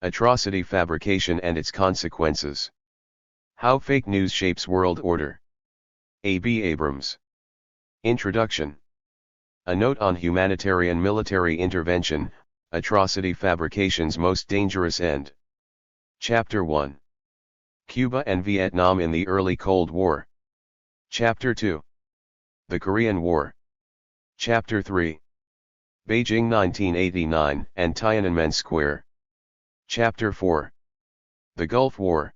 Atrocity Fabrication and its Consequences. How Fake News Shapes World Order. A B Abrams. Introduction. A note on humanitarian military intervention, atrocity fabrication's most dangerous end. Chapter 1. Cuba and Vietnam in the early Cold War. Chapter 2. The Korean War. Chapter 3. Beijing 1989 and Tiananmen Square. Chapter 4. The Gulf War.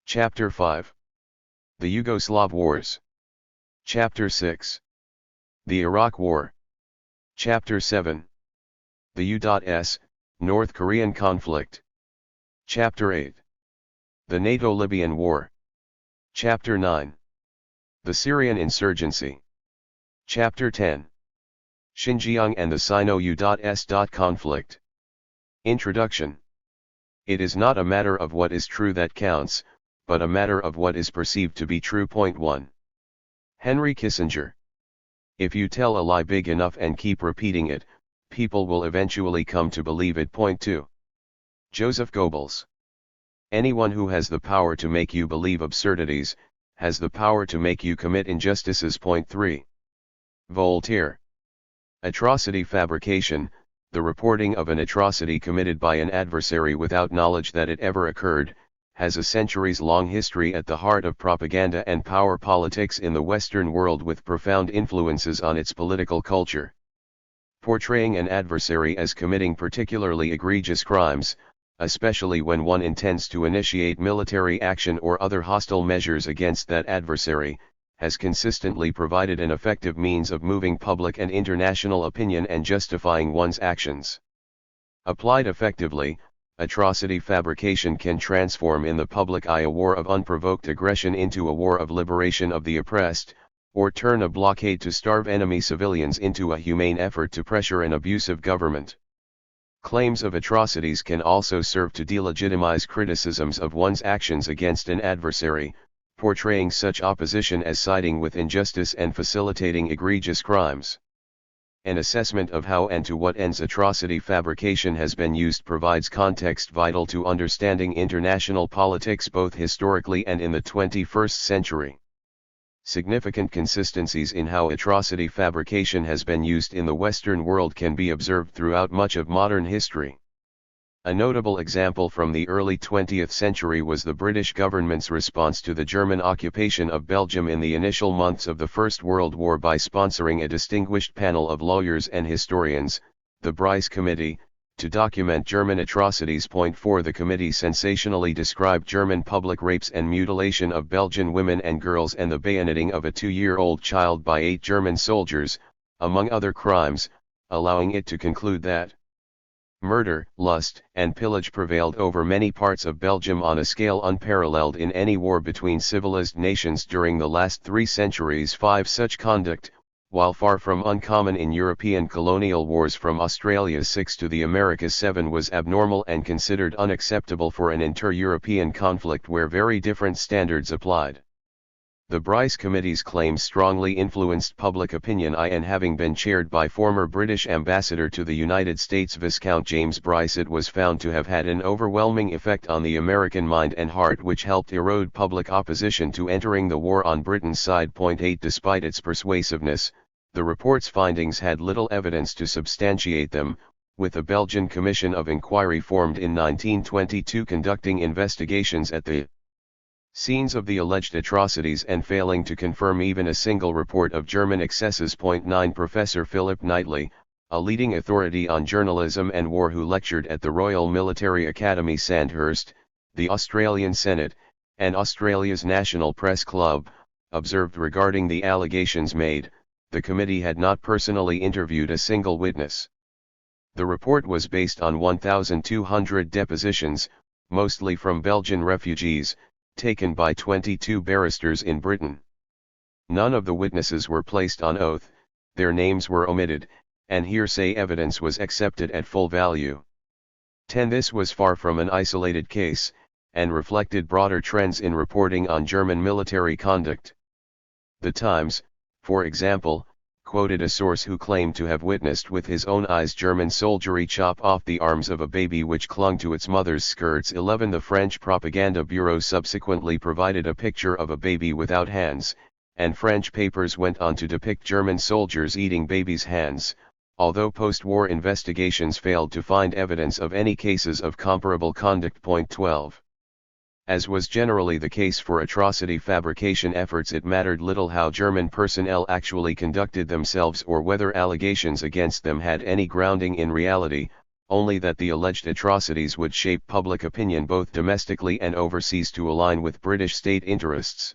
Chapter 5. The Yugoslav Wars. Chapter 6. The Iraq War. Chapter 7. The U.S. North Korean Conflict. Chapter 8. The NATO-Libyan War. Chapter 9. The Syrian Insurgency. Chapter 10. Xinjiang and the Sino-U.S. conflict. Introduction. It is not a matter of what is true that counts, but a matter of what is perceived to be true. Point 1. Henry Kissinger. If you tell a lie big enough and keep repeating it, people will eventually come to believe it. Point 2. Joseph Goebbels. Anyone who has the power to make you believe absurdities, has the power to make you commit injustices. Point 3. Voltaire. Atrocity fabrication, the reporting of an atrocity committed by an adversary without knowledge that it ever occurred, has a centuries-long history at the heart of propaganda and power politics in the Western world with profound influences on its political culture. Portraying an adversary as committing particularly egregious crimes, especially when one intends to initiate military action or other hostile measures against that adversary, has consistently provided an effective means of moving public and international opinion and justifying one's actions. Applied effectively, atrocity fabrication can transform in the public eye a war of unprovoked aggression into a war of liberation of the oppressed, or turn a blockade to starve enemy civilians into a humane effort to pressure an abusive government. Claims of atrocities can also serve to delegitimize criticisms of one's actions against an adversary, portraying such opposition as siding with injustice and facilitating egregious crimes. An assessment of how and to what ends atrocity fabrication has been used provides context vital to understanding international politics both historically and in the 21st century. Significant consistencies in how atrocity fabrication has been used in the Western world can be observed throughout much of modern history. A notable example from the early 20th century was the British government's response to the German occupation of Belgium in the initial months of the First World War by sponsoring a distinguished panel of lawyers and historians, the Bryce Committee, to document German atrocities. Point 4. The committee sensationally described German public rapes and mutilation of Belgian women and girls and the bayoneting of a 2-year-old child by 8 German soldiers, among other crimes, allowing it to conclude that murder, lust, and pillage prevailed over many parts of Belgium on a scale unparalleled in any war between civilized nations during the last 3 centuries. 5. Such conduct, while far from uncommon in European colonial wars from Australia 6 to the Americas 7, was abnormal and considered unacceptable for an inter-European conflict where very different standards applied. The Bryce Committee's claims strongly influenced public opinion and having been chaired by former British Ambassador to the United States Viscount James Bryce, it was found to have had an overwhelming effect on the American mind and heart which helped erode public opposition to entering the war on Britain's side. 8. Despite its persuasiveness, the report's findings had little evidence to substantiate them, with the Belgian Commission of Inquiry formed in 1922 conducting investigations at the scenes of the alleged atrocities and failing to confirm even a single report of German excesses. 9. Professor Philip Knightley, a leading authority on journalism and war who lectured at the Royal Military Academy Sandhurst, the Australian Senate, and Australia's National Press Club, observed regarding the allegations made, the committee had not personally interviewed a single witness. The report was based on 1,200 depositions, mostly from Belgian refugees, taken by 22 barristers in Britain. None of the witnesses were placed on oath, their names were omitted, and hearsay evidence was accepted at full value. 10. This was far from an isolated case, and reflected broader trends in reporting on German military conduct. The Times, for example, quoted a source who claimed to have witnessed with his own eyes German soldiery chop off the arms of a baby which clung to its mother's skirts. 11. The French Propaganda Bureau subsequently provided a picture of a baby without hands, and French papers went on to depict German soldiers eating babies' hands, although post-war investigations failed to find evidence of any cases of comparable conduct. 12. As was generally the case for atrocity fabrication efforts, it mattered little how German personnel actually conducted themselves or whether allegations against them had any grounding in reality, only that the alleged atrocities would shape public opinion both domestically and overseas to align with British state interests.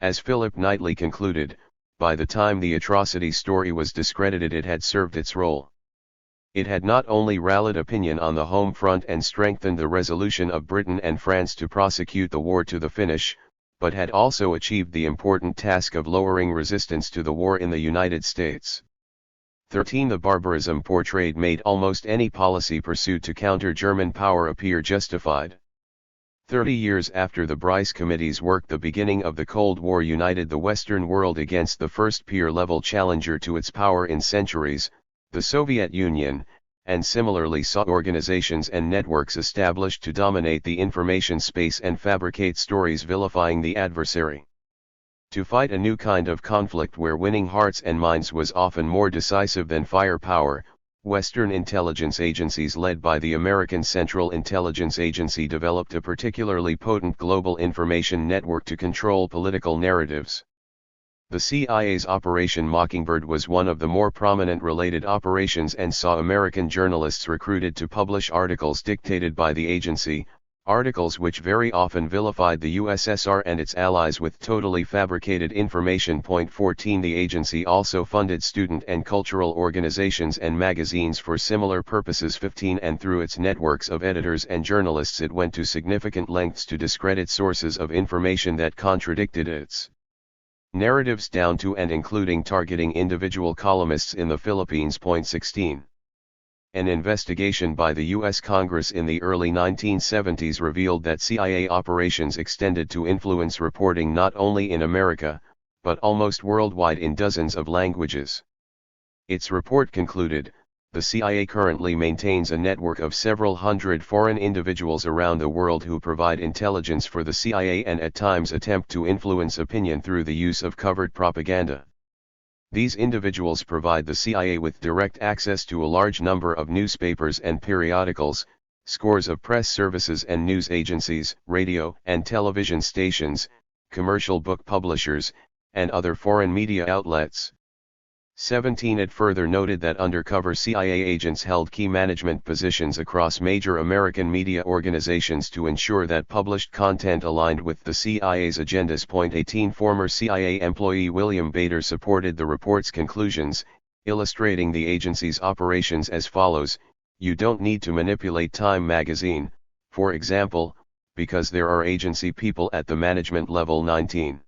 As Philip Knightley concluded, by the time the atrocity story was discredited, it had served its role. It had not only rallied opinion on the home front and strengthened the resolution of Britain and France to prosecute the war to the finish, but had also achieved the important task of lowering resistance to the war in the United States. 13. The barbarism portrayed made almost any policy pursued to counter German power appear justified. 30 years after the Bryce Committee's work, the beginning of the Cold War united the Western world against the first peer-level challenger to its power in centuries, the Soviet Union, and similarly saw organizations and networks established to dominate the information space and fabricate stories vilifying the adversary. To fight a new kind of conflict where winning hearts and minds was often more decisive than firepower, Western intelligence agencies led by the American Central Intelligence Agency developed a particularly potent global information network to control political narratives. The CIA's Operation Mockingbird was one of the more prominent related operations and saw American journalists recruited to publish articles dictated by the agency, articles which very often vilified the USSR and its allies with totally fabricated information. 14. The agency also funded student and cultural organizations and magazines for similar purposes. 15. And through its networks of editors and journalists it went to significant lengths to discredit sources of information that contradicted its narratives down to and including targeting individual columnists in the Philippines. 16. An investigation by the U.S. Congress in the early 1970s revealed that CIA operations extended to influence reporting not only in America, but almost worldwide in dozens of languages. Its report concluded, the CIA currently maintains a network of several hundred foreign individuals around the world who provide intelligence for the CIA and at times attempt to influence opinion through the use of covert propaganda. These individuals provide the CIA with direct access to a large number of newspapers and periodicals, scores of press services and news agencies, radio and television stations, commercial book publishers, and other foreign media outlets. 17. It further noted that undercover CIA agents held key management positions across major American media organizations to ensure that published content aligned with the CIA's agendas. 18. Former CIA employee William Bader supported the report's conclusions, illustrating the agency's operations as follows: you don't need to manipulate Time magazine, for example, because there are agency people at the management level. 19.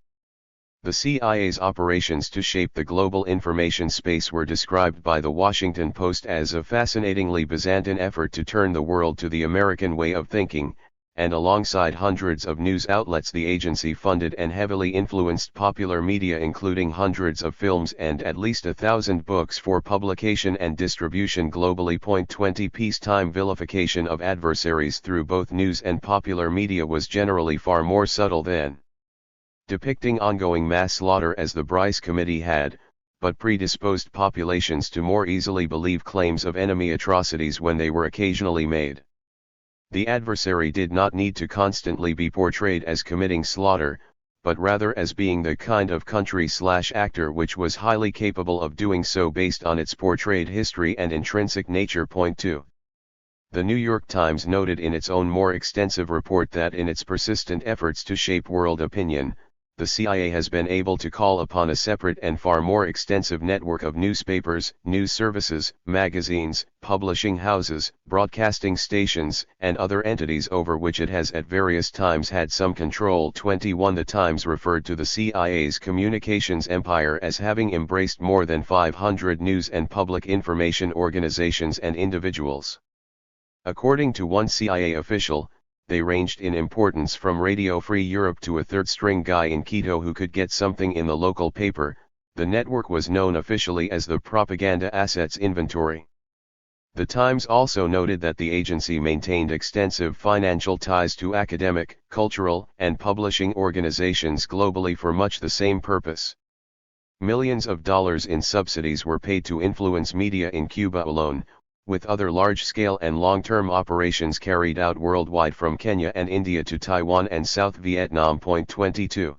The CIA's operations to shape the global information space were described by the Washington Post as a fascinatingly Byzantine effort to turn the world to the American way of thinking, and alongside hundreds of news outlets the agency funded and heavily influenced popular media including hundreds of films and at least 1,000 books for publication and distribution globally. 20. Peacetime vilification of adversaries through both news and popular media was generally far more subtle than depicting ongoing mass slaughter as the Bryce Committee had, but predisposed populations to more easily believe claims of enemy atrocities when they were occasionally made. The adversary did not need to constantly be portrayed as committing slaughter, but rather as being the kind of country/actor which was highly capable of doing so based on its portrayed history and intrinsic nature. 2. The New York Times noted in its own more extensive report that in its persistent efforts to shape world opinion, the CIA has been able to call upon a separate and far more extensive network of newspapers, news services, magazines, publishing houses, broadcasting stations, and other entities over which it has at various times had some control. 21. The Times referred to the CIA's communications empire as having embraced more than 500 news and public information organizations and individuals. According to one CIA official, they ranged in importance from Radio Free Europe to a third-string guy in Quito who could get something in the local paper, The network was known officially as the Propaganda Assets Inventory. The Times also noted that the agency maintained extensive financial ties to academic, cultural, and publishing organizations globally for much the same purpose. Millions of dollars in subsidies were paid to influence media in Cuba alone, with other large-scale and long-term operations carried out worldwide from Kenya and India to Taiwan and South Vietnam. 22.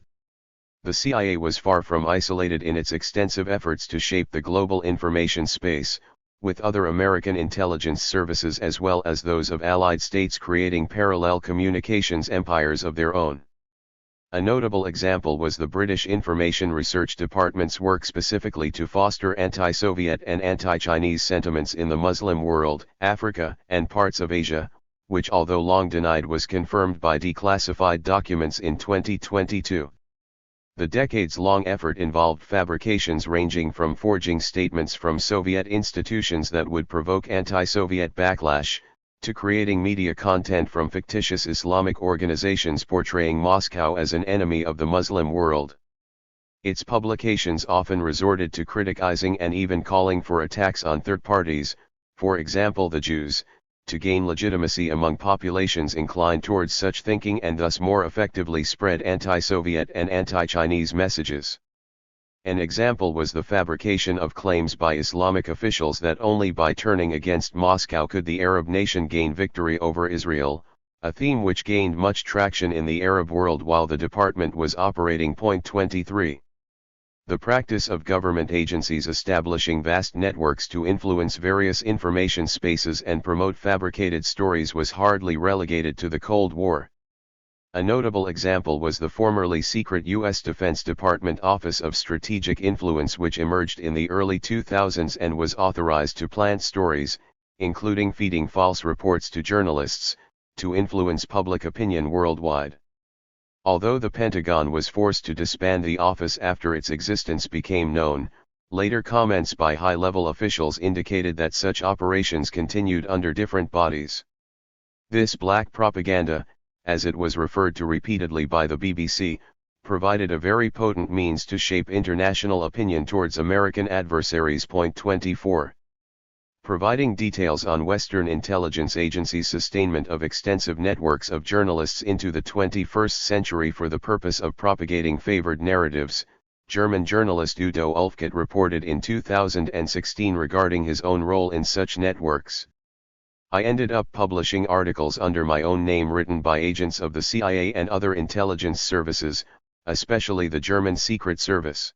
The CIA was far from isolated in its extensive efforts to shape the global information space, with other American intelligence services as well as those of allied states creating parallel communications empires of their own. A notable example was the British Information Research Department's work specifically to foster anti-Soviet and anti-Chinese sentiments in the Muslim world, Africa, and parts of Asia, which although long denied was confirmed by declassified documents in 2022. The decades-long effort involved fabrications ranging from forging statements from Soviet institutions that would provoke anti-Soviet backlash, to creating media content from fictitious Islamic organizations portraying Moscow as an enemy of the Muslim world. Its publications often resorted to criticizing and even calling for attacks on third parties, for example the Jews, to gain legitimacy among populations inclined towards such thinking and thus more effectively spread anti-Soviet and anti-Chinese messages. An example was the fabrication of claims by Islamic officials that only by turning against Moscow could the Arab nation gain victory over Israel, a theme which gained much traction in the Arab world while the department was operating. 23. The practice of government agencies establishing vast networks to influence various information spaces and promote fabricated stories was hardly relegated to the Cold War. A notable example was the formerly secret U.S. Defense Department Office of Strategic Influence, which emerged in the early 2000s and was authorized to plant stories, including feeding false reports to journalists, to influence public opinion worldwide. Although the Pentagon was forced to disband the office after its existence became known, later comments by high-level officials indicated that such operations continued under different bodies. This black propaganda, as it was referred to repeatedly by the BBC, provided a very potent means to shape international opinion towards American adversaries. 24. Providing details on Western intelligence agencies' sustainment of extensive networks of journalists into the 21st century for the purpose of propagating favored narratives, German journalist Udo Ulfkett reported in 2016 regarding his own role in such networks. I ended up publishing articles under my own name written by agents of the CIA and other intelligence services, especially the German Secret Service.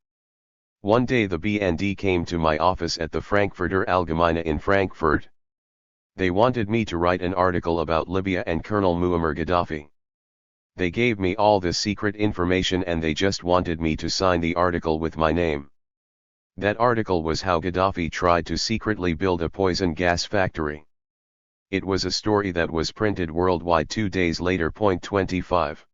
One day the BND came to my office at the Frankfurter Allgemeine in Frankfurt. They wanted me to write an article about Libya and Colonel Muammar Gaddafi. They gave me all this secret information and they just wanted me to sign the article with my name. That article was how Gaddafi tried to secretly build a poison gas factory. It was a story that was printed worldwide 2 days later. 25.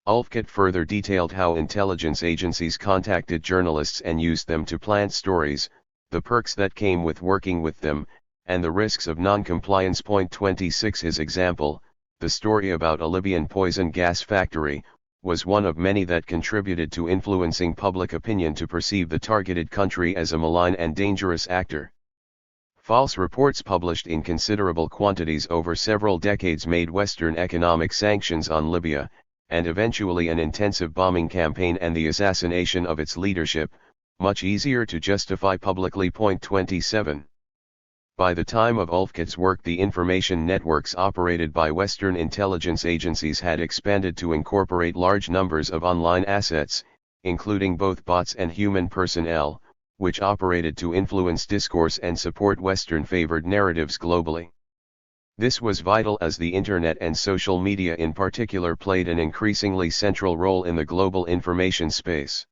Ulfkett further detailed how intelligence agencies contacted journalists and used them to plant stories, the perks that came with working with them, and the risks of non-compliance. 26. His example, the story about a Libyan poison gas factory, was one of many that contributed to influencing public opinion to perceive the targeted country as a malign and dangerous actor. False reports published in considerable quantities over several decades made Western economic sanctions on Libya, and eventually an intensive bombing campaign and the assassination of its leadership, much easier to justify publicly. 27. By the time of Ulfkett's work, the information networks operated by Western intelligence agencies had expanded to incorporate large numbers of online assets, including both bots and human personnel, which operated to influence discourse and support Western-favored narratives globally. This was vital as the Internet and social media in particular played an increasingly central role in the global information space.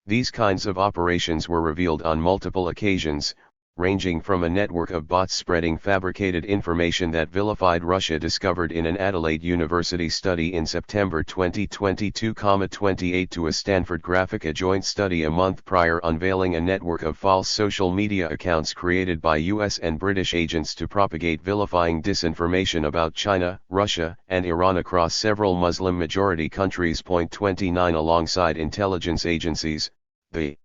These kinds of operations were revealed on multiple occasions, ranging from a network of bots spreading fabricated information that vilified Russia discovered in an Adelaide University study in September 2022-28 to a Stanford Graphica joint study a month prior unveiling a network of false social media accounts created by US and British agents to propagate vilifying disinformation about China, Russia, and Iran across several Muslim-majority countries. 29. Alongside intelligence agencies, the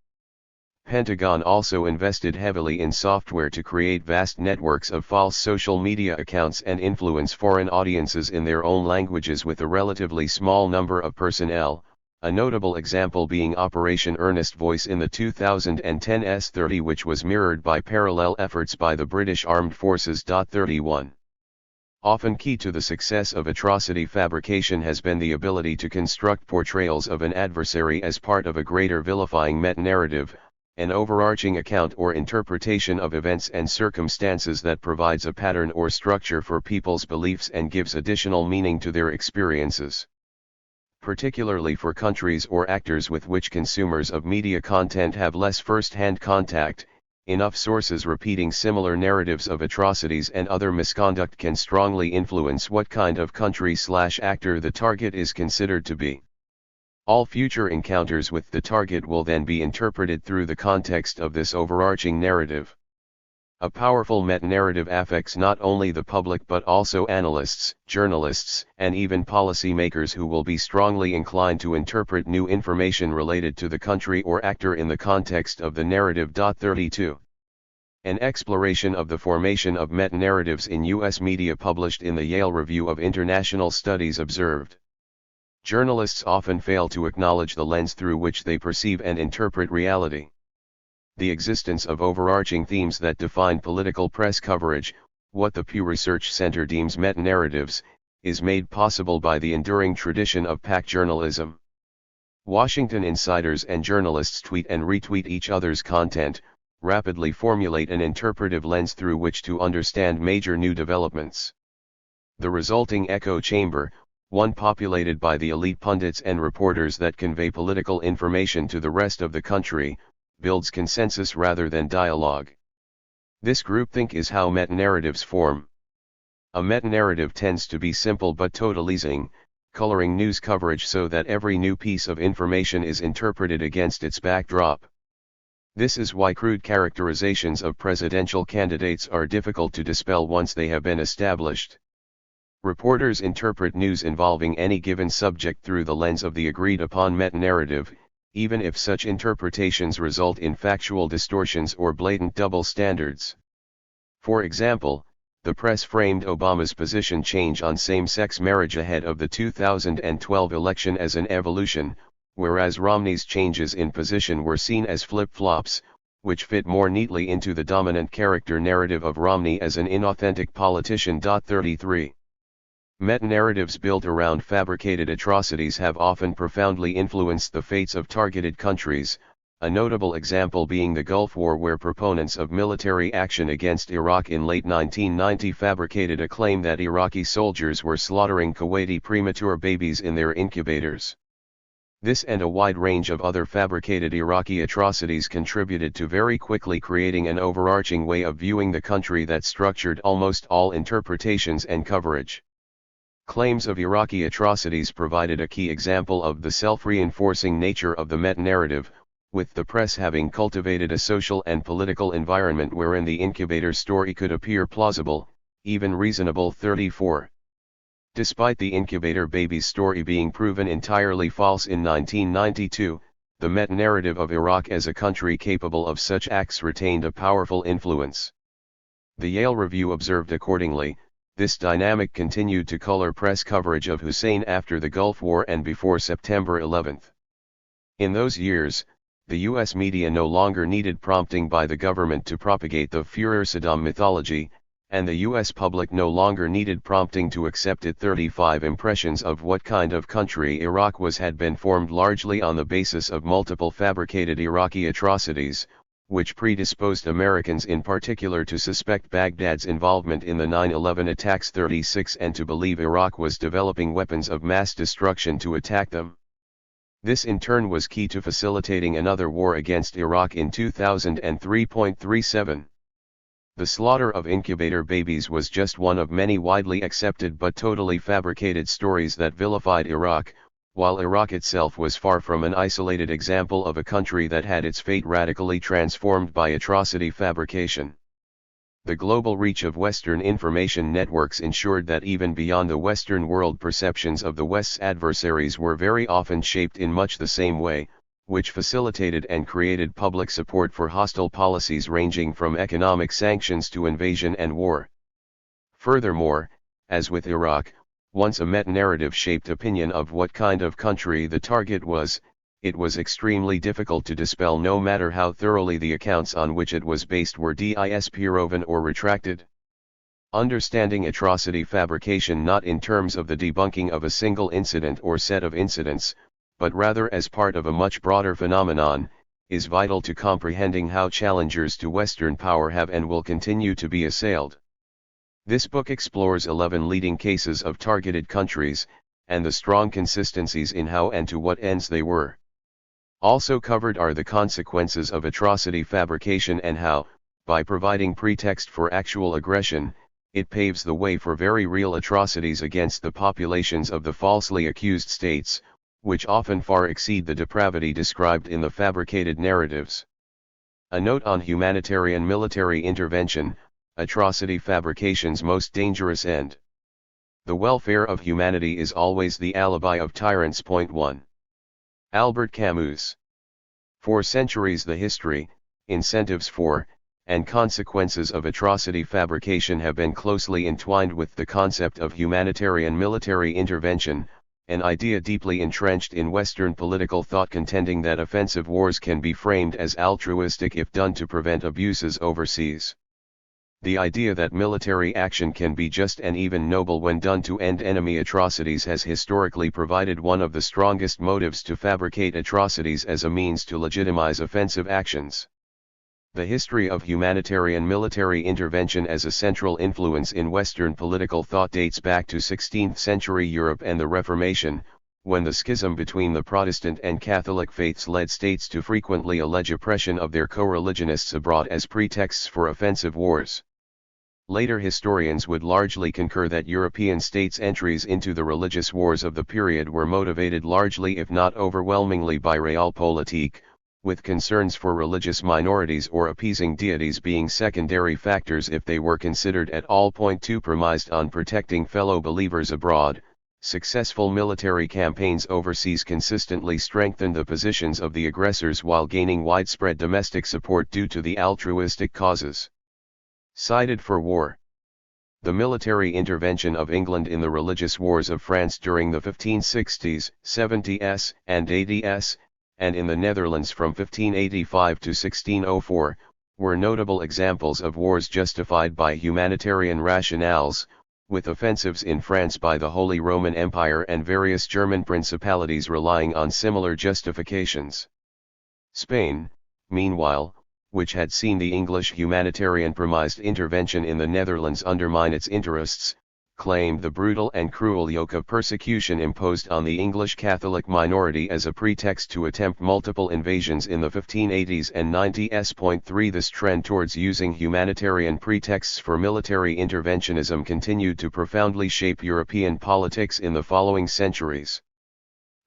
Pentagon also invested heavily in software to create vast networks of false social media accounts and influence foreign audiences in their own languages with a relatively small number of personnel, a notable example being Operation Earnest Voice in the 2010 S-30, which was mirrored by parallel efforts by the British Armed Forces. 31. Often key to the success of atrocity fabrication has been the ability to construct portrayals of an adversary as part of a greater vilifying meta-narrative, an overarching account or interpretation of events and circumstances that provides a pattern or structure for people's beliefs and gives additional meaning to their experiences. Particularly for countries or actors with which consumers of media content have less first-hand contact, enough sources repeating similar narratives of atrocities and other misconduct can strongly influence what kind of country/actor the target is considered to be. All future encounters with the target will then be interpreted through the context of this overarching narrative. A powerful meta-narrative affects not only the public but also analysts, journalists, and even policymakers who will be strongly inclined to interpret new information related to the country or actor in the context of the narrative. 32. An exploration of the formation of meta-narratives in U.S. media published in the Yale Review of International Studies observed. Journalists often fail to acknowledge the lens through which they perceive and interpret reality. The existence of overarching themes that define political press coverage, what the Pew Research Center deems meta-narratives, is made possible by the enduring tradition of pack journalism. Washington insiders and journalists tweet and retweet each other's content, rapidly formulate an interpretive lens through which to understand major new developments. The resulting echo chamber, one populated by the elite pundits and reporters that convey political information to the rest of the country, builds consensus rather than dialogue. This groupthink is how meta-narratives form. A meta-narrative tends to be simple but totalizing, coloring news coverage so that every new piece of information is interpreted against its backdrop. This is why crude characterizations of presidential candidates are difficult to dispel once they have been established. Reporters interpret news involving any given subject through the lens of the agreed-upon meta-narrative, even if such interpretations result in factual distortions or blatant double standards. For example, the press framed Obama's position change on same-sex marriage ahead of the 2012 election as an evolution, whereas Romney's changes in position were seen as flip-flops, which fit more neatly into the dominant character narrative of Romney as an inauthentic politician. 33. Meta-narratives built around fabricated atrocities have often profoundly influenced the fates of targeted countries, a notable example being the Gulf War, where proponents of military action against Iraq in late 1990 fabricated a claim that Iraqi soldiers were slaughtering Kuwaiti premature babies in their incubators. This and a wide range of other fabricated Iraqi atrocities contributed to very quickly creating an overarching way of viewing the country that structured almost all interpretations and coverage. Claims of Iraqi atrocities provided a key example of the self-reinforcing nature of the meta-narrative, with the press having cultivated a social and political environment wherein the incubator story could appear plausible, even reasonable. 34. Despite the incubator baby's story being proven entirely false in 1992, the meta-narrative of Iraq as a country capable of such acts retained a powerful influence. The Yale Review observed accordingly, this dynamic continued to color press coverage of Hussein after the Gulf War and before September 11. In those years, the U.S. media no longer needed prompting by the government to propagate the Führer-Saddam mythology, and the U.S. public no longer needed prompting to accept it. 35 Impressions of what kind of country Iraq was had been formed largely on the basis of multiple fabricated Iraqi atrocities, which predisposed Americans in particular to suspect Baghdad's involvement in the 9/11 attacks. 36 And to believe Iraq was developing weapons of mass destruction to attack them. This in turn was key to facilitating another war against Iraq in 2003. 37. The slaughter of incubator babies was just one of many widely accepted but totally fabricated stories that vilified Iraq, while Iraq itself was far from an isolated example of a country that had its fate radically transformed by atrocity fabrication. The global reach of Western information networks ensured that even beyond the Western world, perceptions of the West's adversaries were very often shaped in much the same way, which facilitated and created public support for hostile policies ranging from economic sanctions to invasion and war. Furthermore, as with Iraq, once a meta-narrative shaped opinion of what kind of country the target was, it was extremely difficult to dispel no matter how thoroughly the accounts on which it was based were disproven or retracted. Understanding atrocity fabrication not in terms of the debunking of a single incident or set of incidents, but rather as part of a much broader phenomenon, is vital to comprehending how challengers to Western power have and will continue to be assailed. This book explores 11 leading cases of targeted countries, and the strong consistencies in how and to what ends they were. Also covered are the consequences of atrocity fabrication and how, by providing pretext for actual aggression, it paves the way for very real atrocities against the populations of the falsely accused states, which often far exceed the depravity described in the fabricated narratives. A note on humanitarian military intervention, atrocity fabrication's most dangerous end. The welfare of humanity is always the alibi of tyrants. Point 1. Albert Camus. For centuries the history, incentives for, and consequences of atrocity fabrication have been closely entwined with the concept of humanitarian military intervention, an idea deeply entrenched in Western political thought contending that offensive wars can be framed as altruistic if done to prevent abuses overseas. The idea that military action can be just and even noble when done to end enemy atrocities has historically provided one of the strongest motives to fabricate atrocities as a means to legitimize offensive actions. The history of humanitarian military intervention as a central influence in Western political thought dates back to 16th century Europe and the Reformation, when the schism between the Protestant and Catholic faiths led states to frequently allege oppression of their co-religionists abroad as pretexts for offensive wars. Later historians would largely concur that European states' entries into the religious wars of the period were motivated largely if not overwhelmingly by realpolitik, with concerns for religious minorities or appeasing deities being secondary factors if they were considered at all. Point 2 Premised on protecting fellow believers abroad, successful military campaigns overseas consistently strengthened the positions of the aggressors while gaining widespread domestic support due to the altruistic causes cited for war. The military intervention of England in the religious wars of France during the 1560s, 70s, and 80s, and in the Netherlands from 1585 to 1604, were notable examples of wars justified by humanitarian rationales, with offensives in France by the Holy Roman Empire and various German principalities relying on similar justifications. Spain, meanwhile, which had seen the English humanitarian premised intervention in the Netherlands undermine its interests, claimed the brutal and cruel yoke of persecution imposed on the English Catholic minority as a pretext to attempt multiple invasions in the 1580s and 90s. Point 3 This trend towards using humanitarian pretexts for military interventionism continued to profoundly shape European politics in the following centuries.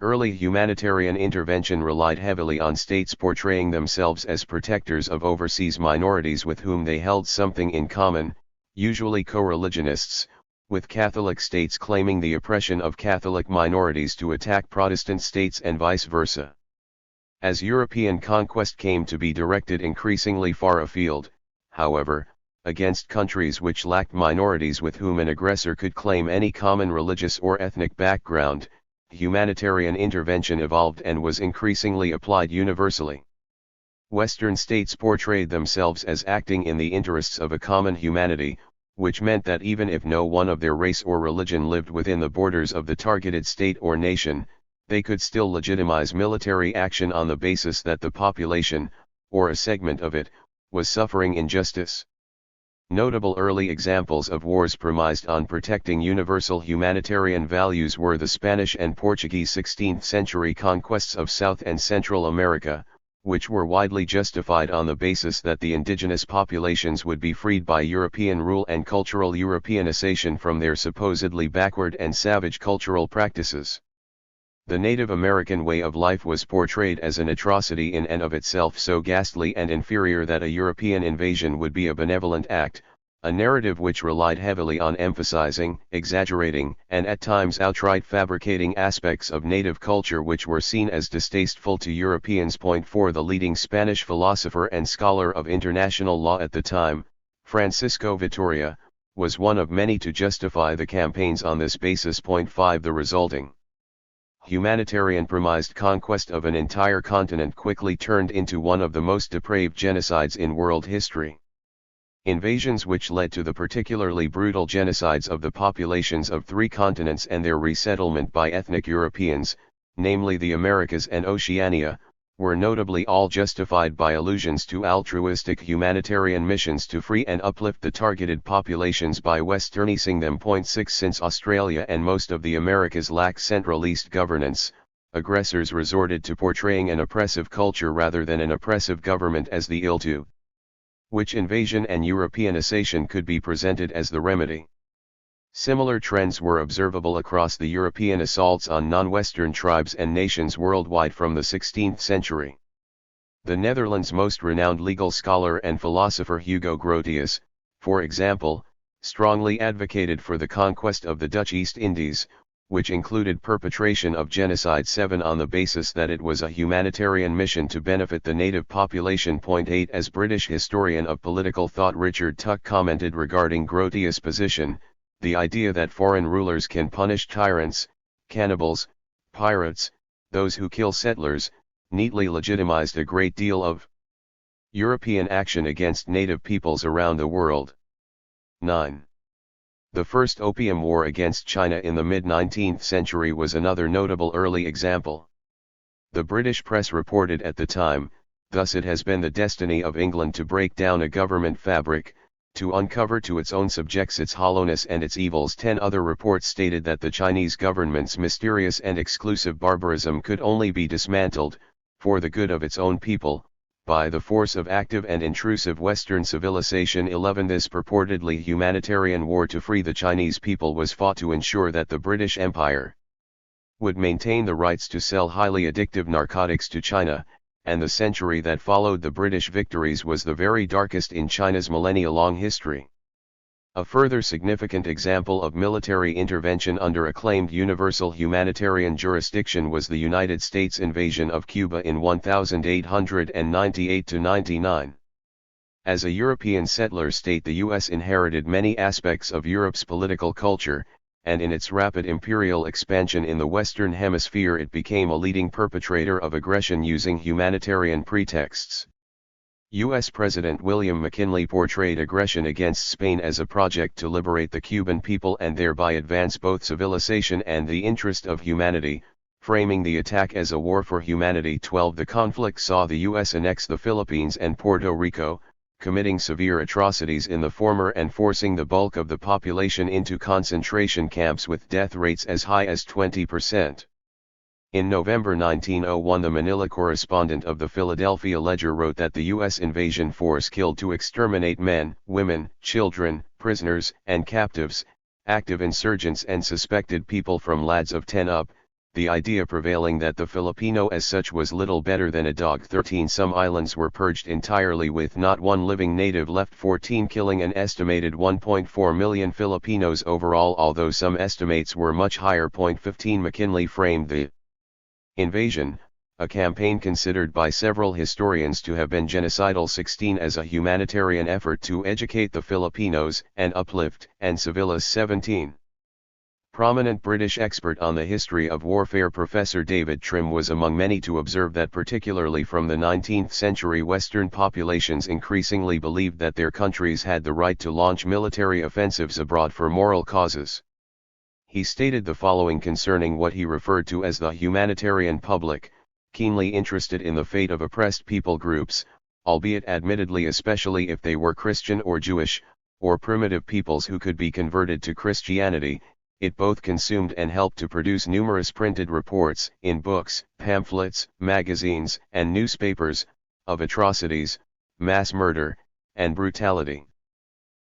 Early humanitarian intervention relied heavily on states portraying themselves as protectors of overseas minorities with whom they held something in common, usually co-religionists, with Catholic states claiming the oppression of Catholic minorities to attack Protestant states and vice versa. As European conquest came to be directed increasingly far afield, however, against countries which lacked minorities with whom an aggressor could claim any common religious or ethnic background, humanitarian intervention evolved and was increasingly applied universally. Western states portrayed themselves as acting in the interests of a common humanity, which meant that even if no one of their race or religion lived within the borders of the targeted state or nation, they could still legitimize military action on the basis that the population, or a segment of it, was suffering injustice. Notable early examples of wars premised on protecting universal humanitarian values were the Spanish and Portuguese 16th century conquests of South and Central America, which were widely justified on the basis that the indigenous populations would be freed by European rule and cultural Europeanization from their supposedly backward and savage cultural practices. The Native American way of life was portrayed as an atrocity in and of itself so ghastly and inferior that a European invasion would be a benevolent act, a narrative which relied heavily on emphasizing, exaggerating, and at times outright fabricating aspects of native culture which were seen as distasteful to Europeans. 4 The leading Spanish philosopher and scholar of international law at the time, Francisco Vitoria, was one of many to justify the campaigns on this basis. 5 The resulting humanitarian premised conquest of an entire continent quickly turned into one of the most depraved genocides in world history. Invasions which led to the particularly brutal genocides of the populations of 3 continents and their resettlement by ethnic Europeans, namely the Americas and Oceania, were notably all justified by allusions to altruistic humanitarian missions to free and uplift the targeted populations by westernizing them. 6 Since Australia and most of the Americas lack centralist governance, aggressors resorted to portraying an oppressive culture rather than an oppressive government as the ill to which invasion and Europeanization could be presented as the remedy. Similar trends were observable across the European assaults on non-Western tribes and nations worldwide from the 16th century. The Netherlands' most renowned legal scholar and philosopher Hugo Grotius, for example, strongly advocated for the conquest of the Dutch East Indies, which included perpetration of genocide. 7 On the basis that it was a humanitarian mission to benefit the native population. 8 As British historian of political thought Richard Tuck commented regarding Grotius' position, the idea that foreign rulers can punish tyrants, cannibals, pirates, those who kill settlers, neatly legitimized a great deal of European action against native peoples around the world. 9. The First Opium War against China in the mid-19th century was another notable early example. The British press reported at the time, thus it has been the destiny of England to break down a government fabric, to uncover to its own subjects its hollowness and its evils. 10 Other reports stated that the Chinese government's mysterious and exclusive barbarism could only be dismantled, for the good of its own people, by the force of active and intrusive Western civilization. 11 This purportedly humanitarian war to free the Chinese people was fought to ensure that the British Empire would maintain the rights to sell highly addictive narcotics to China, and the century that followed the British victories was the very darkest in China's millennia-long history. A further significant example of military intervention under a claimed universal humanitarian jurisdiction was the United States invasion of Cuba in 1898–99. As a European settler state, the U.S. inherited many aspects of Europe's political culture, and in its rapid imperial expansion in the Western Hemisphere it became a leading perpetrator of aggression using humanitarian pretexts. U.S. President William McKinley portrayed aggression against Spain as a project to liberate the Cuban people and thereby advance both civilization and the interest of humanity, framing the attack as a war for humanity. 12 The conflict saw the U.S. annex the Philippines and Puerto Rico, committing severe atrocities in the former and forcing the bulk of the population into concentration camps with death rates as high as 20%. In November 1901 the Manila correspondent of the Philadelphia Ledger wrote that the U.S. invasion force killed to exterminate men, women, children, prisoners, and captives, active insurgents and suspected people from lads of 10 up, the idea prevailing that the Filipino as such was little better than a dog. 13 Some islands were purged entirely with not one living native left. 14 Killing an estimated 1.4 million Filipinos overall, although some estimates were much higher. 15 McKinley framed the invasion, a campaign considered by several historians to have been genocidal. 16 As a humanitarian effort to educate the Filipinos and uplift and civilize. 17 Prominent British expert on the history of warfare Professor David Trim was among many to observe that particularly from the 19th century Western populations increasingly believed that their countries had the right to launch military offensives abroad for moral causes. He stated the following concerning what he referred to as the humanitarian public, keenly interested in the fate of oppressed people groups, albeit admittedly especially if they were Christian or Jewish, or primitive peoples who could be converted to Christianity. It both consumed and helped to produce numerous printed reports, in books, pamphlets, magazines, and newspapers, of atrocities, mass murder, and brutality.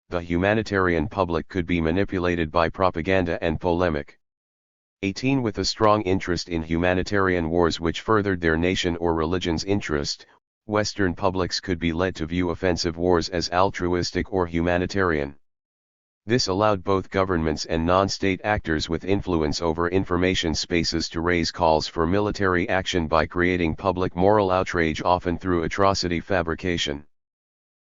The humanitarian public could be manipulated by propaganda and polemic. 18 With a strong interest in humanitarian wars which furthered their nation or religion's interest, Western publics could be led to view offensive wars as altruistic or humanitarian. This allowed both governments and non-state actors with influence over information spaces to raise calls for military action by creating public moral outrage, often through atrocity fabrication.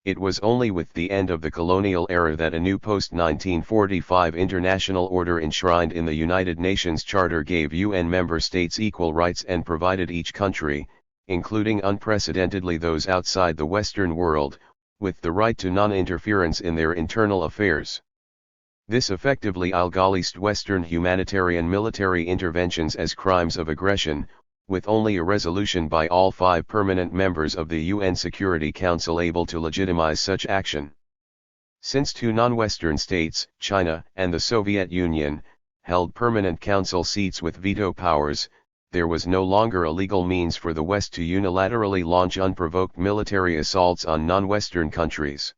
It was only with the end of the colonial era that a new post-1945 international order enshrined in the United Nations Charter gave UN member states equal rights and provided each country, including unprecedentedly those outside the Western world, with the right to non-interference in their internal affairs. This effectively abolished Western humanitarian military interventions as crimes of aggression, with only a resolution by all 5 permanent members of the UN Security Council able to legitimize such action. Since 2 non-Western states, China and the Soviet Union, held permanent council seats with veto powers, there was no longer a legal means for the West to unilaterally launch unprovoked military assaults on non-Western countries.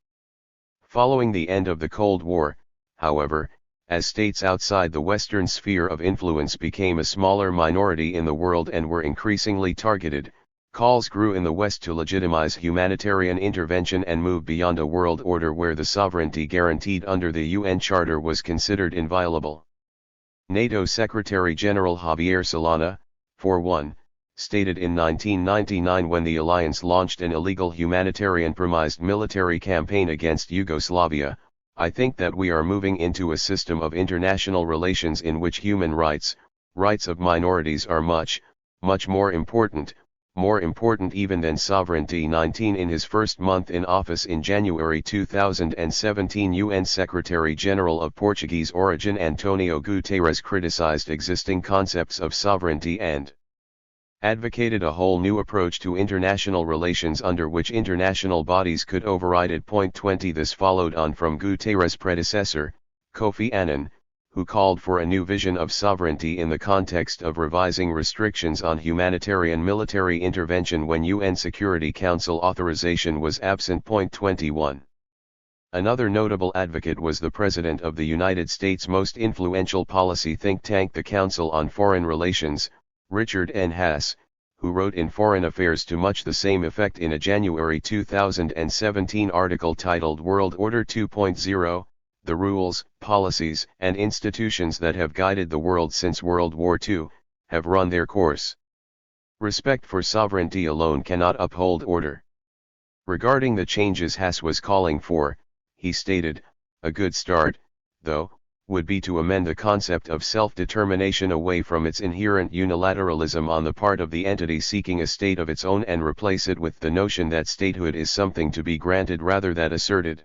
Following the end of the Cold War, however, as states outside the Western sphere of influence became a smaller minority in the world and were increasingly targeted, calls grew in the West to legitimize humanitarian intervention and move beyond a world order where the sovereignty guaranteed under the UN Charter was considered inviolable. NATO Secretary-General Javier Solana, for one, stated in 1999 when the alliance launched an illegal humanitarian-premised military campaign against Yugoslavia, "I think that we are moving into a system of international relations in which human rights, rights of minorities are much, much more important even than sovereignty." 19 In his first month in office in January 2017, UN Secretary-General of Portuguese origin Antonio Guterres criticized existing concepts of sovereignty and advocated a whole new approach to international relations under which international bodies could override it. 20 This followed on from Guterres' predecessor, Kofi Annan, who called for a new vision of sovereignty in the context of revising restrictions on humanitarian military intervention when UN Security Council authorization was absent. 21 Another notable advocate was the President of the United States' most influential policy think tank, the Council on Foreign Relations, Richard N. Haas, who wrote in Foreign Affairs to much the same effect in a January 2017 article titled World Order 2.0, The Rules, Policies, and Institutions That Have Guided the World Since World War II, Have Run Their Course. Respect for sovereignty alone cannot uphold order. Regarding the changes Haas was calling for, he stated, "A good start, though, would be to amend the concept of self-determination away from its inherent unilateralism on the part of the entity seeking a state of its own and replace it with the notion that statehood is something to be granted rather than asserted."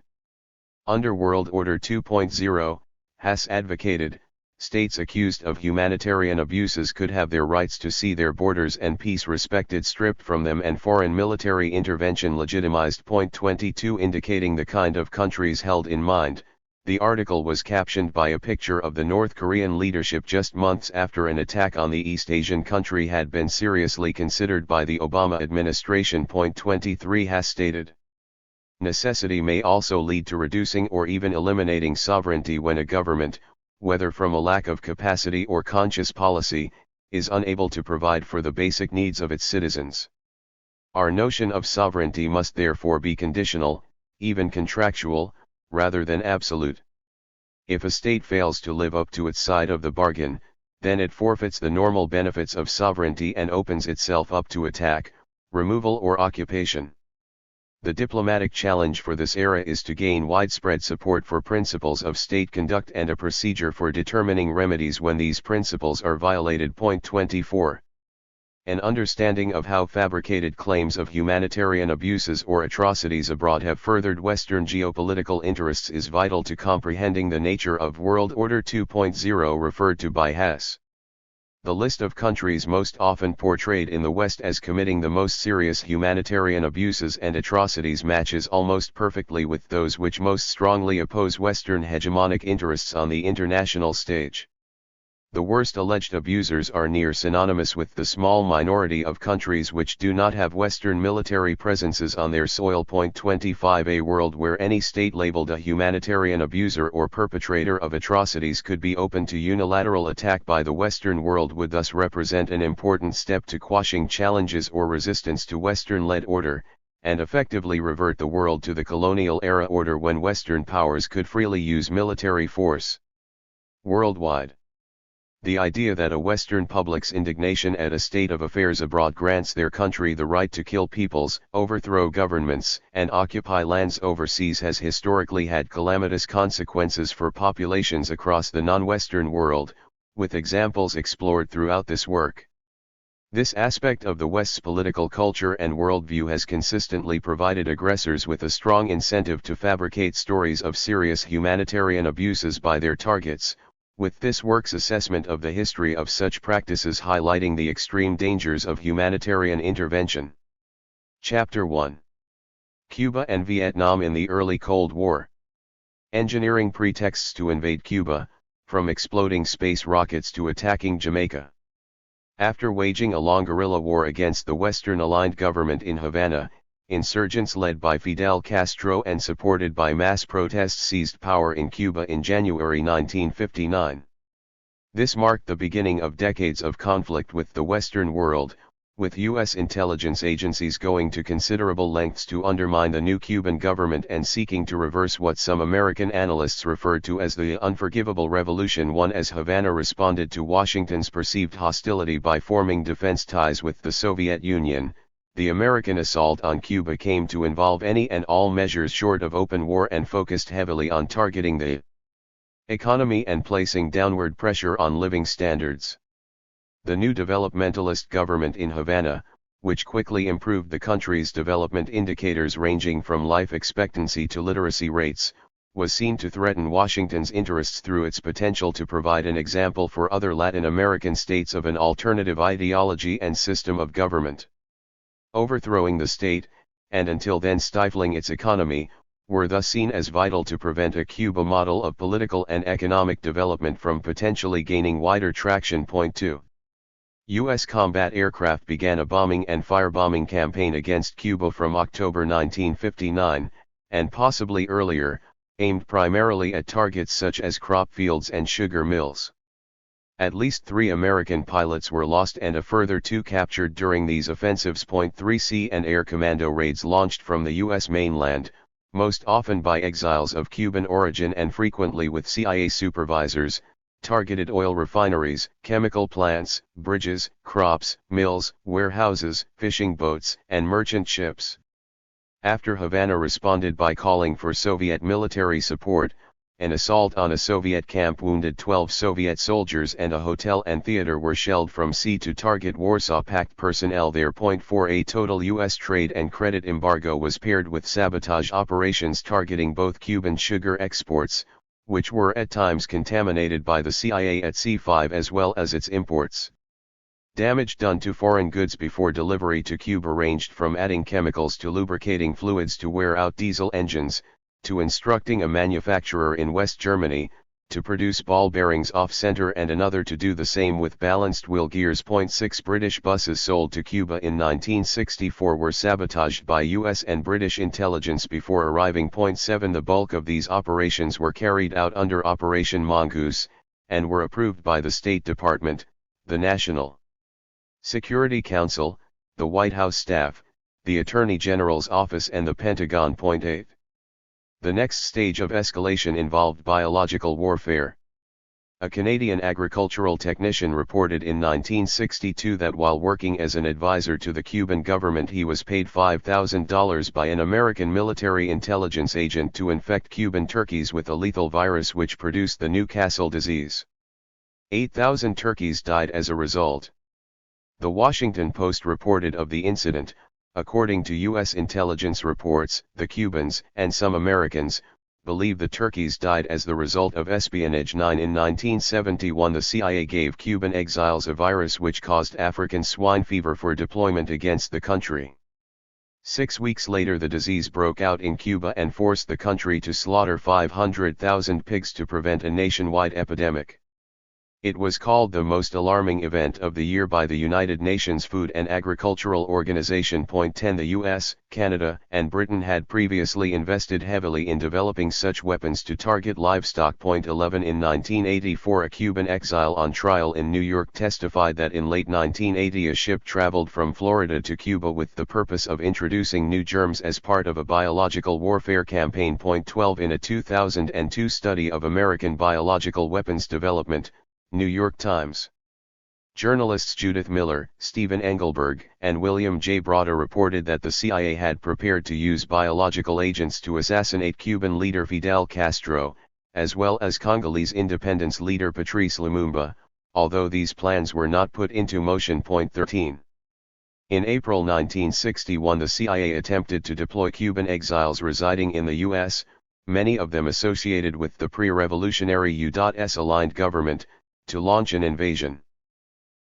Under World Order 2.0, Haas advocated, states accused of humanitarian abuses could have their rights to see their borders and peace respected stripped from them and foreign military intervention legitimized. 22 Indicating the kind of countries held in mind, the article was captioned by a picture of the North Korean leadership just months after an attack on the East Asian country had been seriously considered by the Obama administration. 23 Haas stated, necessity may also lead to reducing or even eliminating sovereignty when a government, whether from a lack of capacity or conscious policy, is unable to provide for the basic needs of its citizens. Our notion of sovereignty must therefore be conditional, even contractual, rather than absolute. If a state fails to live up to its side of the bargain, then it forfeits the normal benefits of sovereignty and opens itself up to attack, removal or occupation. The diplomatic challenge for this era is to gain widespread support for principles of state conduct and a procedure for determining remedies when these principles are violated. 24. An understanding of how fabricated claims of humanitarian abuses or atrocities abroad have furthered Western geopolitical interests is vital to comprehending the nature of World Order 2.0 referred to by Haas. The list of countries most often portrayed in the West as committing the most serious humanitarian abuses and atrocities matches almost perfectly with those which most strongly oppose Western hegemonic interests on the international stage. The worst alleged abusers are near synonymous with the small minority of countries which do not have Western military presences on their soil. 25 A world where any state labeled a humanitarian abuser or perpetrator of atrocities could be open to unilateral attack by the Western world would thus represent an important step to quashing challenges or resistance to Western-led order, and effectively revert the world to the colonial-era order when Western powers could freely use military force. Worldwide. The idea that a Western public's indignation at a state of affairs abroad grants their country the right to kill peoples, overthrow governments, and occupy lands overseas has historically had calamitous consequences for populations across the non-Western world, with examples explored throughout this work. This aspect of the West's political culture and worldview has consistently provided aggressors with a strong incentive to fabricate stories of serious humanitarian abuses by their targets, with this work's assessment of the history of such practices highlighting the extreme dangers of humanitarian intervention. Chapter 1. Cuba and Vietnam in the early Cold War. Engineering pretexts to invade Cuba, from exploding space rockets to attacking Jamaica. After waging a long guerrilla war against the Western-aligned government in Havana, insurgents led by Fidel Castro and supported by mass protests seized power in Cuba in January 1959. This marked the beginning of decades of conflict with the Western world, with U.S. intelligence agencies going to considerable lengths to undermine the new Cuban government and seeking to reverse what some American analysts referred to as the unforgivable revolution won as Havana responded to Washington's perceived hostility by forming defense ties with the Soviet Union. The American assault on Cuba came to involve any and all measures short of open war and focused heavily on targeting the economy and placing downward pressure on living standards. The new developmentalist government in Havana, which quickly improved the country's development indicators ranging from life expectancy to literacy rates, was seen to threaten Washington's interests through its potential to provide an example for other Latin American states of an alternative ideology and system of government. Overthrowing the state, and until then stifling its economy, were thus seen as vital to prevent a Cuba model of political and economic development from potentially gaining wider traction. Point 2. U.S. combat aircraft began a bombing and firebombing campaign against Cuba from October 1959, and possibly earlier, aimed primarily at targets such as crop fields and sugar mills. At least 3 American pilots were lost and a further 2 captured during these offensives. Point 3. Sea and air commando raids launched from the U.S. mainland, most often by exiles of Cuban origin and frequently with CIA supervisors, targeted oil refineries, chemical plants, bridges, crops, mills, warehouses, fishing boats, and merchant ships. After Havana responded by calling for Soviet military support, an assault on a Soviet camp wounded 12 Soviet soldiers and a hotel and theater were shelled from sea to target Warsaw Pact personnel there. Point 4. A total U.S. trade and credit embargo was paired with sabotage operations targeting both Cuban sugar exports, which were at times contaminated by the CIA at C5, as well as its imports. Damage done to foreign goods before delivery to Cuba ranged from adding chemicals to lubricating fluids to wear out diesel engines, to instructing a manufacturer in West Germany to produce ball bearings off-center and another to do the same with balanced wheel gears. Point 6. British buses sold to Cuba in 1964 were sabotaged by U.S. and British intelligence before arriving. Point 7. The bulk of these operations were carried out under Operation Mongoose, and were approved by the State Department, the National Security Council, the White House staff, the Attorney General's office and the Pentagon. Point 8. The next stage of escalation involved biological warfare. A Canadian agricultural technician reported in 1962 that while working as an advisor to the Cuban government he was paid $5,000 by an American military intelligence agent to infect Cuban turkeys with a lethal virus which produced the Newcastle disease. 8,000 turkeys died as a result. The Washington Post reported of the incident. According to U.S. intelligence reports, the Cubans, and some Americans, believe the turkeys died as the result of espionage. 9. In 1971 the CIA gave Cuban exiles a virus which caused African swine fever for deployment against the country. 6 weeks later the disease broke out in Cuba and forced the country to slaughter 500,000 pigs to prevent a nationwide epidemic. It was called the most alarming event of the year by the United Nations Food and Agricultural Organization. 10 The US, Canada, and Britain had previously invested heavily in developing such weapons to target livestock. 11 In 1984 a Cuban exile on trial in New York testified that in late 1980 a ship traveled from Florida to Cuba with the purpose of introducing new germs as part of a biological warfare campaign. 12 In a 2002 study of American biological weapons development, New York Times. Journalists Judith Miller, Stephen Engelberg, and William J. Broda reported that the CIA had prepared to use biological agents to assassinate Cuban leader Fidel Castro, as well as Congolese independence leader Patrice Lumumba, although these plans were not put into motion. 13. In April 1961 the CIA attempted to deploy Cuban exiles residing in the U.S., many of them associated with the pre-revolutionary U.S.-aligned government, to launch an invasion.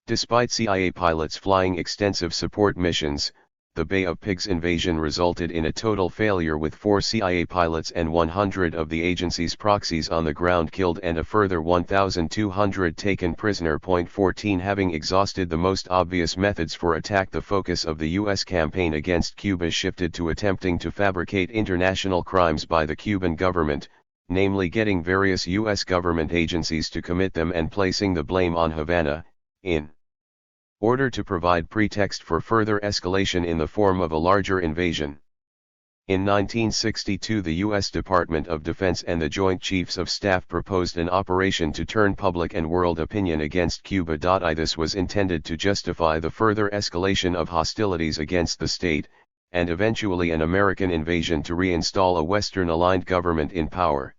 Despite CIA pilots flying extensive support missions, the Bay of Pigs invasion resulted in a total failure with 4 CIA pilots and 100 of the agency's proxies on the ground killed and a further 1,200 taken prisoner. 14 Having exhausted the most obvious methods for attack, the focus of the U.S. campaign against Cuba shifted to attempting to fabricate international crimes by the Cuban government, namely getting various U.S. government agencies to commit them and placing the blame on Havana, in order to provide pretext for further escalation in the form of a larger invasion. In 1962 the U.S. Department of Defense and the Joint Chiefs of Staff proposed an operation to turn public and world opinion against Cuba. This was intended to justify the further escalation of hostilities against the state, and eventually an American invasion to reinstall a Western-aligned government in power.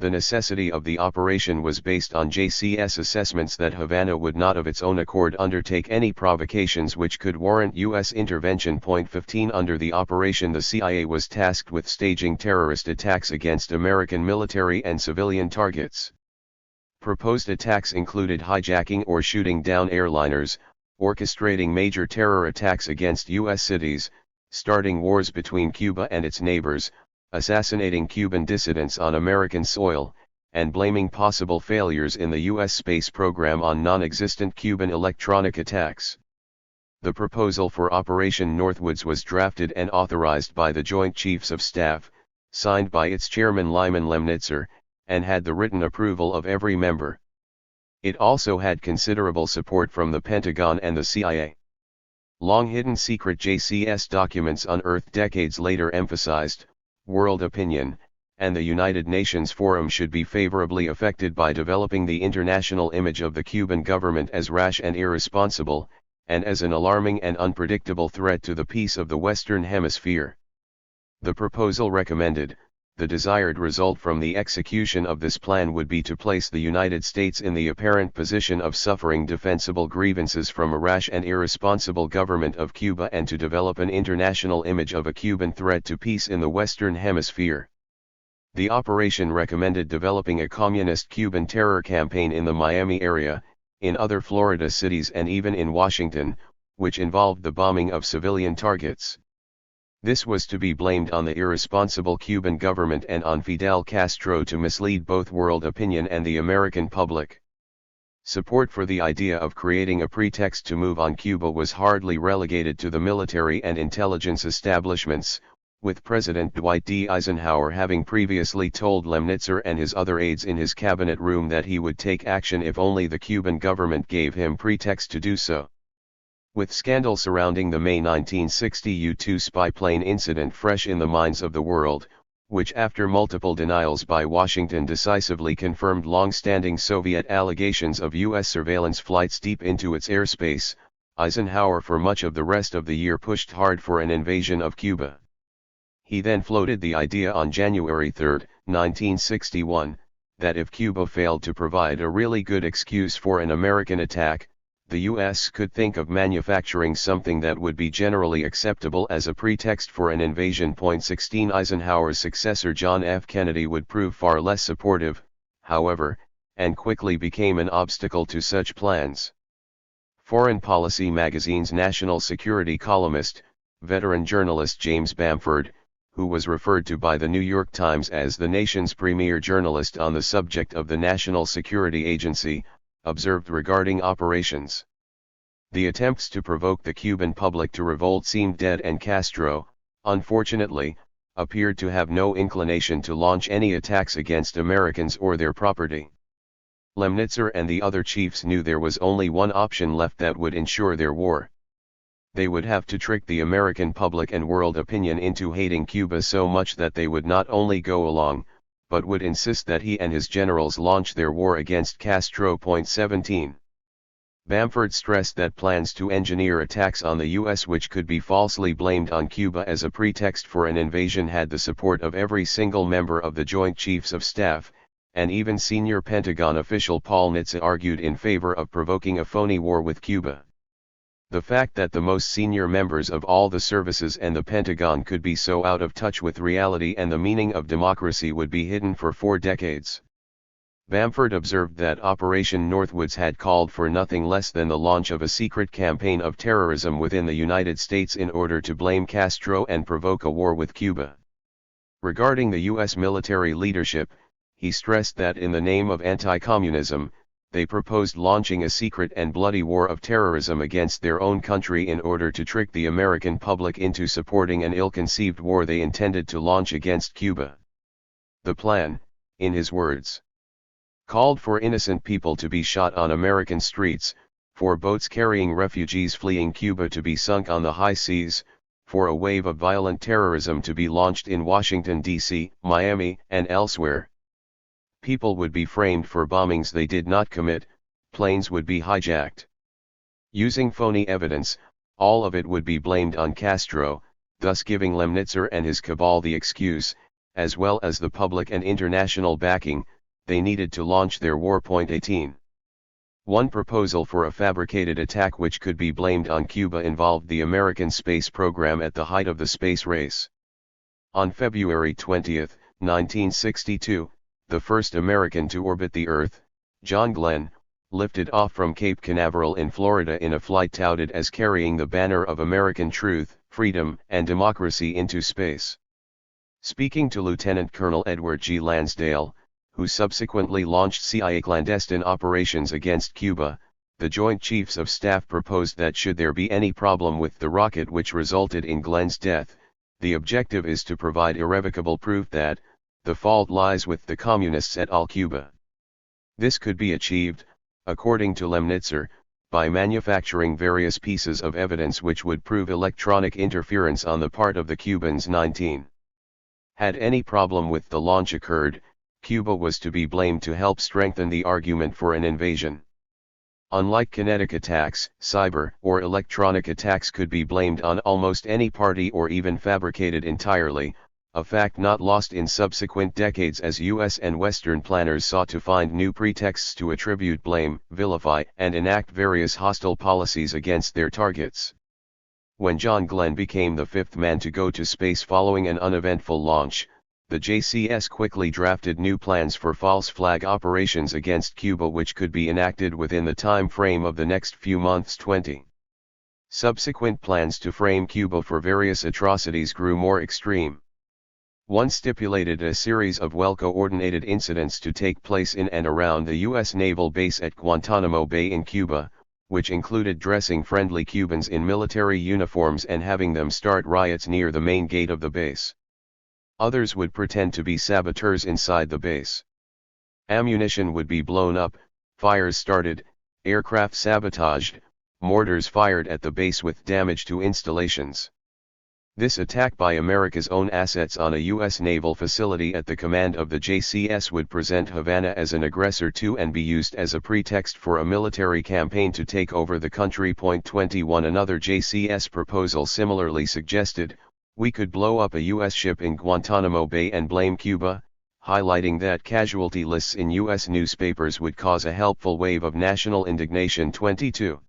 The necessity of the operation was based on JCS assessments that Havana would not of its own accord undertake any provocations which could warrant U.S. intervention. 15 Under the operation the CIA was tasked with staging terrorist attacks against American military and civilian targets. Proposed attacks included hijacking or shooting down airliners, orchestrating major terror attacks against U.S. cities, starting wars between Cuba and its neighbors, assassinating Cuban dissidents on American soil, and blaming possible failures in the U.S. space program on non-existent Cuban electronic attacks. The proposal for Operation Northwoods was drafted and authorized by the Joint Chiefs of Staff, signed by its chairman Lyman Lemnitzer, and had the written approval of every member. It also had considerable support from the Pentagon and the CIA. Long-hidden secret JCS documents unearthed decades later emphasized, world opinion, and the United Nations Forum should be favorably affected by developing the international image of the Cuban government as rash and irresponsible, and as an alarming and unpredictable threat to the peace of the Western Hemisphere. The proposal recommended, the desired result from the execution of this plan would be to place the United States in the apparent position of suffering defensible grievances from a rash and irresponsible government of Cuba and to develop an international image of a Cuban threat to peace in the Western Hemisphere. The operation recommended developing a communist Cuban terror campaign in the Miami area, in other Florida cities and even in Washington, which involved the bombing of civilian targets. This was to be blamed on the irresponsible Cuban government and on Fidel Castro to mislead both world opinion and the American public. Support for the idea of creating a pretext to move on Cuba was hardly relegated to the military and intelligence establishments, with President Dwight D. Eisenhower having previously told Lemnitzer and his other aides in his cabinet room that he would take action if only the Cuban government gave him pretext to do so. With scandal surrounding the May 1960 U-2 spy plane incident fresh in the minds of the world, which after multiple denials by Washington decisively confirmed long-standing Soviet allegations of U.S. surveillance flights deep into its airspace, Eisenhower for much of the rest of the year pushed hard for an invasion of Cuba. He then floated the idea on January 3, 1961, that if Cuba failed to provide a really good excuse for an American attack, the U.S. could think of manufacturing something that would be generally acceptable as a pretext for an invasion. 16 Eisenhower's successor John F. Kennedy would prove far less supportive, however, and quickly became an obstacle to such plans. Foreign Policy magazine's national security columnist, veteran journalist James Bamford, who was referred to by the New York Times as the nation's premier journalist on the subject of the National Security Agency, observed regarding operations. The attempts to provoke the Cuban public to revolt seemed dead, and Castro, unfortunately, appeared to have no inclination to launch any attacks against Americans or their property. Lemnitzer and the other chiefs knew there was only one option left that would ensure their war. They would have to trick the American public and world opinion into hating Cuba so much that they would not only go along, but would insist that he and his generals launch their war against Castro. 17. Bamford stressed that plans to engineer attacks on the U.S. which could be falsely blamed on Cuba as a pretext for an invasion had the support of every single member of the Joint Chiefs of Staff, and even senior Pentagon official Paul Nitze argued in favor of provoking a phony war with Cuba. The fact that the most senior members of all the services and the Pentagon could be so out of touch with reality and the meaning of democracy would be hidden for 4 decades. Bamford observed that Operation Northwoods had called for nothing less than the launch of a secret campaign of terrorism within the United States in order to blame Castro and provoke a war with Cuba. Regarding the U.S. military leadership, he stressed that in the name of anti-communism, they proposed launching a secret and bloody war of terrorism against their own country in order to trick the American public into supporting an ill-conceived war they intended to launch against Cuba. The plan, in his words, called for innocent people to be shot on American streets, for boats carrying refugees fleeing Cuba to be sunk on the high seas, for a wave of violent terrorism to be launched in Washington, D.C., Miami, and elsewhere. People would be framed for bombings they did not commit, planes would be hijacked. Using phony evidence, all of it would be blamed on Castro, thus giving Lemnitzer and his cabal the excuse, as well as the public and international backing, they needed to launch their war. 18. One proposal for a fabricated attack which could be blamed on Cuba involved the American space program at the height of the space race. On February 20, 1962, the first American to orbit the Earth, John Glenn, lifted off from Cape Canaveral in Florida in a flight touted as carrying the banner of American truth, freedom, and democracy into space. Speaking to Lieutenant Colonel Edward G. Lansdale, who subsequently launched CIA clandestine operations against Cuba, the Joint Chiefs of Staff proposed that should there be any problem with the rocket which resulted in Glenn's death, the objective is to provide irrevocable proof that the fault lies with the communists at all Cuba. This could be achieved, according to Lemnitzer, by manufacturing various pieces of evidence which would prove electronic interference on the part of the Cubans. 19. Had any problem with the launch occurred, Cuba was to be blamed to help strengthen the argument for an invasion. Unlike kinetic attacks, cyber or electronic attacks could be blamed on almost any party or even fabricated entirely, a fact not lost in subsequent decades as U.S. and Western planners sought to find new pretexts to attribute blame, vilify, and enact various hostile policies against their targets. When John Glenn became the 5th man to go to space following an uneventful launch, the JCS quickly drafted new plans for false flag operations against Cuba which could be enacted within the time frame of the next few months. 20. Subsequent plans to frame Cuba for various atrocities grew more extreme. One stipulated a series of well-coordinated incidents to take place in and around the U.S. naval base at Guantanamo Bay in Cuba, which included dressing friendly Cubans in military uniforms and having them start riots near the main gate of the base. Others would pretend to be saboteurs inside the base. Ammunition would be blown up, fires started, aircraft sabotaged, mortars fired at the base with damage to installations. This attack by America's own assets on a U.S. naval facility at the command of the JCS would present Havana as an aggressor too and be used as a pretext for a military campaign to take over the country. 21 Another JCS proposal similarly suggested, we could blow up a U.S. ship in Guantanamo Bay and blame Cuba, highlighting that casualty lists in U.S. newspapers would cause a helpful wave of national indignation. 22.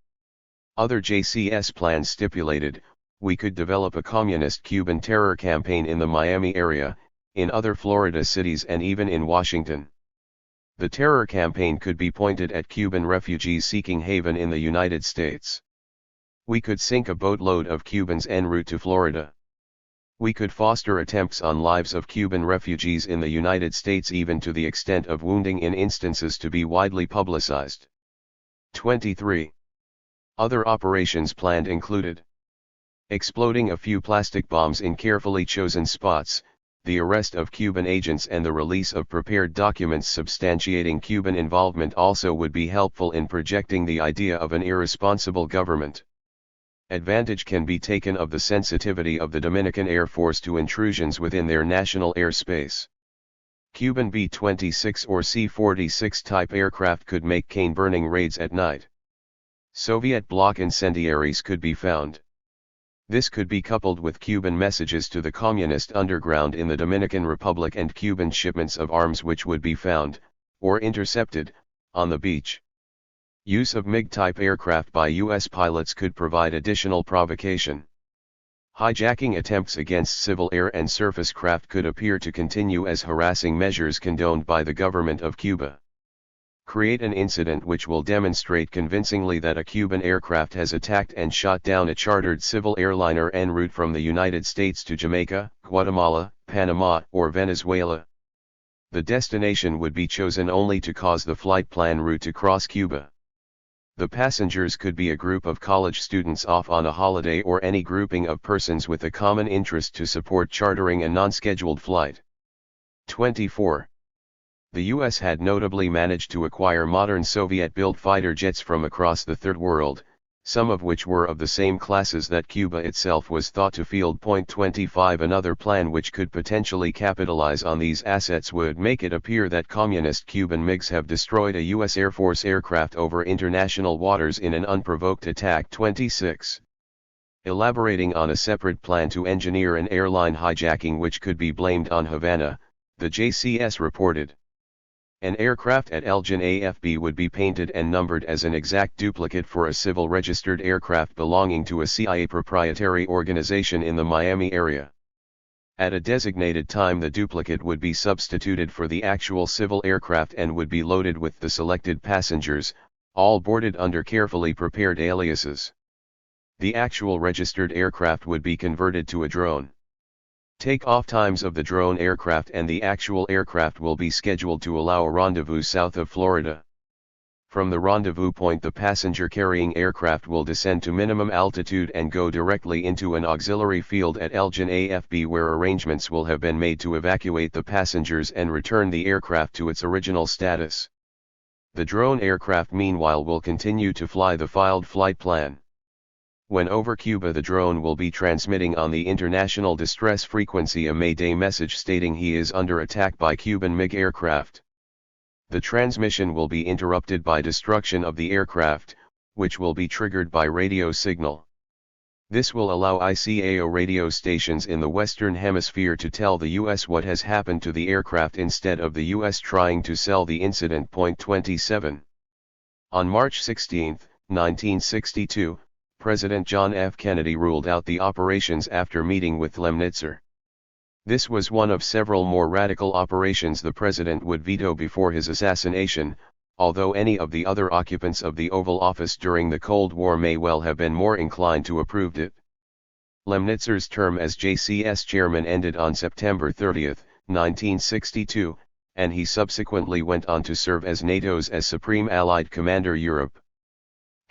Other JCS plans stipulated, we could develop a communist Cuban terror campaign in the Miami area, in other Florida cities and even in Washington. The terror campaign could be pointed at Cuban refugees seeking haven in the United States. We could sink a boatload of Cubans en route to Florida. We could foster attempts on lives of Cuban refugees in the United States even to the extent of wounding in instances to be widely publicized. 23. Other operations planned included exploding a few plastic bombs in carefully chosen spots, the arrest of Cuban agents and the release of prepared documents substantiating Cuban involvement also would be helpful in projecting the idea of an irresponsible government. Advantage can be taken of the sensitivity of the Dominican Air Force to intrusions within their national airspace. Cuban B-26 or C-46 type aircraft could make cane-burning raids at night. Soviet bloc incendiaries could be found. This could be coupled with Cuban messages to the communist underground in the Dominican Republic and Cuban shipments of arms which would be found, or intercepted, on the beach. Use of MiG-type aircraft by U.S. pilots could provide additional provocation. Hijacking attempts against civil air and surface craft could appear to continue as harassing measures condoned by the government of Cuba. Create an incident which will demonstrate convincingly that a Cuban aircraft has attacked and shot down a chartered civil airliner en route from the United States to Jamaica, Guatemala, Panama, or Venezuela. The destination would be chosen only to cause the flight plan route to cross Cuba. The passengers could be a group of college students off on a holiday or any grouping of persons with a common interest to support chartering a non-scheduled flight. 24. The U.S. had notably managed to acquire modern Soviet-built fighter jets from across the Third World, some of which were of the same classes that Cuba itself was thought to field. 25 Another plan which could potentially capitalize on these assets would make it appear that communist Cuban MiGs have destroyed a U.S. Air Force aircraft over international waters in an unprovoked attack. 26. Elaborating on a separate plan to engineer an airline hijacking which could be blamed on Havana, the JCS reported. An aircraft at Elgin AFB would be painted and numbered as an exact duplicate for a civil registered aircraft belonging to a CIA proprietary organization in the Miami area. At a designated time the duplicate would be substituted for the actual civil aircraft and would be loaded with the selected passengers, all boarded under carefully prepared aliases. The actual registered aircraft would be converted to a drone. Take-off times of the drone aircraft and the actual aircraft will be scheduled to allow a rendezvous south of Florida. From the rendezvous point the passenger-carrying aircraft will descend to minimum altitude and go directly into an auxiliary field at Elgin AFB where arrangements will have been made to evacuate the passengers and return the aircraft to its original status. The drone aircraft meanwhile will continue to fly the filed flight plan. When over Cuba the drone will be transmitting on the international distress frequency a Mayday message stating he is under attack by Cuban MiG aircraft. The transmission will be interrupted by destruction of the aircraft, which will be triggered by radio signal. This will allow ICAO radio stations in the Western Hemisphere to tell the U.S. what has happened to the aircraft instead of the U.S. trying to sell the incident. 27. On March 16, 1962, President John F. Kennedy ruled out the operations after meeting with Lemnitzer. This was one of several more radical operations the president would veto before his assassination, although any of the other occupants of the Oval Office during the Cold War may well have been more inclined to approve it. Lemnitzer's term as JCS chairman ended on September 30, 1962, and he subsequently went on to serve as NATO's Supreme Allied Commander Europe.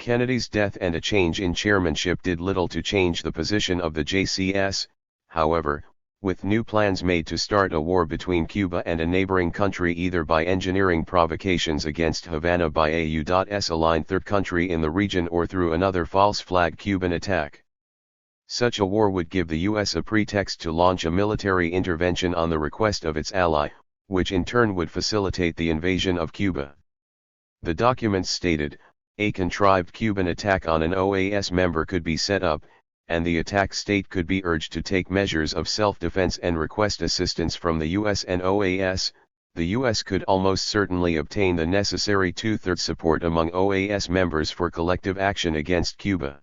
Kennedy's death and a change in chairmanship did little to change the position of the JCS, however, with new plans made to start a war between Cuba and a neighboring country either by engineering provocations against Havana by a U.S-aligned third country in the region or through another false flag Cuban attack. Such a war would give the U.S. a pretext to launch a military intervention on the request of its ally, which in turn would facilitate the invasion of Cuba. The documents stated, a contrived Cuban attack on an OAS member could be set up, and the attack state could be urged to take measures of self-defense and request assistance from the US and OAS. The US could almost certainly obtain the necessary two-thirds support among OAS members for collective action against Cuba.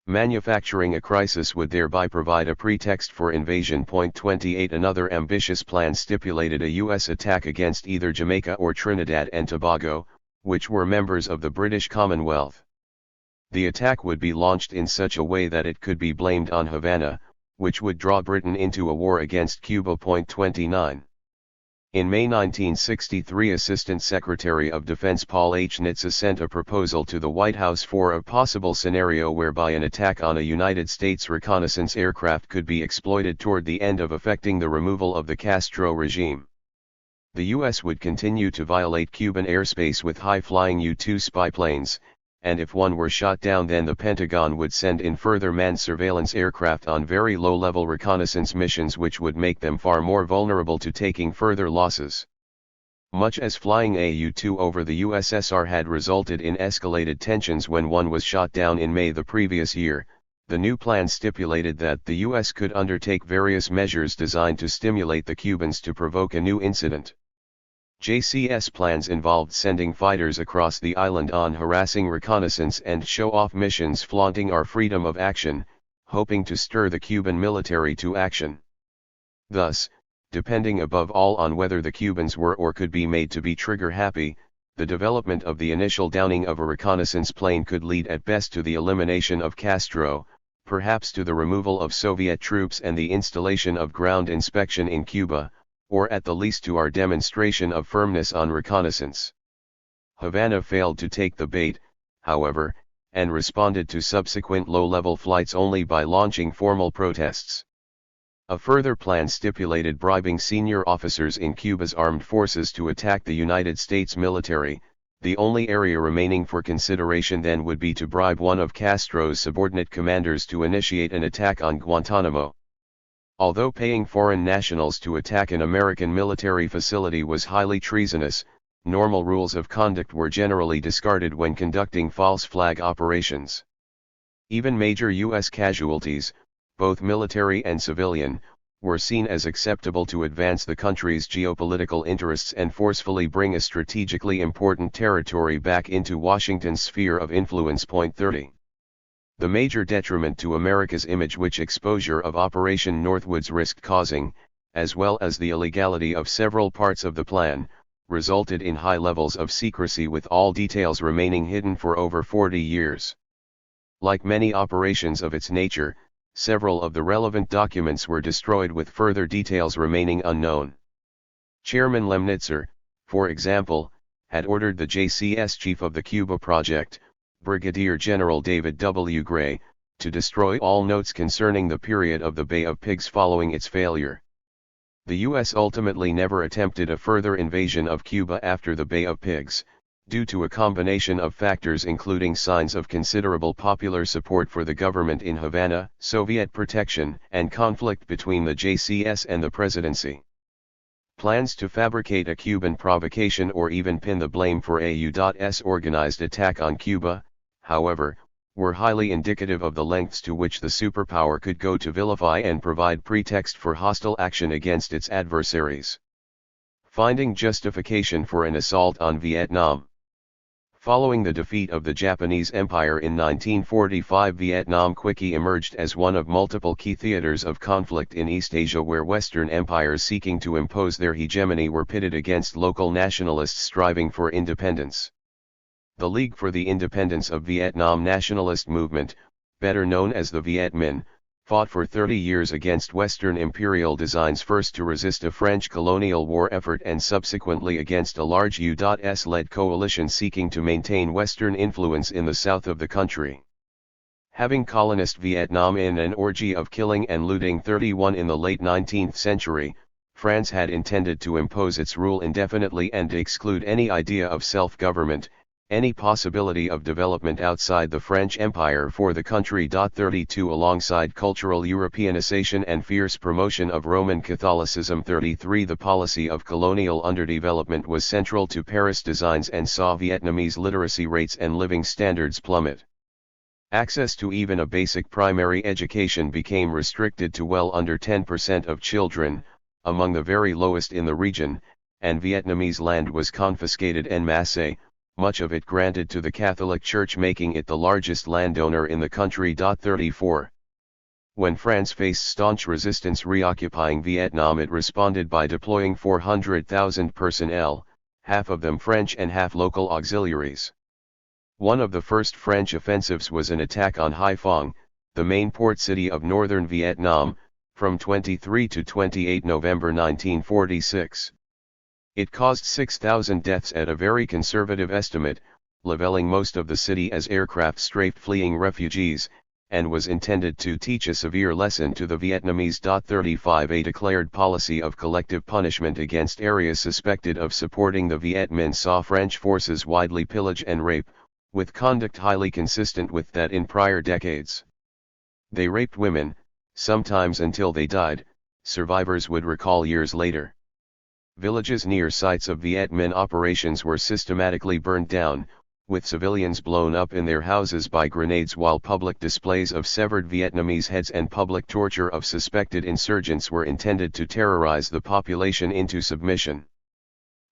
Manufacturing a crisis would thereby provide a pretext for invasion. 28 Another ambitious plan stipulated a US attack against either Jamaica or Trinidad and Tobago, which were members of the British Commonwealth. The attack would be launched in such a way that it could be blamed on Havana, which would draw Britain into a war against Cuba. 29. In May 1963, Assistant Secretary of Defense Paul H. Nitze sent a proposal to the White House for a possible scenario whereby an attack on a United States reconnaissance aircraft could be exploited toward the end of effecting the removal of the Castro regime. The U.S. would continue to violate Cuban airspace with high-flying U-2 spy planes, and if one were shot down, then the Pentagon would send in further manned surveillance aircraft on very low-level reconnaissance missions, which would make them far more vulnerable to taking further losses. Much as flying a U-2 over the USSR had resulted in escalated tensions when one was shot down in May the previous year, the new plan stipulated that the U.S. could undertake various measures designed to stimulate the Cubans to provoke a new incident. JCS plans involved sending fighters across the island on harassing reconnaissance and show-off missions flaunting our freedom of action, hoping to stir the Cuban military to action. Thus, depending above all on whether the Cubans were or could be made to be trigger-happy, the development of the initial downing of a reconnaissance plane could lead at best to the elimination of Castro, perhaps to the removal of Soviet troops and the installation of ground inspection in Cuba, or at the least to our demonstration of firmness on reconnaissance. Havana failed to take the bait, however, and responded to subsequent low-level flights only by launching formal protests. A further plan stipulated bribing senior officers in Cuba's armed forces to attack the United States military. The only area remaining for consideration then would be to bribe one of Castro's subordinate commanders to initiate an attack on Guantanamo. Although paying foreign nationals to attack an American military facility was highly treasonous, normal rules of conduct were generally discarded when conducting false flag operations. Even major U.S. casualties, both military and civilian, were seen as acceptable to advance the country's geopolitical interests and forcefully bring a strategically important territory back into Washington's sphere of influence. Point 30. The major detriment to America's image which exposure of Operation Northwoods risked causing, as well as the illegality of several parts of the plan, resulted in high levels of secrecy with all details remaining hidden for over 40 years. Like many operations of its nature, several of the relevant documents were destroyed with further details remaining unknown. Chairman Lemnitzer, for example, had ordered the JCS chief of the Cuba Project, Brigadier General David W. Gray, to destroy all notes concerning the period of the Bay of Pigs following its failure. The U.S. ultimately never attempted a further invasion of Cuba after the Bay of Pigs, due to a combination of factors including signs of considerable popular support for the government in Havana, Soviet protection, and conflict between the JCS and the presidency. Plans to fabricate a Cuban provocation or even pin the blame for a U.S. organized attack on Cuba, however, were highly indicative of the lengths to which the superpower could go to vilify and provide pretext for hostile action against its adversaries. Finding justification for an assault on Vietnam. Following the defeat of the Japanese Empire in 1945, Vietnam quickly emerged as one of multiple key theaters of conflict in East Asia, where Western empires seeking to impose their hegemony were pitted against local nationalists striving for independence. The League for the Independence of Vietnam nationalist movement, better known as the Viet Minh, fought for 30 years against Western imperial designs, first to resist a French colonial war effort and subsequently against a large U.S.-led coalition seeking to maintain Western influence in the south of the country. Having colonized Vietnam in an orgy of killing and looting 31 in the late 19th century, France had intended to impose its rule indefinitely and exclude any idea of self-government, any possibility of development outside the French Empire for the country. 32 Alongside cultural Europeanization and fierce promotion of Roman Catholicism. 33 The policy of colonial underdevelopment was central to Paris designs and saw Vietnamese literacy rates and living standards plummet. Access to even a basic primary education became restricted to well under 10% of children, among the very lowest in the region, and Vietnamese land was confiscated en masse, much of it granted to the Catholic Church, making it the largest landowner in the country. 34 When France faced staunch resistance reoccupying Vietnam, it responded by deploying 400,000 personnel, half of them French and half local auxiliaries. One of the first French offensives was an attack on Haiphong, the main port city of northern Vietnam, from 23 to 28 November 1946. It caused 6,000 deaths at a very conservative estimate, leveling most of the city as aircraft strafed fleeing refugees, and was intended to teach a severe lesson to the Vietnamese. 35 A declared policy of collective punishment against areas suspected of supporting the Viet Minh saw French forces widely pillage and rape, with conduct highly consistent with that in prior decades. They raped women, sometimes until they died, survivors would recall years later. Villages near sites of Viet Minh operations were systematically burned down, with civilians blown up in their houses by grenades, while public displays of severed Vietnamese heads and public torture of suspected insurgents were intended to terrorize the population into submission.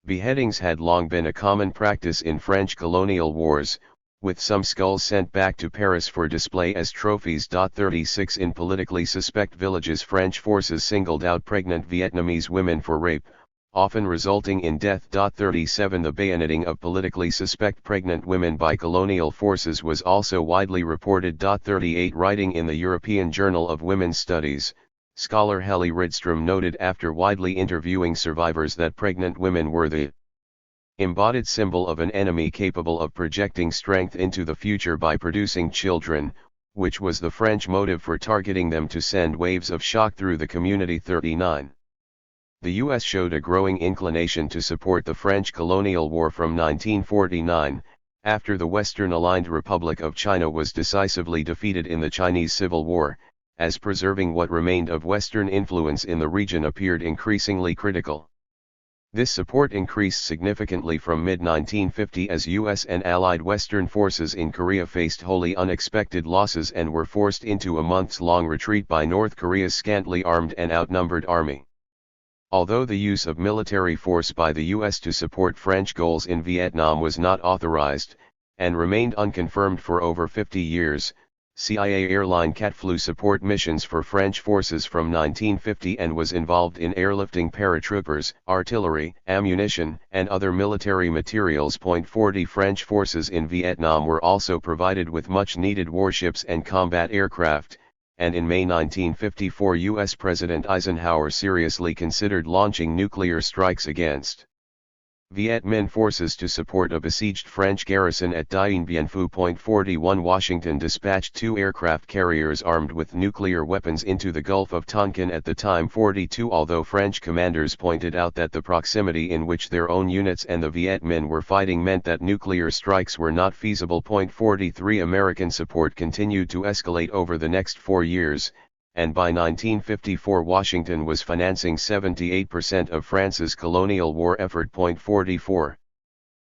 Beheadings had long been a common practice in French colonial wars, with some skulls sent back to Paris for display as trophies. 36 In politically suspect villages, French forces singled out pregnant Vietnamese women for rape, often resulting in death. 37 The bayoneting of politically suspect pregnant women by colonial forces was also widely reported. 38 Writing in the European Journal of Women's Studies, scholar Helle Rydström noted after widely interviewing survivors that pregnant women were the embodied symbol of an enemy capable of projecting strength into the future by producing children, which was the French motive for targeting them to send waves of shock through the community. 39 The U.S. showed a growing inclination to support the French colonial war from 1949, after the Western-aligned Republic of China was decisively defeated in the Chinese Civil War, as preserving what remained of Western influence in the region appeared increasingly critical. This support increased significantly from mid-1950 as U.S. and Allied Western forces in Korea faced wholly unexpected losses and were forced into a months-long retreat by North Korea's scantily armed and outnumbered army. Although the use of military force by the U.S. to support French goals in Vietnam was not authorized, and remained unconfirmed for over 50 years, CIA airline CAT flew support missions for French forces from 1950 and was involved in airlifting paratroopers, artillery, ammunition, and other military materials. 40 French forces in Vietnam were also provided with much-needed warships and combat aircraft, and in May 1954 U.S. President Eisenhower seriously considered launching nuclear strikes against Viet Minh forces to support a besieged French garrison at Dien Bien Phu. 41 Washington dispatched 2 aircraft carriers armed with nuclear weapons into the Gulf of Tonkin at the time. 42 Although French commanders pointed out that the proximity in which their own units and the Viet Minh were fighting meant that nuclear strikes were not feasible. 43 American support continued to escalate over the next 4 years, and by 1954 Washington was financing 78% of France's colonial war effort. 44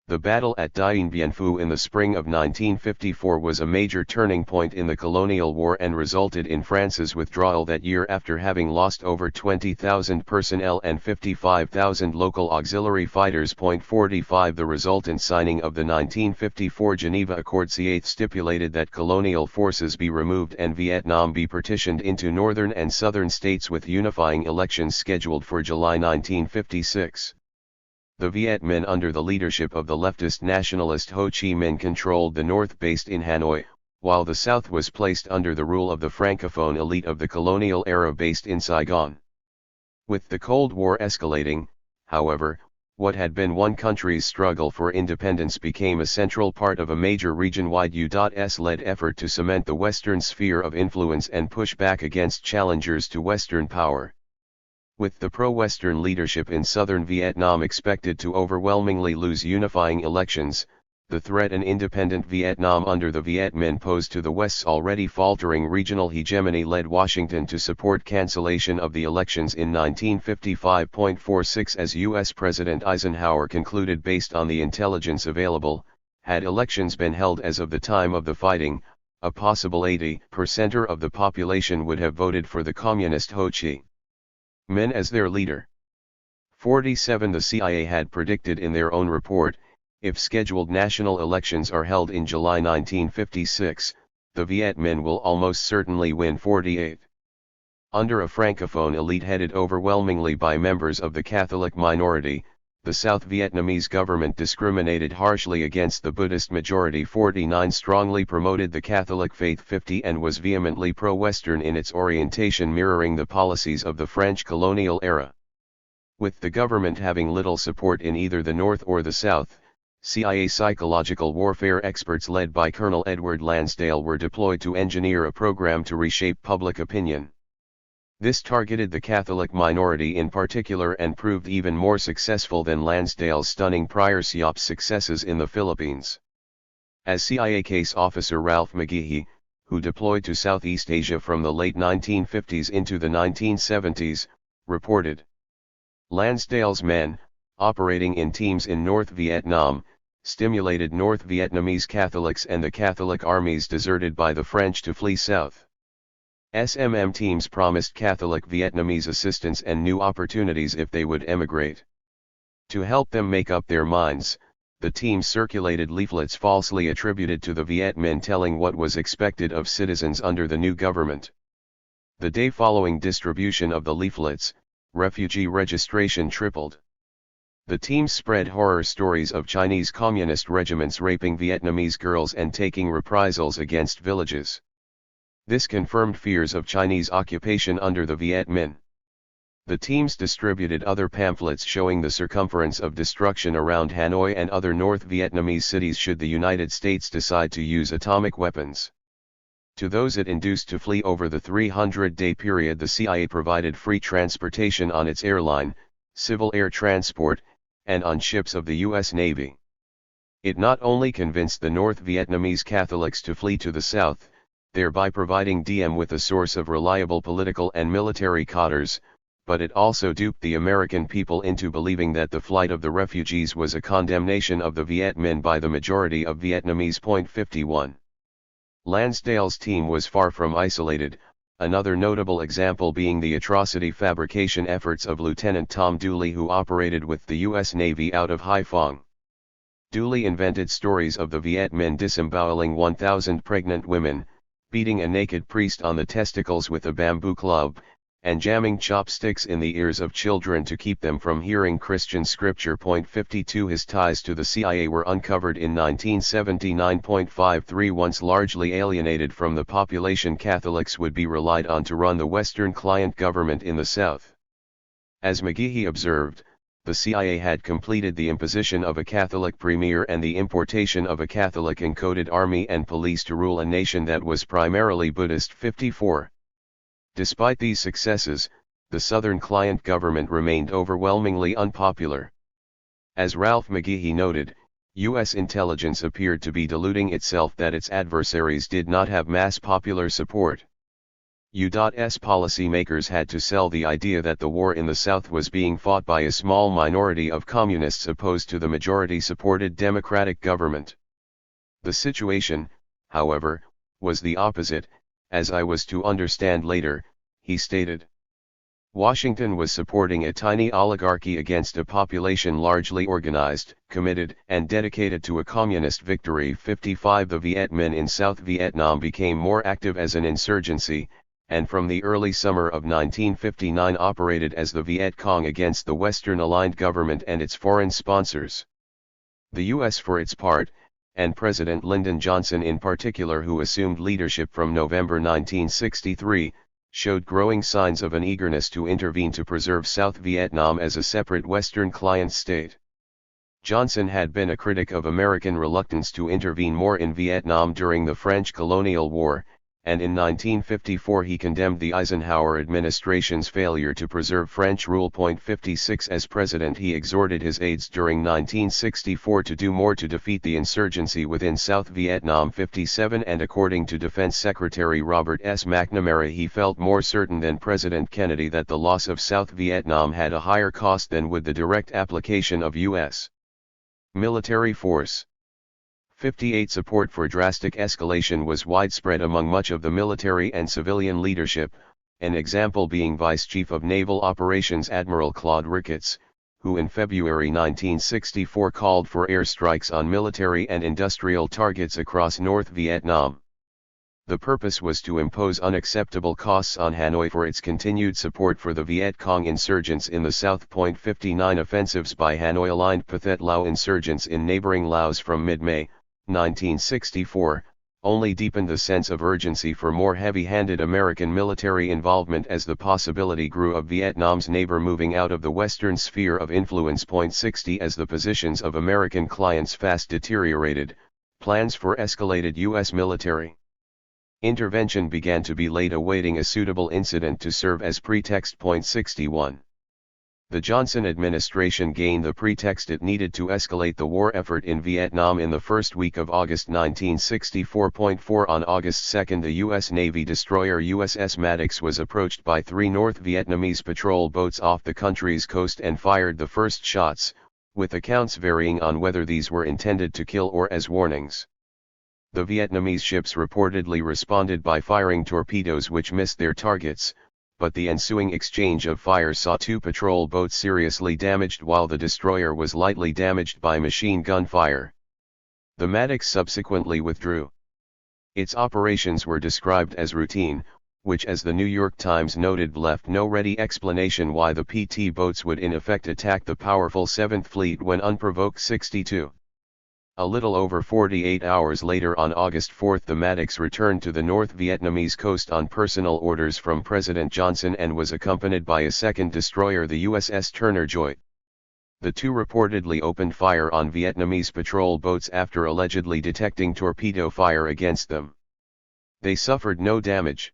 The battle at Dien Bien Phu in the spring of 1954 was a major turning point in the colonial war and resulted in France's withdrawal that year after having lost over 20,000 personnel and 55,000 local auxiliary fighters. 45 The resultant signing of the 1954 Geneva Accords stipulated that colonial forces be removed and Vietnam be partitioned into northern and southern states with unifying elections scheduled for July 1956. The Viet Minh under the leadership of the leftist nationalist Ho Chi Minh controlled the north based in Hanoi, while the south was placed under the rule of the francophone elite of the colonial era based in Saigon. With the Cold War escalating, however, what had been one country's struggle for independence became a central part of a major region-wide U.S.-led effort to cement the Western sphere of influence and push back against challengers to Western power. With the pro-Western leadership in southern Vietnam expected to overwhelmingly lose unifying elections, the threat an independent Vietnam under the Viet Minh posed to the West's already faltering regional hegemony led Washington to support cancellation of the elections in 1955. 46 As U.S. President Eisenhower concluded based on the intelligence available, had elections been held as of the time of the fighting, a possible 80% of the population would have voted for the communist Ho Chi Minh as their leader. 47 The CIA had predicted in their own report, if scheduled national elections are held in July 1956, the Viet Minh will almost certainly win. 48 Under a francophone elite headed overwhelmingly by members of the Catholic minority, the South Vietnamese government discriminated harshly against the Buddhist majority. 49 Strongly promoted the Catholic faith. 50 And was vehemently pro-Western in its orientation, mirroring the policies of the French colonial era. With the government having little support in either the North or the South, CIA psychological warfare experts led by Colonel Edward Lansdale were deployed to engineer a program to reshape public opinion. This targeted the Catholic minority in particular and proved even more successful than Lansdale's stunning prior SIOP successes in the Philippines. As CIA case officer Ralph McGehee, who deployed to Southeast Asia from the late 1950s into the 1970s, reported, Lansdale's men, operating in teams in North Vietnam, stimulated North Vietnamese Catholics and the Catholic armies deserted by the French to flee south. SMM teams promised Catholic Vietnamese assistance and new opportunities if they would emigrate. To help them make up their minds, the teams circulated leaflets falsely attributed to the Viet Minh telling what was expected of citizens under the new government. The day following distribution of the leaflets, refugee registration tripled. The teams spread horror stories of Chinese communist regiments raping Vietnamese girls and taking reprisals against villages. This confirmed fears of Chinese occupation under the Viet Minh. The teams distributed other pamphlets showing the circumference of destruction around Hanoi and other North Vietnamese cities should the United States decide to use atomic weapons. To those it induced to flee over the 300-day period, the CIA provided free transportation on its airline, civil air transport, and on ships of the U.S. Navy. It not only convinced the North Vietnamese Catholics to flee to the south, thereby providing Diem with a source of reliable political and military cadres, but it also duped the American people into believing that the flight of the refugees was a condemnation of the Viet Minh by the majority of Vietnamese. 51. Lansdale's team was far from isolated, another notable example being the atrocity fabrication efforts of Lieutenant Tom Dooley, who operated with the U.S. Navy out of Haiphong. Dooley invented stories of the Viet Minh disemboweling 1,000 pregnant women, beating a naked priest on the testicles with a bamboo club, and jamming chopsticks in the ears of children to keep them from hearing Christian scripture. 52 His ties to the CIA were uncovered in 1979. 53 Once largely alienated from the population, Catholics would be relied on to run the Western client government in the South. As McGehee observed, the CIA had completed the imposition of a Catholic premier and the importation of a Catholic encoded army and police to rule a nation that was primarily Buddhist. 54. Despite these successes, the Southern client government remained overwhelmingly unpopular. As Ralph McGehee noted, U.S. intelligence appeared to be deluding itself that its adversaries did not have mass popular support. U.S. policymakers had to sell the idea that the war in the South was being fought by a small minority of communists opposed to the majority-supported Democratic government. The situation, however, was the opposite, as I was to understand later, he stated. Washington was supporting a tiny oligarchy against a population largely organized, committed, and dedicated to a communist victory. 55 The Viet Minh in South Vietnam became more active as an insurgency, and from the early summer of 1959 operated as the Viet Cong against the Western-aligned government and its foreign sponsors. The U.S. for its part, and President Lyndon Johnson in particular, who assumed leadership from November 1963, showed growing signs of an eagerness to intervene to preserve South Vietnam as a separate Western client state. Johnson had been a critic of American reluctance to intervene more in Vietnam during the French colonial war, and in 1954 he condemned the Eisenhower administration's failure to preserve French rule. 56 As president, he exhorted his aides during 1964 to do more to defeat the insurgency within South Vietnam. 57 And according to Defense Secretary Robert S. McNamara, he felt more certain than President Kennedy that the loss of South Vietnam had a higher cost than would the direct application of U.S. military force. 58 Support for drastic escalation was widespread among much of the military and civilian leadership, an example being Vice Chief of Naval Operations Admiral Claude Ricketts, who in February 1964 called for airstrikes on military and industrial targets across North Vietnam. The purpose was to impose unacceptable costs on Hanoi for its continued support for the Viet Cong insurgents in the South. 59 Offensives by Hanoi-aligned Pathet Lao insurgents in neighboring Laos from mid-May 1964, only deepened the sense of urgency for more heavy-handed American military involvement as the possibility grew of Vietnam's neighbor moving out of the Western sphere of influence. 60 As the positions of American clients fast deteriorated, plans for escalated U.S. military intervention began to be laid awaiting a suitable incident to serve as pretext. 61 The Johnson administration gained the pretext it needed to escalate the war effort in Vietnam in the first week of August 1964. On August 2, the U.S. Navy destroyer USS Maddox was approached by 3 North Vietnamese patrol boats off the country's coast and fired the first shots, with accounts varying on whether these were intended to kill or as warnings. The Vietnamese ships reportedly responded by firing torpedoes which missed their targets, but the ensuing exchange of fire saw 2 patrol boats seriously damaged while the destroyer was lightly damaged by machine gun fire. The Maddox subsequently withdrew. Its operations were described as routine, which, as the New York Times noted, left no ready explanation why the PT boats would in effect attack the powerful 7th Fleet when unprovoked. 62 A little over 48 hours later, on August 4, the Maddox returned to the North Vietnamese coast on personal orders from President Johnson and was accompanied by a second destroyer, the USS Turner Joy. The 2 reportedly opened fire on Vietnamese patrol boats after allegedly detecting torpedo fire against them. They suffered no damage.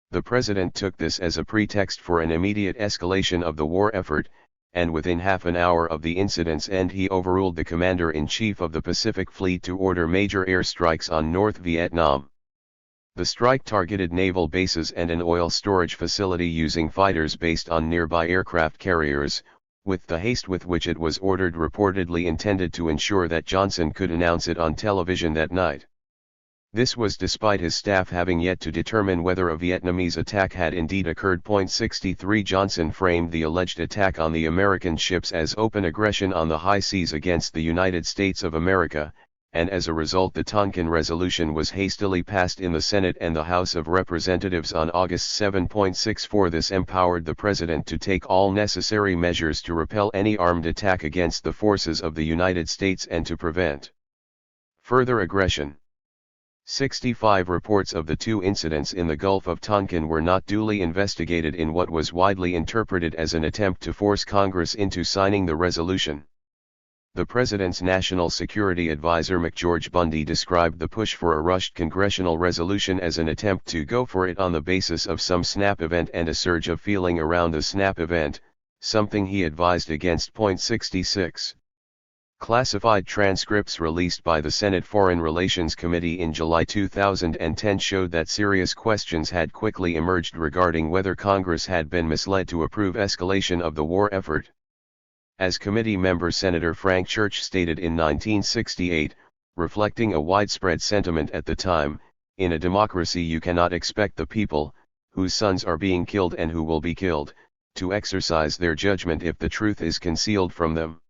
The President took this as a pretext for an immediate escalation of the war effort, and within half an hour of the incident's end he overruled the Commander-in-Chief of the Pacific Fleet to order major airstrikes on North Vietnam. The strike targeted naval bases and an oil storage facility using fighters based on nearby aircraft carriers, with the haste with which it was ordered reportedly intended to ensure that Johnson could announce it on television that night. This was despite his staff having yet to determine whether a Vietnamese attack had indeed occurred. 63 Johnson framed the alleged attack on the American ships as open aggression on the high seas against the United States of America, and as a result the Tonkin Resolution was hastily passed in the Senate and the House of Representatives on August 7. 64 This empowered the President to take all necessary measures to repel any armed attack against the forces of the United States and to prevent further aggression. 65 Reports of the 2 incidents in the Gulf of Tonkin were not duly investigated in what was widely interpreted as an attempt to force Congress into signing the resolution. The President's National Security Advisor McGeorge Bundy described the push for a rushed congressional resolution as an attempt to go for it on the basis of some snap event and a surge of feeling around the snap event, something he advised against. 66 Classified transcripts released by the Senate Foreign Relations Committee in July 2010 showed that serious questions had quickly emerged regarding whether Congress had been misled to approve escalation of the war effort. As committee member Senator Frank Church stated in 1968, reflecting a widespread sentiment at the time, "In a democracy you cannot expect the people, whose sons are being killed and who will be killed, to exercise their judgment if the truth is concealed from them."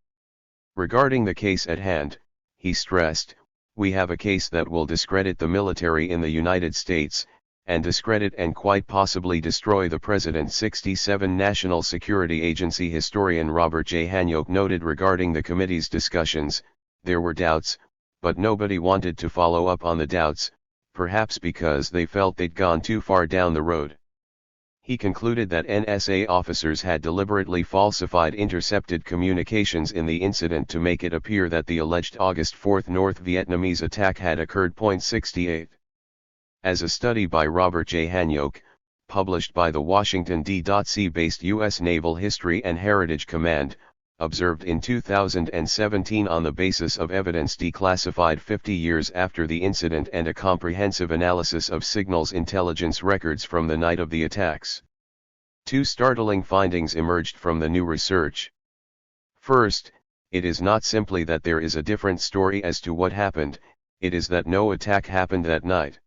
Regarding the case at hand, he stressed, "We have a case that will discredit the military in the United States, and discredit and quite possibly destroy the President." 67 National Security Agency historian Robert J. Hanyoke noted regarding the committee's discussions, "There were doubts, but nobody wanted to follow up on the doubts, perhaps because they felt they'd gone too far down the road." He concluded that NSA officers had deliberately falsified intercepted communications in the incident to make it appear that the alleged August 4 North Vietnamese attack had occurred. 68 As a study by Robert J. Hanyoke, published by the Washington D.C.-based U.S. Naval History and Heritage Command, observed in 2017 on the basis of evidence declassified 50 years after the incident and a comprehensive analysis of signals intelligence records from the night of the attacks. 2 startling findings emerged from the new research. First, it is not simply that there is a different story as to what happened, it is that no attack happened that night.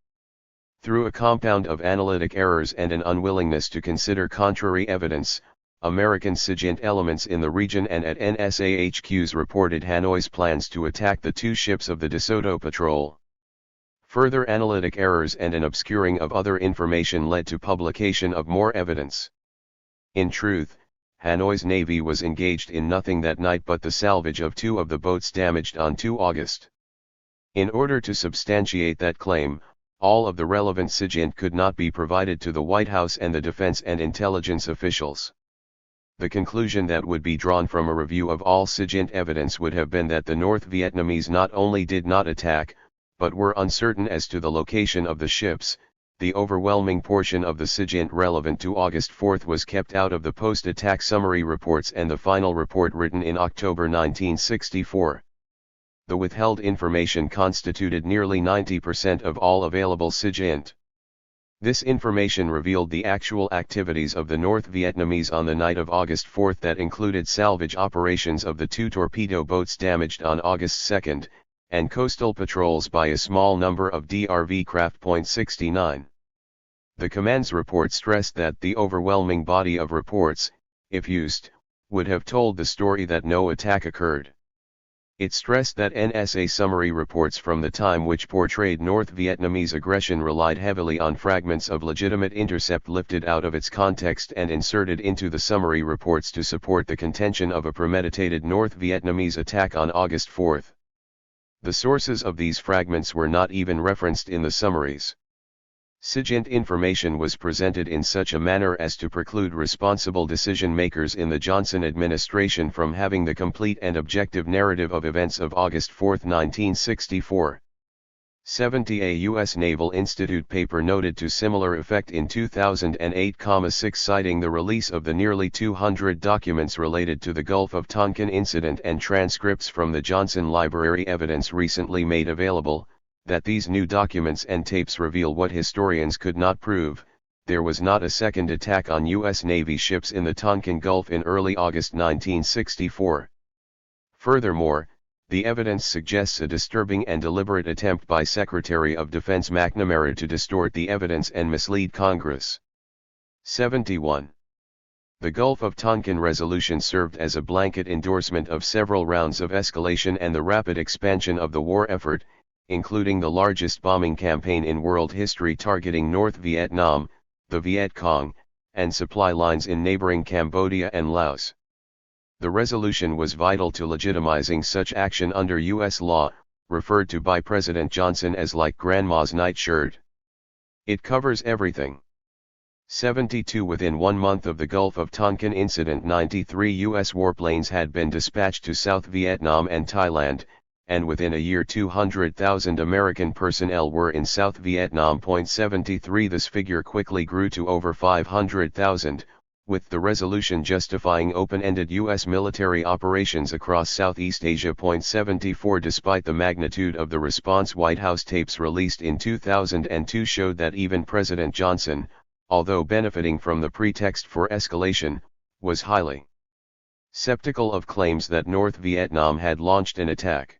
Through a compound of analytic errors and an unwillingness to consider contrary evidence, American SIGINT elements in the region and at NSA HQs reported Hanoi's plans to attack the 2 ships of the De Soto Patrol. Further analytic errors and an obscuring of other information led to publication of more evidence. In truth, Hanoi's Navy was engaged in nothing that night but the salvage of 2 of the boats damaged on 2 August. In order to substantiate that claim, all of the relevant SIGINT could not be provided to the White House and the defense and intelligence officials. The conclusion that would be drawn from a review of all SIGINT evidence would have been that the North Vietnamese not only did not attack, but were uncertain as to the location of the ships. The overwhelming portion of the SIGINT relevant to August 4 was kept out of the post-attack summary reports and the final report written in October 1964. The withheld information constituted nearly 90% of all available SIGINT. This information revealed the actual activities of the North Vietnamese on the night of August 4 that included salvage operations of the 2 torpedo boats damaged on August 2, and coastal patrols by a small number of DRV craft. 69. The command's report stressed that the overwhelming body of reports, if used, would have told the story that no attack occurred. It stressed that NSA summary reports from the time which portrayed North Vietnamese aggression relied heavily on fragments of legitimate intercept lifted out of its context and inserted into the summary reports to support the contention of a premeditated North Vietnamese attack on August 4. The sources of these fragments were not even referenced in the summaries. SIGINT information was presented in such a manner as to preclude responsible decision-makers in the Johnson administration from having the complete and objective narrative of events of August 4, 1964. 70. A U.S. Naval Institute paper noted to similar effect in 2008,6 citing the release of the nearly 200 documents related to the Gulf of Tonkin incident and transcripts from the Johnson Library evidence recently made available, that these new documents and tapes reveal what historians could not prove: there was not a second attack on U.S. Navy ships in the Tonkin Gulf in early August 1964. Furthermore, the evidence suggests a disturbing and deliberate attempt by Secretary of Defense McNamara to distort the evidence and mislead Congress. 71. The Gulf of Tonkin resolution served as a blanket endorsement of several rounds of escalation and the rapid expansion of the war effort, including the largest bombing campaign in world history targeting North Vietnam, the Viet Cong, and supply lines in neighboring Cambodia and Laos. The resolution was vital to legitimizing such action under U.S. law, referred to by President Johnson as like Grandma's nightshirt. It covers everything. 72. Within 1 month of the Gulf of Tonkin incident, 93 U.S. warplanes had been dispatched to South Vietnam and Thailand, and within a year 200,000 American personnel were in South Vietnam. 73. This figure quickly grew to over 500,000, with the resolution justifying open-ended U.S. military operations across Southeast Asia. 74. Despite the magnitude of the response, White House tapes released in 2002 showed that even President Johnson, although benefiting from the pretext for escalation, was highly skeptical of claims that North Vietnam had launched an attack.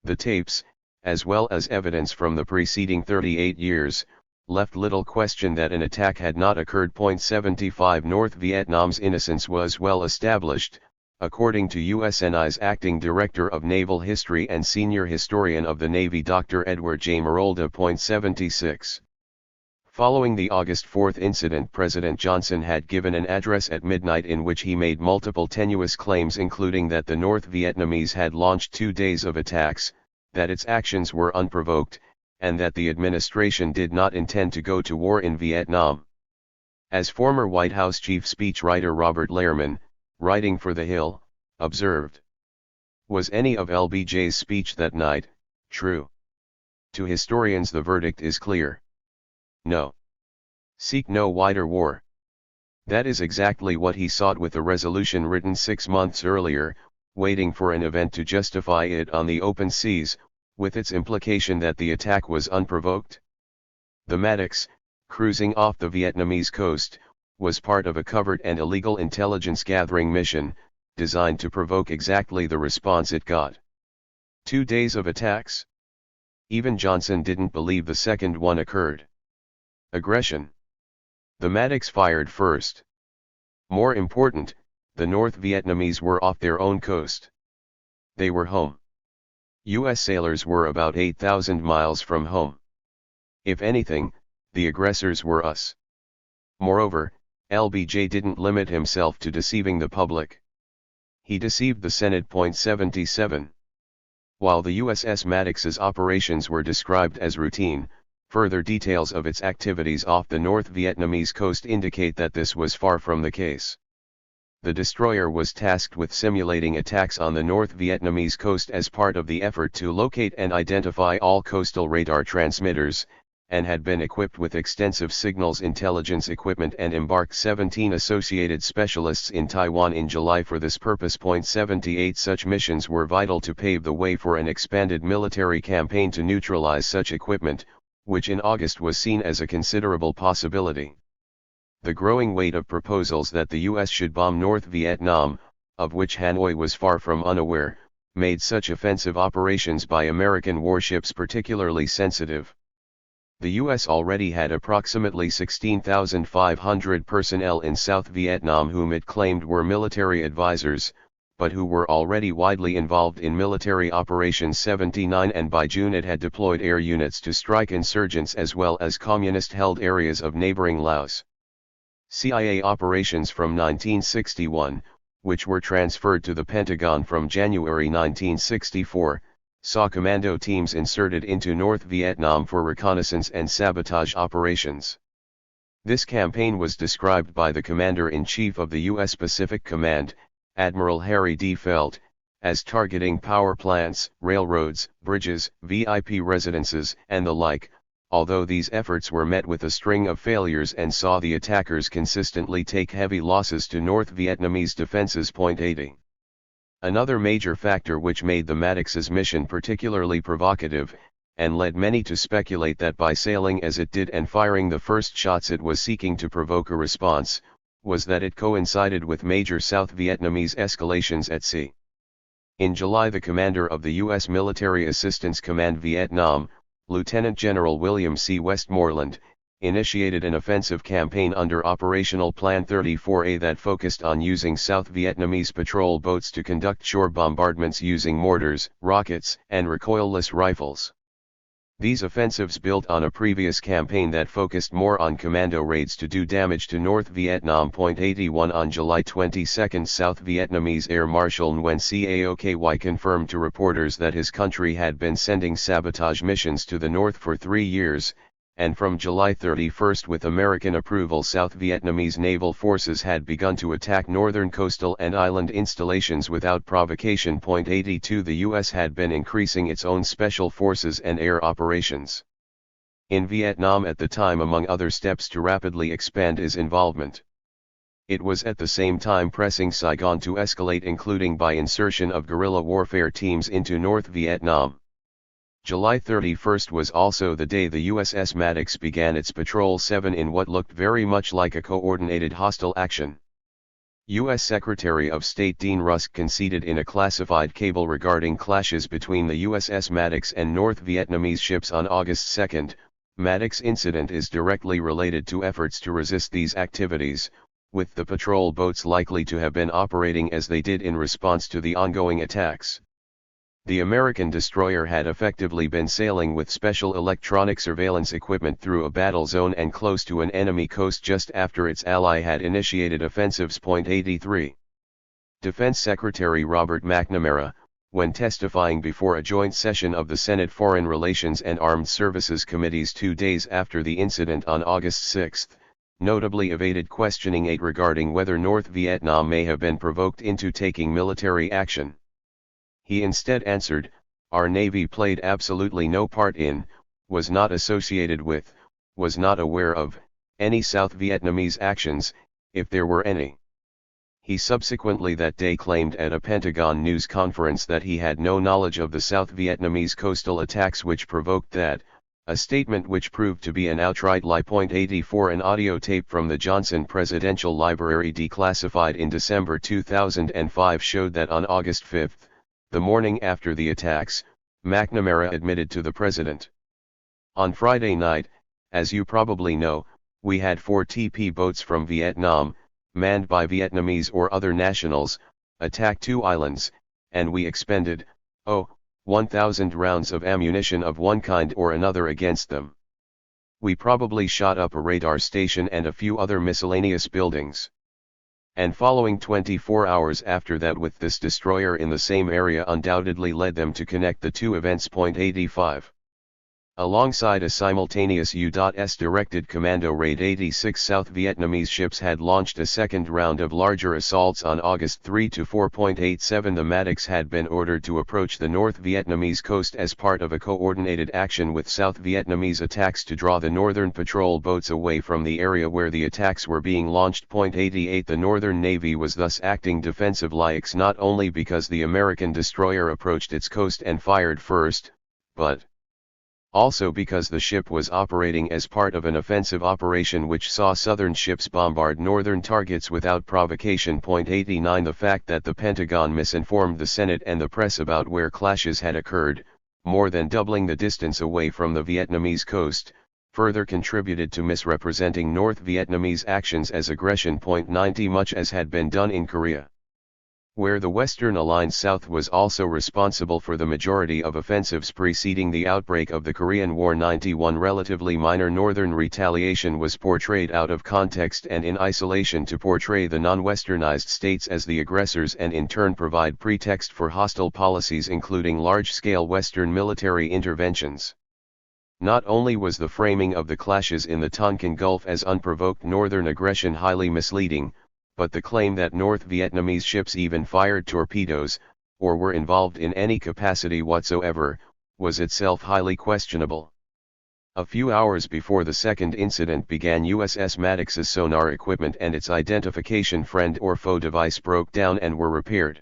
The tapes, as well as evidence from the preceding 38 years, left little question that an attack had not occurred. 75. North Vietnam's innocence was well established, according to USNI's acting director of naval history and senior historian of the Navy Dr. Edward J. Merolda. 76. Following the August 4 incident, President Johnson had given an address at midnight in which he made multiple tenuous claims, including that the North Vietnamese had launched 2 days of attacks, that its actions were unprovoked, and that the administration did not intend to go to war in Vietnam. As former White House chief speechwriter Robert Lehrman, writing for The Hill, observed, "Was any of LBJ's speech that night true? To historians the verdict is clear. No. Seek no wider war." That is exactly what he sought with the resolution written 6 months earlier, waiting for an event to justify it on the open seas, with its implication that the attack was unprovoked. The Maddox, cruising off the Vietnamese coast, was part of a covert and illegal intelligence gathering mission, designed to provoke exactly the response it got. 2 days of attacks? Even Johnson didn't believe the second one occurred. Aggression. The Maddox fired first. More important, the North Vietnamese were off their own coast. They were home. U.S. sailors were about 8,000 miles from home. If anything, the aggressors were us. Moreover, LBJ didn't limit himself to deceiving the public. He deceived the Senate. 77. While the USS Maddix's operations were described as routine, further details of its activities off the North Vietnamese coast indicate that this was far from the case. The destroyer was tasked with simulating attacks on the North Vietnamese coast as part of the effort to locate and identify all coastal radar transmitters, and had been equipped with extensive signals intelligence equipment and embarked 17 associated specialists in Taiwan in July for this purpose. 78 Such missions were vital to pave the way for an expanded military campaign to neutralize such equipment, which in August was seen as a considerable possibility. The growing weight of proposals that the U.S. should bomb North Vietnam, of which Hanoi was far from unaware, made such offensive operations by American warships particularly sensitive. The U.S. already had approximately 16,500 personnel in South Vietnam whom it claimed were military advisors, but who were already widely involved in military Operations 79, and by June it had deployed air units to strike insurgents as well as communist-held areas of neighboring Laos. CIA operations from 1961, which were transferred to the Pentagon from January 1964, saw commando teams inserted into North Vietnam for reconnaissance and sabotage operations. This campaign was described by the Commander-in-Chief of the U.S. Pacific Command, Admiral Harry D. Felt, as targeting power plants, railroads, bridges, VIP residences, and the like, although these efforts were met with a string of failures and saw the attackers consistently take heavy losses to North Vietnamese defenses. 80. Another major factor which made the Maddix's mission particularly provocative, and led many to speculate that by sailing as it did and firing the first shots it was seeking to provoke a response, was that it coincided with major South Vietnamese escalations at sea. In July, the commander of the U.S. Military Assistance Command Vietnam, Lieutenant General William C. Westmoreland, initiated an offensive campaign under Operational Plan 34A that focused on using South Vietnamese patrol boats to conduct shore bombardments using mortars, rockets, and recoilless rifles. These offensives built on a previous campaign that focused more on commando raids to do damage to North Vietnam. 81 On July 22, South Vietnamese Air Marshal Nguyen Cao confirmed to reporters that his country had been sending sabotage missions to the north for 3 years, and from July 31 with American approval South Vietnamese naval forces had begun to attack northern coastal and island installations without provocation. 82 The U.S. had been increasing its own special forces and air operations in Vietnam at the time, among other steps to rapidly expand its involvement. It was at the same time pressing Saigon to escalate, including by insertion of guerrilla warfare teams into North Vietnam. July 31 was also the day the USS Maddix began its Patrol 7 in what looked very much like a coordinated hostile action. U.S. Secretary of State Dean Rusk conceded in a classified cable regarding clashes between the USS Maddix and North Vietnamese ships on August 2. Maddix incident is directly related to efforts to resist these activities, with the patrol boats likely to have been operating as they did in response to the ongoing attacks. The American destroyer had effectively been sailing with special electronic surveillance equipment through a battle zone and close to an enemy coast just after its ally had initiated offensives. 83. Defense Secretary Robert McNamara, when testifying before a joint session of the Senate Foreign Relations and Armed Services Committees 2 days after the incident on August 6, notably evaded questioning regarding whether North Vietnam may have been provoked into taking military action. He instead answered, "Our Navy played absolutely no part in, was not associated with, was not aware of, any South Vietnamese actions, if there were any." He subsequently that day claimed at a Pentagon news conference that he had no knowledge of the South Vietnamese coastal attacks which provoked that, a statement which proved to be an outright lie. 84 An audio tape from the Johnson Presidential Library declassified in December 2005 showed that on August 5, the morning after the attacks, McNamara admitted to the president, "On Friday night, as you probably know, we had 4 TP boats from Vietnam, manned by Vietnamese or other nationals, attack 2 islands, and we expended, 1,000 rounds of ammunition of one kind or another against them. We probably shot up a radar station and a few other miscellaneous buildings. And following 24 hours after that with this destroyer in the same area undoubtedly led them to connect the two events. 85. Alongside a simultaneous U.S. directed commando raid, 86 South Vietnamese ships had launched a second round of larger assaults on August 3 to 4.87. The Maddox had been ordered to approach the North Vietnamese coast as part of a coordinated action with South Vietnamese attacks to draw the northern patrol boats away from the area where the attacks were being launched. 88. The Northern Navy was thus acting defensively, not only because the American destroyer approached its coast and fired first, but also because the ship was operating as part of an offensive operation which saw southern ships bombard northern targets without provocation. 89. The fact that the Pentagon misinformed the Senate and the press about where clashes had occurred, more than doubling the distance away from the Vietnamese coast, further contributed to misrepresenting North Vietnamese actions as aggression. 90. Much as had been done in Korea, where the Western Alliance South was also responsible for the majority of offensives preceding the outbreak of the Korean War. 91. Relatively minor Northern retaliation was portrayed out of context and in isolation to portray the non-Westernized states as the aggressors and in turn provide pretext for hostile policies including large-scale Western military interventions. Not only was the framing of the clashes in the Tonkin Gulf as unprovoked Northern aggression highly misleading, but the claim that North Vietnamese ships even fired torpedoes, or were involved in any capacity whatsoever, was itself highly questionable. A few hours before the second incident began, USS Maddox's sonar equipment and its identification friend or foe device broke down and were repaired.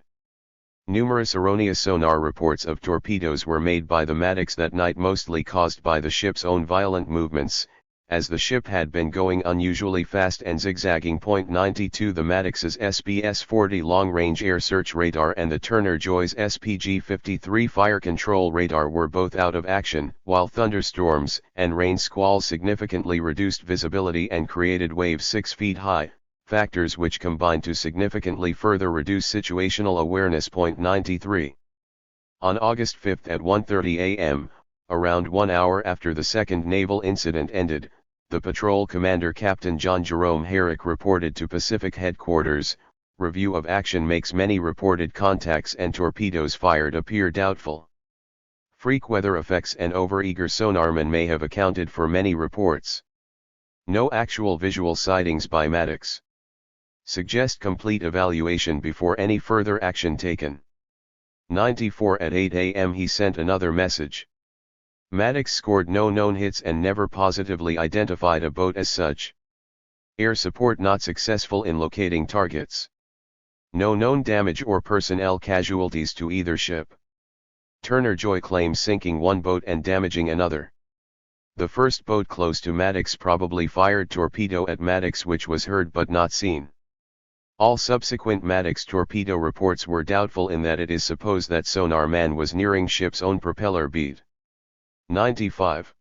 Numerous erroneous sonar reports of torpedoes were made by the Maddox that night, mostly caused by the ship's own violent movements, as the ship had been going unusually fast and zigzagging. 92. The Maddox's SBS-40 long-range air search radar and the Turner-Joy's SPG-53 fire control radar were both out of action, while thunderstorms and rain squalls significantly reduced visibility and created waves 6 feet high, factors which combined to significantly further reduce situational awareness. 93. On August 5 at 1:30 a.m., around 1 hour after the second naval incident ended, the patrol commander Captain John Jerome Herrick reported to Pacific Headquarters, "Review of action makes many reported contacts and torpedoes fired appear doubtful. Freak weather effects and overeager sonarmen may have accounted for many reports. No actual visual sightings by Maddox. Suggest complete evaluation before any further action taken." 94. At 8 a.m. he sent another message. Maddox scored no known hits and never positively identified a boat as such. Air support not successful in locating targets. No known damage or personnel casualties to either ship. Turner-Joy claims sinking one boat and damaging another. The first boat close to Maddox probably fired torpedo at Maddox, which was heard but not seen. All subsequent Maddox torpedo reports were doubtful in that it is supposed that sonar man was nearing ship's own propeller bead. 95.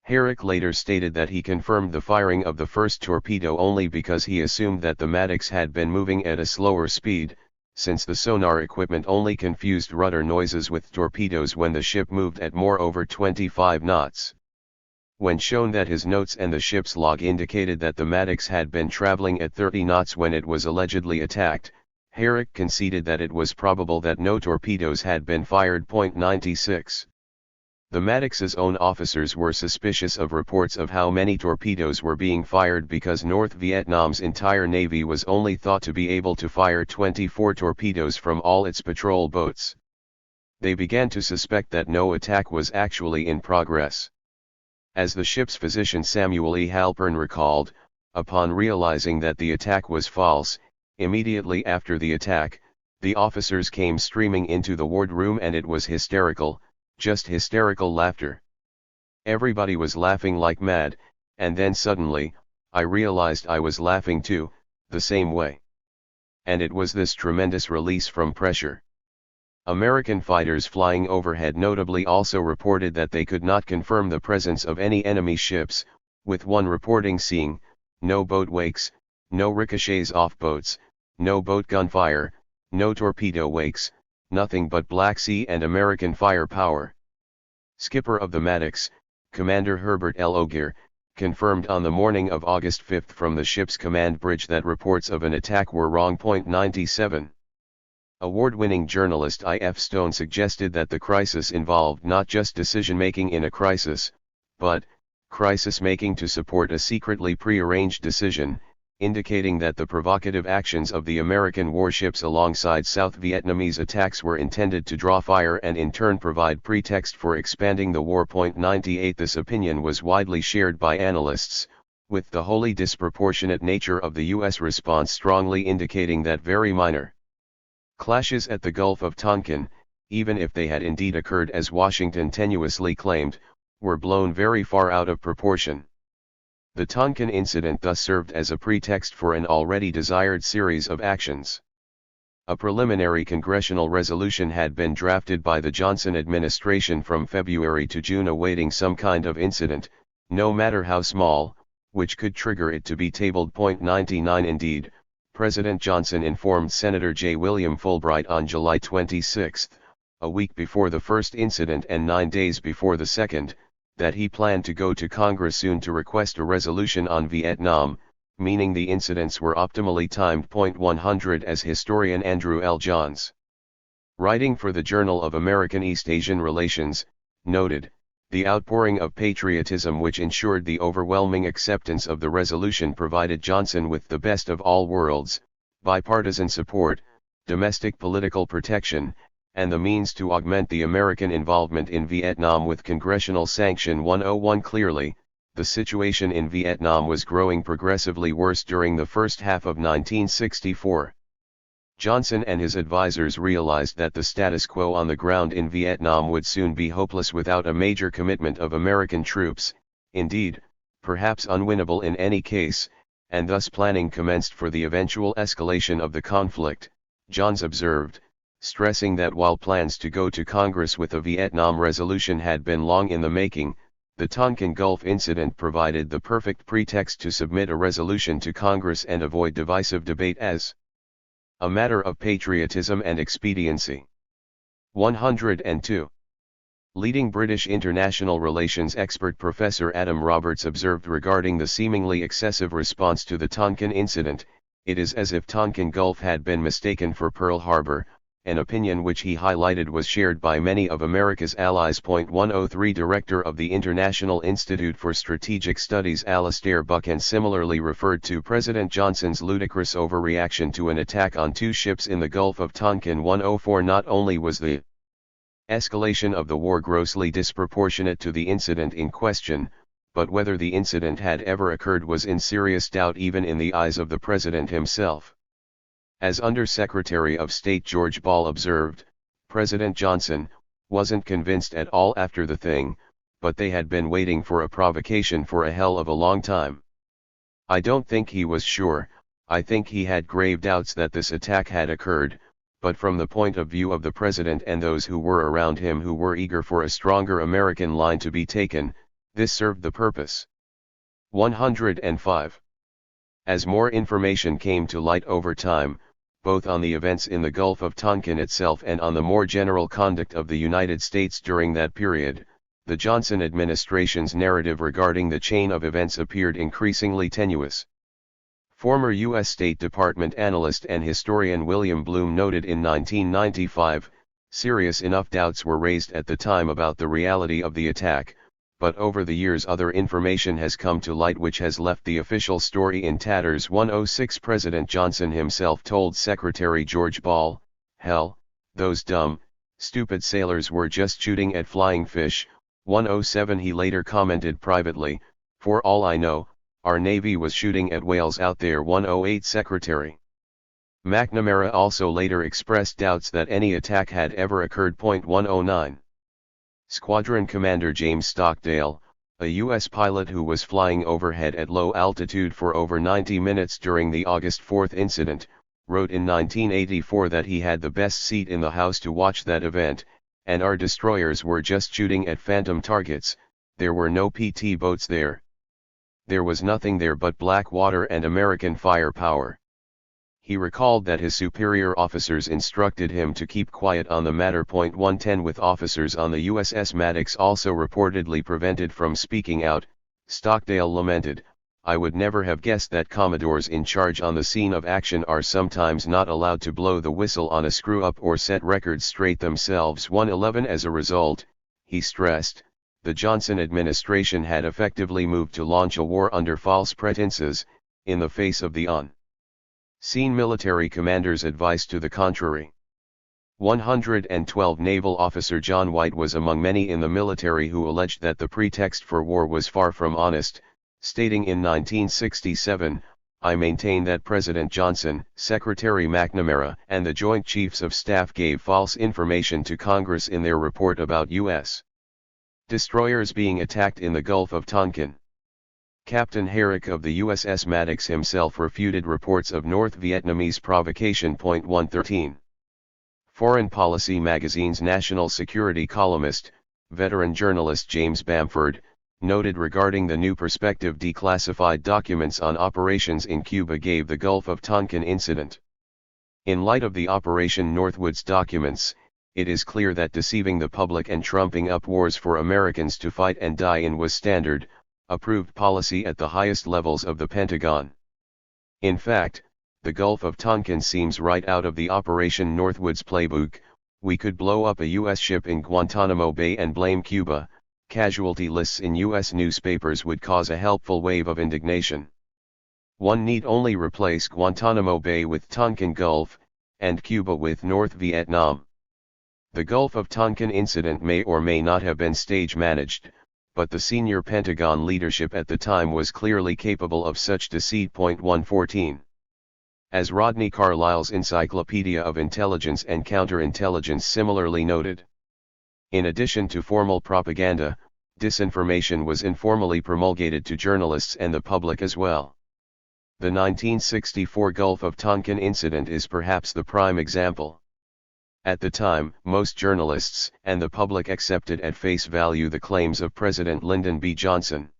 Herrick later stated that he confirmed the firing of the first torpedo only because he assumed that the Maddox had been moving at a slower speed, since the sonar equipment only confused rudder noises with torpedoes when the ship moved at more over 25 knots. When shown that his notes and the ship's log indicated that the Maddox had been traveling at 30 knots when it was allegedly attacked, Herrick conceded that it was probable that no torpedoes had been fired. 96. The Maddox's own officers were suspicious of reports of how many torpedoes were being fired because North Vietnam's entire navy was only thought to be able to fire 24 torpedoes from all its patrol boats. They began to suspect that no attack was actually in progress. As the ship's physician Samuel E. Halpern recalled, upon realizing that the attack was false, immediately after the attack, the officers came streaming into the wardroom and it was hysterical, just hysterical laughter. Everybody was laughing like mad, and then suddenly, I realized I was laughing too, the same way. And it was this tremendous release from pressure. American fighters flying overhead notably also reported that they could not confirm the presence of any enemy ships, with one reporting seeing no boat wakes, no ricochets off boats, no boat gunfire, no torpedo wakes, nothing but Black Sea and American firepower. Skipper of the Maddox, Commander Herbert L. Ogier, confirmed on the morning of August 5 from the ship's command bridge that reports of an attack were wrong. 97. Award-winning journalist I.F. Stone suggested that the crisis involved not just decision-making in a crisis, but crisis-making to support a secretly pre-arranged decision, indicating that the provocative actions of the American warships alongside South Vietnamese attacks were intended to draw fire and in turn provide pretext for expanding the war. 98. This opinion was widely shared by analysts, with the wholly disproportionate nature of the U.S. response strongly indicating that very minor clashes at the Gulf of Tonkin, even if they had indeed occurred as Washington tenuously claimed, were blown very far out of proportion. The Tonkin incident thus served as a pretext for an already desired series of actions. A preliminary congressional resolution had been drafted by the Johnson administration from February to June awaiting some kind of incident, no matter how small, which could trigger it to be tabled. 99. Indeed, President Johnson informed Senator J. William Fulbright on July 26, a week before the first incident and 9 days before the second, that he planned to go to Congress soon to request a resolution on Vietnam, meaning the incidents were optimally timed. 100. As historian Andrew L. Johns, writing for the Journal of American East Asian Relations, noted, the outpouring of patriotism which ensured the overwhelming acceptance of the resolution provided Johnson with the best of all worlds, bipartisan support, domestic political protection, and the means to augment the American involvement in Vietnam with congressional sanction. 101. Clearly, the situation in Vietnam was growing progressively worse during the first half of 1964. Johnson and his advisers realized that the status quo on the ground in Vietnam would soon be hopeless without a major commitment of American troops, indeed, perhaps unwinnable in any case, and thus planning commenced for the eventual escalation of the conflict, Johns observed, stressing that while plans to go to Congress with a Vietnam resolution had been long in the making, the Tonkin Gulf incident provided the perfect pretext to submit a resolution to Congress and avoid divisive debate as a matter of patriotism and expediency. 102. Leading British international relations expert Professor Adam Roberts observed regarding the seemingly excessive response to the Tonkin incident, it is as if Tonkin Gulf had been mistaken for Pearl Harbor, an opinion which he highlighted was shared by many of America's allies. 103. Director of the International Institute for Strategic Studies Alastair Buchan similarly referred to President Johnson's ludicrous overreaction to an attack on 2 ships in the Gulf of Tonkin. 104. Not only was the escalation of the war grossly disproportionate to the incident in question, but whether the incident had ever occurred was in serious doubt even in the eyes of the President himself. As Under-Secretary of State George Ball observed, President Johnson wasn't convinced at all after the thing, but they had been waiting for a provocation for a hell of a long time. I don't think he was sure, I think he had grave doubts that this attack had occurred, but from the point of view of the President and those who were around him who were eager for a stronger American line to be taken, this served the purpose. 105. As more information came to light over time, both on the events in the Gulf of Tonkin itself and on the more general conduct of the United States during that period, the Johnson administration's narrative regarding the chain of events appeared increasingly tenuous. Former U.S. State Department analyst and historian William Bloom noted in 1995, serious enough doubts were raised at the time about the reality of the attack, but over the years other information has come to light which has left the official story in tatters. 106. President Johnson himself told Secretary George Ball, "Hell, those dumb, stupid sailors were just shooting at flying fish." 107. He later commented privately, "For all I know, our Navy was shooting at whales out there." 108. Secretary McNamara also later expressed doubts that any attack had ever occurred. 109. Squadron Commander James Stockdale, a U.S. pilot who was flying overhead at low altitude for over 90 minutes during the August 4 incident, wrote in 1984 that he had the best seat in the house to watch that event, and our destroyers were just shooting at phantom targets, there were no PT boats there. There was nothing there but black water and American firepower. He recalled that his superior officers instructed him to keep quiet on the matter. 110. With officers on the USS Maddox also reportedly prevented from speaking out, Stockdale lamented, "I would never have guessed that commodores in charge on the scene of action are sometimes not allowed to blow the whistle on a screw-up or set records straight themselves." 111 As a result, he stressed, the Johnson administration had effectively moved to launch a war under false pretenses, in the face of the on-scene military commander's advice to the contrary. 112 Naval officer John White was among many in the military who alleged that the pretext for war was far from honest, stating in 1967, "I maintain that President Johnson, Secretary McNamara, and the Joint Chiefs of Staff gave false information to Congress in their report about U.S. destroyers being attacked in the Gulf of Tonkin." Captain Herrick of the USS Maddox himself refuted reports of North Vietnamese provocation. 113. Foreign Policy magazine's national security columnist, veteran journalist James Bamford, noted regarding the new prospective declassified documents on operations in Cuba gave the Gulf of Tonkin incident. In light of the Operation Northwoods documents, it is clear that deceiving the public and trumping up wars for Americans to fight and die in was standard, approved policy at the highest levels of the Pentagon. In fact, the Gulf of Tonkin seems right out of the Operation Northwoods playbook. We could blow up a U.S. ship in Guantanamo Bay and blame Cuba. Casualty lists in U.S. newspapers would cause a helpful wave of indignation. One need only replace Guantanamo Bay with Tonkin Gulf, and Cuba with North Vietnam. The Gulf of Tonkin incident may or may not have been stage-managed, but the senior Pentagon leadership at the time was clearly capable of such deceit. 114. As Rodney Carlisle's Encyclopedia of Intelligence and Counterintelligence similarly noted, in addition to formal propaganda, disinformation was informally promulgated to journalists and the public as well. The 1964 Gulf of Tonkin incident is perhaps the prime example. At the time, most journalists and the public accepted at face value the claims of President Lyndon B. Johnson.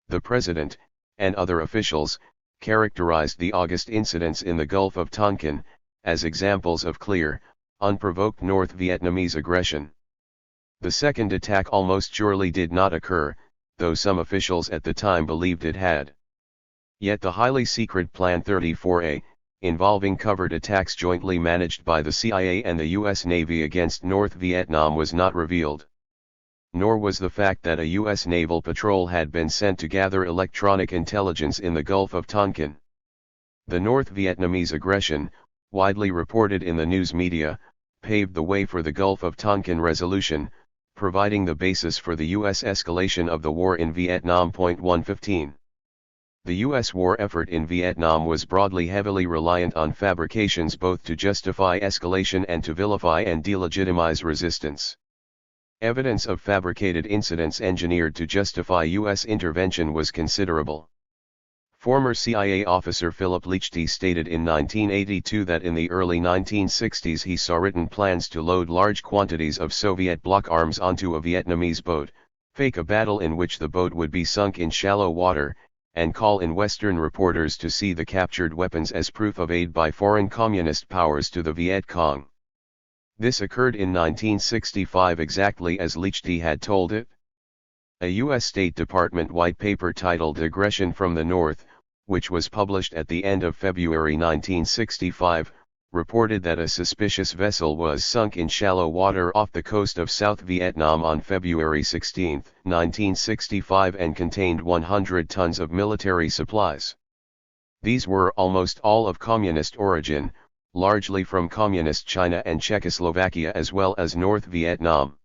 The President, and other officials, characterized the August incidents in the Gulf of Tonkin as examples of clear, unprovoked North Vietnamese aggression. The second attack almost surely did not occur, though some officials at the time believed it had. Yet the highly secret Plan 34A, involving covert attacks jointly managed by the CIA and the U.S. Navy against North Vietnam, was not revealed. Nor was the fact that a U.S. naval patrol had been sent to gather electronic intelligence in the Gulf of Tonkin. The North Vietnamese aggression, widely reported in the news media, paved the way for the Gulf of Tonkin resolution, providing the basis for the U.S. escalation of the war in Vietnam. 115. The U.S. war effort in Vietnam was broadly heavily reliant on fabrications, both to justify escalation and to vilify and delegitimize resistance. Evidence of fabricated incidents engineered to justify U.S. intervention was considerable. Former CIA officer Philip Liechty stated in 1982 that in the early 1960s he saw written plans to load large quantities of Soviet block arms onto a Vietnamese boat, fake a battle in which the boat would be sunk in shallow water, and call in Western reporters to see the captured weapons as proof of aid by foreign communist powers to the Viet Cong. This occurred in 1965 exactly as Liechty had told it. A U.S. State Department white paper titled Aggression from the North, which was published at the end of February 1965, reported that a suspicious vessel was sunk in shallow water off the coast of South Vietnam on February 16, 1965, and contained 100 tons of military supplies. These were almost all of communist origin, largely from communist China and Czechoslovakia as well as North Vietnam.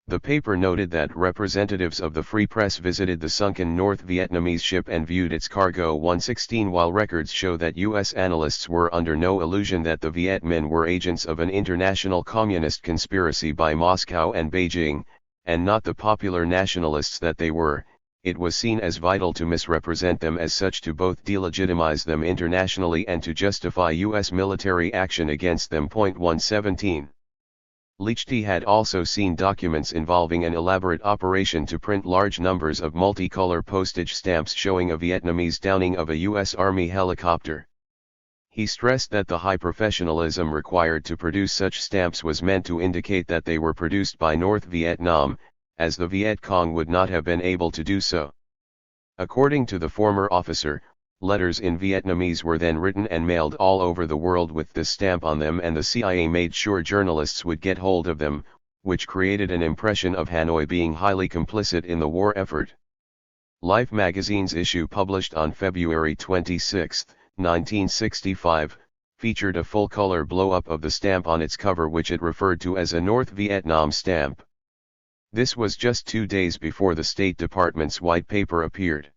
The paper noted that representatives of the Free Press visited the sunken North Vietnamese ship and viewed its cargo. 116. While records show that U.S. analysts were under no illusion that the Viet Minh were agents of an international communist conspiracy by Moscow and Beijing, and not the popular nationalists that they were, it was seen as vital to misrepresent them as such to both delegitimize them internationally and to justify U.S. military action against them. 117. Liechty had also seen documents involving an elaborate operation to print large numbers of multicolor postage stamps showing a Vietnamese downing of a U.S. Army helicopter. He stressed that the high professionalism required to produce such stamps was meant to indicate that they were produced by North Vietnam, as the Viet Cong would not have been able to do so. According to the former officer, letters in Vietnamese were then written and mailed all over the world with this stamp on them, and the CIA made sure journalists would get hold of them, which created an impression of Hanoi being highly complicit in the war effort. Life magazine's issue published on February 26, 1965, featured a full-color blow-up of the stamp on its cover, which it referred to as a North Vietnam stamp. This was just 2 days before the State Department's white paper appeared.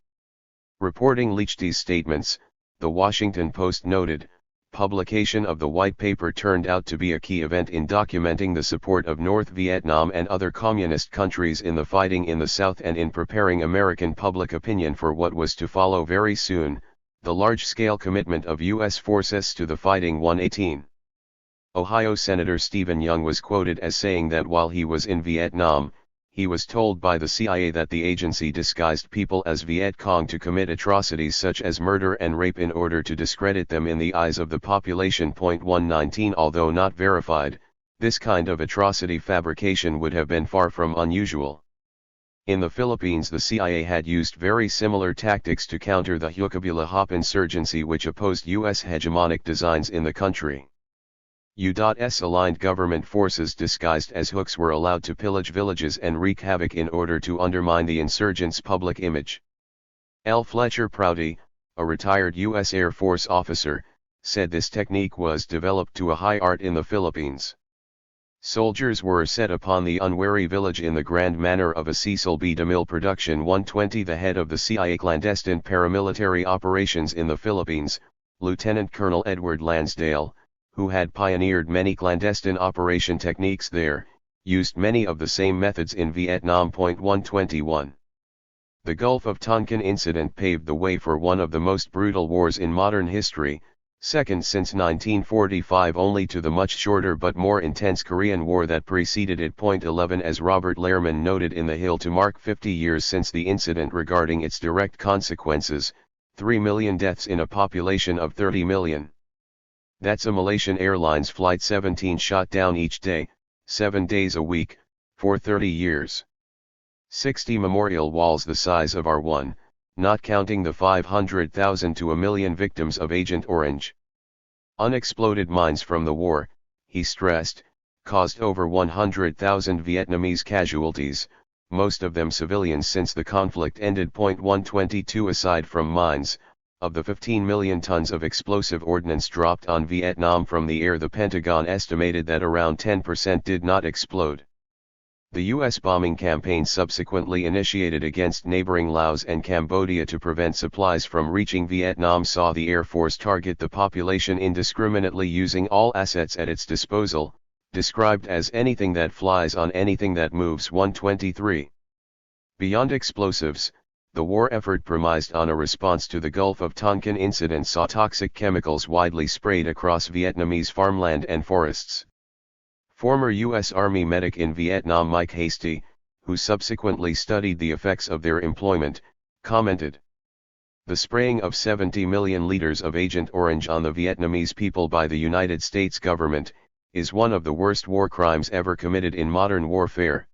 Reporting Leachty's statements, the Washington Post noted, publication of the white paper turned out to be a key event in documenting the support of North Vietnam and other communist countries in the fighting in the South and in preparing American public opinion for what was to follow very soon, the large-scale commitment of U.S. forces to the fighting. 118. Ohio Senator Stephen Young was quoted as saying that while he was in Vietnam, he was told by the CIA that the agency disguised people as Viet Cong to commit atrocities such as murder and rape in order to discredit them in the eyes of the population. 119. Although not verified, this kind of atrocity fabrication would have been far from unusual. In the Philippines, the CIA had used very similar tactics to counter the Hukabula-Hop insurgency, which opposed U.S. hegemonic designs in the country. U.S. aligned government forces disguised as hooks were allowed to pillage villages and wreak havoc in order to undermine the insurgents' public image. L. Fletcher Prouty, a retired U.S. Air Force officer, said this technique was developed to a high art in the Philippines. Soldiers were set upon the unwary village in the grand manner of a Cecil B. DeMille production. 120. The head of the CIA clandestine paramilitary operations in the Philippines, Lieutenant Colonel Edward Lansdale, who had pioneered many clandestine operation techniques there, used many of the same methods in Vietnam. 121. The Gulf of Tonkin incident paved the way for one of the most brutal wars in modern history, second since 1945 only to the much shorter but more intense Korean War that preceded it. 11. As Robert Lehrman noted in The Hill, to mark 50 years since the incident regarding its direct consequences, 3 million deaths in a population of 30 million. That's a Malaysian Airlines Flight 17 shot down each day, 7 days a week, for 30 years. 60 memorial walls the size of R1, not counting the 500,000 to 1 million victims of Agent Orange. Unexploded mines from the war, he stressed, caused over 100,000 Vietnamese casualties, most of them civilians since the conflict ended. 122. Aside from mines, of the 15 million tons of explosive ordnance dropped on Vietnam from the air, the Pentagon estimated that around 10% did not explode. The U.S. bombing campaign subsequently initiated against neighboring Laos and Cambodia to prevent supplies from reaching Vietnam saw the Air Force target the population indiscriminately using all assets at its disposal, described as anything that flies on anything that moves. 123. Beyond explosives, the war effort premised on a response to the Gulf of Tonkin incident saw toxic chemicals widely sprayed across Vietnamese farmland and forests. Former U.S. Army medic in Vietnam Mike Hasty, who subsequently studied the effects of their employment, commented, "The spraying of 70 million liters of Agent Orange on the Vietnamese people by the United States government, is one of the worst war crimes ever committed in modern warfare.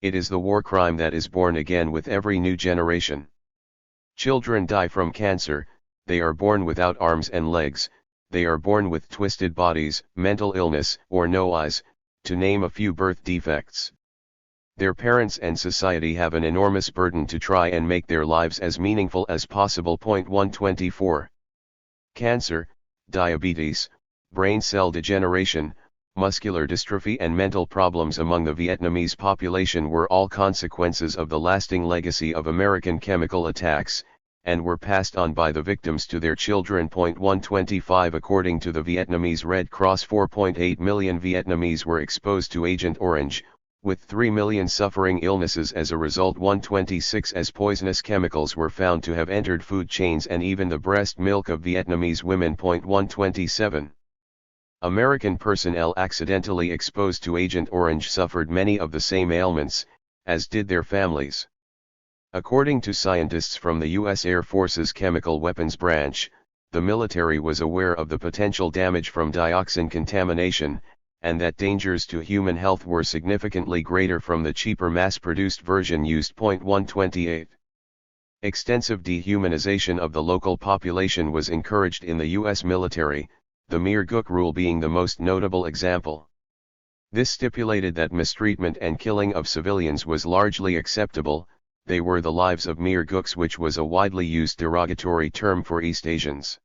It is the war crime that is born again with every new generation. Children die from cancer, they are born without arms and legs, they are born with twisted bodies, mental illness, or no eyes, to name a few birth defects. Their parents and society have an enormous burden to try and make their lives as meaningful as possible." 124. Cancer, diabetes, brain cell degeneration, muscular dystrophy and mental problems among the Vietnamese population were all consequences of the lasting legacy of American chemical attacks, and were passed on by the victims to their children. 125. According to the Vietnamese Red Cross, 4.8 million Vietnamese were exposed to Agent Orange, with 3 million suffering illnesses as a result. 126. As poisonous chemicals were found to have entered food chains and even the breast milk of Vietnamese women. 127. American personnel accidentally exposed to Agent Orange suffered many of the same ailments, as did their families. According to scientists from the U.S. Air Force's Chemical Weapons Branch, the military was aware of the potential damage from dioxin contamination, and that dangers to human health were significantly greater from the cheaper mass-produced version used. 128. Extensive dehumanization of the local population was encouraged in the U.S. military, the Mere Gook rule being the most notable example. This stipulated that mistreatment and killing of civilians was largely acceptable. They were the lives of mere gooks, which was a widely used derogatory term for East Asians.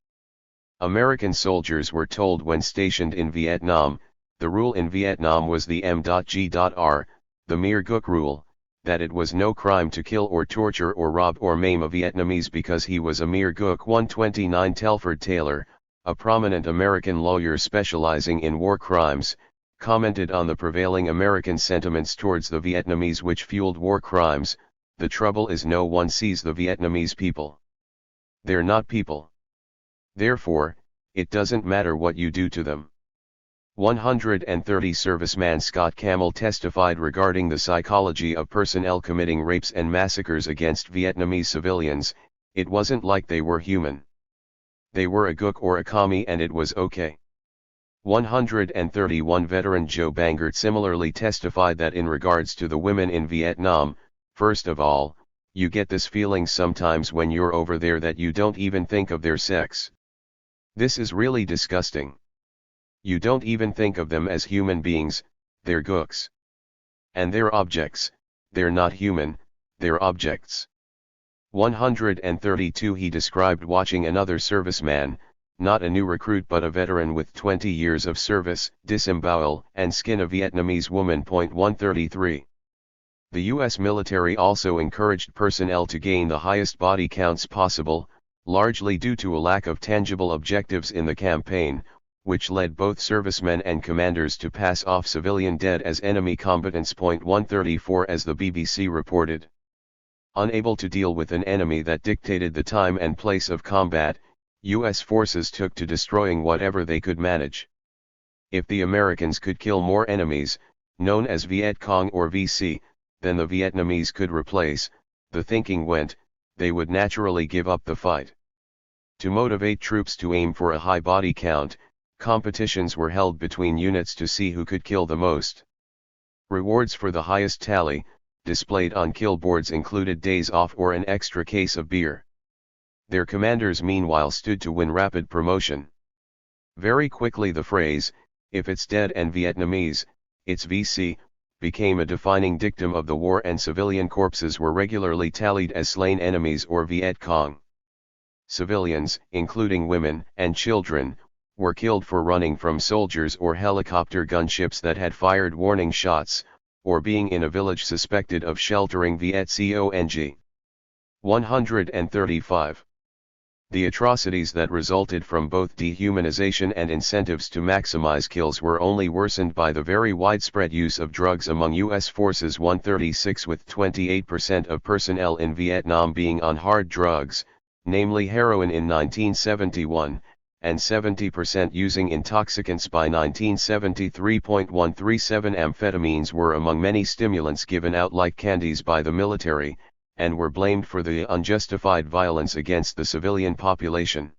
American soldiers were told when stationed in Vietnam, the rule in Vietnam was the M.G.R., the Mere Gook rule, that it was no crime to kill or torture or rob or maim a Vietnamese because he was a mere gook. 129 Telford Taylor, a prominent American lawyer specializing in war crimes, commented on the prevailing American sentiments towards the Vietnamese which fueled war crimes. The trouble is no one sees the Vietnamese people. They're not people. Therefore, it doesn't matter what you do to them. 130 Serviceman Scott Camel testified regarding the psychology of personnel committing rapes and massacres against Vietnamese civilians. It wasn't like they were human. They were a gook or a commie and it was okay. 131 Veteran Joe Bangert similarly testified that in regards to the women in Vietnam, first of all, you get this feeling sometimes when you're over there that you don't even think of their sex. This is really disgusting. You don't even think of them as human beings, they're gooks. And they're objects, they're not human, they're objects. 132 He described watching another serviceman, not a new recruit but a veteran with 20 years of service, disembowel and skin a Vietnamese woman. 133. The U.S. military also encouraged personnel to gain the highest body counts possible, largely due to a lack of tangible objectives in the campaign, which led both servicemen and commanders to pass off civilian dead as enemy combatants. 134 As the BBC reported, unable to deal with an enemy that dictated the time and place of combat, U.S. forces took to destroying whatever they could manage. If the Americans could kill more enemies, known as Viet Cong or VC, than the Vietnamese could replace, the thinking went, they would naturally give up the fight. To motivate troops to aim for a high body count, competitions were held between units to see who could kill the most. Rewards for the highest tally, displayed on kill boards, included days off or an extra case of beer. Their commanders meanwhile stood to win rapid promotion. Very quickly the phrase, "If it's dead and Vietnamese, it's VC," became a defining dictum of the war, and civilian corpses were regularly tallied as slain enemies or Viet Cong. Civilians, including women and children, were killed for running from soldiers or helicopter gunships that had fired warning shots, or being in a village suspected of sheltering Viet Cong. 135. The atrocities that resulted from both dehumanization and incentives to maximize kills were only worsened by the very widespread use of drugs among U.S. forces. 136 With 28% of personnel in Vietnam being on hard drugs, namely heroin in 1971, and 70% using intoxicants by 1973. 137 Amphetamines were among many stimulants given out like candies by the military, and were blamed for the unjustified violence against the civilian population.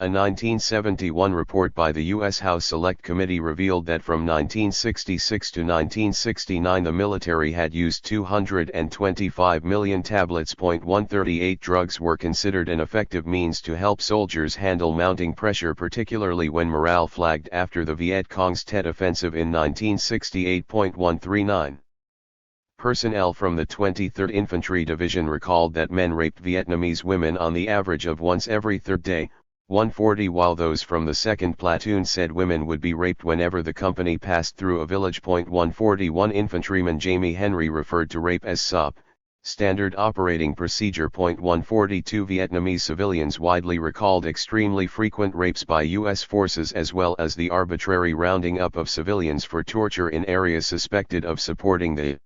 A 1971 report by the U.S. House Select Committee revealed that from 1966 to 1969 the military had used 225 million tablets. 138 Drugs were considered an effective means to help soldiers handle mounting pressure, particularly when morale flagged after the Viet Cong's Tet Offensive in 1968. 139. Personnel from the 23rd Infantry Division recalled that men raped Vietnamese women on the average of once every third day. 140 While those from the 2nd Platoon said women would be raped whenever the company passed through a village. 141 Infantryman Jamie Henry referred to rape as SOP, standard operating procedure. 142 Vietnamese civilians widely recalled extremely frequent rapes by U.S. forces, as well as the arbitrary rounding up of civilians for torture in areas suspected of supporting the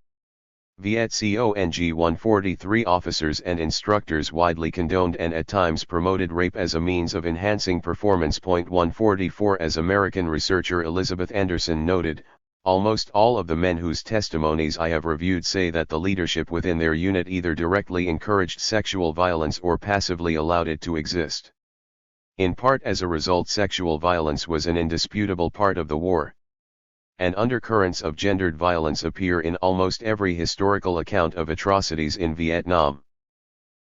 Viet Cong. 143 Officers and instructors widely condoned and at times promoted rape as a means of enhancing performance. 144 As American researcher Elizabeth Anderson noted, almost all of the men whose testimonies I have reviewed say that the leadership within their unit either directly encouraged sexual violence or passively allowed it to exist. In part as a result, sexual violence was an indisputable part of the war. And undercurrents of gendered violence appear in almost every historical account of atrocities in Vietnam.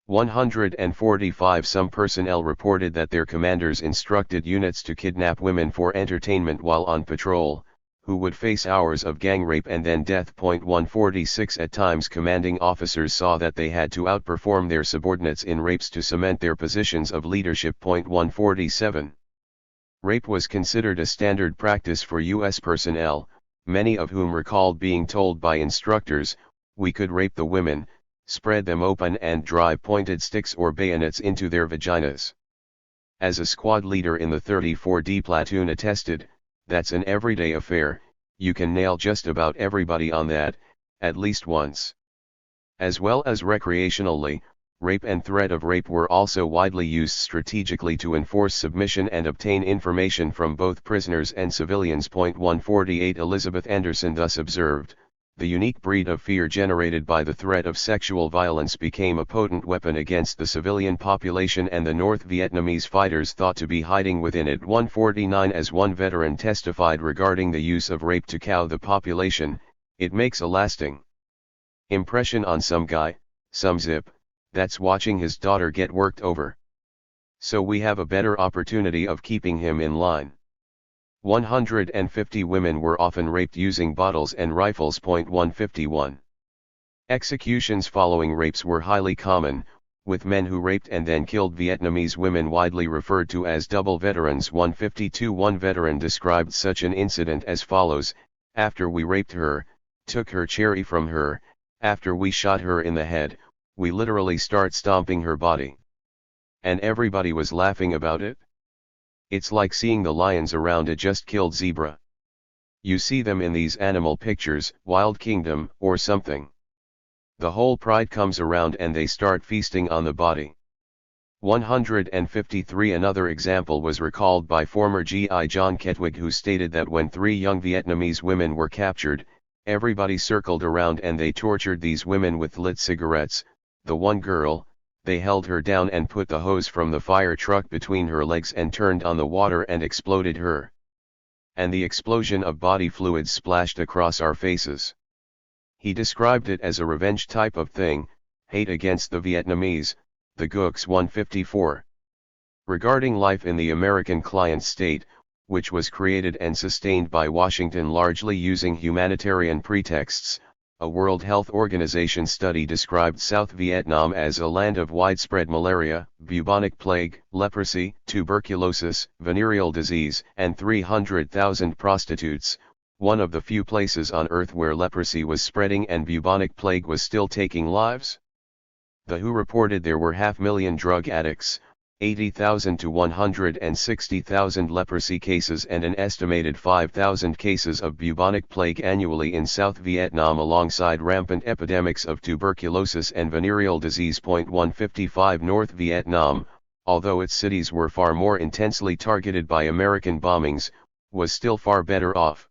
145 Some personnel reported that their commanders instructed units to kidnap women for entertainment while on patrol, who would face hours of gang rape and then death. 146 At times commanding officers saw that they had to outperform their subordinates in rapes to cement their positions of leadership. 147 Rape was considered a standard practice for U.S. personnel, many of whom recalled being told by instructors, "We could rape the women, spread them open and drive pointed sticks or bayonets into their vaginas." As a squad leader in the 34D platoon attested, "That's an everyday affair, you can nail just about everybody on that, at least once." As well as recreationally, rape and threat of rape were also widely used strategically to enforce submission and obtain information from both prisoners and civilians. 148 Elizabeth Anderson thus observed, "The unique breed of fear generated by the threat of sexual violence became a potent weapon against the civilian population and the North Vietnamese fighters thought to be hiding within it." 149 As one veteran testified regarding the use of rape to cow the population, "It makes a lasting impression on some guy, some zip, that's watching his daughter get worked over. So we have a better opportunity of keeping him in line." 150 Women were often raped using bottles and rifles. 151 Executions following rapes were highly common, with men who raped and then killed Vietnamese women widely referred to as double veterans. 152 One veteran described such an incident as follows: "After we raped her, took her cherry from her, after we shot her in the head, we literally start stomping her body. And everybody was laughing about it. It's like seeing the lions around a just killed zebra. You see them in these animal pictures, Wild Kingdom, or something. The whole pride comes around and they start feasting on the body." 153 Another example was recalled by former GI John Ketwig, who stated that when 3 young Vietnamese women were captured, everybody circled around and they tortured these women with lit cigarettes. The one girl, they held her down and put the hose from the fire truck between her legs and turned on the water and exploded her. And the explosion of body fluids splashed across our faces. He described it as a revenge type of thing, hate against the Vietnamese, the Gooks. 154 Regarding life in the American client state, which was created and sustained by Washington largely using humanitarian pretexts, a World Health Organization study described South Vietnam as a land of widespread malaria, bubonic plague, leprosy, tuberculosis, venereal disease, and 300,000 prostitutes, one of the few places on Earth where leprosy was spreading and bubonic plague was still taking lives. The WHO reported there were 500,000 drug addicts, 80,000 to 160,000 leprosy cases and an estimated 5,000 cases of bubonic plague annually in South Vietnam, alongside rampant epidemics of tuberculosis and venereal disease. 155 North Vietnam, although its cities were far more intensely targeted by American bombings, was still far better off.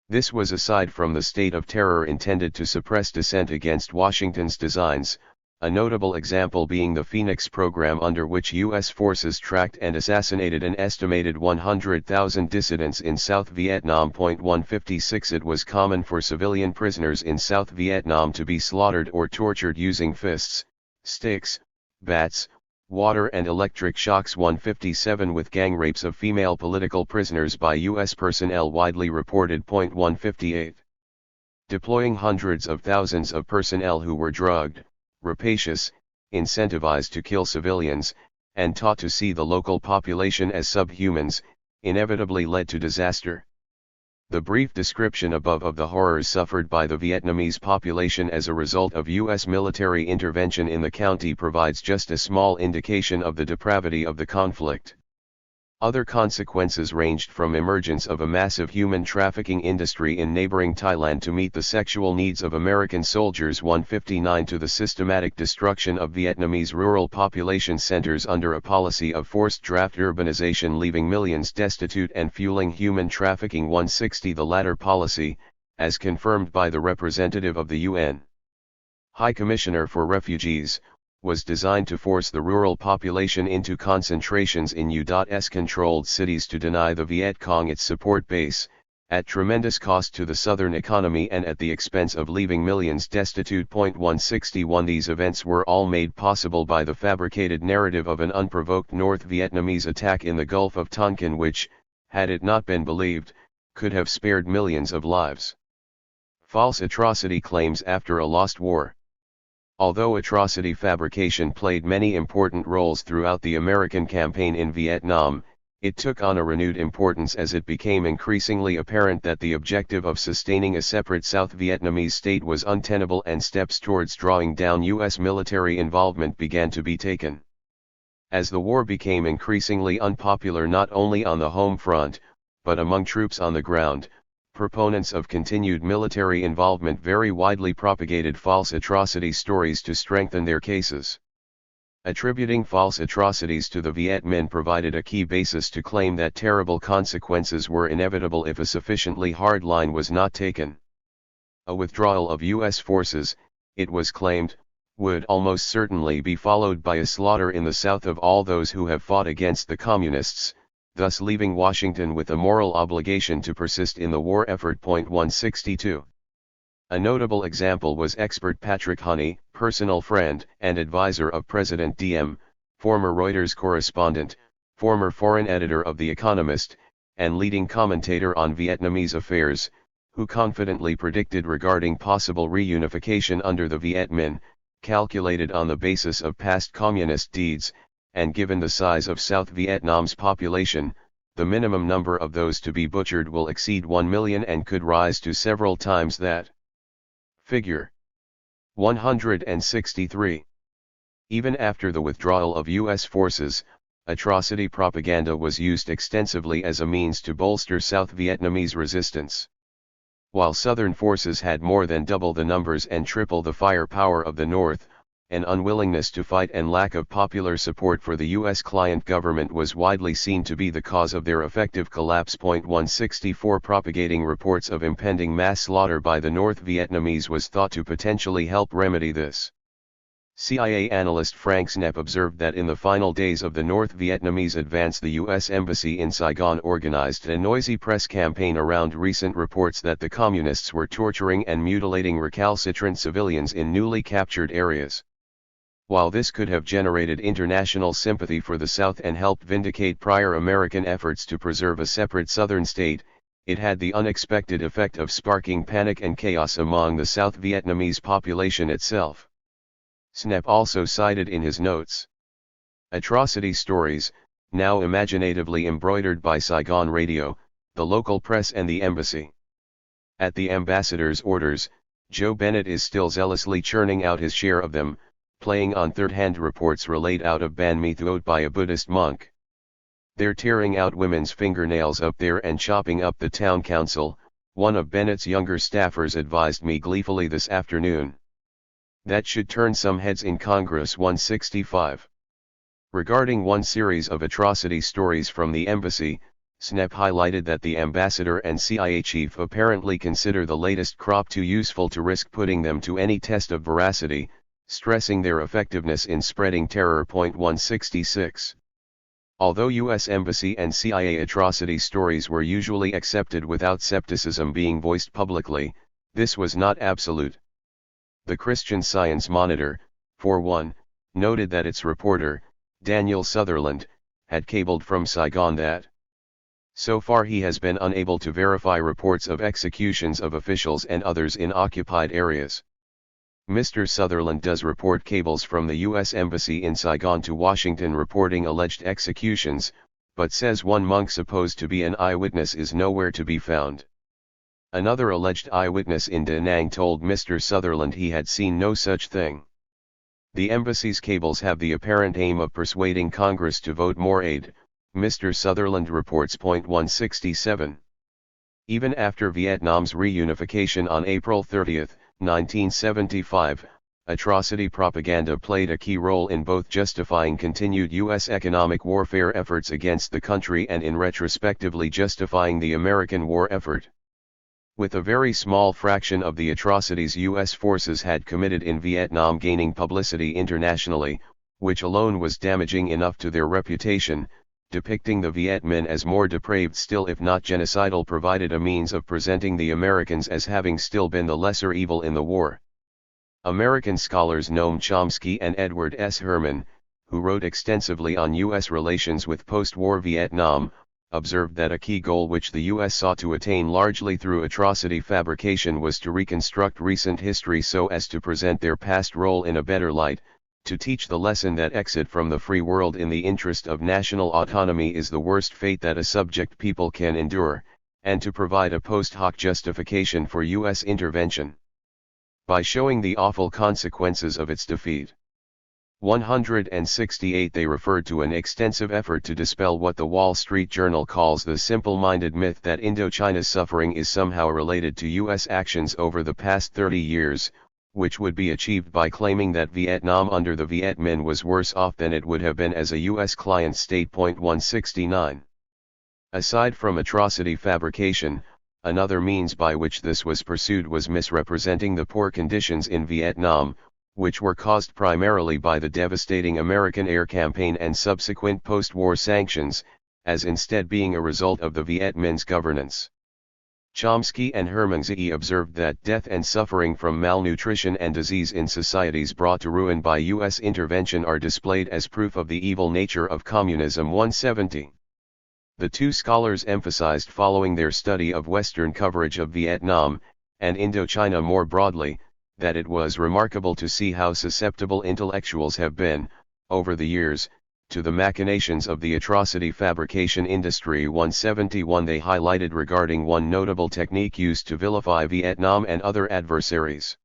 This was aside from the state of terror intended to suppress dissent against Washington's designs, a notable example being the Phoenix program, under which U.S. forces tracked and assassinated an estimated 100,000 dissidents in South Vietnam. 156 It was common for civilian prisoners in South Vietnam to be slaughtered or tortured using fists, sticks, bats, water and electric shocks. 157 With gang rapes of female political prisoners by U.S. personnel widely reported. 158 Deploying hundreds of thousands of personnel who were drugged, rapacious, incentivized to kill civilians, and taught to see the local population as subhumans, inevitably led to disaster. The brief description above of the horrors suffered by the Vietnamese population as a result of U.S. military intervention in the county provides just a small indication of the depravity of the conflict. Other consequences ranged from emergence of a massive human trafficking industry in neighboring Thailand to meet the sexual needs of American soldiers. 159 To the systematic destruction of Vietnamese rural population centers under a policy of forced draft urbanization, leaving millions destitute and fueling human trafficking. 160 The latter policy, as confirmed by the representative of the UN High Commissioner for Refugees, was designed to force the rural population into concentrations in U.S. controlled cities to deny the Viet Cong its support base, at tremendous cost to the Southern economy and at the expense of leaving millions destitute. 161 These events were all made possible by the fabricated narrative of an unprovoked North Vietnamese attack in the Gulf of Tonkin which, had it not been believed, could have spared millions of lives. False atrocity claims after a lost war. Although atrocity fabrication played many important roles throughout the American campaign in Vietnam, it took on a renewed importance as it became increasingly apparent that the objective of sustaining a separate South Vietnamese state was untenable and steps towards drawing down U.S. military involvement began to be taken. As the war became increasingly unpopular not only on the home front, but among troops on the ground, proponents of continued military involvement very widely propagated false atrocity stories to strengthen their cases. Attributing false atrocities to the Viet Minh provided a key basis to claim that terrible consequences were inevitable if a sufficiently hard line was not taken. A withdrawal of U.S. forces, it was claimed, would almost certainly be followed by a slaughter in the South of all those who have fought against the Communists, thus leaving Washington with a moral obligation to persist in the war effort. 162. A notable example was expert Patrick Honey, personal friend and advisor of President Diem, former Reuters correspondent, former foreign editor of The Economist, and leading commentator on Vietnamese affairs, who confidently predicted regarding possible reunification under the Viet Minh, calculated on the basis of past communist deeds, and given the size of South Vietnam's population, the minimum number of those to be butchered will exceed 1 million and could rise to several times that figure. 163. Even after the withdrawal of U.S. forces, atrocity propaganda was used extensively as a means to bolster South Vietnamese resistance. While Southern forces had more than double the numbers and triple the firepower of the North, an unwillingness to fight and lack of popular support for the U.S. client government was widely seen to be the cause of their effective collapse. 164 Propagating reports of impending mass slaughter by the North Vietnamese was thought to potentially help remedy this. CIA analyst Frank Snepp observed that in the final days of the North Vietnamese advance the U.S. Embassy in Saigon organized a noisy press campaign around recent reports that the Communists were torturing and mutilating recalcitrant civilians in newly captured areas. While this could have generated international sympathy for the South and helped vindicate prior American efforts to preserve a separate Southern state, it had the unexpected effect of sparking panic and chaos among the South Vietnamese population itself. Snepp also cited in his notes atrocity stories, now imaginatively embroidered by Saigon radio, the local press and the embassy. At the ambassador's orders, Joe Bennett is still zealously churning out his share of them, playing on third-hand reports relayed out of Ban Mi Thuot by a Buddhist monk. They're tearing out women's fingernails up there and chopping up the town council, one of Bennett's younger staffers advised me gleefully this afternoon. That should turn some heads in Congress. 165. Regarding one series of atrocity stories from the embassy, Snepp highlighted that the ambassador and CIA chief apparently consider the latest crop too useful to risk putting them to any test of veracity, stressing their effectiveness in spreading terror. 166. Although U.S. Embassy and CIA atrocity stories were usually accepted without skepticism being voiced publicly, this was not absolute. The Christian Science Monitor, for one, noted that its reporter, Daniel Sutherland, had cabled from Saigon that so far he has been unable to verify reports of executions of officials and others in occupied areas. Mr. Sutherland does report cables from the U.S. Embassy in Saigon to Washington reporting alleged executions, but says one monk supposed to be an eyewitness is nowhere to be found. Another alleged eyewitness in Da Nang told Mr. Sutherland he had seen no such thing. The embassy's cables have the apparent aim of persuading Congress to vote more aid, Mr. Sutherland reports. 167. Even after Vietnam's reunification on April 30, 1975, atrocity propaganda played a key role in both justifying continued U.S. economic warfare efforts against the country and in retrospectively justifying the American war effort. With a very small fraction of the atrocities U.S. forces had committed in Vietnam gaining publicity internationally, which alone was damaging enough to their reputation, depicting the Viet Minh as more depraved still if not genocidal, provided a means of presenting the Americans as having still been the lesser evil in the war. American scholars Noam Chomsky and Edward S. Herman, who wrote extensively on U.S. relations with post-war Vietnam, observed that a key goal which the U.S. sought to attain largely through atrocity fabrication was to reconstruct recent history so as to present their past role in a better light, to teach the lesson that exit from the free world in the interest of national autonomy is the worst fate that a subject people can endure, and to provide a post hoc justification for U.S. intervention. By showing the awful consequences of its defeat. 168 They referred to an extensive effort to dispel what the Wall Street Journal calls the simple-minded myth that Indochina's suffering is somehow related to U.S. actions over the past 30 years, which would be achieved by claiming that Vietnam under the Viet Minh was worse off than it would have been as a U.S. client state. 169. Aside from atrocity fabrication, another means by which this was pursued was misrepresenting the poor conditions in Vietnam, which were caused primarily by the devastating American air campaign and subsequent post-war sanctions, as instead being a result of the Viet Minh's governance. Chomsky and Hermann observed that death and suffering from malnutrition and disease in societies brought to ruin by U.S. intervention are displayed as proof of the evil nature of communism. 170. The two scholars emphasized following their study of Western coverage of Vietnam, and Indochina more broadly, that it was remarkable to see how susceptible intellectuals have been, over the years, to the machinations of the atrocity fabrication industry. 171 They highlighted regarding one notable technique used to vilify Vietnam and other adversaries.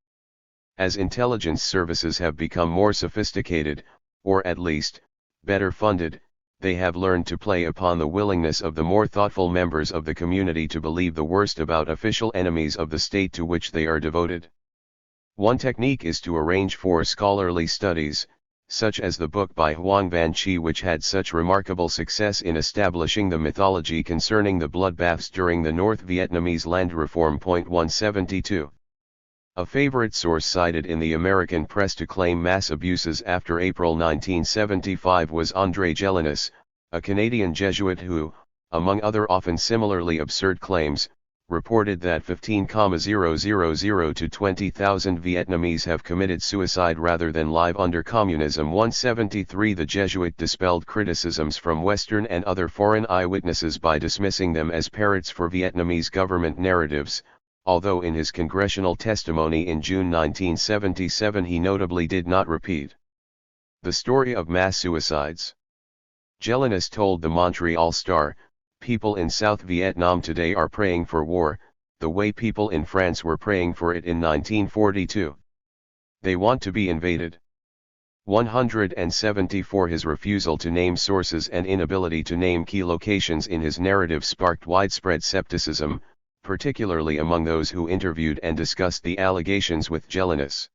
As intelligence services have become more sophisticated, or at least, better funded, they have learned to play upon the willingness of the more thoughtful members of the community to believe the worst about official enemies of the state to which they are devoted. One technique is to arrange for scholarly studies, such as the book by Hoang Van Chi, which had such remarkable success in establishing the mythology concerning the bloodbaths during the North Vietnamese land reform. 172. A favorite source cited in the American press to claim mass abuses after April 1975 was André Gélinas, a Canadian Jesuit who, among other often similarly absurd claims, reported that 15,000 to 20,000 Vietnamese have committed suicide rather than live under communism. 173 The Jesuit dispelled criticisms from Western and other foreign eyewitnesses by dismissing them as parrots for Vietnamese government narratives, although in his congressional testimony in June 1977 he notably did not repeat the story of mass suicides. Gélinas told the Montreal Star, "People in South Vietnam today are praying for war, the way people in France were praying for it in 1942. They want to be invaded." 174 His refusal to name sources and inability to name key locations in his narrative sparked widespread skepticism, particularly among those who interviewed and discussed the allegations with Gélinas.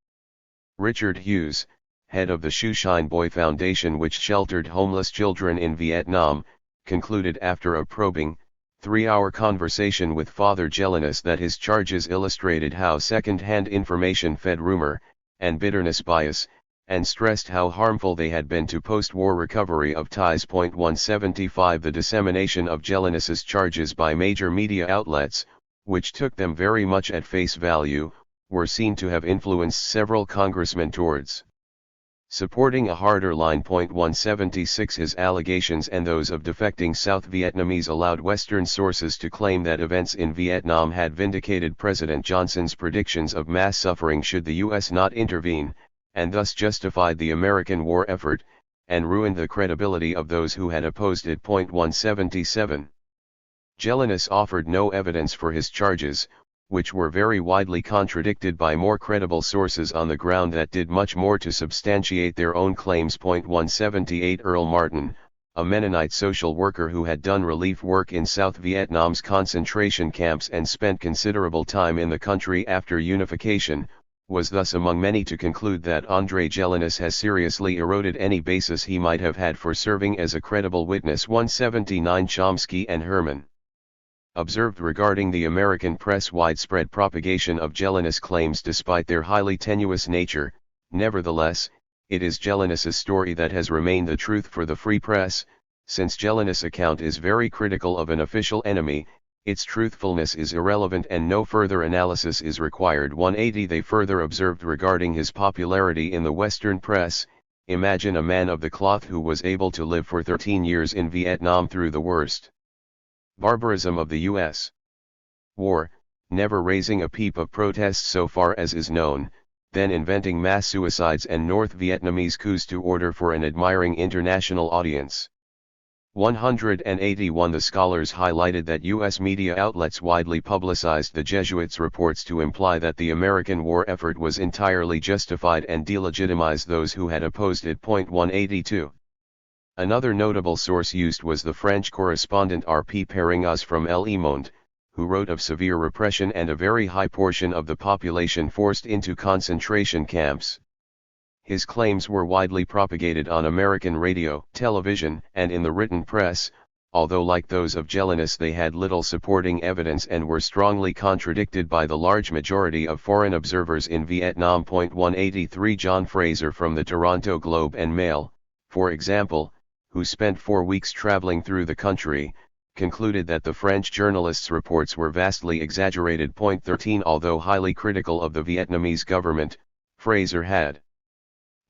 Richard Hughes, head of the Shoeshine Boy Foundation, which sheltered homeless children in Vietnam, concluded after a probing, 3-hour conversation with Father Gélinas that his charges illustrated how second-hand information fed rumor, and bitterness bias, and stressed how harmful they had been to post-war recovery of ties. 175 The dissemination of Gélinas's charges by major media outlets, which took them very much at face value, were seen to have influenced several congressmen towards supporting a harder line. 176 His allegations and those of defecting South Vietnamese allowed Western sources to claim that events in Vietnam had vindicated President Johnson's predictions of mass suffering should the U.S. not intervene, and thus justified the American war effort, and ruined the credibility of those who had opposed it. 177 Gélinas offered no evidence for his charges, which were very widely contradicted by more credible sources on the ground that did much more to substantiate their own claims. 178 Earl Martin, a Mennonite social worker who had done relief work in South Vietnam's concentration camps and spent considerable time in the country after unification, was thus among many to conclude that André Gélinas has seriously eroded any basis he might have had for serving as a credible witness. 179 Chomsky and Herman observed regarding the American press widespread propagation of Gélinas claims despite their highly tenuous nature. Nevertheless, it is Gélinas's story that has remained the truth for the free press, Since Jellinus' account is very critical of an official enemy, its truthfulness is irrelevant and no further analysis is required. 180 They further observed regarding his popularity in the Western press: imagine a man of the cloth who was able to live for 13 years in Vietnam through the worst barbarism of the U.S. war, never raising a peep of protest so far as is known, then inventing mass suicides and North Vietnamese coups to order for an admiring international audience. 181 The scholars highlighted that U.S. media outlets widely publicized the Jesuits' reports to imply that the American war effort was entirely justified and delegitimize those who had opposed it. 182. Another notable source used was the French correspondent R.P. Perringaz from Le Monde, who wrote of severe repression and a very high portion of the population forced into concentration camps. His claims were widely propagated on American radio, television, and in the written press, although like those of Jellinus they had little supporting evidence and were strongly contradicted by the large majority of foreign observers in Vietnam. 183 John Fraser from the Toronto Globe and Mail, for example, who spent 4 weeks traveling through the country, concluded that the French journalists' reports were vastly exaggerated. 13 Although highly critical of the Vietnamese government, Fraser had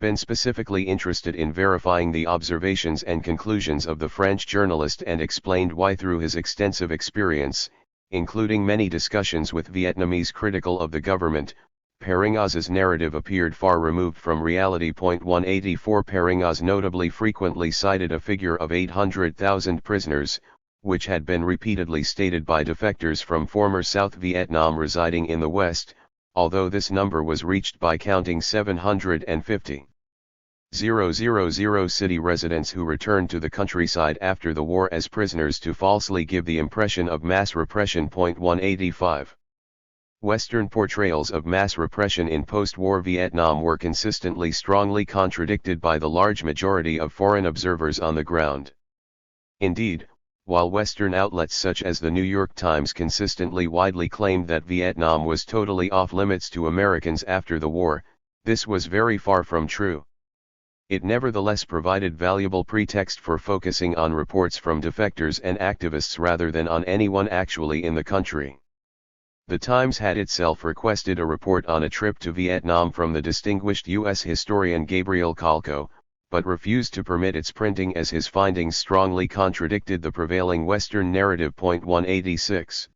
been specifically interested in verifying the observations and conclusions of the French journalist and explained why through his extensive experience, including many discussions with Vietnamese critical of the government. Perringaz's narrative appeared far removed from reality. 184 Perringaz notably frequently cited a figure of 800,000 prisoners, which had been repeatedly stated by defectors from former South Vietnam residing in the West, although this number was reached by counting 750. 000 city residents who returned to the countryside after the war as prisoners to falsely give the impression of mass repression. 185. Western portrayals of mass repression in post-war Vietnam were consistently strongly contradicted by the large majority of foreign observers on the ground. Indeed, while Western outlets such as the New York Times consistently widely claimed that Vietnam was totally off-limits to Americans after the war, this was very far from true. It nevertheless provided valuable pretext for focusing on reports from defectors and activists rather than on anyone actually in the country. The Times had itself requested a report on a trip to Vietnam from the distinguished U.S. historian Gabriel Kalko, but refused to permit its printing as his findings strongly contradicted the prevailing Western narrative. 186.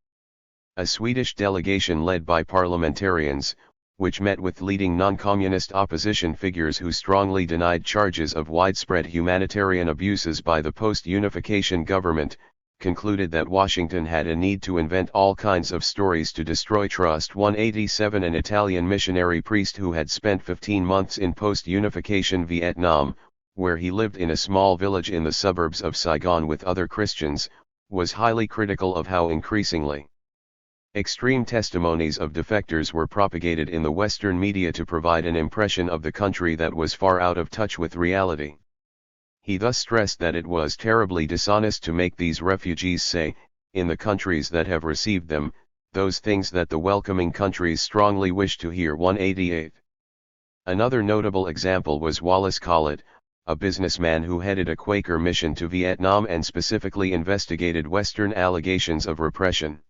A Swedish delegation led by parliamentarians, which met with leading non-communist opposition figures who strongly denied charges of widespread humanitarian abuses by the post-unification government, concluded that Washington had a need to invent all kinds of stories to destroy trust. 187 An Italian missionary priest who had spent 15 months in post-unification Vietnam, where he lived in a small village in the suburbs of Saigon with other Christians, was highly critical of how increasingly extreme testimonies of defectors were propagated in the Western media to provide an impression of the country that was far out of touch with reality. He thus stressed that it was terribly dishonest to make these refugees say, in the countries that have received them, those things that the welcoming countries strongly wish to hear. 188. Another notable example was Wallace Collett, a businessman who headed a Quaker mission to Vietnam and specifically investigated Western allegations of repression.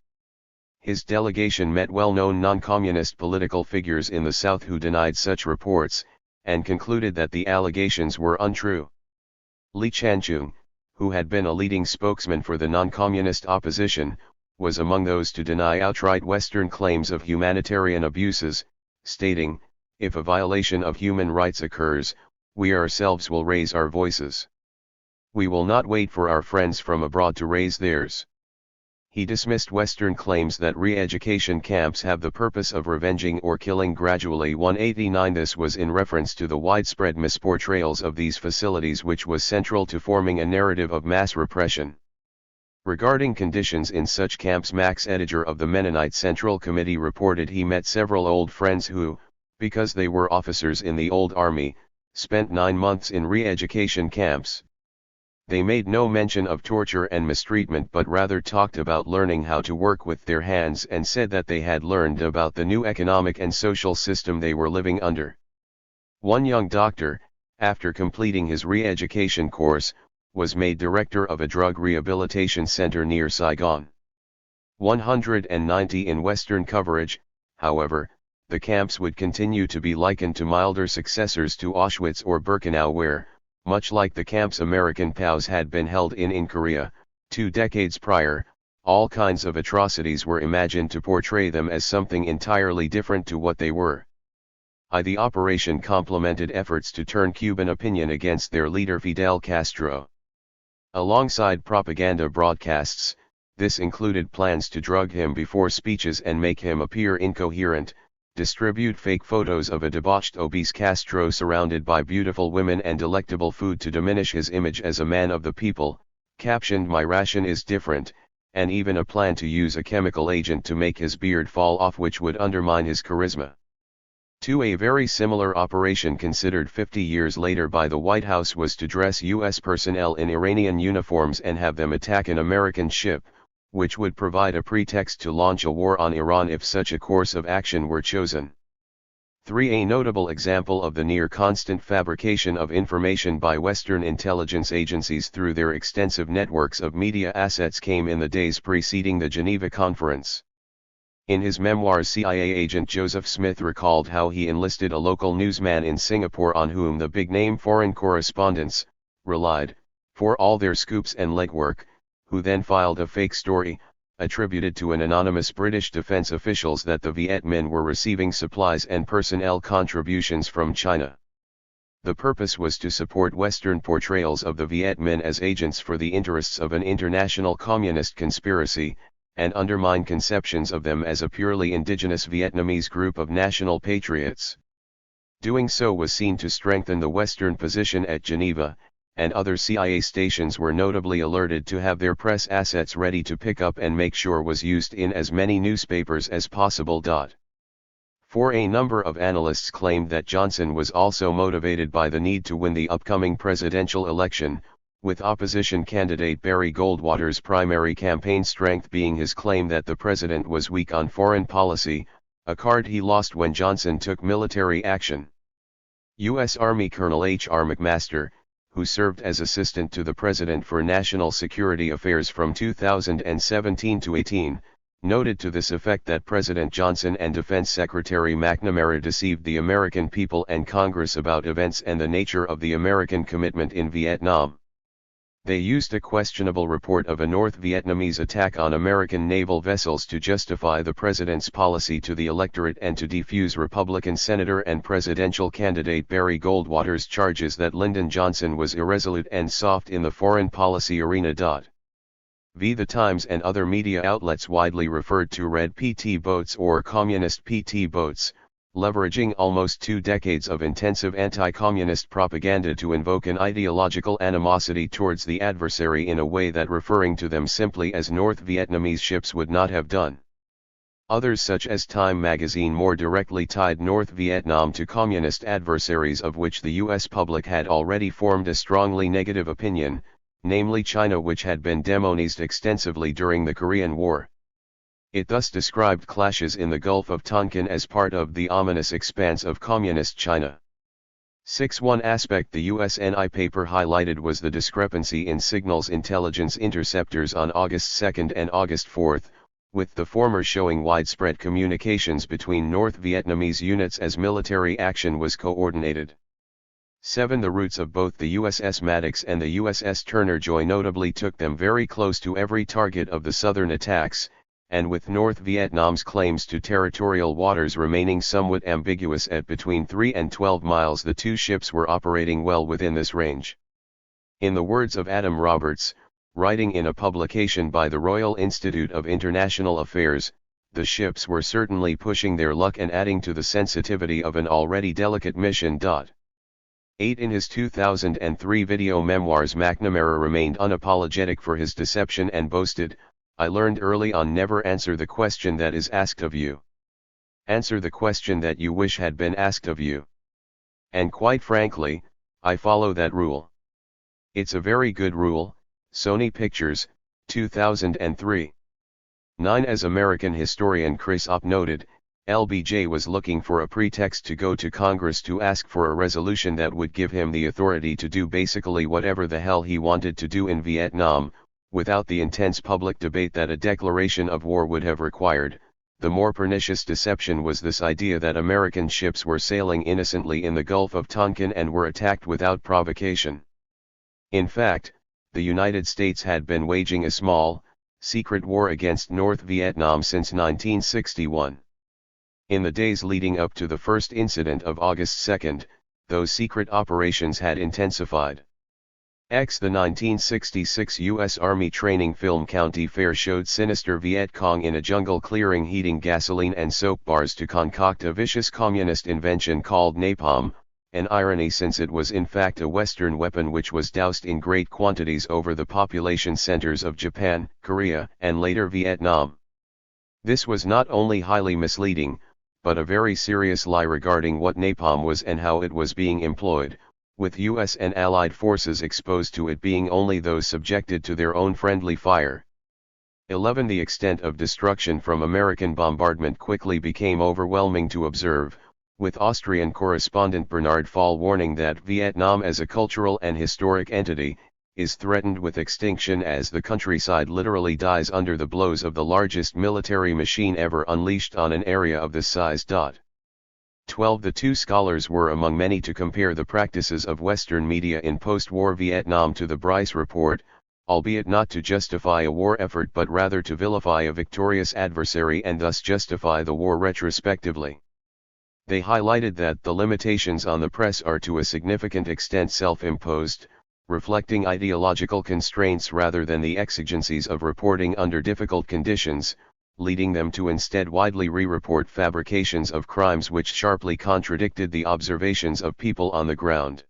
His delegation met well-known non-communist political figures in the South who denied such reports, and concluded that the allegations were untrue. Lee Chanchung, who had been a leading spokesman for the non-communist opposition, was among those to deny outright Western claims of humanitarian abuses, stating, "If a violation of human rights occurs, we ourselves will raise our voices. We will not wait for our friends from abroad to raise theirs." He dismissed Western claims that re-education camps have the purpose of revenging or killing gradually. 189 This was in reference to the widespread misportrayals of these facilities which was central to forming a narrative of mass repression. Regarding conditions in such camps, Max Ediger of the Mennonite Central Committee reported he met several old friends who, because they were officers in the old army, spent 9 months in re-education camps. They made no mention of torture and mistreatment but rather talked about learning how to work with their hands and said that they had learned about the new economic and social system they were living under. One young doctor, after completing his re-education course, was made director of a drug rehabilitation center near Saigon. 190 in Western coverage, however, the camps would continue to be likened to milder successors to Auschwitz or Birkenau where, much like the camps American POWs had been held in Korea, 2 decades prior, all kinds of atrocities were imagined to portray them as something entirely different to what they were. The operation complemented efforts to turn Cuban opinion against their leader Fidel Castro. Alongside propaganda broadcasts, this included plans to drug him before speeches and make him appear incoherent, distribute fake photos of a debauched obese Castro surrounded by beautiful women and delectable food to diminish his image as a man of the people, captioned "My ration is different," and even a plan to use a chemical agent to make his beard fall off which would undermine his charisma. A very similar operation considered 50 years later by the White House was to dress U.S. personnel in Iranian uniforms and have them attack an American ship, which would provide a pretext to launch a war on Iran if such a course of action were chosen. A notable example of the near-constant fabrication of information by Western intelligence agencies through their extensive networks of media assets came in the days preceding the Geneva Conference. In his memoirs, CIA agent Joseph Smith recalled how he enlisted a local newsman in Singapore on whom the big-name foreign correspondents relied for all their scoops and legwork, who then filed a fake story, attributed to an anonymous British defense officials that the Viet Minh were receiving supplies and personnel contributions from China. The purpose was to support Western portrayals of the Viet Minh as agents for the interests of an international communist conspiracy, and undermine conceptions of them as a purely indigenous Vietnamese group of national patriots. Doing so was seen to strengthen the Western position at Geneva, and other CIA stations were notably alerted to have their press assets ready to pick up and make sure was used in as many newspapers as possible. A number of analysts claimed that Johnson was also motivated by the need to win the upcoming presidential election, with opposition candidate Barry Goldwater's primary campaign strength being his claim that the president was weak on foreign policy, a card he lost when Johnson took military action. U.S. Army Colonel H.R. McMaster, who served as assistant to the president for national security affairs from 2017 to 18, noted to this effect that President Johnson and Defense Secretary McNamara deceived the American people and Congress about events and the nature of the American commitment in Vietnam. They used a questionable report of a North Vietnamese attack on American naval vessels to justify the president's policy to the electorate and to defuse Republican Senator and presidential candidate Barry Goldwater's charges that Lyndon Johnson was irresolute and soft in the foreign policy arena. The Times and other media outlets widely referred to Red PT boats or Communist PT boats, leveraging almost 2 decades of intensive anti-communist propaganda to invoke an ideological animosity towards the adversary in a way that referring to them simply as North Vietnamese ships would not have done. Others such as Time magazine more directly tied North Vietnam to communist adversaries of which the U.S. public had already formed a strongly negative opinion, namely China, which had been demonized extensively during the Korean War. It thus described clashes in the Gulf of Tonkin as part of the ominous expanse of Communist China. One aspect the USNI paper highlighted was the discrepancy in signals intelligence interceptors on August 2 and August 4, with the former showing widespread communications between North Vietnamese units as military action was coordinated. The routes of both the USS Maddox and the USS Turner Joy notably took them very close to every target of the southern attacks, and with North Vietnam's claims to territorial waters remaining somewhat ambiguous at between 3 and 12 miles, the two ships were operating well within this range. In the words of Adam Roberts, writing in a publication by the Royal Institute of International Affairs, the ships were certainly pushing their luck and adding to the sensitivity of an already delicate mission. In his 2003 video memoirs, McNamara remained unapologetic for his deception and boasted, "I learned early on, never answer the question that is asked of you. Answer the question that you wish had been asked of you. And quite frankly, I follow that rule. It's a very good rule." Sony Pictures, 2003. As American historian Chris Opp noted, LBJ was looking for a pretext to go to Congress to ask for a resolution that would give him the authority to do basically whatever the hell he wanted to do in Vietnam, without the intense public debate that a declaration of war would have required. The more pernicious deception was this idea that American ships were sailing innocently in the Gulf of Tonkin and were attacked without provocation. In fact, the United States had been waging a small, secret war against North Vietnam since 1961. In the days leading up to the first incident of August 2, those secret operations had intensified. The 1966 U.S. Army training film County Fair showed sinister Viet Cong in a jungle clearing heating gasoline and soap bars to concoct a vicious communist invention called napalm, an irony since it was in fact a Western weapon which was doused in great quantities over the population centers of Japan, Korea, and later Vietnam. This was not only highly misleading, but a very serious lie regarding what napalm was and how it was being employed, with U.S. and Allied forces exposed to it being only those subjected to their own friendly fire. 11. The extent of destruction from American bombardment quickly became overwhelming to observe, with Austrian correspondent Bernard Fall warning that Vietnam as a cultural and historic entity, is threatened with extinction as the countryside literally dies under the blows of the largest military machine ever unleashed on an area of this size. 12. The two scholars were among many to compare the practices of Western media in post-war Vietnam to the Bryce Report, albeit not to justify a war effort but rather to vilify a victorious adversary and thus justify the war retrospectively. They highlighted that the limitations on the press are to a significant extent self-imposed, reflecting ideological constraints rather than the exigencies of reporting under difficult conditions, leading them to instead widely re-report fabrications of crimes which sharply contradicted the observations of people on the ground.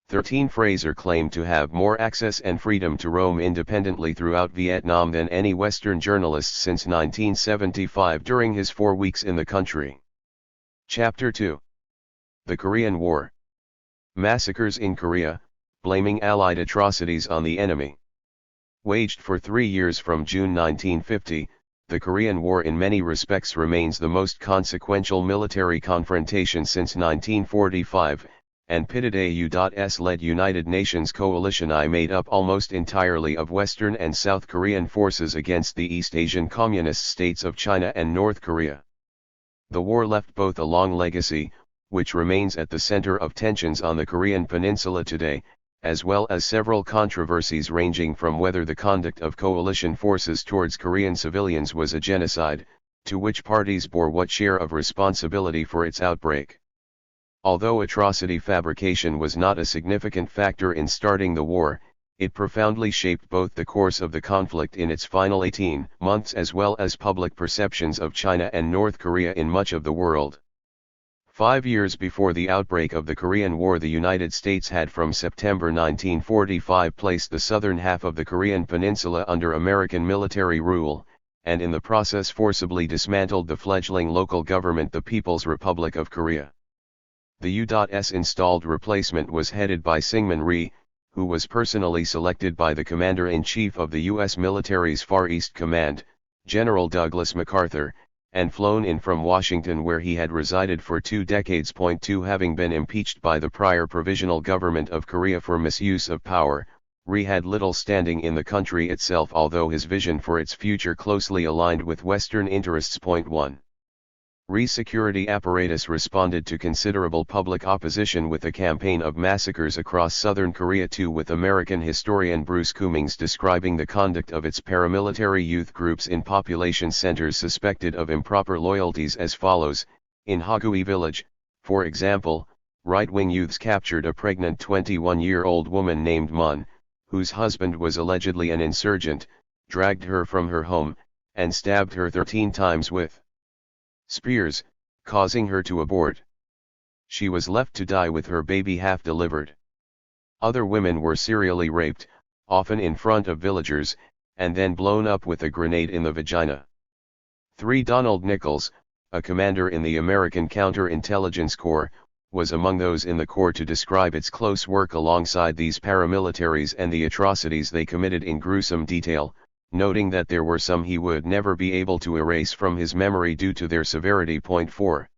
13. Fraser claimed to have more access and freedom to roam independently throughout Vietnam than any Western journalist since 1975 during his 4 weeks in the country. Chapter 2. The Korean War. Massacres in Korea, blaming Allied atrocities on the enemy. Waged for 3 years from June 1950, the Korean War in many respects remains the most consequential military confrontation since 1945, and pitted a U.S.-led United Nations coalition made up almost entirely of Western and South Korean forces against the East Asian Communist states of China and North Korea. The war left both a long legacy, which remains at the center of tensions on the Korean peninsula today, as well as several controversies ranging from whether the conduct of coalition forces towards Korean civilians was a genocide, to which parties bore what share of responsibility for its outbreak. Although atrocity fabrication was not a significant factor in starting the war, it profoundly shaped both the course of the conflict in its final 18 months as well as public perceptions of China and North Korea in much of the world. 5 years before the outbreak of the Korean War, the United States had from September 1945 placed the southern half of the Korean peninsula under American military rule, and in the process forcibly dismantled the fledgling local government, the People's Republic of Korea. The U.S. installed replacement was headed by Syngman Rhee, who was personally selected by the Commander-in-Chief of the U.S. military's Far East Command, General Douglas MacArthur, and flown in from Washington where he had resided for 2 decades. 2. Having been impeached by the prior Provisional Government of Korea for misuse of power, Rhee had little standing in the country itself, although his vision for its future closely aligned with Western interests. 1. Rhee's security apparatus responded to considerable public opposition with a campaign of massacres across southern Korea. 2. With American historian Bruce Cummings describing the conduct of its paramilitary youth groups in population centers suspected of improper loyalties as follows: in Hagui village, for example, right-wing youths captured a pregnant 21-year-old woman named Mun, whose husband was allegedly an insurgent, dragged her from her home, and stabbed her 13 times with spears, causing her to abort. She was left to die with her baby half-delivered. Other women were serially raped, often in front of villagers, and then blown up with a grenade in the vagina. 3. Donald Nichols, a commander in the American Counterintelligence Corps, was among those in the Corps to describe its close work alongside these paramilitaries and the atrocities they committed in gruesome detail. noting that there were some he would never be able to erase from his memory due to their severity. 4.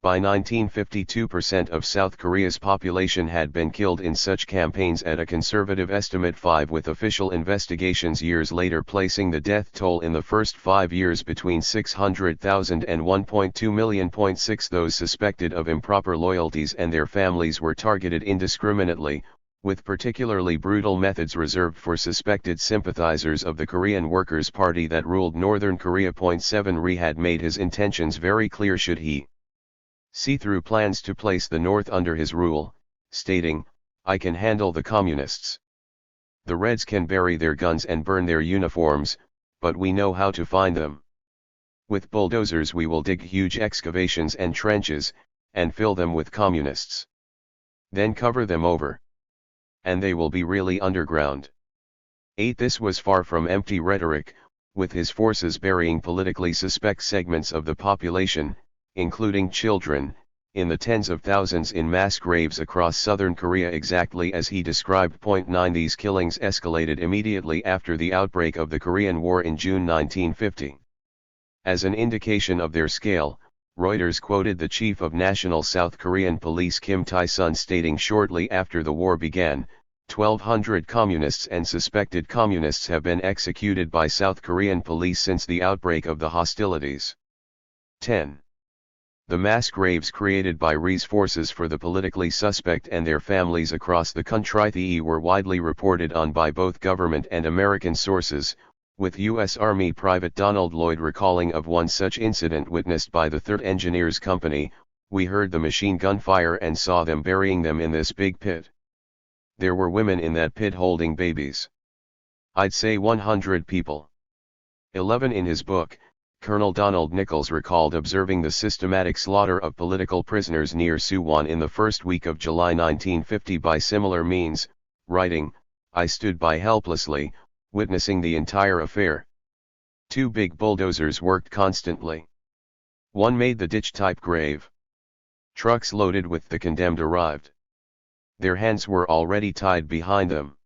By 1952, 2% of South Korea's population had been killed in such campaigns, at a conservative estimate 5, with official investigations years later placing the death toll in the first 5 years between 600,000 and 1.2 million. 6. Those suspected of improper loyalties and their families were targeted indiscriminately, with particularly brutal methods reserved for suspected sympathizers of the Korean Workers' Party that ruled Northern Korea. 7. Ri had made his intentions very clear should he see through plans to place the North under his rule, stating, "I can handle the communists. The Reds can bury their guns and burn their uniforms, but we know how to find them. With bulldozers we will dig huge excavations and trenches, and fill them with communists. Then cover them over. And they will be really underground." 8. This was far from empty rhetoric, with his forces burying politically suspect segments of the population, including children, in the tens of thousands in mass graves across southern Korea, exactly as he described. 9. These killings escalated immediately after the outbreak of the Korean War in June 1950. As an indication of their scale, Reuters quoted the chief of National South Korean Police Kim Tae-sun stating shortly after the war began, 1,200 communists and suspected communists have been executed by South Korean police since the outbreak of the hostilities. 10. The mass graves created by Ri's forces for the politically suspect and their families across the country were widely reported on by both government and American sources, with U.S. Army Private Donald Lloyd recalling of one such incident witnessed by the 3rd Engineers Company. "We heard the machine gun fire and saw them burying them in this big pit. There were women in that pit holding babies. I'd say 100 people." 11. In his book, Colonel Donald Nichols recalled observing the systematic slaughter of political prisoners near Suwon in the first week of July 1950 by similar means, writing, "I stood by helplessly, witnessing the entire affair. 2 big bulldozers worked constantly. One made the ditch-type grave. Trucks loaded with the condemned arrived. Their hands were already tied behind them.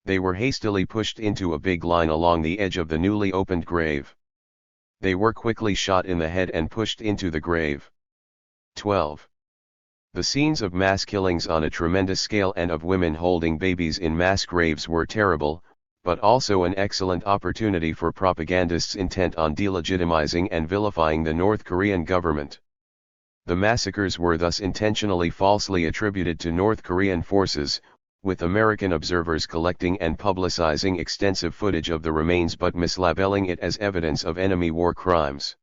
They were hastily pushed into a big line along the edge of the newly opened grave. They were quickly shot in the head and pushed into the grave." 12. The scenes of mass killings on a tremendous scale and of women holding babies in mass graves were terrible, but also an excellent opportunity for propagandists intent on delegitimizing and vilifying the North Korean government. The massacres were thus intentionally falsely attributed to North Korean forces, with American observers collecting and publicizing extensive footage of the remains but mislabeling it as evidence of enemy war crimes.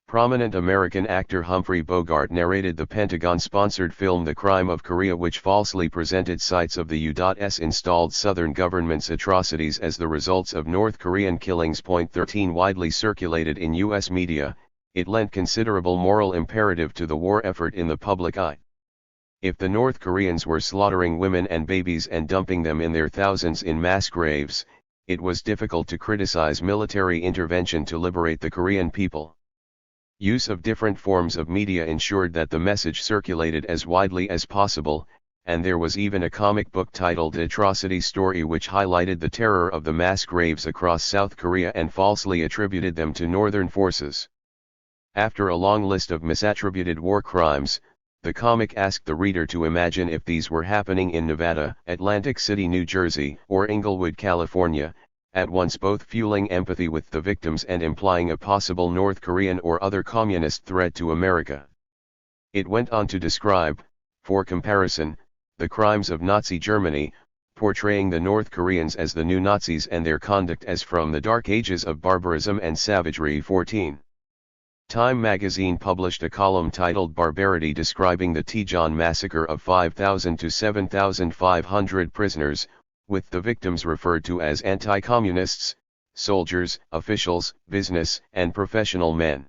Prominent American actor Humphrey Bogart narrated the Pentagon-sponsored film The Crime of Korea, which falsely presented sites of the U.S. installed Southern government's atrocities as the results of North Korean killings. 13. Widely circulated in U.S. media, it lent considerable moral imperative to the war effort in the public eye. If the North Koreans were slaughtering women and babies and dumping them in their thousands in mass graves, it was difficult to criticize military intervention to liberate the Korean people. Use of different forms of media ensured that the message circulated as widely as possible, and there was even a comic book titled Atrocity Story which highlighted the terror of the mass graves across South Korea and falsely attributed them to Northern forces. After a long list of misattributed war crimes, the comic asked the reader to imagine if these were happening in Nevada, Atlantic City, New Jersey, or Inglewood, California, at once both fueling empathy with the victims and implying a possible North Korean or other communist threat to America. It went on to describe, for comparison, the crimes of Nazi Germany, portraying the North Koreans as the new Nazis and their conduct as from the dark ages of barbarism and savagery. 14. Time magazine published a column titled Barbarity describing the Daejeon massacre of 5,000 to 7,500 prisoners, with the victims referred to as anti-communists, soldiers, officials, business, and professional men.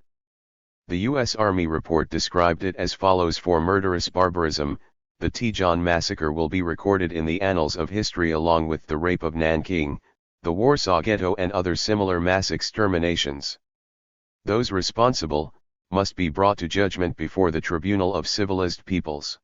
The U.S. Army report described it as follows: for murderous barbarism, the Daejeon massacre will be recorded in the annals of history along with the rape of Nanking, the Warsaw Ghetto and other similar mass exterminations. Those responsible must be brought to judgment before the tribunal of civilized peoples.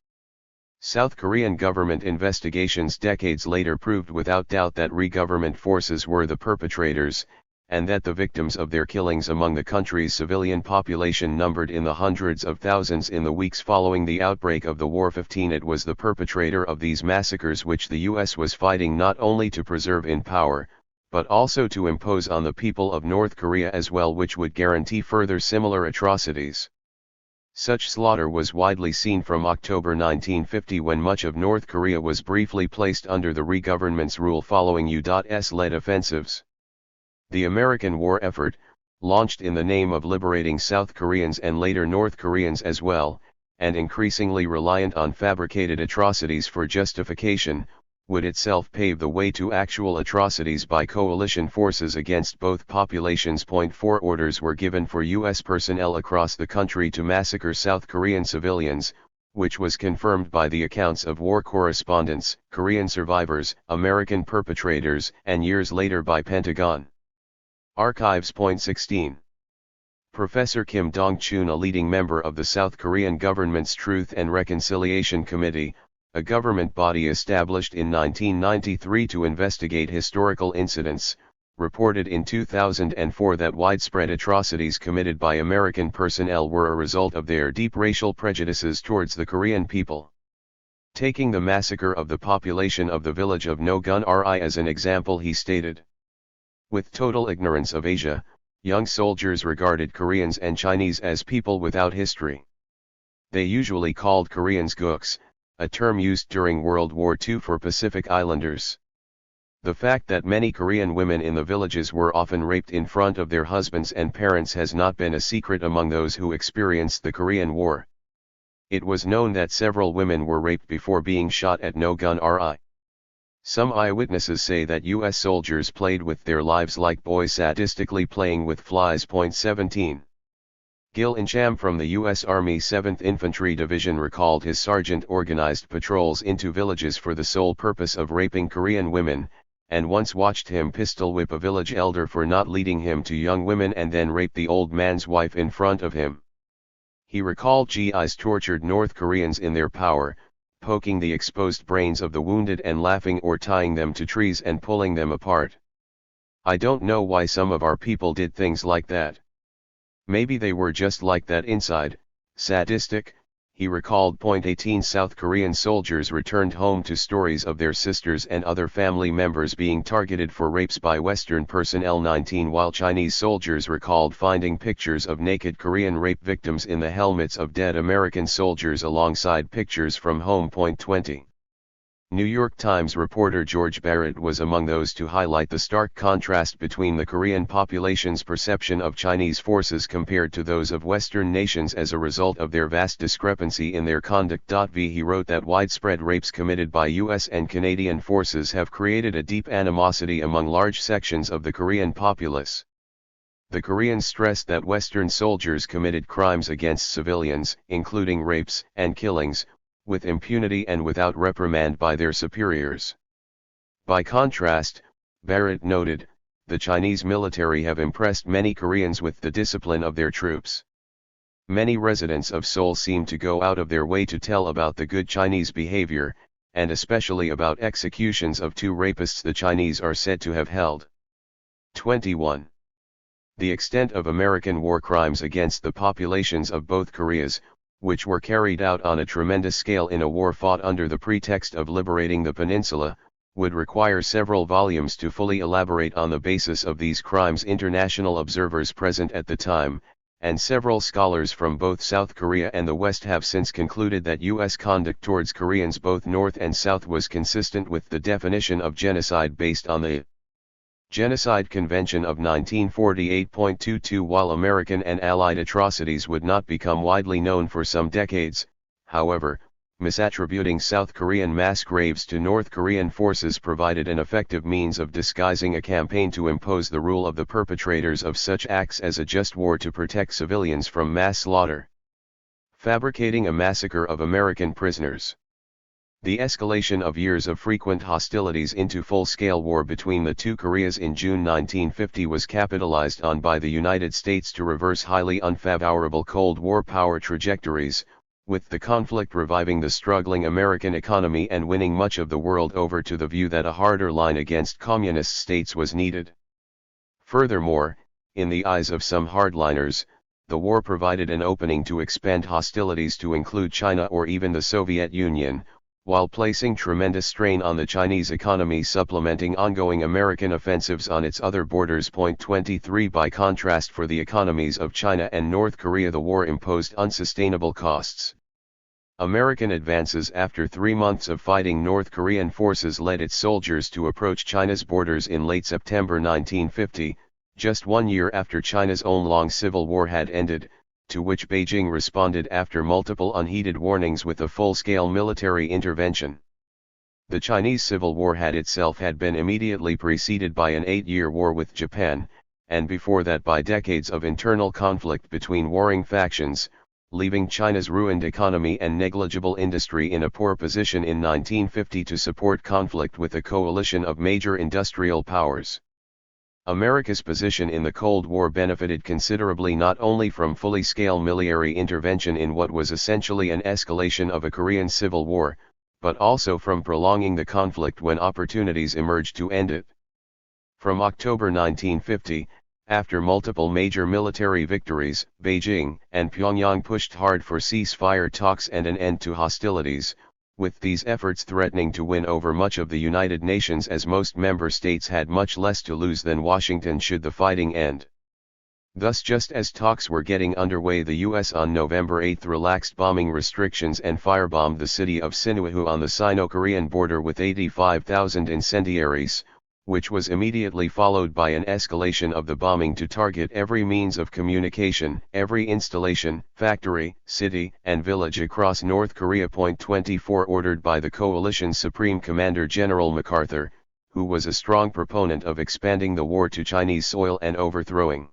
South Korean government investigations decades later proved without doubt that re-government forces were the perpetrators, and that the victims of their killings among the country's civilian population numbered in the hundreds of thousands in the weeks following the outbreak of the war. 15 It was the perpetrator of these massacres which the U.S. was fighting not only to preserve in power, but also to impose on the people of North Korea as well, which would guarantee further similar atrocities. Such slaughter was widely seen from October 1950, when much of North Korea was briefly placed under the re-government's rule following U.S.-led offensives. The American war effort, launched in the name of liberating South Koreans and later North Koreans as well, and increasingly reliant on fabricated atrocities for justification, would itself pave the way to actual atrocities by coalition forces against both populations. 4 Orders were given for U.S. personnel across the country to massacre South Korean civilians, which was confirmed by the accounts of war correspondents, Korean survivors, American perpetrators, and years later by Pentagon Archives. 16. Professor Kim Dong-chun, a leading member of the South Korean government's Truth and Reconciliation Committee, a government body established in 1993 to investigate historical incidents, reported in 2004 that widespread atrocities committed by American personnel were a result of their deep racial prejudices towards the Korean people. Taking the massacre of the population of the village of Nogun-ri as an example, he stated, "With total ignorance of Asia, young soldiers regarded Koreans and Chinese as people without history. They usually called Koreans gooks, a term used during World War II for Pacific Islanders. The fact that many Korean women in the villages were often raped in front of their husbands and parents has not been a secret among those who experienced the Korean War. It was known that several women were raped before being shot at Nogun-ri. Some eyewitnesses say that U.S. soldiers played with their lives like boys sadistically playing with flies." 17. Gil Incham from the U.S. Army 7th Infantry Division recalled his sergeant organized patrols into villages for the sole purpose of raping Korean women, and once watched him pistol whip a village elder for not leading him to young women and then rape the old man's wife in front of him. He recalled GIs tortured North Koreans in their power, poking the exposed brains of the wounded and laughing or tying them to trees and pulling them apart. "I don't know why some of our people did things like that. Maybe they were just like that inside, sadistic," he recalled. 18 South Korean soldiers returned home to stories of their sisters and other family members being targeted for rapes by Western personnel. 19 While Chinese soldiers recalled finding pictures of naked Korean rape victims in the helmets of dead American soldiers alongside pictures from home. 20. New York Times reporter George Barrett was among those to highlight the stark contrast between the Korean population's perception of Chinese forces compared to those of Western nations as a result of their vast discrepancy in their conduct. He wrote that widespread rapes committed by U.S. and Canadian forces have created a deep animosity among large sections of the Korean populace. The Koreans stressed that Western soldiers committed crimes against civilians, including rapes and killings, with impunity and without reprimand by their superiors. By contrast, Barrett noted, the Chinese military have impressed many Koreans with the discipline of their troops. Many residents of Seoul seem to go out of their way to tell about the good Chinese behavior, and especially about executions of 2 rapists the Chinese are said to have held. 21. The extent of American war crimes against the populations of both Koreas, which were carried out on a tremendous scale in a war fought under the pretext of liberating the peninsula, would require several volumes to fully elaborate on the basis of these crimes. International observers present at the time, and several scholars from both South Korea and the West have since concluded that U.S. conduct towards Koreans both North and South was consistent with the definition of genocide based on the Genocide Convention of 1948.22. While American and Allied atrocities would not become widely known for some decades, however, misattributing South Korean mass graves to North Korean forces provided an effective means of disguising a campaign to impose the rule of the perpetrators of such acts as a just war to protect civilians from mass slaughter. Fabricating a massacre of American prisoners. The escalation of years of frequent hostilities into full-scale war between the two Koreas in June 1950 was capitalized on by the United States to reverse highly unfavorable Cold War power trajectories, with the conflict reviving the struggling American economy and winning much of the world over to the view that a harder line against communist states was needed. Furthermore, in the eyes of some hardliners, the war provided an opening to expand hostilities to include China or even the Soviet Union, while placing tremendous strain on the Chinese economy, supplementing ongoing American offensives on its other borders. 23 By contrast, for the economies of China and North Korea, the war imposed unsustainable costs. American advances after 3 months of fighting North Korean forces led its soldiers to approach China's borders in late September 1950, just 1 year after China's own long civil war had ended, to which Beijing responded after multiple unheeded warnings with a full-scale military intervention. The Chinese Civil War had been immediately preceded by an 8-year war with Japan, and before that by decades of internal conflict between warring factions, leaving China's ruined economy and negligible industry in a poor position in 1950 to support conflict with a coalition of major industrial powers. America's position in the Cold War benefited considerably not only from fully-scale military intervention in what was essentially an escalation of a Korean Civil War, but also from prolonging the conflict when opportunities emerged to end it. From October 1950, after multiple major military victories, Beijing and Pyongyang pushed hard for ceasefire talks and an end to hostilities, with these efforts threatening to win over much of the United Nations, as most member states had much less to lose than Washington should the fighting end. Thus, just as talks were getting underway, the U.S. on November 8 relaxed bombing restrictions and firebombed the city of Sinuiju on the Sino-Korean border with 85,000 incendiaries, which was immediately followed by an escalation of the bombing to target every means of communication, every installation, factory, city, and village across North Korea. 24 Ordered by the coalition's Supreme Commander General MacArthur, who was a strong proponent of expanding the war to Chinese soil and overthrowing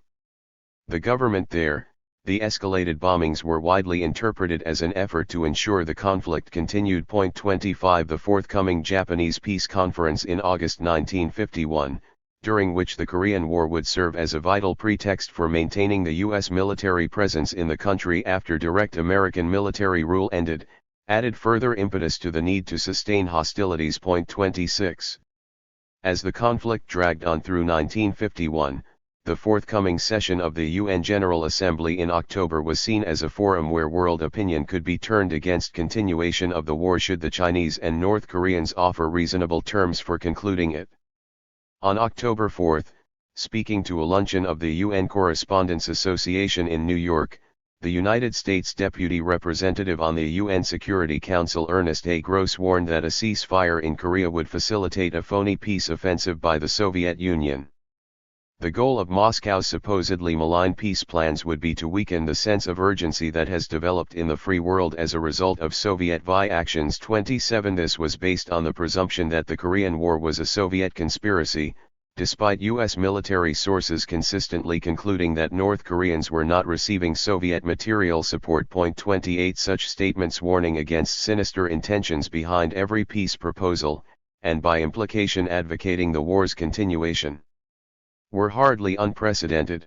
the government there, the escalated bombings were widely interpreted as an effort to ensure the conflict continued. 25 The forthcoming Japanese Peace Conference in August 1951, during which the Korean War would serve as a vital pretext for maintaining the U.S. military presence in the country after direct American military rule ended, added further impetus to the need to sustain hostilities. 26 As the conflict dragged on through 1951, the forthcoming session of the UN General Assembly in October was seen as a forum where world opinion could be turned against continuation of the war should the Chinese and North Koreans offer reasonable terms for concluding it. On October 4, speaking to a luncheon of the UN Correspondents Association in New York, the United States Deputy Representative on the UN Security Council Ernest A. Gross warned that a ceasefire in Korea would facilitate a phony peace offensive by the Soviet Union. The goal of Moscow's supposedly malign peace plans would be to weaken the sense of urgency that has developed in the free world as a result of Soviet-Vi actions. 27 This was based on the presumption that the Korean War was a Soviet conspiracy, despite U.S. military sources consistently concluding that North Koreans were not receiving Soviet material support. 28 Such statements warning against sinister intentions behind every peace proposal, and by implication advocating the war's continuation, were hardly unprecedented.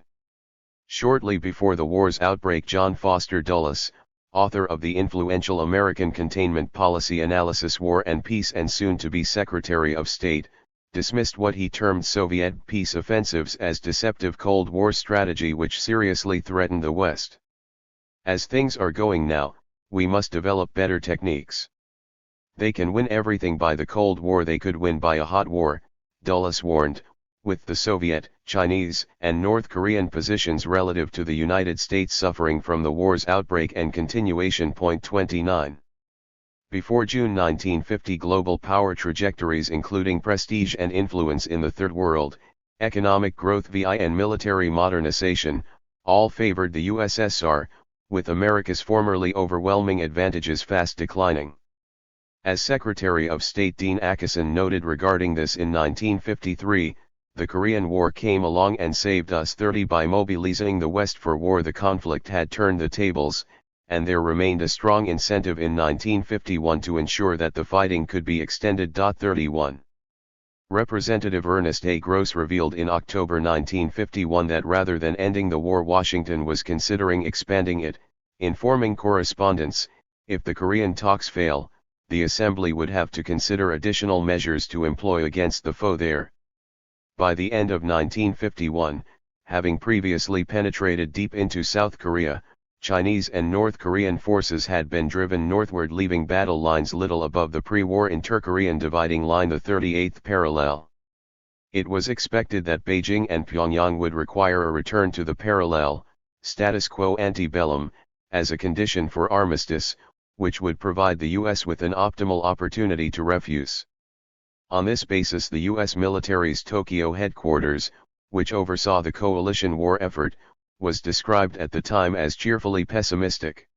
Shortly before the war's outbreak, John Foster Dulles, author of the influential American Containment Policy Analysis, War and Peace, and soon-to-be Secretary of State, dismissed what he termed Soviet peace offensives as deceptive Cold War strategy which seriously threatened the West. As things are going now, we must develop better techniques. They can win everything by the Cold War, they could win by a hot war, Dulles warned, with the Soviet, Chinese, and North Korean positions relative to the United States suffering from the war's outbreak and continuation. 29 Before June 1950, global power trajectories including prestige and influence in the Third World, economic growth via and military modernization, all favored the USSR, with America's formerly overwhelming advantages fast declining. As Secretary of State Dean Acheson noted regarding this in 1953, the Korean War came along and saved us 30 by mobilizing the West for war. The conflict had turned the tables, and there remained a strong incentive in 1951 to ensure that the fighting could be extended. 31 Representative Ernest A. Gross revealed in October 1951 that rather than ending the war, Washington was considering expanding it, informing correspondents, If the Korean talks fail, the assembly would have to consider additional measures to employ against the foe there. By the end of 1951, having previously penetrated deep into South Korea, Chinese and North Korean forces had been driven northward, leaving battle lines little above the pre-war inter-Korean dividing line, the 38th parallel. It was expected that Beijing and Pyongyang would require a return to the parallel, status quo ante bellum, as a condition for armistice, which would provide the U.S. with an optimal opportunity to refuse. On this basis, the U.S. military's Tokyo headquarters, which oversaw the coalition war effort, was described at the time as cheerfully pessimistic.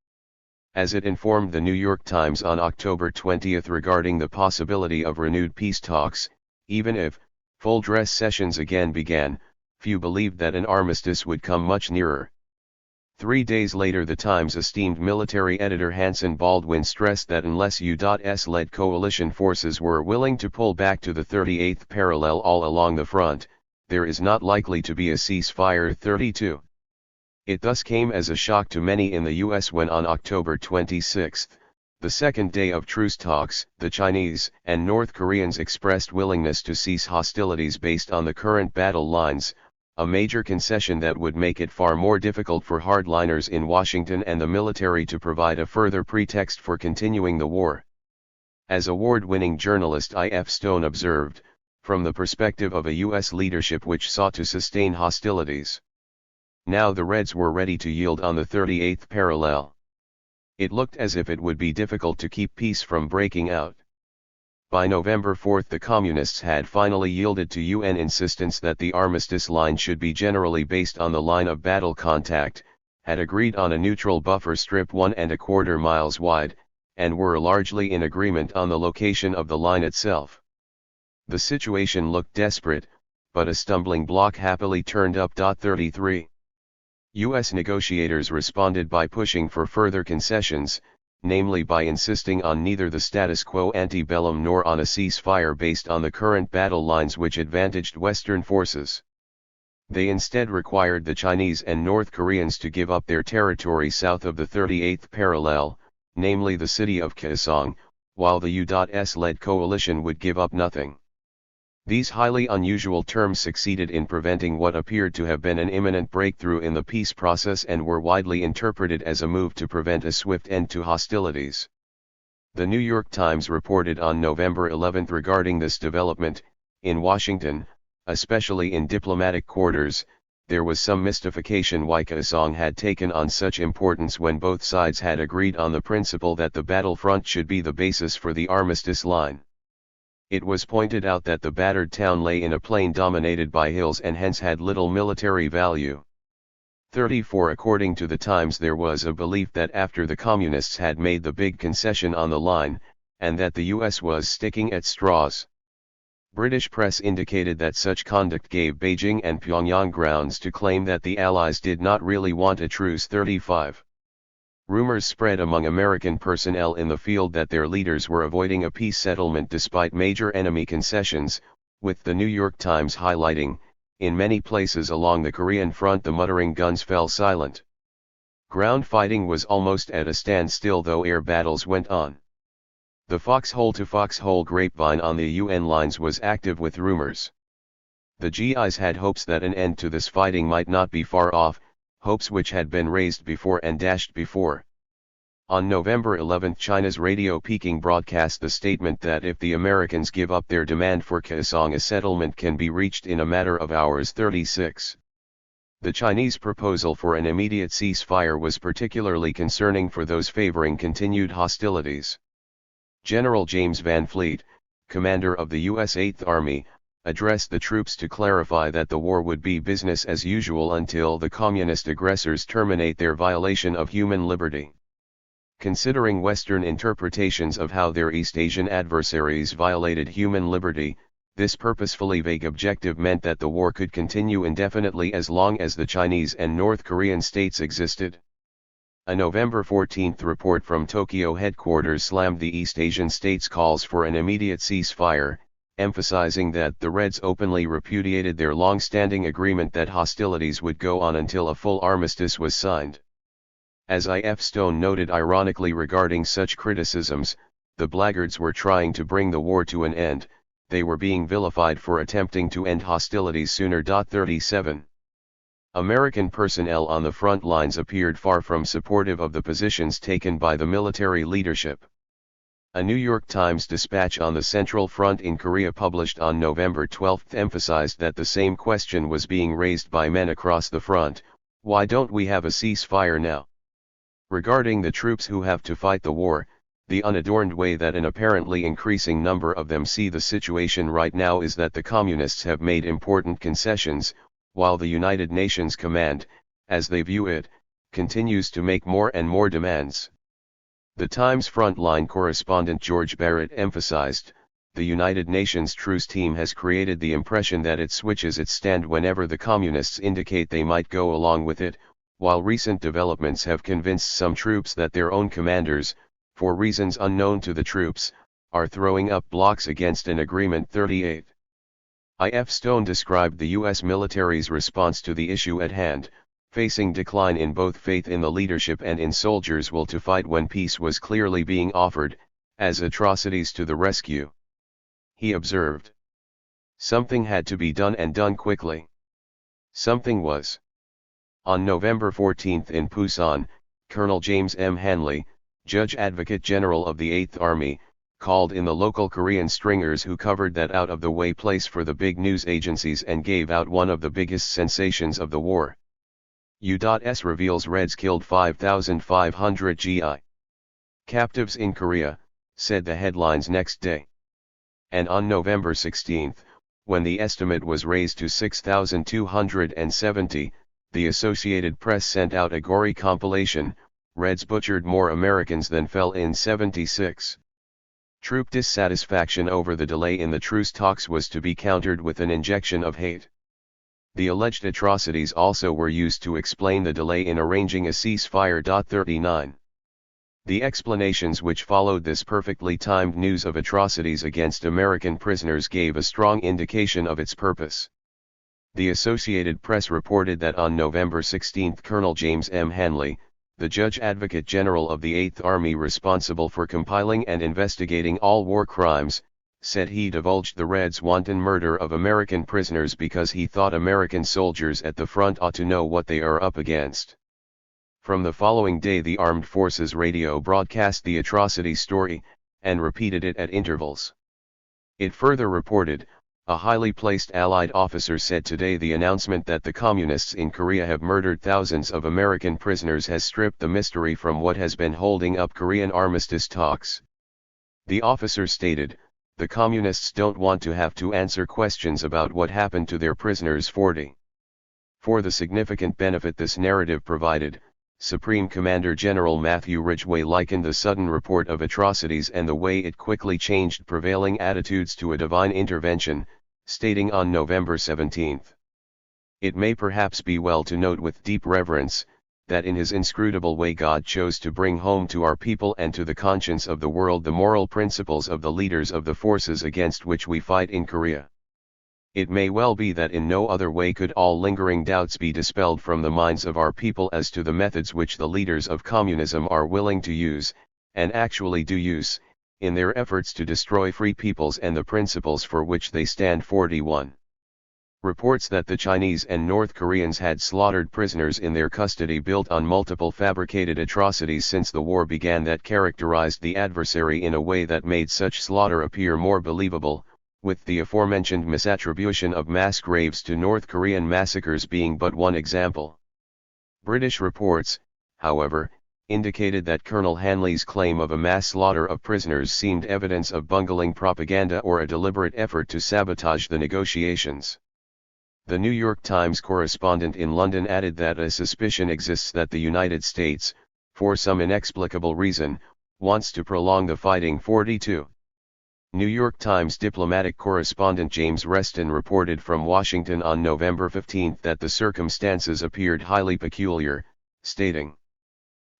As it informed the New York Times on October 20 regarding the possibility of renewed peace talks, even if full-dress sessions again began, few believed that an armistice would come much nearer. 3 days later, the Times' esteemed military editor Hanson Baldwin stressed that unless U.S.-led coalition forces were willing to pull back to the 38th parallel all along the front, there is not likely to be a ceasefire. 32. It thus came as a shock to many in the U.S. when on October 26, the second day of truce talks, the Chinese and North Koreans expressed willingness to cease hostilities based on the current battle lines, a major concession that would make it far more difficult for hardliners in Washington and the military to provide a further pretext for continuing the war. As award-winning journalist I.F. Stone observed, from the perspective of a U.S. leadership which sought to sustain hostilities, now the Reds were ready to yield on the 38th parallel. It looked as if it would be difficult to keep peace from breaking out. By November 4 the Communists had finally yielded to UN insistence that the armistice line should be generally based on the line of battle contact, had agreed on a neutral buffer strip 1¼ miles wide, and were largely in agreement on the location of the line itself. The situation looked desperate, but a stumbling block happily turned up. 33. U.S. negotiators responded by pushing for further concessions, namely by insisting on neither the status quo ante bellum nor on a ceasefire based on the current battle lines which advantaged Western forces. They instead required the Chinese and North Koreans to give up their territory south of the 38th parallel, namely the city of Kaesong, while the U.S.-led coalition would give up nothing. These highly unusual terms succeeded in preventing what appeared to have been an imminent breakthrough in the peace process and were widely interpreted as a move to prevent a swift end to hostilities. The New York Times reported on November 11 regarding this development, in Washington, especially in diplomatic quarters, there was some mystification why Kaesong had taken on such importance when both sides had agreed on the principle that the battlefront should be the basis for the armistice line. It was pointed out that the battered town lay in a plain dominated by hills and hence had little military value. 34 According to the Times, there was a belief that after the Communists had made the big concession on the line, and that the U.S. was sticking at straws. British press indicated that such conduct gave Beijing and Pyongyang grounds to claim that the Allies did not really want a truce. 35. Rumors spread among American personnel in the field that their leaders were avoiding a peace settlement despite major enemy concessions, with the New York Times highlighting, in many places along the Korean front the muttering guns fell silent. Ground fighting was almost at a standstill, though air battles went on. The foxhole-to-foxhole grapevine on the UN lines was active with rumors. The GIs had hopes that an end to this fighting might not be far off, hopes which had been raised before and dashed before. On November 11 China's Radio Peking broadcast the statement that if the Americans give up their demand for Kaesong, a settlement can be reached in a matter of hours. 36. The Chinese proposal for an immediate ceasefire was particularly concerning for those favoring continued hostilities. General James Van Fleet, commander of the U.S. 8th Army, addressed the troops to clarify that the war would be business as usual until the communist aggressors terminate their violation of human liberty. Considering Western interpretations of how their East Asian adversaries violated human liberty, this purposefully vague objective meant that the war could continue indefinitely as long as the Chinese and North Korean states existed. A November 14 report from Tokyo headquarters slammed the East Asian states' calls for an immediate ceasefire, emphasizing that the Reds openly repudiated their long-standing agreement that hostilities would go on until a full armistice was signed. As I.F. Stone noted ironically regarding such criticisms, the blackguards were trying to bring the war to an end, they were being vilified for attempting to end hostilities sooner. 37. American personnel on the front lines appeared far from supportive of the positions taken by the military leadership. A New York Times dispatch on the Central Front in Korea published on November 12 emphasized that the same question was being raised by men across the front: why don't we have a ceasefire now? Regarding the troops who have to fight the war, the unadorned way that an apparently increasing number of them see the situation right now is that the communists have made important concessions, while the United Nations Command, as they view it, continues to make more and more demands. The Times frontline correspondent George Barrett emphasized, the United Nations truce team has created the impression that it switches its stand whenever the communists indicate they might go along with it, while recent developments have convinced some troops that their own commanders, for reasons unknown to the troops, are throwing up blocks against an agreement. 38. I.F. Stone described the U.S. military's response to the issue at hand, facing decline in both faith in the leadership and in soldiers' will to fight when peace was clearly being offered, as atrocities to the rescue. He observed, something had to be done and done quickly. Something was. On November 14 in Pusan, Colonel James M. Hanley, Judge Advocate General of the 8th Army, called in the local Korean stringers who covered that out-of-the-way place for the big news agencies and gave out one of the biggest sensations of the war. U.S. reveals Reds killed 5,500 GI captives in Korea, said the headlines next day. And on November 16, when the estimate was raised to 6,270, the Associated Press sent out a gory compilation: Reds butchered more Americans than fell in 76. Troop dissatisfaction over the delay in the truce talks was to be countered with an injection of hate. The alleged atrocities also were used to explain the delay in arranging a ceasefire. 39. The explanations which followed this perfectly timed news of atrocities against American prisoners gave a strong indication of its purpose. The Associated Press reported that on November 16 Colonel James M. Hanley, the Judge Advocate General of the 8th Army responsible for compiling and investigating all war crimes, said he divulged the Reds' wanton murder of American prisoners because he thought American soldiers at the front ought to know what they are up against. From the following day the Armed Forces Radio broadcast the atrocity story, and repeated it at intervals. It further reported, a highly placed Allied officer said today the announcement that the communists in Korea have murdered thousands of American prisoners has stripped the mystery from what has been holding up Korean armistice talks. The officer stated, the communists don't want to have to answer questions about what happened to their prisoners. 40. For the significant benefit this narrative provided, Supreme Commander General Matthew Ridgway likened the sudden report of atrocities and the way it quickly changed prevailing attitudes to a divine intervention, stating on November 17, "It may perhaps be well to note with deep reverence, that in his inscrutable way God chose to bring home to our people and to the conscience of the world the moral principles of the leaders of the forces against which we fight in Korea. It may well be that in no other way could all lingering doubts be dispelled from the minds of our people as to the methods which the leaders of communism are willing to use, and actually do use, in their efforts to destroy free peoples and the principles for which they stand." 41. Reports that the Chinese and North Koreans had slaughtered prisoners in their custody built on multiple fabricated atrocities since the war began that characterized the adversary in a way that made such slaughter appear more believable, with the aforementioned misattribution of mass graves to North Korean massacres being but one example. British reports, however, indicated that Colonel Hanley's claim of a mass slaughter of prisoners seemed evidence of bungling propaganda or a deliberate effort to sabotage the negotiations. The New York Times correspondent in London added that a suspicion exists that the United States, for some inexplicable reason, wants to prolong the fighting. 42. New York Times diplomatic correspondent James Reston reported from Washington on November 15 that the circumstances appeared highly peculiar, stating,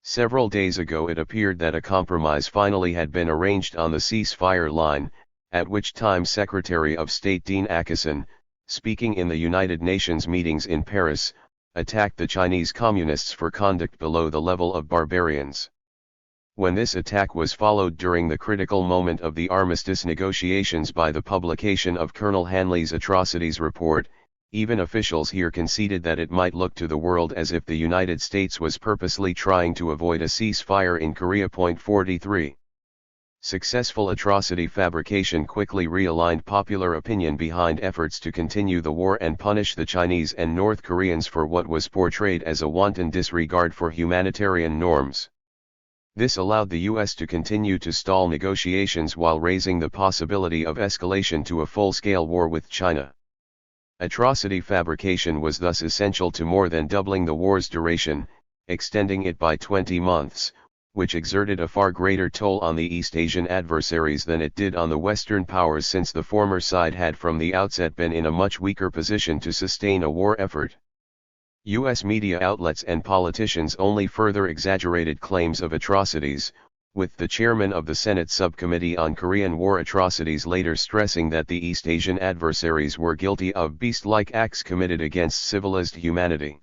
"Several days ago it appeared that a compromise finally had been arranged on the ceasefire line, at which time Secretary of State Dean Acheson, speaking in the United Nations meetings in Paris, attacked the Chinese Communists for conduct below the level of barbarians. When this attack was followed during the critical moment of the armistice negotiations by the publication of Colonel Hanley's Atrocities report, even officials here conceded that it might look to the world as if the United States was purposely trying to avoid a ceasefire in Korea. 43. Successful atrocity fabrication quickly realigned popular opinion behind efforts to continue the war and punish the Chinese and North Koreans for what was portrayed as a wanton disregard for humanitarian norms. This allowed the U.S. to continue to stall negotiations while raising the possibility of escalation to a full-scale war with China. Atrocity fabrication was thus essential to more than doubling the war's duration, extending it by 20 months, which exerted a far greater toll on the East Asian adversaries than it did on the Western powers, since the former side had from the outset been in a much weaker position to sustain a war effort. U.S. media outlets and politicians only further exaggerated claims of atrocities, with the chairman of the Senate Subcommittee on Korean War Atrocities later stressing that the East Asian adversaries were guilty of beast-like acts committed against civilized humanity.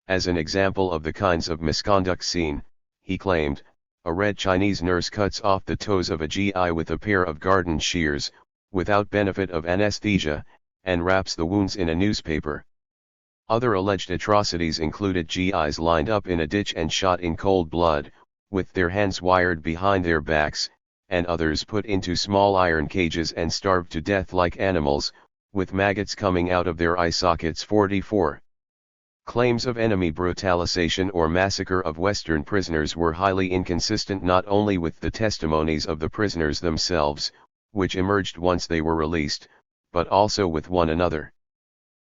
As an example of the kinds of misconduct seen, he claimed, a red Chinese nurse cuts off the toes of a GI with a pair of garden shears, without benefit of anesthesia, and wraps the wounds in a newspaper. Other alleged atrocities included GIs lined up in a ditch and shot in cold blood, with their hands wired behind their backs, and others put into small iron cages and starved to death like animals, with maggots coming out of their eye sockets. 44. Claims of enemy brutalization or massacre of Western prisoners were highly inconsistent not only with the testimonies of the prisoners themselves, which emerged once they were released, but also with one another.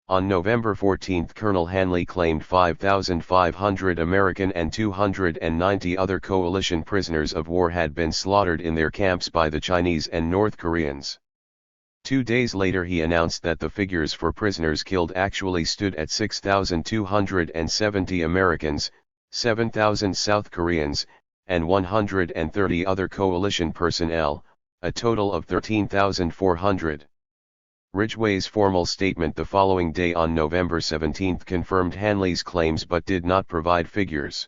On November 14, Colonel Hanley claimed 5,500 American and 290 other coalition prisoners of war had been slaughtered in their camps by the Chinese and North Koreans. 2 days later he announced that the figures for prisoners killed actually stood at 6,270 Americans, 7,000 South Koreans, and 130 other coalition personnel, a total of 13,400. Ridgway's formal statement the following day on November 17 confirmed Hanley's claims but did not provide figures.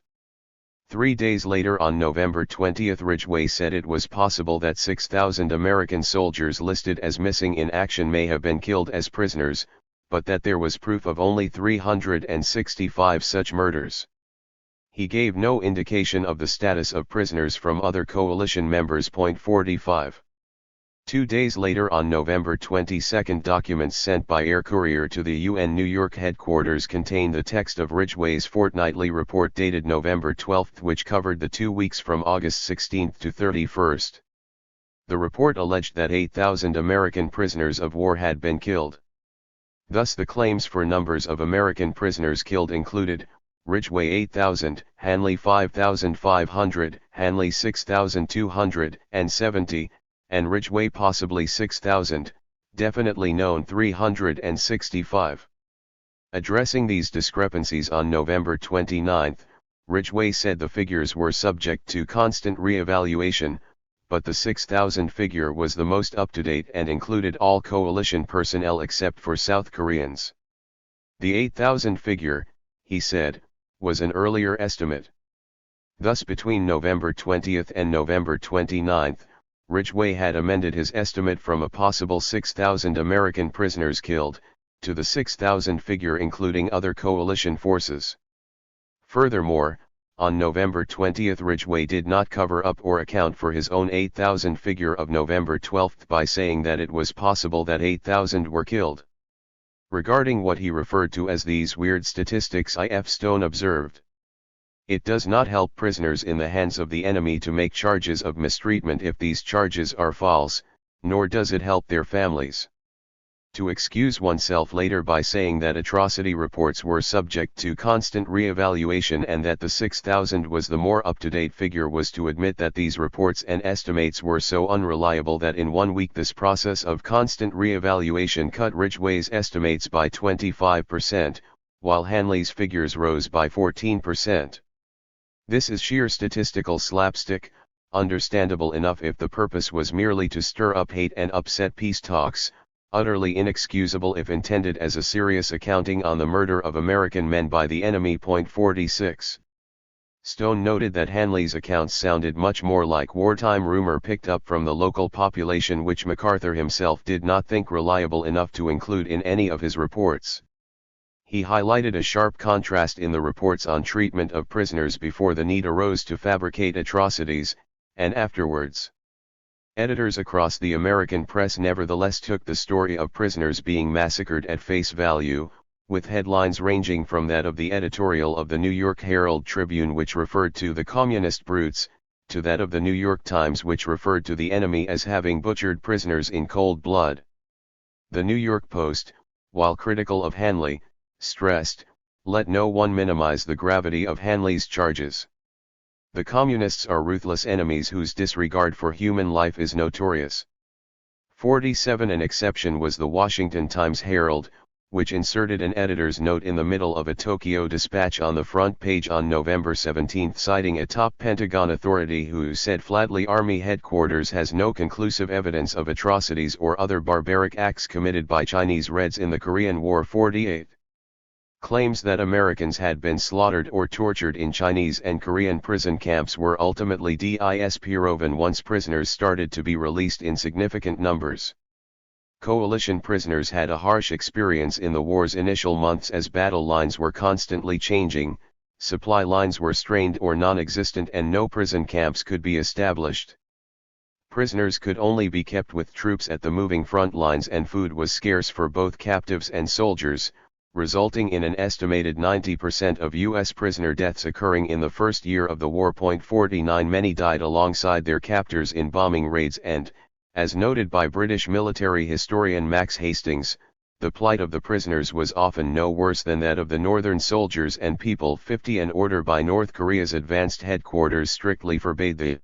3 days later on November 20, Ridgway said it was possible that 6,000 American soldiers listed as missing in action may have been killed as prisoners, but that there was proof of only 365 such murders. He gave no indication of the status of prisoners from other coalition members. 45. 2 days later on November 22, documents sent by air courier to the UN New York headquarters contained the text of Ridgway's fortnightly report dated November 12, which covered the 2 weeks from August 16 to 31. The report alleged that 8,000 American prisoners of war had been killed. Thus the claims for numbers of American prisoners killed included, Ridgway 8,000, Hanley 5,500, Hanley 6,270, and Ridgway possibly 6,000, definitely known 365. Addressing these discrepancies on November 29, Ridgway said the figures were subject to constant re-evaluation, but the 6,000 figure was the most up-to-date and included all coalition personnel except for South Koreans. The 8,000 figure, he said, was an earlier estimate. Thus between November 20 and November 29, Ridgway had amended his estimate from a possible 6,000 American prisoners killed, to the 6,000 figure including other coalition forces. Furthermore, on November 20 Ridgway did not cover up or account for his own 8,000 figure of November 12 by saying that it was possible that 8,000 were killed. Regarding what he referred to as these weird statistics, I.F. Stone observed, "It does not help prisoners in the hands of the enemy to make charges of mistreatment if these charges are false, nor does it help their families. To excuse oneself later by saying that atrocity reports were subject to constant re-evaluation and that the 6,000 was the more up-to-date figure was to admit that these reports and estimates were so unreliable that in 1 week this process of constant re-evaluation cut Ridgway's estimates by 25%, while Hanley's figures rose by 14%. This is sheer statistical slapstick, understandable enough if the purpose was merely to stir up hate and upset peace talks, utterly inexcusable if intended as a serious accounting on the murder of American men by the enemy. 46. Stone noted that Hanley's accounts sounded much more like wartime rumor picked up from the local population, which MacArthur himself did not think reliable enough to include in any of his reports. He highlighted a sharp contrast in the reports on treatment of prisoners before the need arose to fabricate atrocities, and afterwards. Editors across the American press nevertheless took the story of prisoners being massacred at face value, with headlines ranging from that of the editorial of the New York Herald Tribune, which referred to the communist brutes, to that of the New York Times, which referred to the enemy as having butchered prisoners in cold blood. The New York Post, while critical of Hanley, stressed, "Let no one minimize the gravity of Hanley's charges. The communists are ruthless enemies whose disregard for human life is notorious." 47. An exception was the Washington Times-Herald, which inserted an editor's note in the middle of a Tokyo dispatch on the front page on November 17, citing a top Pentagon authority who said flatly Army headquarters has no conclusive evidence of atrocities or other barbaric acts committed by Chinese Reds in the Korean War. 48. Claims that Americans had been slaughtered or tortured in Chinese and Korean prison camps were ultimately disproven once prisoners started to be released in significant numbers. Coalition prisoners had a harsh experience in the war's initial months as battle lines were constantly changing, supply lines were strained or non-existent, and no prison camps could be established. Prisoners could only be kept with troops at the moving front lines, and food was scarce for both captives and soldiers, resulting in an estimated 90% of U.S. prisoner deaths occurring in the first year of the war. 49. Many died alongside their captors in bombing raids, and, as noted by British military historian Max Hastings, the plight of the prisoners was often no worse than that of the northern soldiers and people. 50. An order by North Korea's advanced headquarters strictly forbade the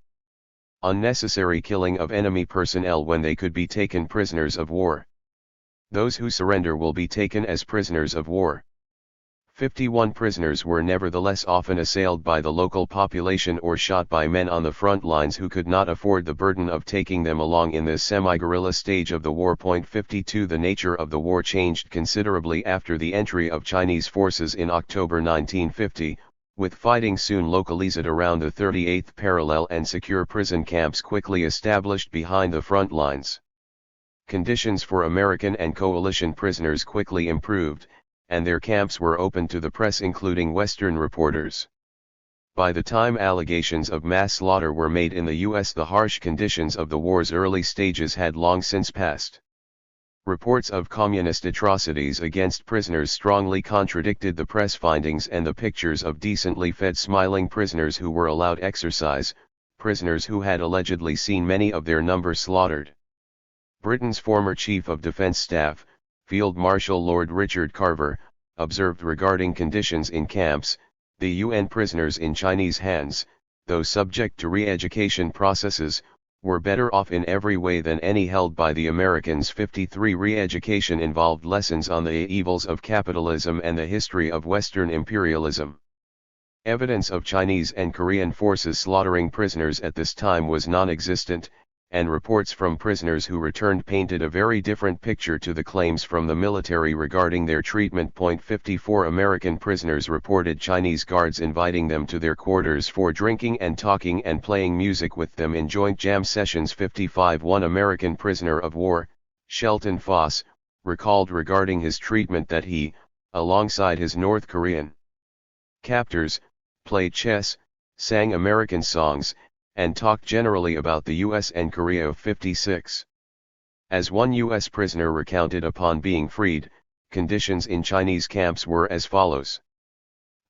unnecessary killing of enemy personnel when they could be taken prisoners of war. Those who surrender will be taken as prisoners of war. 51. Prisoners were nevertheless often assailed by the local population or shot by men on the front lines who could not afford the burden of taking them along in this semi-guerrilla stage of the war. 52. The nature of the war changed considerably after the entry of Chinese forces in October 1950, with fighting soon localized around the 38th parallel and secure prison camps quickly established behind the front lines. Conditions for American and coalition prisoners quickly improved, and their camps were open to the press, including Western reporters. By the time allegations of mass slaughter were made in the U.S., the harsh conditions of the war's early stages had long since passed. Reports of communist atrocities against prisoners strongly contradicted the press findings, and the pictures of decently fed, smiling prisoners who were allowed exercise, prisoners who had allegedly seen many of their number slaughtered. Britain's former Chief of Defence Staff, Field Marshal Lord Richard Carver, observed regarding conditions in camps, the UN prisoners in Chinese hands, though subject to re-education processes, were better off in every way than any held by the Americans. 53. Re-education involved lessons on the evils of capitalism and the history of Western imperialism. Evidence of Chinese and Korean forces slaughtering prisoners at this time was non-existent, and reports from prisoners who returned painted a very different picture to the claims from the military regarding their treatment. 54. American prisoners reported Chinese guards inviting them to their quarters for drinking and talking and playing music with them in joint jam sessions. 55. One American prisoner of war, Shelton Foss, recalled regarding his treatment that he, alongside his North Korean captors, played chess, sang American songs, and talked generally about the U.S. and Korea. 56. As one U.S. prisoner recounted upon being freed, conditions in Chinese camps were as follows.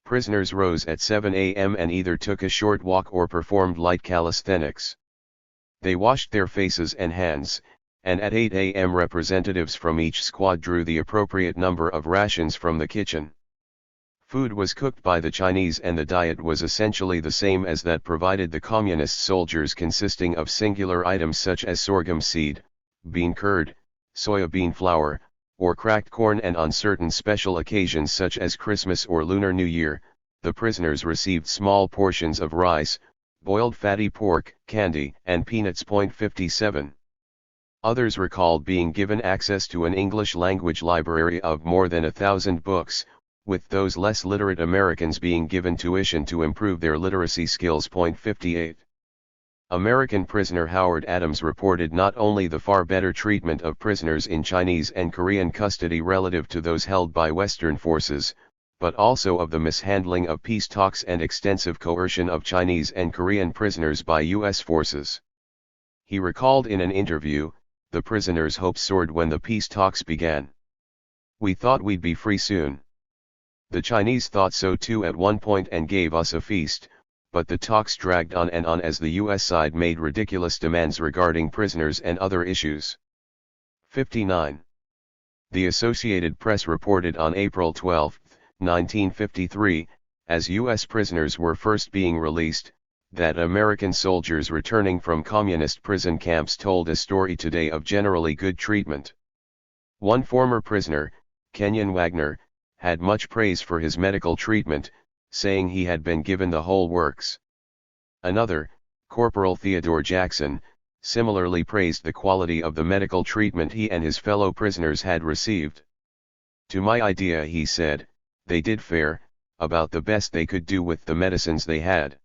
Prisoners rose at 7 a.m. and either took a short walk or performed light calisthenics. They washed their faces and hands, and at 8 a.m. representatives from each squad drew the appropriate number of rations from the kitchen. Food was cooked by the Chinese, and the diet was essentially the same as that provided the communist soldiers, consisting of singular items such as sorghum seed, bean curd, soya bean flour, or cracked corn, and on certain special occasions such as Christmas or Lunar New Year, the prisoners received small portions of rice, boiled fatty pork, candy, and peanuts. 57. Others recalled being given access to an English-language library of more than 1,000 books, with those less literate Americans being given tuition to improve their literacy skills. 58. American prisoner Howard Adams reported not only the far better treatment of prisoners in Chinese and Korean custody relative to those held by Western forces, but also of the mishandling of peace talks and extensive coercion of Chinese and Korean prisoners by U.S. forces. He recalled in an interview, "The prisoners' hopes soared when the peace talks began. We thought we'd be free soon. The Chinese thought so too at one point and gave us a feast, but the talks dragged on and on as the U.S. side made ridiculous demands regarding prisoners and other issues." 59. The Associated Press reported on April 12, 1953, as U.S. prisoners were first being released, that American soldiers returning from communist prison camps told a story today of generally good treatment. One former prisoner, Kenyon Wagner, had much praise for his medical treatment, saying he had been given the whole works. Another, Corporal Theodore Jackson, similarly praised the quality of the medical treatment he and his fellow prisoners had received. "To my idea," he said, "they did fair, about the best they could do with the medicines they had."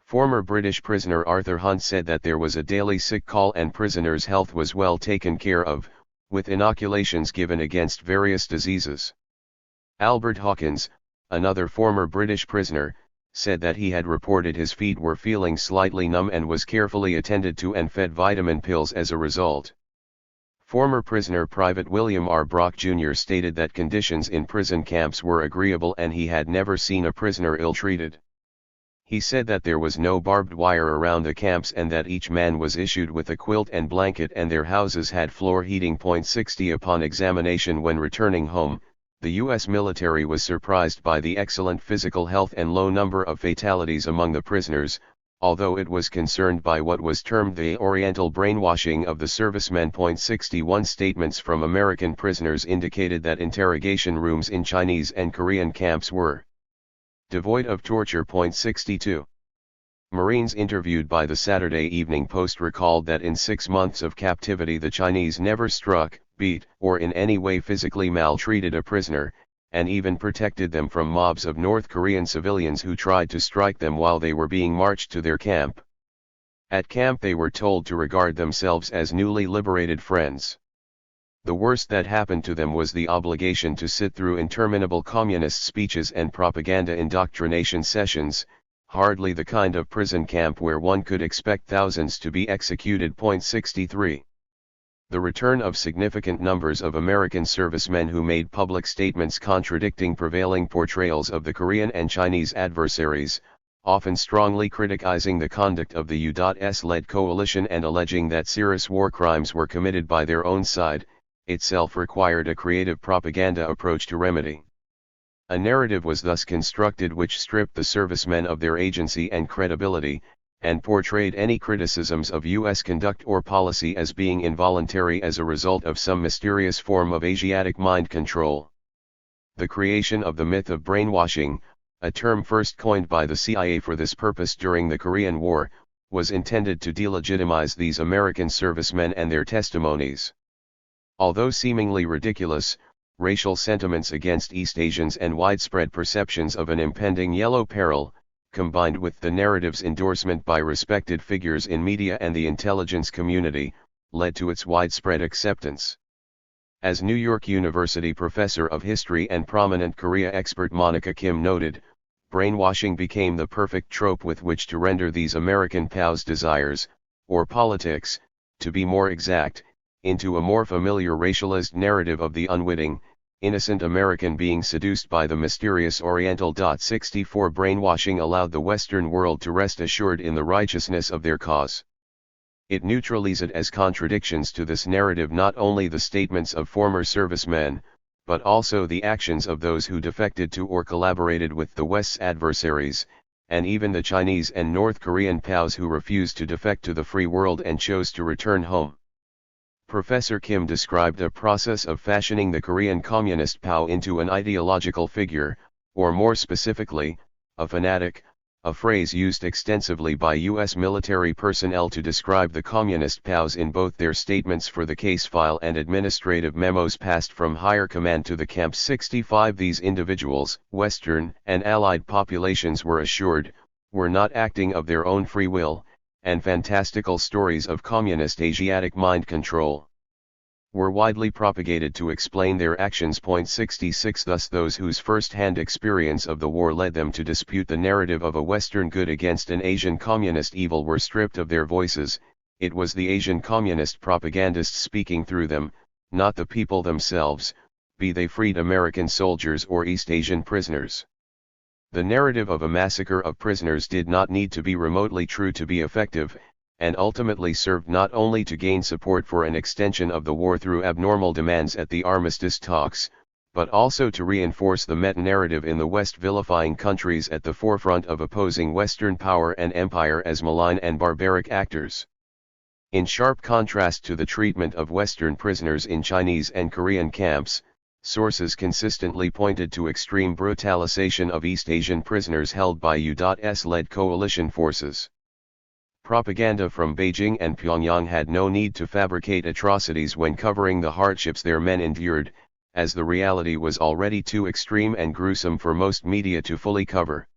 Former British prisoner Arthur Hunt said that there was a daily sick call and prisoners' health was well taken care of, with inoculations given against various diseases. Albert Hawkins, another former British prisoner, said that he had reported his feet were feeling slightly numb and was carefully attended to and fed vitamin pills as a result. Former prisoner Private William R. Brock Jr. stated that conditions in prison camps were agreeable and he had never seen a prisoner ill-treated. He said that there was no barbed wire around the camps and that each man was issued with a quilt and blanket and their houses had floor heating. 60 Upon examination when returning home, the U.S. military was surprised by the excellent physical health and low number of fatalities among the prisoners, although it was concerned by what was termed the Oriental brainwashing of the servicemen. 61 Statements from American prisoners indicated that interrogation rooms in Chinese and Korean camps were devoid of torture. 62. Marines interviewed by the Saturday Evening Post recalled that in 6 months of captivity the Chinese never struck, beat, or in any way physically maltreated a prisoner, and even protected them from mobs of North Korean civilians who tried to strike them while they were being marched to their camp. At camp they were told to regard themselves as newly liberated friends. The worst that happened to them was the obligation to sit through interminable communist speeches and propaganda indoctrination sessions, hardly the kind of prison camp where one could expect thousands to be executed. 63. The return of significant numbers of American servicemen who made public statements contradicting prevailing portrayals of the Korean and Chinese adversaries, often strongly criticizing the conduct of the U.S.-led coalition and alleging that serious war crimes were committed by their own side, itself required a creative propaganda approach to remedy. A narrative was thus constructed which stripped the servicemen of their agency and credibility, and portrayed any criticisms of U.S. conduct or policy as being involuntary as a result of some mysterious form of Asiatic mind control. The creation of the myth of brainwashing, a term first coined by the CIA for this purpose during the Korean War, was intended to delegitimize these American servicemen and their testimonies. Although seemingly ridiculous, racial sentiments against East Asians and widespread perceptions of an impending yellow peril, combined with the narrative's endorsement by respected figures in media and the intelligence community, led to its widespread acceptance. As New York University professor of history and prominent Korea expert Monica Kim noted, brainwashing became the perfect trope with which to render these American POWs' desires, or politics, to be more exact, into a more familiar racialized narrative of the unwitting, innocent American being seduced by the mysterious Oriental. 64 Brainwashing allowed the Western world to rest assured in the righteousness of their cause. It neutralized as contradictions to this narrative not only the statements of former servicemen, but also the actions of those who defected to or collaborated with the West's adversaries, and even the Chinese and North Korean POWs who refused to defect to the free world and chose to return home. Professor Kim described a process of fashioning the Korean Communist POW into an ideological figure, or more specifically, a fanatic, a phrase used extensively by U.S. military personnel to describe the communist POWs in both their statements for the case file and administrative memos passed from higher command to the Camp 65. These individuals, Western and Allied populations were assured, were not acting of their own free will, and fantastical stories of communist Asiatic mind control were widely propagated to explain their actions. 66 Thus those whose first-hand experience of the war led them to dispute the narrative of a Western good against an Asian communist evil were stripped of their voices. It was the Asian communist propagandists speaking through them, not the people themselves, be they freed American soldiers or East Asian prisoners. The narrative of a massacre of prisoners did not need to be remotely true to be effective, and ultimately served not only to gain support for an extension of the war through abnormal demands at the armistice talks, but also to reinforce the meta-narrative in the West vilifying countries at the forefront of opposing Western power and empire as malign and barbaric actors. In sharp contrast to the treatment of Western prisoners in Chinese and Korean camps, sources consistently pointed to extreme brutalization of East Asian prisoners held by U.S.-led coalition forces. Propaganda from Beijing and Pyongyang had no need to fabricate atrocities when covering the hardships their men endured, as the reality was already too extreme and gruesome for most media to fully cover.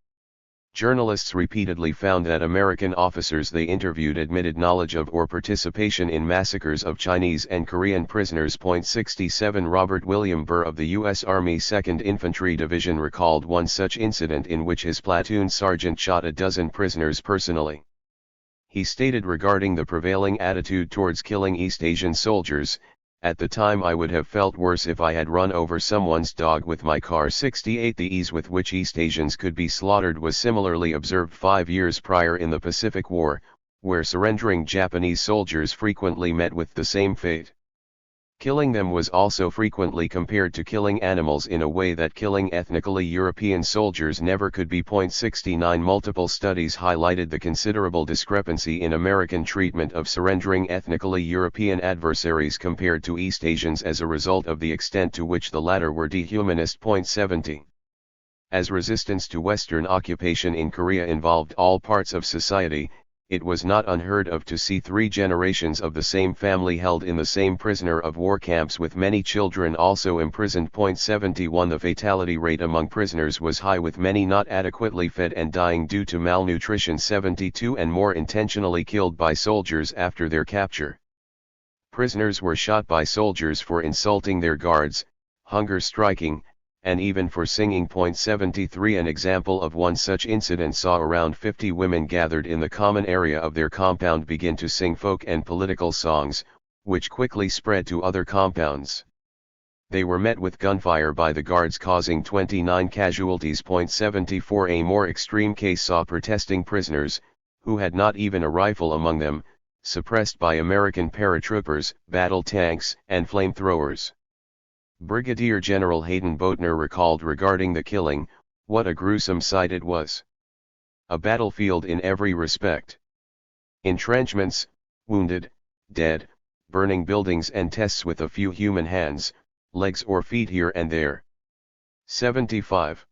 Journalists repeatedly found that American officers they interviewed admitted knowledge of or participation in massacres of Chinese and Korean prisoners. 67 Robert William Burr of the U.S. Army 2nd Infantry Division recalled one such incident in which his platoon sergeant shot a dozen prisoners personally. He stated regarding the prevailing attitude towards killing East Asian soldiers, "At the time I would have felt worse if I had run over someone's dog with my car." 68 The ease with which East Asians could be slaughtered was similarly observed 5 years prior in the Pacific War, where surrendering Japanese soldiers frequently met with the same fate. Killing them was also frequently compared to killing animals in a way that killing ethnically European soldiers never could be. 69 Multiple studies highlighted the considerable discrepancy in American treatment of surrendering ethnically European adversaries compared to East Asians as a result of the extent to which the latter were dehumanist. 70 As resistance to Western occupation in Korea involved all parts of society, it was not unheard of to see 3 generations of the same family held in the same prisoner of war camps with many children also imprisoned. 71 The fatality rate among prisoners was high with many not adequately fed and dying due to malnutrition. 72 And more intentionally killed by soldiers after their capture. Prisoners were shot by soldiers for insulting their guards, hunger striking, and even for singing. 73 An example of one such incident saw around 50 women gathered in the common area of their compound begin to sing folk and political songs, which quickly spread to other compounds. They were met with gunfire by the guards causing 29 casualties. 74 A more extreme case saw protesting prisoners, who had not even a rifle among them, suppressed by American paratroopers, battle tanks, and flamethrowers. Brigadier General Hayden Boatner recalled regarding the killing, "What a gruesome sight it was. A battlefield in every respect. Entrenchments, wounded, dead, burning buildings and tests with a few human hands, legs or feet here and there." 75.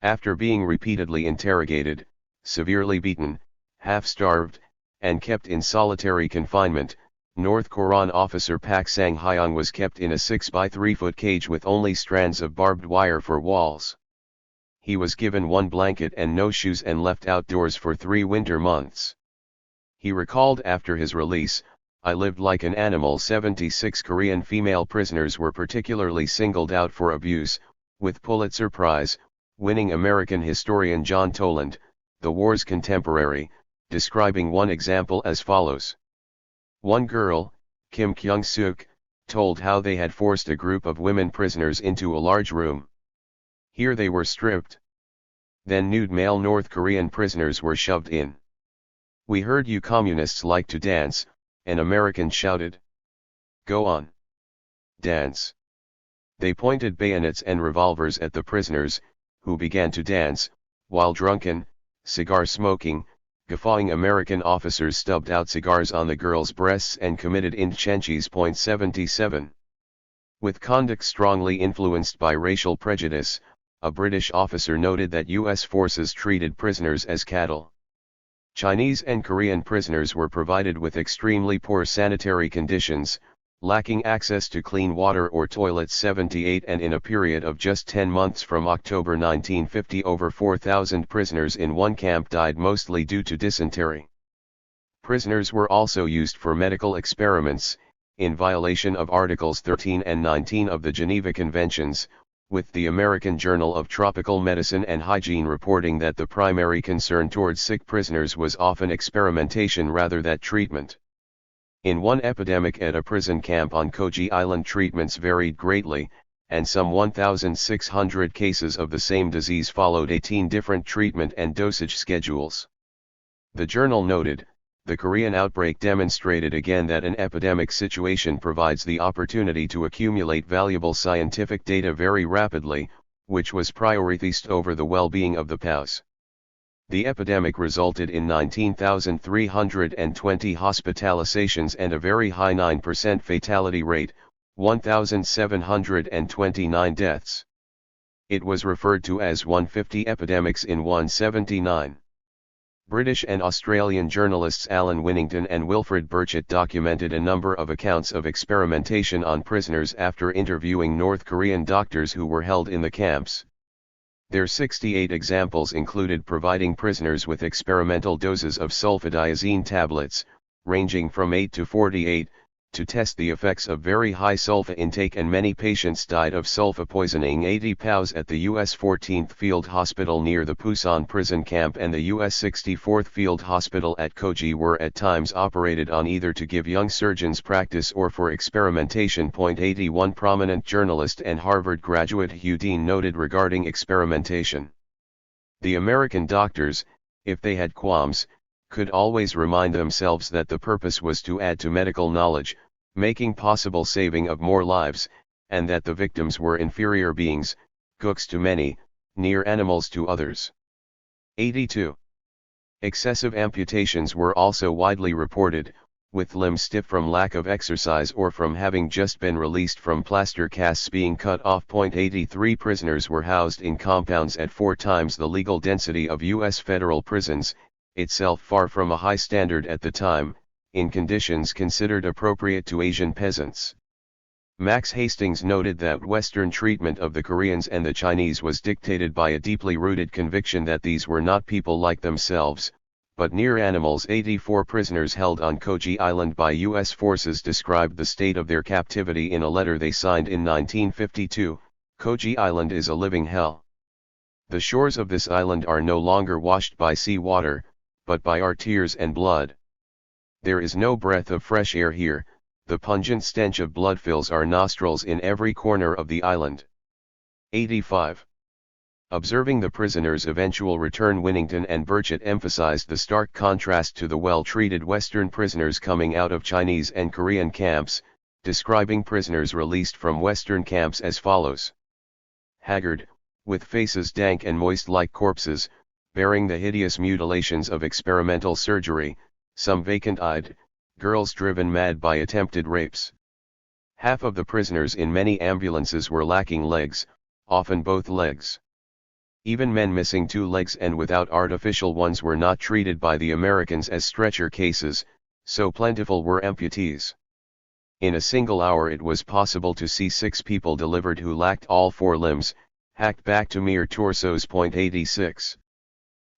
After being repeatedly interrogated, severely beaten, half-starved, and kept in solitary confinement, North Korean officer Pak Sang-hyung was kept in a 6-by-3-foot cage with only strands of barbed wire for walls. He was given one blanket and no shoes and left outdoors for 3 winter months. He recalled after his release, "I lived like an animal." 76 Korean female prisoners were particularly singled out for abuse, with Pulitzer Prize winning American historian John Toland, the war's contemporary, describing one example as follows. One girl, Kim Kyung-suk, told how they had forced a group of women prisoners into a large room. Here they were stripped. Then nude male North Korean prisoners were shoved in. "We heard you communists like to dance," an American shouted. "Go on. Dance." They pointed bayonets and revolvers at the prisoners, who began to dance, while drunken, cigar-smoking, guffawing American officers stubbed out cigars on the girls' breasts and committed inchenches. 77. With conduct strongly influenced by racial prejudice, a British officer noted that U.S. forces treated prisoners as cattle. Chinese and Korean prisoners were provided with extremely poor sanitary conditions, lacking access to clean water or toilets. 78 And in a period of just 10 months from October 1950 over 4,000 prisoners in one camp died mostly due to dysentery. Prisoners were also used for medical experiments, in violation of Articles 13 and 19 of the Geneva Conventions, with the American Journal of Tropical Medicine and Hygiene reporting that the primary concern towards sick prisoners was often experimentation rather than treatment. In one epidemic at a prison camp on Koji Island, treatments varied greatly, and some 1,600 cases of the same disease followed 18 different treatment and dosage schedules. The journal noted, the Korean outbreak demonstrated again that an epidemic situation provides the opportunity to accumulate valuable scientific data very rapidly, which was prioritized over the well-being of the POWs. The epidemic resulted in 19,320 hospitalizations and a very high 9% fatality rate, 1,729 deaths. It was referred to as 150 epidemics in 179. British and Australian journalists Alan Winnington and Wilfred Burchett documented a number of accounts of experimentation on prisoners after interviewing North Korean doctors who were held in the camps. Their 68 examples included providing prisoners with experimental doses of sulfadiazine tablets, ranging from 8 to 48, to test the effects of very high sulfa intake, and many patients died of sulfa poisoning. 80 POWs at the U.S. 14th Field Hospital near the Pusan prison camp and the U.S. 64th Field Hospital at Koji were at times operated on either to give young surgeons practice or for experimentation. 81 Prominent journalist and Harvard graduate Hugh Dean noted regarding experimentation. The American doctors, if they had qualms, could always remind themselves that the purpose was to add to medical knowledge, making possible saving of more lives, and that the victims were inferior beings, gooks to many, near animals to others. 82. Excessive amputations were also widely reported, with limbs stiff from lack of exercise or from having just been released from plaster casts being cut off. 83 Prisoners were housed in compounds at 4 times the legal density of U.S. federal prisons, itself far from a high standard at the time, in conditions considered appropriate to Asian peasants. Max Hastings noted that Western treatment of the Koreans and the Chinese was dictated by a deeply rooted conviction that these were not people like themselves, but near animals. 84 prisoners held on Koji Island by U.S. forces described the state of their captivity in a letter they signed in 1952, "Koji Island is a living hell. The shores of this island are no longer washed by sea water, but by our tears and blood. There is no breath of fresh air here, the pungent stench of blood fills our nostrils in every corner of the island." 85. Observing the prisoners' eventual return, Winnington and Burchett emphasized the stark contrast to the well-treated Western prisoners coming out of Chinese and Korean camps, describing prisoners released from Western camps as follows: haggard, with faces dank and moist like corpses, bearing the hideous mutilations of experimental surgery, some vacant-eyed, girls driven mad by attempted rapes. Half of the prisoners in many ambulances were lacking legs, often both legs. Even men missing 2 legs and without artificial ones were not treated by the Americans as stretcher cases, so plentiful were amputees. In a single hour it was possible to see 6 people delivered who lacked all 4 limbs, hacked back to mere torsos. 86.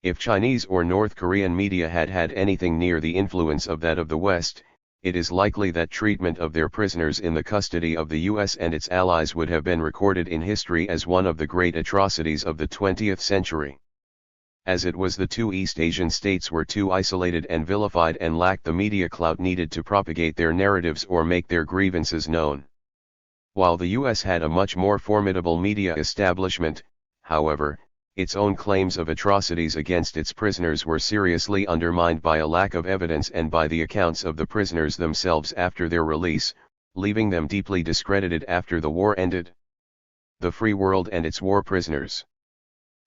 If Chinese or North Korean media had had anything near the influence of that of the West, it is likely that treatment of their prisoners in the custody of the U.S. and its allies would have been recorded in history as one of the great atrocities of the 20th century. As it was, the 2 East Asian states were too isolated and vilified and lacked the media clout needed to propagate their narratives or make their grievances known. While the U.S. had a much more formidable media establishment, however, its own claims of atrocities against its prisoners were seriously undermined by a lack of evidence and by the accounts of the prisoners themselves after their release, leaving them deeply discredited after the war ended. The Free World and its War Prisoners.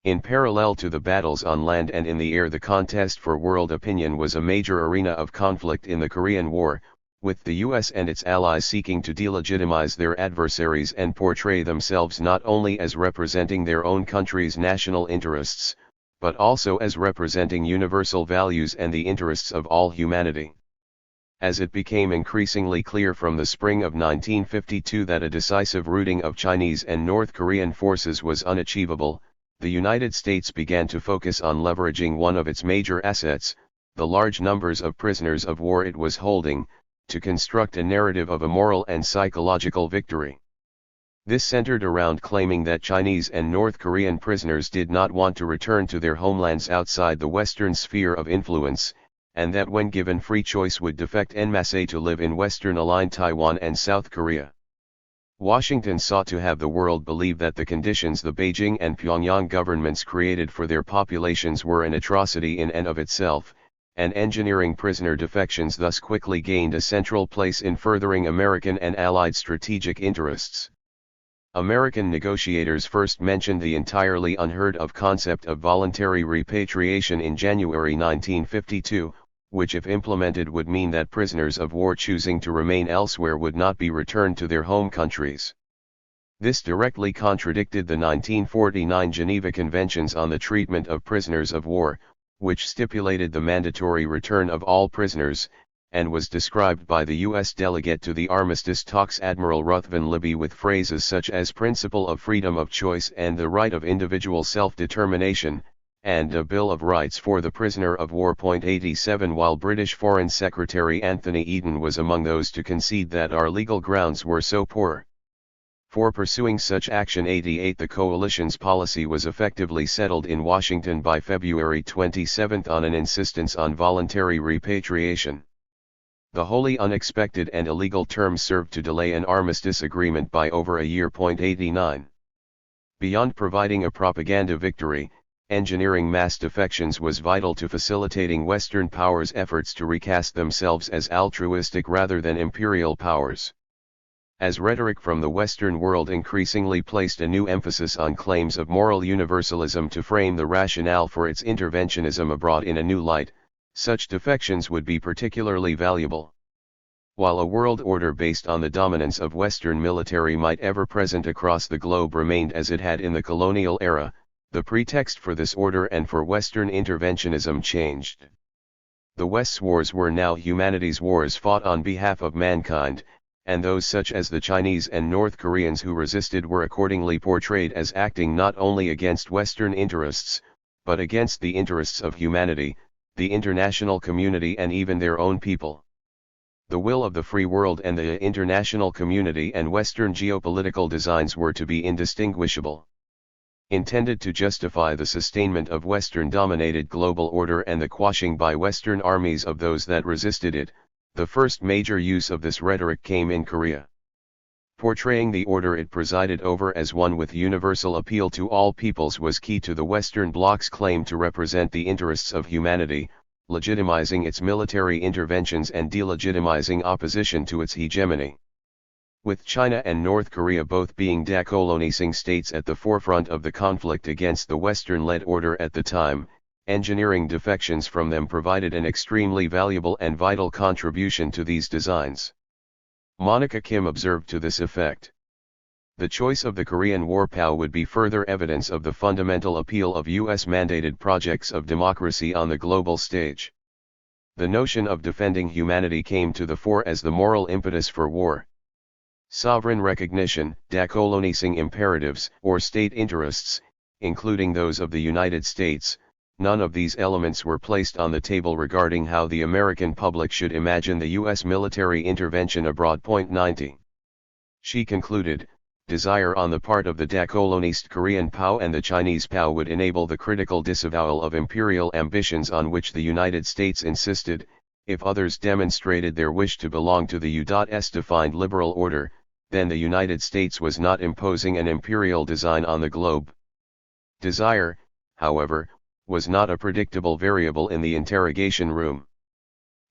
In parallel to the battles on land and in the air, the contest for world opinion was a major arena of conflict in the Korean War, with the US and its allies seeking to delegitimize their adversaries and portray themselves not only as representing their own country's national interests, but also as representing universal values and the interests of all humanity. As it became increasingly clear from the spring of 1952 that a decisive routing of Chinese and North Korean forces was unachievable, the United States began to focus on leveraging one of its major assets, the large numbers of prisoners of war it was holding, to construct a narrative of a moral and psychological victory. This centered around claiming that Chinese and North Korean prisoners did not want to return to their homelands outside the Western sphere of influence, and that when given free choice would defect en masse to live in Western-aligned Taiwan and South Korea. Washington sought to have the world believe that the conditions the Beijing and Pyongyang governments created for their populations were an atrocity in and of itself, and engineering prisoner defections thus quickly gained a central place in furthering American and Allied strategic interests. American negotiators first mentioned the entirely unheard-of concept of voluntary repatriation in January 1952, which if implemented would mean that prisoners of war choosing to remain elsewhere would not be returned to their home countries. This directly contradicted the 1949 Geneva Conventions on the Treatment of Prisoners of War, which stipulated the mandatory return of all prisoners, and was described by the U.S. delegate to the armistice talks Admiral Ruthven Libby with phrases such as principle of freedom of choice and the right of individual self-determination, and a Bill of Rights for the prisoner of war. 87 While British Foreign Secretary Anthony Eden was among those to concede that our legal grounds were so poor for pursuing such action. 88 The coalition's policy was effectively settled in Washington by February 27 on an insistence on voluntary repatriation. The wholly unexpected and illegal terms served to delay an armistice agreement by over a year. 89 Beyond providing a propaganda victory, engineering mass defections was vital to facilitating Western powers' efforts to recast themselves as altruistic rather than imperial powers. As rhetoric from the Western world increasingly placed a new emphasis on claims of moral universalism to frame the rationale for its interventionism abroad in a new light, such defections would be particularly valuable. While a world order based on the dominance of Western military might ever present across the globe remained as it had in the colonial era, the pretext for this order and for Western interventionism changed. The West's wars were now humanity's wars fought on behalf of mankind, and those such as the Chinese and North Koreans who resisted were accordingly portrayed as acting not only against Western interests, but against the interests of humanity, the international community and even their own people. The will of the free world and the international community and Western geopolitical designs were to be indistinguishable. Intended to justify the sustainment of Western-dominated global order and the quashing by Western armies of those that resisted it, the first major use of this rhetoric came in Korea. Portraying the order it presided over as one with universal appeal to all peoples was key to the Western Bloc's claim to represent the interests of humanity, legitimizing its military interventions and delegitimizing opposition to its hegemony. With China and North Korea both being decolonizing states at the forefront of the conflict against the Western-led order at the time, engineering defections from them provided an extremely valuable and vital contribution to these designs. Monica Kim observed to this effect. The choice of the Korean War POW would be further evidence of the fundamental appeal of US-mandated projects of democracy on the global stage. The notion of defending humanity came to the fore as the moral impetus for war. Sovereign recognition, decolonizing imperatives, or state interests, including those of the United States, none of these elements were placed on the table regarding how the American public should imagine the U.S. military intervention abroad. 90. She concluded, desire on the part of the decolonized Korean POW and the Chinese POW would enable the critical disavowal of imperial ambitions on which the United States insisted, if others demonstrated their wish to belong to the U.S. defined liberal order, then the United States was not imposing an imperial design on the globe. Desire, however, was not a predictable variable in the interrogation room.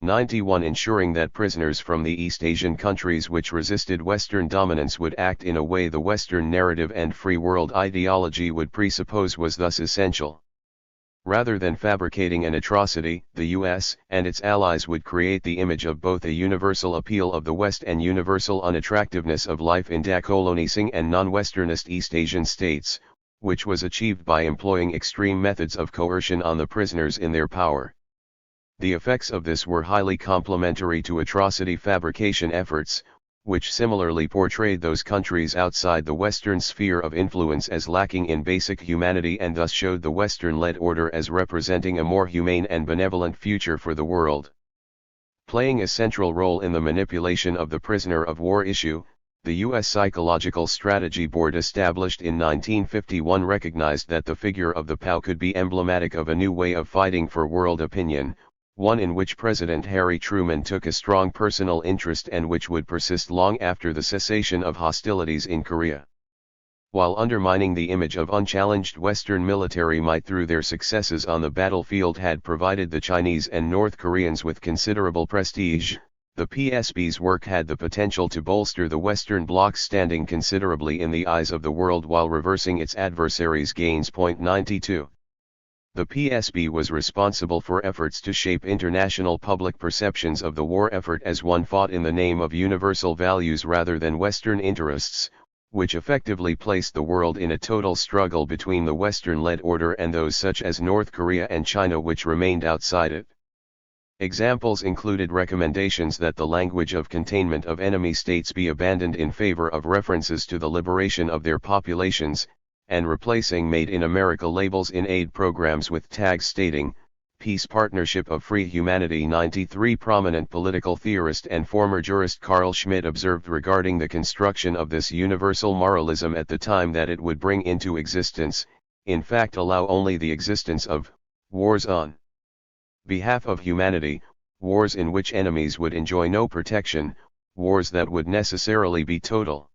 91 Ensuring that prisoners from the East Asian countries which resisted Western dominance would act in a way the Western narrative and free world ideology would presuppose was thus essential. Rather than fabricating an atrocity, the US and its allies would create the image of both a universal appeal of the West and universal unattractiveness of life in decolonizing and non-Westernist East Asian states, which was achieved by employing extreme methods of coercion on the prisoners in their power. The effects of this were highly complementary to atrocity fabrication efforts, which similarly portrayed those countries outside the Western sphere of influence as lacking in basic humanity and thus showed the Western-led order as representing a more humane and benevolent future for the world. Playing a central role in the manipulation of the prisoner of war issue, the U.S. Psychological Strategy Board established in 1951 recognized that the figure of the POW could be emblematic of a new way of fighting for world opinion, one in which President Harry Truman took a strong personal interest and which would persist long after the cessation of hostilities in Korea. While undermining the image of unchallenged Western military might through their successes on the battlefield had provided the Chinese and North Koreans with considerable prestige, the PSB's work had the potential to bolster the Western Bloc's standing considerably in the eyes of the world while reversing its adversaries' gains. 92. The PSB was responsible for efforts to shape international public perceptions of the war effort as one fought in the name of universal values rather than Western interests, which effectively placed the world in a total struggle between the Western-led order and those such as North Korea and China which remained outside it. Examples included recommendations that the language of containment of enemy states be abandoned in favor of references to the liberation of their populations, and replacing Made in America labels in aid programs with tags stating, Peace Partnership of Free Humanity. 93. Prominent political theorist and former jurist Carl Schmitt observed regarding the construction of this universal moralism at the time that it would bring into existence, in fact allow only the existence of, wars on behalf of humanity, wars in which enemies would enjoy no protection, wars that would necessarily be total.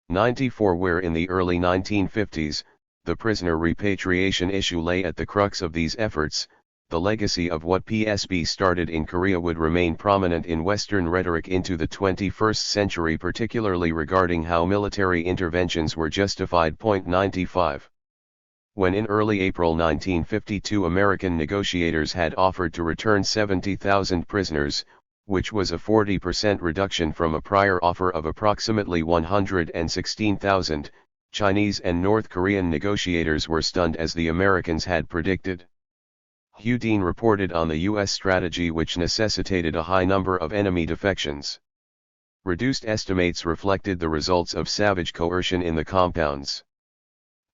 94. Where in the early 1950s, the prisoner repatriation issue lay at the crux of these efforts, the legacy of what PSB started in Korea would remain prominent in Western rhetoric into the 21st century, particularly regarding how military interventions were justified. 95. When in early April 1952 American negotiators had offered to return 70,000 prisoners, which was a 40% reduction from a prior offer of approximately 116,000, Chinese and North Korean negotiators were stunned as the Americans had predicted. Hugh Dean reported on the U.S. strategy which necessitated a high number of enemy defections. Reduced estimates reflected the results of savage coercion in the compounds.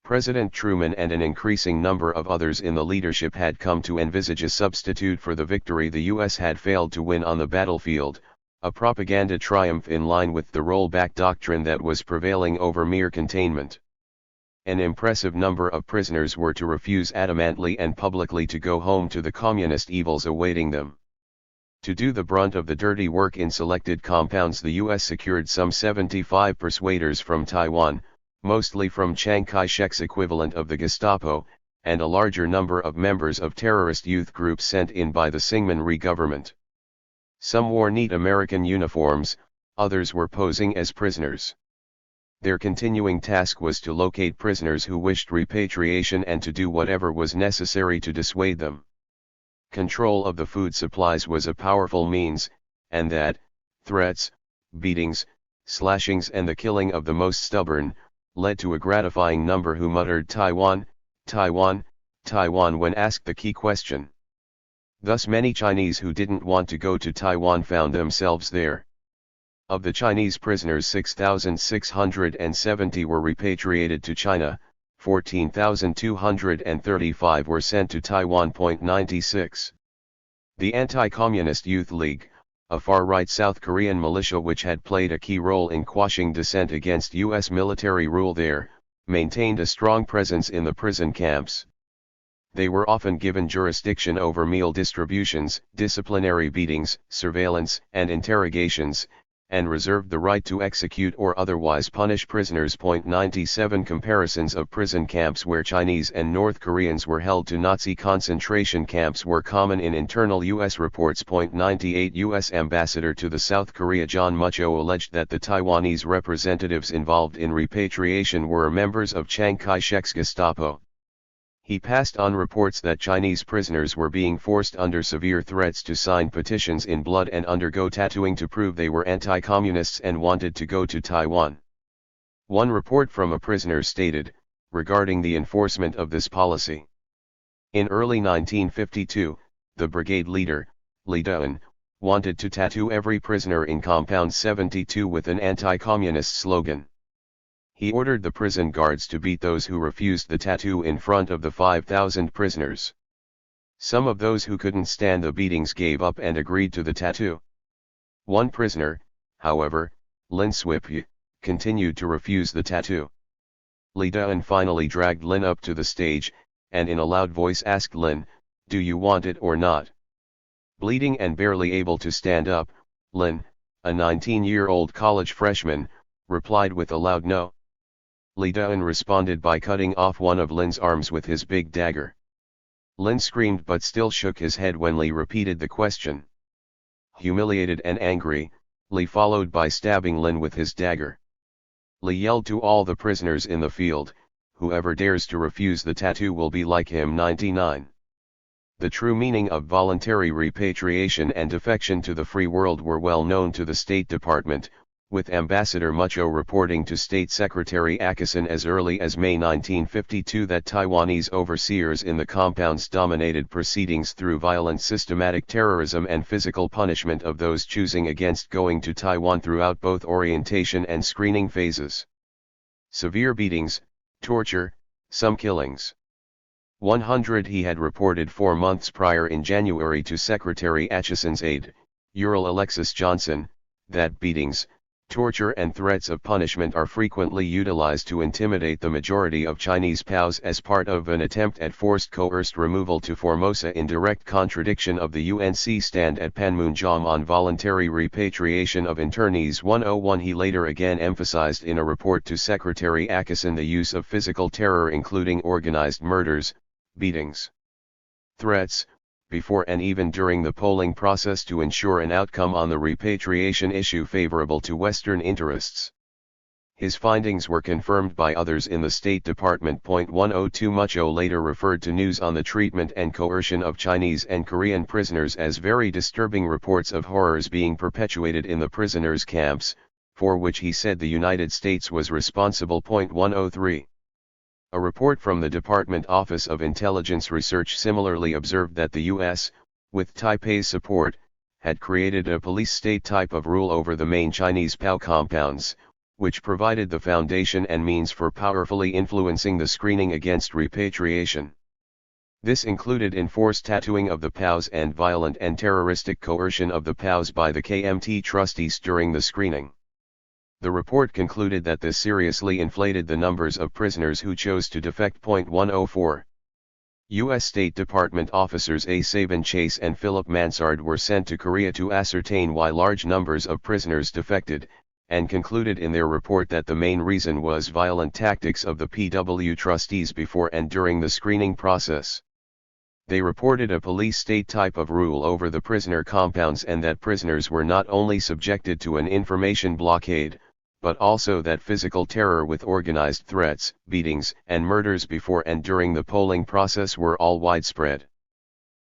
President Truman and an increasing number of others in the leadership had come to envisage a substitute for the victory the U.S. had failed to win on the battlefield, a propaganda triumph in line with the rollback doctrine that was prevailing over mere containment. An impressive number of prisoners were to refuse adamantly and publicly to go home to the communist evils awaiting them. To do the brunt of the dirty work in selected compounds, the U.S. secured some 75 persuaders from Taiwan, mostly from Chiang Kai-shek's equivalent of the Gestapo, and a larger number of members of terrorist youth groups sent in by the Syngman Rhee government. Some wore neat American uniforms, others were posing as prisoners. Their continuing task was to locate prisoners who wished repatriation and to do whatever was necessary to dissuade them. Control of the food supplies was a powerful means, and that, threats, beatings, slashings and the killing of the most stubborn, led to a gratifying number who muttered Taiwan, Taiwan, Taiwan when asked the key question. Thus many Chinese who didn't want to go to Taiwan found themselves there. Of the Chinese prisoners, 6,670 were repatriated to China, 14,235 were sent to Taiwan. 96. The Anti-Communist Youth League, a far-right South Korean militia which had played a key role in quashing dissent against U.S. military rule there, maintained a strong presence in the prison camps. They were often given jurisdiction over meal distributions, disciplinary beatings, surveillance, and interrogations, and reserved the right to execute or otherwise punish prisoners. 97 Comparisons of prison camps where Chinese and North Koreans were held to Nazi concentration camps were common in internal U.S. reports. 98 U.S. Ambassador to the South Korea John Mucho alleged that the Taiwanese representatives involved in repatriation were members of Chiang Kai-shek's Gestapo. He passed on reports that Chinese prisoners were being forced under severe threats to sign petitions in blood and undergo tattooing to prove they were anti-communists and wanted to go to Taiwan. One report from a prisoner stated, regarding the enforcement of this policy. In early 1952, the brigade leader, Li Duan, wanted to tattoo every prisoner in Compound 72 with an anti-communist slogan. He ordered the prison guards to beat those who refused the tattoo in front of the 5,000 prisoners. Some of those who couldn't stand the beatings gave up and agreed to the tattoo. One prisoner, however, Lin Swip, continued to refuse the tattoo. Li Duan finally dragged Lin up to the stage, and in a loud voice asked Lin, "Do you want it or not?" Bleeding and barely able to stand up, Lin, a 19-year-old college freshman, replied with a loud no. Li Duan responded by cutting off one of Lin's arms with his big dagger. Lin screamed but still shook his head when Li repeated the question. Humiliated and angry, Li followed by stabbing Lin with his dagger. Li yelled to all the prisoners in the field, "Whoever dares to refuse the tattoo will be like him." 99. The true meaning of voluntary repatriation and defection to the free world were well known to the State Department, with Ambassador Mucho reporting to State Secretary Atchison as early as May 1952 that Taiwanese overseers in the compounds dominated proceedings through violent systematic terrorism and physical punishment of those choosing against going to Taiwan throughout both orientation and screening phases. Severe beatings, torture, some killings. 100 he had reported 4 months prior in January to Secretary Atchison's aide, Ural Alexis Johnson, that beatings, torture and threats of punishment are frequently utilized to intimidate the majority of Chinese POWs as part of an attempt at forced coerced removal to Formosa, in direct contradiction of the UNC stand at Panmunjom on voluntary repatriation of internees. 101 He later again emphasized in a report to Secretary Atchison the use of physical terror, including organized murders, beatings, threats, before and even during the polling process to ensure an outcome on the repatriation issue favorable to Western interests. His findings were confirmed by others in the State Department. 102 Mucho later referred to news on the treatment and coercion of Chinese and Korean prisoners as very disturbing reports of horrors being perpetuated in the prisoners' camps, for which he said the United States was responsible. 103. A report from the Department Office of Intelligence Research similarly observed that the U.S., with Taipei's support, had created a police state type of rule over the main Chinese POW compounds, which provided the foundation and means for powerfully influencing the screening against repatriation. This included enforced tattooing of the POWs and violent and terroristic coercion of the POWs by the KMT trustees during the screening. The report concluded that this seriously inflated the numbers of prisoners who chose to defect. 104. U.S. State Department officers A. Sabin Chase and Philip Mansard were sent to Korea to ascertain why large numbers of prisoners defected, and concluded in their report that the main reason was violent tactics of the PW trustees before and during the screening process. They reported a police state type of rule over the prisoner compounds and that prisoners were not only subjected to an information blockade, but also that physical terror with organized threats, beatings, and murders before and during the polling process were all widespread.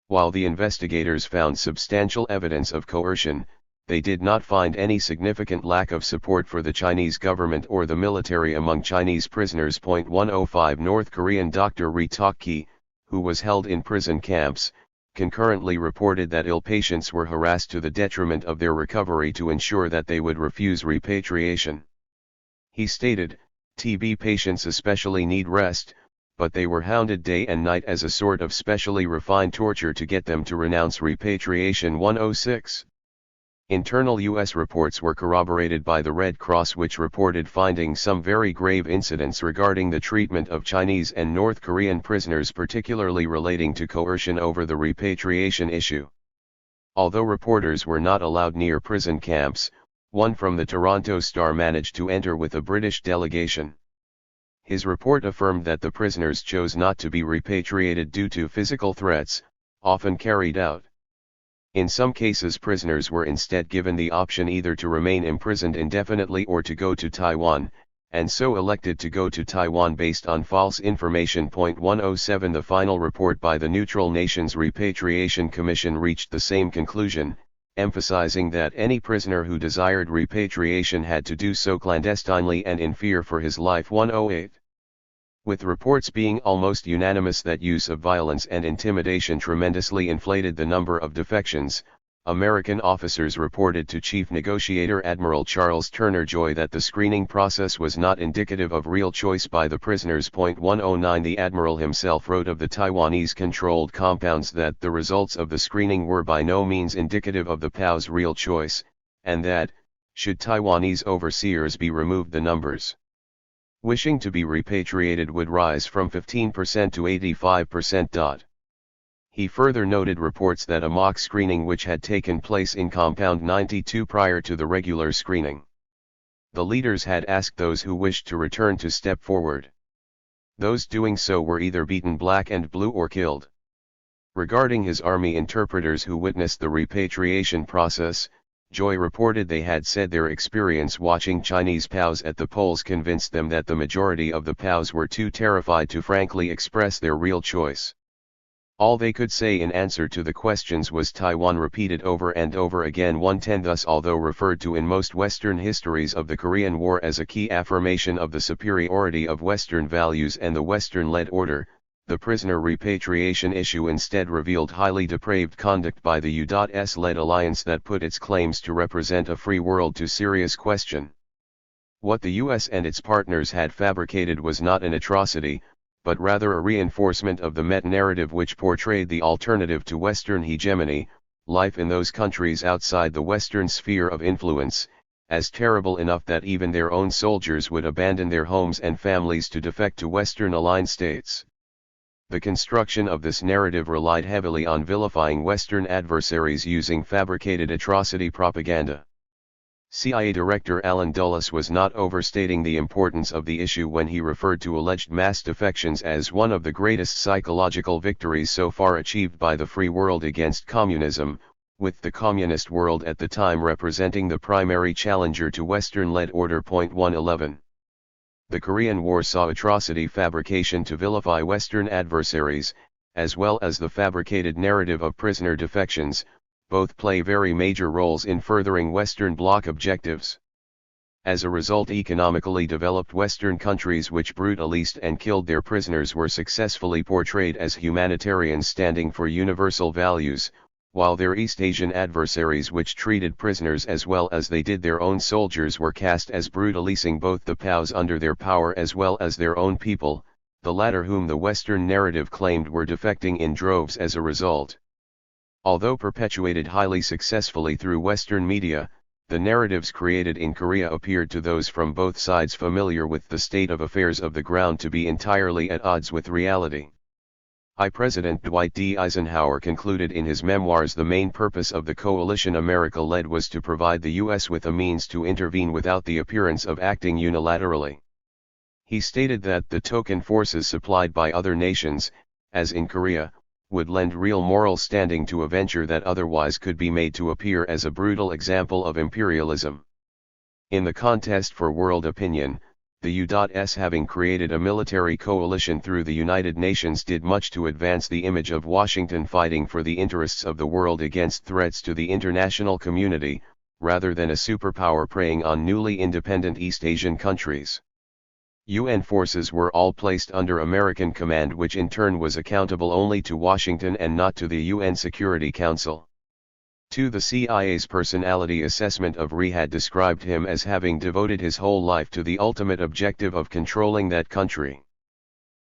While the investigators found substantial evidence of coercion, they did not find any significant lack of support for the Chinese government or the military among Chinese prisoners. 105 North Korean Dr. Ri Tak-ki, who was held in prison camps, concurrently reported that ill patients were harassed to the detriment of their recovery to ensure that they would refuse repatriation. He stated, "TB patients especially need rest, but they were hounded day and night as a sort of specially refined torture to get them to renounce repatriation." 106. Internal U.S. reports were corroborated by the Red Cross, which reported finding some very grave incidents regarding the treatment of Chinese and North Korean prisoners, particularly relating to coercion over the repatriation issue. Although reporters were not allowed near prison camps, one from the Toronto Star managed to enter with a British delegation. His report affirmed that the prisoners chose not to be repatriated due to physical threats, often carried out. In some cases, prisoners were instead given the option either to remain imprisoned indefinitely or to go to Taiwan, and so elected to go to Taiwan based on false information. 107 The final report by the Neutral Nations Repatriation Commission reached the same conclusion, emphasizing that any prisoner who desired repatriation had to do so clandestinely and in fear for his life. 108. With reports being almost unanimous that use of violence and intimidation tremendously inflated the number of defections, American officers reported to Chief Negotiator Admiral Charles Turner Joy that the screening process was not indicative of real choice by the prisoners. 109 The Admiral himself wrote of the Taiwanese-controlled compounds that the results of the screening were by no means indicative of the POW's real choice, and that, should Taiwanese overseers be removed, the numbers wishing to be repatriated would rise from 15% to 85%. He further noted reports that a mock screening which had taken place in Compound 92 prior to the regular screening. The leaders had asked those who wished to return to step forward. Those doing so were either beaten black and blue or killed. Regarding his army interpreters who witnessed the repatriation process, Joy reported they had said their experience watching Chinese POWs at the polls convinced them that the majority of the POWs were too terrified to frankly express their real choice. All they could say in answer to the questions was Taiwan, repeated over and over again. 110 Thus, although referred to in most Western histories of the Korean War as a key affirmation of the superiority of Western values and the Western-led order, the prisoner repatriation issue instead revealed highly depraved conduct by the U.S.-led alliance that put its claims to represent a free world to serious question. What the U.S. and its partners had fabricated was not an atrocity, but rather a reinforcement of the meta-narrative which portrayed the alternative to Western hegemony, life in those countries outside the Western sphere of influence, as terrible enough that even their own soldiers would abandon their homes and families to defect to Western-aligned states. The construction of this narrative relied heavily on vilifying Western adversaries using fabricated atrocity propaganda. CIA Director Alan Dulles was not overstating the importance of the issue when he referred to alleged mass defections as one of the greatest psychological victories so far achieved by the free world against communism, with the communist world at the time representing the primary challenger to Western-led order. 111. The Korean War saw atrocity fabrication to vilify Western adversaries, as well as the fabricated narrative of prisoner defections, both play very major roles in furthering Western Bloc objectives. As a result, economically developed Western countries which brutalized and killed their prisoners were successfully portrayed as humanitarians standing for universal values, while their East Asian adversaries which treated prisoners as well as they did their own soldiers were cast as brutalizing both the POWs under their power as well as their own people, the latter whom the Western narrative claimed were defecting in droves as a result. Although perpetuated highly successfully through Western media, the narratives created in Korea appeared to those from both sides familiar with the state of affairs of the ground to be entirely at odds with reality. President Dwight D. Eisenhower concluded in his memoirs the main purpose of the coalition America led was to provide the U.S. with a means to intervene without the appearance of acting unilaterally. He stated that the token forces supplied by other nations, as in Korea, would lend real moral standing to a venture that otherwise could be made to appear as a brutal example of imperialism. In the contest for world opinion, the U.S. having created a military coalition through the United Nations did much to advance the image of Washington fighting for the interests of the world against threats to the international community, rather than a superpower preying on newly independent East Asian countries. UN forces were all placed under American command, which in turn was accountable only to Washington and not to the UN Security Council. The CIA's personality assessment of Rhee had described him as having devoted his whole life to the ultimate objective of controlling that country.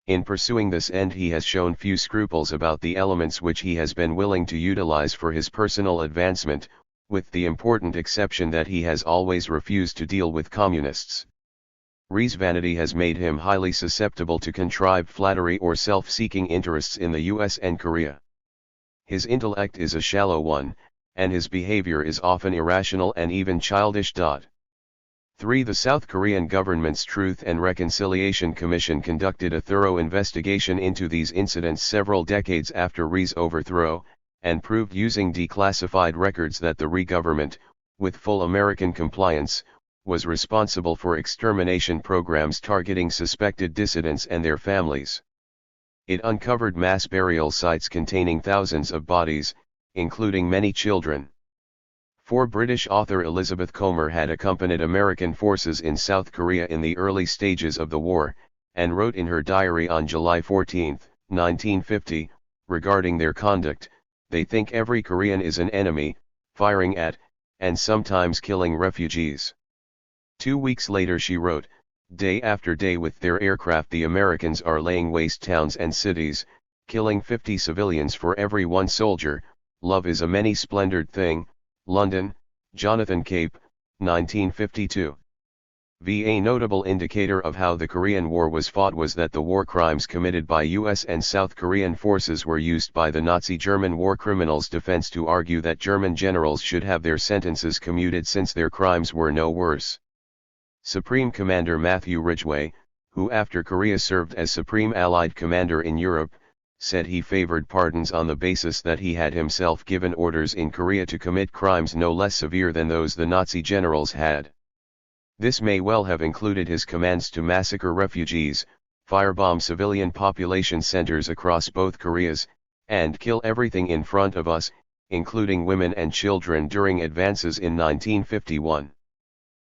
In pursuing this end, he has shown few scruples about the elements which he has been willing to utilize for his personal advancement, with the important exception that he has always refused to deal with communists. Rhee's vanity has made him highly susceptible to contrived flattery or self-seeking interests in the US and Korea. His intellect is a shallow one, and his behavior is often irrational and even childish. 3. The South Korean government's Truth and Reconciliation Commission conducted a thorough investigation into these incidents several decades after Rhee's overthrow, and proved using declassified records that the Rhee government, with full American compliance, was responsible for extermination programs targeting suspected dissidents and their families. It uncovered mass burial sites containing thousands of bodies, including many children. British author Elizabeth Comer had accompanied American forces in South Korea in the early stages of the war, and wrote in her diary on July 14, 1950, regarding their conduct, "They think every Korean is an enemy, firing at, and sometimes killing refugees." 2 weeks later she wrote, "Day after day with their aircraft the Americans are laying waste towns and cities, killing 50 civilians for every one soldier. Love is a many-splendored thing." London, Jonathan Cape, 1952. A notable indicator of how the Korean War was fought was that the war crimes committed by US and South Korean forces were used by the Nazi German war criminals defense to argue that German generals should have their sentences commuted since their crimes were no worse. Supreme Commander Matthew Ridgway, who after Korea served as Supreme Allied Commander in Europe, said he favored pardons on the basis that he had himself given orders in Korea to commit crimes no less severe than those the Nazi generals had. This may well have included his commands to massacre refugees, firebomb civilian population centers across both Koreas, and kill everything in front of us, including women and children during advances in 1951.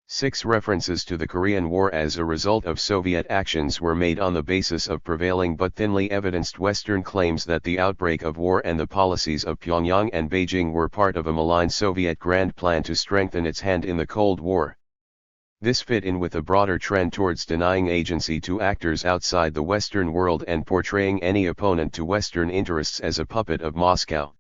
6 references to the Korean War as a result of Soviet actions were made on the basis of prevailing but thinly evidenced Western claims that the outbreak of war and the policies of Pyongyang and Beijing were part of a malign Soviet grand plan to strengthen its hand in the Cold War. This fit in with a broader trend towards denying agency to actors outside the Western world and portraying any opponent to Western interests as a puppet of Moscow.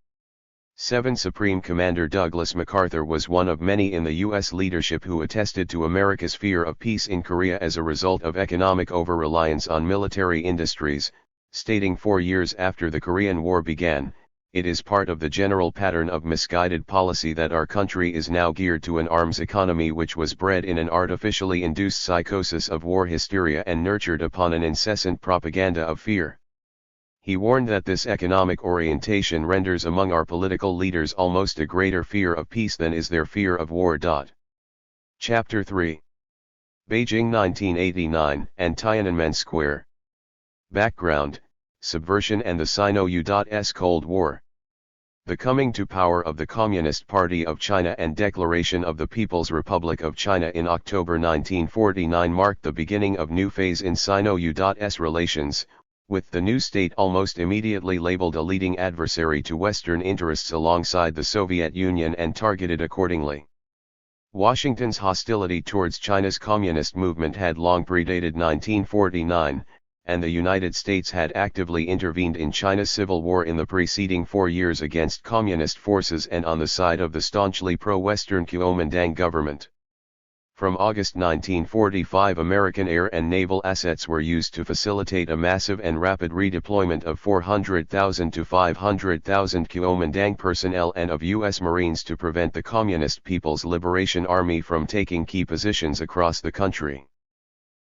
7. Supreme Commander Douglas MacArthur was one of many in the U.S. leadership who attested to America's fear of peace in Korea as a result of economic over-reliance on military industries, stating 4 years after the Korean War began, "It is part of the general pattern of misguided policy that our country is now geared to an arms economy which was bred in an artificially induced psychosis of war hysteria and nurtured upon an incessant propaganda of fear." He warned that this economic orientation renders among our political leaders almost a greater fear of peace than is their fear of war. Chapter 3. Beijing 1989 and Tiananmen Square. Background, Subversion and the Sino-US Cold War. The coming to power of the Communist Party of China and declaration of the People's Republic of China in October 1949 marked the beginning of new phase in Sino-US relations, with the new state almost immediately labeled a leading adversary to Western interests alongside the Soviet Union and targeted accordingly. Washington's hostility towards China's communist movement had long predated 1949, and the United States had actively intervened in China's civil war in the preceding 4 years against communist forces and on the side of the staunchly pro-Western Kuomintang government. From August 1945, American air and naval assets were used to facilitate a massive and rapid redeployment of 400,000 to 500,000 Kuomintang personnel and of U.S. Marines to prevent the Communist People's Liberation Army from taking key positions across the country.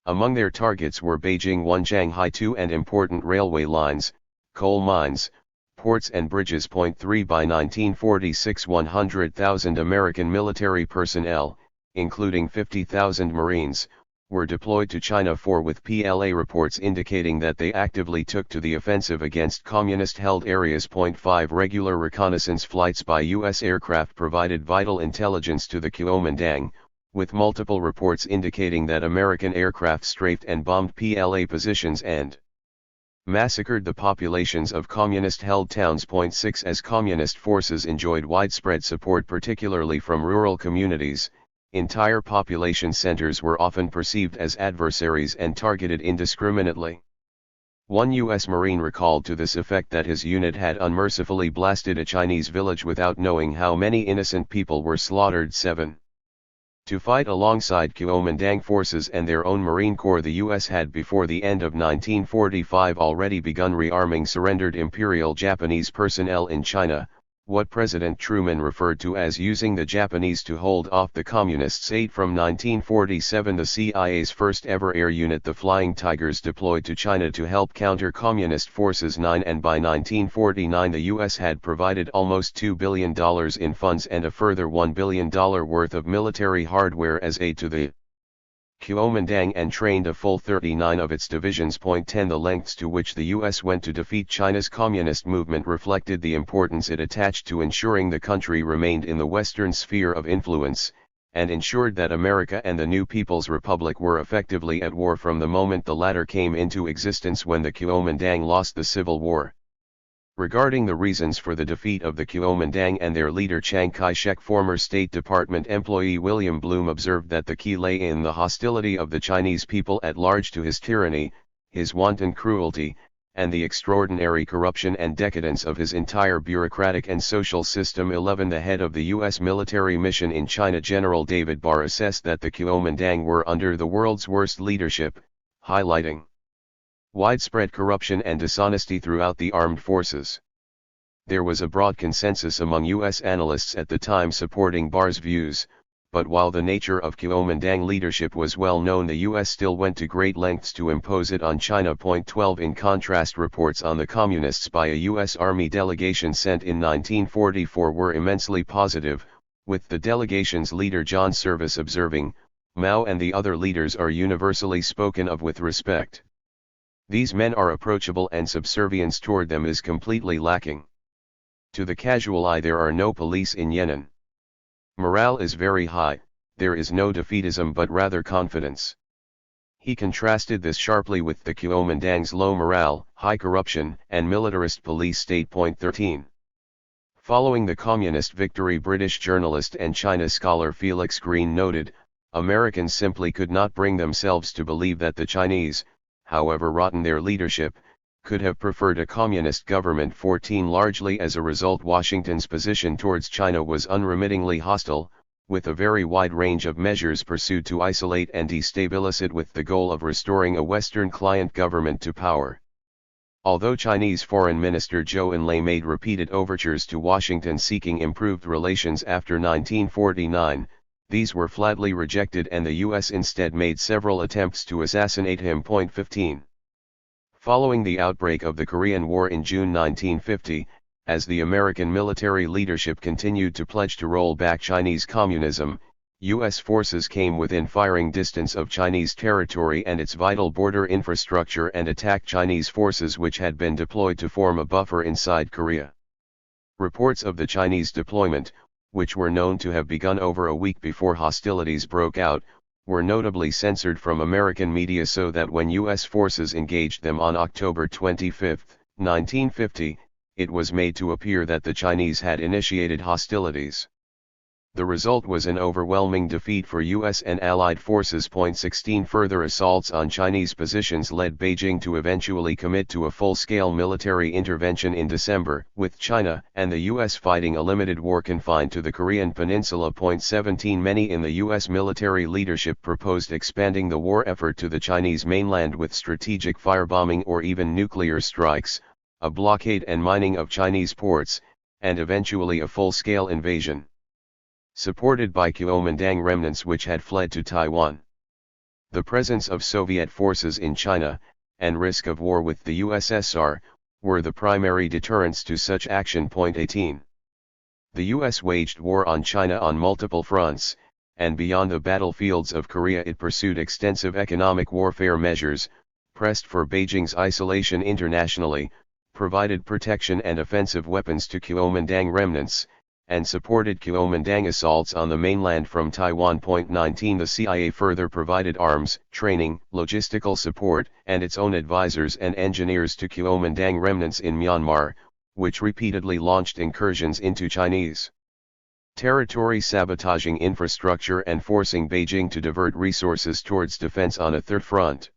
Among their targets were Beijing 1, Shanghai 2 and important railway lines, coal mines, ports and bridges. 3 By 1946, 100,000 American military personnel, including 50,000 Marines, were deployed to China with PLA reports indicating that they actively took to the offensive against communist-held areas. 5 Regular reconnaissance flights by U.S. aircraft provided vital intelligence to the Kuomintang, with multiple reports indicating that American aircraft strafed and bombed PLA positions and massacred the populations of communist-held towns. 6 As communist forces enjoyed widespread support particularly from rural communities, entire population centers were often perceived as adversaries and targeted indiscriminately. One U.S. Marine recalled to this effect that his unit had unmercifully blasted a Chinese village without knowing how many innocent people were slaughtered. 7. To fight alongside Kuomintang forces and their own Marine Corps, the U.S. had before the end of 1945 already begun rearming surrendered Imperial Japanese personnel in China, what President Truman referred to as using the Japanese to hold off the Communists. 8 From 1947, the CIA's first ever air unit, the Flying Tigers, deployed to China to help counter Communist forces. 9 And by 1949 the U.S. had provided almost $2 billion in funds and a further $1 billion worth of military hardware as aid to the Kuomintang and trained a full 39 of its divisions. 10 The lengths to which the U.S. went to defeat China's communist movement reflected the importance it attached to ensuring the country remained in the Western sphere of influence, and ensured that America and the new People's Republic were effectively at war from the moment the latter came into existence, when the Kuomintang lost the Civil War. Regarding the reasons for the defeat of the Kuomintang and their leader Chiang Kai-shek, former State Department employee William Bloom observed that the key lay in the hostility of the Chinese people at large to his tyranny, his wanton cruelty, and the extraordinary corruption and decadence of his entire bureaucratic and social system. 11 The head of the U.S. military mission in China, General David Barr, assessed that the Kuomintang were under the world's worst leadership, highlighting widespread corruption and dishonesty throughout the armed forces. There was a broad consensus among U.S. analysts at the time supporting Barr's views, but while the nature of Kuomintang leadership was well known, the U.S. still went to great lengths to impose it on China. 12 In contrast, reports on the Communists by a U.S. Army delegation sent in 1944 were immensely positive, with the delegation's leader John Service observing, "Mao and the other leaders are universally spoken of with respect. These men are approachable and subservience toward them is completely lacking. To the casual eye there are no police in Yenin. Morale is very high, there is no defeatism but rather confidence." He contrasted this sharply with the Kuomintang's low morale, high corruption, and militarist police state. 13. Following the communist victory, British journalist and China scholar Felix Green noted, "Americans simply could not bring themselves to believe that the Chinese, however rotten their leadership, could have preferred a communist government." 14 Largely as a result, Washington's position towards China was unremittingly hostile, with a very wide range of measures pursued to isolate and destabilize it with the goal of restoring a Western client government to power. Although Chinese Foreign Minister Zhou Enlai made repeated overtures to Washington seeking improved relations after 1949, these were flatly rejected and the U.S. instead made several attempts to assassinate him. 15. Following the outbreak of the Korean War in June 1950, as the American military leadership continued to pledge to roll back Chinese communism, U.S. forces came within firing distance of Chinese territory and its vital border infrastructure and attacked Chinese forces which had been deployed to form a buffer inside Korea. Reports of the Chinese deployment, which were known to have begun over a week before hostilities broke out, were notably censored from American media, so that when U.S. forces engaged them on October 25, 1950, it was made to appear that the Chinese had initiated hostilities. The result was an overwhelming defeat for U.S. and Allied forces. 16 Further assaults on Chinese positions led Beijing to eventually commit to a full-scale military intervention in December, with China and the U.S. fighting a limited war confined to the Korean Peninsula. 17 Many in the U.S. military leadership proposed expanding the war effort to the Chinese mainland with strategic firebombing or even nuclear strikes, a blockade and mining of Chinese ports, and eventually a full-scale invasion. Supported by Kuomintang remnants which had fled to Taiwan. The presence of Soviet forces in China, and risk of war with the USSR, were the primary deterrents to such action. 18. The US waged war on China on multiple fronts, and beyond the battlefields of Korea it pursued extensive economic warfare measures, pressed for Beijing's isolation internationally, provided protection and offensive weapons to Kuomintang remnants, and supported Kuomintang assaults on the mainland from Taiwan. 19 The CIA further provided arms, training, logistical support, and its own advisors and engineers to Kuomintang remnants in Myanmar, which repeatedly launched incursions into Chinese territory, sabotaging infrastructure and forcing Beijing to divert resources towards defense on a third front.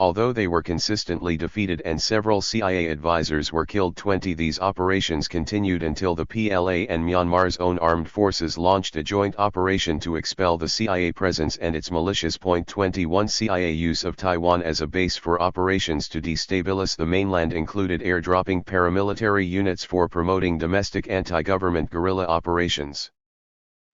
Although they were consistently defeated and several CIA advisors were killed, these operations continued until the PLA and Myanmar's own armed forces launched a joint operation to expel the CIA presence and its militias. 21 CIA use of Taiwan as a base for operations to destabilize the mainland included airdropping paramilitary units for promoting domestic anti-government guerrilla operations.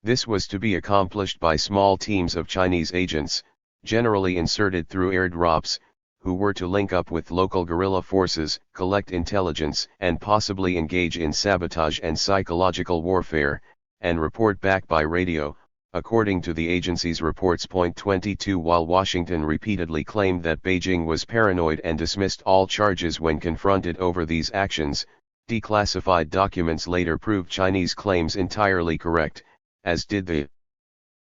This was to be accomplished by small teams of Chinese agents, generally inserted through airdrops, who were to link up with local guerrilla forces, collect intelligence, and possibly engage in sabotage and psychological warfare, and report back by radio, according to the agency's reports. 22 While Washington repeatedly claimed that Beijing was paranoid and dismissed all charges when confronted over these actions, declassified documents later proved Chinese claims entirely correct, as did the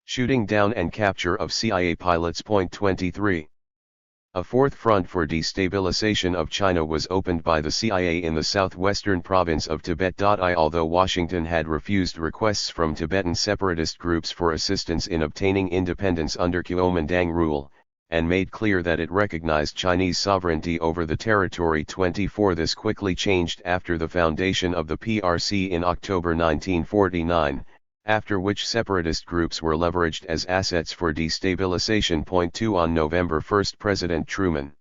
shooting down and capture of CIA pilots. 23 A fourth front for destabilization of China was opened by the CIA in the southwestern province of Tibet. Although Washington had refused requests from Tibetan separatist groups for assistance in obtaining independence under Kuomintang rule, and made clear that it recognized Chinese sovereignty over the territory. 24 This quickly changed after the foundation of the PRC in October 1949. After which separatist groups were leveraged as assets for destabilization. 2 On November 1, President Truman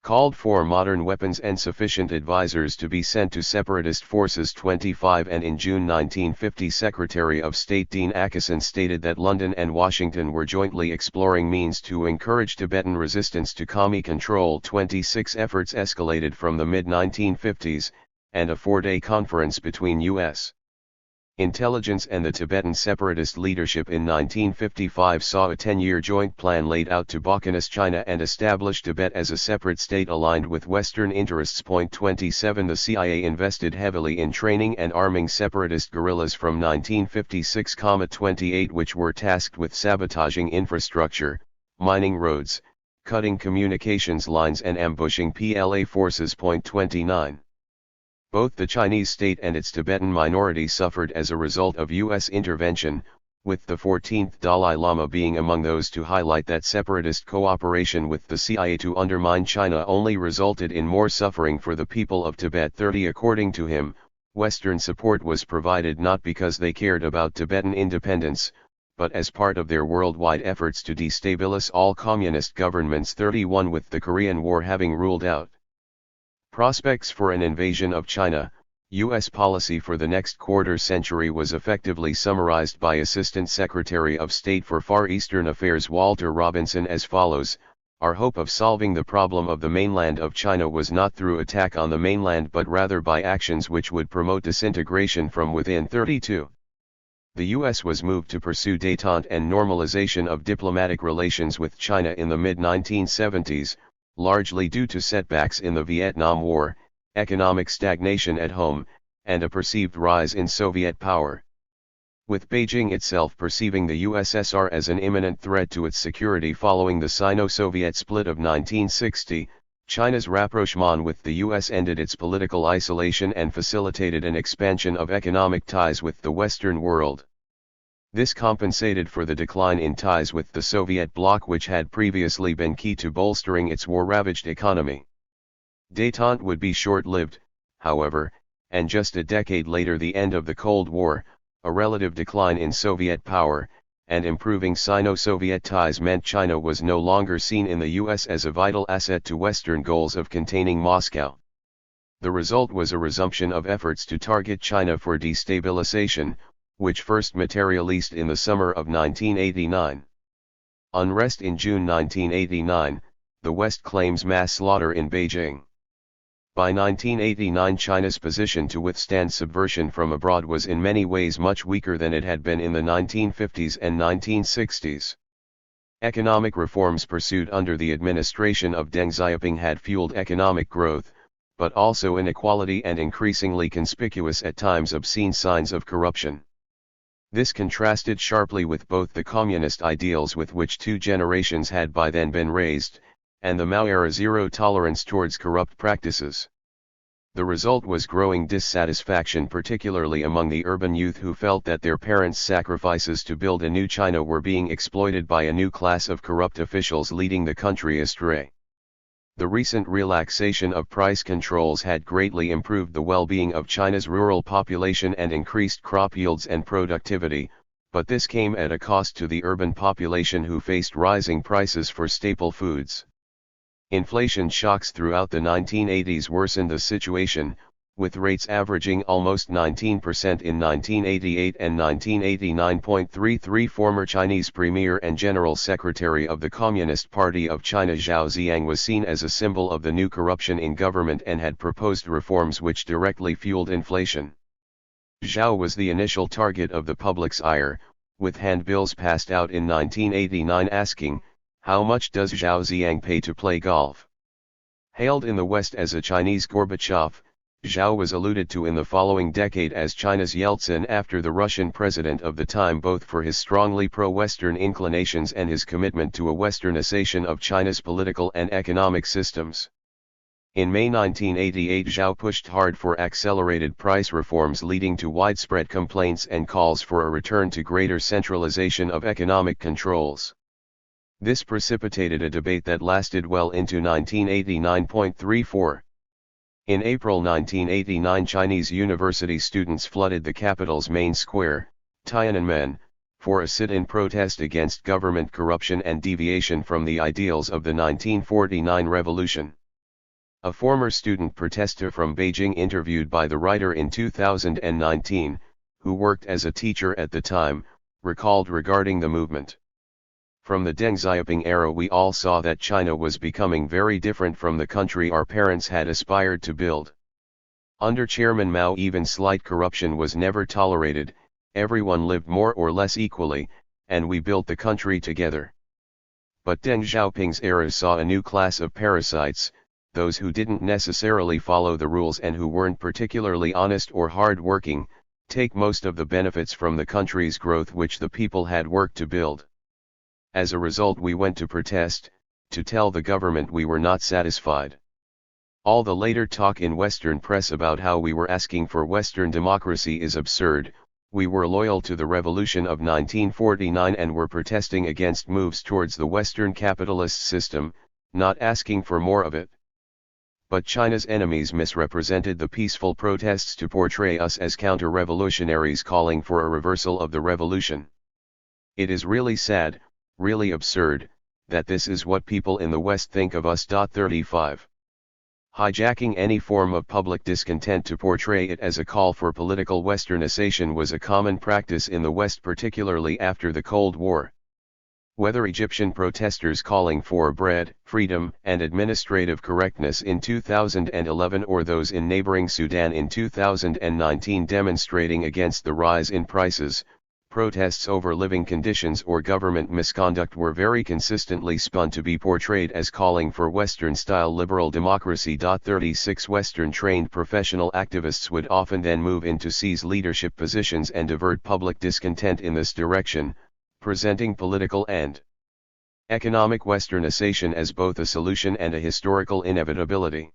called for modern weapons and sufficient advisors to be sent to separatist forces. 25 And in June 1950, Secretary of State Dean Acheson stated that London and Washington were jointly exploring means to encourage Tibetan resistance to Commie control. 26 Efforts escalated from the mid-1950s, and a 4-day conference between U.S. intelligence and the Tibetan separatist leadership in 1955 saw a 10-year joint plan laid out to balkanize China and establish Tibet as a separate state aligned with Western interests. 27 The CIA invested heavily in training and arming separatist guerrillas from 1956-28, which were tasked with sabotaging infrastructure, mining roads, cutting communications lines and ambushing PLA forces. 29 Both the Chinese state and its Tibetan minority suffered as a result of U.S. intervention, with the 14th Dalai Lama being among those to highlight that separatist cooperation with the CIA to undermine China only resulted in more suffering for the people of Tibet. 30 According to him, Western support was provided not because they cared about Tibetan independence, but as part of their worldwide efforts to destabilize all communist governments. 31 With the Korean War having ruled out prospects for an invasion of China, U.S. policy for the next quarter-century was effectively summarized by Assistant Secretary of State for Far Eastern Affairs Walter Robinson as follows: Our hope of solving the problem of the mainland of China was not through attack on the mainland but rather by actions which would promote disintegration from within. 32 The U.S. was moved to pursue détente and normalization of diplomatic relations with China in the mid-1970s, largely due to setbacks in the Vietnam War, economic stagnation at home, and a perceived rise in Soviet power. With Beijing itself perceiving the USSR as an imminent threat to its security following the Sino-Soviet split of 1960, China's rapprochement with the US ended its political isolation and facilitated an expansion of economic ties with the Western world. This compensated for the decline in ties with the Soviet bloc, which had previously been key to bolstering its war-ravaged economy. Détente would be short-lived, however, and just a decade later the end of the Cold War, a relative decline in Soviet power, and improving Sino-Soviet ties meant China was no longer seen in the US as a vital asset to Western goals of containing Moscow. The result was a resumption of efforts to target China for destabilization, which first materialized in the summer of 1989. Unrest in June 1989, the West claims mass slaughter in Beijing. By 1989, China's position to withstand subversion from abroad was in many ways much weaker than it had been in the 1950s and 1960s. Economic reforms pursued under the administration of Deng Xiaoping had fueled economic growth, but also inequality and increasingly conspicuous at times obscene signs of corruption. This contrasted sharply with both the communist ideals with which 2 generations had by then been raised, and the Mao-era zero tolerance towards corrupt practices. The result was growing dissatisfaction, particularly among the urban youth who felt that their parents' sacrifices to build a new China were being exploited by a new class of corrupt officials leading the country astray. The recent relaxation of price controls had greatly improved the well-being of China's rural population and increased crop yields and productivity, but this came at a cost to the urban population who faced rising prices for staple foods. Inflation shocks throughout the 1980s worsened the situation, with rates averaging almost 19% in 1988 and 1989.33. Former Chinese Premier and General Secretary of the Communist Party of China Zhao Ziyang was seen as a symbol of the new corruption in government and had proposed reforms which directly fueled inflation. Zhao was the initial target of the public's ire, with handbills passed out in 1989 asking, "How much does Zhao Ziyang pay to play golf?" Hailed in the West as a Chinese Gorbachev, Zhao was alluded to in the following decade as China's Yeltsin after the Russian president of the time, both for his strongly pro-Western inclinations and his commitment to a Westernization of China's political and economic systems. In May 1988, Zhao pushed hard for accelerated price reforms, leading to widespread complaints and calls for a return to greater centralization of economic controls. This precipitated a debate that lasted well into 1989.34. In April 1989, Chinese university students flooded the capital's main square, Tiananmen, for a sit-in protest against government corruption and deviation from the ideals of the 1949 revolution. A former student protester from Beijing, interviewed by the writer in 2019, who worked as a teacher at the time, recalled regarding the movement. From the Deng Xiaoping era, we all saw that China was becoming very different from the country our parents had aspired to build. Under Chairman Mao, even slight corruption was never tolerated, everyone lived more or less equally, and we built the country together. But Deng Xiaoping's era saw a new class of parasites, those who didn't necessarily follow the rules and who weren't particularly honest or hard-working, take most of the benefits from the country's growth which the people had worked to build. As a result, we went to protest, to tell the government we were not satisfied. All the later talk in Western press about how we were asking for Western democracy is absurd. We were loyal to the revolution of 1949 and were protesting against moves towards the Western capitalist system, not asking for more of it. But China's enemies misrepresented the peaceful protests to portray us as counter-revolutionaries calling for a reversal of the revolution. It is really sad, really absurd, that this is what people in the West think of us. 35. Hijacking any form of public discontent to portray it as a call for political Westernization was a common practice in the West, particularly after the Cold War. Whether Egyptian protesters calling for bread, freedom, and administrative correctness in 2011 or those in neighboring Sudan in 2019 demonstrating against the rise in prices, protests over living conditions or government misconduct were very consistently spun to be portrayed as calling for Western-style liberal democracy. 36 Western-trained professional activists would often then move in to seize leadership positions and divert public discontent in this direction, presenting political and economic Westernization as both a solution and a historical inevitability.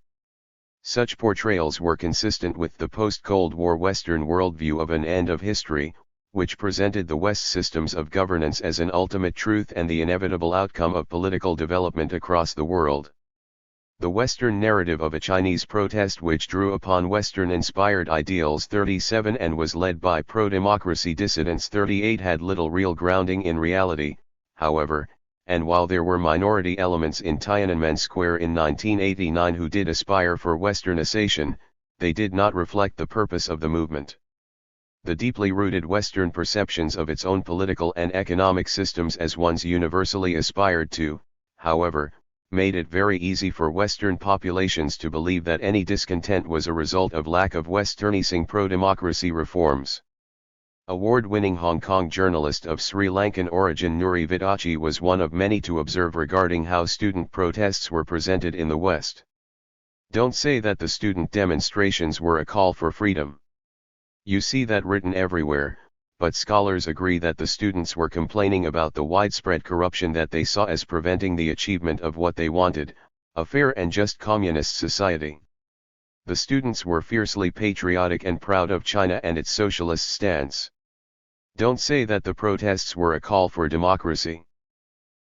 Such portrayals were consistent with the post-Cold War Western worldview of an end of history, which presented the West's systems of governance as an ultimate truth and the inevitable outcome of political development across the world. The Western narrative of a Chinese protest which drew upon Western-inspired ideals 37 and was led by pro-democracy dissidents 38 had little real grounding in reality, however, and while there were minority elements in Tiananmen Square in 1989 who did aspire for Westernization, they did not reflect the purpose of the movement. The deeply rooted Western perceptions of its own political and economic systems as ones universally aspired to, however, made it very easy for Western populations to believe that any discontent was a result of lack of Westernizing pro-democracy reforms. Award-winning Hong Kong journalist of Sri Lankan origin Nuri Vidachi was one of many to observe regarding how student protests were presented in the West. Don't say that the student demonstrations were a call for freedom. You see that written everywhere, but scholars agree that the students were complaining about the widespread corruption that they saw as preventing the achievement of what they wanted, a fair and just communist society. The students were fiercely patriotic and proud of China and its socialist stance. Don't say that the protests were a call for democracy.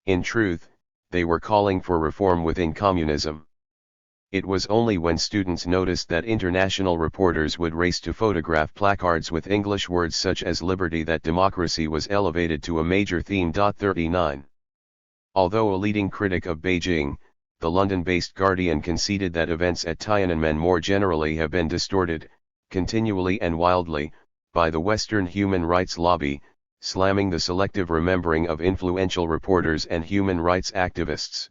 In truth, they were calling for reform within communism. It was only when students noticed that international reporters would race to photograph placards with English words such as liberty that democracy was elevated to a major theme. 39. Although a leading critic of Beijing, the London-based Guardian conceded that events at Tiananmen more generally have been distorted, continually and wildly, by the Western human rights lobby, slamming the selective remembering of influential reporters and human rights activists.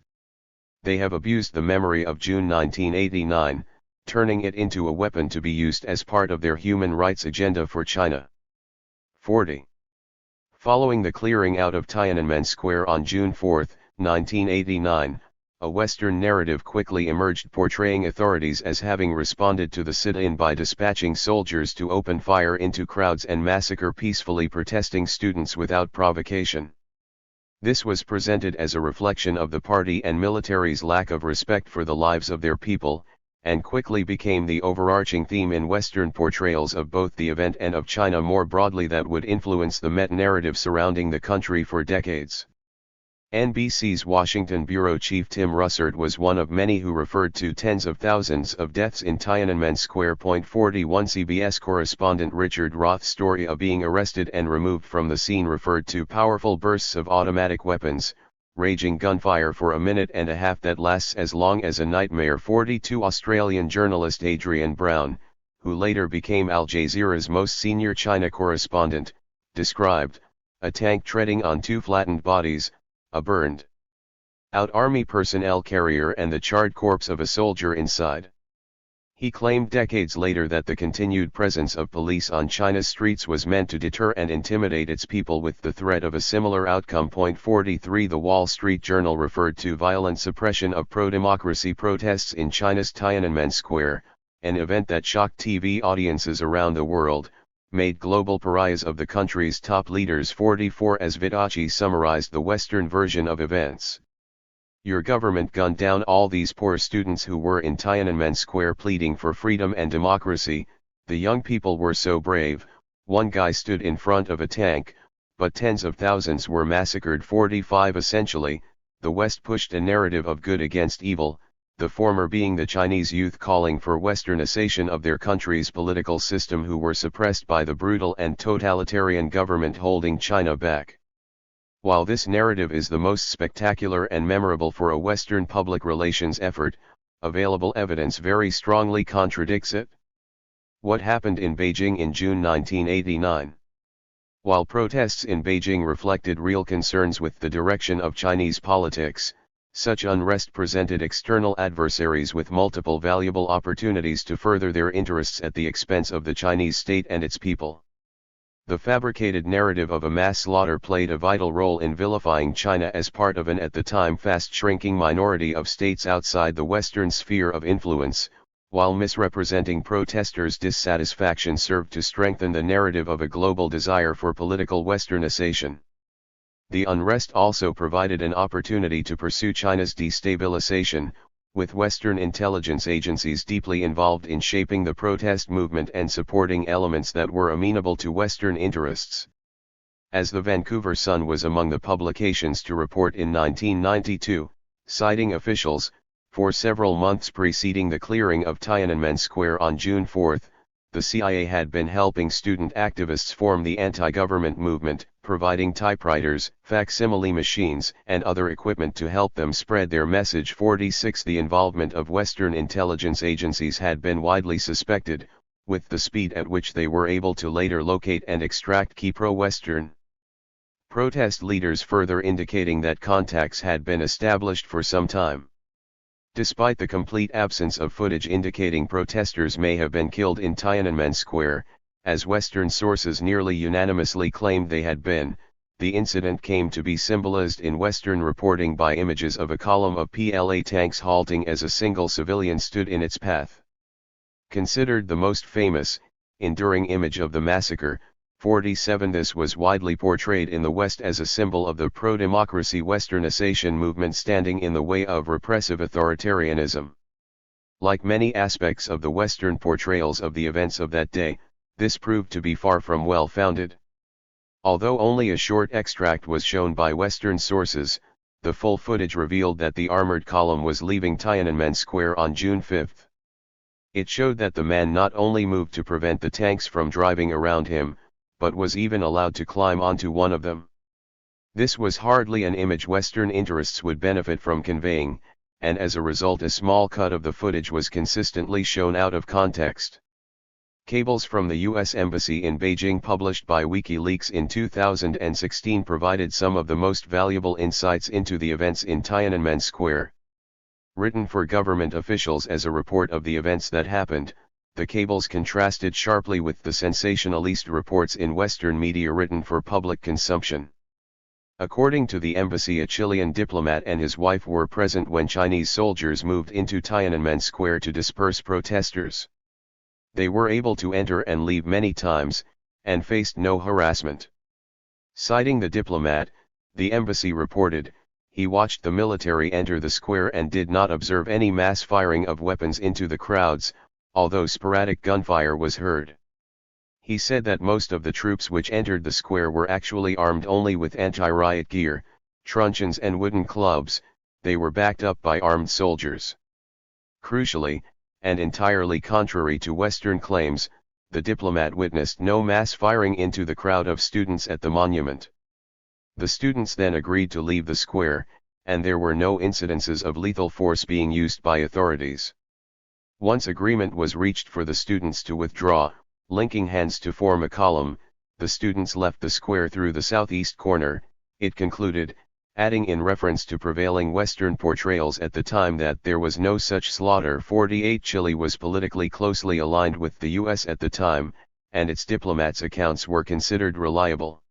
They have abused the memory of June 1989, turning it into a weapon to be used as part of their human rights agenda for China. 40. Following the clearing out of Tiananmen Square on June 4, 1989, a Western narrative quickly emerged portraying authorities as having responded to the sit-in by dispatching soldiers to open fire into crowds and massacre peacefully protesting students without provocation. This was presented as a reflection of the party and military's lack of respect for the lives of their people, and quickly became the overarching theme in Western portrayals of both the event and of China more broadly that would influence the meta-narrative surrounding the country for decades. NBC's Washington bureau chief Tim Russert was one of many who referred to tens of thousands of deaths in Tiananmen Square. 41 CBS correspondent Richard Roth's story of being arrested and removed from the scene referred to powerful bursts of automatic weapons, raging gunfire for a minute and a half that lasts as long as a nightmare. 42 Australian journalist Adrian Brown, who later became Al Jazeera's most senior China correspondent, described a tank treading on two flattened bodies, a burned out army personnel carrier and the charred corpse of a soldier inside. He claimed decades later that the continued presence of police on China's streets was meant to deter and intimidate its people with the threat of a similar outcome. 43 The Wall Street Journal referred to violent suppression of pro-democracy protests in China's Tiananmen Square, an event that shocked TV audiences around the world, made global pariahs of the country's top leaders. 44 As Vidachi summarized the Western version of events. Your government gunned down all these poor students who were in Tiananmen Square pleading for freedom and democracy. The young people were so brave, one guy stood in front of a tank, but tens of thousands were massacred. 45 Essentially, the West pushed a narrative of good against evil, the former being the Chinese youth calling for Westernization of their country's political system who were suppressed by the brutal and totalitarian government holding China back. While this narrative is the most spectacular and memorable for a Western public relations effort, available evidence very strongly contradicts it. What happened in Beijing in June 1989? While protests in Beijing reflected real concerns with the direction of Chinese politics, such unrest presented external adversaries with multiple valuable opportunities to further their interests at the expense of the Chinese state and its people. The fabricated narrative of a mass slaughter played a vital role in vilifying China as part of an at the time fast-shrinking minority of states outside the Western sphere of influence, while misrepresenting protesters' dissatisfaction served to strengthen the narrative of a global desire for political Westernization. The unrest also provided an opportunity to pursue China's destabilization, with Western intelligence agencies deeply involved in shaping the protest movement and supporting elements that were amenable to Western interests. As the Vancouver Sun was among the publications to report in 1992, citing officials, for several months preceding the clearing of Tiananmen Square on June 4, the CIA had been helping student activists form the anti-government movement, providing typewriters, facsimile machines, and other equipment to help them spread their message. 46 The involvement of Western intelligence agencies had been widely suspected, with the speed at which they were able to later locate and extract key pro-Western protest leaders further indicating that contacts had been established for some time. Despite the complete absence of footage indicating protesters may have been killed in Tiananmen Square, as Western sources nearly unanimously claimed they had been, the incident came to be symbolized in Western reporting by images of a column of PLA tanks halting as a single civilian stood in its path. Considered the most famous, enduring image of the massacre, 47 This was widely portrayed in the West as a symbol of the pro-democracy Westernization movement standing in the way of repressive authoritarianism. Like many aspects of the Western portrayals of the events of that day, this proved to be far from well-founded. Although only a short extract was shown by Western sources, the full footage revealed that the armored column was leaving Tiananmen Square on June 5. It showed that the man not only moved to prevent the tanks from driving around him, but was even allowed to climb onto one of them. This was hardly an image Western interests would benefit from conveying, and as a result a small cut of the footage was consistently shown out of context. Cables from the U.S. Embassy in Beijing published by WikiLeaks in 2016 provided some of the most valuable insights into the events in Tiananmen Square. Written for government officials as a report of the events that happened, the cables contrasted sharply with the sensationalist reports in Western media written for public consumption. According to the embassy, a Chilean diplomat and his wife were present when Chinese soldiers moved into Tiananmen Square to disperse protesters. They were able to enter and leave many times, and faced no harassment. Citing the diplomat, the embassy reported, he watched the military enter the square and did not observe any mass firing of weapons into the crowds, although sporadic gunfire was heard. He said that most of the troops which entered the square were actually armed only with anti-riot gear, truncheons and wooden clubs. They were backed up by armed soldiers. Crucially, and entirely contrary to Western claims, the diplomat witnessed no mass firing into the crowd of students at the monument. The students then agreed to leave the square, and there were no incidences of lethal force being used by authorities. Once agreement was reached for the students to withdraw, linking hands to form a column, the students left the square through the southeast corner, it concluded, adding in reference to prevailing Western portrayals at the time that there was no such slaughter. 48 Chile was politically closely aligned with the U.S. at the time, and its diplomats' accounts were considered reliable.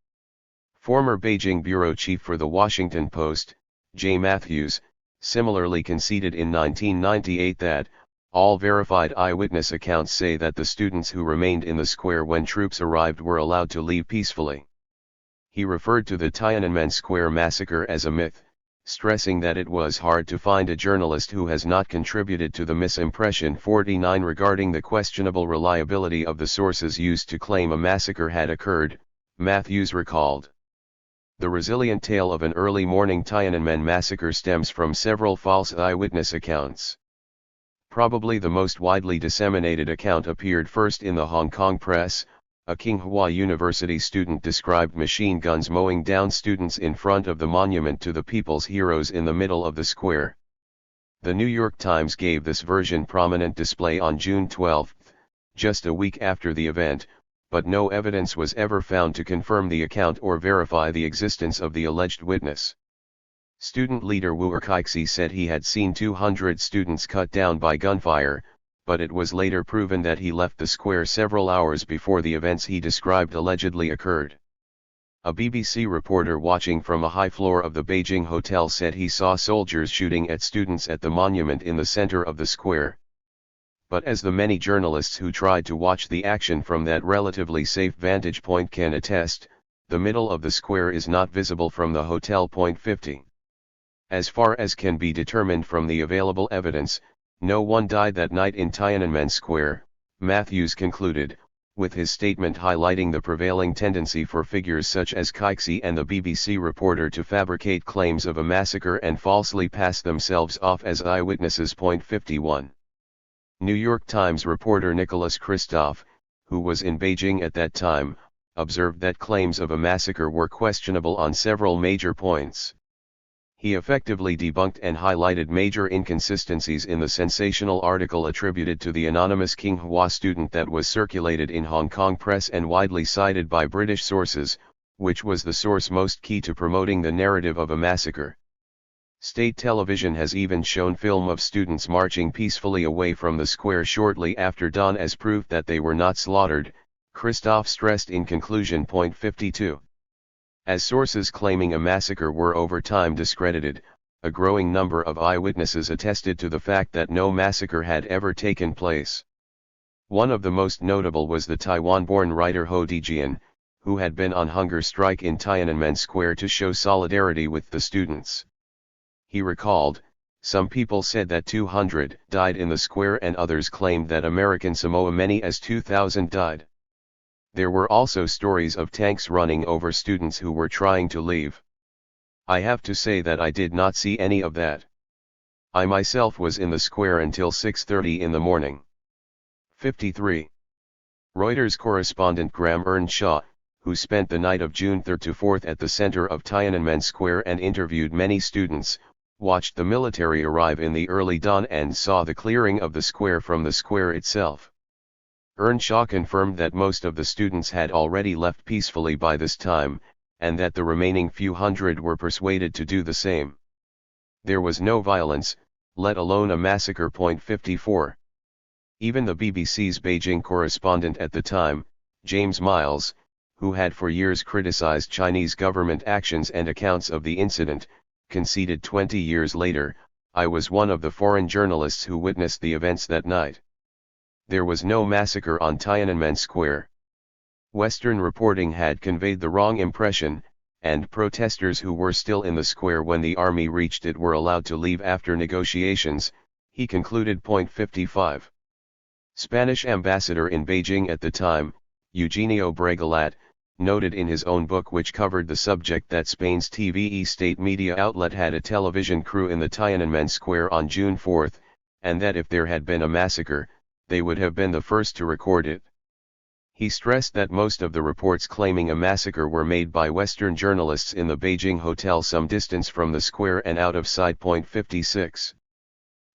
Former Beijing bureau chief for The Washington Post, J. Matthews, similarly conceded in 1998 that, all verified eyewitness accounts say that the students who remained in the square when troops arrived were allowed to leave peacefully. He referred to the Tiananmen Square massacre as a myth, stressing that it was hard to find a journalist who has not contributed to the misimpression. 49 Regarding the questionable reliability of the sources used to claim a massacre had occurred, Matthews recalled. The resilient tale of an early morning Tiananmen massacre stems from several false eyewitness accounts. Probably the most widely disseminated account appeared first in the Hong Kong press. A Tsinghua University student described machine guns mowing down students in front of the monument to the people's heroes in the middle of the square. The New York Times gave this version prominent display on June 12, just a week after the event, but no evidence was ever found to confirm the account or verify the existence of the alleged witness. Student leader Wu Erkaixi said he had seen 200 students cut down by gunfire, but it was later proven that he left the square several hours before the events he described allegedly occurred. A BBC reporter watching from a high floor of the Beijing hotel said he saw soldiers shooting at students at the monument in the center of the square. But as the many journalists who tried to watch the action from that relatively safe vantage point can attest, the middle of the square is not visible from the hotel. 50. As far as can be determined from the available evidence, no one died that night in Tiananmen Square, Matthews concluded, with his statement highlighting the prevailing tendency for figures such as Erkaixi and the BBC reporter to fabricate claims of a massacre and falsely pass themselves off as eyewitnesses. 51. New York Times reporter Nicholas Kristof, who was in Beijing at that time, observed that claims of a massacre were questionable on several major points. He effectively debunked and highlighted major inconsistencies in the sensational article attributed to the anonymous Tsinghua student that was circulated in Hong Kong press and widely cited by British sources, which was the source most key to promoting the narrative of a massacre. State television has even shown film of students marching peacefully away from the square shortly after dawn as proof that they were not slaughtered, Kristof stressed in conclusion. 52. As sources claiming a massacre were over time discredited, a growing number of eyewitnesses attested to the fact that no massacre had ever taken place. One of the most notable was the Taiwan-born writer Ho Dijian, who had been on hunger strike in Tiananmen Square to show solidarity with the students. He recalled, "Some people said that 200 died in the square and others claimed that American Samoa many as 2,000 died. There were also stories of tanks running over students who were trying to leave. I have to say that I did not see any of that. I myself was in the square until 6:30 in the morning. 53. Reuters correspondent Graham Earnshaw, who spent the night of June 3 to 4 at the center of Tiananmen Square and interviewed many students, watched the military arrive in the early dawn and saw the clearing of the square from the square itself. Earnshaw confirmed that most of the students had already left peacefully by this time, and that the remaining few hundred were persuaded to do the same. There was no violence, let alone a massacre. 54. Even the BBC's Beijing correspondent at the time, James Miles, who had for years criticized Chinese government actions and accounts of the incident, conceded 20 years later, "I was one of the foreign journalists who witnessed the events that night. There was no massacre on Tiananmen Square. Western reporting had conveyed the wrong impression, and protesters who were still in the square when the army reached it were allowed to leave after negotiations," he concluded. 55. Spanish ambassador in Beijing at the time, Eugenio Bregalat, noted in his own book which covered the subject that Spain's TVE state media outlet had a television crew in the Tiananmen Square on June 4, and that if there had been a massacre, they would have been the first to record it. He stressed that most of the reports claiming a massacre were made by Western journalists in the Beijing hotel some distance from the square and out of sight. 56.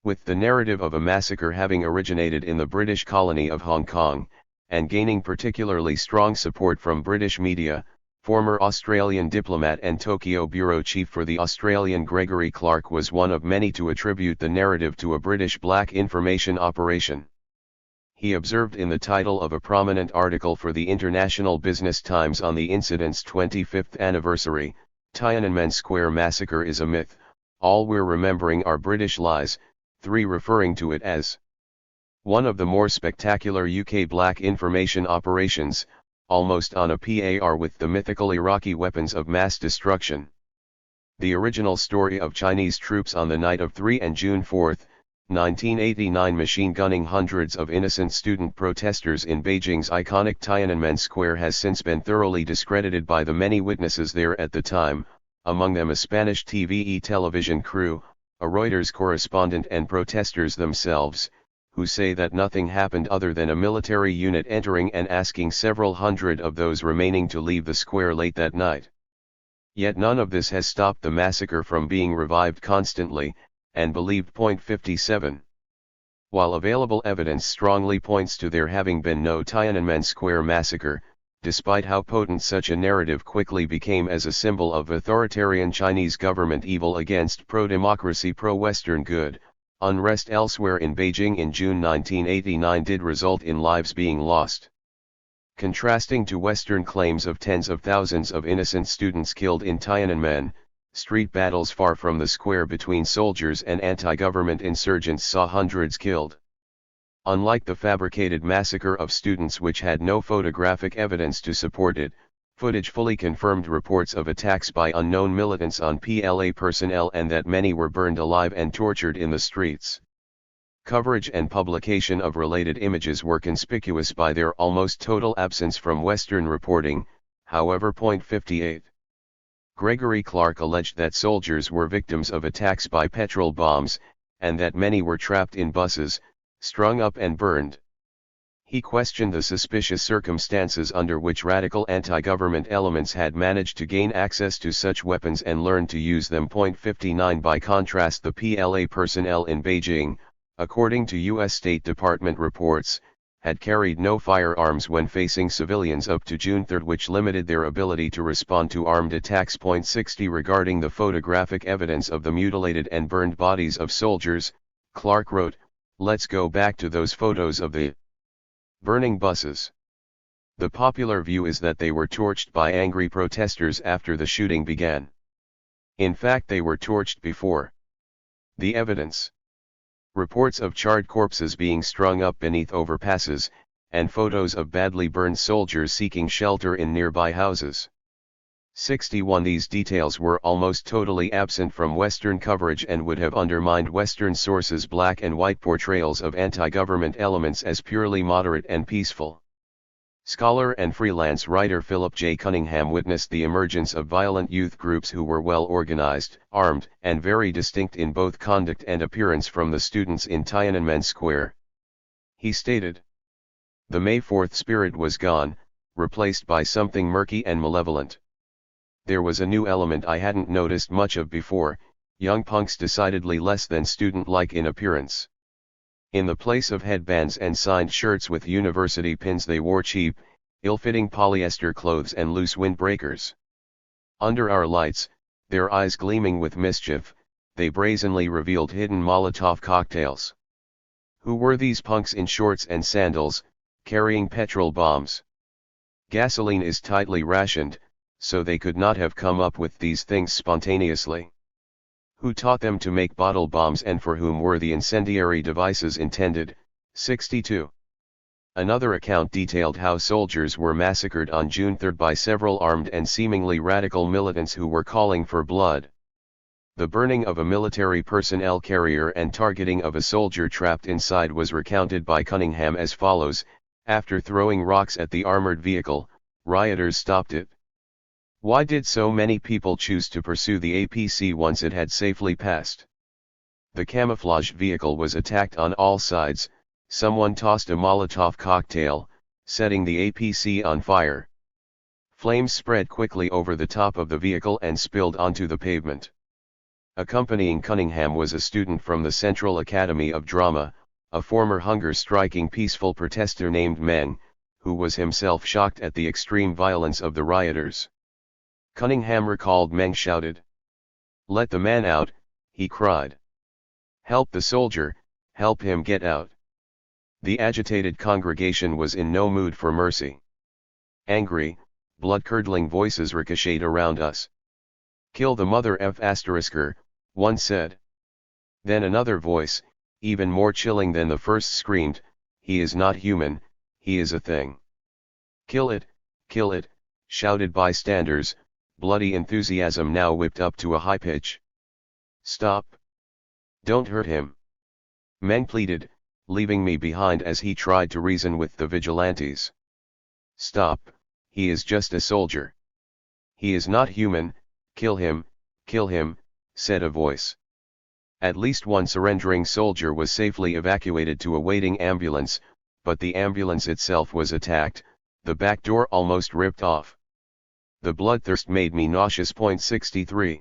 With the narrative of a massacre having originated in the British colony of Hong Kong, and gaining particularly strong support from British media, former Australian diplomat and Tokyo bureau chief for the Australian Gregory Clark was one of many to attribute the narrative to a British black information operation. He observed in the title of a prominent article for the International Business Times on the incident's 25th anniversary, "Tiananmen Square massacre is a myth, all we're remembering are British lies," referring to it as one of the more spectacular UK black information operations, almost on a par with the mythical Iraqi weapons of mass destruction. The original story of Chinese troops on the night of 3 and June 4, 1989 machine gunning hundreds of innocent student protesters in Beijing's iconic Tiananmen Square has since been thoroughly discredited by the many witnesses there at the time, among them a Spanish TVE television crew, a Reuters correspondent and protesters themselves, who say that nothing happened other than a military unit entering and asking several hundred of those remaining to leave the square late that night. Yet none of this has stopped the massacre from being revived constantly, and believed. 57. While available evidence strongly points to there having been no Tiananmen Square massacre, despite how potent such a narrative quickly became as a symbol of authoritarian Chinese government evil against pro-democracy pro-Western good, unrest elsewhere in Beijing in June 1989 did result in lives being lost. Contrasting to Western claims of tens of thousands of innocent students killed in Tiananmen, street battles far from the square between soldiers and anti-government insurgents saw hundreds killed. Unlike the fabricated massacre of students which had no photographic evidence to support it, footage fully confirmed reports of attacks by unknown militants on PLA personnel and that many were burned alive and tortured in the streets. Coverage and publication of related images were conspicuous by their almost total absence from Western reporting, however. 58. Gregory Clark alleged that soldiers were victims of attacks by petrol bombs, and that many were trapped in buses, strung up and burned. He questioned the suspicious circumstances under which radical anti-government elements had managed to gain access to such weapons and learned to use them. 59. By contrast, the PLA personnel in Beijing, according to U.S. State Department reports, had carried no firearms when facing civilians up to June 3, which limited their ability to respond to armed attacks. 60. Regarding the photographic evidence of the mutilated and burned bodies of soldiers, Clark wrote, "Let's go back to those photos of the burning buses. The popular view is that they were torched by angry protesters after the shooting began. In fact, they were torched before. The evidence: reports of charred corpses being strung up beneath overpasses, and photos of badly burned soldiers seeking shelter in nearby houses." 61. These details were almost totally absent from Western coverage and would have undermined Western sources' black and white portrayals of anti-government elements as purely moderate and peaceful. Scholar and freelance writer Philip J. Cunningham witnessed the emergence of violent youth groups who were well organized, armed, and very distinct in both conduct and appearance from the students in Tiananmen Square. He stated, "The May 4th spirit was gone, replaced by something murky and malevolent. There was a new element I hadn't noticed much of before, young punks decidedly less than student-like in appearance. In the place of headbands and signed shirts with university pins they wore cheap, ill-fitting polyester clothes and loose windbreakers. Under our lights, their eyes gleaming with mischief, they brazenly revealed hidden Molotov cocktails. Who were these punks in shorts and sandals, carrying petrol bombs? Gasoline is tightly rationed, so they could not have come up with these things spontaneously. Who taught them to make bottle bombs and for whom were the incendiary devices intended?" 62. Another account detailed how soldiers were massacred on June 3 by several armed and seemingly radical militants who were calling for blood. The burning of a military personnel carrier and targeting of a soldier trapped inside was recounted by Cunningham as follows: "After throwing rocks at the armored vehicle, rioters stopped it. Why did so many people choose to pursue the APC once it had safely passed? The camouflage vehicle was attacked on all sides, someone tossed a Molotov cocktail, setting the APC on fire. Flames spread quickly over the top of the vehicle and spilled onto the pavement." Accompanying Cunningham was a student from the Central Academy of Drama, a former hunger-striking peaceful protester named Meng, who was himself shocked at the extreme violence of the rioters. Cunningham recalled Meng shouted, "Let the man out," he cried. "Help the soldier, help him get out." The agitated congregation was in no mood for mercy. Angry, blood-curdling voices ricocheted around us. "Kill the mother f***er," one said. Then another voice, even more chilling than the first, screamed, "He is not human, he is a thing." Kill it," shouted bystanders, bloody enthusiasm now whipped up to a high pitch. "Stop! Don't hurt him," Meng pleaded, leaving me behind as he tried to reason with the vigilantes. "Stop, he is just a soldier. He is not human, kill him," said a voice. At least one surrendering soldier was safely evacuated to a waiting ambulance, but the ambulance itself was attacked, the back door almost ripped off. The bloodthirst made me nauseous. 63.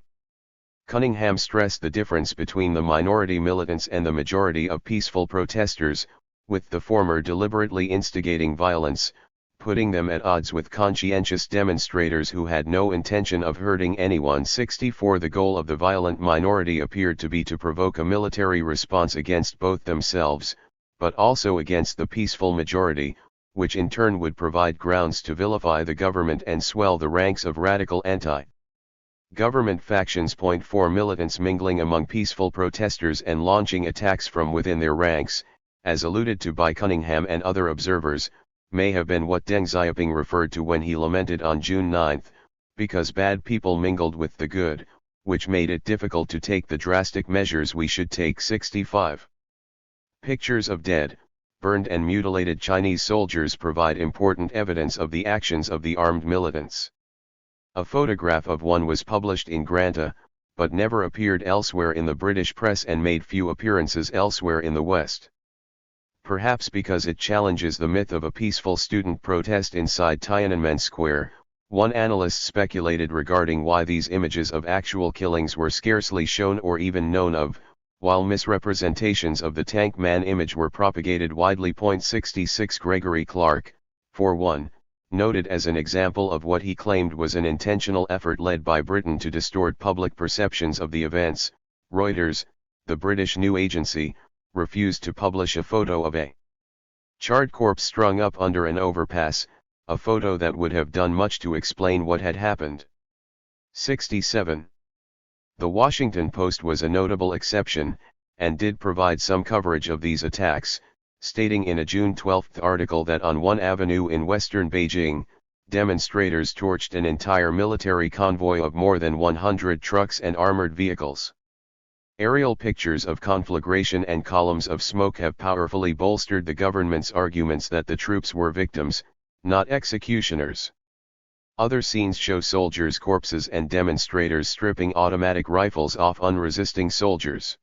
Cunningham stressed the difference between the minority militants and the majority of peaceful protesters, with the former deliberately instigating violence, putting them at odds with conscientious demonstrators who had no intention of hurting anyone. 64. The goal of the violent minority appeared to be to provoke a military response against both themselves, but also against the peaceful majority, which in turn would provide grounds to vilify the government and swell the ranks of radical anti-government factions. 4. Militants mingling among peaceful protesters and launching attacks from within their ranks, as alluded to by Cunningham and other observers, may have been what Deng Xiaoping referred to when he lamented on June 9, because bad people mingled with the good, which made it difficult to take the drastic measures we should take. 65. Pictures of dead, burned and mutilated Chinese soldiers provide important evidence of the actions of the armed militants. A photograph of one was published in Granta, but never appeared elsewhere in the British press and made few appearances elsewhere in the West. Perhaps because it challenges the myth of a peaceful student protest inside Tiananmen Square, one analyst speculated regarding why these images of actual killings were scarcely shown or even known of, while misrepresentations of the tank man image were propagated widely. 66. Gregory Clark, 4-1, noted as an example of what he claimed was an intentional effort led by Britain to distort public perceptions of the events. Reuters, the British news agency, refused to publish a photo of a charred corpse strung up under an overpass, a photo that would have done much to explain what had happened. 67. The Washington Post was a notable exception, and did provide some coverage of these attacks, stating in a June 12 article that on one avenue in western Beijing, demonstrators torched an entire military convoy of more than 100 trucks and armored vehicles. Aerial pictures of conflagration and columns of smoke have powerfully bolstered the government's arguments that the troops were victims, not executioners. Other scenes show soldiers' corpses and demonstrators stripping automatic rifles off unresisting soldiers.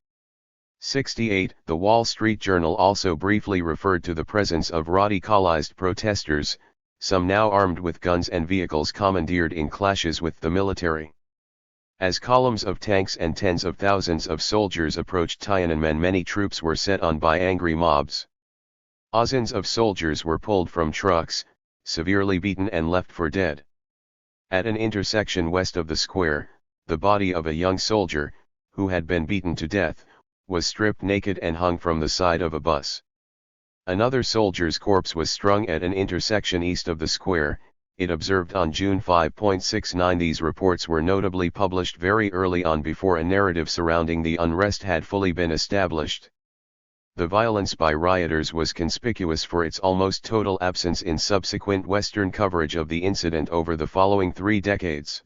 68. The Wall Street Journal also briefly referred to the presence of radicalized protesters, some now armed with guns and vehicles commandeered in clashes with the military. As columns of tanks and tens of thousands of soldiers approached Tiananmen, many troops were set on by angry mobs. Dozens of soldiers were pulled from trucks, severely beaten and left for dead. At an intersection west of the square, the body of a young soldier, who had been beaten to death, was stripped naked and hung from the side of a bus. Another soldier's corpse was strung at an intersection east of the square, it observed on June 5.69. These reports were notably published very early on, before a narrative surrounding the unrest had fully been established. The violence by rioters was conspicuous for its almost total absence in subsequent Western coverage of the incident over the following 3 decades.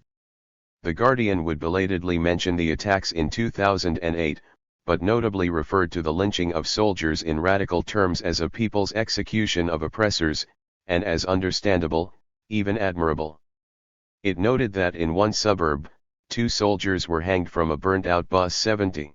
The Guardian would belatedly mention the attacks in 2008, but notably referred to the lynching of soldiers in radical terms as a people's execution of oppressors, and as understandable, even admirable. It noted that in one suburb, 2 soldiers were hanged from a burnt-out bus. 70.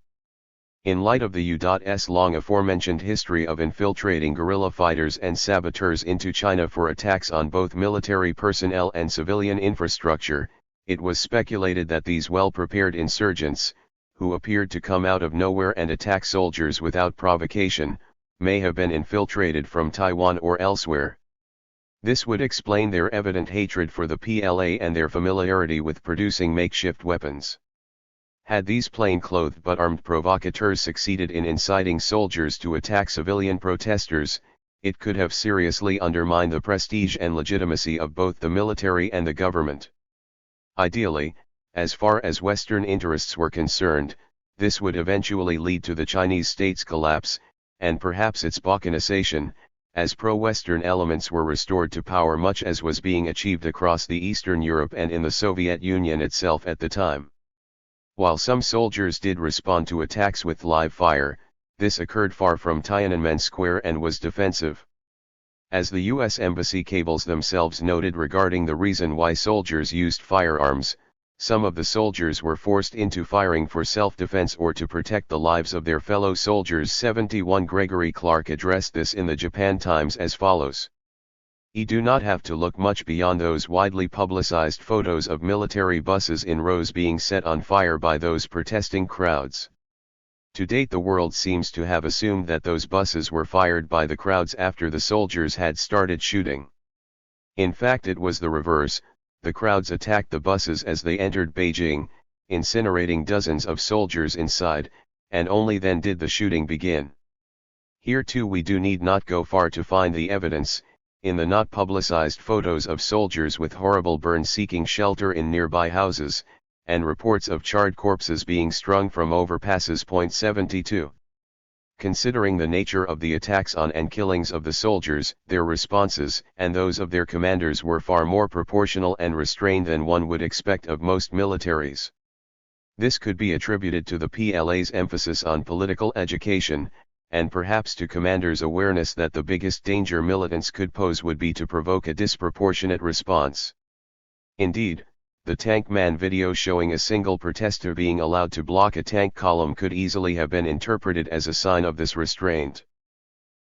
In light of the U.S. long aforementioned history of infiltrating guerrilla fighters and saboteurs into China for attacks on both military personnel and civilian infrastructure, it was speculated that these well-prepared insurgents, who appeared to come out of nowhere and attack soldiers without provocation, may have been infiltrated from Taiwan or elsewhere. This would explain their evident hatred for the PLA and their familiarity with producing makeshift weapons. Had these plain-clothed but armed provocateurs succeeded in inciting soldiers to attack civilian protesters, it could have seriously undermined the prestige and legitimacy of both the military and the government. Ideally, as far as Western interests were concerned, this would eventually lead to the Chinese state's collapse, and perhaps its balkanization, as pro-Western elements were restored to power, much as was being achieved across the Eastern Europe and in the Soviet Union itself at the time. While some soldiers did respond to attacks with live fire, this occurred far from Tiananmen Square and was defensive. As the U.S. Embassy cables themselves noted regarding the reason why soldiers used firearms, some of the soldiers were forced into firing for self-defense or to protect the lives of their fellow soldiers. 71. Gregory Clark addressed this in the Japan Times as follows. You do not have to look much beyond those widely publicized photos of military buses in rows being set on fire by those protesting crowds. To date, the world seems to have assumed that those buses were fired by the crowds after the soldiers had started shooting. In fact, it was the reverse. The crowds attacked the buses as they entered Beijing, incinerating dozens of soldiers inside, and only then did the shooting begin. Here too we do need not go far to find the evidence, in the not publicized photos of soldiers with horrible burns seeking shelter in nearby houses, and reports of charred corpses being strung from overpasses. 72. Considering the nature of the attacks on and killings of the soldiers, their responses and those of their commanders were far more proportional and restrained than one would expect of most militaries. This could be attributed to the PLA's emphasis on political education, and perhaps to commanders' awareness that the biggest danger militants could pose would be to provoke a disproportionate response. Indeed, the Tank Man video showing a single protester being allowed to block a tank column could easily have been interpreted as a sign of this restraint.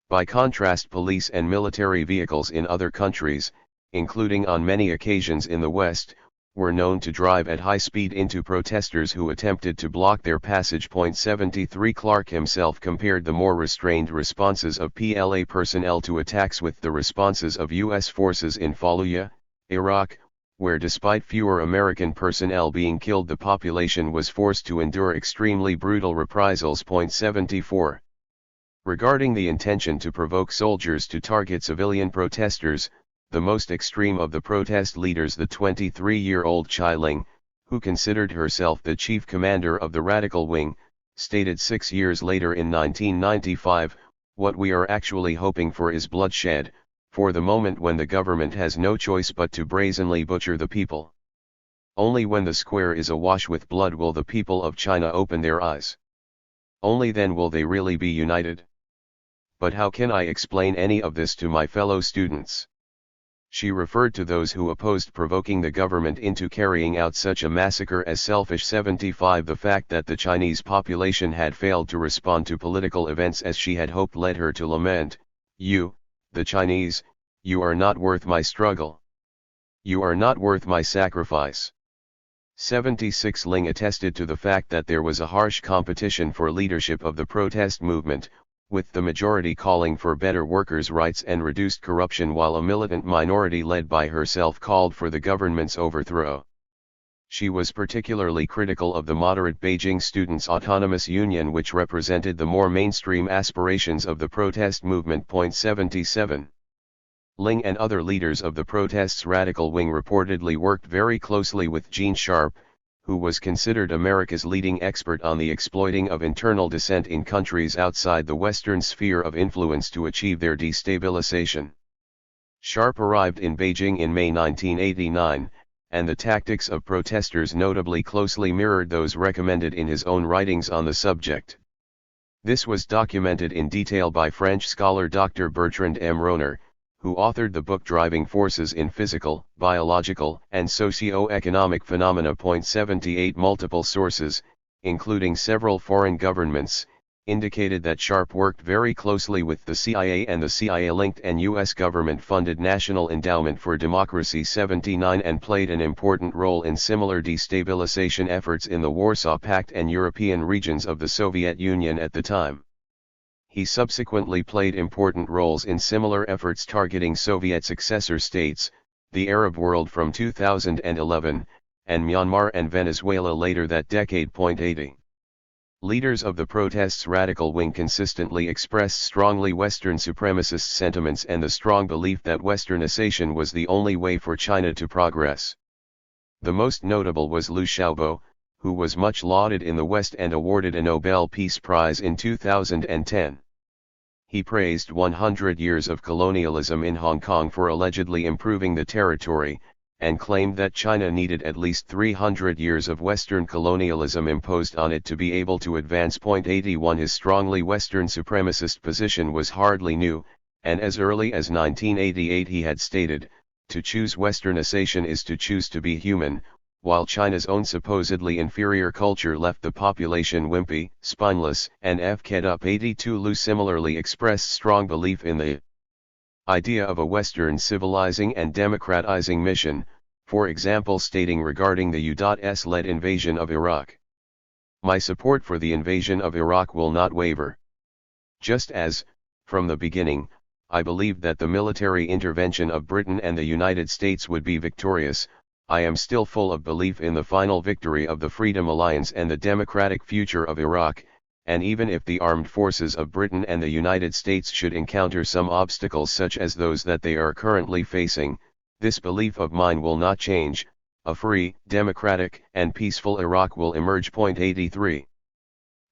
By contrast, police and military vehicles in other countries, including on many occasions in the West, were known to drive at high speed into protesters who attempted to block their passage. 73. Clark himself compared the more restrained responses of PLA personnel to attacks with the responses of U.S. forces in Fallujah, Iraq, where despite fewer American personnel being killed, the population was forced to endure extremely brutal reprisals. 74. Regarding the intention to provoke soldiers to target civilian protesters, the most extreme of the protest leaders, the 23-year-old Chai Ling, who considered herself the chief commander of the radical wing, stated 6 years later in 1995, "What we are actually hoping for is bloodshed, for the moment when the government has no choice but to brazenly butcher the people. Only when the square is awash with blood will the people of China open their eyes. Only then will they really be united. But how can I explain any of this to my fellow students? She referred to those who opposed provoking the government into carrying out such a massacre as selfish. 75 The fact that the Chinese population had failed to respond to political events as she had hoped led her to lament, "You, the Chinese, you are not worth my struggle. You are not worth my sacrifice." 76 Ling attested to the fact that there was a harsh competition for leadership of the protest movement, with the majority calling for better workers' rights and reduced corruption while a militant minority led by herself called for the government's overthrow. She was particularly critical of the moderate Beijing Students' Autonomous Union, which represented the more mainstream aspirations of the protest movement. 77 Ling and other leaders of the protest's radical wing reportedly worked very closely with Gene Sharp, who was considered America's leading expert on the exploiting of internal dissent in countries outside the Western sphere of influence to achieve their destabilization. Sharp arrived in Beijing in May 1989, and the tactics of protesters notably closely mirrored those recommended in his own writings on the subject. This was documented in detail by French scholar Dr. Bertrand M. Rohner, who authored the book Driving Forces in Physical, Biological, and Socio-Economic Phenomena. 78 Multiple sources, including several foreign governments, indicated that Sharp worked very closely with the CIA and the CIA-linked and U.S. government-funded National Endowment for Democracy. 79 And played an important role in similar destabilization efforts in the Warsaw Pact and European regions of the Soviet Union at the time. He subsequently played important roles in similar efforts targeting Soviet successor states, the Arab world from 2011, and Myanmar and Venezuela later that decade. 80 Leaders of the protest's radical wing consistently expressed strongly Western supremacist sentiments and the strong belief that Westernization was the only way for China to progress. The most notable was Liu Xiaobo, who was much lauded in the West and awarded a Nobel Peace Prize in 2010. He praised 100 years of colonialism in Hong Kong for allegedly improving the territory, and claimed that China needed at least 300 years of Western colonialism imposed on it to be able to advance. 81 His strongly Western supremacist position was hardly new, and as early as 1988 he had stated, "To choose Westernization is to choose to be human," while China's own supposedly inferior culture left the population wimpy, spineless, and fed up. 82 Liu similarly expressed strong belief in the idea of a Western civilizing and democratizing mission, for example stating regarding the U.S.-led invasion of Iraq, "My support for the invasion of Iraq will not waver. Just as, from the beginning, I believed that the military intervention of Britain and the United States would be victorious, I am still full of belief in the final victory of the Freedom Alliance and the democratic future of Iraq, and even if the armed forces of Britain and the United States should encounter some obstacles such as those that they are currently facing, this belief of mine will not change. A free, democratic, and peaceful Iraq will emerge." 83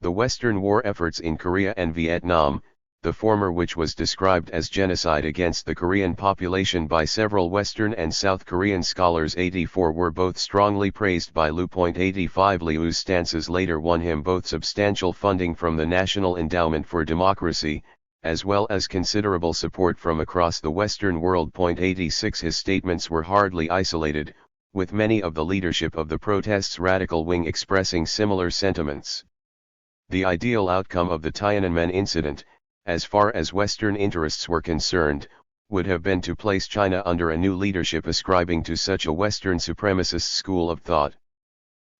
The Western war efforts in Korea and Vietnam, the former which was described as genocide against the Korean population by several Western and South Korean scholars. 84 were both strongly praised by Liu. 85 Liu's stances later won him both substantial funding from the National Endowment for Democracy, as well as considerable support from across the Western world. 86 His statements were hardly isolated, with many of the leadership of the protest's radical wing expressing similar sentiments. The ideal outcome of the Tiananmen incident, as far as Western interests were concerned, would have been to place China under a new leadership ascribing to such a Western supremacist school of thought.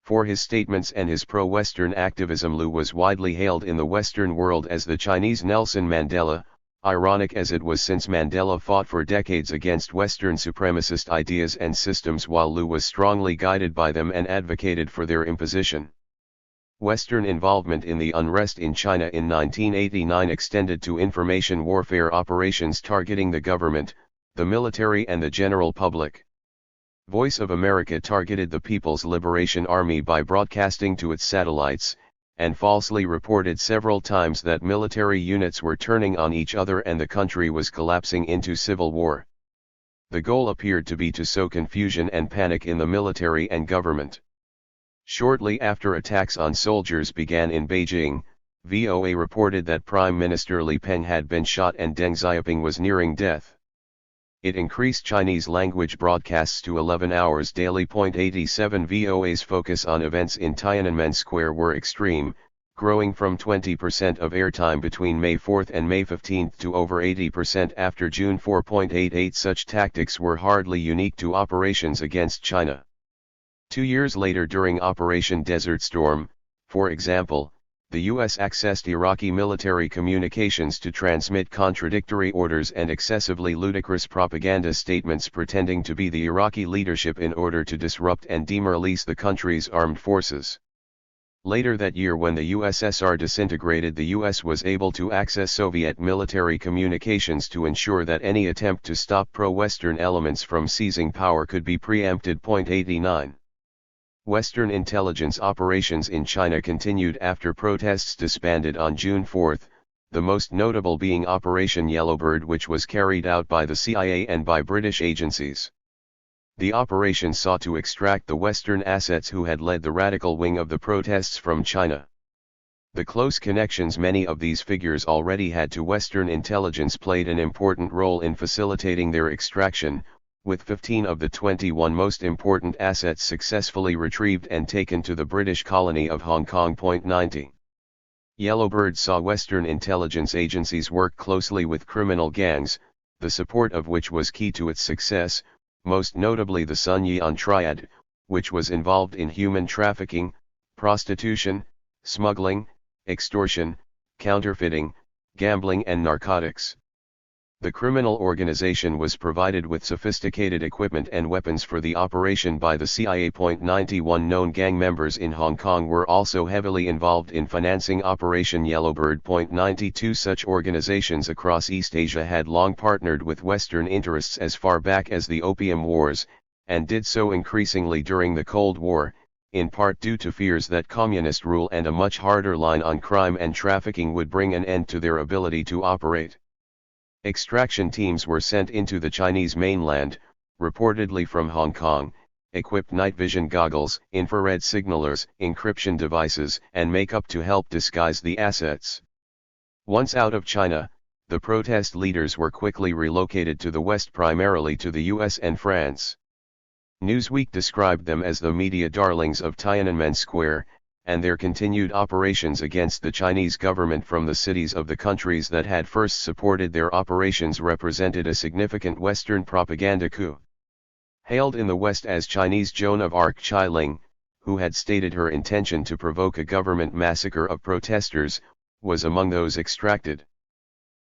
For his statements and his pro-Western activism, Liu was widely hailed in the Western world as the Chinese Nelson Mandela, ironic as it was since Mandela fought for decades against Western supremacist ideas and systems while Liu was strongly guided by them and advocated for their imposition. Western involvement in the unrest in China in 1989 extended to information warfare operations targeting the government, the military and the general public. Voice of America targeted the People's Liberation Army by broadcasting to its satellites, and falsely reported several times that military units were turning on each other and the country was collapsing into civil war. The goal appeared to be to sow confusion and panic in the military and government. Shortly after attacks on soldiers began in Beijing, VOA reported that Prime Minister Li Peng had been shot and Deng Xiaoping was nearing death. It increased Chinese language broadcasts to 11 hours daily. 87 VOA's focus on events in Tiananmen Square were extreme, growing from 20% of airtime between May 4 and May 15 to over 80% after June 4. 88 Such tactics were hardly unique to operations against China. 2 years later, during Operation Desert Storm, for example, the U.S. accessed Iraqi military communications to transmit contradictory orders and excessively ludicrous propaganda statements pretending to be the Iraqi leadership in order to disrupt and demoralize the country's armed forces. Later that year, when the USSR disintegrated, the US was able to access Soviet military communications to ensure that any attempt to stop pro-Western elements from seizing power could be preempted. 89. Western intelligence operations in China continued after protests disbanded on June 4, the most notable being Operation Yellowbird, which was carried out by the CIA and by British agencies. The operation sought to extract the Western assets who had led the radical wing of the protests from China. The close connections many of these figures already had to Western intelligence played an important role in facilitating their extraction, with 15 of the 21 most important assets successfully retrieved and taken to the British colony of Hong Kong. 90. Yellowbird saw Western intelligence agencies work closely with criminal gangs, the support of which was key to its success, most notably the Sun Yat Triad, which was involved in human trafficking, prostitution, smuggling, extortion, counterfeiting, gambling and narcotics. The criminal organization was provided with sophisticated equipment and weapons for the operation by the CIA. 91 Known gang members in Hong Kong were also heavily involved in financing Operation Yellowbird. 92 Such organizations across East Asia had long partnered with Western interests as far back as the Opium Wars, and did so increasingly during the Cold War, in part due to fears that communist rule and a much harder line on crime and trafficking would bring an end to their ability to operate. Extraction teams were sent into the Chinese mainland, reportedly from Hong Kong, equipped night vision goggles, infrared signalers, encryption devices, and makeup to help disguise the assets. Once out of China, the protest leaders were quickly relocated to the West, primarily to the US and France. Newsweek described them as the media darlings of Tiananmen Square, and their continued operations against the Chinese government from the cities of the countries that had first supported their operations represented a significant Western propaganda coup. Hailed in the West as Chinese Joan of Arc, Chai Ling, who had stated her intention to provoke a government massacre of protesters, was among those extracted.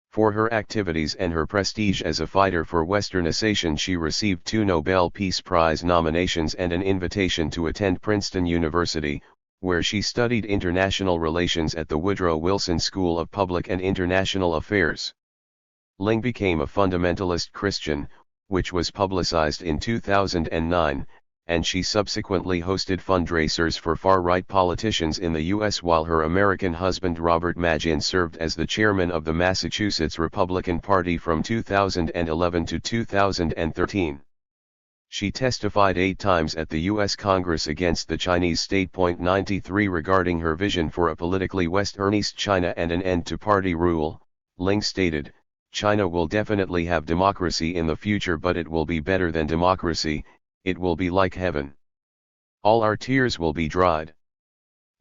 For her activities and her prestige as a fighter for Westernization, she received 2 Nobel Peace Prize nominations and an invitation to attend Princeton University, where she studied international relations at the Woodrow Wilson School of Public and International Affairs. Ling became a fundamentalist Christian, which was publicized in 2009, and she subsequently hosted fundraisers for far-right politicians in the U.S. while her American husband Robert Magin served as the chairman of the Massachusetts Republican Party from 2011 to 2013. She testified 8 times at the U.S. Congress against the Chinese state. 93 Regarding her vision for a politically Westernized China and an end to party rule, Ling stated, "China will definitely have democracy in the future, but it will be better than democracy, it will be like heaven. All our tears will be dried.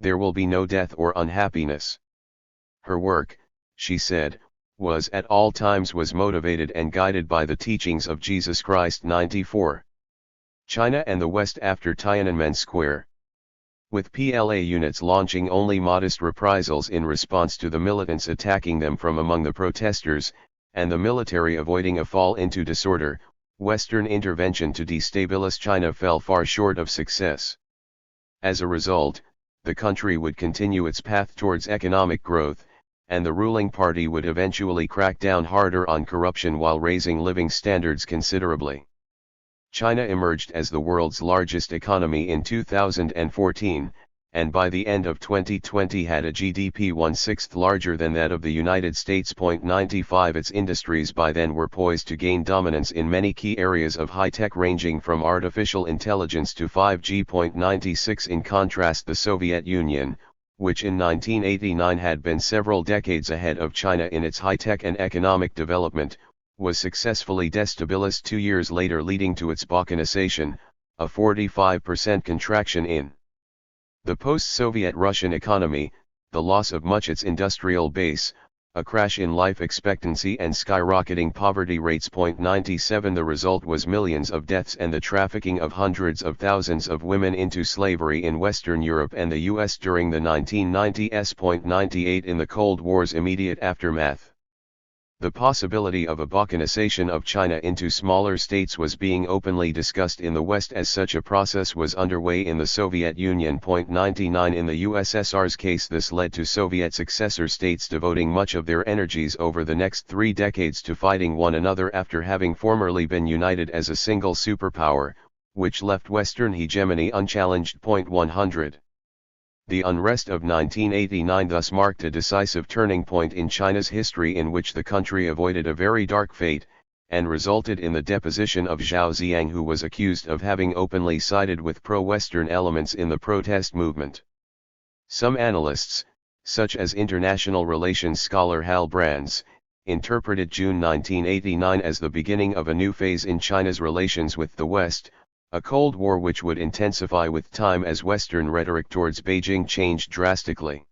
There will be no death or unhappiness." Her work, she said, was at all times motivated and guided by the teachings of Jesus Christ. 94. China and the West after Tiananmen Square. With PLA units launching only modest reprisals in response to the militants attacking them from among the protesters, and the military avoiding a fall into disorder, Western intervention to destabilize China fell far short of success. As a result, the country would continue its path towards economic growth, and the ruling party would eventually crack down harder on corruption while raising living standards considerably. China emerged as the world's largest economy in 2014, and by the end of 2020 had a GDP 1/6 larger than that of the United States. 95 Its industries by then were poised to gain dominance in many key areas of high-tech ranging from artificial intelligence to 5G. 96 In contrast, the Soviet Union, which in 1989 had been several decades ahead of China in its high-tech and economic development, was successfully destabilized 2 years later, leading to its balkanization, a 45% contraction in the post-Soviet Russian economy, the loss of much its industrial base, a crash in life expectancy and skyrocketing poverty rates. 97 The result was millions of deaths and the trafficking of hundreds of thousands of women into slavery in Western Europe and the US during the 1990s. 98 In the Cold War's immediate aftermath, the possibility of a balkanization of China into smaller states was being openly discussed in the West as such a process was underway in the Soviet Union. 99 In the USSR's case, this led to Soviet successor states devoting much of their energies over the next 3 decades to fighting one another after having formerly been united as a single superpower, which left Western hegemony unchallenged. 100 The unrest of 1989 thus marked a decisive turning point in China's history, in which the country avoided a very dark fate, and resulted in the deposition of Zhao Ziyang, who was accused of having openly sided with pro-Western elements in the protest movement. Some analysts, such as international relations scholar Hal Brands, interpreted June 1989 as the beginning of a new phase in China's relations with the West, a Cold War which would intensify with time as Western rhetoric towards Beijing changed drastically.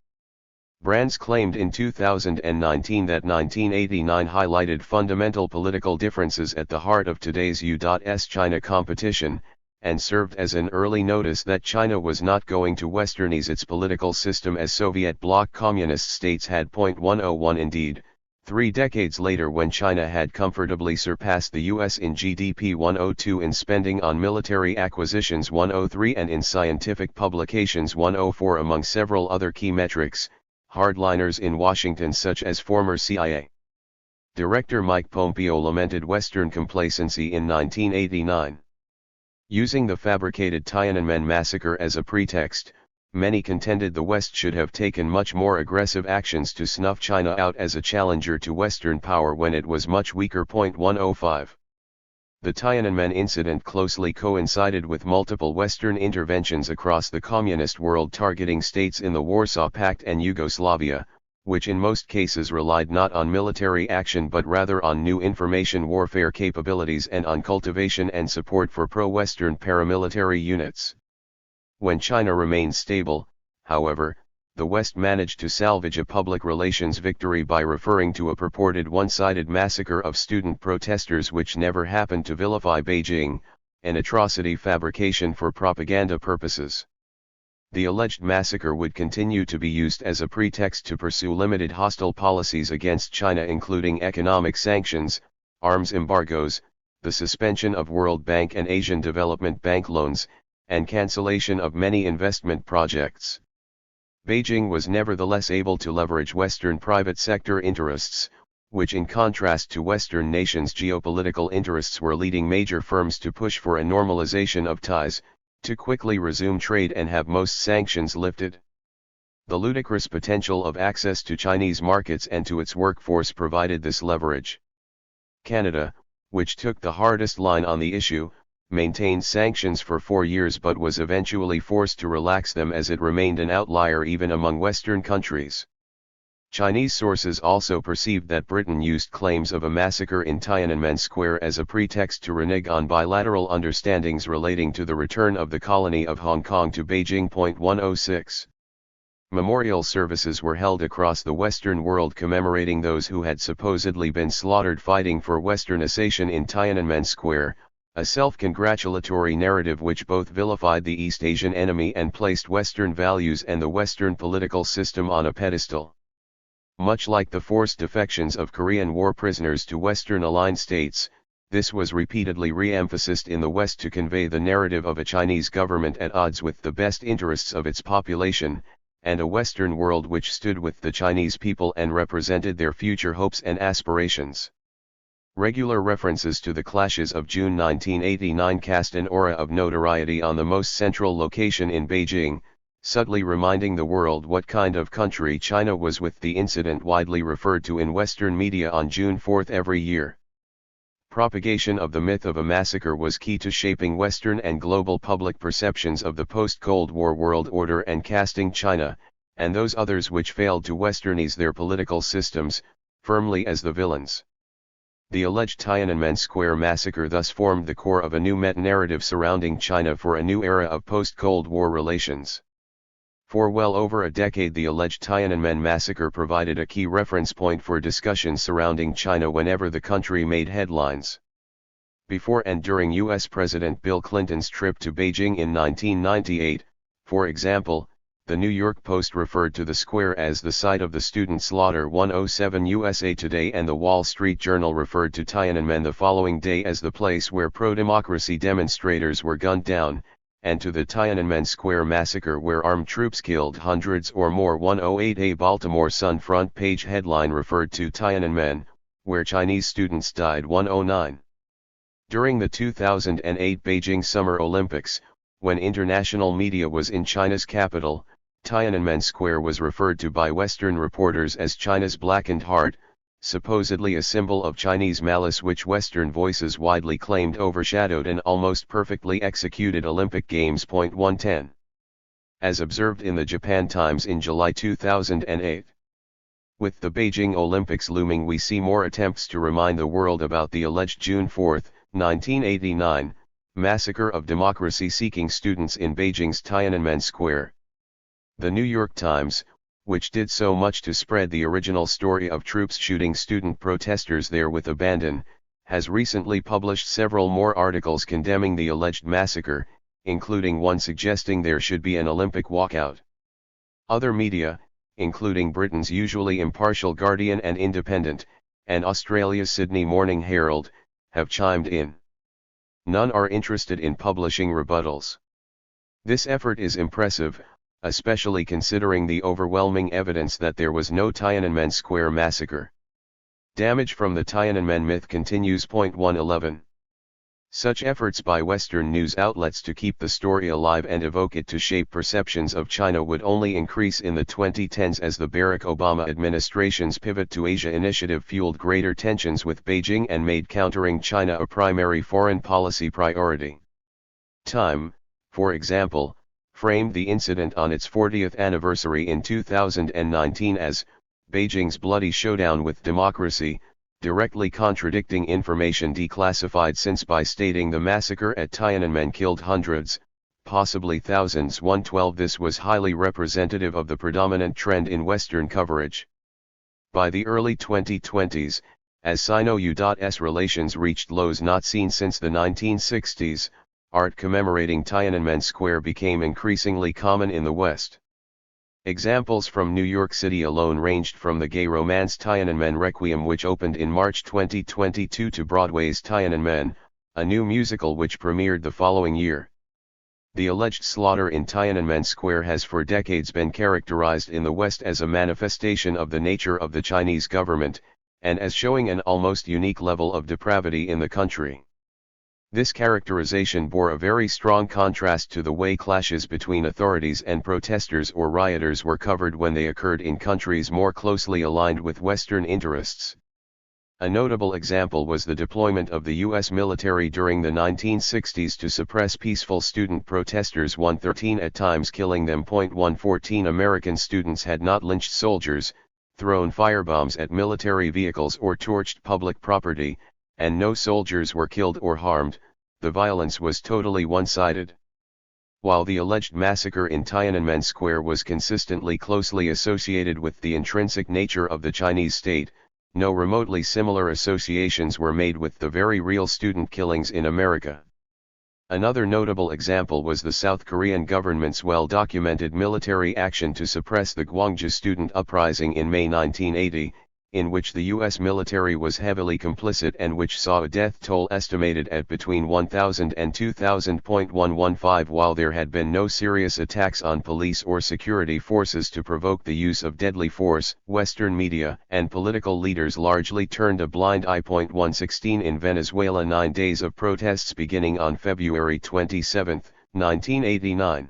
Brands claimed in 2019 that 1989 highlighted fundamental political differences at the heart of today's U.S. China competition, and served as an early notice that China was not going to westernize its political system as Soviet bloc communist states had. 101 Indeed, 3 decades later, when China had comfortably surpassed the US in GDP, 102 in spending on military acquisitions, 103 and in scientific publications, 104 among several other key metrics, hardliners in Washington such as former CIA Director Mike Pompeo lamented Western complacency in 1989. Using the fabricated Tiananmen massacre as a pretext, many contended the West should have taken much more aggressive actions to snuff China out as a challenger to Western power when it was much weaker. 105 The Tiananmen incident closely coincided with multiple Western interventions across the communist world targeting states in the Warsaw Pact and Yugoslavia, which in most cases relied not on military action but rather on new information warfare capabilities and on cultivation and support for pro-Western paramilitary units. When China remained stable, however, the West managed to salvage a public relations victory by referring to a purported one-sided massacre of student protesters which never happened to vilify Beijing, an atrocity fabrication for propaganda purposes. The alleged massacre would continue to be used as a pretext to pursue limited hostile policies against China, including economic sanctions, arms embargoes, the suspension of World Bank and Asian Development Bank loans, and cancellation of many investment projects. Beijing was nevertheless able to leverage Western private sector interests, which in contrast to Western nations' geopolitical interests were leading major firms to push for a normalization of ties, to quickly resume trade and have most sanctions lifted. The ludicrous potential of access to Chinese markets and to its workforce provided this leverage. Canada, which took the hardest line on the issue, maintained sanctions for 4 years but was eventually forced to relax them as it remained an outlier even among Western countries. Chinese sources also perceived that Britain used claims of a massacre in Tiananmen Square as a pretext to renege on bilateral understandings relating to the return of the colony of Hong Kong to Beijing. 106 Memorial services were held across the Western world commemorating those who had supposedly been slaughtered fighting for Westernization in Tiananmen Square, a self-congratulatory narrative which both vilified the East Asian enemy and placed Western values and the Western political system on a pedestal. Much like the forced defections of Korean War prisoners to Western-aligned states, this was repeatedly re-emphasized in the West to convey the narrative of a Chinese government at odds with the best interests of its population, and a Western world which stood with the Chinese people and represented their future hopes and aspirations. Regular references to the clashes of June 1989 cast an aura of notoriety on the most central location in Beijing, subtly reminding the world what kind of country China was, with the incident widely referred to in Western media on June 4 every year. Propagation of the myth of a massacre was key to shaping Western and global public perceptions of the post-Cold War world order and casting China, and those others which failed to westernize their political systems, firmly as the villains. The alleged Tiananmen Square massacre thus formed the core of a new meta-narrative surrounding China for a new era of post-Cold War relations. For well over a decade, the alleged Tiananmen massacre provided a key reference point for discussions surrounding China whenever the country made headlines. Before and during U.S. President Bill Clinton's trip to Beijing in 1998, for example, the New York Post referred to the square as the site of the student slaughter 107 USA Today, and the Wall Street Journal referred to Tiananmen the following day as the place where pro-democracy demonstrators were gunned down, and to the Tiananmen Square massacre where armed troops killed hundreds or more. 108 A Baltimore Sun front page headline referred to Tiananmen, where Chinese students died. 109. During the 2008 Beijing Summer Olympics, when international media was in China's capital, Tiananmen Square was referred to by Western reporters as China's blackened heart, supposedly a symbol of Chinese malice, which Western voices widely claimed overshadowed an almost perfectly executed Olympic Games. 110. As observed in the Japan Times in July 2008. With the Beijing Olympics looming, we see more attempts to remind the world about the alleged June 4, 1989, massacre of democracy-seeking students in Beijing's Tiananmen Square. The New York Times, which did so much to spread the original story of troops shooting student protesters there with abandon, has recently published several more articles condemning the alleged massacre, including one suggesting there should be an Olympic walkout. Other media, including Britain's usually impartial Guardian and Independent, and Australia's Sydney Morning Herald, have chimed in. None are interested in publishing rebuttals. This effort is impressive, especially considering the overwhelming evidence that there was no Tiananmen Square massacre. Damage from the Tiananmen myth continues. 111. Such efforts by Western news outlets to keep the story alive and evoke it to shape perceptions of China would only increase in the 2010s as the Barack Obama administration's Pivot to Asia initiative fueled greater tensions with Beijing and made countering China a primary foreign policy priority. Time, for example, framed the incident on its 40th anniversary in 2019 as Beijing's bloody showdown with democracy, directly contradicting information declassified since by stating the massacre at Tiananmen killed hundreds, possibly thousands. 112. This was highly representative of the predominant trend in Western coverage. By the early 2020s, as Sino-US relations reached lows not seen since the 1960s, art commemorating Tiananmen Square became increasingly common in the West. Examples from New York City alone ranged from the gay romance Tiananmen Requiem, which opened in March 2022, to Broadway's Tiananmen, a new musical which premiered the following year. The alleged slaughter in Tiananmen Square has for decades been characterized in the West as a manifestation of the nature of the Chinese government, and as showing an almost unique level of depravity in the country. This characterization bore a very strong contrast to the way clashes between authorities and protesters or rioters were covered when they occurred in countries more closely aligned with Western interests. A notable example was the deployment of the U.S. military during the 1960s to suppress peaceful student protesters. 113. At times killing them. 114. American students had not lynched soldiers, thrown firebombs at military vehicles or torched public property, and no soldiers were killed or harmed. The violence was totally one-sided. While the alleged massacre in Tiananmen Square was consistently closely associated with the intrinsic nature of the Chinese state, no remotely similar associations were made with the very real student killings in America. Another notable example was the South Korean government's well-documented military action to suppress the Gwangju student uprising in May 1980, in which the U.S. military was heavily complicit and which saw a death toll estimated at between 1,000 and 2,000. 115. While there had been no serious attacks on police or security forces to provoke the use of deadly force, Western media and political leaders largely turned a blind eye. 116. In Venezuela, 9 days of protests beginning on February 27, 1989,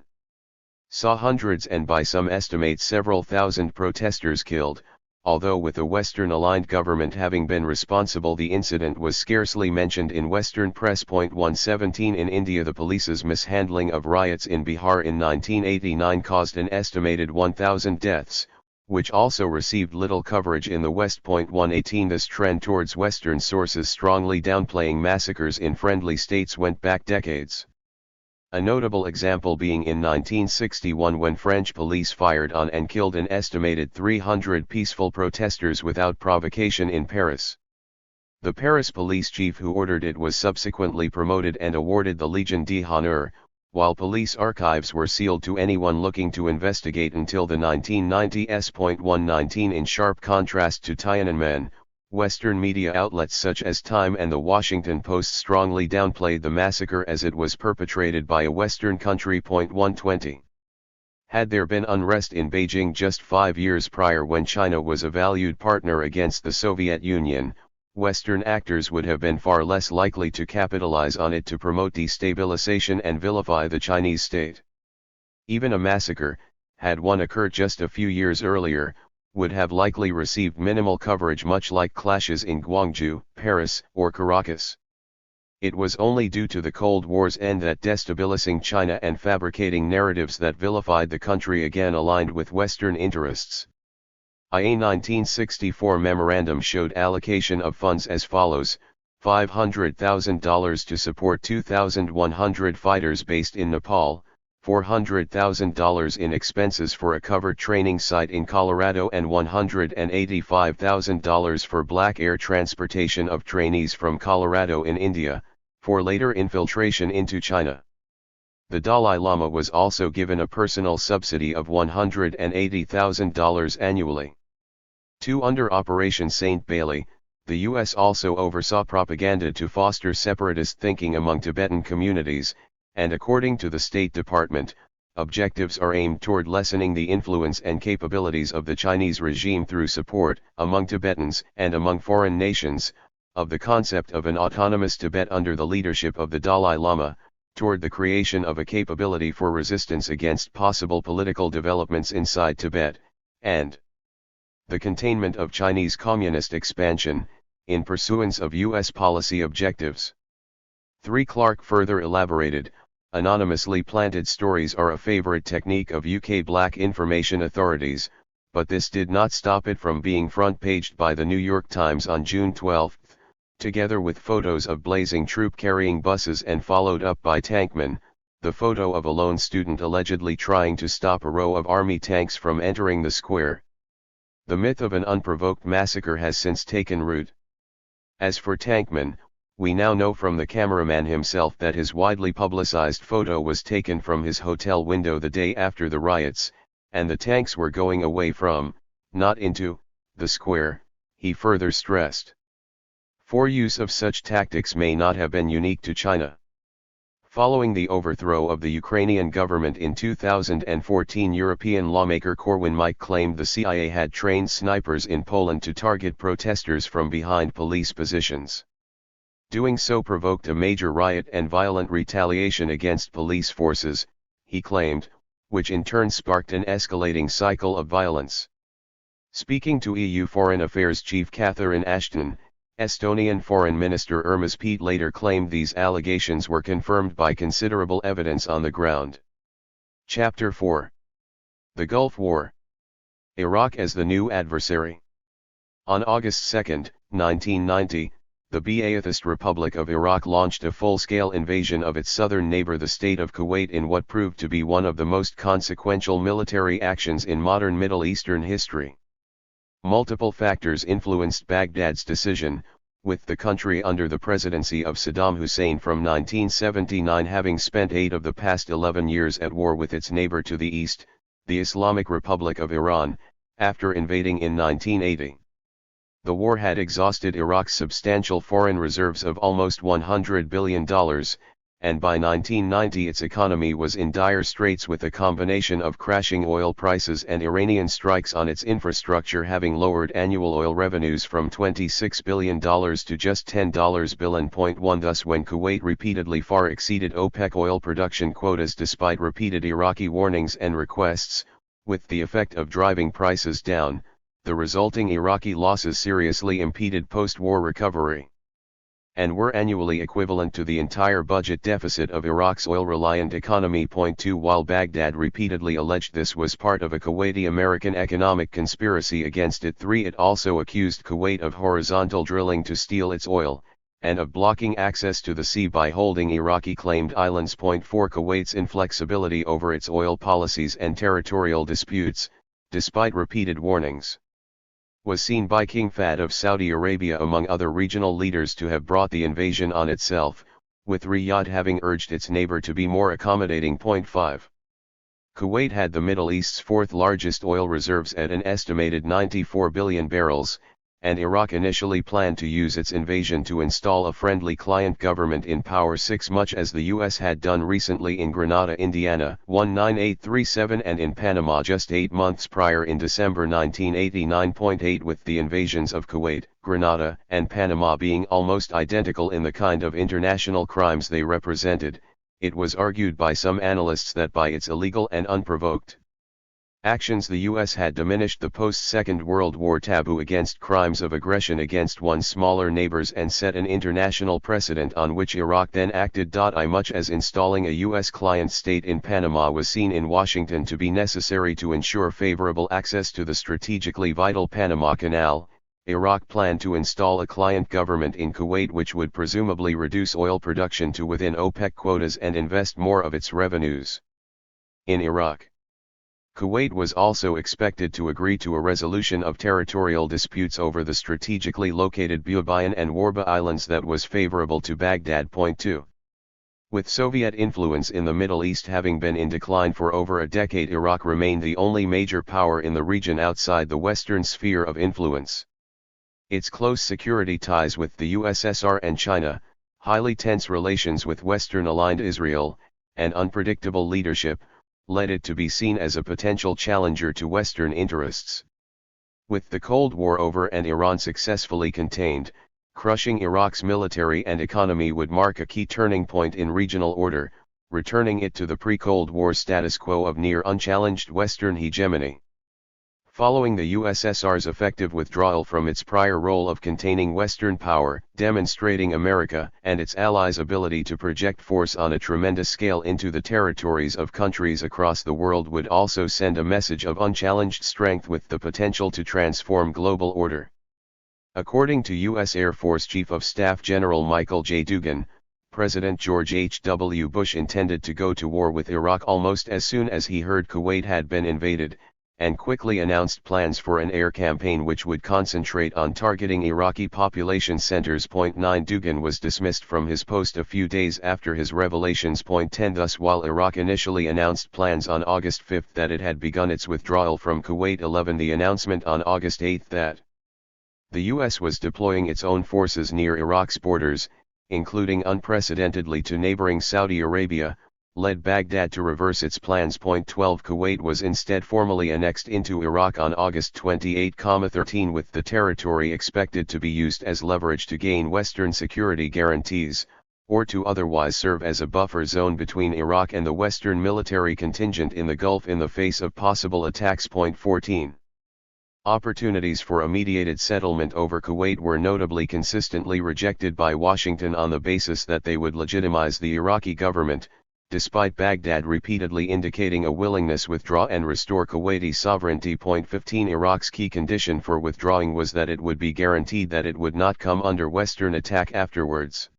saw hundreds and by some estimates several thousand protesters killed. Although with a Western-aligned government having been responsible, the incident was scarcely mentioned in Western press. 117. In India, the police's mishandling of riots in Bihar in 1989 caused an estimated 1,000 deaths, which also received little coverage in the West. 118 This trend towards Western sources strongly downplaying massacres in friendly states went back decades. A notable example being in 1961 when French police fired on and killed an estimated 300 peaceful protesters without provocation in Paris. The Paris police chief who ordered it was subsequently promoted and awarded the Légion d'honneur, while police archives were sealed to anyone looking to investigate until the 1990s. 119 In sharp contrast to Tiananmen, Western media outlets such as Time and The Washington Post strongly downplayed the massacre as it was perpetrated by a Western country. 120 Had there been unrest in Beijing just 5 years prior when China was a valued partner against the Soviet Union, Western actors would have been far less likely to capitalize on it to promote destabilization and vilify the Chinese state. Even a massacre, had one occurred just a few years earlier, would have likely received minimal coverage, much like clashes in Guangzhou, Paris, or Caracas. It was only due to the Cold War's end that destabilizing China and fabricating narratives that vilified the country again aligned with Western interests. A 1964 memorandum showed allocation of funds as follows: $500,000 to support 2,100 fighters based in Nepal, $400,000 in expenses for a covered training site in Colorado, and $185,000 for black air transportation of trainees from Colorado in India, for later infiltration into China. The Dalai Lama was also given a personal subsidy of $180,000 annually. 2. Under Operation St. Bailey, the U.S. also oversaw propaganda to foster separatist thinking among Tibetan communities, and according to the State Department, objectives are aimed toward lessening the influence and capabilities of the Chinese regime through support, among Tibetans and among foreign nations, of the concept of an autonomous Tibet under the leadership of the Dalai Lama, toward the creation of a capability for resistance against possible political developments inside Tibet, and the containment of Chinese communist expansion, in pursuance of U.S. policy objectives. 3. Clark further elaborated, anonymously planted stories are a favorite technique of UK black information authorities, but this did not stop it from being front-paged by the New York Times on June 12, together with photos of blazing troop-carrying buses and followed up by tankmen, the photo of a lone student allegedly trying to stop a row of army tanks from entering the square. The myth of an unprovoked massacre has since taken root. As for tankmen, we now know from the cameraman himself that his widely publicized photo was taken from his hotel window the day after the riots, and the tanks were going away from, not into, the square, he further stressed. 4. Use of such tactics may not have been unique to China. Following the overthrow of the Ukrainian government in 2014, European lawmaker Corwin Mikke claimed the CIA had trained snipers in Poland to target protesters from behind police positions. Doing so provoked a major riot and violent retaliation against police forces, he claimed, which in turn sparked an escalating cycle of violence. Speaking to EU Foreign Affairs Chief Catherine Ashton, Estonian Foreign Minister Urmas Paet later claimed these allegations were confirmed by considerable evidence on the ground. Chapter 4. The Gulf War. Iraq as the new adversary. On August 2, 1990, the Ba'athist Republic of Iraq launched a full-scale invasion of its southern neighbor, the state of Kuwait, in what proved to be one of the most consequential military actions in modern Middle Eastern history. Multiple factors influenced Baghdad's decision, with the country under the presidency of Saddam Hussein from 1979 having spent 8 of the past 11 years at war with its neighbor to the east, the Islamic Republic of Iran, after invading in 1980. The war had exhausted Iraq's substantial foreign reserves of almost $100 billion, and by 1990 its economy was in dire straits, with a combination of crashing oil prices and Iranian strikes on its infrastructure having lowered annual oil revenues from $26 billion to just $10 billion. Thus, when Kuwait repeatedly far exceeded OPEC oil production quotas despite repeated Iraqi warnings and requests, with the effect of driving prices down, the resulting Iraqi losses seriously impeded post-war recovery. and were annually equivalent to the entire budget deficit of Iraq's oil-reliant economy. 2 While Baghdad repeatedly alleged this was part of a Kuwaiti-American economic conspiracy against it. 3 It also accused Kuwait of horizontal drilling to steal its oil, and of blocking access to the sea by holding Iraqi-claimed islands. 4 Kuwait's inflexibility over its oil policies and territorial disputes, despite repeated warnings, was seen by King Fahd of Saudi Arabia among other regional leaders to have brought the invasion on itself, with Riyadh having urged its neighbor to be more accommodating. 5 Kuwait had the Middle East's fourth largest oil reserves at an estimated 94 billion barrels, and Iraq initially planned to use its invasion to install a friendly client government in power. 6 Much as the U.S. had done recently in Grenada, Indiana, 19837, and in Panama just 8 months prior in December 1989. 8 With the invasions of Kuwait, Grenada, and Panama being almost identical in the kind of international crimes they represented, it was argued by some analysts that by its illegal and unprovoked actions the U.S. had diminished the post-Second World War taboo against crimes of aggression against one's smaller neighbors and set an international precedent on which Iraq then acted. Much as installing a U.S. client state in Panama was seen in Washington to be necessary to ensure favorable access to the strategically vital Panama Canal, Iraq planned to install a client government in Kuwait which would presumably reduce oil production to within OPEC quotas and invest more of its revenues in Iraq. Kuwait was also expected to agree to a resolution of territorial disputes over the strategically located Bubayan and Warba Islands that was favorable to Baghdad. 2 With Soviet influence in the Middle East having been in decline for over a decade, Iraq remained the only major power in the region outside the Western sphere of influence. Its close security ties with the USSR and China, highly tense relations with Western-aligned Israel, and unpredictable leadership, led it to be seen as a potential challenger to Western interests. With the Cold War over and Iran successfully contained, crushing Iraq's military and economy would mark a key turning point in regional order, returning it to the pre-Cold War status quo of near unchallenged Western hegemony. Following the USSR's effective withdrawal from its prior role of containing Western power, demonstrating America and its allies' ability to project force on a tremendous scale into the territories of countries across the world would also send a message of unchallenged strength with the potential to transform global order. According to U.S. Air Force Chief of Staff General Michael J. Dugan, President George H.W. Bush intended to go to war with Iraq almost as soon as he heard Kuwait had been invaded, and quickly announced plans for an air campaign which would concentrate on targeting Iraqi population centers. 9 Dugan was dismissed from his post a few days after his revelations. 10 Thus, while Iraq initially announced plans on August 5 that it had begun its withdrawal from Kuwait, 11 the announcement on August 8 that the U.S. was deploying its own forces near Iraq's borders, including unprecedentedly to neighboring Saudi Arabia, led Baghdad to reverse its plans. 12 Kuwait was instead formally annexed into Iraq on August 28, 13 with the territory expected to be used as leverage to gain Western security guarantees, or to otherwise serve as a buffer zone between Iraq and the Western military contingent in the Gulf in the face of possible attacks. 14 Opportunities for a mediated settlement over Kuwait were notably consistently rejected by Washington on the basis that they would legitimize the Iraqi government, despite Baghdad repeatedly indicating a willingness to withdraw and restore Kuwaiti sovereignty. 15 Iraq's key condition for withdrawing was that it would be guaranteed that it would not come under Western attack afterwards.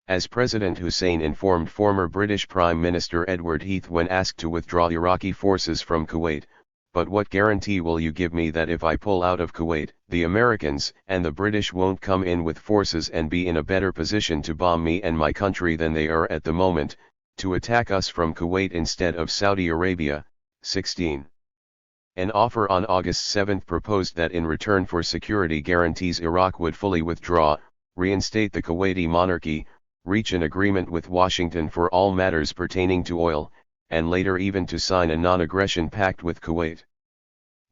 As President Hussein informed former British Prime Minister Edward Heath when asked to withdraw Iraqi forces from Kuwait, "But what guarantee will you give me that if I pull out of Kuwait, the Americans and the British won't come in with forces and be in a better position to bomb me and my country than they are at the moment, to attack us from Kuwait instead of Saudi Arabia?" 16 An offer on August 7 proposed that in return for security guarantees Iraq would fully withdraw, reinstate the Kuwaiti monarchy, reach an agreement with Washington for all matters pertaining to oil, and later even to sign a non-aggression pact with Kuwait.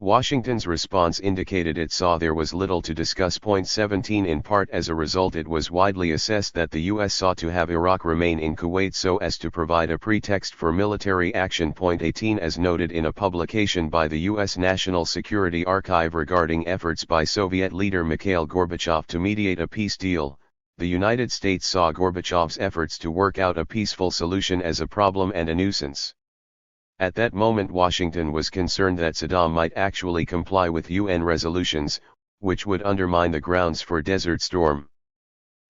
Washington's response indicated it saw there was little to discuss. 17 In part as a result, it was widely assessed that the U.S. sought to have Iraq remain in Kuwait so as to provide a pretext for military action. 18 As noted in a publication by the U.S. National Security Archive regarding efforts by Soviet leader Mikhail Gorbachev to mediate a peace deal, the United States saw Gorbachev's efforts to work out a peaceful solution as a problem and a nuisance. At that moment Washington was concerned that Saddam might actually comply with UN resolutions, which would undermine the grounds for Desert Storm.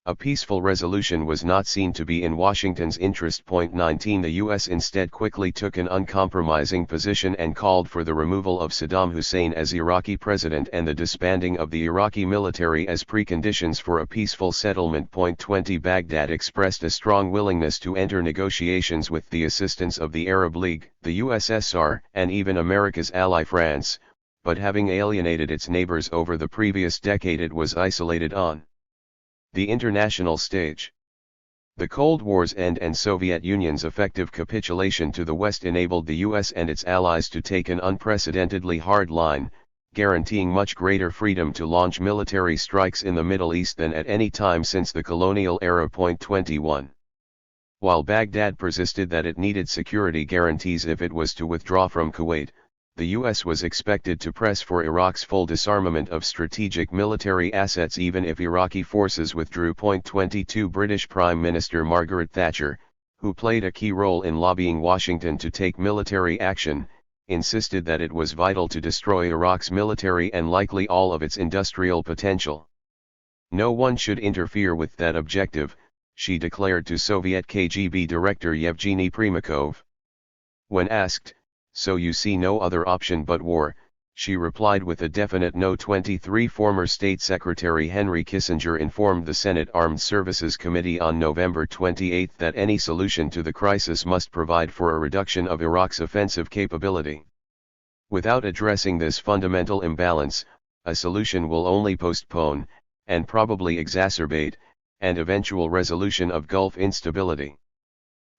A peaceful resolution was not seen to be in Washington's interest. 19 The U.S. instead quickly took an uncompromising position and called for the removal of Saddam Hussein as Iraqi president and the disbanding of the Iraqi military as preconditions for a peaceful settlement. 20 Baghdad expressed a strong willingness to enter negotiations with the assistance of the Arab League, the USSR, and even America's ally France, but having alienated its neighbors over the previous decade it was isolated on the international stage. The Cold War's end and Soviet Union's effective capitulation to the West enabled the US and its allies to take an unprecedentedly hard line, guaranteeing much greater freedom to launch military strikes in the Middle East than at any time since the colonial era. 21. While Baghdad persisted that it needed security guarantees if it was to withdraw from Kuwait, the U.S. was expected to press for Iraq's full disarmament of strategic military assets even if Iraqi forces withdrew. 22 British Prime Minister Margaret Thatcher, who played a key role in lobbying Washington to take military action, insisted that it was vital to destroy Iraq's military and likely all of its industrial potential. No one should interfere with that objective, she declared to Soviet KGB Director Yevgeny Primakov. When asked, "So you see no other option but war," she replied with a definite no. 23 Former State Secretary Henry Kissinger informed the Senate Armed Services Committee on November 28 that any solution to the crisis must provide for a reduction of Iraq's offensive capability. Without addressing this fundamental imbalance, a solution will only postpone, and probably exacerbate, an eventual resolution of Gulf instability.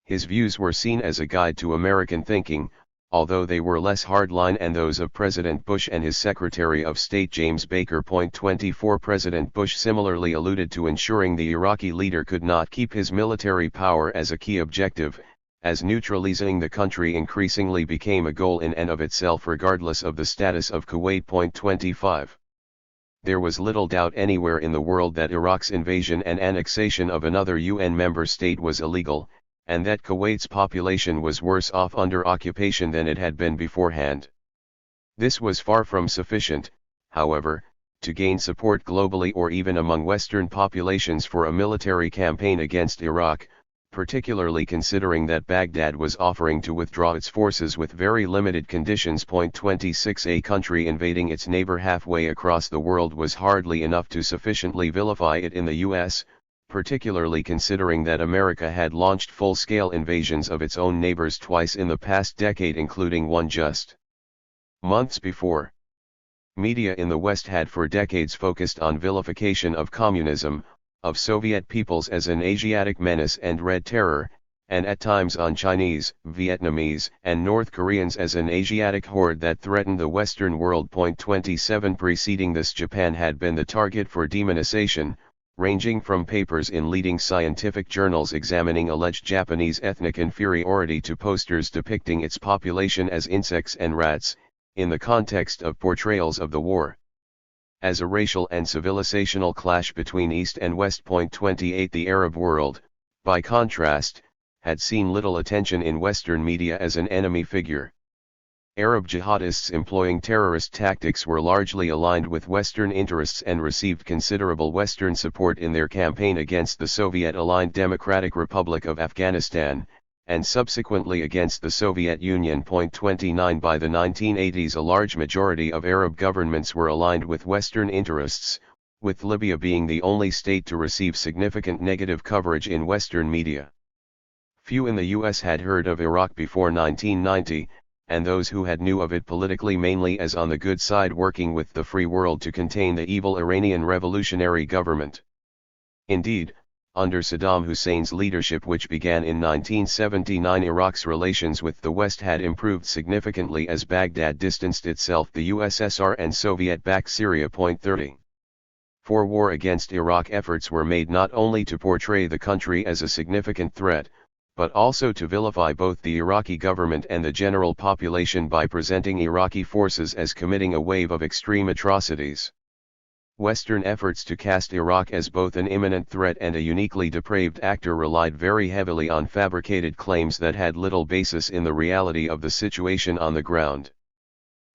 His views were seen as a guide to American thinking, although they were less hardline than those of President Bush and his Secretary of State James Baker. 24 President Bush similarly alluded to ensuring the Iraqi leader could not keep his military power as a key objective, as neutralizing the country increasingly became a goal in and of itself regardless of the status of Kuwait. 25 There was little doubt anywhere in the world that Iraq's invasion and annexation of another UN member state was illegal, and that Kuwait's population was worse off under occupation than it had been beforehand. This was far from sufficient, however, to gain support globally or even among Western populations for a military campaign against Iraq, particularly considering that Baghdad was offering to withdraw its forces with very limited conditions. 26 A country invading its neighbor halfway across the world was hardly enough to sufficiently vilify it in the U.S., particularly considering that America had launched full-scale invasions of its own neighbors twice in the past decade, including one just months before. Media in the West had for decades focused on vilification of communism, of Soviet peoples as an Asiatic menace and red terror, and at times on Chinese, Vietnamese, and North Koreans as an Asiatic horde that threatened the Western world. 27 Preceding this, Japan had been the target for demonization, ranging from papers in leading scientific journals examining alleged Japanese ethnic inferiority to posters depicting its population as insects and rats, in the context of portrayals of the war as a racial and civilizational clash between East and West. 28 The Arab world, by contrast, had seen little attention in Western media as an enemy figure. Arab jihadists employing terrorist tactics were largely aligned with Western interests and received considerable Western support in their campaign against the Soviet-aligned Democratic Republic of Afghanistan, and subsequently against the Soviet Union. 29 By the 1980s a large majority of Arab governments were aligned with Western interests, with Libya being the only state to receive significant negative coverage in Western media. Few in the US had heard of Iraq before 1990, and those who had knew of it politically mainly as on the good side working with the free world to contain the evil Iranian revolutionary government. Indeed, under Saddam Hussein's leadership, which began in 1979, Iraq's relations with the West had improved significantly as Baghdad distanced itself the USSR and Soviet-backed Syria. 30 For war against Iraq, efforts were made not only to portray the country as a significant threat, but also to vilify both the Iraqi government and the general population by presenting Iraqi forces as committing a wave of extreme atrocities. Western efforts to cast Iraq as both an imminent threat and a uniquely depraved actor relied very heavily on fabricated claims that had little basis in the reality of the situation on the ground.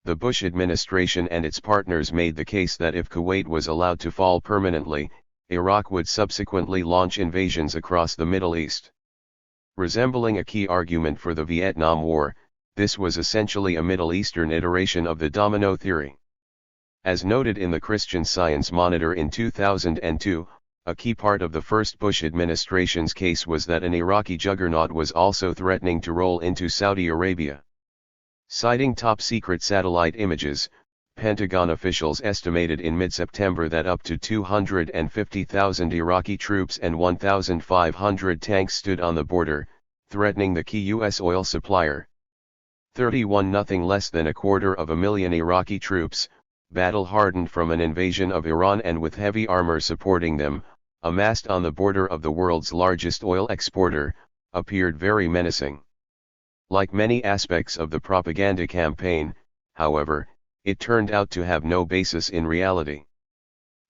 The Bush administration and its partners made the case that if Kuwait was allowed to fall permanently, Iraq would subsequently launch invasions across the Middle East. Resembling a key argument for the Vietnam War, this was essentially a Middle Eastern iteration of the domino theory. As noted in the Christian Science Monitor in 2002, a key part of the first Bush administration's case was that an Iraqi juggernaut was also threatening to roll into Saudi Arabia. Citing top-secret satellite images, Pentagon officials estimated in mid-September that up to 250,000 Iraqi troops and 1,500 tanks stood on the border, threatening the key U.S. oil supplier. 31 nothing less than 250,000 Iraqi troops, battle-hardened from an invasion of Iran and with heavy armor supporting them, amassed on the border of the world's largest oil exporter, appeared very menacing. Like many aspects of the propaganda campaign, however, it turned out to have no basis in reality.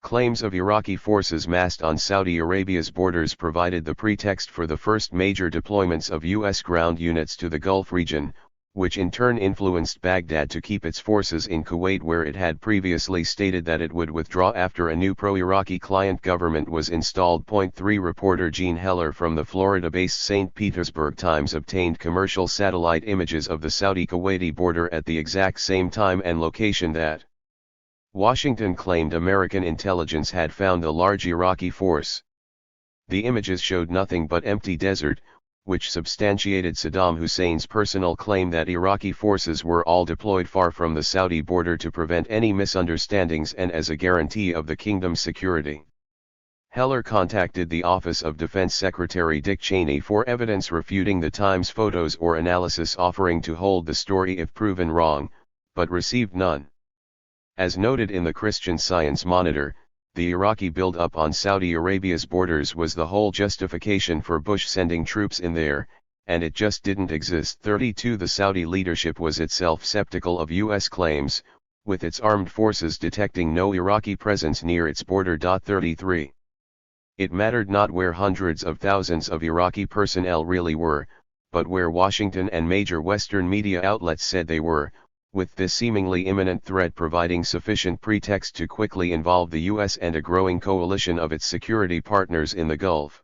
Claims of Iraqi forces massed on Saudi Arabia's borders provided the pretext for the first major deployments of U.S. ground units to the Gulf region, which in turn influenced Baghdad to keep its forces in Kuwait, where it had previously stated that it would withdraw after a new pro-Iraqi client government was installed. 3 Reporter Gene Heller from the Florida-based St. Petersburg Times obtained commercial satellite images of the Saudi-Kuwaiti border at the exact same time and location that Washington claimed American intelligence had found the large Iraqi force. The images showed nothing but empty desert, which substantiated Saddam Hussein's personal claim that Iraqi forces were all deployed far from the Saudi border to prevent any misunderstandings and as a guarantee of the kingdom's security. Heller contacted the Office of Defense Secretary Dick Cheney for evidence refuting the Times photos or analysis offering to hold the story if proven wrong, but received none. As noted in the Christian Science Monitor, the Iraqi build-up on Saudi Arabia's borders was the whole justification for Bush sending troops in there, and it just didn't exist. 32 The Saudi leadership was itself skeptical of U.S. claims, with its armed forces detecting no Iraqi presence near its border. 33 It mattered not where hundreds of thousands of Iraqi personnel really were, but where Washington and major Western media outlets said they were, with this seemingly imminent threat providing sufficient pretext to quickly involve the U.S. and a growing coalition of its security partners in the Gulf.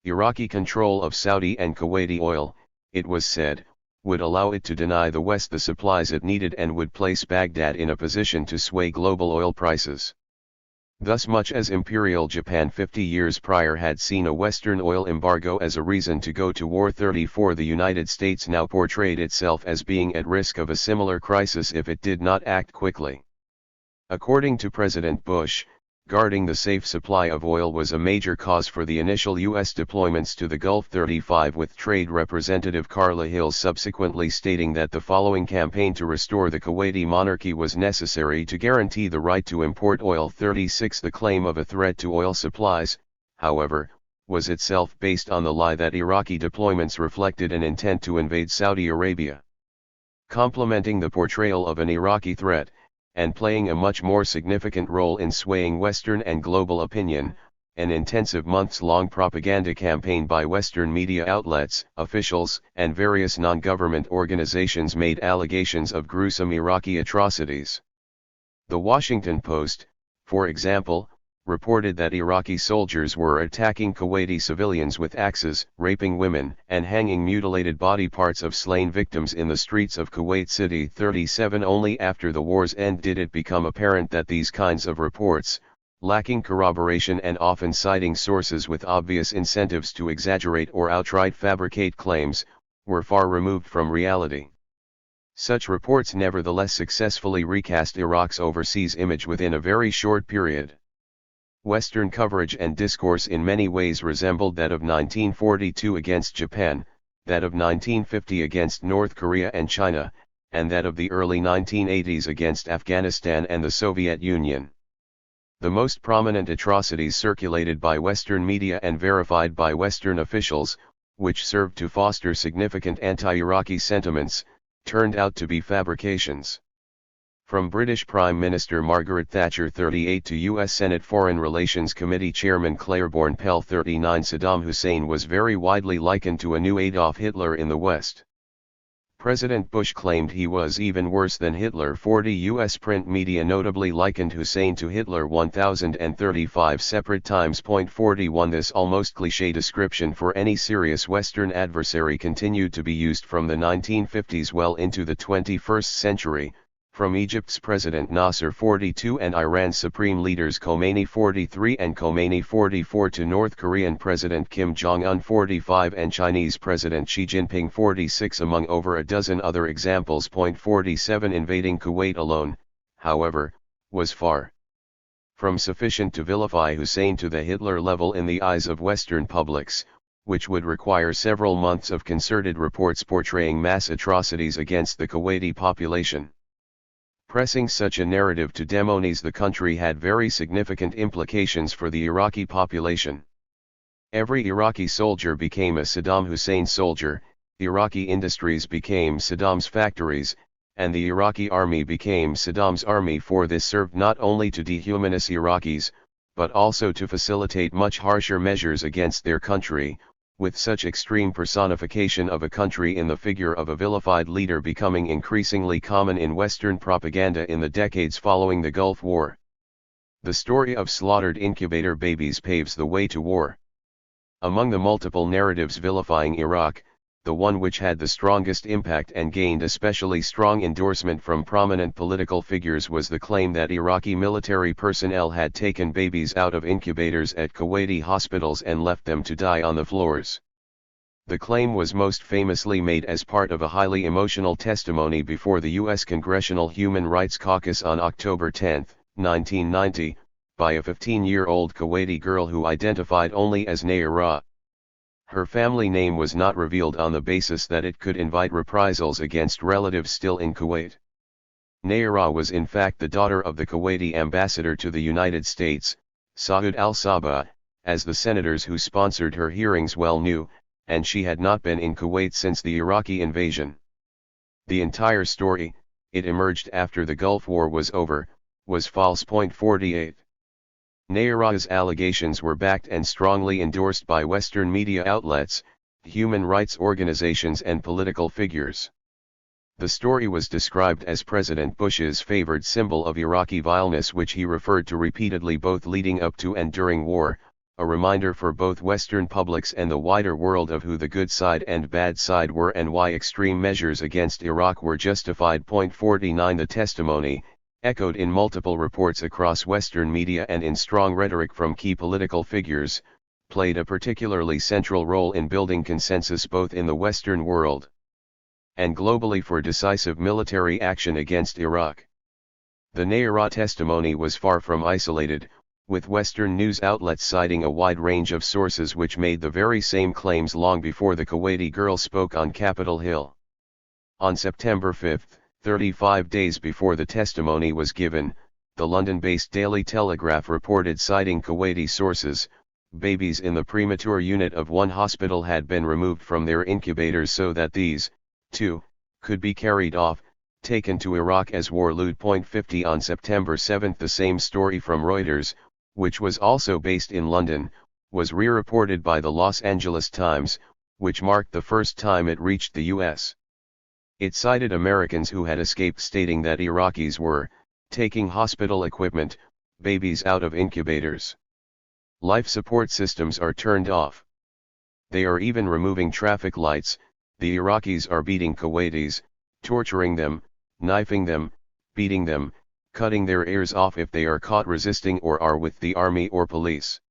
Iraqi control of Saudi and Kuwaiti oil, it was said, would allow it to deny the West the supplies it needed and would place Baghdad in a position to sway global oil prices. Thus much as Imperial Japan 50 years prior had seen a Western oil embargo as a reason to go to war. 34 The United States now portrayed itself as being at risk of a similar crisis if it did not act quickly. According to President Bush, guarding the safe supply of oil was a major cause for the initial U.S. deployments to the Gulf. 35 With Trade Representative Carla Hill subsequently stating that the following campaign to restore the Kuwaiti monarchy was necessary to guarantee the right to import oil. 36 The claim of a threat to oil supplies, however, was itself based on the lie that Iraqi deployments reflected an intent to invade Saudi Arabia. Complementing the portrayal of an Iraqi threat, and playing a much more significant role in swaying Western and global opinion, an intensive months-long propaganda campaign by Western media outlets, officials, and various non-government organizations made allegations of gruesome Iraqi atrocities. The Washington Post, for example, reported that Iraqi soldiers were attacking Kuwaiti civilians with axes, raping women, and hanging mutilated body parts of slain victims in the streets of Kuwait City. 37 Only after the war's end did it become apparent that these kinds of reports, lacking corroboration and often citing sources with obvious incentives to exaggerate or outright fabricate claims, were far removed from reality. Such reports nevertheless successfully recast Iraq's overseas image within a very short period. Western coverage and discourse in many ways resembled that of 1942 against Japan, that of 1950 against North Korea and China, and that of the early 1980s against Afghanistan and the Soviet Union. The most prominent atrocities circulated by Western media and verified by Western officials, which served to foster significant anti-Iraqi sentiments, turned out to be fabrications. From British Prime Minister Margaret Thatcher 38 to U.S. Senate Foreign Relations Committee Chairman Claiborne Pell 39, Saddam Hussein was very widely likened to a new Adolf Hitler in the West. President Bush claimed he was even worse than Hitler. 40 U.S. print media notably likened Hussein to Hitler 1035 separate times. 41 This almost cliché description for any serious Western adversary continued to be used from the 1950s well into the 21st century, from Egypt's President Nasser 42 and Iran's Supreme Leaders Khomeini 43 and Khomeini 44 to North Korean President Kim Jong-un 45 and Chinese President Xi Jinping 46, among over a dozen other examples. 47 Invading Kuwait alone, however, was far from sufficient to vilify Hussein to the Hitler level in the eyes of Western publics, which would require several months of concerted reports portraying mass atrocities against the Kuwaiti population. Pressing such a narrative to demonize the country had very significant implications for the Iraqi population. Every Iraqi soldier became a Saddam Hussein soldier, Iraqi industries became Saddam's factories, and the Iraqi army became Saddam's army. For this served not only to dehumanize Iraqis, but also to facilitate much harsher measures against their country, with such extreme personification of a country in the figure of a vilified leader becoming increasingly common in Western propaganda in the decades following the Gulf War. The story of slaughtered incubator babies paves the way to war. Among the multiple narratives vilifying Iraq, the one which had the strongest impact and gained especially strong endorsement from prominent political figures was the claim that Iraqi military personnel had taken babies out of incubators at Kuwaiti hospitals and left them to die on the floors. The claim was most famously made as part of a highly emotional testimony before the U.S. Congressional Human Rights Caucus on October 10, 1990, by a 15-year-old Kuwaiti girl who identified only as Nayara. Her family name was not revealed on the basis that it could invite reprisals against relatives still in Kuwait. Nayara was in fact the daughter of the Kuwaiti ambassador to the United States, Saud al-Sabah, as the senators who sponsored her hearings well knew, and she had not been in Kuwait since the Iraqi invasion. The entire story, it emerged after the Gulf War was over, was false. 48. Nayara's allegations were backed and strongly endorsed by Western media outlets, human rights organizations and political figures. The story was described as President Bush's favored symbol of Iraqi vileness, which he referred to repeatedly both leading up to and during war, a reminder for both Western publics and the wider world of who the good side and bad side were and why extreme measures against Iraq were justified. 49 The testimony, echoed in multiple reports across Western media and in strong rhetoric from key political figures, played a particularly central role in building consensus both in the Western world and globally for decisive military action against Iraq. The Nayara testimony was far from isolated, with Western news outlets citing a wide range of sources which made the very same claims long before the Kuwaiti girl spoke on Capitol Hill. On September 5, 35 days before the testimony was given, the London-based Daily Telegraph reported, citing Kuwaiti sources, babies in the premature unit of one hospital had been removed from their incubators so that these, too, could be carried off, taken to Iraq as war loot. 50 On September 7 the same story from Reuters, which was also based in London, was re-reported by the Los Angeles Times, which marked the first time it reached the U.S. It cited Americans who had escaped, stating that Iraqis were taking hospital equipment, babies out of incubators. Life support systems are turned off. They are even removing traffic lights. The Iraqis are beating Kuwaitis, torturing them, knifing them, beating them, cutting their ears off if they are caught resisting or are with the army or police.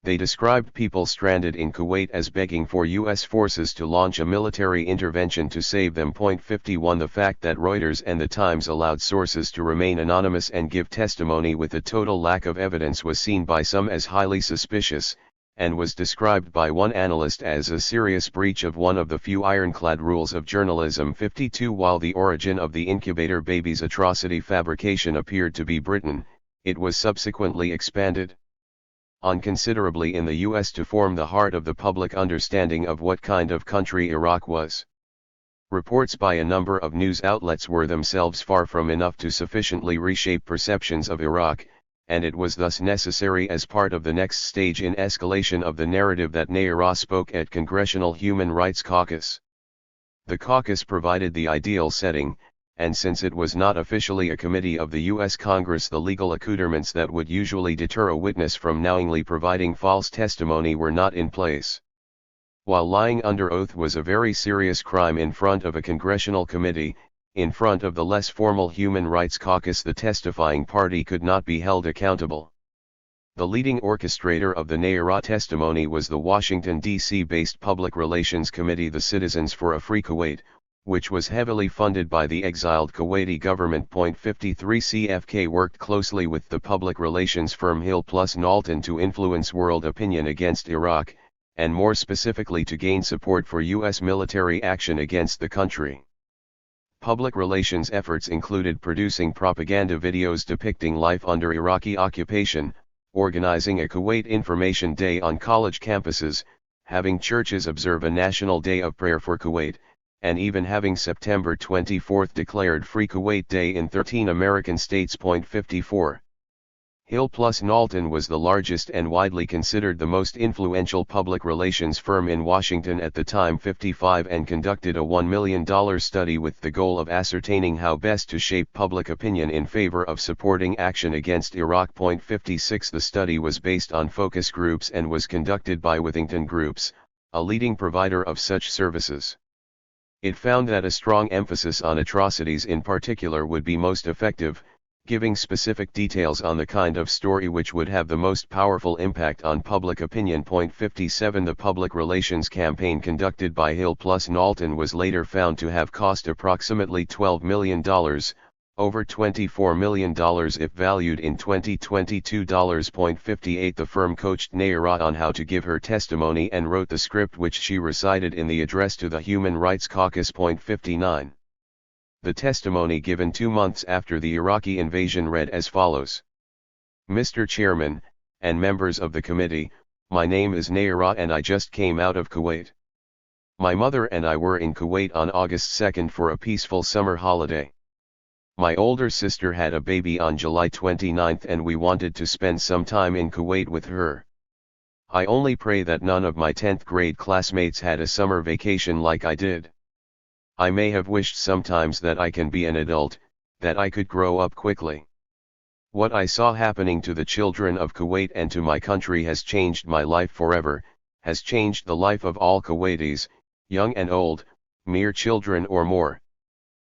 They described people stranded in Kuwait as begging for U.S. forces to launch a military intervention to save them. 51 The fact that Reuters and the Times allowed sources to remain anonymous and give testimony with a total lack of evidence was seen by some as highly suspicious, and was described by one analyst as a serious breach of one of the few ironclad rules of journalism. 52 While the origin of the incubator babies atrocity fabrication appeared to be Britain, it was subsequently expanded on considerably in the U.S. to form the heart of the public understanding of what kind of country Iraq was. Reports by a number of news outlets were themselves far from enough to sufficiently reshape perceptions of Iraq, and it was thus necessary as part of the next stage in escalation of the narrative that Nayara spoke at Congressional Human Rights Caucus. The caucus provided the ideal setting, and since it was not officially a committee of the U.S. Congress, the legal accoutrements that would usually deter a witness from knowingly providing false testimony were not in place. While lying under oath was a very serious crime in front of a congressional committee, in front of the less formal Human Rights Caucus the testifying party could not be held accountable. The leading orchestrator of the Nayara testimony was the Washington, D.C.-based Public Relations Committee, the Citizens for a Free Kuwait, which was heavily funded by the exiled Kuwaiti government. 53 CFK worked closely with the public relations firm Hill plus Knowlton to influence world opinion against Iraq, and more specifically to gain support for U.S. military action against the country. Public relations efforts included producing propaganda videos depicting life under Iraqi occupation, organizing a Kuwait Information Day on college campuses, having churches observe a national day of prayer for Kuwait, and even having September 24 declared Free Kuwait Day in 13 American states. 54. Hill plus Knowlton was the largest and widely considered the most influential public relations firm in Washington at the time. 55 and conducted a $1 million study with the goal of ascertaining how best to shape public opinion in favor of supporting action against Iraq. 56 The study was based on focus groups and was conducted by Withington Groups, a leading provider of such services. It found that a strong emphasis on atrocities in particular would be most effective, giving specific details on the kind of story which would have the most powerful impact on public opinion. 57 The public relations campaign conducted by Hill plus Knowlton was later found to have cost approximately $12 million, over $24 million if valued in 2022 dollars. 58 The firm coached Nayara on how to give her testimony and wrote the script which she recited in the address to the Human Rights Caucus. 59. The testimony given 2 months after the Iraqi invasion read as follows. Mr. Chairman, and members of the committee, my name is Nayara and I just came out of Kuwait. My mother and I were in Kuwait on August 2 for a peaceful summer holiday. My older sister had a baby on July 29 and we wanted to spend some time in Kuwait with her. I only pray that none of my 10th grade classmates had a summer vacation like I did. I may have wished sometimes that I can be an adult, that I could grow up quickly. What I saw happening to the children of Kuwait and to my country has changed my life forever, has changed the life of all Kuwaitis, young and old, mere children or more.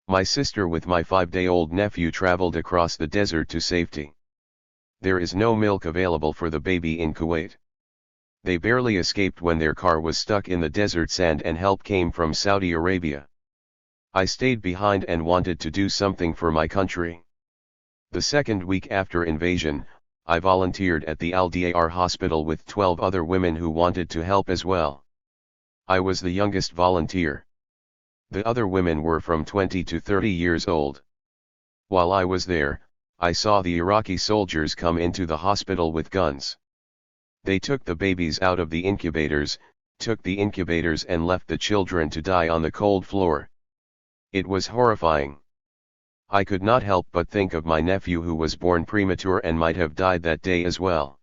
My sister with my 5-day-old nephew traveled across the desert to safety. There is no milk available for the baby in Kuwait. They barely escaped when their car was stuck in the desert sand and help came from Saudi Arabia. I stayed behind and wanted to do something for my country. The second week after invasion, I volunteered at the Al-Diyar hospital with 12 other women who wanted to help as well. I was the youngest volunteer. The other women were from 20 to 30 years old. While I was there, I saw the Iraqi soldiers come into the hospital with guns. They took the babies out of the incubators, took the incubators and left the children to die on the cold floor. It was horrifying. I could not help but think of my nephew who was born premature and might have died that day as well.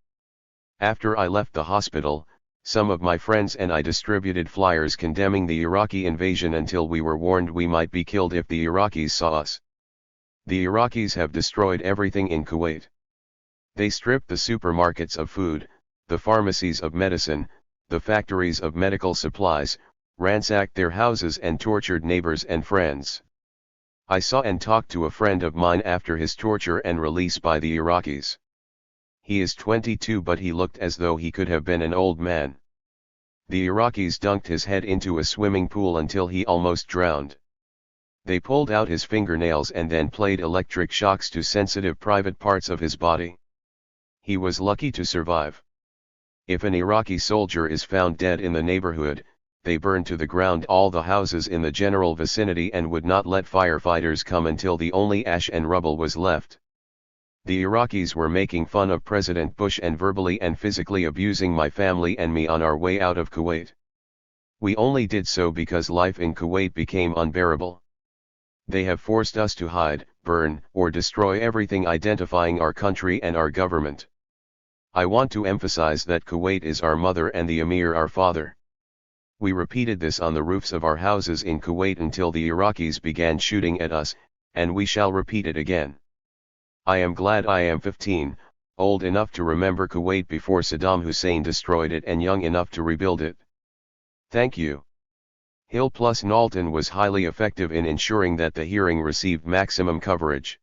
After I left the hospital, some of my friends and I distributed flyers condemning the Iraqi invasion until we were warned we might be killed if the Iraqis saw us. The Iraqis have destroyed everything in Kuwait. They stripped the supermarkets of food, the pharmacies of medicine, the factories of medical supplies, ransacked their houses and tortured neighbors and friends. I saw and talked to a friend of mine after his torture and release by the Iraqis. He is 22 but he looked as though he could have been an old man. The Iraqis dunked his head into a swimming pool until he almost drowned. They pulled out his fingernails and then played electric shocks to sensitive private parts of his body. He was lucky to survive. If an Iraqi soldier is found dead in the neighborhood, they burned to the ground all the houses in the general vicinity and would not let firefighters come until the only ash and rubble was left. The Iraqis were making fun of President Bush and verbally and physically abusing my family and me on our way out of Kuwait. We only did so because life in Kuwait became unbearable. They have forced us to hide, burn, or destroy everything identifying our country and our government. I want to emphasize that Kuwait is our mother and the Emir our father. We repeated this on the roofs of our houses in Kuwait until the Iraqis began shooting at us, and we shall repeat it again. I am glad I am 15, old enough to remember Kuwait before Saddam Hussein destroyed it and young enough to rebuild it. Thank you. Hill plus Knowlton was highly effective in ensuring that the hearing received maximum coverage.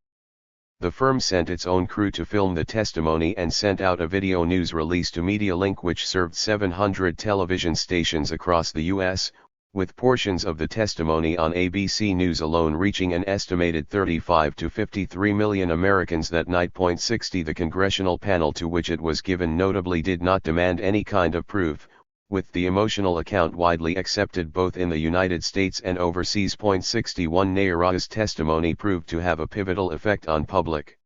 The firm sent its own crew to film the testimony and sent out a video news release to MediaLink which served 700 television stations across the U.S., with portions of the testimony on ABC News alone reaching an estimated 35 to 53 million Americans that night. 60 The congressional panel to which it was given notably did not demand any kind of proof, with the emotional account widely accepted both in the United States and overseas. 61 Nayara's testimony proved to have a pivotal effect on public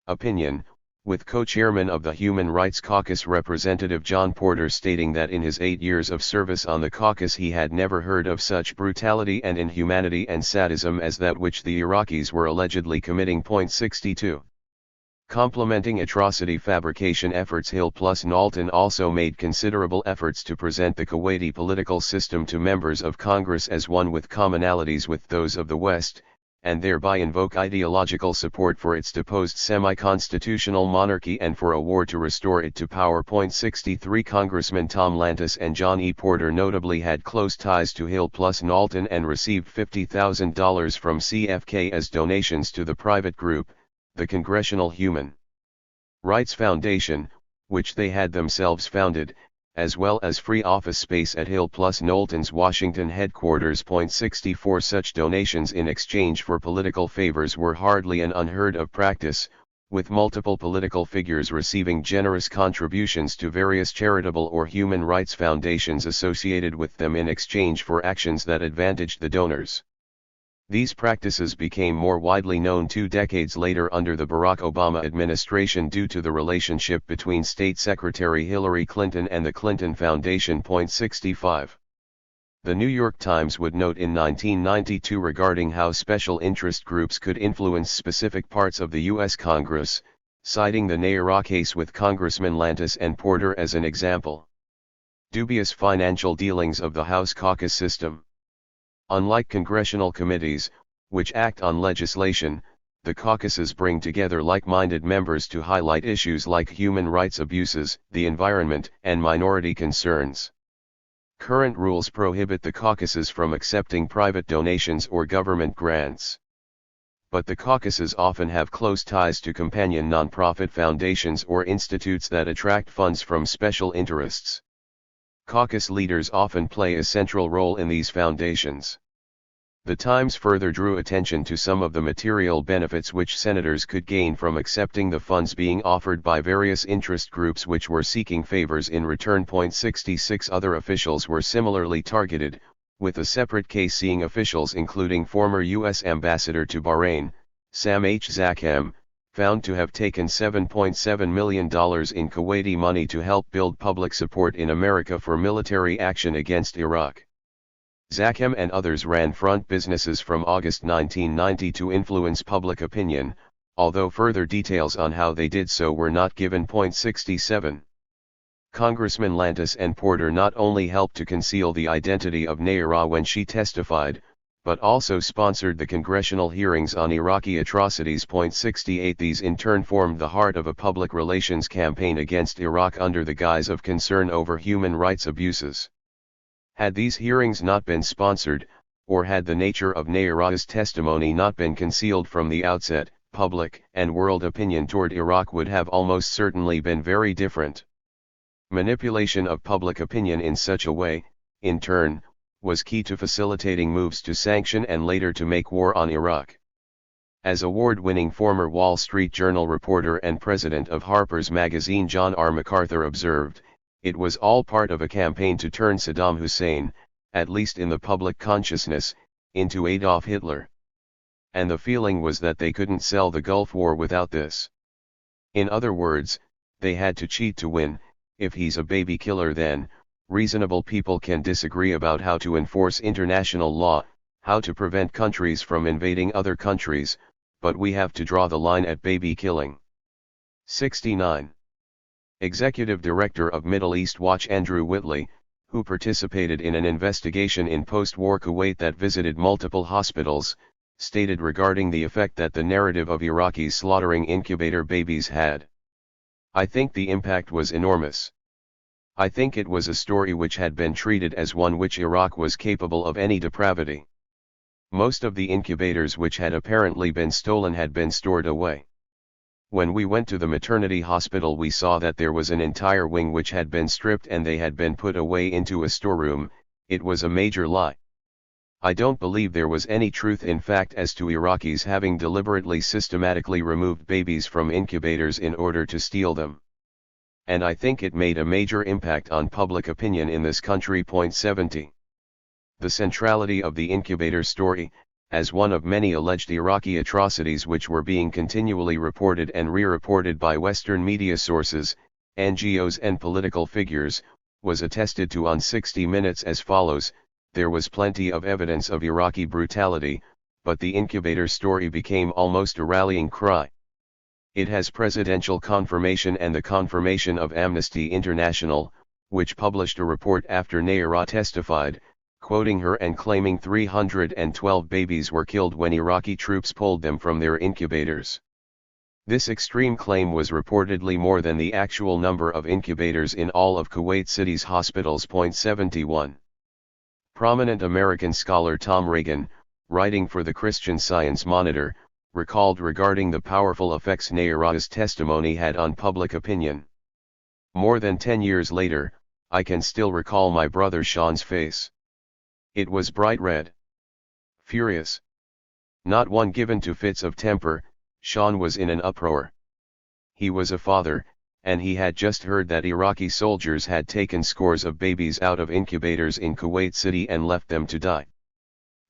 opinion, with co-chairman of the Human Rights Caucus Representative John Porter stating that in his 8 years of service on the caucus he had never heard of such brutality and inhumanity and sadism as that which the Iraqis were allegedly committing. 62. Complementing atrocity fabrication efforts, Hill plus Knowlton also made considerable efforts to present the Kuwaiti political system to members of Congress as one with commonalities with those of the West, and thereby invoke ideological support for its deposed semi-constitutional monarchy and for a war to restore it to power. 63 Congressman Tom Lantis and John E. Porter notably had close ties to Hill plus Knowlton and received $50,000 from CFK as donations to the private group, the Congressional Human Rights Foundation, which they had themselves founded, as well as free office space at Hill plus Knowlton's Washington headquarters. 64 Such donations in exchange for political favors were hardly an unheard of practice, with multiple political figures receiving generous contributions to various charitable or human rights foundations associated with them in exchange for actions that advantaged the donors. These practices became more widely known 2 decades later under the Barack Obama administration due to the relationship between State Secretary Hillary Clinton and the Clinton Foundation. 65. The New York Times would note in 1992 regarding how special interest groups could influence specific parts of the U.S. Congress, citing the Nayara case with Congressman Lantis and Porter as an example. Dubious financial dealings of the House caucus system. Unlike congressional committees, which act on legislation, the caucuses bring together like-minded members to highlight issues like human rights abuses, the environment, and minority concerns. Current rules prohibit the caucuses from accepting private donations or government grants. But the caucuses often have close ties to companion nonprofit foundations or institutes that attract funds from special interests. Caucus leaders often play a central role in these foundations. The Times further drew attention to some of the material benefits which senators could gain from accepting the funds being offered by various interest groups which were seeking favors in return. 66 Other officials were similarly targeted, with a separate case seeing officials including former U.S. Ambassador to Bahrain, Sam H. Zakhem, found to have taken $7.7 million in Kuwaiti money to help build public support in America for military action against Iraq. Zakhem and others ran front businesses from August 1990 to influence public opinion, although further details on how they did so were not given. 67. Congressman Lantis and Porter not only helped to conceal the identity of Nayara when she testified, but also sponsored the congressional hearings on Iraqi atrocities. 68 These in turn formed the heart of a public relations campaign against Iraq under the guise of concern over human rights abuses. Had these hearings not been sponsored, or had the nature of Nayara's testimony not been concealed from the outset, public and world opinion toward Iraq would have almost certainly been very different. Manipulation of public opinion in such a way, in turn, was key to facilitating moves to sanction and later to make war on Iraq. As award-winning former Wall Street Journal reporter and president of Harper's Magazine John R. MacArthur observed, it was all part of a campaign to turn Saddam Hussein, at least in the public consciousness, into Adolf Hitler. And the feeling was that they couldn't sell the Gulf War without this. In other words, they had to cheat to win. If he's a baby killer then, reasonable people can disagree about how to enforce international law, how to prevent countries from invading other countries, but we have to draw the line at baby killing. 69. Executive Director of Middle East Watch Andrew Whitley, who participated in an investigation in post-war Kuwait that visited multiple hospitals, stated regarding the effect that the narrative of Iraqis slaughtering incubator babies had. "I think the impact was enormous. I think it was a story which had been treated as one which Iraq was capable of any depravity. Most of the incubators which had apparently been stolen had been stored away. When we went to the maternity hospital we saw that there was an entire wing which had been stripped and they had been put away into a storeroom. It was a major lie. I don't believe there was any truth in fact as to Iraqis having deliberately systematically removed babies from incubators in order to steal them. And I think it made a major impact on public opinion in this country. 70. The centrality of the incubator story, as one of many alleged Iraqi atrocities which were being continually reported and re-reported by Western media sources, NGOs and political figures, was attested to on 60 Minutes as follows: there was plenty of evidence of Iraqi brutality, but the incubator story became almost a rallying cry. It has presidential confirmation and the confirmation of Amnesty International, which published a report after Nayara testified, quoting her and claiming 312 babies were killed when Iraqi troops pulled them from their incubators. This extreme claim was reportedly more than the actual number of incubators in all of Kuwait City's hospitals. 71. Prominent American scholar Tom Reagan, writing for the Christian Science Monitor, recalled regarding the powerful effects Nayara's testimony had on public opinion. More than 10 years later, I can still recall my brother Sean's face. It was bright red. Furious. Not one given to fits of temper, Sean was in an uproar. He was a father, and he had just heard that Iraqi soldiers had taken scores of babies out of incubators in Kuwait City and left them to die.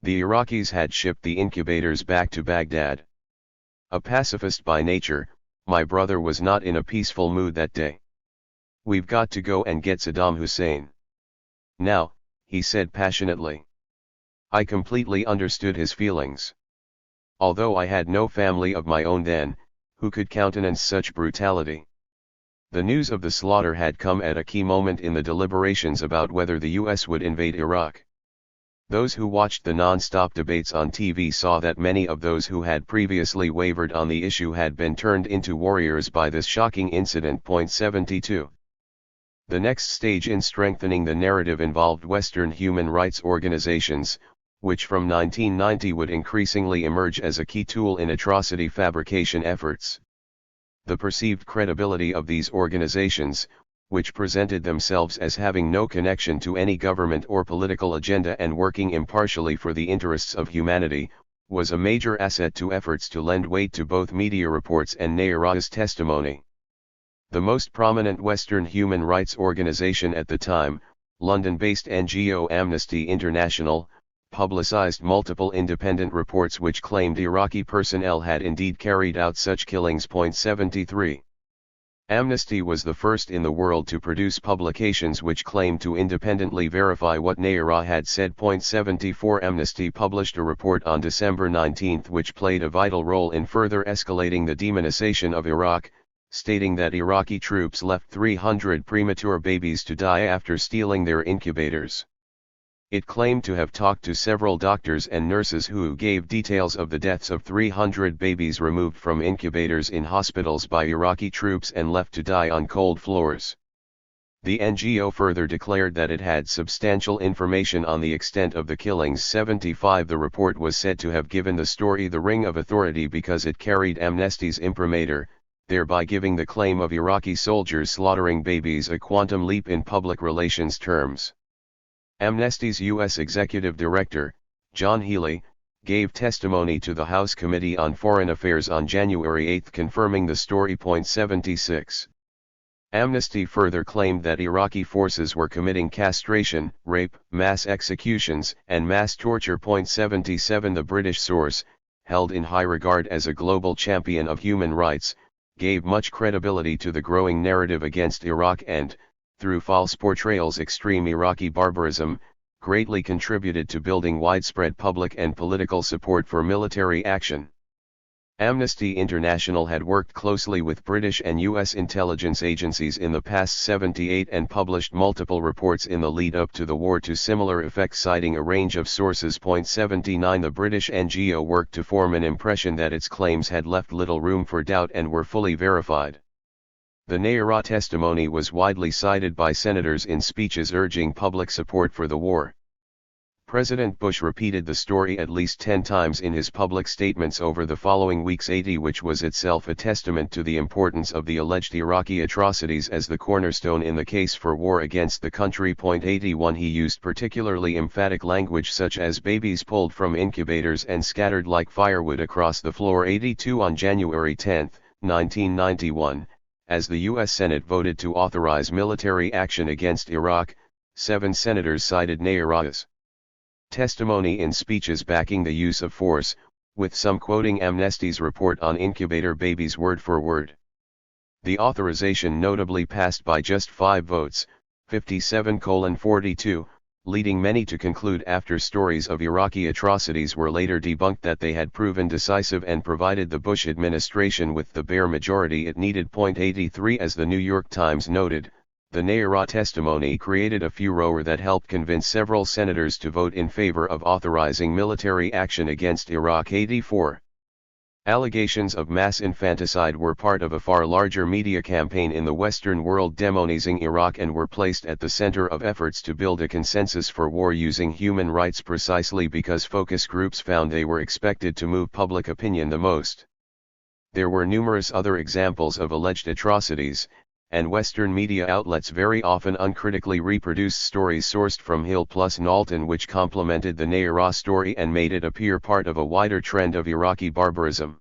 The Iraqis had shipped the incubators back to Baghdad. A pacifist by nature, my brother was not in a peaceful mood that day. "We've got to go and get Saddam Hussein now," he said passionately. I completely understood his feelings. Although I had no family of my own then, who could countenance such brutality? The news of the slaughter had come at a key moment in the deliberations about whether the US would invade Iraq. Those who watched the non-stop debates on TV saw that many of those who had previously wavered on the issue had been turned into warriors by this shocking incident. 72. The next stage in strengthening the narrative involved Western human rights organizations, which from 1990 would increasingly emerge as a key tool in atrocity fabrication efforts. The perceived credibility of these organizations, which presented themselves as having no connection to any government or political agenda and working impartially for the interests of humanity, was a major asset to efforts to lend weight to both media reports and Nayara's testimony. The most prominent Western human rights organization at the time, London-based NGO Amnesty International, publicized multiple independent reports which claimed Iraqi personnel had indeed carried out such killings. 73. Amnesty was the first in the world to produce publications which claimed to independently verify what Nayara had said. 74. Amnesty published a report on December 19 which played a vital role in further escalating the demonization of Iraq, stating that Iraqi troops left 300 premature babies to die after stealing their incubators. It claimed to have talked to several doctors and nurses who gave details of the deaths of 300 babies removed from incubators in hospitals by Iraqi troops and left to die on cold floors. The NGO further declared that it had substantial information on the extent of the killings. 75. The report was said to have given the story the ring of authority because it carried Amnesty's imprimatur, thereby giving the claim of Iraqi soldiers slaughtering babies a quantum leap in public relations terms. Amnesty's U.S. Executive Director, John Healey, gave testimony to the House Committee on Foreign Affairs on January 8 confirming the story. 76. Amnesty further claimed that Iraqi forces were committing castration, rape, mass executions, and mass torture. 77. The British source, held in high regard as a global champion of human rights, gave much credibility to the growing narrative against Iraq and, through false portrayals extreme Iraqi barbarism, greatly contributed to building widespread public and political support for military action. Amnesty International had worked closely with British and U.S. intelligence agencies in the past 78 and published multiple reports in the lead-up to the war to similar effect, citing a range of sources. 79 The British NGO worked to form an impression that its claims had left little room for doubt and were fully verified. The Nayara testimony was widely cited by senators in speeches urging public support for the war. President Bush repeated the story at least 10 times in his public statements over the following weeks, which was itself a testament to the importance of the alleged Iraqi atrocities as the cornerstone in the case for war against the country. 81 He used particularly emphatic language such as babies pulled from incubators and scattered like firewood across the floor. 82 On January 10, 1991, as the U.S. Senate voted to authorize military action against Iraq, 7 senators cited Nayara's testimony in speeches backing the use of force, with some quoting Amnesty's report on incubator babies word for word. The authorization notably passed by just 5 votes, 57-42, leading many to conclude after stories of Iraqi atrocities were later debunked that they had proven decisive and provided the Bush administration with the bare majority it needed. 83 As the New York Times noted, the Nayara testimony created a furor that helped convince several senators to vote in favor of authorizing military action against Iraq. 84 Allegations of mass infanticide were part of a far larger media campaign in the Western world demonizing Iraq and were placed at the center of efforts to build a consensus for war using human rights precisely because focus groups found they were expected to move public opinion the most. There were numerous other examples of alleged atrocities, and Western media outlets very often uncritically reproduced stories sourced from Hill plus Knowlton which complemented the Nayara story and made it appear part of a wider trend of Iraqi barbarism.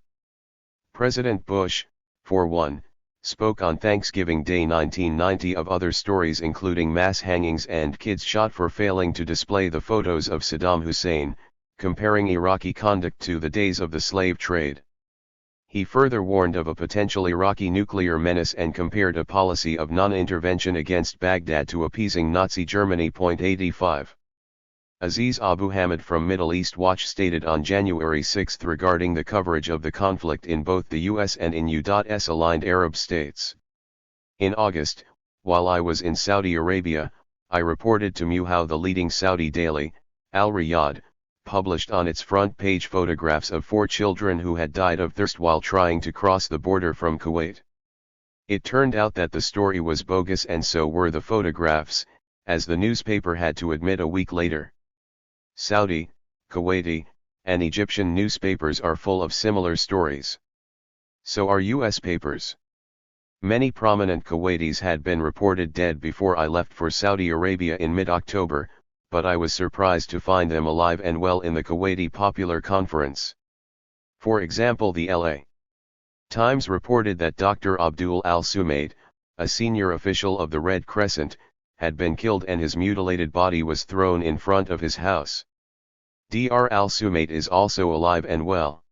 President Bush, for one, spoke on Thanksgiving Day 1990 of other stories including mass hangings and kids shot for failing to display the photos of Saddam Hussein, comparing Iraqi conduct to the days of the slave trade. He further warned of a potential Iraqi nuclear menace and compared a policy of non-intervention against Baghdad to appeasing Nazi Germany. 85 Aziz Abu Hamid from Middle East Watch stated on January 6 regarding the coverage of the conflict in both the US and in U.S. aligned Arab states. In August, while I was in Saudi Arabia, I reported to MU how the leading Saudi daily, Al Riyadh, published on its front page photographs of 4 children who had died of thirst while trying to cross the border from Kuwait. It turned out that the story was bogus and so were the photographs, as the newspaper had to admit a week later. Saudi, Kuwaiti, and Egyptian newspapers are full of similar stories. So are U.S. papers. Many prominent Kuwaitis had been reported dead before I left for Saudi Arabia in mid-October, but I was surprised to find them alive and well in the Kuwaiti Popular Conference. For example, the L.A. Times reported that Dr. Abdul al-Sumaid, a senior official of the Red Crescent, had been killed and his mutilated body was thrown in front of his house. Dr. al-Sumaid is also alive and well.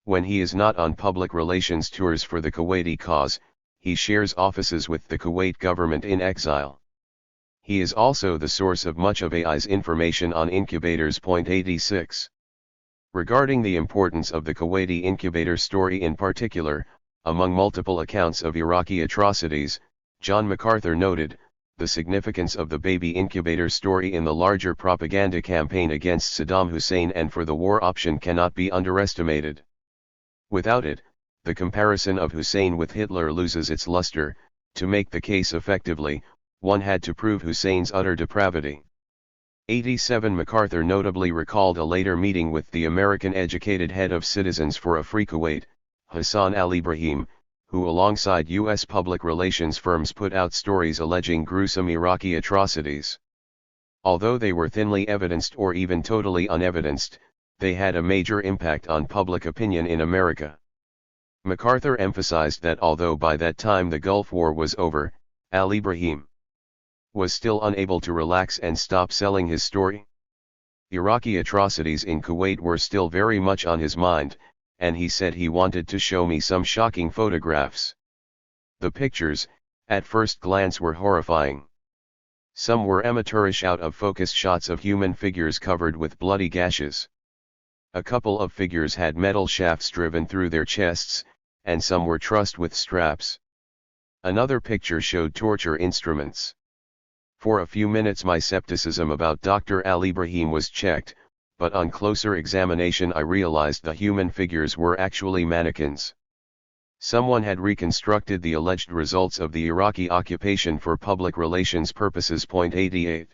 When he is not on public relations tours for the Kuwaiti cause, he shares offices with the Kuwait government in exile. He is also the source of much of AI's information on incubators. 86 Regarding the importance of the Kuwaiti incubator story in particular, among multiple accounts of Iraqi atrocities, John MacArthur noted, the significance of the baby incubator story in the larger propaganda campaign against Saddam Hussein and for the war option cannot be underestimated. Without it, the comparison of Hussein with Hitler loses its luster. To make the case effectively, one had to prove Hussein's utter depravity. 87 MacArthur notably recalled a later meeting with the American-educated head of Citizens for a Free Kuwait, Hassan al-Ibrahim, who alongside U.S. public relations firms put out stories alleging gruesome Iraqi atrocities. Although they were thinly evidenced or even totally unevidenced, they had a major impact on public opinion in America. MacArthur emphasized that although by that time the Gulf War was over, al-Ibrahim was still unable to relax and stop selling his story. Iraqi atrocities in Kuwait were still very much on his mind, and he said he wanted to show me some shocking photographs. The pictures, at first glance were horrifying. Some were amateurish out-of-focus shots of human figures covered with bloody gashes. A couple of figures had metal shafts driven through their chests, and some were trussed with straps. Another picture showed torture instruments. For a few minutes my skepticism about Dr. Al-Ibrahim was checked, but on closer examination I realized the human figures were actually mannequins. Someone had reconstructed the alleged results of the Iraqi occupation for public relations purposes. 88.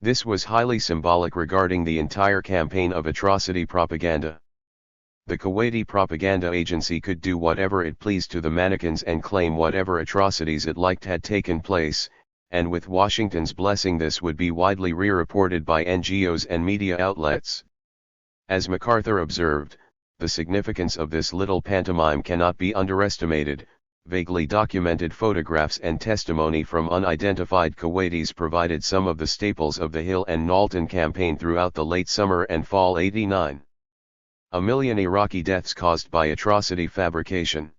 This was highly symbolic regarding the entire campaign of atrocity propaganda. The Kuwaiti propaganda agency could do whatever it pleased to the mannequins and claim whatever atrocities it liked had taken place, and with Washington's blessing this would be widely re-reported by NGOs and media outlets. As MacArthur observed, the significance of this little pantomime cannot be underestimated. Vaguely documented photographs and testimony from unidentified Kuwaitis provided some of the staples of the Hill and Knowlton campaign throughout the late summer and fall '89. A million Iraqi deaths caused by atrocity fabrication.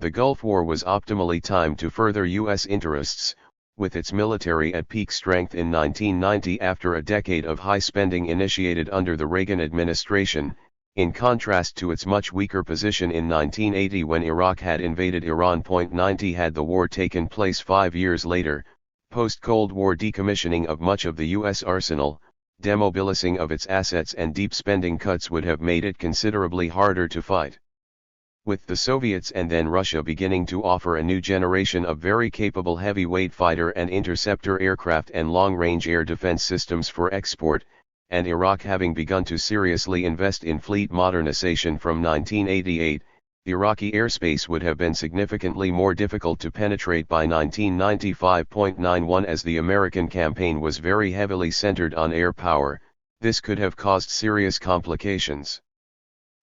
The Gulf War was optimally timed to further U.S. interests, with its military at peak strength in 1990 after a decade of high spending initiated under the Reagan administration, in contrast to its much weaker position in 1980 when Iraq had invaded Iran. 90 Had the war taken place 5 years later, post-Cold War decommissioning of much of the U.S. arsenal, demobilizing of its assets and deep spending cuts would have made it considerably harder to fight. With the Soviets and then Russia beginning to offer a new generation of very capable heavyweight fighter and interceptor aircraft and long-range air defense systems for export, and Iraq having begun to seriously invest in fleet modernization from 1988, Iraqi airspace would have been significantly more difficult to penetrate by 1995.91 as the American campaign was very heavily centered on air power. This could have caused serious complications.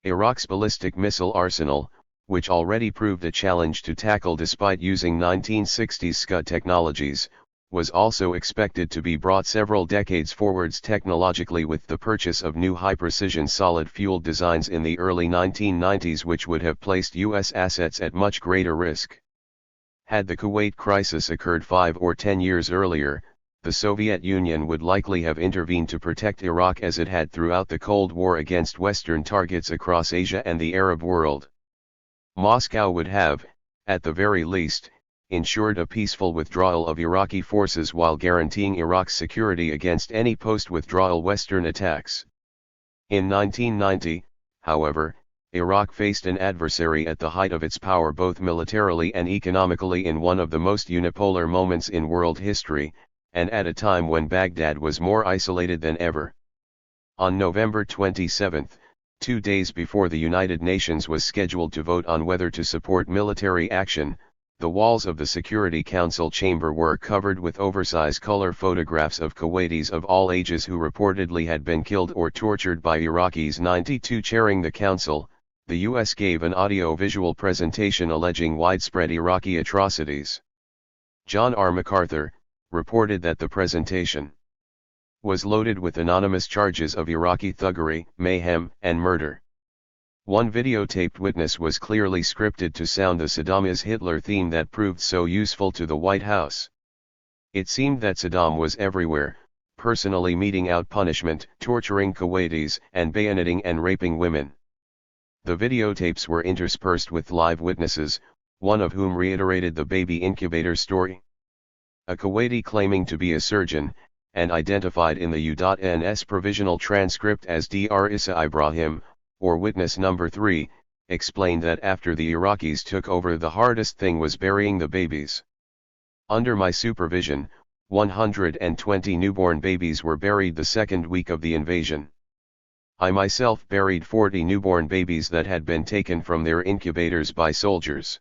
Iraq's ballistic missile arsenal, which already proved a challenge to tackle despite using 1960s Scud technologies, was also expected to be brought several decades forwards technologically with the purchase of new high-precision solid-fueled designs in the early 1990s, which would have placed U.S. assets at much greater risk. Had the Kuwait crisis occurred 5 or 10 years earlier, the Soviet Union would likely have intervened to protect Iraq as it had throughout the Cold War against Western targets across Asia and the Arab world. Moscow would have, at the very least, ensured a peaceful withdrawal of Iraqi forces while guaranteeing Iraq's security against any post-withdrawal Western attacks. In 1990, however, Iraq faced an adversary at the height of its power both militarily and economically in one of the most unipolar moments in world history, and at a time when Baghdad was more isolated than ever. On November 27, 2 days before the United Nations was scheduled to vote on whether to support military action, the walls of the Security Council chamber were covered with oversized color photographs of Kuwaitis of all ages who reportedly had been killed or tortured by Iraqis. 92 Chairing the council, the U.S. gave an audio-visual presentation alleging widespread Iraqi atrocities. John R. MacArthur reported that the presentation was loaded with anonymous charges of Iraqi thuggery, mayhem, and murder. One videotaped witness was clearly scripted to sound the Saddam is Hitler theme that proved so useful to the White House. It seemed that Saddam was everywhere, personally meting out punishment, torturing Kuwaitis, and bayoneting and raping women. The videotapes were interspersed with live witnesses, one of whom reiterated the baby incubator story. A Kuwaiti claiming to be a surgeon, and identified in the U.N.'s provisional transcript as Dr. Issa Ibrahim, or witness number 3, explained that after the Iraqis took over, the hardest thing was burying the babies. Under my supervision, 120 newborn babies were buried the second week of the invasion. I myself buried 40 newborn babies that had been taken from their incubators by soldiers.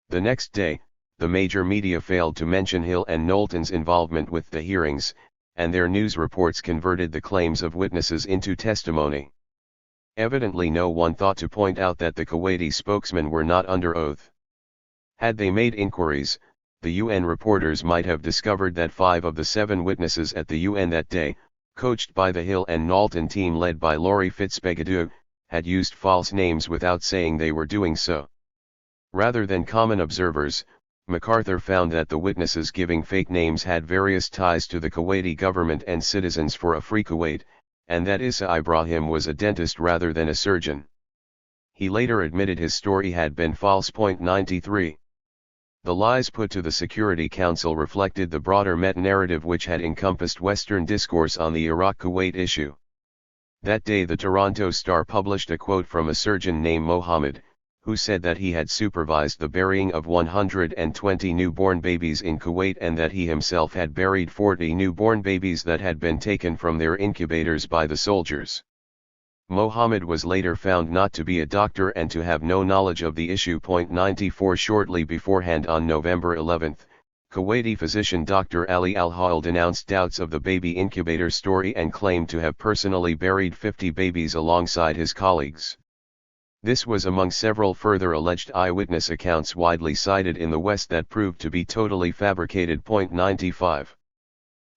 The next day, the major media failed to mention Hill and Knowlton's involvement with the hearings, and their news reports converted the claims of witnesses into testimony. Evidently no one thought to point out that the Kuwaiti spokesmen were not under oath. Had they made inquiries, the UN reporters might have discovered that 5 of the 7 witnesses at the UN that day, coached by the Hill and Knowlton team led by Laurie Fitzpatrick, had used false names without saying they were doing so. Rather than common observers, MacArthur found that the witnesses giving fake names had various ties to the Kuwaiti government and Citizens for a Free Kuwait, and that Issa Ibrahim was a dentist rather than a surgeon. He later admitted his story had been false. 93. The lies put to the Security Council reflected the broader meta-narrative which had encompassed Western discourse on the Iraq-Kuwait issue. That day the Toronto Star published a quote from a surgeon named Mohammed, who said that he had supervised the burying of 120 newborn babies in Kuwait and that he himself had buried 40 newborn babies that had been taken from their incubators by the soldiers. Mohammed was later found not to be a doctor and to have no knowledge of the issue. 94. Shortly beforehand on November 11, Kuwaiti physician Dr. Ali Al-Hail denounced doubts of the baby incubator story and claimed to have personally buried 50 babies alongside his colleagues. This was among several further alleged eyewitness accounts widely cited in the West that proved to be totally fabricated. 95.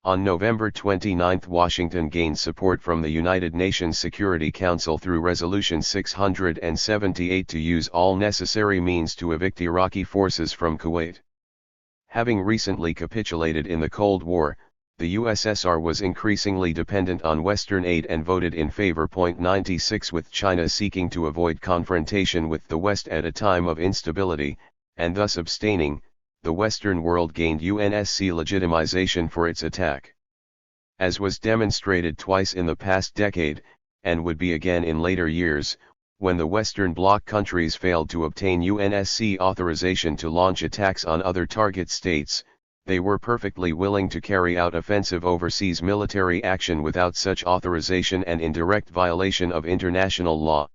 On November 29, Washington gained support from the United Nations Security Council through Resolution 678 to use all necessary means to evict Iraqi forces from Kuwait. Having recently capitulated in the Cold War, the USSR was increasingly dependent on Western aid and voted in favor. 96. With China seeking to avoid confrontation with the West at a time of instability, and thus abstaining, the Western world gained UNSC legitimization for its attack. As was demonstrated twice in the past decade, and would be again in later years, when the Western Bloc countries failed to obtain UNSC authorization to launch attacks on other target states, they were perfectly willing to carry out offensive overseas military action without such authorization and in direct violation of international law.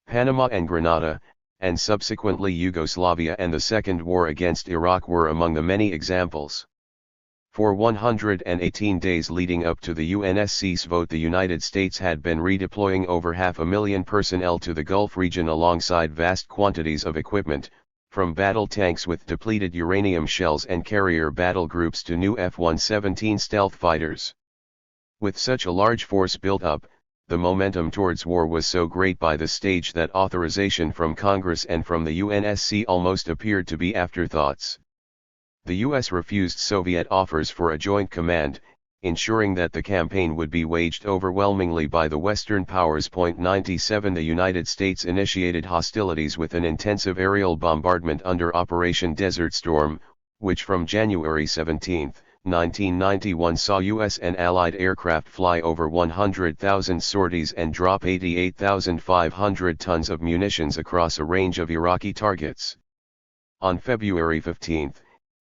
Panama and Grenada, and subsequently Yugoslavia and the Second War against Iraq were among the many examples. For 118 days leading up to the UNSC's vote, the United States had been redeploying over 500,000 personnel to the Gulf region alongside vast quantities of equipment, from battle tanks with depleted uranium shells and carrier battle groups to new F-117 stealth fighters. With such a large force built up, the momentum towards war was so great by this stage that authorization from Congress and from the UNSC almost appeared to be afterthoughts. The US refused Soviet offers for a joint command, ensuring that the campaign would be waged overwhelmingly by the Western powers. 97. The United States initiated hostilities with an intensive aerial bombardment under Operation Desert Storm, which from January 17, 1991 saw US and Allied aircraft fly over 100,000 sorties and drop 88,500 tons of munitions across a range of Iraqi targets. On February 15,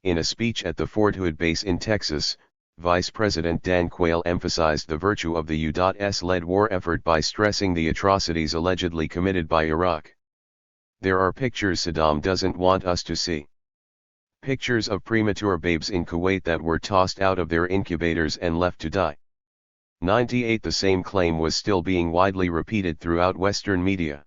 in a speech at the Fort Hood base in Texas, Vice President Dan Quayle emphasized the virtue of the U.S.-led war effort by stressing the atrocities allegedly committed by Iraq. There are pictures Saddam doesn't want us to see. Pictures of premature babes in Kuwait that were tossed out of their incubators and left to die. 98. The same claim was still being widely repeated throughout Western media.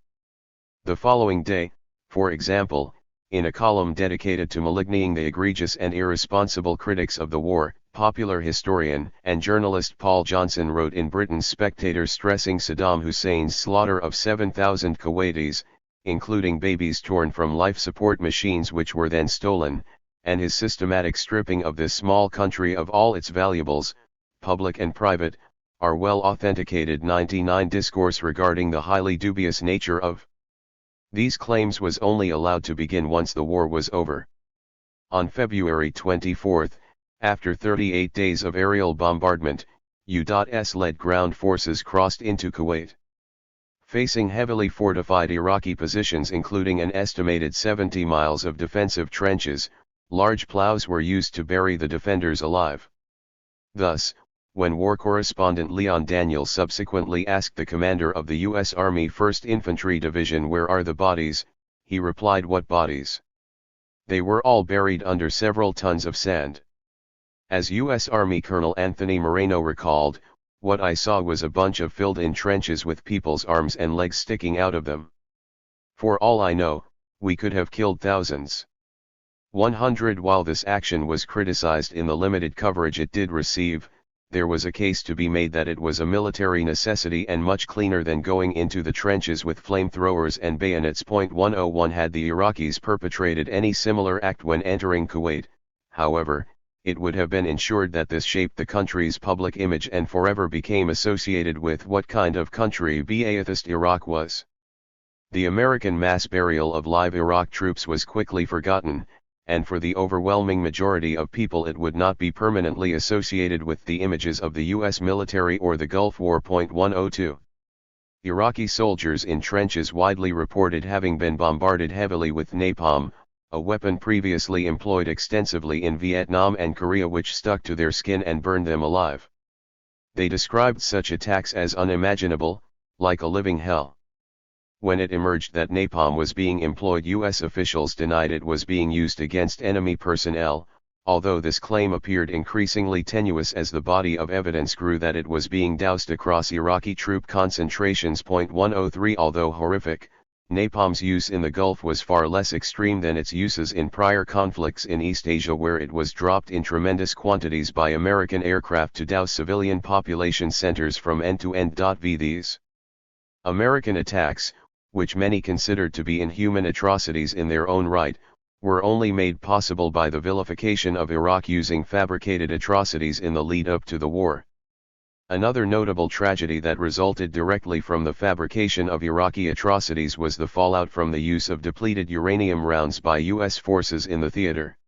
The following day, for example, in a column dedicated to maligning the egregious and irresponsible critics of the war, popular historian and journalist Paul Johnson wrote in Britain's Spectator stressing Saddam Hussein's slaughter of 7,000 Kuwaitis, including babies torn from life support machines which were then stolen, and his systematic stripping of this small country of all its valuables, public and private, are well authenticated. 99. Discourse regarding the highly dubious nature of these claims was only allowed to begin once the war was over. On February 24, after 38 days of aerial bombardment, U.S.-led ground forces crossed into Kuwait. Facing heavily fortified Iraqi positions including an estimated 70 miles of defensive trenches, large plows were used to bury the defenders alive. Thus, when war correspondent Leon Daniel subsequently asked the commander of the U.S. Army 1st Infantry Division where are the bodies, he replied, "What bodies? They were all buried under several tons of sand." As U.S. Army Colonel Anthony Moreno recalled, "What I saw was a bunch of filled-in trenches with people's arms and legs sticking out of them. For all I know, we could have killed thousands." 100. While this action was criticized in the limited coverage it did receive, there was a case to be made that it was a military necessity and much cleaner than going into the trenches with flamethrowers and bayonets. 101 Had the Iraqis perpetrated any similar act when entering Kuwait, however, it would have been ensured that this shaped the country's public image and forever became associated with what kind of country Ba'athist Iraq was. The American mass burial of live Iraq troops was quickly forgotten, and for the overwhelming majority of people it would not be permanently associated with the images of the U.S. military or the Gulf War. 102. Iraqi soldiers in trenches widely reported having been bombarded heavily with napalm, a weapon previously employed extensively in Vietnam and Korea which stuck to their skin and burned them alive. They described such attacks as unimaginable, like a living hell. When it emerged that napalm was being employed, U.S. officials denied it was being used against enemy personnel, although this claim appeared increasingly tenuous as the body of evidence grew that it was being doused across Iraqi troop concentrations. 103 Although horrific, napalm's use in the Gulf was far less extreme than its uses in prior conflicts in East Asia, where it was dropped in tremendous quantities by American aircraft to douse civilian population centers from end to end. These American attacks, which many considered to be inhuman atrocities in their own right, were only made possible by the vilification of Iraq using fabricated atrocities in the lead-up to the war. Another notable tragedy that resulted directly from the fabrication of Iraqi atrocities was the fallout from the use of depleted uranium rounds by U.S. forces in the theater.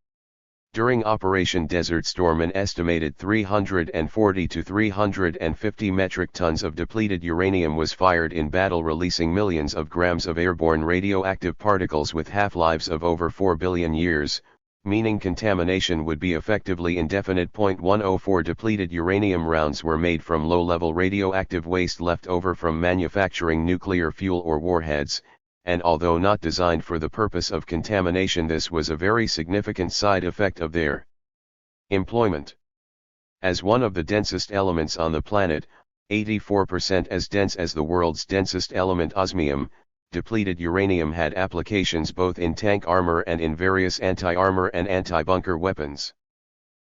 During Operation Desert Storm, an estimated 340 to 350 metric tons of depleted uranium was fired in battle, releasing millions of grams of airborne radioactive particles with half-lives of over 4 billion years, meaning contamination would be effectively indefinite. 104 Depleted uranium rounds were made from low-level radioactive waste left over from manufacturing nuclear fuel or warheads, and although not designed for the purpose of contamination, this was a very significant side effect of their employment. As one of the densest elements on the planet, 84% as dense as the world's densest element osmium, depleted uranium had applications both in tank armor and in various anti-armor and anti-bunker weapons.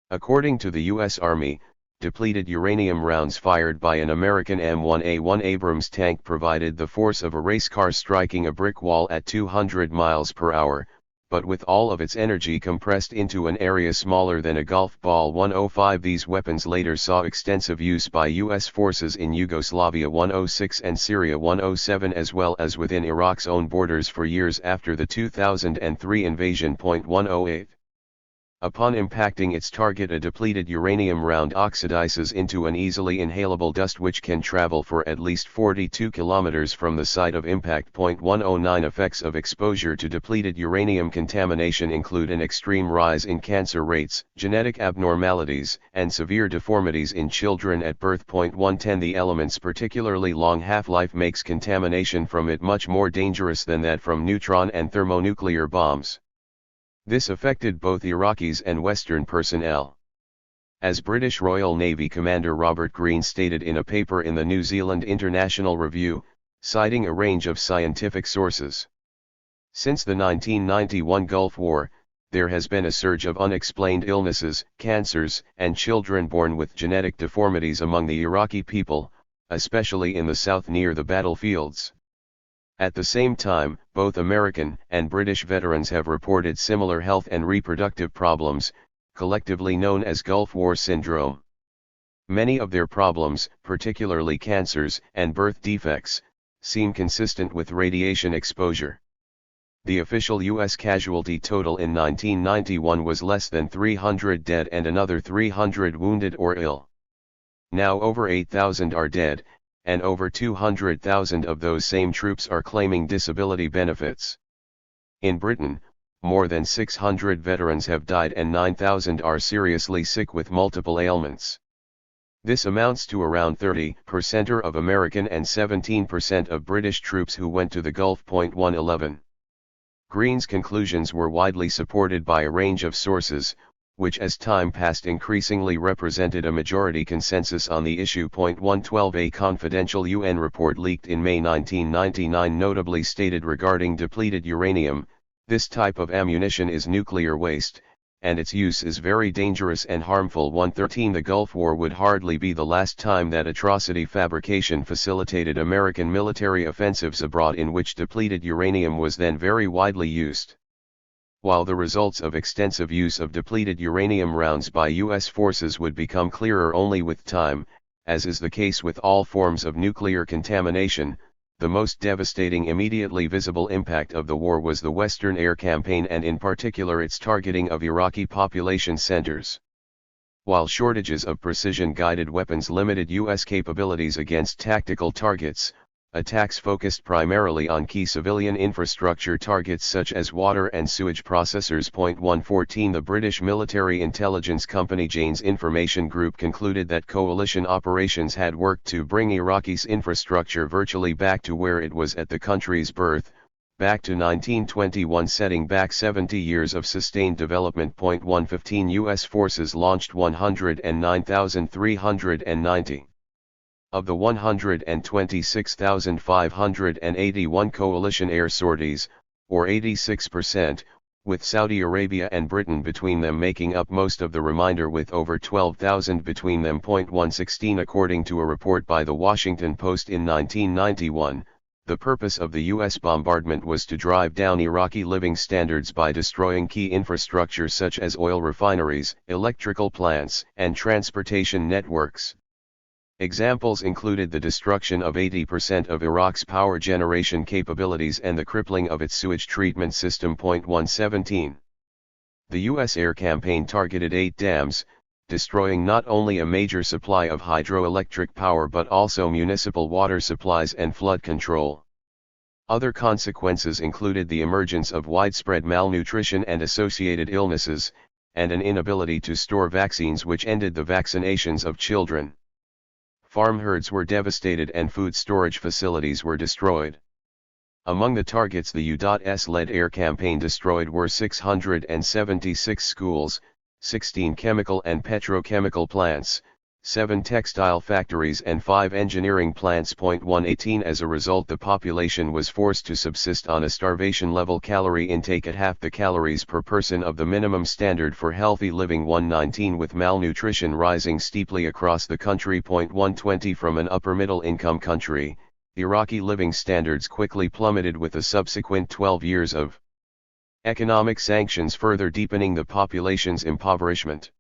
According to the U.S. Army, depleted uranium rounds fired by an American M1A1 Abrams tank provided the force of a race car striking a brick wall at 200 miles per hour, but with all of its energy compressed into an area smaller than a golf ball. 105 These weapons later saw extensive use by U.S. forces in Yugoslavia. 106 and Syria. 107 as well as within Iraq's own borders for years after the 2003 invasion. 108 Upon impacting its target, a depleted uranium round oxidizes into an easily inhalable dust which can travel for at least 42 kilometers from the site of impact. 109 Effects of exposure to depleted uranium contamination include an extreme rise in cancer rates, genetic abnormalities, and severe deformities in children at birth. 110 The element's particularly long half-life makes contamination from it much more dangerous than that from neutron and thermonuclear bombs. This affected both Iraqis and Western personnel. As British Royal Navy Commander Robert Greene stated in a paper in the New Zealand International Review, citing a range of scientific sources. Since the 1991 Gulf War, there has been a surge of unexplained illnesses, cancers, and children born with genetic deformities among the Iraqi people, especially in the south near the battlefields. At the same time, both American and British veterans have reported similar health and reproductive problems, collectively known as Gulf War syndrome. Many of their problems, particularly cancers and birth defects, seem consistent with radiation exposure. The official U.S. casualty total in 1991 was less than 300 dead and another 300 wounded or ill. Now over 8,000 are dead, and over 200,000 of those same troops are claiming disability benefits. In Britain, more than 600 veterans have died and 9,000 are seriously sick with multiple ailments. This amounts to around 30% of American and 17% of British troops who went to the Gulf. 111. Greene's conclusions were widely supported by a range of sources, which as time passed increasingly represented a majority consensus on the issue. 112 A confidential UN report leaked in May 1999 notably stated regarding depleted uranium, "This type of ammunition is nuclear waste, and its use is very dangerous and harmful. 113 The Gulf War would hardly be the last time that atrocity fabrication facilitated American military offensives abroad in which depleted uranium was then very widely used. While the results of extensive use of depleted uranium rounds by U.S. forces would become clearer only with time, as is the case with all forms of nuclear contamination, the most devastating immediately visible impact of the war was the Western air campaign and in particular its targeting of Iraqi population centers. While shortages of precision-guided weapons limited U.S. capabilities against tactical targets, attacks focused primarily on key civilian infrastructure targets such as water and sewage processors. 114 The British military intelligence company Jane's Information Group concluded that coalition operations had worked to bring Iraqis' infrastructure virtually back to where it was at the country's birth, back to 1921, setting back 70 years of sustained development. 115 U.S. forces launched 109,390. Of the 126,581 coalition air sorties, or 86%, with Saudi Arabia and Britain between them making up most of the remainder with over 12,000 between them. 116 According to a report by the Washington Post in 1991, the purpose of the U.S. bombardment was to drive down Iraqi living standards by destroying key infrastructure such as oil refineries, electrical plants, and transportation networks. Examples included the destruction of 80% of Iraq's power generation capabilities and the crippling of its sewage treatment system. 117. The U.S. air campaign targeted 8 dams, destroying not only a major supply of hydroelectric power but also municipal water supplies and flood control. Other consequences included the emergence of widespread malnutrition and associated illnesses, and an inability to store vaccines which ended the vaccinations of children. Farm herds were devastated and food storage facilities were destroyed. Among the targets the U.S.-led air campaign destroyed were 676 schools, 16 chemical and petrochemical plants, 7 textile factories and 5 engineering plants. 118 As a result, the population was forced to subsist on a starvation-level calorie intake at half the calories per person of the minimum standard for healthy living. 119 With malnutrition rising steeply across the country. 120 From an upper-middle-income country, Iraqi living standards quickly plummeted with the subsequent 12 years of economic sanctions further deepening the population's impoverishment.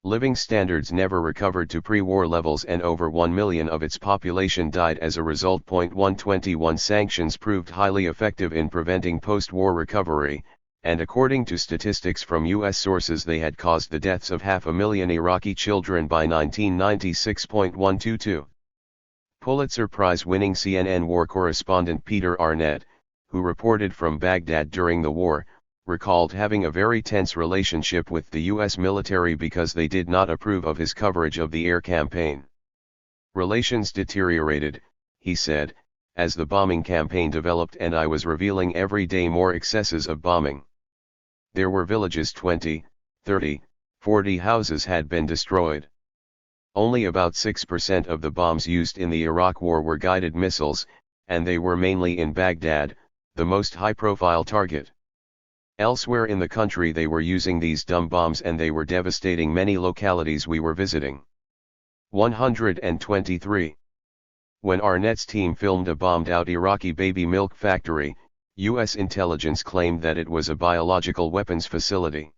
Living standards never recovered to pre-war levels and over 1 million of its population died as a result. 121 Sanctions proved highly effective in preventing post-war recovery, and according to statistics from U.S. sources they had caused the deaths of 500,000 Iraqi children by 1996. 122 Pulitzer Prize-winning CNN war correspondent Peter Arnett, who reported from Baghdad during the war, recalled having a very tense relationship with the U.S. military because they did not approve of his coverage of the air campaign. Relations deteriorated, he said, as the bombing campaign developed and I was revealing every day more excesses of bombing. There were villages 20, 30, 40 houses had been destroyed. Only about 6% of the bombs used in the Iraq War were guided missiles, and they were mainly in Baghdad, the most high-profile target. Elsewhere in the country they were using these dumb bombs and they were devastating many localities we were visiting. 123. When Arnett's team filmed a bombed-out Iraqi baby milk factory, U.S. intelligence claimed that it was a biological weapons facility.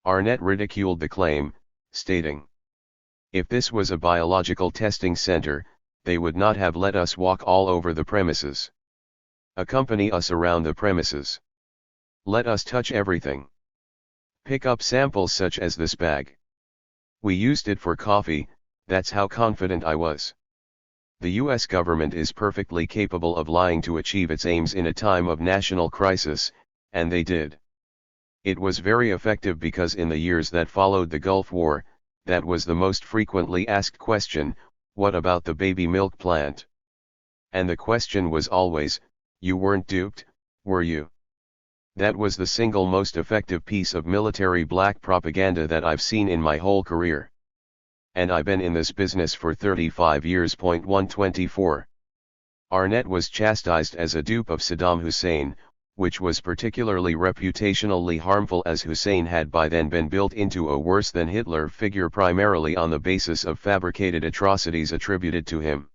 Arnett ridiculed the claim, stating, "If this was a biological testing center, they would not have let us walk all over the premises. Accompany us around the premises. Let us touch everything. Pick up samples such as this bag. We used it for coffee, that's how confident I was." The U.S. government is perfectly capable of lying to achieve its aims in a time of national crisis, and they did. It was very effective because in the years that followed the Gulf War, that was the most frequently asked question, what about the baby milk plant? And the question was always, you weren't duped, were you? That was the single most effective piece of military black propaganda that I've seen in my whole career. And I've been in this business for 35 years. 124. Arnett was chastised as a dupe of Saddam Hussein, which was particularly reputationally harmful as Hussein had by then been built into a worse than Hitler figure primarily on the basis of fabricated atrocities attributed to him.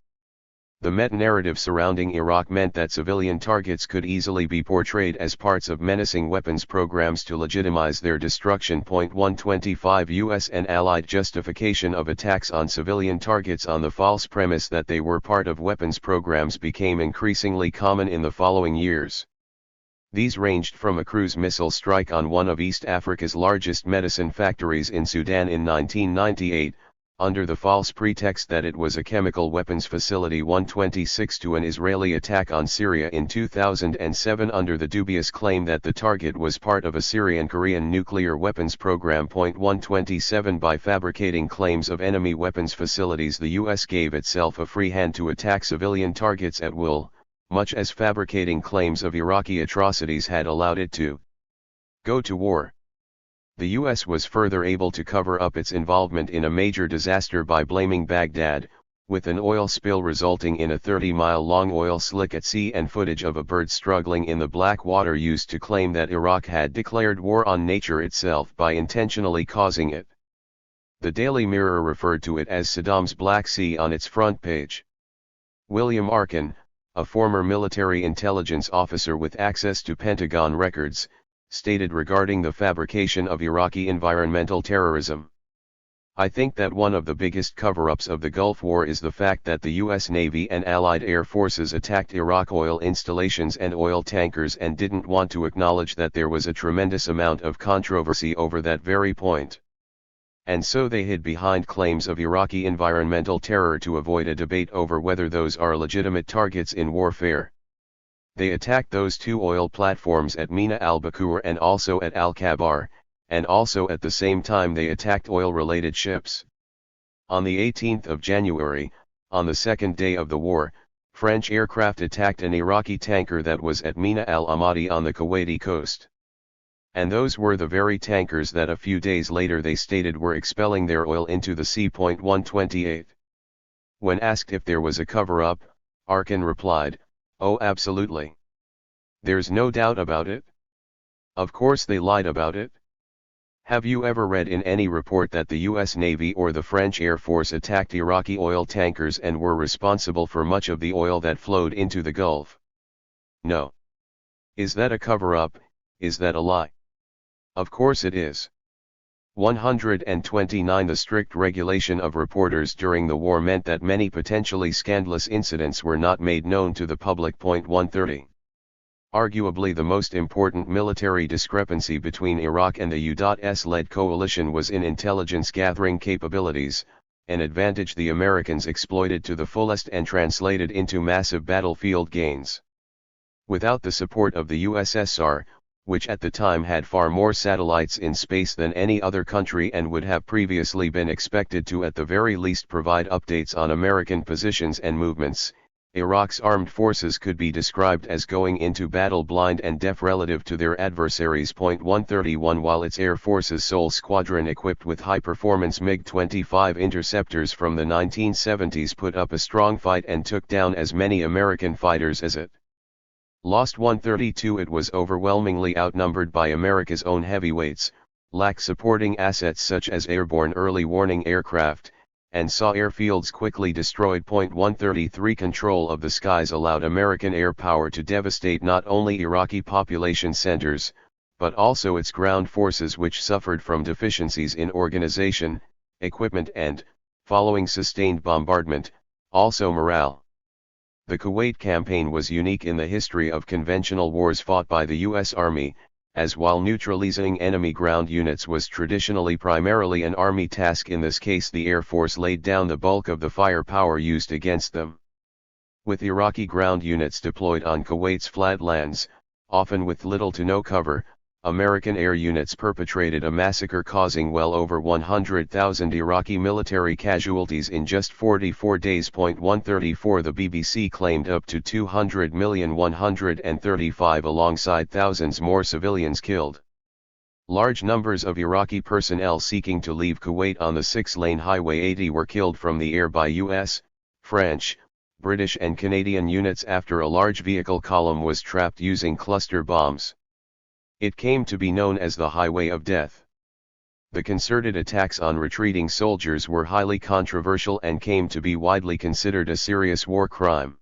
The meta-narrative surrounding Iraq meant that civilian targets could easily be portrayed as parts of menacing weapons programs to legitimize their destruction. 125 U.S. and Allied justification of attacks on civilian targets on the false premise that they were part of weapons programs became increasingly common in the following years. These ranged from a cruise missile strike on one of East Africa's largest medicine factories in Sudan in 1998, under the false pretext that it was a chemical weapons facility, 126, to an Israeli attack on Syria in 2007 under the dubious claim that the target was part of a Syrian-Korean nuclear weapons program. 127 By fabricating claims of enemy weapons facilities, the U.S. gave itself a free hand to attack civilian targets at will, much as fabricating claims of Iraqi atrocities had allowed it to go to war. The U.S. was further able to cover up its involvement in a major disaster by blaming Baghdad, with an oil spill resulting in a 30-mile-long oil slick at sea and footage of a bird struggling in the black water used to claim that Iraq had declared war on nature itself by intentionally causing it. The Daily Mirror referred to it as Saddam's Black Sea on its front page. William Arkin, a former military intelligence officer with access to Pentagon records, stated regarding the fabrication of Iraqi environmental terrorism: "I think that one of the biggest cover-ups of the Gulf War is the fact that the U.S. Navy and Allied air forces attacked Iraq oil installations and oil tankers and didn't want to acknowledge that there was a tremendous amount of controversy over that very point. And so they hid behind claims of Iraqi environmental terror to avoid a debate over whether those are legitimate targets in warfare. They attacked those two oil platforms at Mina al-Bakur and also at Al-Kabar, and also at the same time they attacked oil-related ships. On the 18th of January, on the second day of the war, French aircraft attacked an Iraqi tanker that was at Mina al-Ahmadi on the Kuwaiti coast. And those were the very tankers that a few days later they stated were expelling their oil into the sea." 128. When asked if there was a cover-up, Arkin replied, "Oh, absolutely. There's no doubt about it. Of course they lied about it. Have you ever read in any report that the U.S. Navy or the French Air Force attacked Iraqi oil tankers and were responsible for much of the oil that flowed into the Gulf? No. Is that a cover-up? Is that a lie? Of course it is." 129 The strict regulation of reporters during the war meant that many potentially scandalous incidents were not made known to the public. 130. Arguably the most important military discrepancy between Iraq and the U.S.-led coalition was in intelligence gathering capabilities, an advantage the Americans exploited to the fullest and translated into massive battlefield gains. Without the support of the USSR, which at the time had far more satellites in space than any other country and would have previously been expected to at the very least provide updates on American positions and movements, Iraq's armed forces could be described as going into battle blind and deaf relative to their adversaries. 131 While its Air Force's sole squadron equipped with high-performance MiG-25 interceptors from the 1970s put up a strong fight and took down as many American fighters as it lost. 132 It was overwhelmingly outnumbered by America's own heavyweights, lacked supporting assets such as airborne early warning aircraft, and saw airfields quickly destroyed. 133 Control of the skies allowed American air power to devastate not only Iraqi population centers, but also its ground forces, which suffered from deficiencies in organization, equipment and, following sustained bombardment, also morale. The Kuwait campaign was unique in the history of conventional wars fought by the U.S. Army, as while neutralizing enemy ground units was traditionally primarily an Army task, in this case the Air Force laid down the bulk of the firepower used against them. With Iraqi ground units deployed on Kuwait's flatlands, often with little to no cover, American air units perpetrated a massacre causing well over 100,000 Iraqi military casualties in just 44 days. 134 The BBC claimed up to 200,135 alongside thousands more civilians killed. Large numbers of Iraqi personnel seeking to leave Kuwait on the 6-lane Highway 80 were killed from the air by U.S., French, British and Canadian units after a large vehicle column was trapped using cluster bombs. It came to be known as the Highway of Death. The concerted attacks on retreating soldiers were highly controversial and came to be widely considered a serious war crime.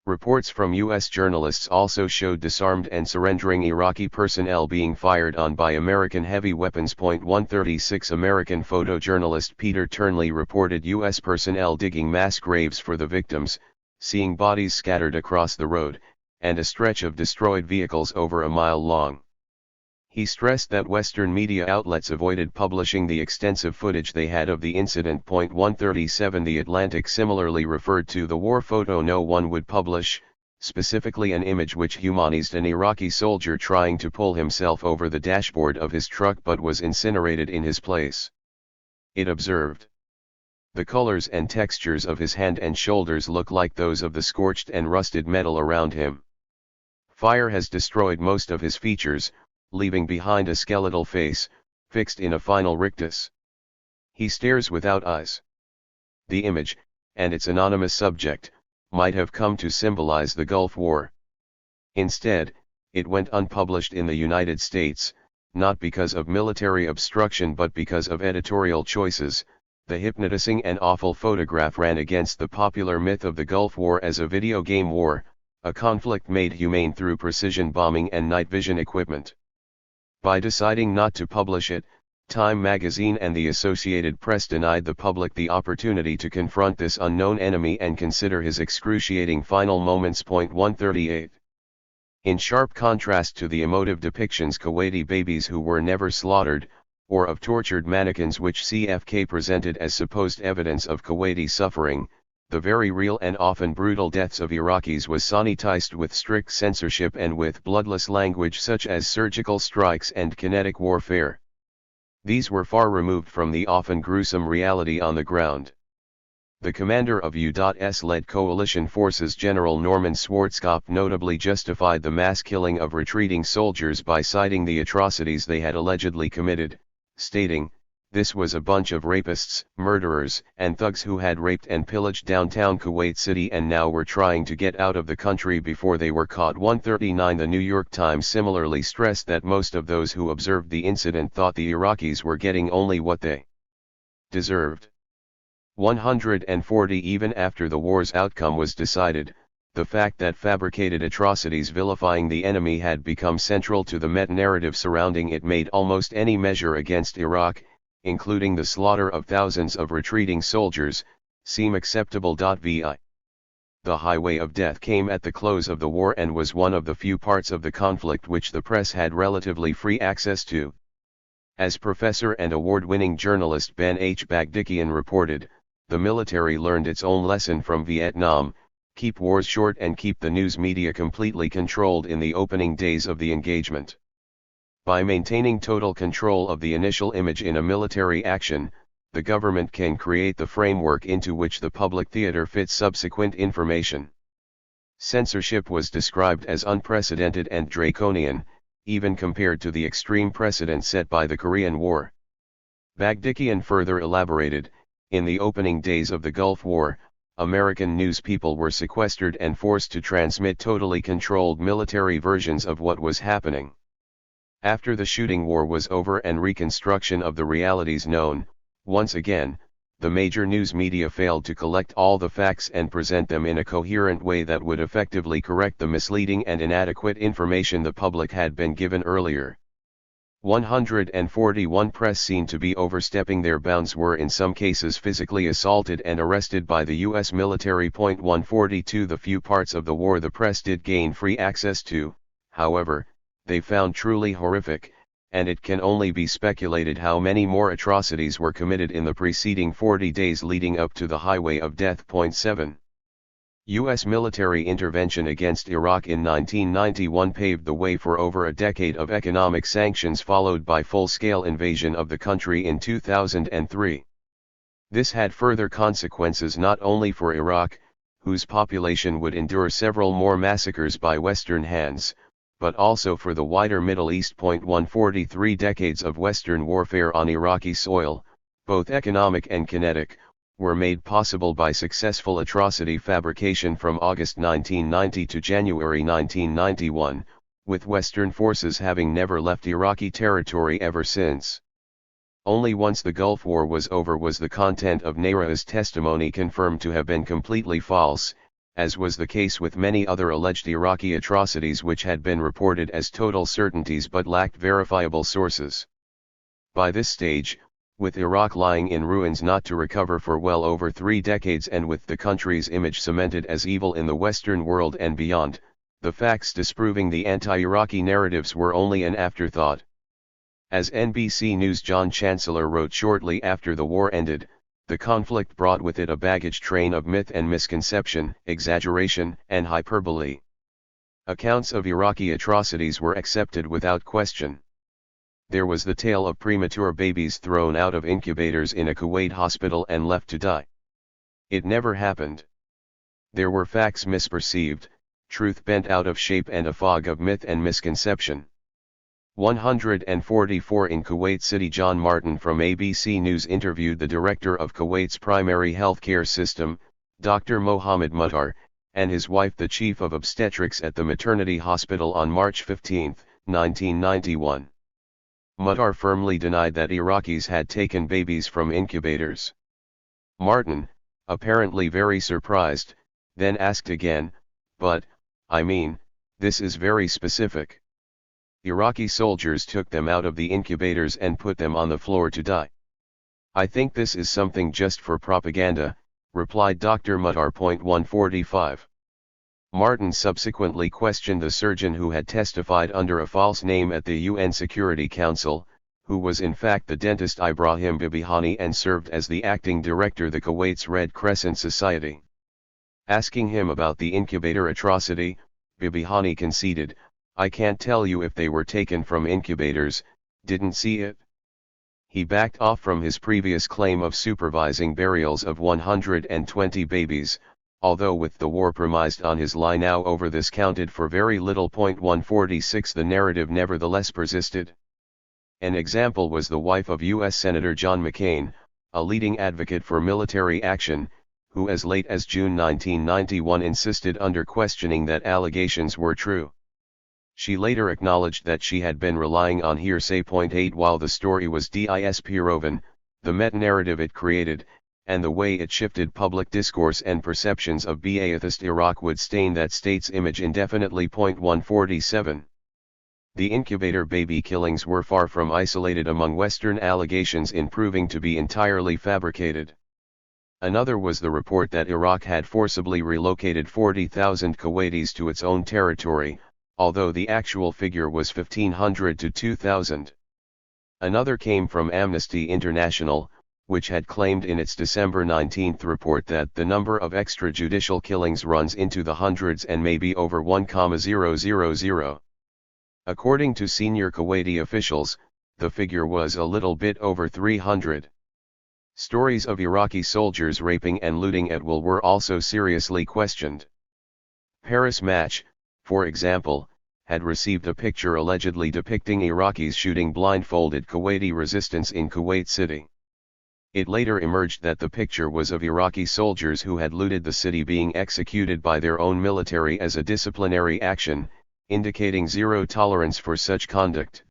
Reports from U.S. journalists also showed disarmed and surrendering Iraqi personnel being fired on by American heavy weapons. 136 American photojournalist Peter Turnley reported U.S. personnel digging mass graves for the victims, seeing bodies scattered across the road, and a stretch of destroyed vehicles over a mile long. He stressed that Western media outlets avoided publishing the extensive footage they had of the incident. 137 The Atlantic similarly referred to the war photo no one would publish, specifically an image which humanized an Iraqi soldier trying to pull himself over the dashboard of his truck but was incinerated in his place. It observed, "The colors and textures of his hand and shoulders look like those of the scorched and rusted metal around him. Fire has destroyed most of his features, leaving behind a skeletal face, fixed in a final rictus. He stares without eyes." The image, and its anonymous subject, might have come to symbolize the Gulf War. Instead, it went unpublished in the United States, not because of military obstruction but because of editorial choices. The hypnotizing and awful photograph ran against the popular myth of the Gulf War as a video game war, a conflict made humane through precision bombing and night vision equipment. By deciding not to publish it, Time magazine and the Associated Press denied the public the opportunity to confront this unknown enemy and consider his excruciating final moments. 138. In sharp contrast to the emotive depictions Kuwaiti babies who were never slaughtered, or of tortured mannequins which CFK presented as supposed evidence of Kuwaiti suffering, the very real and often brutal deaths of Iraqis was sanitized with strict censorship and with bloodless language such as surgical strikes and kinetic warfare. These were far removed from the often gruesome reality on the ground. The commander of U.S.-led coalition forces, General Norman Schwarzkopf, notably justified the mass killing of retreating soldiers by citing the atrocities they had allegedly committed, stating, "This was a bunch of rapists, murderers, and thugs who had raped and pillaged downtown Kuwait City and now were trying to get out of the country before they were caught." 139 The New York Times similarly stressed that most of those who observed the incident thought the Iraqis were getting only what they deserved. 140 Even after the war's outcome was decided, the fact that fabricated atrocities vilifying the enemy had become central to the meta-narrative surrounding it made almost any measure against Iraq, including the slaughter of thousands of retreating soldiers, seem acceptable. Vi. The Highway of Death came at the close of the war and was one of the few parts of the conflict which the press had relatively free access to. As professor and award-winning journalist Ben H. Bagdikian reported, the military learned its own lesson from Vietnam: keep wars short and keep the news media completely controlled in the opening days of the engagement. By maintaining total control of the initial image in a military action, the government can create the framework into which the public theater fits subsequent information. Censorship was described as unprecedented and draconian, even compared to the extreme precedent set by the Korean War. Bagdikian further elaborated, in the opening days of the Gulf War, American news people were sequestered and forced to transmit totally controlled military versions of what was happening. After the shooting war was over and reconstruction of the realities known, once again, the major news media failed to collect all the facts and present them in a coherent way that would effectively correct the misleading and inadequate information the public had been given earlier. 141 Press seen to be overstepping their bounds were in some cases physically assaulted and arrested by the U.S. military. 142 The few parts of the war the press did gain free access to, however, they found truly horrific, and it can only be speculated how many more atrocities were committed in the preceding 40 days leading up to the Highway of Death. 7. U.S. military intervention against Iraq in 1991 paved the way for over a decade of economic sanctions followed by full-scale invasion of the country in 2003. This had further consequences not only for Iraq, whose population would endure several more massacres by Western hands, but also for the wider Middle East. 143 Decades of Western warfare on Iraqi soil, both economic and kinetic, were made possible by successful atrocity fabrication from August 1990 to January 1991, with Western forces having never left Iraqi territory ever since. Only once the Gulf War was over was the content of Nayra's testimony confirmed to have been completely false, as was the case with many other alleged Iraqi atrocities which had been reported as total certainties but lacked verifiable sources. By this stage, with Iraq lying in ruins not to recover for well over 3 decades and with the country's image cemented as evil in the Western world and beyond, the facts disproving the anti-Iraqi narratives were only an afterthought. As NBC News' John Chancellor wrote shortly after the war ended, the conflict brought with it a baggage train of myth and misconception, exaggeration, and hyperbole. Accounts of Iraqi atrocities were accepted without question. There was the tale of premature babies thrown out of incubators in a Kuwait hospital and left to die. It never happened. There were facts misperceived, truth bent out of shape and a fog of myth and misconception. 144 In Kuwait City. John Martin from ABC News interviewed the director of Kuwait's primary health care system, Dr. Mohammed Muttar, and his wife, the chief of obstetrics at the maternity hospital, on March 15, 1991. Muttar firmly denied that Iraqis had taken babies from incubators. Martin, apparently very surprised, then asked again, "But, I mean, this is very specific. Iraqi soldiers took them out of the incubators and put them on the floor to die. I think this is something just for propaganda," replied Dr. Muttar. 145. Martin subsequently questioned the surgeon who had testified under a false name at the UN Security Council, who was in fact the dentist Ibrahim Bibihani and served as the acting director of the Kuwait's Red Crescent Society. Asking him about the incubator atrocity, Bibihani conceded, "I can't tell you if they were taken from incubators, didn't see it." He backed off from his previous claim of supervising burials of 120 babies, although with the war premised on his lie now over this counted for very little. 146 The narrative nevertheless persisted. An example was the wife of U.S. Senator John McCain, a leading advocate for military action, who as late as June 1991 insisted under questioning that allegations were true. She later acknowledged that she had been relying on hearsay. 8 While the story was disproven, the meta-narrative it created, and the way it shifted public discourse and perceptions of Ba'athist Iraq would stain that state's image indefinitely. 147. The incubator baby killings were far from isolated among Western allegations in proving to be entirely fabricated. Another was the report that Iraq had forcibly relocated 40,000 Kuwaitis to its own territory, although the actual figure was 1,500 to 2,000. Another came from Amnesty International, which had claimed in its December 19 report that the number of extrajudicial killings runs into the hundreds and may be over 1,000. According to senior Kuwaiti officials, the figure was a little bit over 300. Stories of Iraqi soldiers raping and looting at will were also seriously questioned. Paris Match, for example, had received a picture allegedly depicting Iraqis shooting blindfolded Kuwaiti resistance in Kuwait City. It later emerged that the picture was of Iraqi soldiers who had looted the city being executed by their own military as a disciplinary action, indicating zero tolerance for such conduct.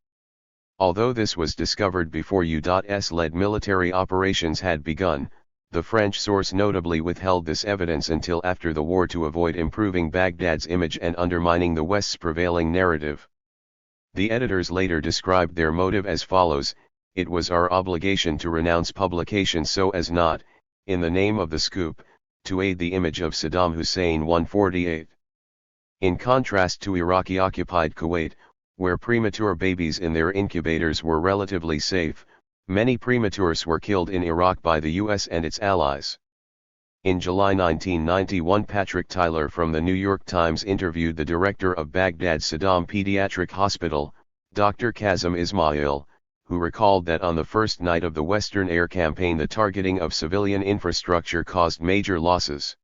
Although this was discovered before U.S.-led military operations had begun, the French source notably withheld this evidence until after the war to avoid improving Baghdad's image and undermining the West's prevailing narrative. The editors later described their motive as follows: "It was our obligation to renounce publication so as not, in the name of the scoop, to aid the image of Saddam Hussein." 148. In contrast to Iraqi-occupied Kuwait, where premature babies in their incubators were relatively safe, many prematures were killed in Iraq by the U.S. and its allies. In July 1991, Patrick Tyler from the New York Times interviewed the director of Baghdad's Saddam Pediatric Hospital, Dr. Kazem Ismail, who recalled that on the first night of the Western air campaign the targeting of civilian infrastructure caused major losses.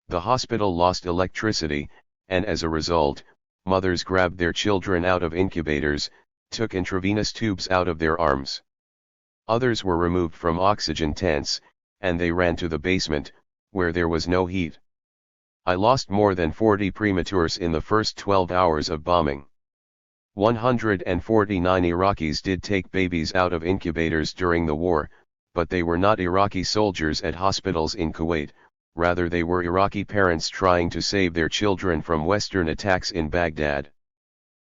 The hospital lost electricity, and as a result, mothers grabbed their children out of incubators, took intravenous tubes out of their arms. Others were removed from oxygen tents, and they ran to the basement, where there was no heat. I lost more than 40 prematures in the first 12 hours of bombing. 149 Iraqis did take babies out of incubators during the war, but they were not Iraqi soldiers at hospitals in Kuwait, rather they were Iraqi parents trying to save their children from Western attacks in Baghdad.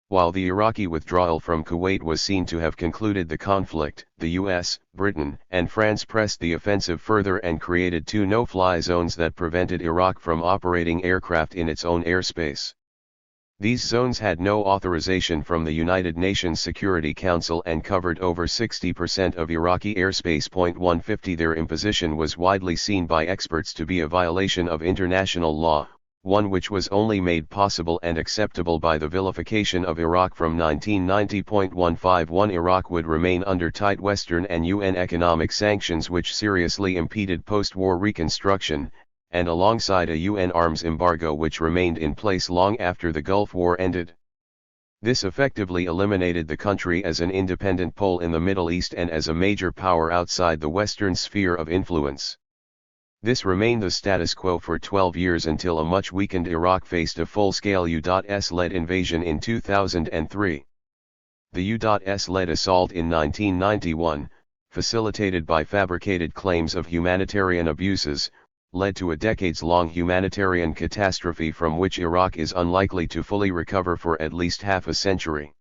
While the Iraqi withdrawal from Kuwait was seen to have concluded the conflict, the US, Britain, and France pressed the offensive further and created 2 no-fly zones that prevented Iraq from operating aircraft in its own airspace. These zones had no authorization from the United Nations Security Council and covered over 60% of Iraqi airspace. 150 Their imposition was widely seen by experts to be a violation of international law, one which was only made possible and acceptable by the vilification of Iraq from 1990. 151 Iraq would remain under tight Western and UN economic sanctions which seriously impeded post-war reconstruction, and alongside a UN arms embargo which remained in place long after the Gulf War ended. This effectively eliminated the country as an independent pole in the Middle East and as a major power outside the Western sphere of influence. This remained the status quo for 12 years until a much weakened Iraq faced a full-scale U.S.-led invasion in 2003. The U.S.-led assault in 1991, facilitated by fabricated claims of humanitarian abuses, led to a decades-long humanitarian catastrophe from which Iraq is unlikely to fully recover for at least half a century.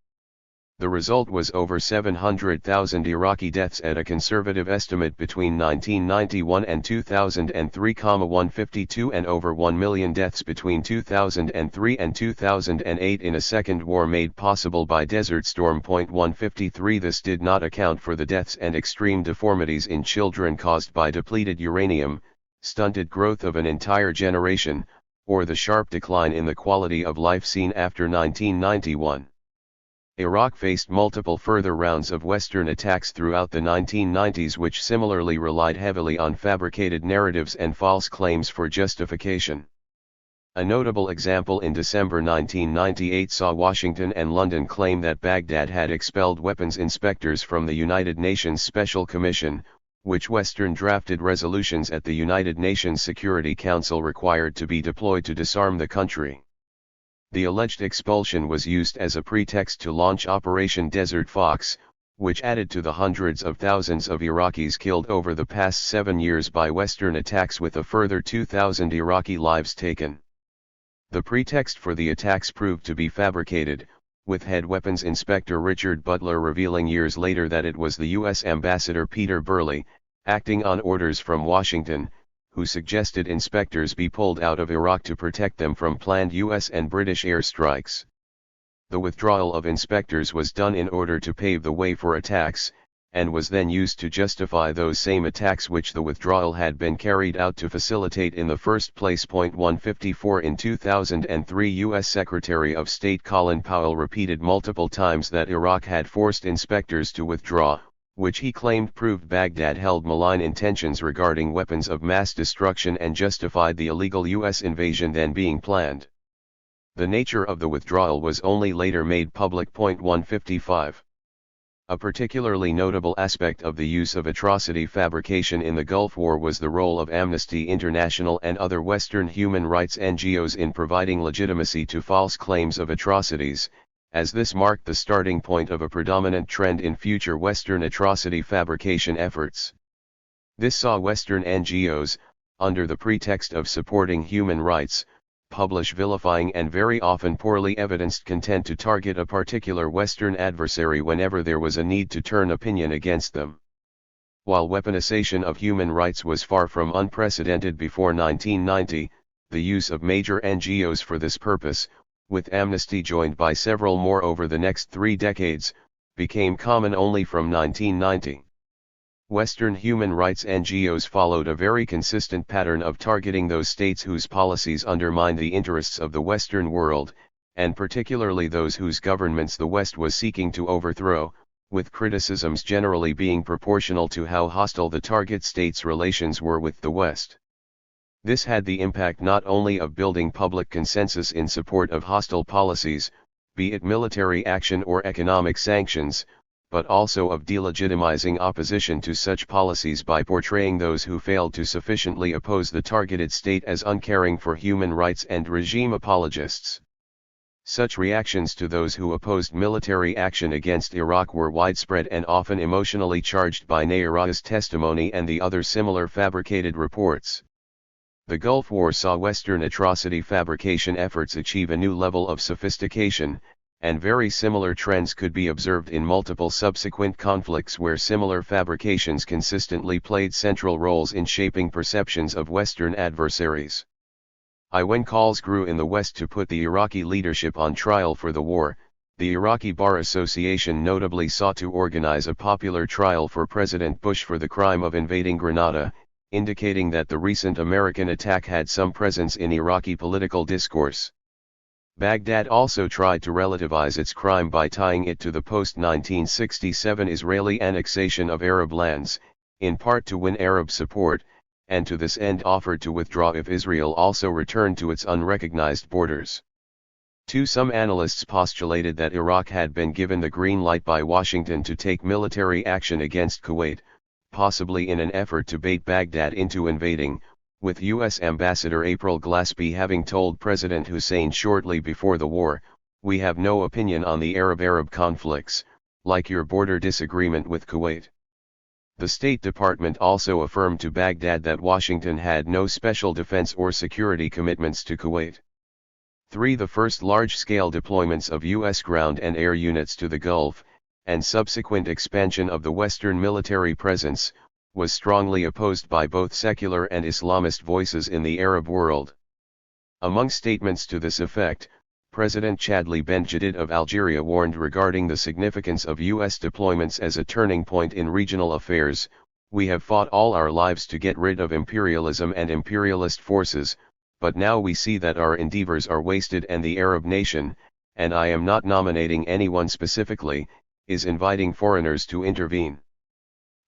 The result was over 700,000 Iraqi deaths at a conservative estimate between 1991 and 2003, 152 and over 1 million deaths between 2003 and 2008 in a second war made possible by Desert Storm. 153 This did not account for the deaths and extreme deformities in children caused by depleted uranium, stunted growth of an entire generation, or the sharp decline in the quality of life seen after 1991. Iraq faced multiple further rounds of Western attacks throughout the 1990s which similarly relied heavily on fabricated narratives and false claims for justification. A notable example in December 1998 saw Washington and London claim that Baghdad had expelled weapons inspectors from the United Nations Special Commission, which Western drafted resolutions at the United Nations Security Council required to be deployed to disarm the country. The alleged expulsion was used as a pretext to launch Operation Desert Fox, which added to the hundreds of thousands of Iraqis killed over the past 7 years by Western attacks with a further 2,000 Iraqi lives taken. The pretext for the attacks proved to be fabricated, with head weapons inspector Richard Butler revealing years later that it was the U.S. Ambassador Peter Burley, acting on orders from Washington, who suggested inspectors be pulled out of Iraq to protect them from planned US and British airstrikes. The withdrawal of inspectors was done in order to pave the way for attacks, and was then used to justify those same attacks which the withdrawal had been carried out to facilitate in the first place. 154 In 2003 U.S. Secretary of State Colin Powell repeated multiple times that Iraq had forced inspectors to withdraw, which he claimed proved Baghdad held malign intentions regarding weapons of mass destruction and justified the illegal U.S. invasion then being planned. The nature of the withdrawal was only later made public. 155. A particularly notable aspect of the use of atrocity fabrication in the Gulf War was the role of Amnesty International and other Western human rights NGOs in providing legitimacy to false claims of atrocities, as this marked the starting point of a predominant trend in future Western atrocity fabrication efforts. This saw Western NGOs, under the pretext of supporting human rights, publish vilifying and very often poorly evidenced content to target a particular Western adversary whenever there was a need to turn opinion against them. While weaponization of human rights was far from unprecedented before 1990, the use of major NGOs for this purpose, with Amnesty joined by several more over the next 3 decades, became common only from 1990. Western human rights NGOs followed a very consistent pattern of targeting those states whose policies undermine the interests of the Western world, and particularly those whose governments the West was seeking to overthrow, with criticisms generally being proportional to how hostile the target states' relations were with the West. This had the impact not only of building public consensus in support of hostile policies, be it military action or economic sanctions, but also of delegitimizing opposition to such policies by portraying those who failed to sufficiently oppose the targeted state as uncaring for human rights and regime apologists. Such reactions to those who opposed military action against Iraq were widespread and often emotionally charged by Nayara's testimony and the other similar fabricated reports. The Gulf War saw Western atrocity fabrication efforts achieve a new level of sophistication, and very similar trends could be observed in multiple subsequent conflicts where similar fabrications consistently played central roles in shaping perceptions of Western adversaries. When calls grew in the West to put the Iraqi leadership on trial for the war, the Iraqi Bar Association notably sought to organize a popular trial for President Bush for the crime of invading Grenada, indicating that the recent American attack had some presence in Iraqi political discourse. Baghdad also tried to relativize its crime by tying it to the post-1967 Israeli annexation of Arab lands, in part to win Arab support, and to this end offered to withdraw if Israel also returned to its unrecognized borders. Some analysts postulated that Iraq had been given the green light by Washington to take military action against Kuwait, possibly in an effort to bait Baghdad into invading, with U.S. Ambassador April Glaspie having told President Hussein shortly before the war, "We have no opinion on the Arab-Arab conflicts, like your border disagreement with Kuwait." The State Department also affirmed to Baghdad that Washington had no special defense or security commitments to Kuwait. The first large-scale deployments of U.S. ground and air units to the Gulf, and subsequent expansion of the Western military presence, was strongly opposed by both secular and Islamist voices in the Arab world. Among statements to this effect, President Chadli Benjedid of Algeria warned regarding the significance of U.S. deployments as a turning point in regional affairs. "We have fought all our lives to get rid of imperialism and imperialist forces, but now we see that our endeavors are wasted and the Arab nation, and I am not nominating anyone specifically, is inviting foreigners to intervene.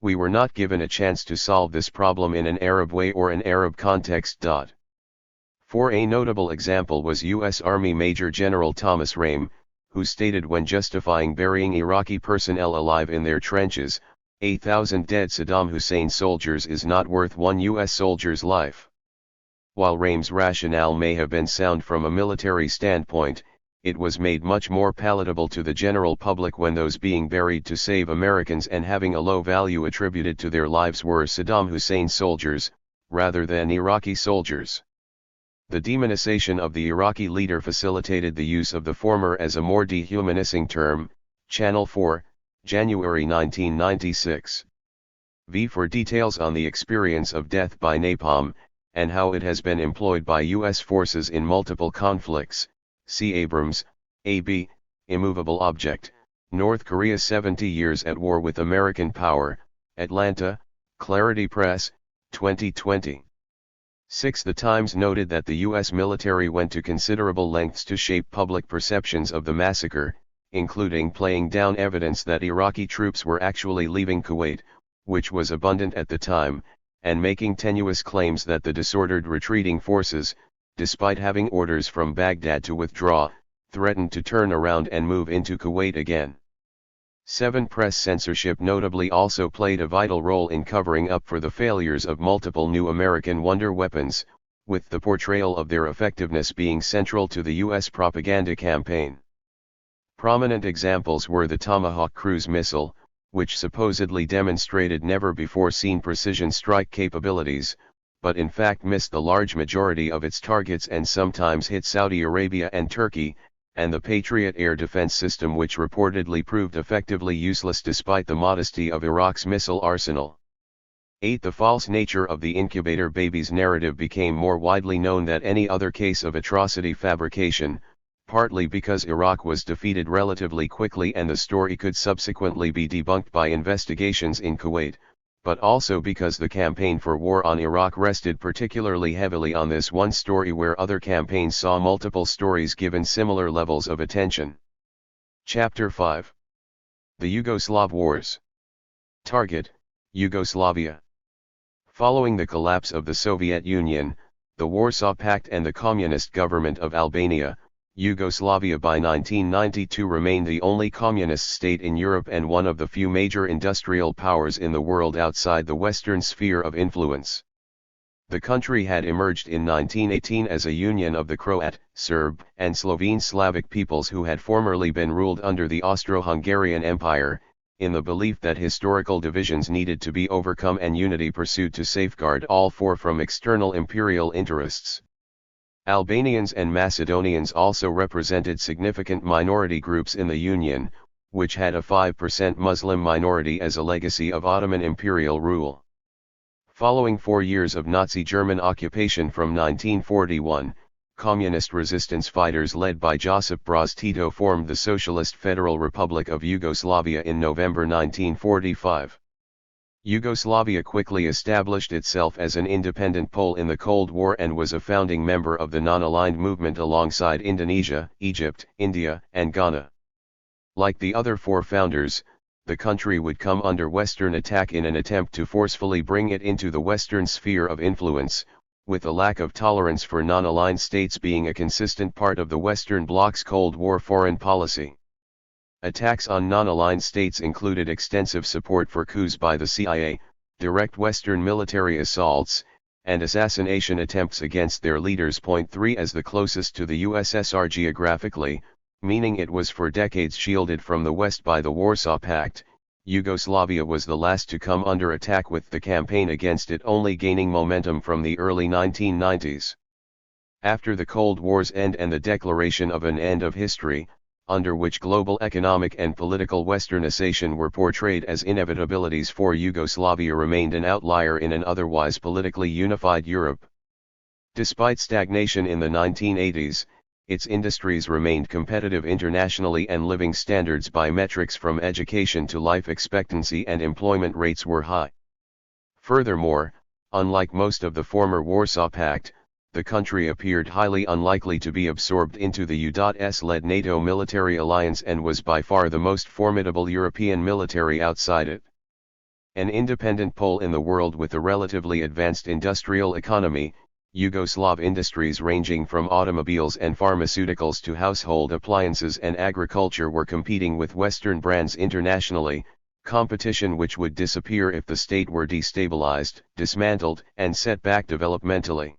We were not given a chance to solve this problem in an Arab way or an Arab context." For a notable example was U.S. Army Major General Thomas Rame, who stated when justifying burying Iraqi personnel alive in their trenches, 1,000 dead Saddam Hussein soldiers is not worth one U.S. soldier's life. While Rame's rationale may have been sound from a military standpoint, it was made much more palatable to the general public when those being buried to save Americans and having a low value attributed to their lives were Saddam Hussein soldiers, rather than Iraqi soldiers. The demonization of the Iraqi leader facilitated the use of the former as a more dehumanizing term. Channel 4, January 1996. For details on the experience of death by napalm, and how it has been employed by U.S. forces in multiple conflicts, see Abrams, A B, Immovable Object, North Korea 70 Years at War with American Power, Atlanta, Clarity Press, 2020. The Times noted that the U.S. military went to considerable lengths to shape public perceptions of the massacre, including playing down evidence that Iraqi troops were actually leaving Kuwait, which was abundant at the time, and making tenuous claims that the disordered retreating forces, despite having orders from Baghdad to withdraw, threatened to turn around and move into Kuwait again. Press censorship notably also played a vital role in covering up for the failures of multiple new American wonder weapons, with the portrayal of their effectiveness being central to the U.S. propaganda campaign. Prominent examples were the Tomahawk cruise missile, which supposedly demonstrated never-before-seen precision strike capabilities, but in fact missed the large majority of its targets and sometimes hit Saudi Arabia and Turkey, and the Patriot air defense system which reportedly proved effectively useless despite the modesty of Iraq's missile arsenal. The false nature of the incubator babies narrative became more widely known than any other case of atrocity fabrication, partly because Iraq was defeated relatively quickly and the story could subsequently be debunked by investigations in Kuwait, but also because the campaign for war on Iraq rested particularly heavily on this one story where other campaigns saw multiple stories given similar levels of attention. Chapter 5. The Yugoslav Wars. Target, Yugoslavia. Following the collapse of the Soviet Union, the Warsaw Pact and the Communist government of Albania, Yugoslavia by 1992 remained the only communist state in Europe and one of the few major industrial powers in the world outside the Western sphere of influence. The country had emerged in 1918 as a union of the Croat, Serb, and Slovene Slavic peoples who had formerly been ruled under the Austro-Hungarian Empire, in the belief that historical divisions needed to be overcome and unity pursued to safeguard all four from external imperial interests. Albanians and Macedonians also represented significant minority groups in the Union, which had a 5% Muslim minority as a legacy of Ottoman imperial rule. Following 4 years of Nazi German occupation from 1941, communist resistance fighters led by Josip Broz Tito formed the Socialist Federal Republic of Yugoslavia in November 1945. Yugoslavia quickly established itself as an independent pole in the Cold War and was a founding member of the non-aligned movement alongside Indonesia, Egypt, India, and Ghana. Like the other four founders, the country would come under Western attack in an attempt to forcefully bring it into the Western sphere of influence, with a lack of tolerance for non-aligned states being a consistent part of the Western Bloc's Cold War foreign policy. Attacks on non-aligned states included extensive support for coups by the CIA, direct Western military assaults, and assassination attempts against their leaders. 3 As the closest to the USSR geographically, meaning it was for decades shielded from the West by the Warsaw Pact, Yugoslavia was the last to come under attack, with the campaign against it only gaining momentum from the early 1990s. After the Cold War's end and the declaration of an end of history, under which global economic and political westernization were portrayed as inevitabilities for Yugoslavia, remained an outlier in an otherwise politically unified Europe. Despite stagnation in the 1980s, its industries remained competitive internationally and living standards by metrics from education to life expectancy and employment rates were high. Furthermore, unlike most of the former Warsaw Pact, the country appeared highly unlikely to be absorbed into the U.S.-led NATO military alliance and was by far the most formidable European military outside it. An independent pole in the world with a relatively advanced industrial economy, Yugoslav industries ranging from automobiles and pharmaceuticals to household appliances and agriculture were competing with Western brands internationally, competition which would disappear if the state were destabilized, dismantled, and set back developmentally.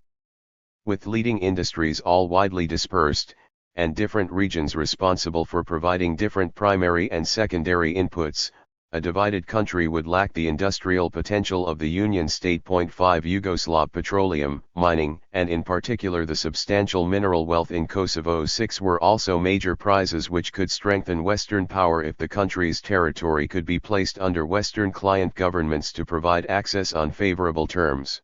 With leading industries all widely dispersed, and different regions responsible for providing different primary and secondary inputs, a divided country would lack the industrial potential of the Union state. 5 Yugoslav petroleum, mining, and in particular the substantial mineral wealth in Kosovo. 6 were also major prizes which could strengthen Western power if the country's territory could be placed under Western client governments to provide access on favorable terms.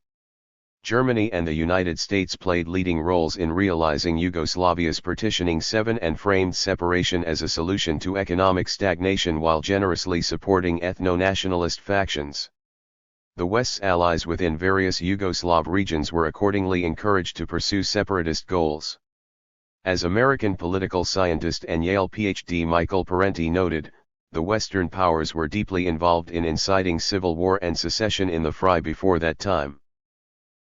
Germany and the United States played leading roles in realizing Yugoslavia's partitioning. 7 and framed separation as a solution to economic stagnation while generously supporting ethno-nationalist factions. The West's allies within various Yugoslav regions were accordingly encouraged to pursue separatist goals. As American political scientist and Yale Ph.D. Michael Parenti noted, the Western powers were deeply involved in inciting civil war and secession in the fray before that time.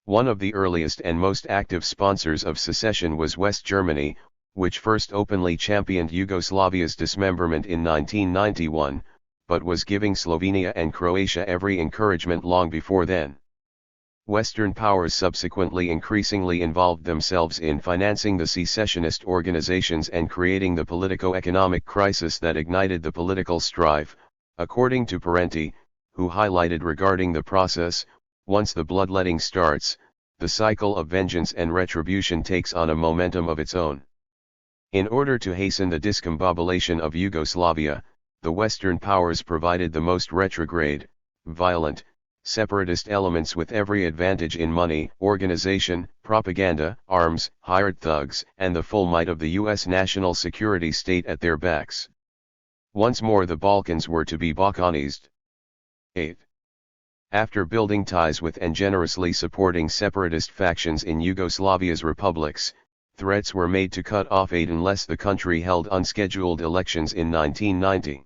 One of the earliest and most active sponsors of secession was West Germany, which first openly championed Yugoslavia's dismemberment in 1991, but was giving Slovenia and Croatia every encouragement long before then. Western powers subsequently increasingly involved themselves in financing the secessionist organizations and creating the politico-economic crisis that ignited the political strife, according to Parenti, who highlighted regarding the process, once the bloodletting starts, the cycle of vengeance and retribution takes on a momentum of its own. In order to hasten the discombobulation of Yugoslavia, the Western powers provided the most retrograde, violent, separatist elements with every advantage in money, organization, propaganda, arms, hired thugs, and the full might of the U.S. national security state at their backs. Once more the Balkans were to be Balkanized. 8. After building ties with and generously supporting separatist factions in Yugoslavia's republics, threats were made to cut off aid unless the country held unscheduled elections in 1990.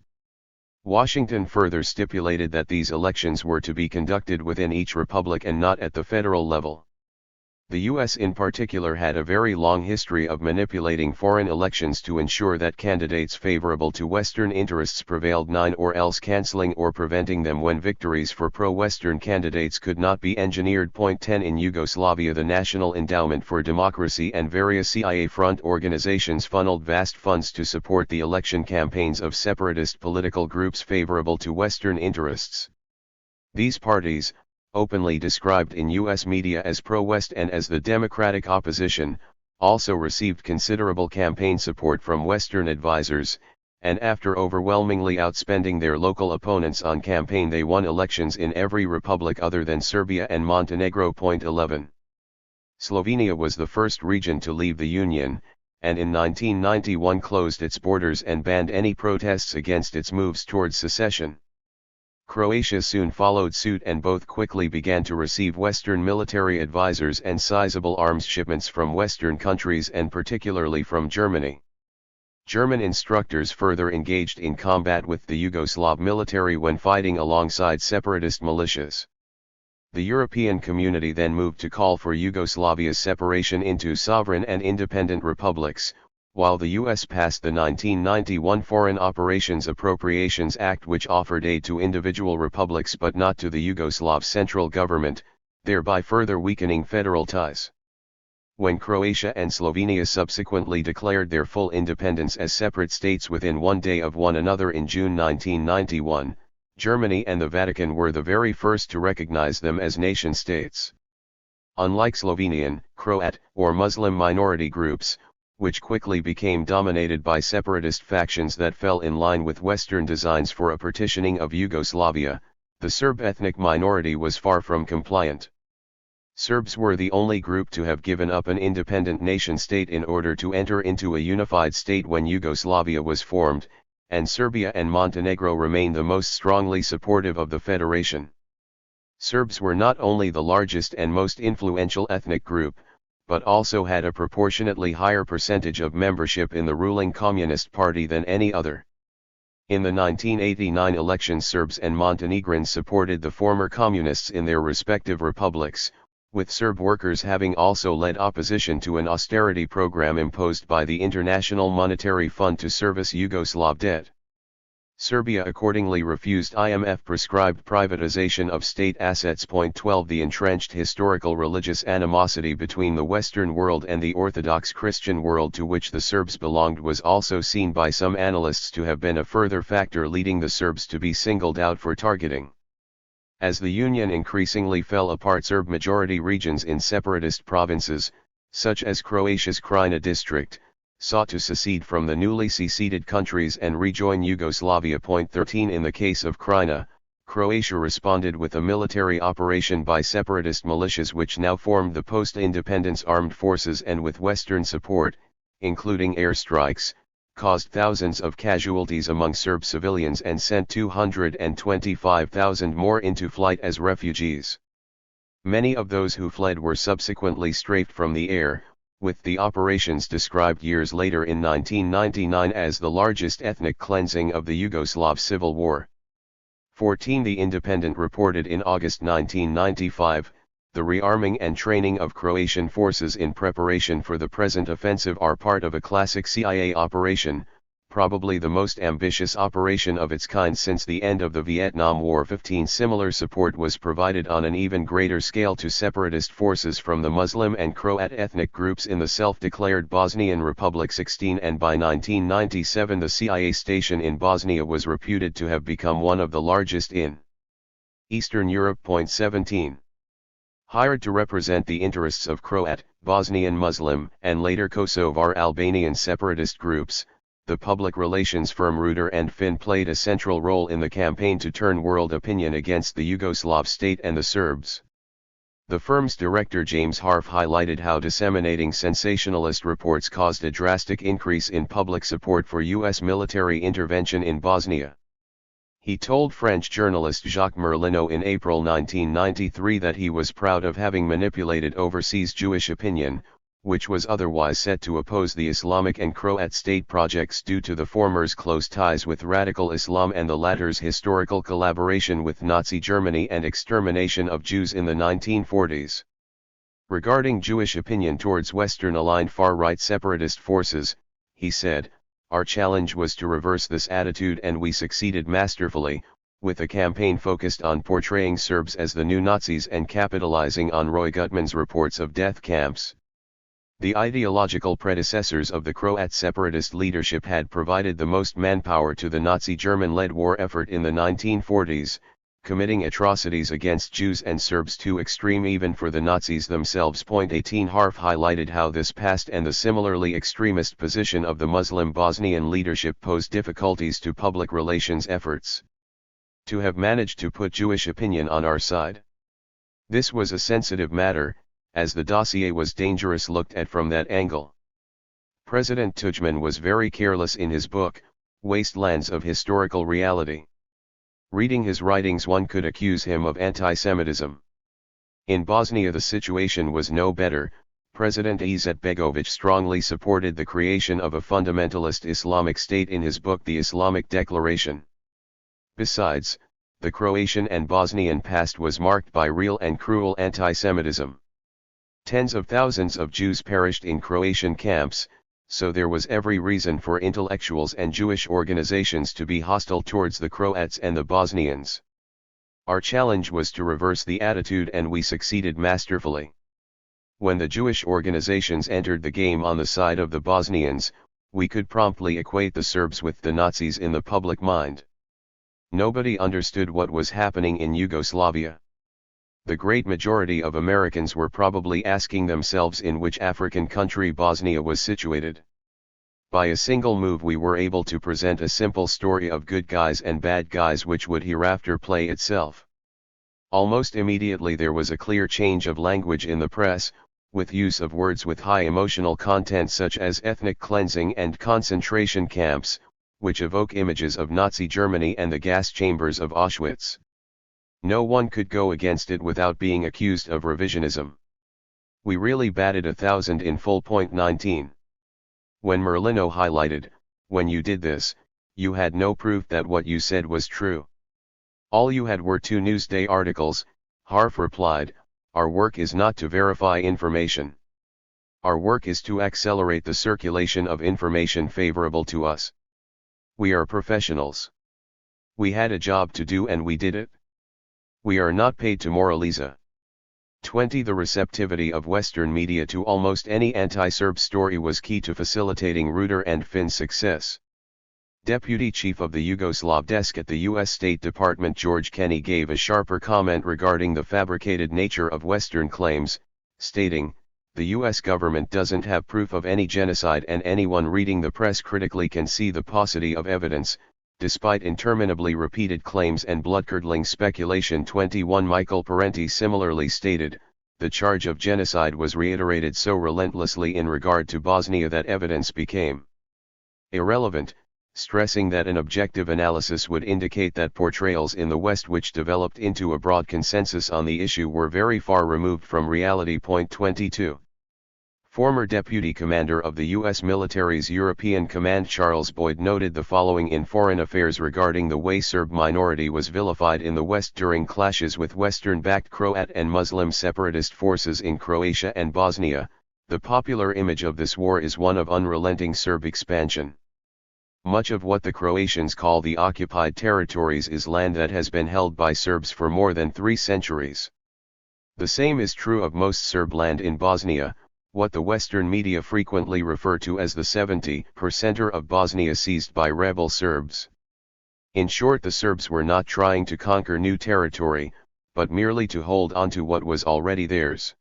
Washington further stipulated that these elections were to be conducted within each republic and not at the federal level. The US in particular had a very long history of manipulating foreign elections to ensure that candidates favorable to Western interests prevailed, or else cancelling or preventing them when victories for pro-Western candidates could not be engineered. Point 10 In Yugoslavia, the National Endowment for Democracy and various CIA front organizations funneled vast funds to support the election campaigns of separatist political groups favorable to Western interests. These parties, openly described in U.S. media as pro-West and as the Democratic opposition, also received considerable campaign support from Western advisors, and after overwhelmingly outspending their local opponents on campaign, they won elections in every republic other than Serbia and Montenegro. Point 11. Slovenia was the first region to leave the Union, and in 1991 closed its borders and banned any protests against its moves towards secession. Croatia soon followed suit, and both quickly began to receive Western military advisors and sizable arms shipments from Western countries and particularly from Germany. German instructors further engaged in combat with the Yugoslav military when fighting alongside separatist militias. The European community then moved to call for Yugoslavia's separation into sovereign and independent republics, while the U.S. passed the 1991 Foreign Operations Appropriations Act, which offered aid to individual republics but not to the Yugoslav central government, thereby further weakening federal ties. When Croatia and Slovenia subsequently declared their full independence as separate states within one day of one another in June 1991, Germany and the Vatican were the very first to recognize them as nation-states. Unlike Slovenian, Croat, or Muslim minority groups, which quickly became dominated by separatist factions that fell in line with Western designs for a partitioning of Yugoslavia, the Serb ethnic minority was far from compliant. Serbs were the only group to have given up an independent nation-state in order to enter into a unified state when Yugoslavia was formed, and Serbia and Montenegro remained the most strongly supportive of the federation. Serbs were not only the largest and most influential ethnic group, but also had a proportionately higher percentage of membership in the ruling Communist Party than any other. In the 1989 elections, Serbs and Montenegrins supported the former communists in their respective republics, with Serb workers having also led opposition to an austerity program imposed by the International Monetary Fund to service Yugoslav debt. Serbia accordingly refused IMF-prescribed privatization of state assets. Point 12 The entrenched historical religious animosity between the Western world and the Orthodox Christian world to which the Serbs belonged was also seen by some analysts to have been a further factor leading the Serbs to be singled out for targeting. As the Union increasingly fell apart, Serb-majority regions in separatist provinces, such as Croatia's Krajina district, sought to secede from the newly seceded countries and rejoin Yugoslavia. Point 13 In the case of Krajina, Croatia responded with a military operation by separatist militias which now formed the post-independence armed forces, and with Western support, including airstrikes, caused thousands of casualties among Serb civilians and sent 225,000 more into flight as refugees. Many of those who fled were subsequently strafed from the air, with the operations described years later in 1999 as the largest ethnic cleansing of the Yugoslav Civil War. 14 The Independent reported in August 1995, the rearming and training of Croatian forces in preparation for the present offensive are part of a classic CIA operation, probably the most ambitious operation of its kind since the end of the Vietnam War. 15 Similar support was provided on an even greater scale to separatist forces from the Muslim and Croat ethnic groups in the self-declared Bosnian Republic. 16 And by 1997 the CIA station in Bosnia was reputed to have become one of the largest in Eastern Europe. 17 Hired to represent the interests of Croat, Bosnian Muslim, and later Kosovar Albanian separatist groups, the public relations firm Reuter and Finn played a central role in the campaign to turn world opinion against the Yugoslav state and the Serbs. The firm's director James Harf highlighted how disseminating sensationalist reports caused a drastic increase in public support for U.S. military intervention in Bosnia. He told French journalist Jacques Merlino in April 1993 that he was proud of having manipulated overseas Jewish opinion, which was otherwise set to oppose the Islamic and Croat state projects due to the former's close ties with radical Islam and the latter's historical collaboration with Nazi Germany and extermination of Jews in the 1940s. Regarding Jewish opinion towards Western-aligned far-right separatist forces, he said, "Our challenge was to reverse this attitude, and we succeeded masterfully, with a campaign focused on portraying Serbs as the new Nazis and capitalizing on Roy Gutman's reports of death camps." The ideological predecessors of the Croat separatist leadership had provided the most manpower to the Nazi German-led war effort in the 1940s, committing atrocities against Jews and Serbs too extreme even for the Nazis themselves. 18 Harf highlighted how this past and the similarly extremist position of the Muslim Bosnian leadership posed difficulties to public relations efforts. To have managed to put Jewish opinion on our side. This was a sensitive matter, as the dossier was dangerous looked at from that angle. President Tudjman was very careless in his book, Wastelands of Historical Reality. Reading his writings one could accuse him of anti-Semitism. In Bosnia the situation was no better. President Izetbegović strongly supported the creation of a fundamentalist Islamic state in his book The Islamic Declaration. Besides, the Croatian and Bosnian past was marked by real and cruel anti-Semitism. Tens of thousands of Jews perished in Croatian camps, so there was every reason for intellectuals and Jewish organizations to be hostile towards the Croats and the Bosnians. Our challenge was to reverse the attitude, and we succeeded masterfully. When the Jewish organizations entered the game on the side of the Bosnians, we could promptly equate the Serbs with the Nazis in the public mind. Nobody understood what was happening in Yugoslavia. The great majority of Americans were probably asking themselves in which African country Bosnia was situated. By a single move we were able to present a simple story of good guys and bad guys which would hereafter play itself. Almost immediately there was a clear change of language in the press, with use of words with high emotional content such as ethnic cleansing and concentration camps, which evoke images of Nazi Germany and the gas chambers of Auschwitz. No one could go against it without being accused of revisionism. We really batted 1,000 in full. 19. When Merlino highlighted, "When you did this, you had no proof that what you said was true. All you had were 2 Newsday articles," Harf replied, "Our work is not to verify information. Our work is to accelerate the circulation of information favorable to us. We are professionals. We had a job to do and we did it. We are not paid to moralize." 20. The receptivity of Western media to almost any anti-Serb story was key to facilitating Reuter and Finn's success. Deputy Chief of the Yugoslav desk at the U.S. State Department George Kenney gave a sharper comment regarding the fabricated nature of Western claims, stating, "The U.S. government doesn't have proof of any genocide, and anyone reading the press critically can see the paucity of evidence, despite interminably repeated claims and blood-curdling speculation." 21. Michael Parenti similarly stated, "The charge of genocide was reiterated so relentlessly in regard to Bosnia that evidence became irrelevant," stressing that an objective analysis would indicate that portrayals in the West which developed into a broad consensus on the issue were very far removed from reality. 22. Former Deputy Commander of the U.S. military's European Command Charles Boyd noted the following in Foreign Affairs regarding the way Serb minority was vilified in the West during clashes with Western-backed Croat and Muslim separatist forces in Croatia and Bosnia: "The popular image of this war is one of unrelenting Serb expansion. Much of what the Croatians call the occupied territories is land that has been held by Serbs for more than 3 centuries. The same is true of most Serb land in Bosnia, what the Western media frequently refer to as the 70% of Bosnia seized by rebel Serbs. In short, the Serbs were not trying to conquer new territory, but merely to hold on to what was already theirs."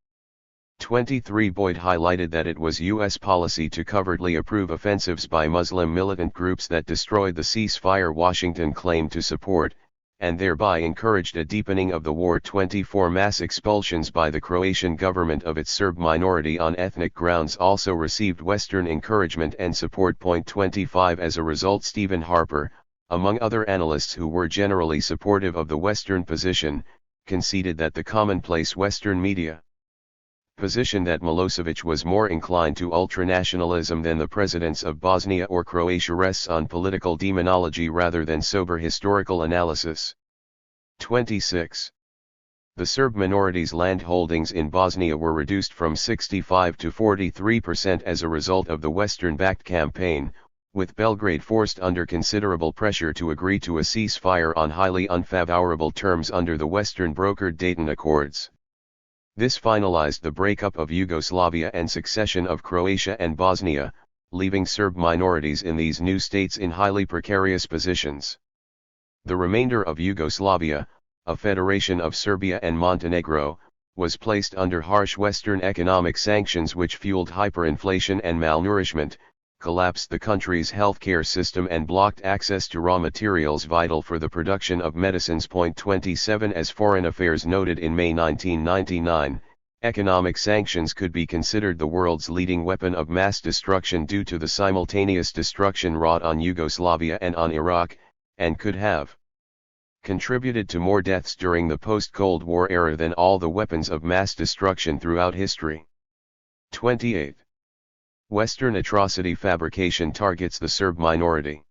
23. Boyd highlighted that it was U.S. policy to covertly approve offensives by Muslim militant groups that destroyed the ceasefire Washington claimed to support, and thereby encouraged a deepening of the war. 24. Mass expulsions by the Croatian government of its Serb minority on ethnic grounds also received Western encouragement and support. 25. As a result, Stephen Harper, among other analysts who were generally supportive of the Western position, conceded that the commonplace Western media position that Milosevic was more inclined to ultranationalism than the presidents of Bosnia or Croatia rests on political demonology rather than sober historical analysis. 26. The Serb minorities' land holdings in Bosnia were reduced from 65 to 43% as a result of the Western-backed campaign, with Belgrade forced under considerable pressure to agree to a ceasefire on highly unfavorable terms under the Western-brokered Dayton Accords. This finalized the breakup of Yugoslavia and succession of Croatia and Bosnia, leaving Serb minorities in these new states in highly precarious positions. The remainder of Yugoslavia, a federation of Serbia and Montenegro, was placed under harsh Western economic sanctions which fueled hyperinflation and malnourishment, collapsed the country's healthcare system and blocked access to raw materials vital for the production of medicines. 27 As Foreign Affairs noted in May 1999, economic sanctions could be considered the world's leading weapon of mass destruction due to the simultaneous destruction wrought on Yugoslavia and on Iraq, and could have contributed to more deaths during the post-Cold War era than all the weapons of mass destruction throughout history. 28. Western atrocity fabrication targets the Serb minority.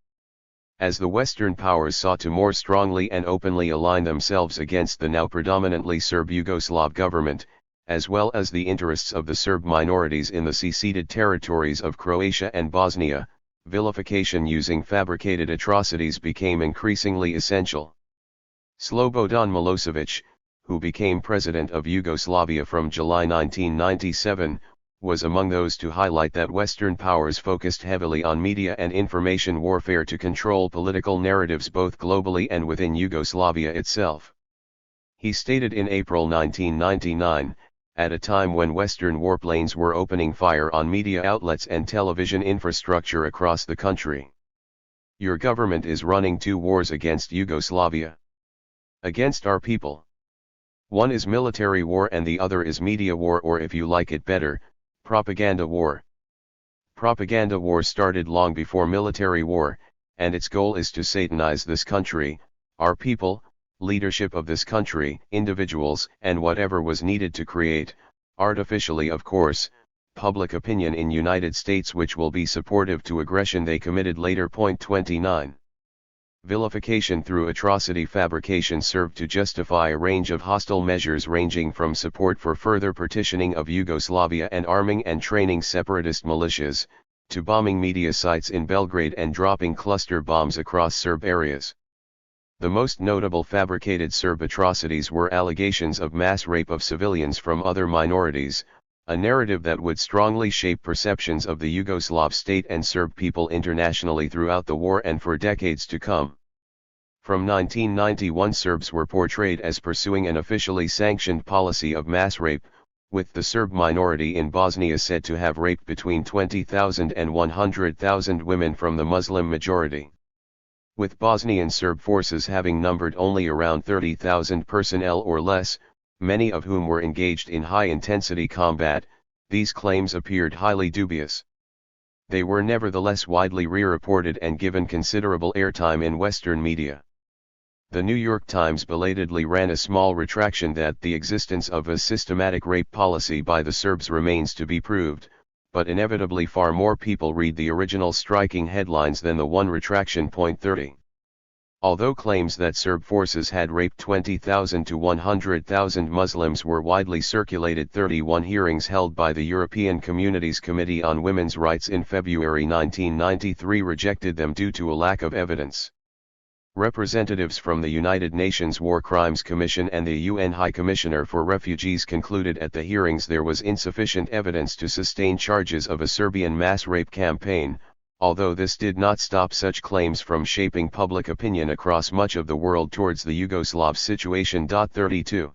As the Western powers sought to more strongly and openly align themselves against the now predominantly Serb Yugoslav government, as well as the interests of the Serb minorities in the seceded territories of Croatia and Bosnia, vilification using fabricated atrocities became increasingly essential. Slobodan Milosevic, who became president of Yugoslavia from July 1997, was among those to highlight that Western powers focused heavily on media and information warfare to control political narratives both globally and within Yugoslavia itself. He stated in April 1999, at a time when Western warplanes were opening fire on media outlets and television infrastructure across the country. Your government is running two wars against Yugoslavia. Against our people. One is military war and the other is media war, or if you like it better, propaganda war. Propaganda war started long before military war, and its goal is to satanize this country, our people, leadership of this country, individuals, and whatever was needed to create, artificially of course, public opinion in United States which will be supportive to aggression they committed later. 29. Vilification through atrocity fabrication served to justify a range of hostile measures ranging from support for further partitioning of Yugoslavia and arming and training separatist militias, to bombing media sites in Belgrade and dropping cluster bombs across Serb areas. The most notable fabricated Serb atrocities were allegations of mass rape of civilians from other minorities, a narrative that would strongly shape perceptions of the Yugoslav state and Serb people internationally throughout the war and for decades to come. From 1991, Serbs were portrayed as pursuing an officially sanctioned policy of mass rape, with the Serb minority in Bosnia said to have raped between 20,000 and 100,000 women from the Muslim majority. With Bosnian Serb forces having numbered only around 30,000 personnel or less, many of whom were engaged in high-intensity combat, these claims appeared highly dubious. They were nevertheless widely re-reported and given considerable airtime in Western media. The New York Times belatedly ran a small retraction that the existence of a systematic rape policy by the Serbs remains to be proved, but inevitably far more people read the original striking headlines than the one retraction. 30. Although claims that Serb forces had raped 20,000 to 100,000 Muslims were widely circulated, 31 hearings held by the European Community's Committee on Women's Rights in February 1993 rejected them due to a lack of evidence. Representatives from the United Nations War Crimes Commission and the UN High Commissioner for Refugees concluded at the hearings there was insufficient evidence to sustain charges of a Serbian mass rape campaign, although this did not stop such claims from shaping public opinion across much of the world towards the Yugoslav situation. 32.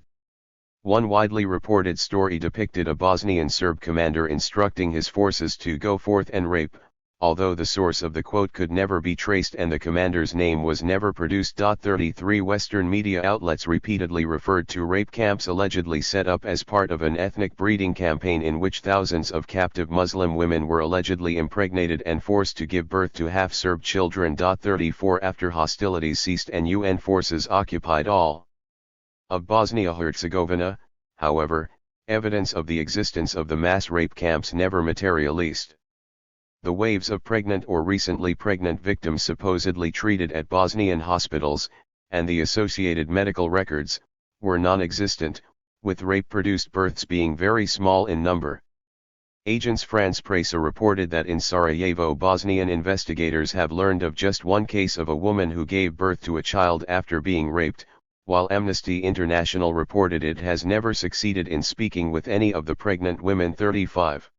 One widely reported story depicted a Bosnian Serb commander instructing his forces to go forth and rape, although the source of the quote could never be traced and the commander's name was never produced. 33 Western media outlets repeatedly referred to rape camps allegedly set up as part of an ethnic breeding campaign in which thousands of captive Muslim women were allegedly impregnated and forced to give birth to half-Serb children. 34 After hostilities ceased and UN forces occupied all of Bosnia-Herzegovina, however, evidence of the existence of the mass rape camps never materialized. The waves of pregnant or recently pregnant victims supposedly treated at Bosnian hospitals, and the associated medical records, were non-existent, with rape-produced births being very small in number. Agence France Presse reported that in Sarajevo, Bosnian investigators have learned of just one case of a woman who gave birth to a child after being raped, while Amnesty International reported it has never succeeded in speaking with any of the pregnant women 35.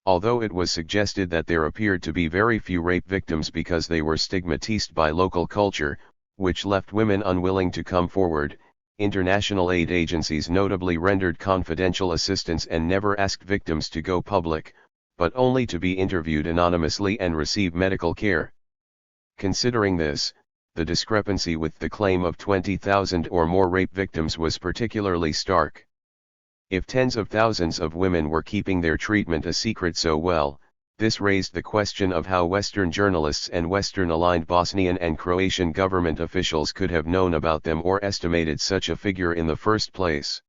Although it was suggested that there appeared to be very few rape victims because they were stigmatized by local culture, which left women unwilling to come forward, international aid agencies notably rendered confidential assistance and never asked victims to go public, but only to be interviewed anonymously and receive medical care. Considering this, the discrepancy with the claim of 20,000 or more rape victims was particularly stark. If tens of thousands of women were keeping their treatment a secret so well, this raised the question of how Western journalists and Western-aligned Bosnian and Croatian government officials could have known about them or estimated such a figure in the first place.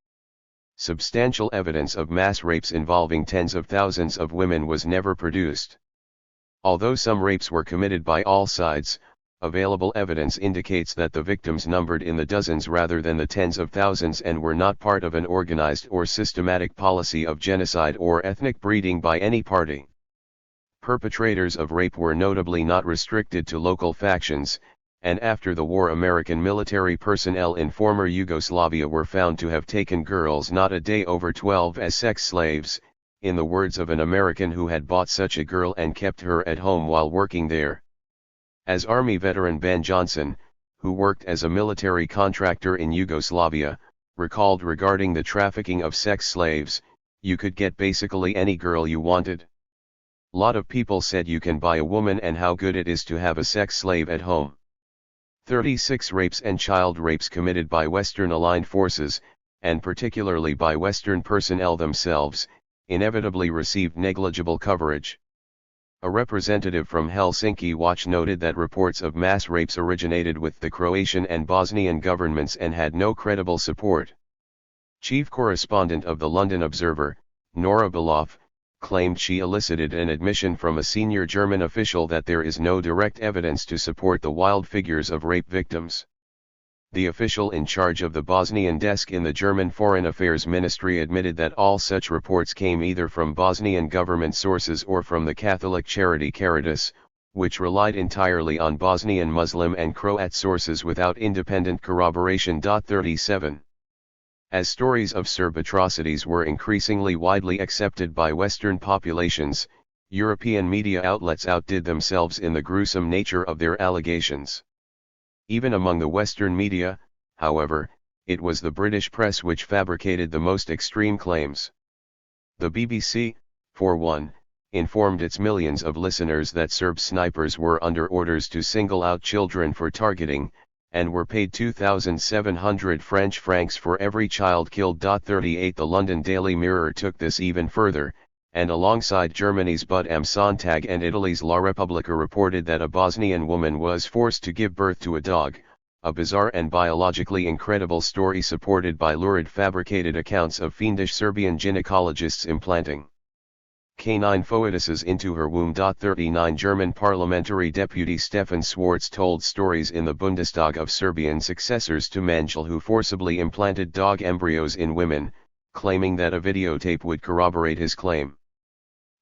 Substantial evidence of mass rapes involving tens of thousands of women was never produced. Although some rapes were committed by all sides, available evidence indicates that the victims numbered in the dozens rather than the tens of thousands and were not part of an organized or systematic policy of genocide or ethnic breeding by any party. Perpetrators of rape were notably not restricted to local factions, and after the war American military personnel in former Yugoslavia were found to have taken girls not a day over 12 as sex slaves, in the words of an American who had bought such a girl and kept her at home while working there. As Army veteran Ben Johnson, who worked as a military contractor in Yugoslavia, recalled regarding the trafficking of sex slaves, you could get basically any girl you wanted. Lot of people said you can buy a woman and how good it is to have a sex slave at home. 36 rapes and child rapes committed by Western-aligned forces, and particularly by Western personnel themselves, inevitably received negligible coverage. A representative from Helsinki Watch noted that reports of mass rapes originated with the Croatian and Bosnian governments and had no credible support. Chief correspondent of the London Observer, Nora Beloff, claimed she elicited an admission from a senior German official that there is no direct evidence to support the wild figures of rape victims. The official in charge of the Bosnian desk in the German Foreign Affairs Ministry admitted that all such reports came either from Bosnian government sources or from the Catholic charity Caritas, which relied entirely on Bosnian Muslim and Croat sources without independent corroboration. 37. As stories of Serb atrocities were increasingly widely accepted by Western populations, European media outlets outdid themselves in the gruesome nature of their allegations. Even among the Western media, however, it was the British press which fabricated the most extreme claims. The BBC, for one, informed its millions of listeners that Serb snipers were under orders to single out children for targeting, and were paid 2,700 French francs for every child killed. 38 The London Daily Mirror took this even further, and alongside Germany's Bud am Sonntag and Italy's La Repubblica reported that a Bosnian woman was forced to give birth to a dog, a bizarre and biologically incredible story supported by lurid fabricated accounts of fiendish Serbian gynecologists implanting canine foetuses into her womb. 39 German parliamentary deputy Stefan Schwarz told stories in the Bundestag of Serbian successors to Mangel who forcibly implanted dog embryos in women, claiming that a videotape would corroborate his claim.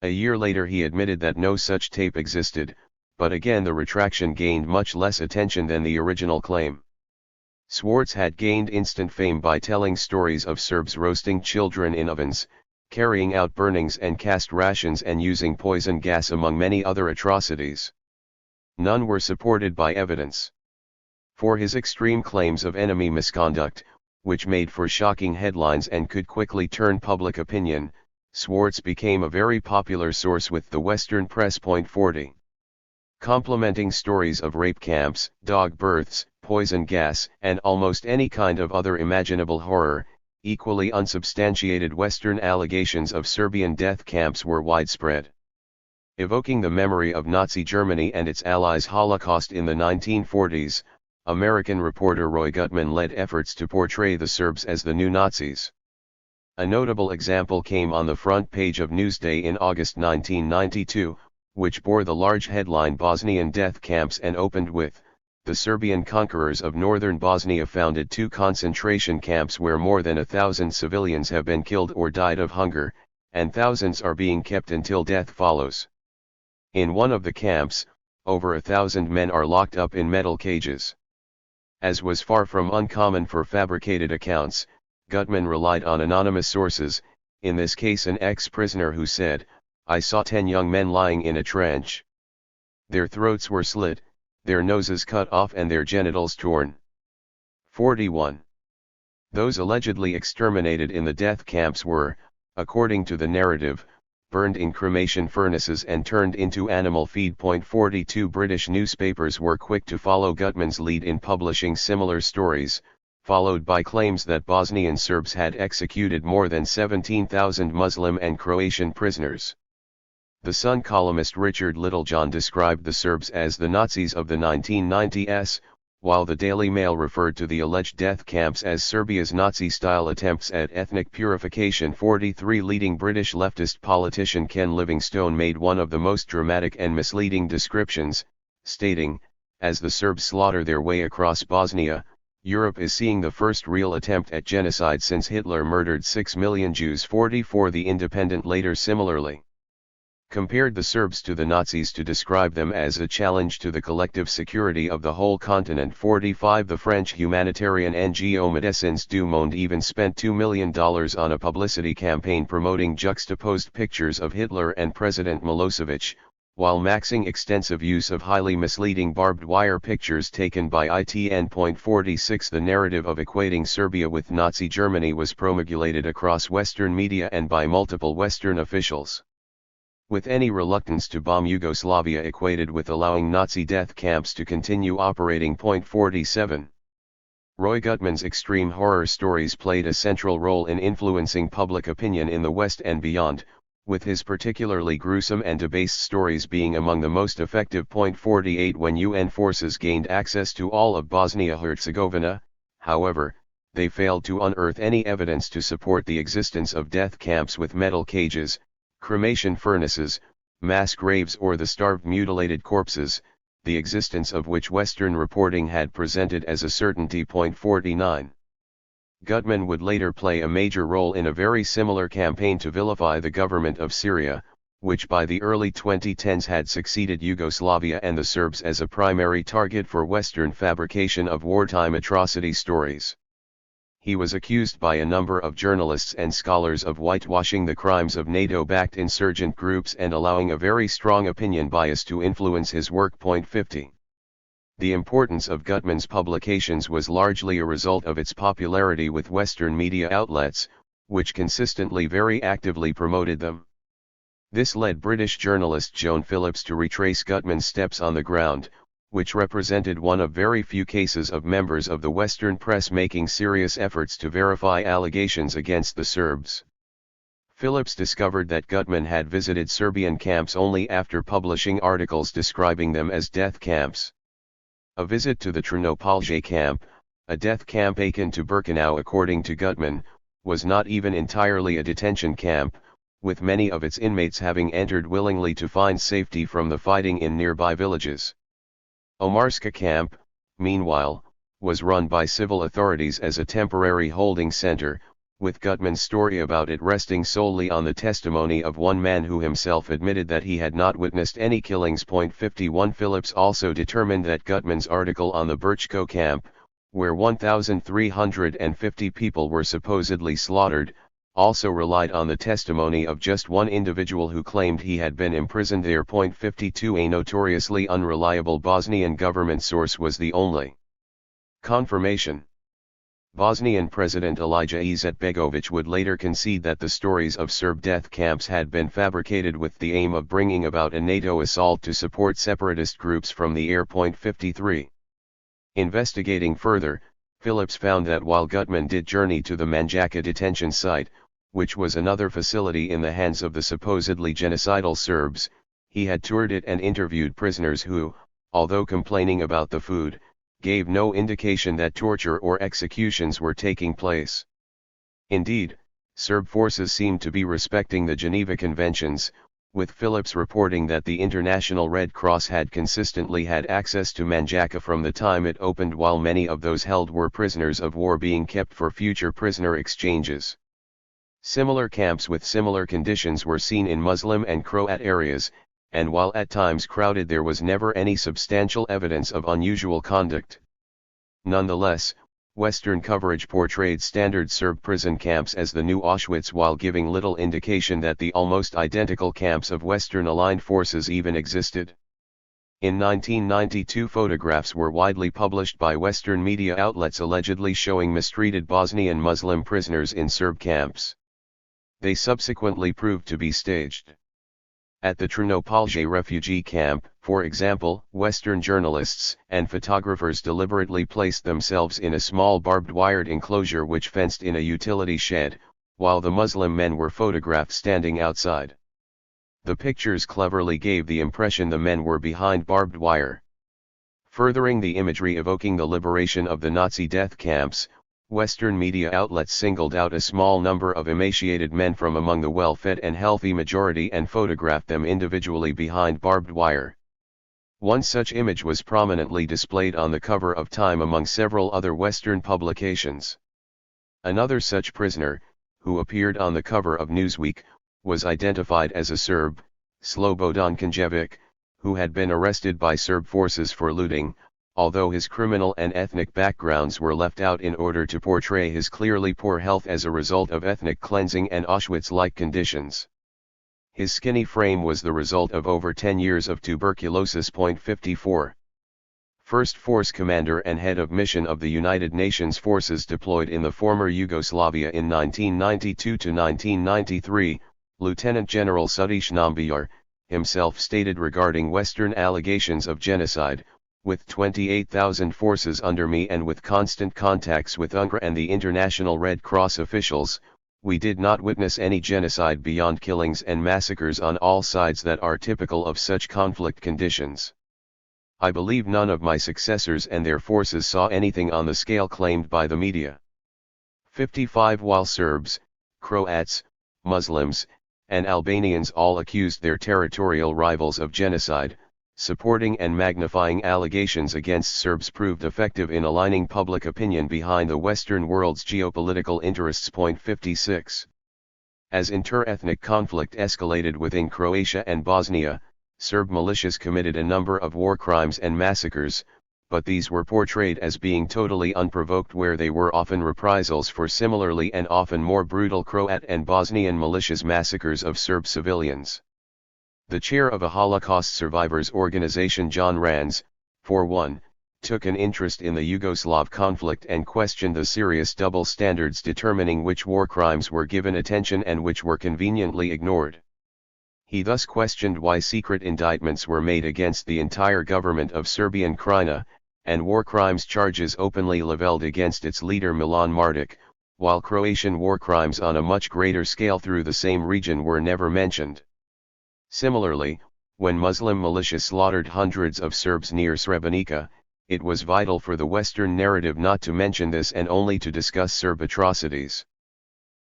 A year later he admitted that no such tape existed, but again the retraction gained much less attention than the original claim. Schwarz had gained instant fame by telling stories of Serbs roasting children in ovens, carrying out burnings and cast rations and using poison gas among many other atrocities. None were supported by evidence. For his extreme claims of enemy misconduct, which made for shocking headlines and could quickly turn public opinion, Schwarz became a very popular source with the Western press. 40. Complementing stories of rape camps, dog births, poison gas, and almost any kind of other imaginable horror, equally unsubstantiated Western allegations of Serbian death camps were widespread. Evoking the memory of Nazi Germany and its allies' Holocaust in the 1940s, American reporter Roy Gutman led efforts to portray the Serbs as the new Nazis. A notable example came on the front page of Newsday in August 1992, which bore the large headline Bosnian death camps and opened with, the Serbian conquerors of northern Bosnia founded 2 concentration camps where more than 1,000 civilians have been killed or died of hunger, and thousands are being kept until death follows. In one of the camps, over 1,000 men are locked up in metal cages. As was far from uncommon for fabricated accounts, Gutman relied on anonymous sources, in this case an ex-prisoner who said, "I saw 10 young men lying in a trench. Their throats were slit, their noses cut off and their genitals torn." 41. Those allegedly exterminated in the death camps were, according to the narrative, burned in cremation furnaces and turned into animal feed. 42 British newspapers were quick to follow Gutman's lead in publishing similar stories, followed by claims that Bosnian Serbs had executed more than 17,000 Muslim and Croatian prisoners. The Sun columnist Richard Littlejohn described the Serbs as the Nazis of the 1990s, while the Daily Mail referred to the alleged death camps as Serbia's Nazi-style attempts at ethnic purification. 43 Leading British leftist politician Ken Livingstone made one of the most dramatic and misleading descriptions, stating, "As the Serbs slaughter their way across Bosnia, Europe is seeing the first real attempt at genocide since Hitler murdered 6 million Jews." 44 The Independent later similarly compared the Serbs to the Nazis to describe them as a challenge to the collective security of the whole continent. 45 The French humanitarian NGO Médecins du Monde even spent $2 million on a publicity campaign promoting juxtaposed pictures of Hitler and President Milosevic, while maxing extensive use of highly misleading barbed wire pictures taken by ITN. 46 The narrative of equating Serbia with Nazi Germany was promulgated across Western media and by multiple Western officials, with any reluctance to bomb Yugoslavia equated with allowing Nazi death camps to continue operating. 47 Roy Gutman's extreme horror stories played a central role in influencing public opinion in the West and beyond, with his particularly gruesome and debased stories being among the most effective. 48 When UN forces gained access to all of Bosnia-Herzegovina, however, they failed to unearth any evidence to support the existence of death camps with metal cages, cremation furnaces, mass graves or the starved mutilated corpses, the existence of which Western reporting had presented as a certainty. 49 Gutman would later play a major role in a very similar campaign to vilify the government of Syria, which by the early 2010s had succeeded Yugoslavia and the Serbs as a primary target for Western fabrication of wartime atrocity stories. He was accused by a number of journalists and scholars of whitewashing the crimes of NATO-backed insurgent groups and allowing a very strong opinion bias to influence his work. 50 The importance of Gutman's publications was largely a result of its popularity with Western media outlets, which consistently very actively promoted them. This led British journalist Joan Phillips to retrace Gutman's steps on the ground, which represented one of very few cases of members of the Western press making serious efforts to verify allegations against the Serbs. Phillips discovered that Gutman had visited Serbian camps only after publishing articles describing them as death camps. A visit to the Trnopolje camp, a death camp akin to Birkenau according to Gutman, was not even entirely a detention camp, with many of its inmates having entered willingly to find safety from the fighting in nearby villages. Omarska camp, meanwhile, was run by civil authorities as a temporary holding center, with Gutman's story about it resting solely on the testimony of one man who himself admitted that he had not witnessed any killings. 51 Phillips also determined that Gutman's article on the Brčko camp, where 1,350 people were supposedly slaughtered, also relied on the testimony of just one individual who claimed he had been imprisoned there. 52 A notoriously unreliable Bosnian government source was the only confirmation. Bosnian President Alija Izetbegović would later concede that the stories of Serb death camps had been fabricated with the aim of bringing about a NATO assault to support separatist groups from the air. 53 Investigating further, Phillips found that while Gutman did journey to the Manjaka detention site, which was another facility in the hands of the supposedly genocidal Serbs, he had toured it and interviewed prisoners who, although complaining about the food, gave no indication that torture or executions were taking place. Indeed, Serb forces seemed to be respecting the Geneva Conventions, with Phillips reporting that the International Red Cross had consistently had access to Manjaca from the time it opened, while many of those held were prisoners of war being kept for future prisoner exchanges. Similar camps with similar conditions were seen in Muslim and Croat areas, and while at times crowded, there was never any substantial evidence of unusual conduct. Nonetheless, Western coverage portrayed standard Serb prison camps as the new Auschwitz, while giving little indication that the almost identical camps of Western aligned forces even existed. In 1992, photographs were widely published by Western media outlets allegedly showing mistreated Bosnian Muslim prisoners in Serb camps. They subsequently proved to be staged. At the Trnopolje refugee camp, for example, Western journalists and photographers deliberately placed themselves in a small barbed-wired enclosure which fenced in a utility shed, while the Muslim men were photographed standing outside. The pictures cleverly gave the impression the men were behind barbed wire. Furthering the imagery evoking the liberation of the Nazi death camps, Western media outlets singled out a small number of emaciated men from among the well-fed and healthy majority and photographed them individually behind barbed wire. One such image was prominently displayed on the cover of Time among several other Western publications. Another such prisoner, who appeared on the cover of Newsweek, was identified as a Serb, Slobodan Konjevic, who had been arrested by Serb forces for looting, although his criminal and ethnic backgrounds were left out in order to portray his clearly poor health as a result of ethnic cleansing and Auschwitz-like conditions. His skinny frame was the result of over 10 years of tuberculosis. 54. First Force Commander and Head of Mission of the United Nations Forces deployed in the former Yugoslavia in 1992–1993, Lieutenant General Sutish Nambiar, himself stated regarding Western allegations of genocide, "With 28,000 forces under me and with constant contacts with UNRWA and the International Red Cross officials, we did not witness any genocide beyond killings and massacres on all sides that are typical of such conflict conditions. I believe none of my successors and their forces saw anything on the scale claimed by the media." 55. While Serbs, Croats, Muslims, and Albanians all accused their territorial rivals of genocide, supporting and magnifying allegations against Serbs proved effective in aligning public opinion behind the Western world's geopolitical interests. 56. As inter-ethnic conflict escalated within Croatia and Bosnia, Serb militias committed a number of war crimes and massacres, but these were portrayed as being totally unprovoked, where they were often reprisals for similarly and often more brutal Croat and Bosnian militias massacres of Serb civilians. The chair of a Holocaust survivors organization, John Rands, for one, took an interest in the Yugoslav conflict and questioned the serious double standards determining which war crimes were given attention and which were conveniently ignored. He thus questioned why secret indictments were made against the entire government of Serbian Krajina, and war crimes charges openly leveled against its leader Milan Mardic, while Croatian war crimes on a much greater scale through the same region were never mentioned. Similarly, when Muslim militias slaughtered hundreds of Serbs near Srebrenica, it was vital for the Western narrative not to mention this and only to discuss Serb atrocities.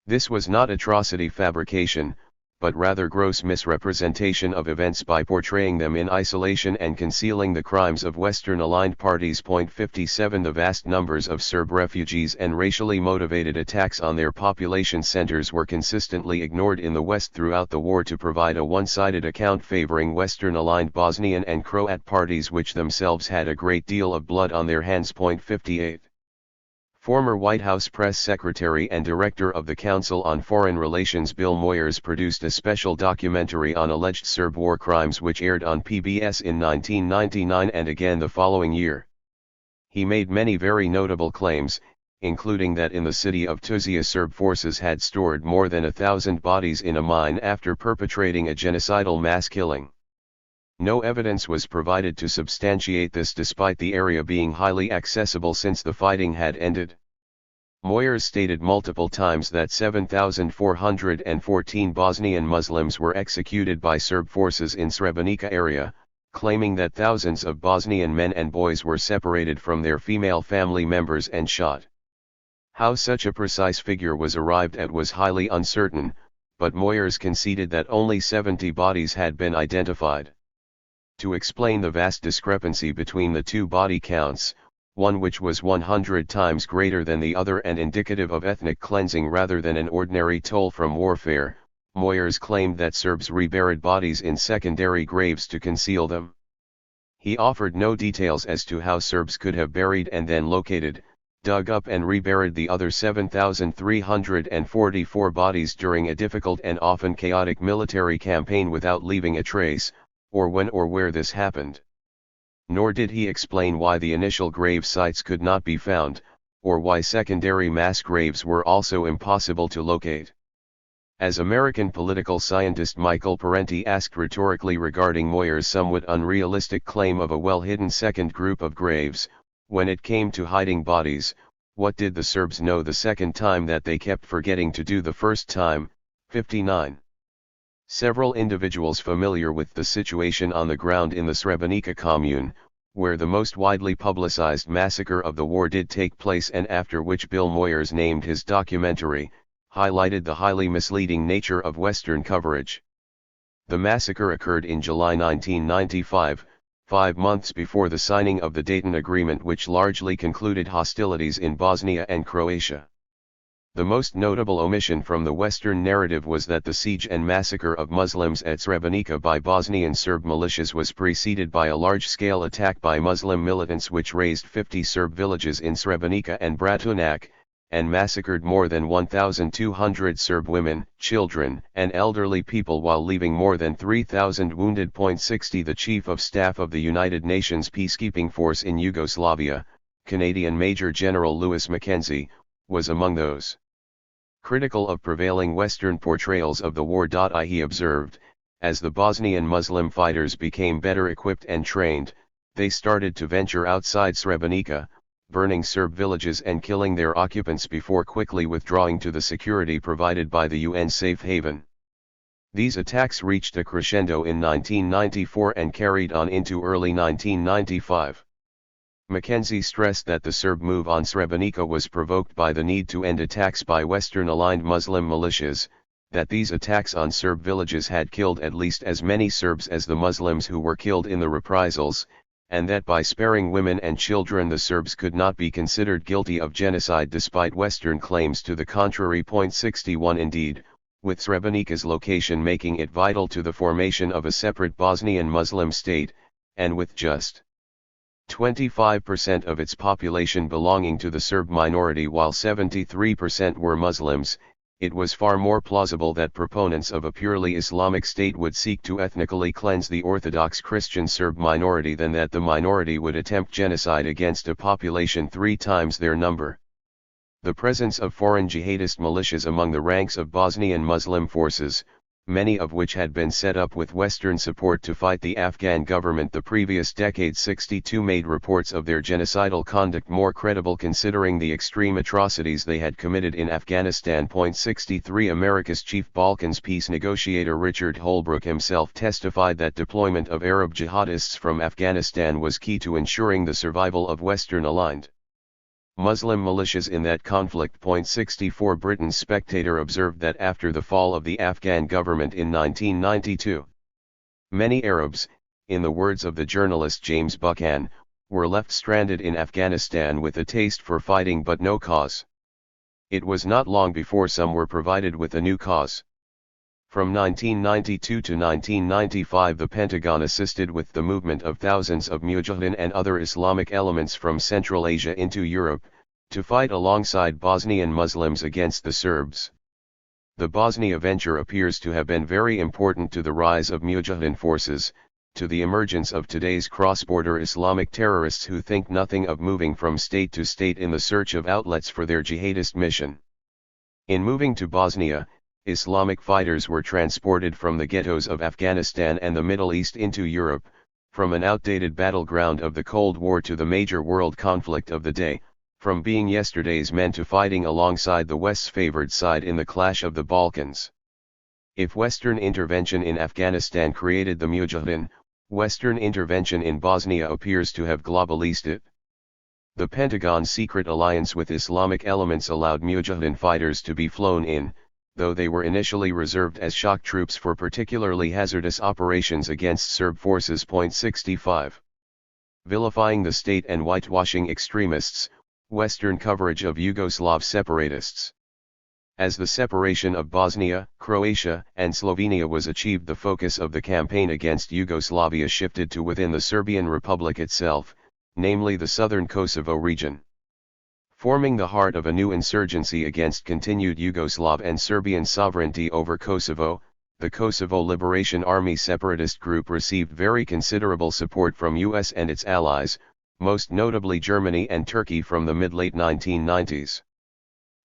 This was not atrocity fabrication, but rather gross misrepresentation of events by portraying them in isolation and concealing the crimes of Western-aligned parties. 57. The vast numbers of Serb refugees and racially motivated attacks on their population centers were consistently ignored in the West throughout the war to provide a one-sided account favoring Western-aligned Bosnian and Croat parties, which themselves had a great deal of blood on their hands. 58. Former White House press secretary and director of the Council on Foreign Relations Bill Moyers produced a special documentary on alleged Serb war crimes which aired on PBS in 1999 and again the following year. He made many very notable claims, including that in the city of Tuzla Serb forces had stored more than 1,000 bodies in a mine after perpetrating a genocidal mass killing. No evidence was provided to substantiate this, despite the area being highly accessible since the fighting had ended. Moyers stated multiple times that 7,414 Bosnian Muslims were executed by Serb forces in Srebrenica area, claiming that thousands of Bosnian men and boys were separated from their female family members and shot. How such a precise figure was arrived at was highly uncertain, but Moyers conceded that only 70 bodies had been identified. To explain the vast discrepancy between the two body counts, one which was 100 times greater than the other and indicative of ethnic cleansing rather than an ordinary toll from warfare, Moyers claimed that Serbs reburied bodies in secondary graves to conceal them. He offered no details as to how Serbs could have buried and then located, dug up and reburied the other 7,344 bodies during a difficult and often chaotic military campaign without leaving a trace, or when or where this happened. Nor did he explain why the initial grave sites could not be found, or why secondary mass graves were also impossible to locate. As American political scientist Michael Parenti asked rhetorically regarding Moyers' somewhat unrealistic claim of a well-hidden second group of graves, when it came to hiding bodies, what did the Serbs know the second time that they kept forgetting to do the first time? 59. Several individuals familiar with the situation on the ground in the Srebrenica commune, where the most widely publicized massacre of the war did take place and after which Bill Moyers named his documentary, highlighted the highly misleading nature of Western coverage. The massacre occurred in July 1995, 5 months before the signing of the Dayton Agreement, which largely concluded hostilities in Bosnia and Croatia. The most notable omission from the Western narrative was that the siege and massacre of Muslims at Srebrenica by Bosnian Serb militias was preceded by a large-scale attack by Muslim militants which razed 50 Serb villages in Srebrenica and Bratunac, and massacred more than 1,200 Serb women, children, and elderly people while leaving more than 3,000 wounded. 60 The Chief of Staff of the United Nations Peacekeeping Force in Yugoslavia, Canadian Major General Louis Mackenzie, was among those. Critical of prevailing Western portrayals of the war. He observed, as the Bosnian Muslim fighters became better equipped and trained, they started to venture outside Srebrenica, burning Serb villages and killing their occupants before quickly withdrawing to the security provided by the UN safe haven. These attacks reached a crescendo in 1994 and carried on into early 1995. Mackenzie stressed that the Serb move on Srebrenica was provoked by the need to end attacks by Western-aligned Muslim militias, that these attacks on Serb villages had killed at least as many Serbs as the Muslims who were killed in the reprisals, and that by sparing women and children the Serbs could not be considered guilty of genocide despite Western claims to the contrary. 61 Indeed, with Srebrenica's location making it vital to the formation of a separate Bosnian Muslim state, and with just 25% of its population belonging to the Serb minority while 73% were Muslims, it was far more plausible that proponents of a purely Islamic state would seek to ethnically cleanse the Orthodox Christian Serb minority than that the minority would attempt genocide against a population 3 times their number. The presence of foreign jihadist militias among the ranks of Bosnian Muslim forces, many of which had been set up with Western support to fight the Afghan government the previous decade. 62 made reports of their genocidal conduct more credible considering the extreme atrocities they had committed in Afghanistan. 63 America's chief Balkans peace negotiator Richard Holbrooke himself testified that deployment of Arab jihadists from Afghanistan was key to ensuring the survival of Western-aligned Muslim militias in that conflict. 64 Britain's Spectator observed that after the fall of the Afghan government in 1992, many Arabs, in the words of the journalist James Buchan, were left stranded in Afghanistan with a taste for fighting but no cause. It was not long before some were provided with a new cause. From 1992 to 1995 the Pentagon assisted with the movement of thousands of Mujahideen and other Islamic elements from Central Asia into Europe, to fight alongside Bosnian Muslims against the Serbs. The Bosnia venture appears to have been very important to the rise of Mujahideen forces, to the emergence of today's cross-border Islamic terrorists who think nothing of moving from state to state in the search of outlets for their jihadist mission. In moving to Bosnia, Islamic fighters were transported from the ghettos of Afghanistan and the Middle East into Europe, from an outdated battleground of the Cold War to the major world conflict of the day, from being yesterday's men to fighting alongside the West's favored side in the clash of the Balkans. If Western intervention in Afghanistan created the Mujahideen, Western intervention in Bosnia appears to have globalized it. The Pentagon's secret alliance with Islamic elements allowed Mujahideen fighters to be flown in, though they were initially reserved as shock troops for particularly hazardous operations against Serb forces. 65. Vilifying the state and whitewashing extremists, Western coverage of Yugoslav separatists. As the separation of Bosnia, Croatia, and Slovenia was achieved, the focus of the campaign against Yugoslavia shifted to within the Serbian Republic itself, namely the southern Kosovo region. Forming the heart of a new insurgency against continued Yugoslav and Serbian sovereignty over Kosovo, the Kosovo Liberation Army separatist group received very considerable support from US and its allies, most notably Germany and Turkey from the mid-late 1990s.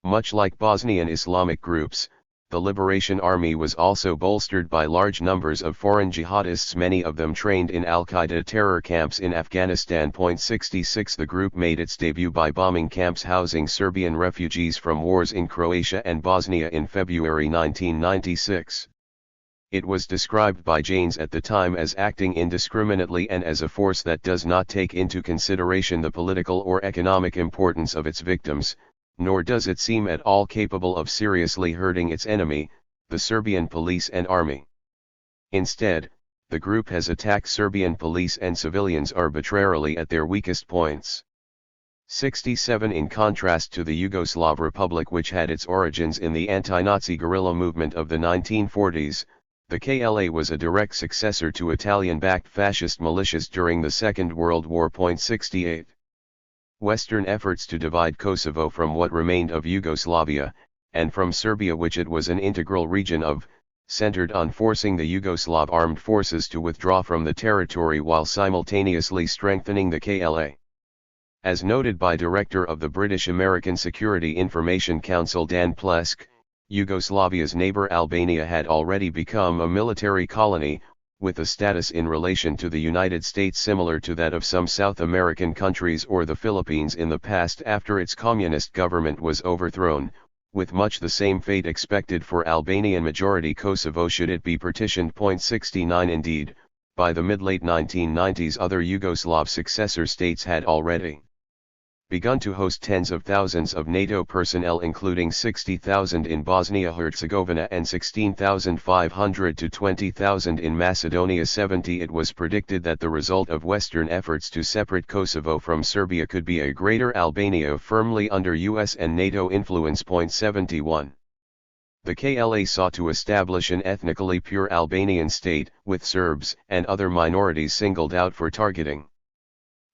Much like Bosnian Islamic groups, the Liberation Army was also bolstered by large numbers of foreign jihadists, many of them trained in Al-Qaeda terror camps in Afghanistan. 66 The group made its debut by bombing camps housing Serbian refugees from wars in Croatia and Bosnia in February 1996. It was described by Janes at the time as acting indiscriminately and as a force that does not take into consideration the political or economic importance of its victims, nor does it seem at all capable of seriously hurting its enemy, the Serbian police and army. Instead, the group has attacked Serbian police and civilians arbitrarily at their weakest points. 67 In contrast to the Yugoslav Republic, which had its origins in the anti-Nazi guerrilla movement of the 1940s, the KLA was a direct successor to Italian-backed fascist militias during the Second World War. 68. Western efforts to divide Kosovo from what remained of Yugoslavia, and from Serbia, which it was an integral region of, centered on forcing the Yugoslav armed forces to withdraw from the territory while simultaneously strengthening the KLA. As noted by Director of the British-American Security Information Council Dan Plesk, Yugoslavia's neighbor Albania had already become a military colony, with a status in relation to the United States similar to that of some South American countries or the Philippines in the past after its communist government was overthrown, with much the same fate expected for Albanian-majority Kosovo should it be partitioned. 69 Indeed, by the mid-late 1990s other Yugoslav successor states had already begun to host tens of thousands of NATO personnel, including 60,000 in Bosnia-Herzegovina and 16,500 to 20,000 in Macedonia. 70 It was predicted that the result of Western efforts to separate Kosovo from Serbia could be a greater Albania firmly under US and NATO influence. 71. The KLA sought to establish an ethnically pure Albanian state, with Serbs and other minorities singled out for targeting.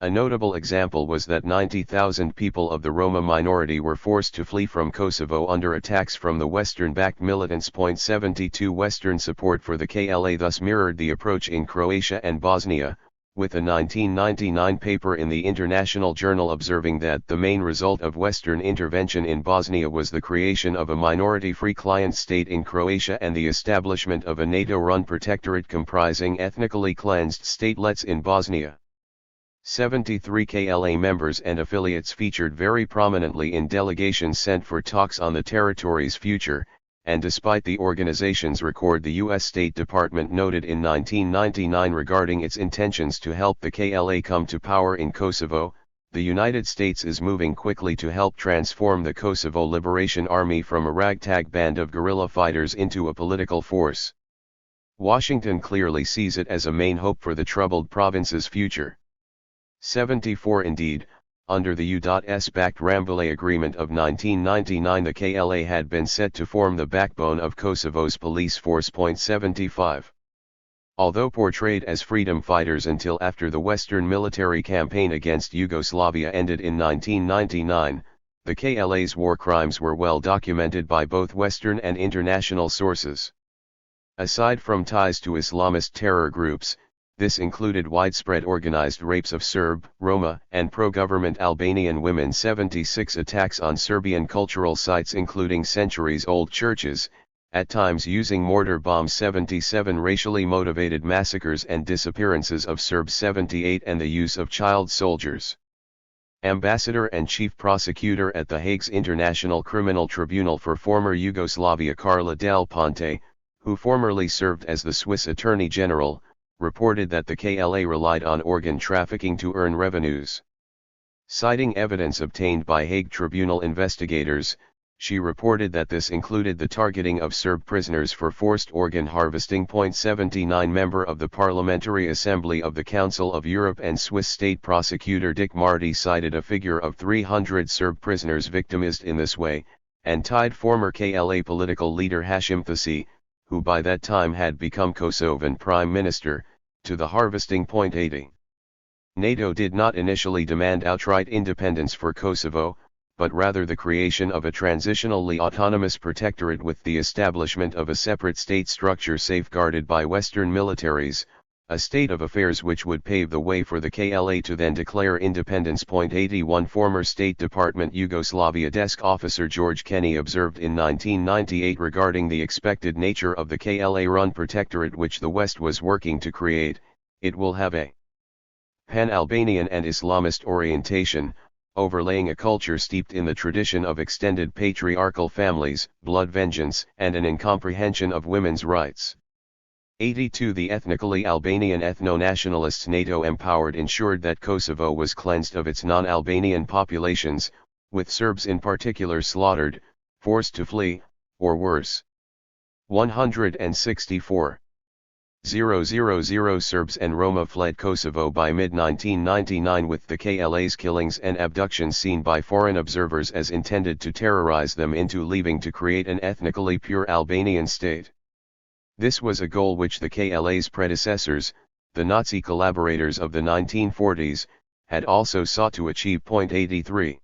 A notable example was that 90,000 people of the Roma minority were forced to flee from Kosovo under attacks from the Western-backed militants. 72 Western support for the KLA thus mirrored the approach in Croatia and Bosnia, with a 1999 paper in the International Journal observing that the main result of Western intervention in Bosnia was the creation of a minority-free client state in Croatia and the establishment of a NATO-run protectorate comprising ethnically cleansed statelets in Bosnia. 73 KLA members and affiliates featured very prominently in delegations sent for talks on the territory's future, and despite the organization's record, the U.S. State Department noted in 1999 regarding its intentions to help the KLA come to power in Kosovo, the United States is moving quickly to help transform the Kosovo Liberation Army from a ragtag band of guerrilla fighters into a political force. Washington clearly sees it as a main hope for the troubled province's future. 74 Indeed, under the U.S.-backed Rambouillet Agreement of 1999 the KLA had been set to form the backbone of Kosovo's police force. 75. Although portrayed as freedom fighters until after the Western military campaign against Yugoslavia ended in 1999, the KLA's war crimes were well documented by both Western and international sources. Aside from ties to Islamist terror groups, this included widespread organized rapes of Serb, Roma, and pro-government Albanian women. 76 Attacks on Serbian cultural sites including centuries-old churches, at times using mortar bombs. 77 Racially motivated massacres and disappearances of Serbs. 78 And the use of child soldiers. Ambassador and Chief Prosecutor at The Hague's International Criminal Tribunal for former Yugoslavia Carla Del Ponte, who formerly served as the Swiss Attorney General, reported that the KLA relied on organ trafficking to earn revenues. Citing evidence obtained by Hague Tribunal investigators, She reported that this included the targeting of Serb prisoners for forced organ harvesting. 79 Member of the Parliamentary Assembly of the Council of Europe and Swiss State Prosecutor Dick Marty cited a figure of 300 Serb prisoners victimized in this way, and tied former KLA political leader Hashim Thaçi, who by that time had become Kosovan Prime Minister, to the harvesting. 80. NATO did not initially demand outright independence for Kosovo, but rather the creation of a transitionally autonomous protectorate with the establishment of a separate state structure safeguarded by Western militaries, a state of affairs which would pave the way for the KLA to then declare independence. 81 Former State Department Yugoslavia desk officer George Kenny observed in 1998 regarding the expected nature of the KLA-run protectorate which the West was working to create: it will have a pan-Albanian and Islamist orientation, overlaying a culture steeped in the tradition of extended patriarchal families, blood vengeance, and an incomprehension of women's rights. 82 The ethnically Albanian ethno-nationalists NATO empowered ensured that Kosovo was cleansed of its non-Albanian populations, with Serbs in particular slaughtered, forced to flee, or worse. 164. 000 Serbs and Roma fled Kosovo by mid-1999 with the KLA's killings and abductions seen by foreign observers as intended to terrorize them into leaving to create an ethnically pure Albanian state. This was a goal which the KLA's predecessors, the Nazi collaborators of the 1940s, had also sought to achieve. 83.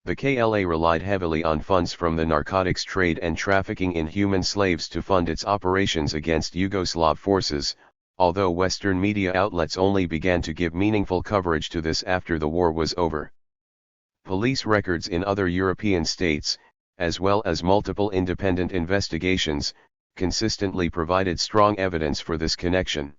The KLA relied heavily on funds from the narcotics trade and trafficking in human slaves to fund its operations against Yugoslav forces, although Western media outlets only began to give meaningful coverage to this after the war was over. Police records in other European states, as well as multiple independent investigations, consistently provided strong evidence for this connection.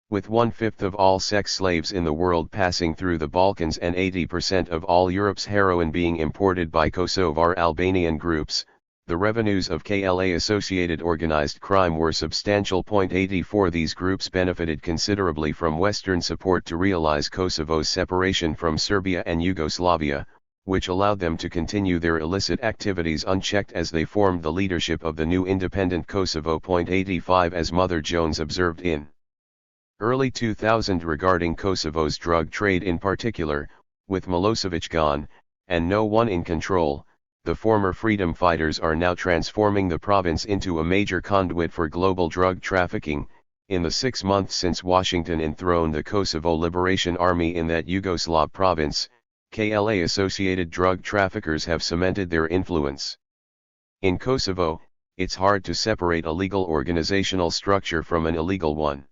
With 1/5 of all sex slaves in the world passing through the Balkans and 80% of all Europe's heroin being imported by Kosovar Albanian groups, the revenues of KLA-associated organized crime were substantial. 84 These groups benefited considerably from Western support to realize Kosovo's separation from Serbia and Yugoslavia, which allowed them to continue their illicit activities unchecked as they formed the leadership of the new independent Kosovo. 85 As Mother Jones observed in early 2000 regarding Kosovo's drug trade in particular, with Milosevic gone, and no one in control, the former freedom fighters are now transforming the province into a major conduit for global drug trafficking. In the 6 months since Washington enthroned the Kosovo Liberation Army in that Yugoslav province, KLA-associated drug traffickers have cemented their influence. In Kosovo, it's hard to separate a legal organizational structure from an illegal one.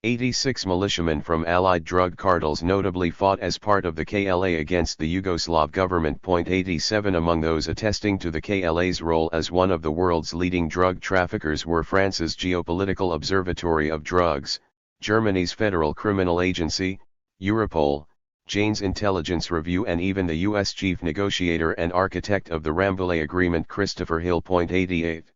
86 militiamen from allied drug cartels notably fought as part of the KLA against the Yugoslav government. 87 Among those attesting to the KLA's role as one of the world's leading drug traffickers were France's Geopolitical Observatory of Drugs, Germany's Federal Criminal Agency, Europol, Jane's Intelligence Review, and even the U.S. chief negotiator and architect of the Rambouillet Agreement Christopher Hill. 88.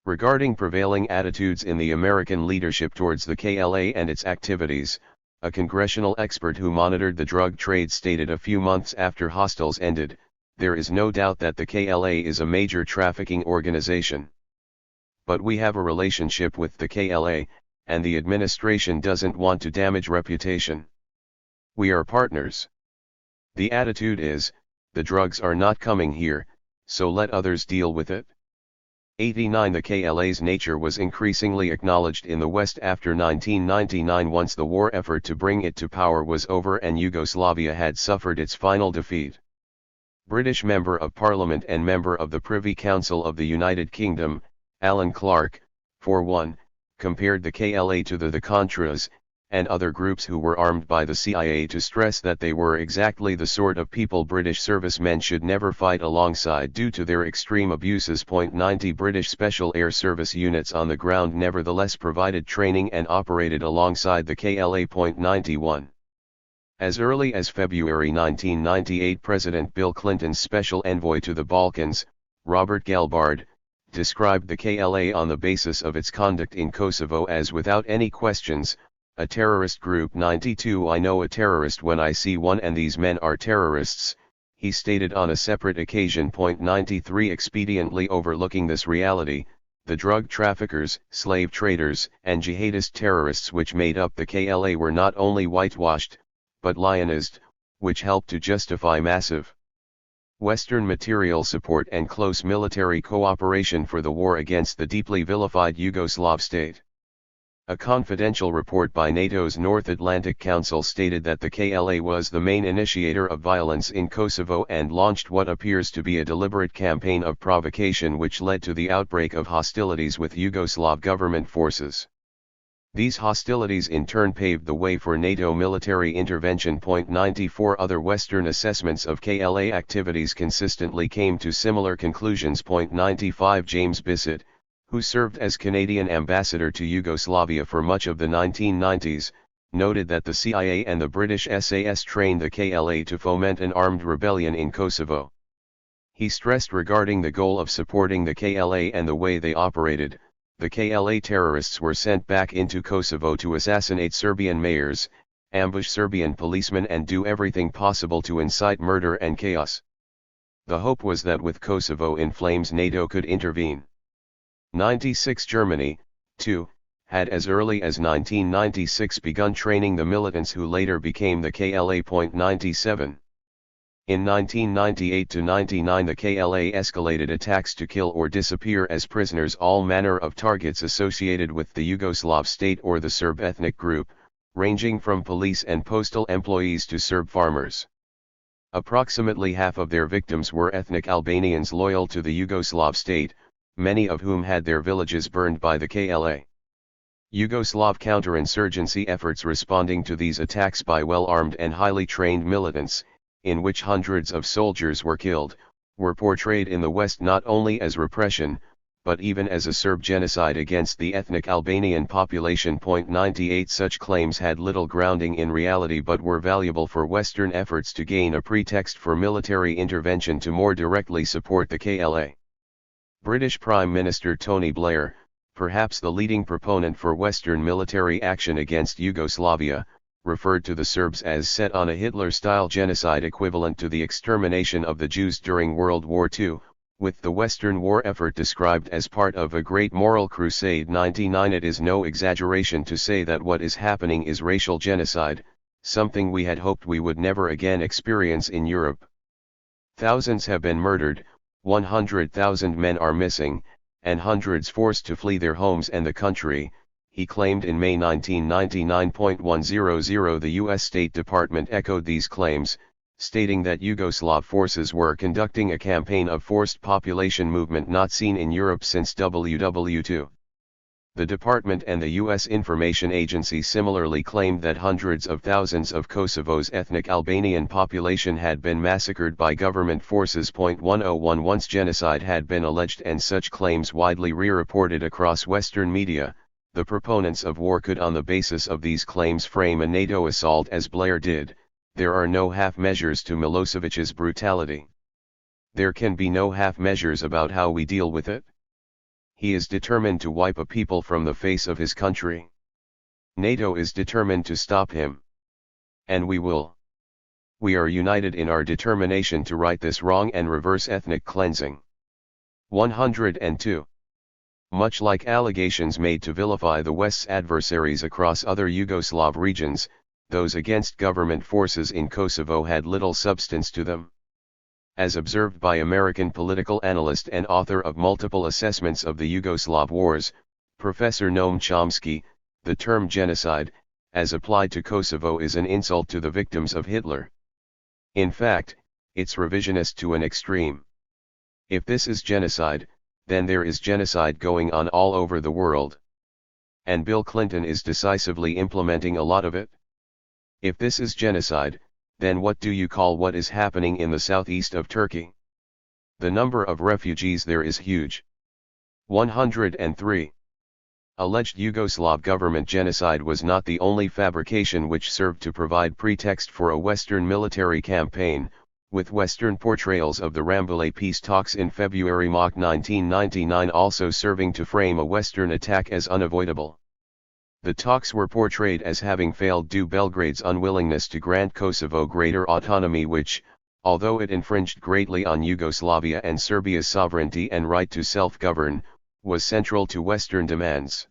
Regarding prevailing attitudes in the American leadership towards the KLA and its activities, a congressional expert who monitored the drug trade stated a few months after hostiles ended, "There is no doubt that the KLA is a major trafficking organization. But we have a relationship with the KLA, and the administration doesn't want to damage reputation. We are partners. The attitude is, the drugs are not coming here, so let others deal with it." 89 The KLA's nature was increasingly acknowledged in the West after 1999 once the war effort to bring it to power was over and Yugoslavia had suffered its final defeat. British Member of Parliament and Member of the Privy Council of the United Kingdom, Alan Clark, for one, compared the KLA to the Contras, and other groups who were armed by the CIA to stress that they were exactly the sort of people British servicemen should never fight alongside due to their extreme abuses. 90 British Special Air Service units on the ground nevertheless provided training and operated alongside the KLA. 91 As early as February 1998 President Bill Clinton's special envoy to the Balkans, Robert Gelbard, described the KLA on the basis of its conduct in Kosovo as without any questions, a terrorist group. 92 I know a terrorist when I see one and these men are terrorists, he stated on a separate occasion. 93 Expediently overlooking this reality, the drug traffickers, slave traders, and jihadist terrorists which made up the KLA were not only whitewashed, but lionized, which helped to justify massive Western material support and close military cooperation for the war against the deeply vilified Yugoslav state. A confidential report by NATO's North Atlantic Council stated that the KLA was the main initiator of violence in Kosovo and launched what appears to be a deliberate campaign of provocation which led to the outbreak of hostilities with Yugoslav government forces. These hostilities in turn paved the way for NATO military intervention. 94 Other Western assessments of KLA activities consistently came to similar conclusions. 95 James Bissett, who served as Canadian ambassador to Yugoslavia for much of the 1990s, noted that the CIA and the British SAS trained the KLA to foment an armed rebellion in Kosovo. He stressed regarding the goal of supporting the KLA and the way they operated, the KLA terrorists were sent back into Kosovo to assassinate Serbian mayors, ambush Serbian policemen and do everything possible to incite murder and chaos. The hope was that with Kosovo in flames NATO could intervene. 96 Germany, too, had as early as 1996 begun training the militants who later became the KLA. 97 In 1998-99 the KLA escalated attacks to kill or disappear as prisoners all manner of targets associated with the Yugoslav state or the Serb ethnic group, ranging from police and postal employees to Serb farmers. Approximately half of their victims were ethnic Albanians loyal to the Yugoslav state, many of whom had their villages burned by the KLA. Yugoslav counterinsurgency efforts responding to these attacks by well-armed and highly trained militants, in which hundreds of soldiers were killed, were portrayed in the West not only as repression, but even as a Serb genocide against the ethnic Albanian population. 98 Such claims had little grounding in reality but were valuable for Western efforts to gain a pretext for military intervention to more directly support the KLA. British Prime Minister Tony Blair, perhaps the leading proponent for Western military action against Yugoslavia, referred to the Serbs as set on a Hitler-style genocide equivalent to the extermination of the Jews during World War II, with the Western war effort described as part of a great moral crusade. 99 It is no exaggeration to say that what is happening is racial genocide, something we had hoped we would never again experience in Europe. Thousands have been murdered, 100,000 men are missing, and hundreds forced to flee their homes and the country, he claimed in May 1999. 100 The U.S. State Department echoed these claims, stating that Yugoslav forces were conducting a campaign of forced population movement not seen in Europe since WW2. The department and the U.S. Information Agency similarly claimed that hundreds of thousands of Kosovo's ethnic Albanian population had been massacred by government forces. 101 Once genocide had been alleged and such claims widely re-reported across Western media, the proponents of war could on the basis of these claims frame a NATO assault as Blair did. There are no half measures to Milosevic's brutality. There can be no half measures about how we deal with it. He is determined to wipe a people from the face of his country. NATO is determined to stop him. And we will. We are united in our determination to right this wrong and reverse ethnic cleansing. 102. Much like allegations made to vilify the West's adversaries across other Yugoslav regions, those against government forces in Kosovo had little substance to them. As observed by American political analyst and author of multiple assessments of the Yugoslav wars, Professor Noam Chomsky, the term genocide, as applied to Kosovo is an insult to the victims of Hitler. In fact, it's revisionist to an extreme. If this is genocide, then there is genocide going on all over the world. And Bill Clinton is decisively implementing a lot of it. If this is genocide, then what do you call what is happening in the southeast of Turkey? The number of refugees there is huge. 103. Alleged Yugoslav government genocide was not the only fabrication which served to provide pretext for a Western military campaign, with Western portrayals of the Rambouillet peace talks in February 1999 also serving to frame a Western attack as unavoidable. The talks were portrayed as having failed due to Belgrade's unwillingness to grant Kosovo greater autonomy which, although it infringed greatly on Yugoslavia and Serbia's sovereignty and right to self-govern, was central to Western demands.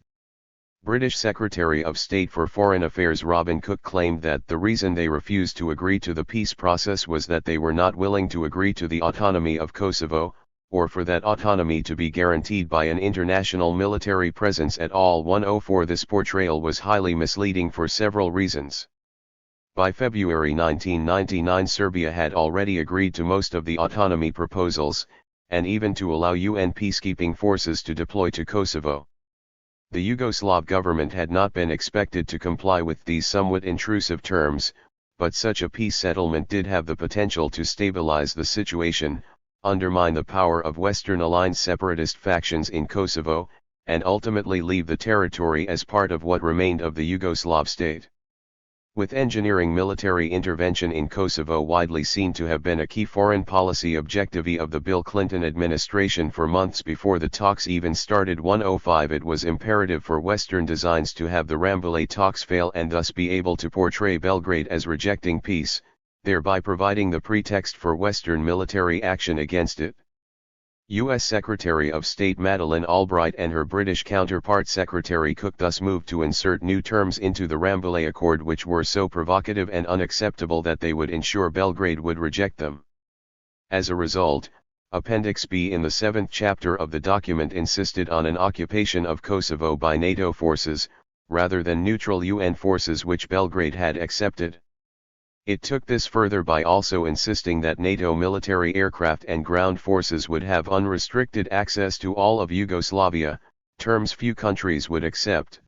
British Secretary of State for Foreign Affairs Robin Cook claimed that the reason they refused to agree to the peace process was that they were not willing to agree to the autonomy of Kosovo, or for that autonomy to be guaranteed by an international military presence at all. 104 This portrayal was highly misleading for several reasons. By February 1999 Serbia had already agreed to most of the autonomy proposals, and even to allow UN peacekeeping forces to deploy to Kosovo. The Yugoslav government had not been expected to comply with these somewhat intrusive terms, but such a peace settlement did have the potential to stabilize the situation, undermine the power of Western-aligned separatist factions in Kosovo, and ultimately leave the territory as part of what remained of the Yugoslav state. With engineering military intervention in Kosovo widely seen to have been a key foreign policy objective of the Bill Clinton administration for months before the talks even started. 105 It was imperative for Western designs to have the Rambouillet talks fail and thus be able to portray Belgrade as rejecting peace, thereby providing the pretext for Western military action against it. U.S. Secretary of State Madeleine Albright and her British counterpart Secretary Cook thus moved to insert new terms into the Rambouillet Accord which were so provocative and unacceptable that they would ensure Belgrade would reject them. As a result, Appendix B in the 7th chapter of the document insisted on an occupation of Kosovo by NATO forces, rather than neutral UN forces which Belgrade had accepted. It took this further by also insisting that NATO military aircraft and ground forces would have unrestricted access to all of Yugoslavia, terms few countries would accept.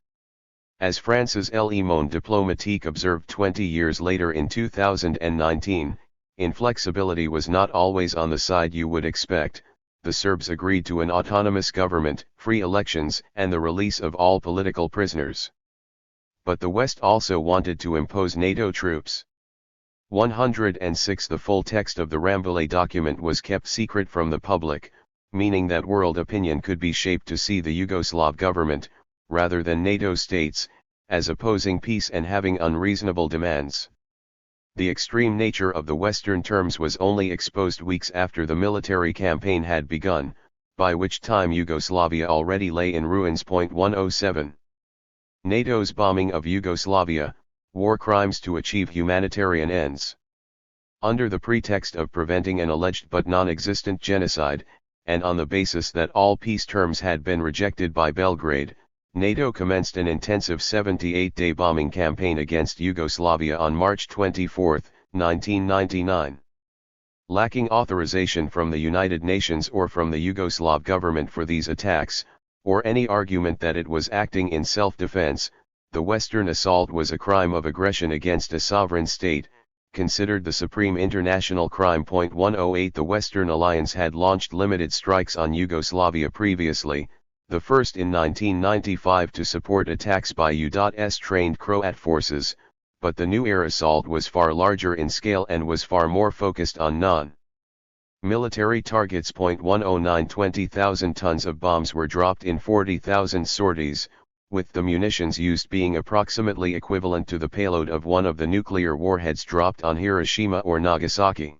As France's Le Monde Diplomatique observed 20 years later in 2019, inflexibility was not always on the side you would expect. The Serbs agreed to an autonomous government, free elections, and the release of all political prisoners. But the West also wanted to impose NATO troops. 106 The full text of the Rambouillet document was kept secret from the public, meaning that world opinion could be shaped to see the Yugoslav government, rather than NATO states, as opposing peace and having unreasonable demands. The extreme nature of the Western terms was only exposed weeks after the military campaign had begun, by which time Yugoslavia already lay in ruins. 107 NATO's bombing of Yugoslavia, war crimes to achieve humanitarian ends. Under the pretext of preventing an alleged but non-existent genocide, and on the basis that all peace terms had been rejected by Belgrade, NATO commenced an intensive 78-day bombing campaign against Yugoslavia on March 24, 1999. Lacking authorization from the United Nations or from the Yugoslav government for these attacks, or any argument that it was acting in self-defense, the Western assault was a crime of aggression against a sovereign state, considered the supreme international crime. 108 The Western Alliance had launched limited strikes on Yugoslavia previously, the first in 1995 to support attacks by U.S. trained Croat forces, but the new air assault was far larger in scale and was far more focused on non-military targets. 109 20,000 tons of bombs were dropped in 40,000 sorties, with the munitions used being approximately equivalent to the payload of one of the nuclear warheads dropped on Hiroshima or Nagasaki.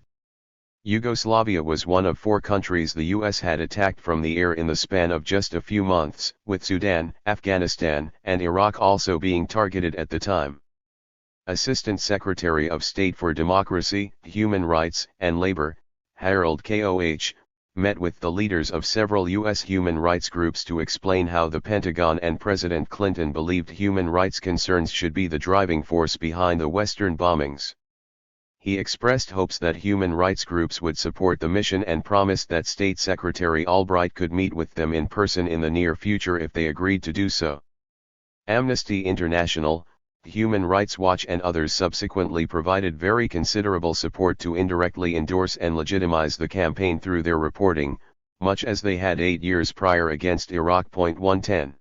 Yugoslavia was one of 4 countries the U.S. had attacked from the air in the span of just a few months, with Sudan, Afghanistan, and Iraq also being targeted at the time. Assistant Secretary of State for Democracy, Human Rights, and Labor, Harold Koh, met with the leaders of several U.S. human rights groups to explain how the Pentagon and President Clinton believed human rights concerns should be the driving force behind the Western bombings. He expressed hopes that human rights groups would support the mission and promised that State Secretary Albright could meet with them in person in the near future if they agreed to do so. Amnesty International, Human Rights Watch and others subsequently provided very considerable support to indirectly endorse and legitimize the campaign through their reporting, much as they had 8 years prior against Iraq. 110.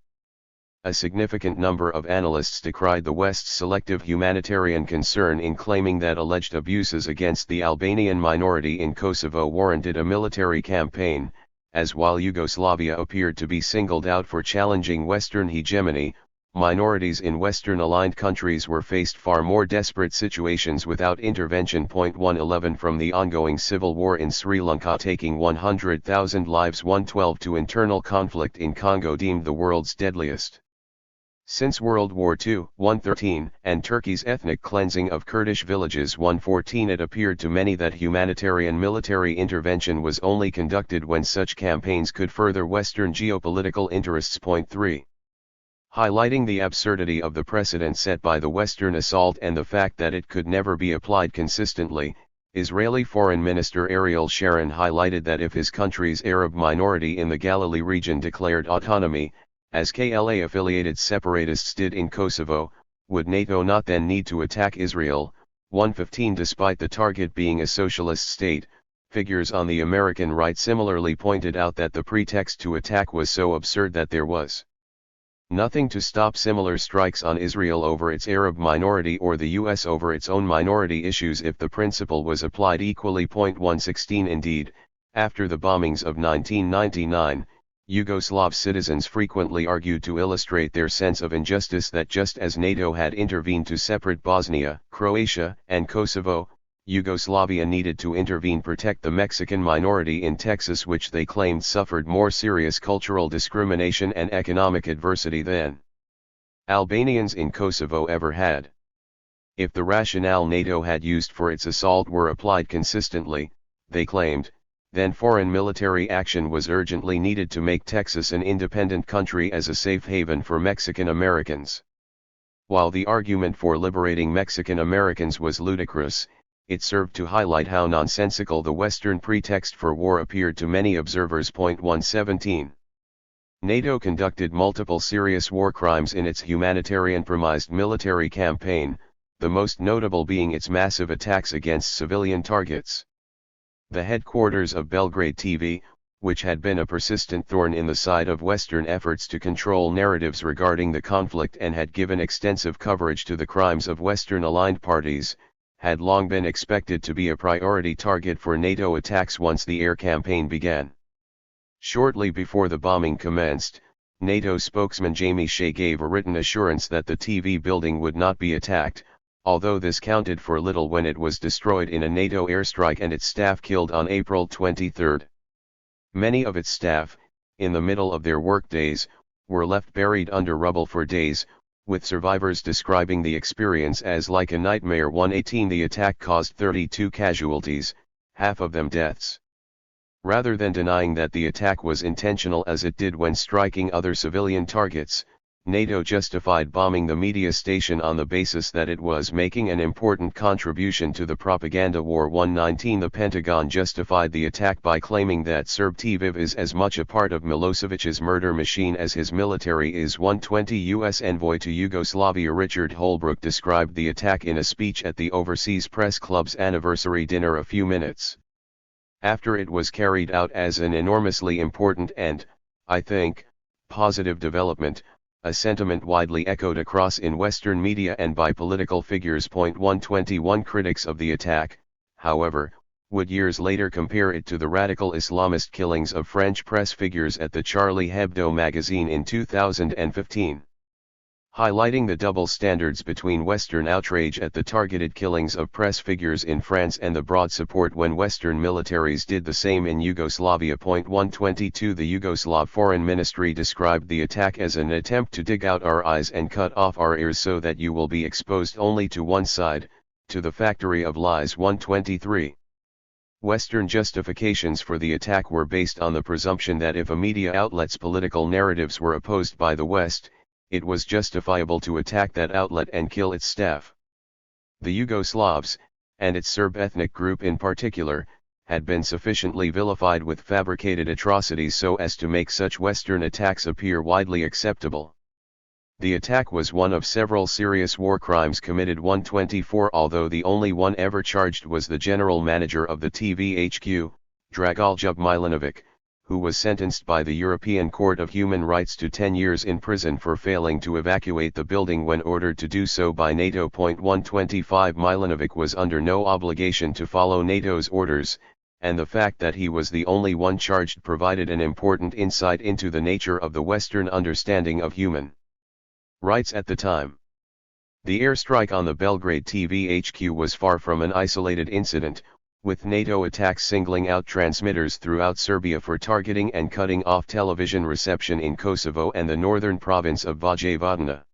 A significant number of analysts decried the West's selective humanitarian concern in claiming that alleged abuses against the Albanian minority in Kosovo warranted a military campaign, as while Yugoslavia appeared to be singled out for challenging Western hegemony, minorities in Western-aligned countries were faced far more desperate situations without intervention. 111 From the ongoing civil war in Sri Lanka taking 100,000 lives. 112 To internal conflict in Congo deemed the world's deadliest since World War II. 113 And Turkey's ethnic cleansing of Kurdish villages. 114 It appeared to many that humanitarian military intervention was only conducted when such campaigns could further Western geopolitical interests. 3. Highlighting the absurdity of the precedent set by the Western assault and the fact that it could never be applied consistently, Israeli Foreign Minister Ariel Sharon highlighted that if his country's Arab minority in the Galilee region declared autonomy, as KLA-affiliated separatists did in Kosovo, would NATO not then need to attack Israel? 115 Despite the target being a socialist state, figures on the American right similarly pointed out that the pretext to attack was so absurd that there was nothing to stop similar strikes on Israel over its Arab minority or the US over its own minority issues if the principle was applied equally. 116 Indeed, after the bombings of 1999, Yugoslav citizens frequently argued to illustrate their sense of injustice that just as NATO had intervened to separate Bosnia, Croatia, and Kosovo, Yugoslavia needed to intervene protect the Mexican minority in Texas, which they claimed suffered more serious cultural discrimination and economic adversity than Albanians in Kosovo ever had. If the rationale NATO had used for its assault were applied consistently, they claimed, then foreign military action was urgently needed to make Texas an independent country as a safe haven for Mexican Americans. While the argument for liberating Mexican Americans was ludicrous, it served to highlight how nonsensical the Western pretext for war appeared to many observers. 117 NATO conducted multiple serious war crimes in its humanitarian-premised military campaign, the most notable being its massive attacks against civilian targets. The headquarters of Belgrade TV, which had been a persistent thorn in the side of Western efforts to control narratives regarding the conflict and had given extensive coverage to the crimes of Western-aligned parties, had long been expected to be a priority target for NATO attacks once the air campaign began. Shortly before the bombing commenced, NATO spokesman Jamie Shea gave a written assurance that the TV building would not be attacked, although this counted for little when it was destroyed in a NATO airstrike and its staff killed on April 23. Many of its staff, in the middle of their workdays, were left buried under rubble for days, with survivors describing the experience as like a nightmare. 118 The attack caused 32 casualties, half of them deaths. Rather than denying that the attack was intentional as it did when striking other civilian targets, NATO justified bombing the media station on the basis that it was making an important contribution to the propaganda war. 119 The Pentagon justified the attack by claiming that Serb TV is as much a part of Milosevic's murder machine as his military is. 120 U.S. envoy to Yugoslavia Richard Holbrooke described the attack in a speech at the Overseas Press Club's anniversary dinner a few minutes after it was carried out as an enormously important and, I think, positive development, a sentiment widely echoed across in Western media and by political figures. 121 Critics of the attack, however, would years later compare it to the radical Islamist killings of French press figures at the Charlie Hebdo magazine in 2015. Highlighting the double standards between Western outrage at the targeted killings of press figures in France and the broad support when Western militaries did the same in Yugoslavia. 122 The Yugoslav Foreign Ministry described the attack as an attempt to dig out our eyes and cut off our ears so that you will be exposed only to one side, to the factory of lies. 123 Western justifications for the attack were based on the presumption that if a media outlet's political narratives were opposed by the West, it was justifiable to attack that outlet and kill its staff. The Yugoslavs, and its Serb ethnic group in particular, had been sufficiently vilified with fabricated atrocities so as to make such Western attacks appear widely acceptable. The attack was one of several serious war crimes committed. 124 Although the only one ever charged was the general manager of the TV HQ, Dragoljub Milanovic, who was sentenced by the European Court of Human Rights to 10 years in prison for failing to evacuate the building when ordered to do so by NATO. 125 Milanovic was under no obligation to follow NATO's orders, and the fact that he was the only one charged provided an important insight into the nature of the Western understanding of human writes at the time. The airstrike on the Belgrade TV HQ was far from an isolated incident, with NATO attacks singling out transmitters throughout Serbia for targeting and cutting off television reception in Kosovo and the northern province of Vojvodina.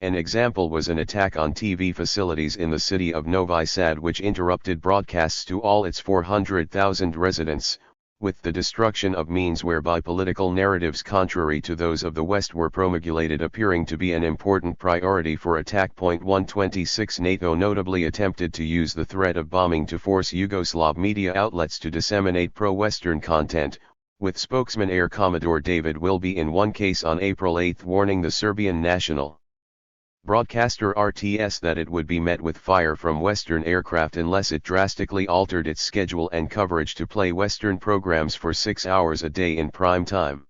An example was an attack on TV facilities in the city of Novi Sad which interrupted broadcasts to all its 400,000 residents, with the destruction of means whereby political narratives contrary to those of the West were promulgated appearing to be an important priority for attack. 126 NATO notably attempted to use the threat of bombing to force Yugoslav media outlets to disseminate pro-Western content, with spokesman Air Commodore David Wilby in one case on April 8 warning the Serbian national broadcaster RTS that it would be met with fire from Western aircraft unless it drastically altered its schedule and coverage to play Western programs for 6 hours a day in prime time.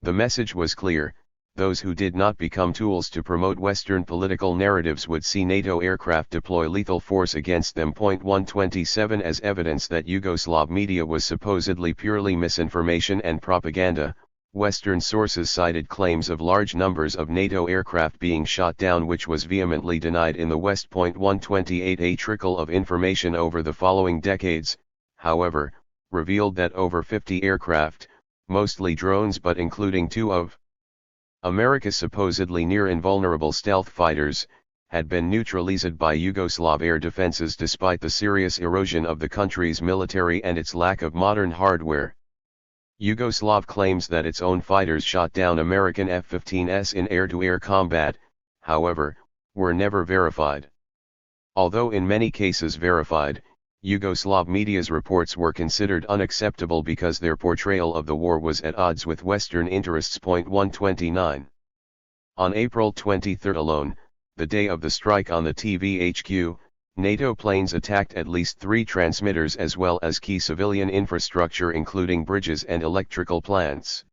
The message was clear: those who did not become tools to promote Western political narratives would see NATO aircraft deploy lethal force against them. 127 As evidence that Yugoslav media was supposedly purely misinformation and propaganda, Western sources cited claims of large numbers of NATO aircraft being shot down, which was vehemently denied in the West. 128 A trickle of information over the following decades, however, revealed that over 50 aircraft, mostly drones but including two of America's supposedly near-invulnerable stealth fighters, had been neutralized by Yugoslav air defenses despite the serious erosion of the country's military and its lack of modern hardware. Yugoslav claims that its own fighters shot down American F-15s in air-to-air combat, however, were never verified. Although in many cases verified, Yugoslav media's reports were considered unacceptable because their portrayal of the war was at odds with Western interests. 129. On April 23 alone, the day of the strike on the TV HQ, NATO planes attacked at least 3 transmitters as well as key civilian infrastructure including bridges and electrical plants.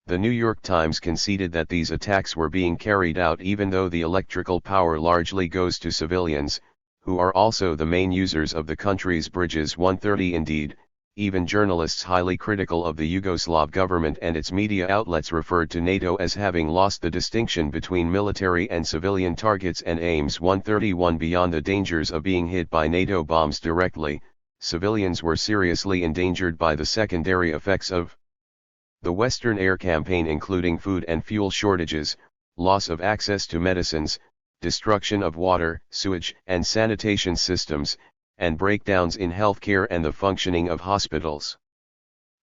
The New York Times conceded that these attacks were being carried out even though the electrical power largely goes to civilians, who are also the main users of the country's bridges. 130 Indeed, even journalists highly critical of the Yugoslav government and its media outlets referred to NATO as having lost the distinction between military and civilian targets and aims. 131 Beyond the dangers of being hit by NATO bombs directly, civilians were seriously endangered by the secondary effects of the Western air campaign, including food and fuel shortages, loss of access to medicines, destruction of water, sewage and sanitation systems, and breakdowns in healthcare and the functioning of hospitals.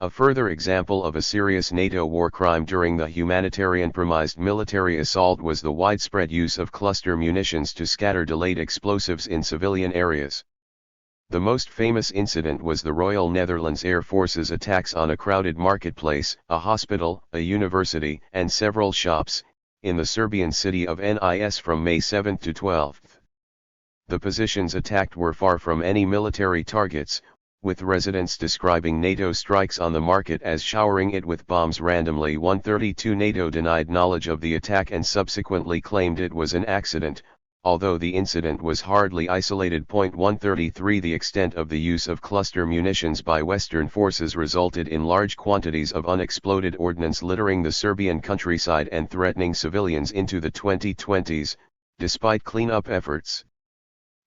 A further example of a serious NATO war crime during the humanitarian-premised military assault was the widespread use of cluster munitions to scatter delayed explosives in civilian areas. The most famous incident was the Royal Netherlands Air Force's attacks on a crowded marketplace, a hospital, a university, and several shops, in the Serbian city of Nis from May 7 to 12. The positions attacked were far from any military targets, with residents describing NATO strikes on the market as showering it with bombs randomly. 132 NATO denied knowledge of the attack and subsequently claimed it was an accident, although the incident was hardly isolated. 133 The extent of the use of cluster munitions by Western forces resulted in large quantities of unexploded ordnance littering the Serbian countryside and threatening civilians into the 2020s, despite cleanup efforts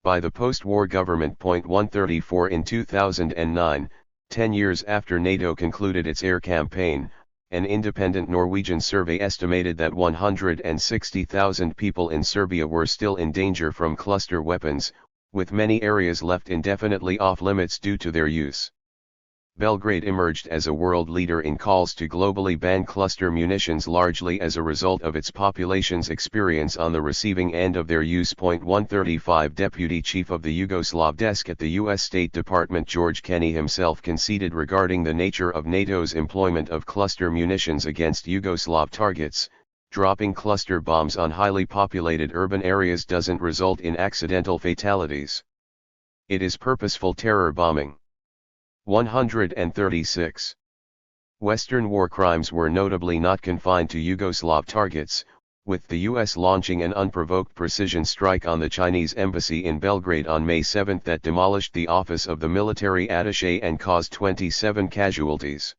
by the post-war government. 134 In 2009, 10 years after NATO concluded its air campaign, an independent Norwegian survey estimated that 160,000 people in Serbia were still in danger from cluster weapons, with many areas left indefinitely off-limits due to their use. Belgrade emerged as a world leader in calls to globally ban cluster munitions, largely as a result of its population's experience on the receiving end of their use. 135 Deputy Chief of the Yugoslav Desk at the U.S. State Department George Kenny himself conceded regarding the nature of NATO's employment of cluster munitions against Yugoslav targets: dropping cluster bombs on highly populated urban areas doesn't result in accidental fatalities. It is purposeful terror bombing. 136. Western war crimes were notably not confined to Yugoslav targets, with the U.S. launching an unprovoked precision strike on the Chinese embassy in Belgrade on May 7 that demolished the office of the military attaché and caused 27 casualties.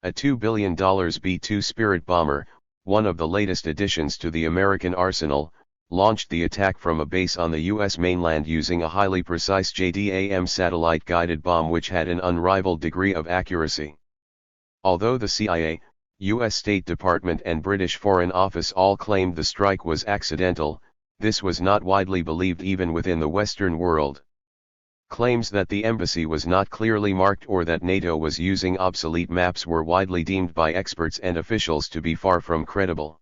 A $2 billion B-2 Spirit bomber, one of the latest additions to the American arsenal, launched the attack from a base on the U.S. mainland using a highly precise JDAM satellite-guided bomb which had an unrivaled degree of accuracy. Although the CIA, U.S. State Department and British Foreign Office all claimed the strike was accidental, this was not widely believed even within the Western world. Claims that the embassy was not clearly marked or that NATO was using obsolete maps were widely deemed by experts and officials to be far from credible.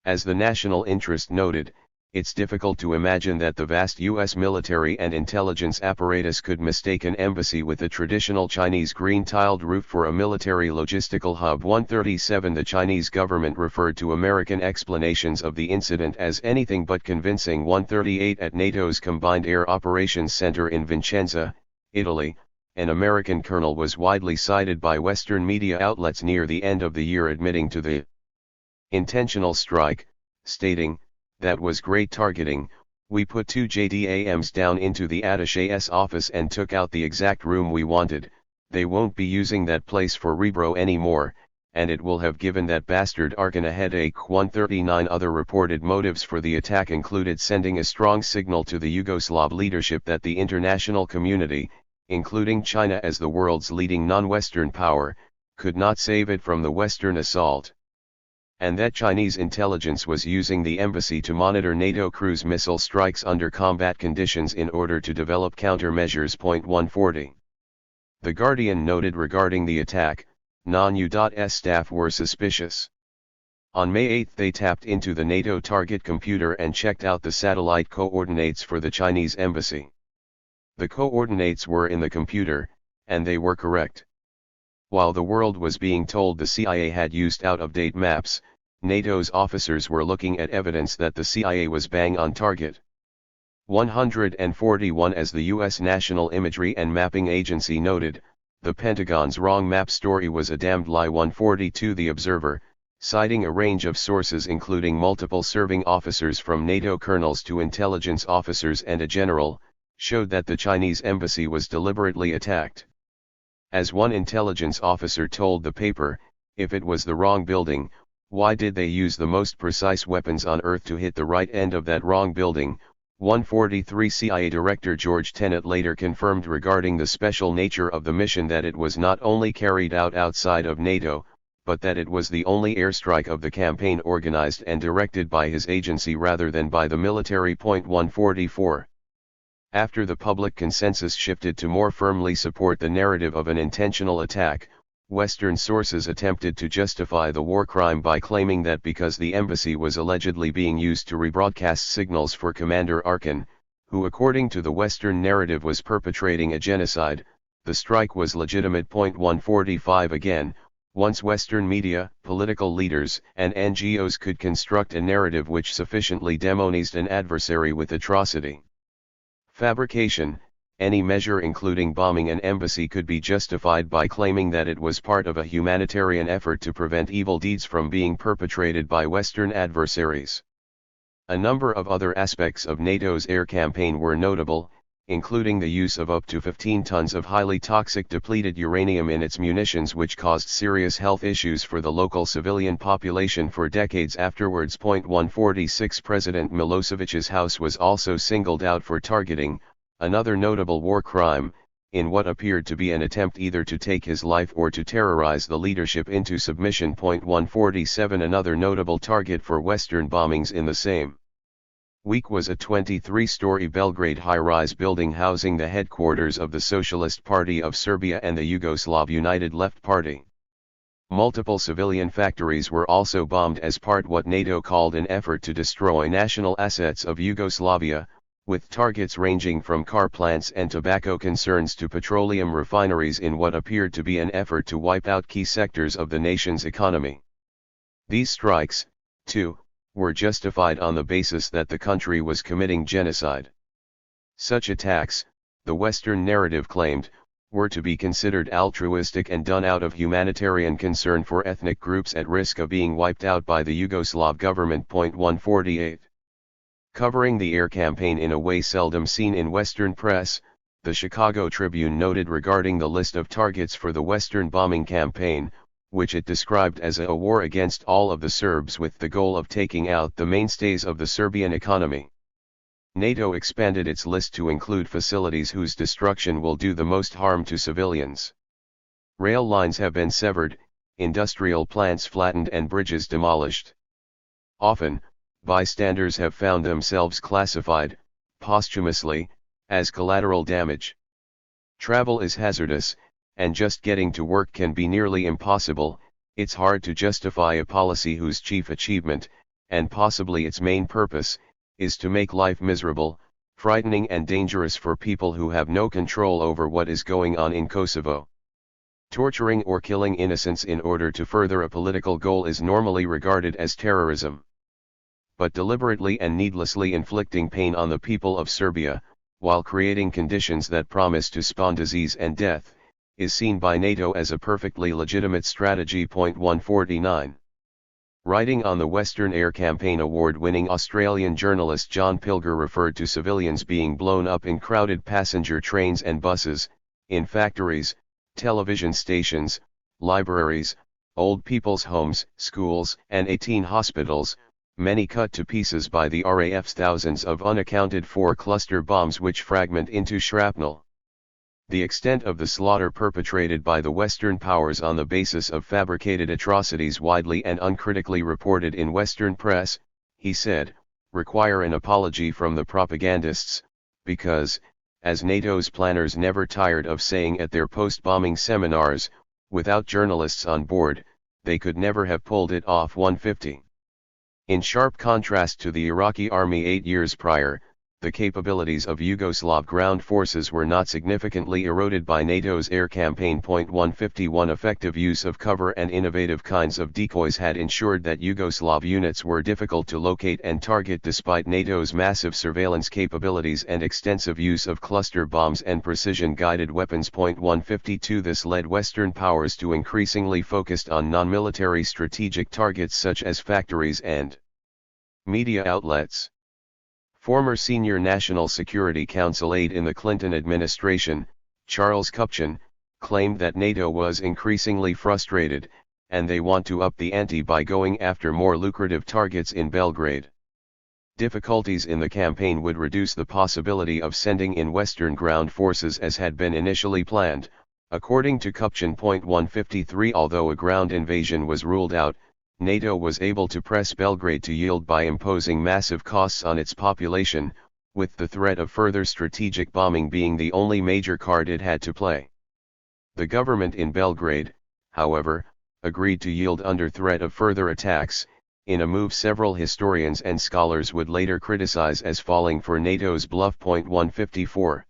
As the national interest noted, it's difficult to imagine that the vast U.S. military and intelligence apparatus could mistake an embassy with a traditional Chinese green-tiled roof for a military logistical hub. 137 The Chinese government referred to American explanations of the incident as anything but convincing. 138 At NATO's Combined Air Operations Center in Vicenza, Italy, an American colonel was widely cited by Western media outlets near the end of the year admitting to the intentional strike, stating, "That was great targeting. We put 2 JDAMs down into the attaché's office and took out the exact room we wanted. They won't be using that place for rebro anymore, and it will have given that bastard Arkin a headache." 139 Other reported motives for the attack included sending a strong signal to the Yugoslav leadership that the international community, including China as the world's leading non-Western power, could not save it from the Western assault, and that Chinese intelligence was using the embassy to monitor NATO cruise missile strikes under combat conditions in order to develop countermeasures. 140. The Guardian noted regarding the attack, non-U.S. staff were suspicious. On May 8 they tapped into the NATO target computer and checked out the satellite coordinates for the Chinese embassy. The coordinates were in the computer, and they were correct. While the world was being told the CIA had used out-of-date maps, NATO's officers were looking at evidence that the CIA was bang on target. 141 As the U.S. National Imagery and Mapping Agency noted, the Pentagon's wrong map story was a damned lie. 142 The Observer, citing a range of sources including multiple serving officers from NATO colonels to intelligence officers and a general, showed that the Chinese embassy was deliberately attacked. As one intelligence officer told the paper, if it was the wrong building, why did they use the most precise weapons on Earth to hit the right end of that wrong building? 143 CIA Director George Tenet later confirmed regarding the special nature of the mission that it was not only carried out outside of NATO, but that it was the only airstrike of the campaign organized and directed by his agency rather than by the military. 144. After the public consensus shifted to more firmly support the narrative of an intentional attack, Western sources attempted to justify the war crime by claiming that because the embassy was allegedly being used to rebroadcast signals for Commander Arkin, who according to the Western narrative was perpetrating a genocide, the strike was legitimate. 145 Again, once Western media, political leaders, and NGOs could construct a narrative which sufficiently demonized an adversary with atrocity, fabrication, any measure including bombing an embassy could be justified by claiming that it was part of a humanitarian effort to prevent evil deeds from being perpetrated by Western adversaries. A number of other aspects of NATO's air campaign were notable, including the use of up to 15 tons of highly toxic depleted uranium in its munitions, which caused serious health issues for the local civilian population for decades afterwards. 146 President Milosevic's house was also singled out for targeting, another notable war crime, in what appeared to be an attempt either to take his life or to terrorize the leadership into submission. 147 Another notable target for Western bombings in the same week was a 23-story Belgrade high-rise building housing the headquarters of the Socialist Party of Serbia and the Yugoslav United Left Party. Multiple civilian factories were also bombed as part what NATO called an effort to destroy national assets of Yugoslavia, with targets ranging from car plants and tobacco concerns to petroleum refineries in what appeared to be an effort to wipe out key sectors of the nation's economy. These strikes, too, were justified on the basis that the country was committing genocide. Such attacks, the Western narrative claimed, were to be considered altruistic and done out of humanitarian concern for ethnic groups at risk of being wiped out by the Yugoslav government. 148. Covering the air campaign in a way seldom seen in Western press, the Chicago Tribune noted regarding the list of targets for the Western bombing campaign, which it described as a war against all of the Serbs with the goal of taking out the mainstays of the Serbian economy. NATO expanded its list to include facilities whose destruction will do the most harm to civilians. Rail lines have been severed, industrial plants flattened and bridges demolished. Often, bystanders have found themselves classified, posthumously, as collateral damage. Travel is hazardous, and just getting to work can be nearly impossible. It's hard to justify a policy whose chief achievement, and possibly its main purpose, is to make life miserable, frightening and dangerous for people who have no control over what is going on in Kosovo. Torturing or killing innocents in order to further a political goal is normally regarded as terrorism. But deliberately and needlessly inflicting pain on the people of Serbia, while creating conditions that promise to spawn disease and death, is seen by NATO as a perfectly legitimate strategy. 149. Writing on the Western Air Campaign award-winning Australian journalist John Pilger referred to civilians being blown up in crowded passenger trains and buses, in factories, television stations, libraries, old people's homes, schools, and 18 hospitals, many cut to pieces by the RAF's thousands of unaccounted-for cluster bombs which fragment into shrapnel. The extent of the slaughter perpetrated by the Western powers on the basis of fabricated atrocities widely and uncritically reported in Western press, he said, require an apology from the propagandists, because, as NATO's planners never tired of saying at their post-bombing seminars, without journalists on board, they could never have pulled it off. 150. In sharp contrast to the Iraqi army 8 years prior, the capabilities of Yugoslav ground forces were not significantly eroded by NATO's air campaign. 151 Effective use of cover and innovative kinds of decoys had ensured that Yugoslav units were difficult to locate and target despite NATO's massive surveillance capabilities and extensive use of cluster bombs and precision-guided weapons. 152 This led Western powers to increasingly focus on non-military strategic targets such as factories and media outlets. Former senior National Security Council aide in the Clinton administration, Charles Kupchan, claimed that NATO was increasingly frustrated, and they want to up the ante by going after more lucrative targets in Belgrade. Difficulties in the campaign would reduce the possibility of sending in Western ground forces as had been initially planned, according to Kupchan. 153 Although a ground invasion was ruled out, NATO was able to press Belgrade to yield by imposing massive costs on its population, with the threat of further strategic bombing being the only major card it had to play. The government in Belgrade, however, agreed to yield under threat of further attacks, in a move several historians and scholars would later criticize as falling for NATO's bluff. 154.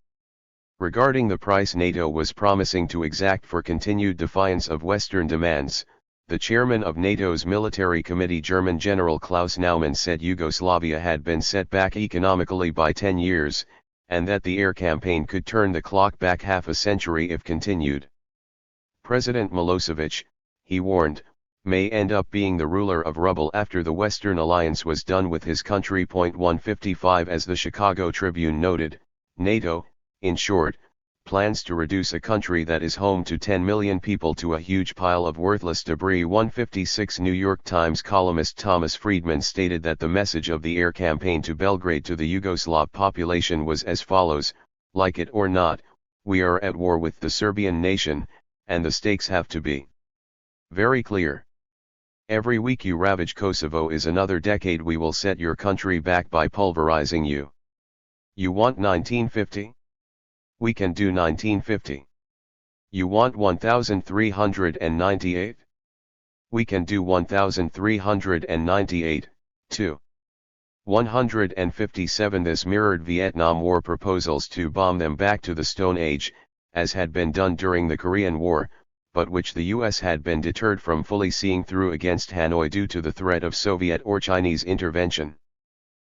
Regarding the price NATO was promising to exact for continued defiance of Western demands, the chairman of NATO's military committee, German General Klaus Naumann, said Yugoslavia had been set back economically by 10 years, and that the air campaign could turn the clock back half a century if continued. President Milosevic, he warned, may end up being the ruler of rubble after the Western alliance was done with his country. 155 As the Chicago Tribune noted, NATO, in short, plans to reduce a country that is home to 10 million people to a huge pile of worthless debris. 156 New York Times columnist Thomas Friedman stated that the message of the air campaign to Belgrade to the Yugoslav population was as follows: like it or not, we are at war with the Serbian nation, and the stakes have to be very clear. Every week you ravage Kosovo is another decade we will set your country back by pulverizing you. You want 1950? We can do 1950. You want 1398? We can do 1398, too. 157 This mirrored Vietnam War proposals to bomb them back to the Stone Age, as had been done during the Korean War, but which the US had been deterred from fully seeing through against Hanoi due to the threat of Soviet or Chinese intervention.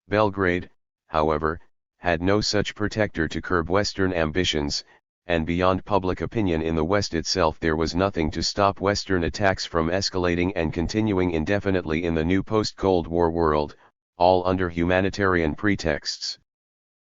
Belgrade, however, had no such protector to curb Western ambitions, and beyond public opinion in the West itself there was nothing to stop Western attacks from escalating and continuing indefinitely in the new post-Cold War world, all under humanitarian pretexts.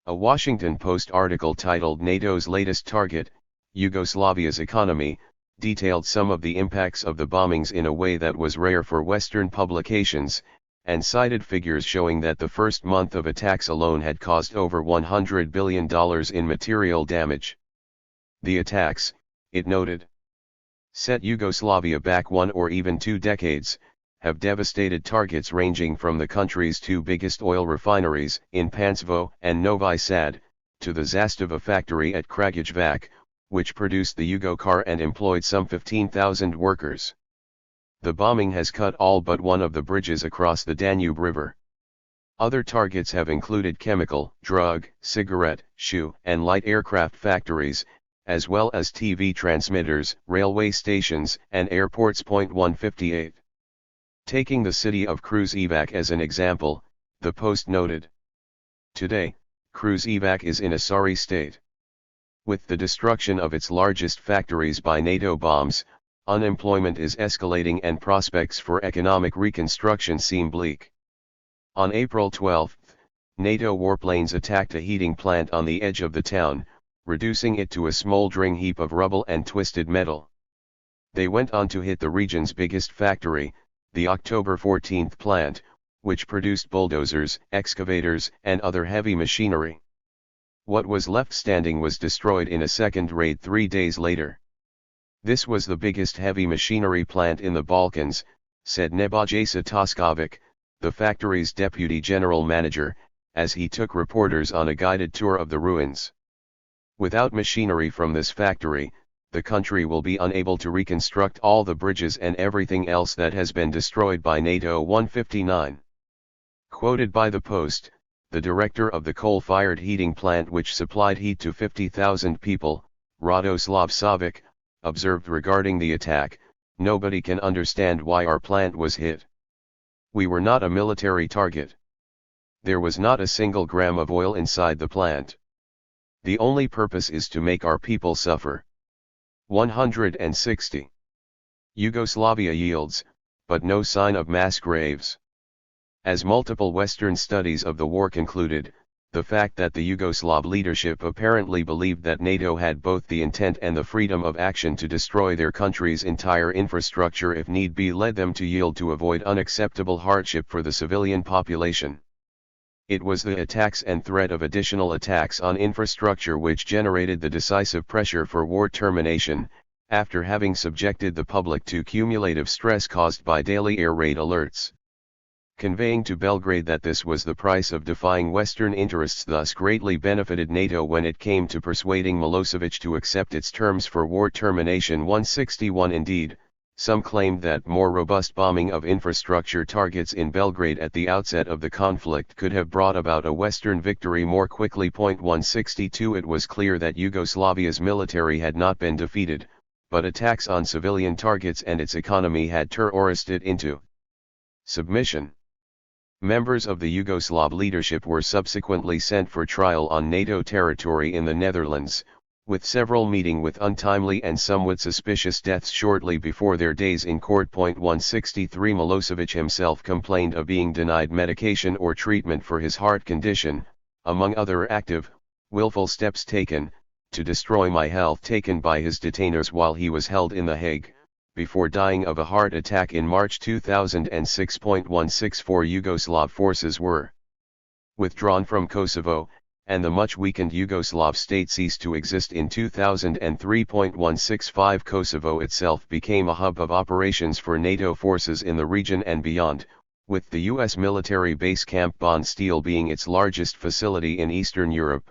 A Washington Post article titled NATO's Latest Target, Yugoslavia's Economy, detailed some of the impacts of the bombings in a way that was rare for Western publications, and cited figures showing that the first month of attacks alone had caused over $100 billion in material damage. The attacks, it noted, set Yugoslavia back 1 or even 2 decades, have devastated targets ranging from the country's 2 biggest oil refineries in Pančevo and Novi Sad, to the Zastava factory at Kragujevac, which produced the Yugo car and employed some 15,000 workers. The bombing has cut all but one of the bridges across the Danube River. Other targets have included chemical, drug, cigarette, shoe, and light aircraft factories, as well as TV transmitters, railway stations, and airports. 158. Taking the city of Kruševac as an example, the Post noted, "Today, Kruševac is in a sorry state. With the destruction of its largest factories by NATO bombs, unemployment is escalating and prospects for economic reconstruction seem bleak." On April 12, NATO warplanes attacked a heating plant on the edge of the town, reducing it to a smoldering heap of rubble and twisted metal. They went on to hit the region's biggest factory, the October 14 plant, which produced bulldozers, excavators, and other heavy machinery. What was left standing was destroyed in a second raid 3 days later. "This was the biggest heavy machinery plant in the Balkans," said Nebojša Toskovic, the factory's deputy general manager, as he took reporters on a guided tour of the ruins. "Without machinery from this factory, the country will be unable to reconstruct all the bridges and everything else that has been destroyed by NATO." 159. Quoted by the Post, the director of the coal-fired heating plant which supplied heat to 50,000 people, Radoslav Savic, observed regarding the attack, "Nobody can understand why our plant was hit. We were not a military target. There was not a single gram of oil inside the plant. The only purpose is to make our people suffer." 160. Yugoslavia yields, but no sign of mass graves. As multiple Western studies of the war concluded, the fact that the Yugoslav leadership apparently believed that NATO had both the intent and the freedom of action to destroy their country's entire infrastructure if need be led them to yield to avoid unacceptable hardship for the civilian population. It was the attacks and threat of additional attacks on infrastructure which generated the decisive pressure for war termination, after having subjected the public to cumulative stress caused by daily air raid alerts. Conveying to Belgrade that this was the price of defying Western interests thus greatly benefited NATO when it came to persuading Milosevic to accept its terms for war termination. 161. Indeed, some claimed that more robust bombing of infrastructure targets in Belgrade at the outset of the conflict could have brought about a Western victory more quickly. 162. It was clear that Yugoslavia's military had not been defeated, but attacks on civilian targets and its economy had terrorized it into submission. Members of the Yugoslav leadership were subsequently sent for trial on NATO territory in the Netherlands, with several meeting with untimely and somewhat suspicious deaths shortly before their days in court. 163. Milosevic himself complained of being denied medication or treatment for his heart condition, among other active, willful steps taken, to destroy my health taken by his detainers while he was held in The Hague, before dying of a heart attack in March 2006. 164. Yugoslav forces were withdrawn from Kosovo, and the much weakened Yugoslav state ceased to exist in 2003. 165. Kosovo itself became a hub of operations for NATO forces in the region and beyond, with the U.S. military base Camp Bondsteel being its largest facility in Eastern Europe.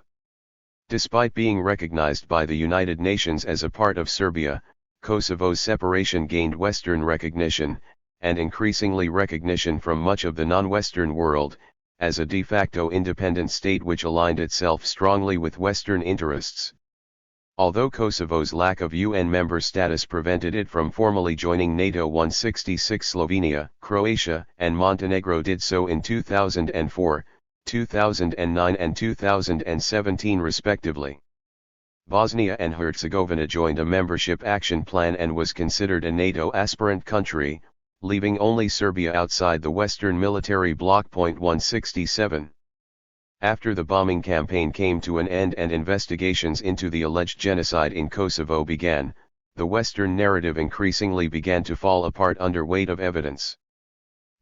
Despite being recognized by the United Nations as a part of Serbia, Kosovo's separation gained Western recognition, and increasingly recognition from much of the non-Western world, as a de facto independent state which aligned itself strongly with Western interests. Although Kosovo's lack of UN member status prevented it from formally joining NATO, 166 Slovenia, Croatia, and Montenegro did so in 2004, 2009 and 2017 respectively. Bosnia and Herzegovina joined a membership action plan and was considered a NATO aspirant country, leaving only Serbia outside the Western military bloc. 167. After the bombing campaign came to an end and investigations into the alleged genocide in Kosovo began, the Western narrative increasingly began to fall apart under weight of evidence.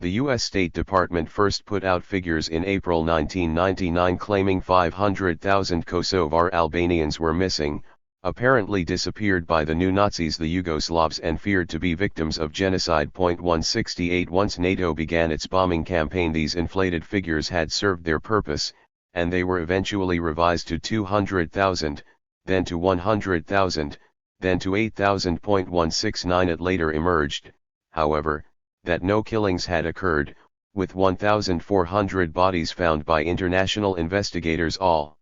The U.S. State Department first put out figures in April 1999 claiming 500,000 Kosovar Albanians were missing, apparently disappeared by the new Nazis, the Yugoslavs, and feared to be victims of genocide. 168 Once NATO began its bombing campaign, these inflated figures had served their purpose, and they were eventually revised to 200,000, then to 100,000, then to 8,000. 169 It later emerged, however, that no killings had occurred, with 1,400 bodies found by international investigators, all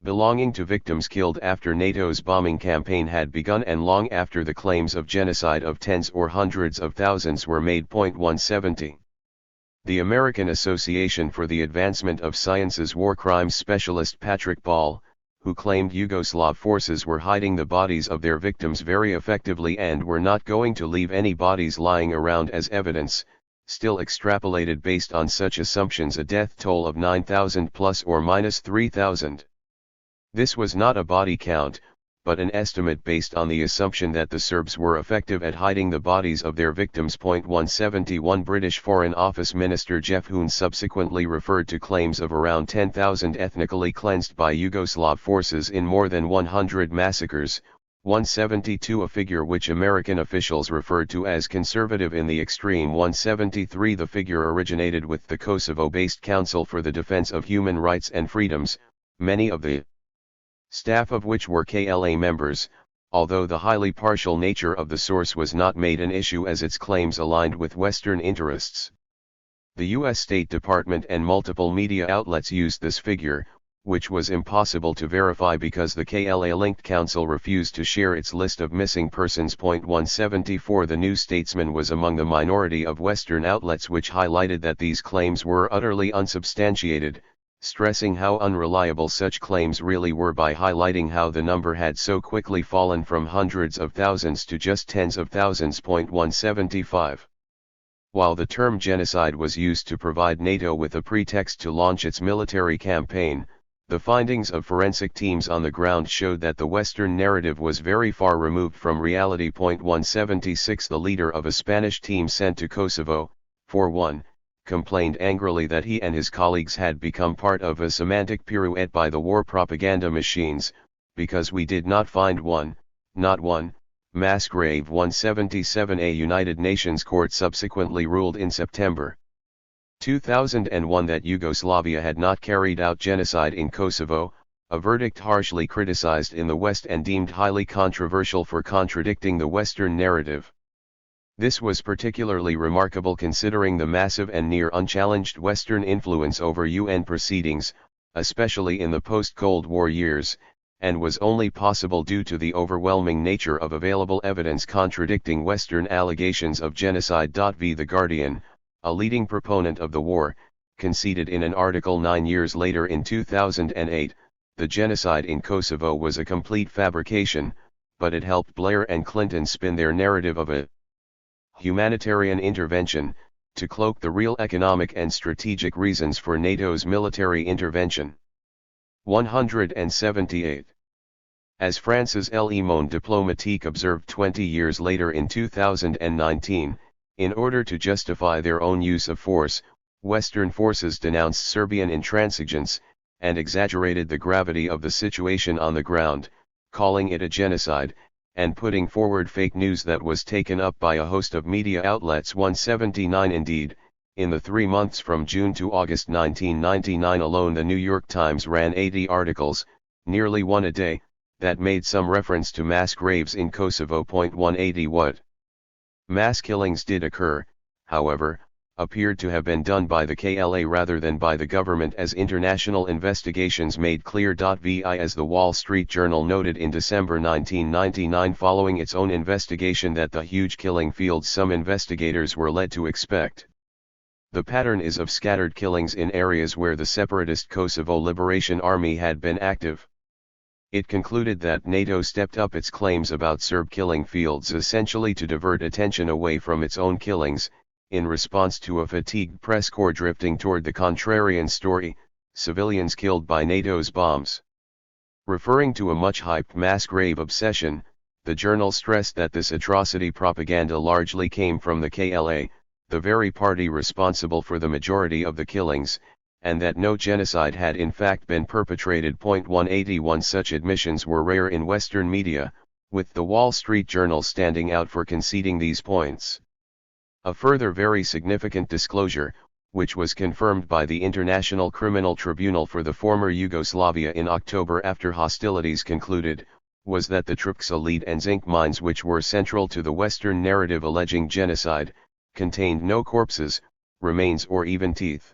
belonging to victims killed after NATO's bombing campaign had begun and long after the claims of genocide of tens or hundreds of thousands were made. 170. The American Association for the Advancement of Science's war crimes specialist Patrick Ball, who claimed Yugoslav forces were hiding the bodies of their victims very effectively and were not going to leave any bodies lying around as evidence, still extrapolated based on such assumptions a death toll of 9,000 plus or minus 3,000. This was not a body count, but an estimate based on the assumption that the Serbs were effective at hiding the bodies of their victims. 171 British Foreign Office Minister Jeff Hoon subsequently referred to claims of around 10,000 ethnically cleansed by Yugoslav forces in more than 100 massacres. 172 A figure which American officials referred to as conservative in the extreme. 173 The figure originated with the Kosovo-based Council for the Defense of Human Rights and Freedoms, many of the staff of which were KLA members, although the highly partial nature of the source was not made an issue as its claims aligned with Western interests. The U.S. State Department and multiple media outlets used this figure, which was impossible to verify because the KLA-linked council refused to share its list of missing persons. 174 The New Statesman was among the minority of Western outlets which highlighted that these claims were utterly unsubstantiated, stressing how unreliable such claims really were by highlighting how the number had so quickly fallen from hundreds of thousands to just tens of thousands. 175. While the term genocide was used to provide NATO with a pretext to launch its military campaign, the findings of forensic teams on the ground showed that the Western narrative was very far removed from reality. 176 The leader of a Spanish team sent to Kosovo, for one, complained angrily that he and his colleagues had become part of a semantic pirouette by the war propaganda machines, because we did not find not one, mass grave. 177 A United Nations court subsequently ruled in September 2001 that Yugoslavia had not carried out genocide in Kosovo, a verdict harshly criticized in the West and deemed highly controversial for contradicting the Western narrative. This was particularly remarkable considering the massive and near unchallenged Western influence over UN proceedings, especially in the post-Cold War years, and was only possible due to the overwhelming nature of available evidence contradicting Western allegations of genocide. The Guardian, a leading proponent of the war, conceded in an article 9 years later in 2008, the genocide in Kosovo was a complete fabrication, but it helped Blair and Clinton spin their narrative of a humanitarian intervention, to cloak the real economic and strategic reasons for NATO's military intervention. 178. As France's Le Monde Diplomatique observed 20 years later in 2019, in order to justify their own use of force, Western forces denounced Serbian intransigence, and exaggerated the gravity of the situation on the ground, calling it a genocide, and putting forward fake news that was taken up by a host of media outlets. 179 Indeed, in the 3 months from June to August 1999 alone, the New York Times ran 80 articles, nearly one a day, that made some reference to mass graves in Kosovo. 180 What mass killings did occur, however, appeared to have been done by the KLA rather than by the government, as international investigations made clear. As the Wall Street Journal noted in December 1999 following its own investigation that the huge killing fields some investigators were led to expect. The pattern is of scattered killings in areas where the separatist Kosovo Liberation Army had been active. It concluded that NATO stepped up its claims about Serb killing fields essentially to divert attention away from its own killings, in response to a fatigued press corps drifting toward the contrarian story, civilians killed by NATO's bombs. Referring to a much-hyped mass grave obsession, the journal stressed that this atrocity propaganda largely came from the KLA, the very party responsible for the majority of the killings, and that no genocide had in fact been perpetrated. 181 Such admissions were rare in Western media, with the Wall Street Journal standing out for conceding these points. A further very significant disclosure, which was confirmed by the International Criminal Tribunal for the former Yugoslavia in October after hostilities concluded, was that the Trpca lead and zinc mines, which were central to the Western narrative alleging genocide, contained no corpses, remains or even teeth.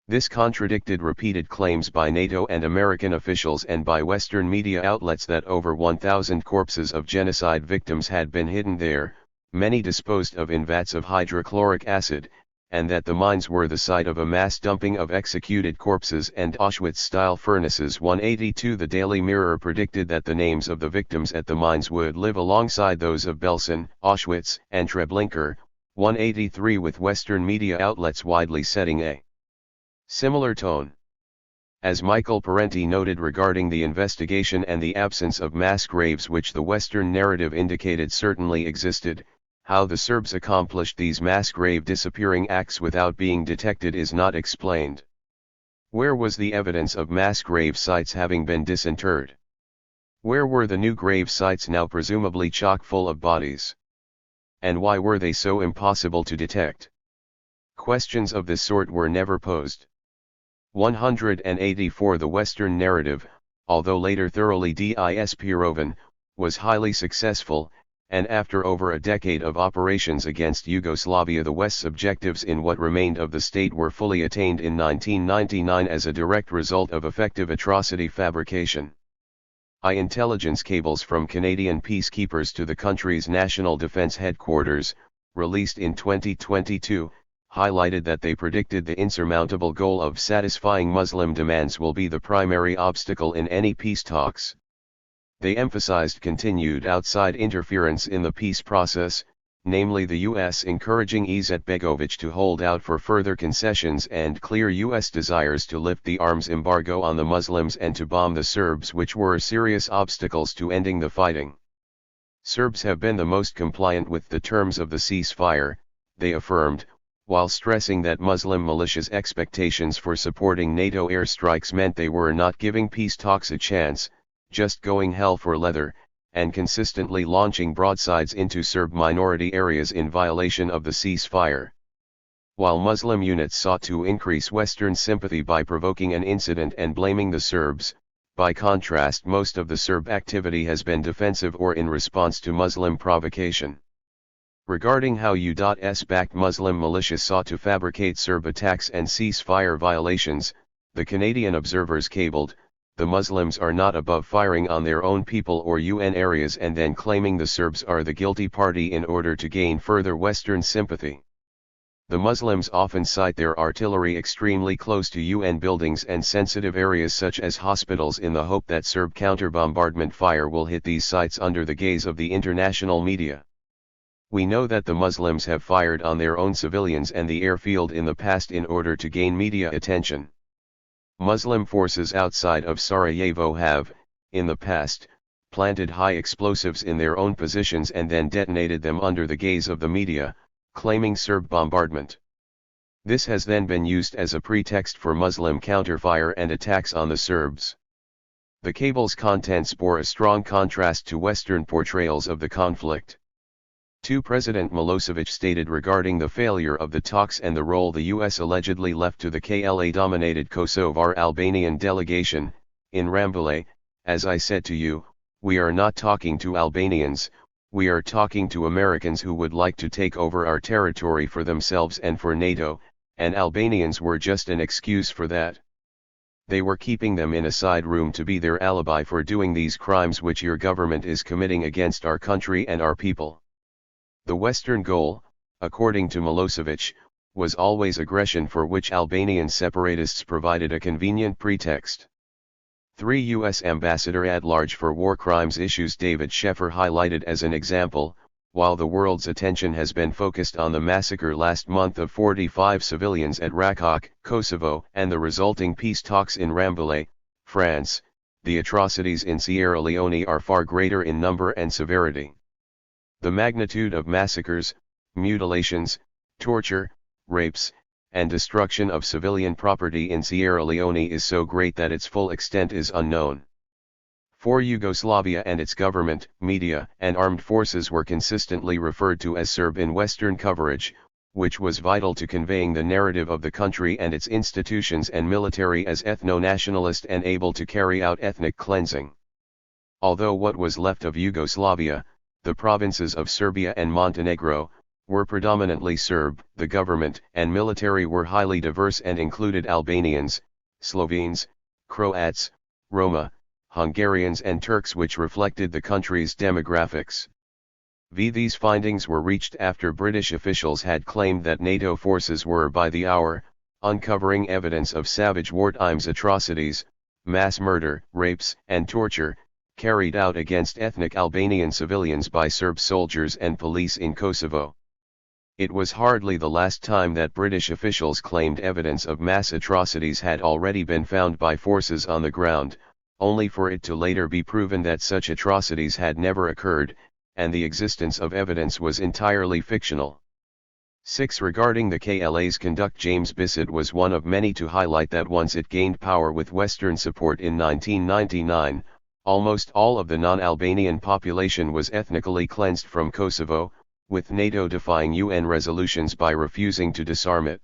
This contradicted repeated claims by NATO and American officials and by Western media outlets that over 1,000 corpses of genocide victims had been hidden there, many disposed of in vats of hydrochloric acid, and that the mines were the site of a mass dumping of executed corpses and Auschwitz-style furnaces. 182 The Daily Mirror predicted that the names of the victims at the mines would live alongside those of Belsen, Auschwitz, and Treblinka. 183 With Western media outlets widely setting a similar tone. As Michael Parenti noted regarding the investigation and the absence of mass graves which the Western narrative indicated certainly existed, how the Serbs accomplished these mass grave disappearing acts without being detected is not explained. Where was the evidence of mass grave sites having been disinterred? Where were the new grave sites now presumably chock full of bodies? And why were they so impossible to detect? Questions of this sort were never posed. 184 The Western narrative, although later thoroughly disproven, was highly successful, and after over a decade of operations against Yugoslavia, the West's objectives in what remained of the state were fully attained in 1999 as a direct result of effective atrocity fabrication. Intelligence cables from Canadian peacekeepers to the country's National Defence Headquarters, released in 2022, highlighted that they predicted the insurmountable goal of satisfying Muslim demands will be the primary obstacle in any peace talks. They emphasized continued outside interference in the peace process, namely the U.S. encouraging Izetbegovic to hold out for further concessions and clear U.S. desires to lift the arms embargo on the Muslims and to bomb the Serbs, which were serious obstacles to ending the fighting. Serbs have been the most compliant with the terms of the ceasefire, they affirmed, while stressing that Muslim militias' expectations for supporting NATO airstrikes meant they were not giving peace talks a chance, just going hell for leather, and consistently launching broadsides into Serb minority areas in violation of the ceasefire. While Muslim units sought to increase Western sympathy by provoking an incident and blaming the Serbs, by contrast most of the Serb activity has been defensive or in response to Muslim provocation. Regarding how U.S.-backed Muslim militias sought to fabricate Serb attacks and ceasefire violations, the Canadian observers cabled, the Muslims are not above firing on their own people or UN areas and then claiming the Serbs are the guilty party in order to gain further Western sympathy. The Muslims often cite their artillery extremely close to UN buildings and sensitive areas such as hospitals in the hope that Serb counter-bombardment fire will hit these sites under the gaze of the international media. We know that the Muslims have fired on their own civilians and the airfield in the past in order to gain media attention. Muslim forces outside of Sarajevo have, in the past, planted high explosives in their own positions and then detonated them under the gaze of the media, claiming Serb bombardment. This has then been used as a pretext for Muslim counterfire and attacks on the Serbs. The cable's contents bore a strong contrast to Western portrayals of the conflict. 2. President Milosevic stated regarding the failure of the talks and the role the U.S. allegedly left to the KLA-dominated Kosovar Albanian delegation, in Rambouillet, "As I said to you, we are not talking to Albanians, we are talking to Americans who would like to take over our territory for themselves and for NATO, and Albanians were just an excuse for that. They were keeping them in a side room to be their alibi for doing these crimes which your government is committing against our country and our people." The Western goal, according to Milosevic, was always aggression for which Albanian separatists provided a convenient pretext. 3. U.S. Ambassador at Large for War Crimes issues David Sheffer highlighted as an example, while the world's attention has been focused on the massacre last month of 45 civilians at Rakok, Kosovo, and the resulting peace talks in Rambouillet, France, the atrocities in Sierra Leone are far greater in number and severity. The magnitude of massacres, mutilations, torture, rapes, and destruction of civilian property in Sierra Leone is so great that its full extent is unknown. For Yugoslavia and its government, media, and armed forces were consistently referred to as Serb in Western coverage, which was vital to conveying the narrative of the country and its institutions and military as ethno-nationalist and able to carry out ethnic cleansing. Although what was left of Yugoslavia, the provinces of Serbia and Montenegro, were predominantly Serb, the government and military were highly diverse and included Albanians, Slovenes, Croats, Roma, Hungarians and Turks, which reflected the country's demographics. These findings were reached after British officials had claimed that NATO forces were by the hour, uncovering evidence of savage wartime atrocities, mass murder, rapes, and torture, carried out against ethnic Albanian civilians by Serb soldiers and police in Kosovo. It was hardly the last time that British officials claimed evidence of mass atrocities had already been found by forces on the ground, only for it to later be proven that such atrocities had never occurred, and the existence of evidence was entirely fictional. 6. Regarding the KLA's conduct, James Bissett was one of many to highlight that once it gained power with Western support in 1999, almost all of the non-Albanian population was ethnically cleansed from Kosovo, with NATO defying UN resolutions by refusing to disarm it.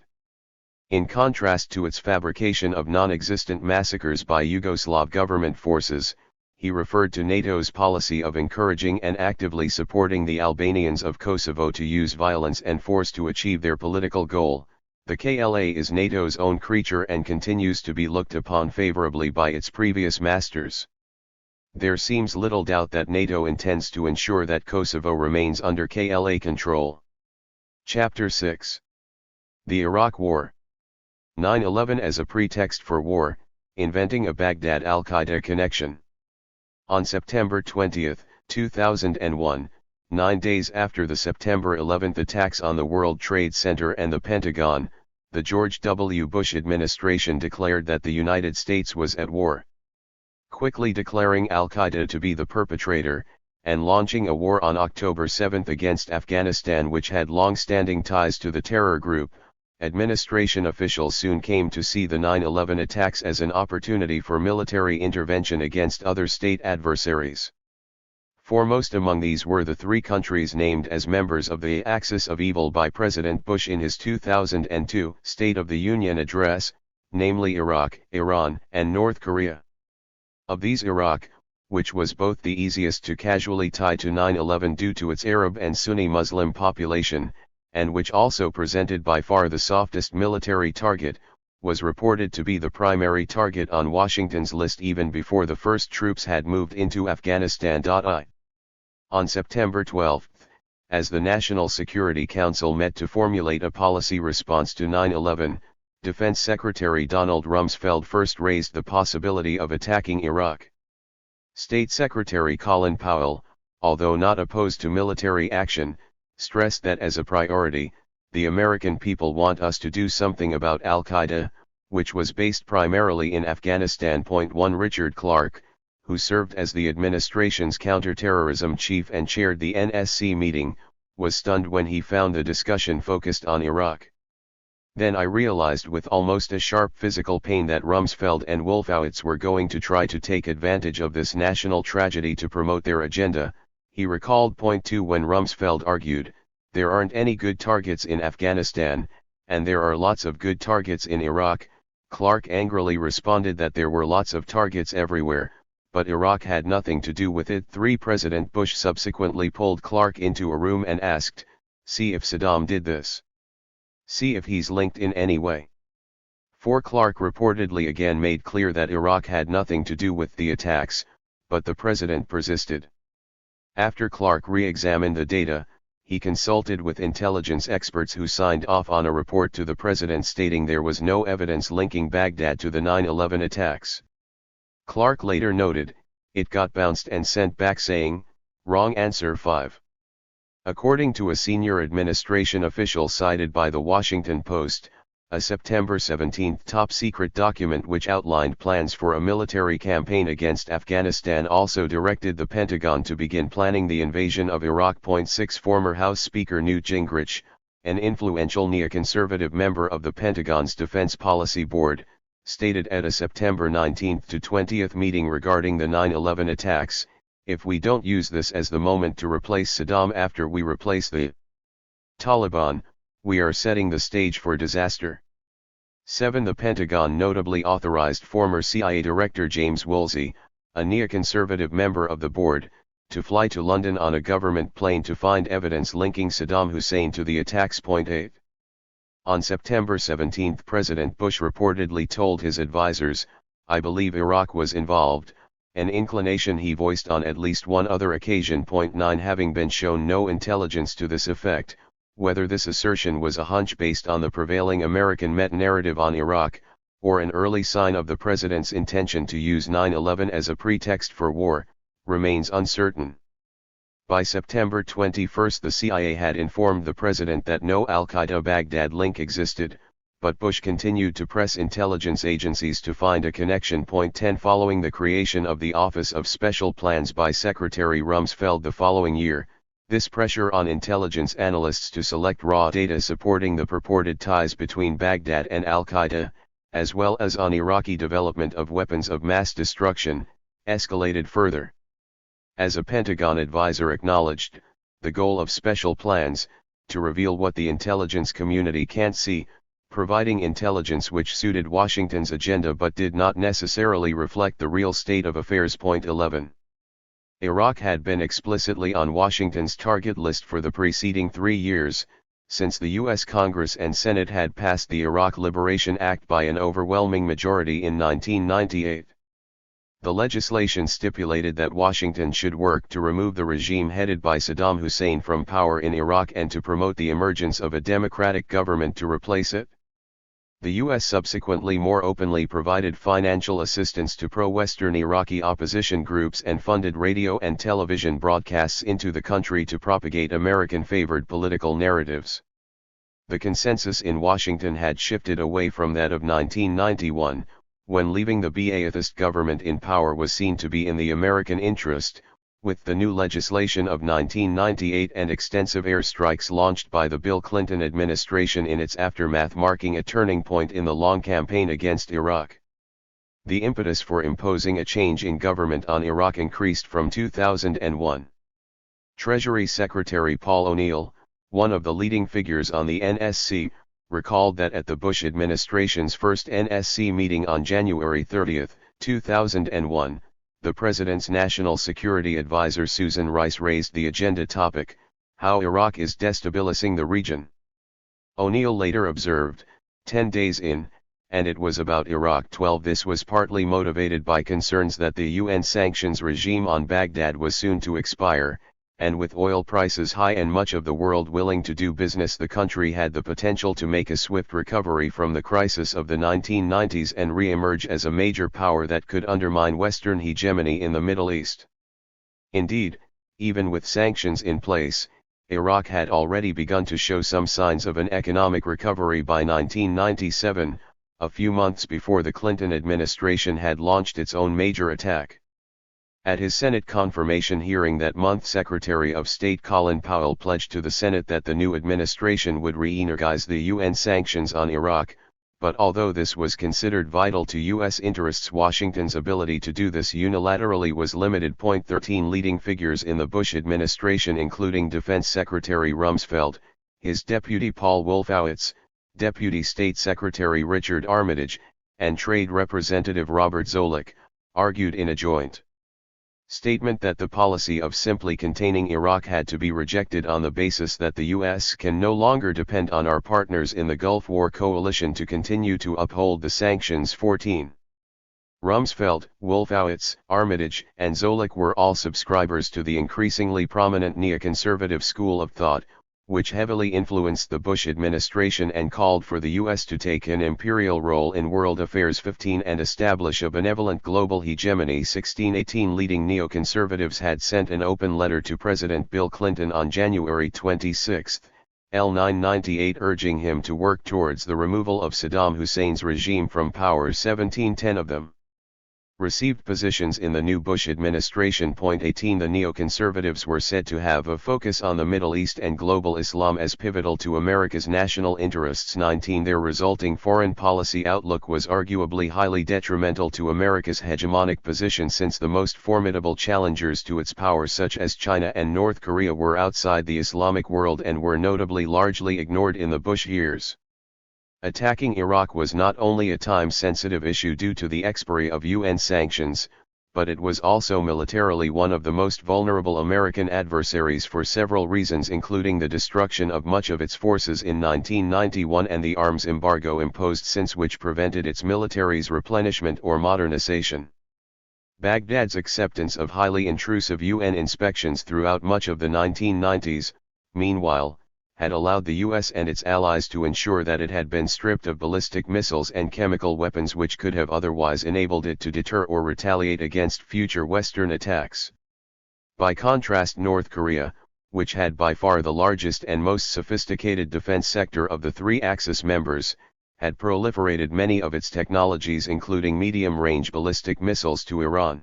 In contrast to its fabrication of non-existent massacres by Yugoslav government forces, he referred to NATO's policy of encouraging and actively supporting the Albanians of Kosovo to use violence and force to achieve their political goal. The KLA is NATO's own creature and continues to be looked upon favorably by its previous masters. There seems little doubt that NATO intends to ensure that Kosovo remains under KLA control. Chapter 6. The Iraq War. 9/11 as a pretext for war, inventing a Baghdad al-Qaeda connection. On September 20, 2001, 9 days after the September 11 attacks on the World Trade Center and the Pentagon, the George W. Bush administration declared that the United States was at war. Quickly declaring al-Qaeda to be the perpetrator, and launching a war on October 7 against Afghanistan, which had long-standing ties to the terror group, administration officials soon came to see the 9/11 attacks as an opportunity for military intervention against other state adversaries. Foremost among these were the three countries named as members of the Axis of Evil by President Bush in his 2002 State of the Union address, namely Iraq, Iran, and North Korea. Of these, Iraq, which was both the easiest to casually tie to 9/11 due to its Arab and Sunni Muslim population, and which also presented by far the softest military target, was reported to be the primary target on Washington's list even before the first troops had moved into Afghanistan. On September 12, as the National Security Council met to formulate a policy response to 9/11, Defense Secretary Donald Rumsfeld first raised the possibility of attacking Iraq. State Secretary Colin Powell, although not opposed to military action, stressed that as a priority, the American people want us to do something about al-Qaeda, which was based primarily in Afghanistan. 1 Richard Clarke, who served as the administration's counterterrorism chief and chaired the NSC meeting, was stunned when he found the discussion focused on Iraq. Then I realized with almost a sharp physical pain that Rumsfeld and Wolfowitz were going to try to take advantage of this national tragedy to promote their agenda, he recalled. 2 When Rumsfeld argued, there aren't any good targets in Afghanistan, and there are lots of good targets in Iraq, Clarke angrily responded that there were lots of targets everywhere, but Iraq had nothing to do with it. 3 President Bush subsequently pulled Clarke into a room and asked, "See if Saddam did this. See if he's linked in any way." 4 Clarke reportedly again made clear that Iraq had nothing to do with the attacks, but the president persisted. After Clarke re-examined the data, he consulted with intelligence experts who signed off on a report to the president stating there was no evidence linking Baghdad to the 9/11 attacks. Clarke later noted, it got bounced and sent back saying, "Wrong answer 5. According to a senior administration official cited by the Washington Post, a September 17 top-secret document which outlined plans for a military campaign against Afghanistan also directed the Pentagon to begin planning the invasion of Iraq. 6 Former House Speaker Newt Gingrich, an influential neoconservative member of the Pentagon's Defense Policy Board, stated at a September 19 to 20 meeting regarding the 9/11 attacks, "If we don't use this as the moment to replace Saddam after we replace the Taliban, we are setting the stage for disaster." 7 The Pentagon notably authorized former CIA Director James Woolsey, a neoconservative member of the board, to fly to London on a government plane to find evidence linking Saddam Hussein to the attacks. 8 On September 17 President Bush reportedly told his advisors, "I believe Iraq was involved," an inclination he voiced on at least one other occasion. 9 Having been shown no intelligence to this effect, whether this assertion was a hunch based on the prevailing American meta-narrative on Iraq, or an early sign of the president's intention to use 9/11 as a pretext for war, remains uncertain. By September 21 the CIA had informed the president that no al-Qaeda Baghdad link existed, but Bush continued to press intelligence agencies to find a connection. 10 Following the creation of the Office of Special Plans by Secretary Rumsfeld the following year, this pressure on intelligence analysts to select raw data supporting the purported ties between Baghdad and al-Qaeda, as well as on Iraqi development of weapons of mass destruction, escalated further. As a Pentagon advisor acknowledged, the goal of special plans, to reveal what the intelligence community can't see, providing intelligence which suited Washington's agenda but did not necessarily reflect the real state of affairs. 11 Iraq had been explicitly on Washington's target list for the preceding 3 years, since the U.S. Congress and Senate had passed the Iraq Liberation Act by an overwhelming majority in 1998. The legislation stipulated that Washington should work to remove the regime headed by Saddam Hussein from power in Iraq and to promote the emergence of a democratic government to replace it. The U.S. subsequently more openly provided financial assistance to pro-Western Iraqi opposition groups and funded radio and television broadcasts into the country to propagate American-favored political narratives. The consensus in Washington had shifted away from that of 1991, when leaving the Ba'athist government in power was seen to be in the American interest, with the new legislation of 1998 and extensive airstrikes launched by the Bill Clinton administration in its aftermath marking a turning point in the long campaign against Iraq. The impetus for imposing a change in government on Iraq increased from 2001. Treasury Secretary Paul O'Neill, one of the leading figures on the NSC, recalled that at the Bush administration's first NSC meeting on January 30, 2001, the President's National Security Advisor Susan Rice raised the agenda topic, how Iraq is destabilizing the region. O'Neill later observed, 10 days in, and it was about Iraq. 12 This was partly motivated by concerns that the UN sanctions regime on Baghdad was soon to expire, and with oil prices high and much of the world willing to do business, the country had the potential to make a swift recovery from the crisis of the 1990s and re-emerge as a major power that could undermine Western hegemony in the Middle East. Indeed, even with sanctions in place, Iraq had already begun to show some signs of an economic recovery by 1997, a few months before the Clinton administration had launched its own major attack. At his Senate confirmation hearing that month, Secretary of State Colin Powell pledged to the Senate that the new administration would re-energize the UN sanctions on Iraq, but although this was considered vital to U.S. interests, Washington's ability to do this unilaterally was limited. 13 Leading figures in the Bush administration, including Defense Secretary Rumsfeld, his deputy Paul Wolfowitz, Deputy State Secretary Richard Armitage, and Trade Representative Robert Zoellick, argued in a joint statement that the policy of simply containing Iraq had to be rejected on the basis that the U.S. can no longer depend on our partners in the Gulf War coalition to continue to uphold the sanctions. 14 Rumsfeld, Wolfowitz, Armitage, and Zoellick were all subscribers to the increasingly prominent neoconservative school of thought, which heavily influenced the Bush administration and called for the U.S. to take an imperial role in world affairs. 15 And establish a benevolent global hegemony. 16 18 Leading neoconservatives had sent an open letter to President Bill Clinton on January 26, L998 urging him to work towards the removal of Saddam Hussein's regime from power. 1710 of them received positions in the new Bush administration. 18 The neoconservatives were said to have a focus on the Middle East and global Islam as pivotal to America's national interests. 19 Their resulting foreign policy outlook was arguably highly detrimental to America's hegemonic position, since the most formidable challengers to its power, such as China and North Korea, were outside the Islamic world and were notably largely ignored in the Bush years. Attacking Iraq was not only a time-sensitive issue due to the expiry of UN sanctions, but it was also militarily one of the most vulnerable American adversaries for several reasons, including the destruction of much of its forces in 1991 and the arms embargo imposed since, which prevented its military's replenishment or modernization. Baghdad's acceptance of highly intrusive UN inspections throughout much of the 1990s, meanwhile, had allowed the US and its allies to ensure that it had been stripped of ballistic missiles and chemical weapons, which could have otherwise enabled it to deter or retaliate against future Western attacks. By contrast, North Korea, which had by far the largest and most sophisticated defense sector of the three Axis members, had proliferated many of its technologies, including medium-range ballistic missiles, to Iran.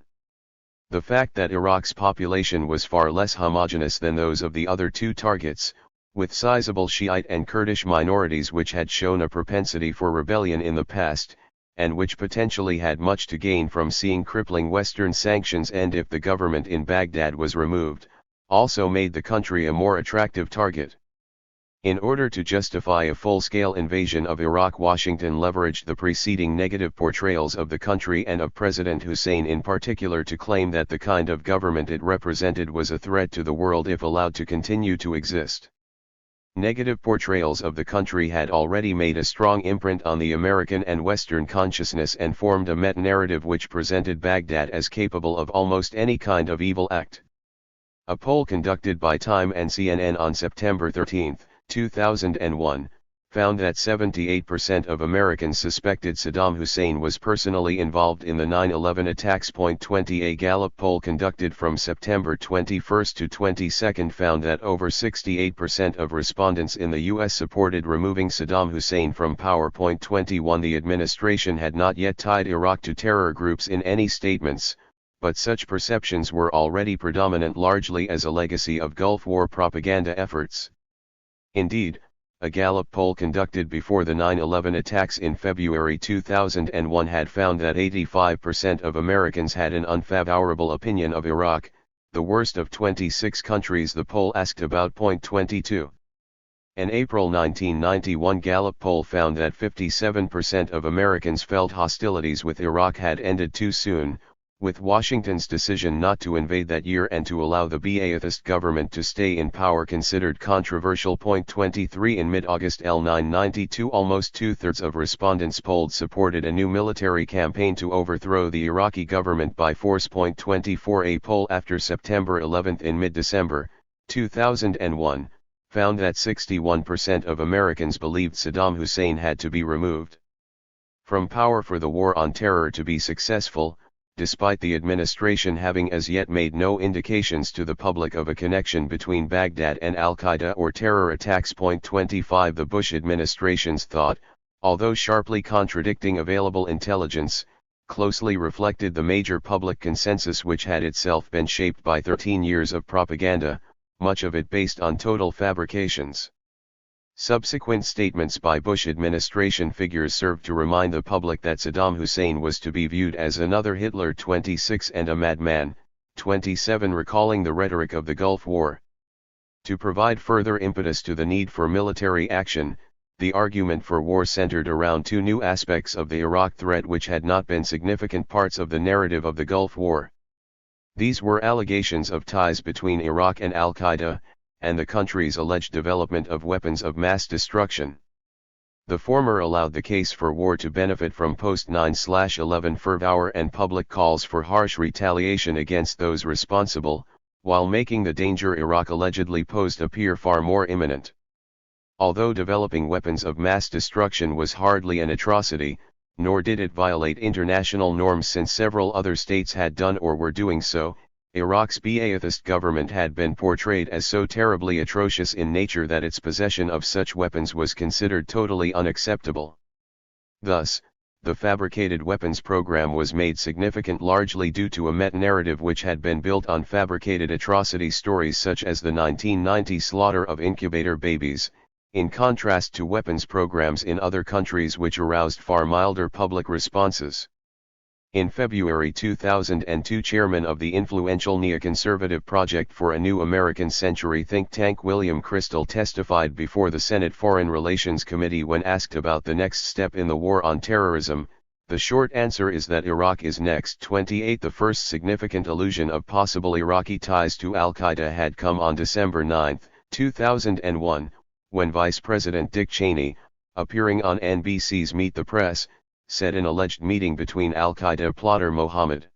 The fact that Iraq's population was far less homogeneous than those of the other two targets, with sizable Shiite and Kurdish minorities which had shown a propensity for rebellion in the past, and which potentially had much to gain from seeing crippling Western sanctions end if the government in Baghdad was removed, also made the country a more attractive target. In order to justify a full-scale invasion of Iraq, Washington leveraged the preceding negative portrayals of the country and of President Hussein in particular to claim that the kind of government it represented was a threat to the world if allowed to continue to exist. Negative portrayals of the country had already made a strong imprint on the American and Western consciousness and formed a meta-narrative which presented Baghdad as capable of almost any kind of evil act. A poll conducted by Time and CNN on September 13, 2001, found that 78% of Americans suspected Saddam Hussein was personally involved in the 9/11 attacks. 20 A Gallup poll conducted from September 21 to 22 found that over 68% of respondents in the U.S. supported removing Saddam Hussein from power. 21 The administration had not yet tied Iraq to terror groups in any statements, but such perceptions were already predominant, largely as a legacy of Gulf War propaganda efforts. Indeed, a Gallup poll conducted before the 9/11 attacks in February 2001 had found that 85% of Americans had an unfavorable opinion of Iraq, the worst of 26 countries the poll asked about. 22. An April 1991 Gallup poll found that 57% of Americans felt hostilities with Iraq had ended too soon, with Washington's decision not to invade that year and to allow the Ba'athist government to stay in power considered controversial. 23 In mid-August L992 almost two-thirds of respondents polled supported a new military campaign to overthrow the Iraqi government by force. 24 A poll after September 11 in mid-December, 2001, found that 61% of Americans believed Saddam Hussein had to be removed from power for the war on terror to be successful, despite the administration having as yet made no indications to the public of a connection between Baghdad and Al-Qaeda or terror attacks. 25 The Bush administration's thought, although sharply contradicting available intelligence, closely reflected the major public consensus which had itself been shaped by 13 years of propaganda, much of it based on total fabrications. Subsequent statements by Bush administration figures served to remind the public that Saddam Hussein was to be viewed as another Hitler. 26 And a madman. 27 Recalling the rhetoric of the Gulf War. To provide further impetus to the need for military action, the argument for war centered around two new aspects of the Iraq threat which had not been significant parts of the narrative of the Gulf War. These were allegations of ties between Iraq and Al-Qaeda, and the country's alleged development of weapons of mass destruction. The former allowed the case for war to benefit from post-9/11 fervor and public calls for harsh retaliation against those responsible, while making the danger Iraq allegedly posed appear far more imminent. Although developing weapons of mass destruction was hardly an atrocity, nor did it violate international norms since several other states had done or were doing so, Iraq's Ba'athist government had been portrayed as so terribly atrocious in nature that its possession of such weapons was considered totally unacceptable. Thus, the fabricated weapons program was made significant largely due to a meta-narrative which had been built on fabricated atrocity stories such as the 1990 slaughter of incubator babies, in contrast to weapons programs in other countries which aroused far milder public responses. In February 2002, chairman of the influential neoconservative Project for a New American Century think tank William Kristol testified before the Senate Foreign Relations Committee when asked about the next step in the war on terrorism. The short answer is that Iraq is next. 28 The first significant allusion of possible Iraqi ties to al-Qaeda had come on December 9, 2001, when Vice President Dick Cheney, appearing on NBC's Meet the Press, said an alleged meeting between al-Qaeda plotter Mohammed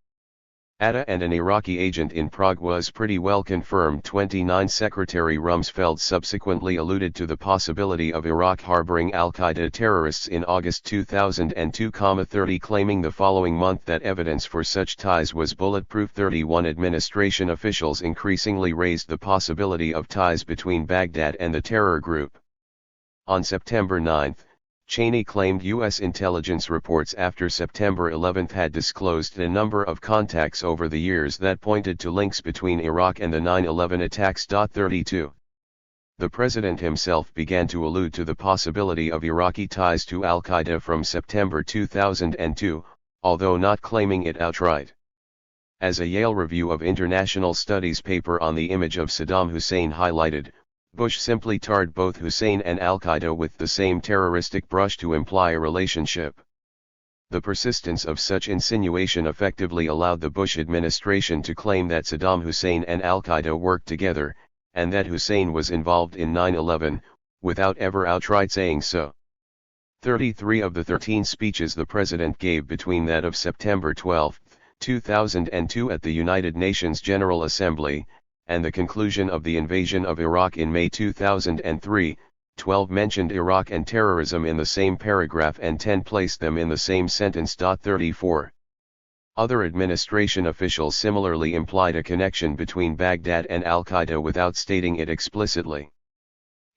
Atta and an Iraqi agent in Prague was pretty well confirmed. 29 Secretary Rumsfeld subsequently alluded to the possibility of Iraq harboring al-Qaeda terrorists in August 2002, 30, claiming the following month that evidence for such ties was bulletproof. 31 Administration officials increasingly raised the possibility of ties between Baghdad and the terror group. On September 9, Cheney claimed U.S. intelligence reports after September 11 had disclosed a number of contacts over the years that pointed to links between Iraq and the 9/11 attacks. 32. The president himself began to allude to the possibility of Iraqi ties to al-Qaeda from September 2002, although not claiming it outright. As a Yale Review of International Studies paper on the image of Saddam Hussein highlighted, Bush simply tarred both Hussein and al-Qaeda with the same terroristic brush to imply a relationship. The persistence of such insinuation effectively allowed the Bush administration to claim that Saddam Hussein and al-Qaeda worked together, and that Hussein was involved in 9/11, without ever outright saying so. 33 Of the 13 speeches the president gave between that of September 12, 2002 at the United Nations General Assembly, and the conclusion of the invasion of Iraq in May 2003, 12 mentioned Iraq and terrorism in the same paragraph and 10 placed them in the same sentence. 34. Other administration officials similarly implied a connection between Baghdad and al-Qaeda without stating it explicitly.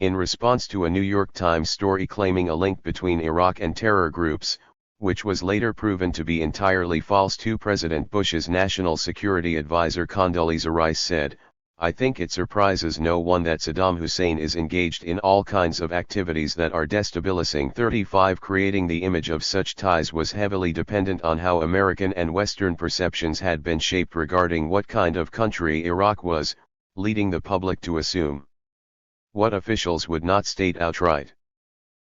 In response to a New York Times story claiming a link between Iraq and terror groups, which was later proven to be entirely false, President Bush's National Security Advisor Condoleezza Rice said, "I think it surprises no one that Saddam Hussein is engaged in all kinds of activities that are destabilizing." 35 Creating the image of such ties was heavily dependent on how American and Western perceptions had been shaped regarding what kind of country Iraq was, leading the public to assume what officials would not state outright.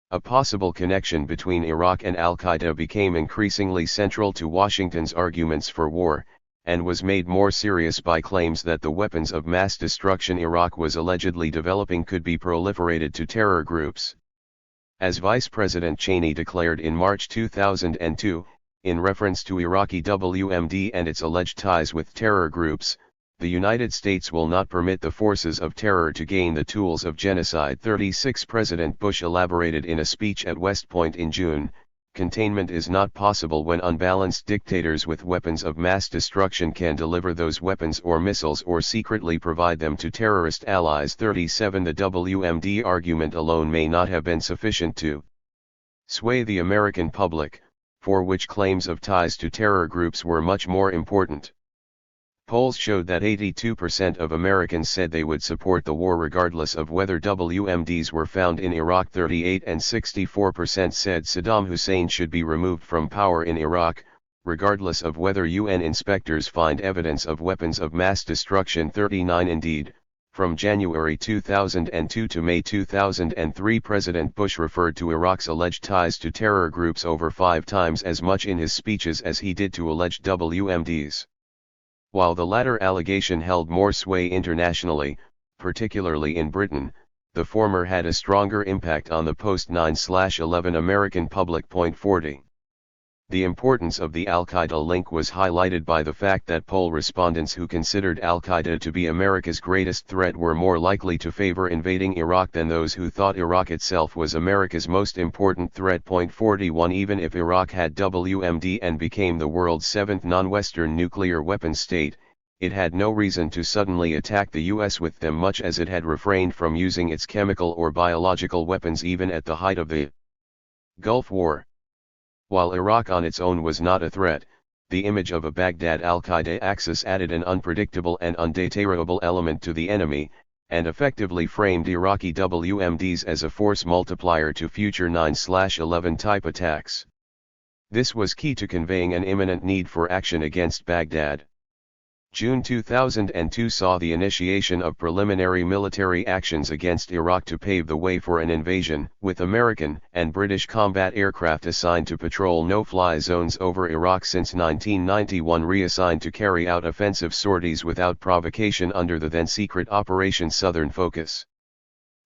A possible connection between Iraq and al-Qaeda became increasingly central to Washington's arguments for war, and was made more serious by claims that the weapons of mass destruction Iraq was allegedly developing could be proliferated to terror groups. As Vice President Cheney declared in March 2002, in reference to Iraqi WMD and its alleged ties with terror groups, "The United States will not permit the forces of terror to gain the tools of genocide." 36 President Bush elaborated in a speech at West Point in June, "Containment is not possible when unbalanced dictators with weapons of mass destruction can deliver those weapons or missiles or secretly provide them to terrorist allies." 37 The WMD argument alone may not have been sufficient to sway the American public, for which claims of ties to terror groups were much more important. Polls showed that 82% of Americans said they would support the war regardless of whether WMDs were found in Iraq. 38 and 64% said Saddam Hussein should be removed from power in Iraq, regardless of whether UN inspectors find evidence of weapons of mass destruction. 39 Indeed, from January 2002 to May 2003, President Bush referred to Iraq's alleged ties to terror groups over 5 times as much in his speeches as he did to alleged WMDs. While the latter allegation held more sway internationally, particularly in Britain, the former had a stronger impact on the post-9/11 American public. 40. The importance of the al-Qaeda link was highlighted by the fact that poll respondents who considered al-Qaeda to be America's greatest threat were more likely to favor invading Iraq than those who thought Iraq itself was America's most important threat. 41 Even if Iraq had WMD and became the world's 7th non-Western nuclear weapons state, it had no reason to suddenly attack the US with them, much as it had refrained from using its chemical or biological weapons even at the height of the Gulf War. While Iraq on its own was not a threat, the image of a Baghdad al-Qaeda axis added an unpredictable and undetectable element to the enemy, and effectively framed Iraqi WMDs as a force multiplier to future 9/11 type attacks. This was key to conveying an imminent need for action against Baghdad. June 2002 saw the initiation of preliminary military actions against Iraq to pave the way for an invasion, with American and British combat aircraft assigned to patrol no-fly zones over Iraq since 1991, reassigned to carry out offensive sorties without provocation under the then-secret Operation Southern Focus.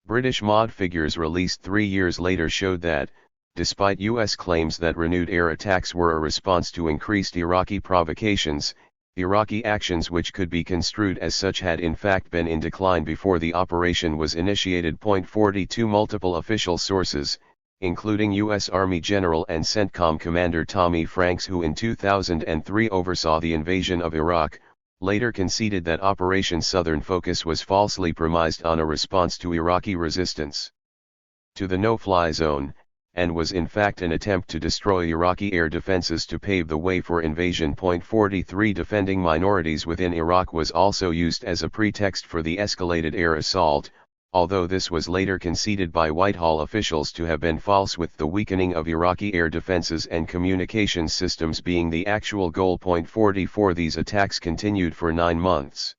British MOD figures released 3 years later showed that, despite U.S. claims that renewed air attacks were a response to increased Iraqi provocations, Iraqi actions which could be construed as such had in fact been in decline before the operation was initiated. 42 Multiple official sources, including U.S. Army General and CENTCOM Commander Tommy Franks, who in 2003 oversaw the invasion of Iraq, later conceded that Operation Southern Focus was falsely premised on a response to Iraqi resistance to the no-fly zone, and was in fact an attempt to destroy Iraqi air defenses to pave the way for invasion. 43 Defending minorities within Iraq was also used as a pretext for the escalated air assault, although this was later conceded by Whitehall officials to have been false, with the weakening of Iraqi air defenses and communications systems being the actual goal. 44 These attacks continued for 9 months.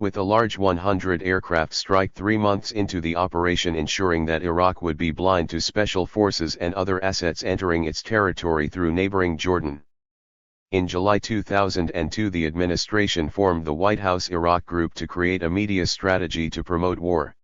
With a large 100 aircraft strike 3 months into the operation, ensuring that Iraq would be blind to special forces and other assets entering its territory through neighboring Jordan. In July 2002, the administration formed the White House Iraq Group to create a media strategy to promote war.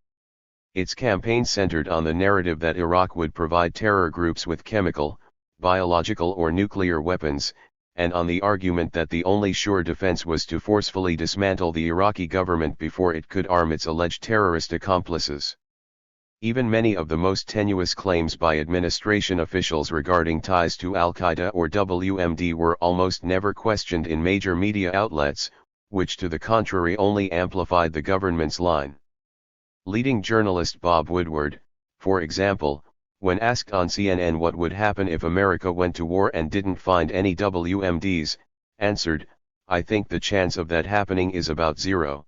Its campaign centered on the narrative that Iraq would provide terror groups with chemical, biological or nuclear weapons, and on the argument that the only sure defense was to forcefully dismantle the Iraqi government before it could arm its alleged terrorist accomplices. Even many of the most tenuous claims by administration officials regarding ties to al-Qaeda or WMD were almost never questioned in major media outlets, which to the contrary only amplified the government's line. Leading journalist Bob Woodward, for example, when asked on CNN what would happen if America went to war and didn't find any WMDs, answered, "I think the chance of that happening is about 0.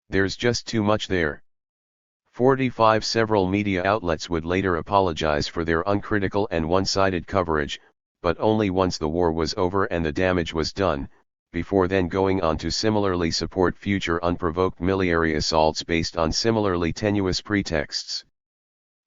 There's just too much there." 45 Several media outlets would later apologize for their uncritical and one-sided coverage, but only once the war was over and the damage was done, before then going on to similarly support future unprovoked military assaults based on similarly tenuous pretexts.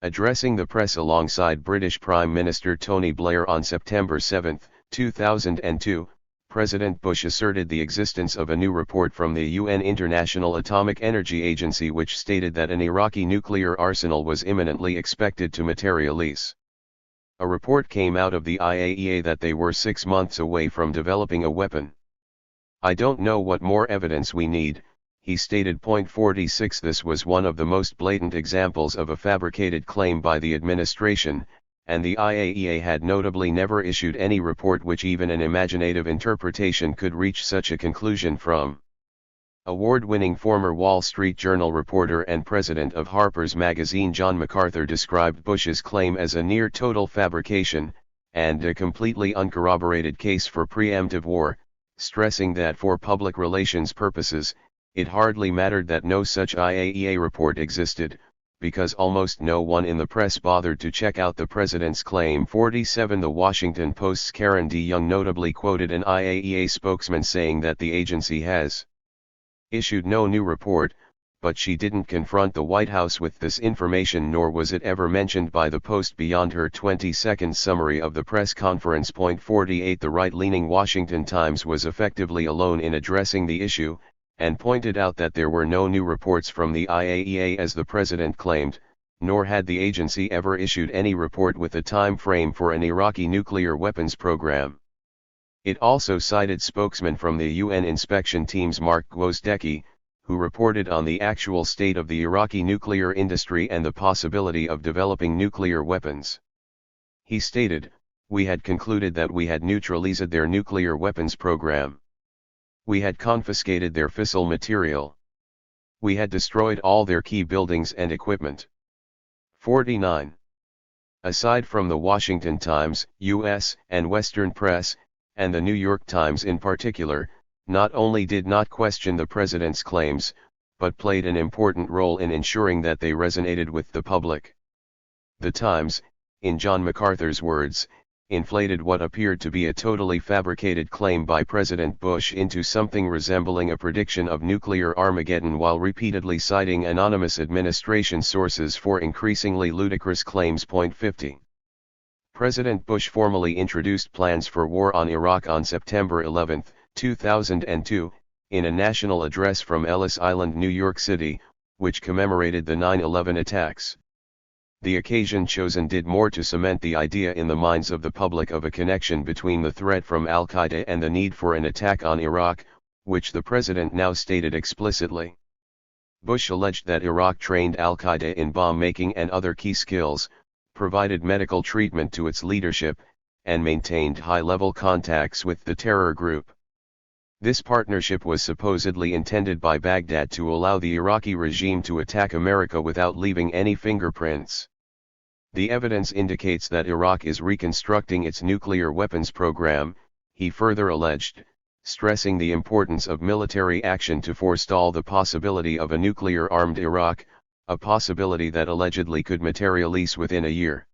Addressing the press alongside British Prime Minister Tony Blair on September 7, 2002, President Bush asserted the existence of a new report from the UN International Atomic Energy Agency which stated that an Iraqi nuclear arsenal was imminently expected to materialize. A report came out of the IAEA that they were 6 months away from developing a weapon. "I don't know what more evidence we need," he stated. 46 This was one of the most blatant examples of a fabricated claim by the administration, and the IAEA had notably never issued any report which even an imaginative interpretation could reach such a conclusion from. Award-winning former Wall Street Journal reporter and president of Harper's Magazine John MacArthur described Bush's claim as a near-total fabrication, and a completely uncorroborated case for preemptive war, stressing that for public relations purposes, it hardly mattered that no such IAEA report existed, because almost no one in the press bothered to check out the president's claim. 47 The Washington Post's Karen D. Young notably quoted an IAEA spokesman saying that the agency has issued no new report, but she didn't confront the White House with this information, nor was it ever mentioned by the Post beyond her 20-second summary of the press conference. 48 The right-leaning Washington Times was effectively alone in addressing the issue, and pointed out that there were no new reports from the IAEA as the president claimed, nor had the agency ever issued any report with a time frame for an Iraqi nuclear weapons program. It also cited spokesman from the UN inspection teams Mark Gwozdecki, who reported on the actual state of the Iraqi nuclear industry and the possibility of developing nuclear weapons. He stated, "We had concluded that we had neutralized their nuclear weapons program. We had confiscated their fissile material. We had destroyed all their key buildings and equipment. 49. Aside from the Washington Times, U.S., and Western press, and the New York Times in particular, not only did not question the president's claims, but played an important role in ensuring that they resonated with the public. The Times, in John MacArthur's words, inflated what appeared to be a totally fabricated claim by President Bush into something resembling a prediction of nuclear Armageddon while repeatedly citing anonymous administration sources for increasingly ludicrous claims. 50. President Bush formally introduced plans for war on Iraq on September 11, 2002, in a national address from Ellis Island, New York City, which commemorated the 9/11 attacks. The occasion chosen did more to cement the idea in the minds of the public of a connection between the threat from Al-Qaeda and the need for an attack on Iraq, which the president now stated explicitly. Bush alleged that Iraq trained Al-Qaeda in bomb-making and other key skills, provided medical treatment to its leadership, and maintained high-level contacts with the terror group. This partnership was supposedly intended by Baghdad to allow the Iraqi regime to attack America without leaving any fingerprints. The evidence indicates that Iraq is reconstructing its nuclear weapons program, he further alleged, stressing the importance of military action to forestall the possibility of a nuclear-armed Iraq, a possibility that allegedly could materialize within a year.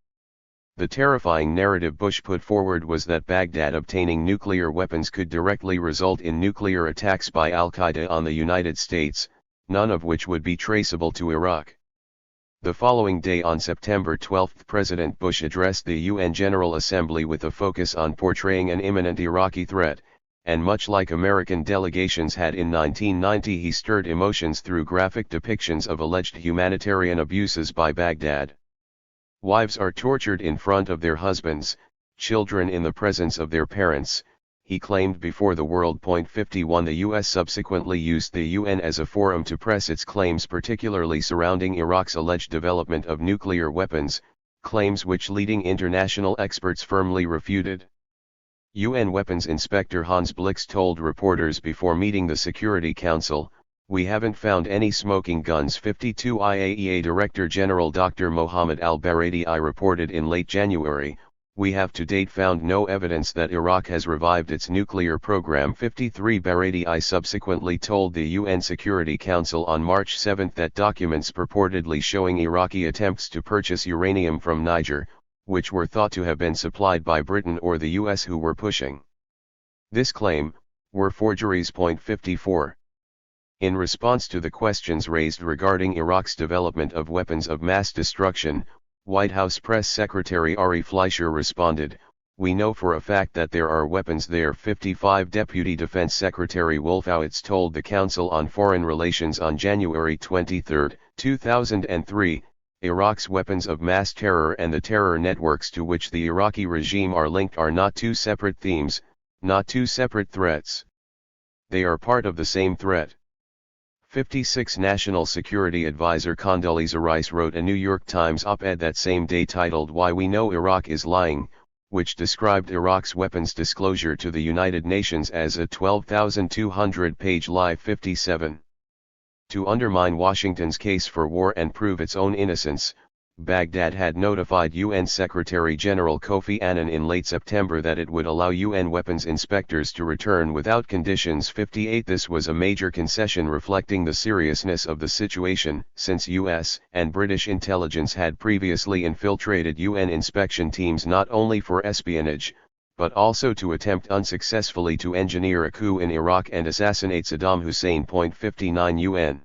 The terrifying narrative Bush put forward was that Baghdad obtaining nuclear weapons could directly result in nuclear attacks by Al-Qaeda on the United States, none of which would be traceable to Iraq. The following day on September 12, President Bush addressed the UN General Assembly with a focus on portraying an imminent Iraqi threat, and much like American delegations had in 1990, he stirred emotions through graphic depictions of alleged humanitarian abuses by Baghdad. Wives are tortured in front of their husbands, children in the presence of their parents, he claimed before the world. 51 The U.S. subsequently used the UN as a forum to press its claims, particularly surrounding Iraq's alleged development of nuclear weapons, claims which leading international experts firmly refuted. UN Weapons Inspector Hans Blix told reporters before meeting the Security Council, "We haven't found any smoking guns." 52 IAEA Director General Dr. Mohammed al-Baradei reported in late January, "We have to date found no evidence that Iraq has revived its nuclear program." 53 Baradei subsequently told the UN Security Council on March 7 that documents purportedly showing Iraqi attempts to purchase uranium from Niger, which were thought to have been supplied by Britain or the US who were pushing this claim, were forgeries. 54. In response to the questions raised regarding Iraq's development of weapons of mass destruction, White House Press Secretary Ari Fleischer responded, "We know for a fact that there are weapons there." 55 Deputy Defense Secretary Wolfowitz told the Council on Foreign Relations on January 23, 2003, "Iraq's weapons of mass terror and the terror networks to which the Iraqi regime are linked are not two separate themes, not two separate threats. They are part of the same threat." 56 National Security Advisor Condoleezza Rice wrote a New York Times op-ed that same day titled "Why We Know Iraq is Lying," which described Iraq's weapons disclosure to the United Nations as a 12,200-page lie. 57. To undermine Washington's case for war and prove its own innocence, Baghdad had notified UN Secretary General Kofi Annan in late September that it would allow UN weapons inspectors to return without conditions. 58 This was a major concession reflecting the seriousness of the situation, since US and British intelligence had previously infiltrated UN inspection teams not only for espionage, but also to attempt unsuccessfully to engineer a coup in Iraq and assassinate Saddam Hussein. 59 UN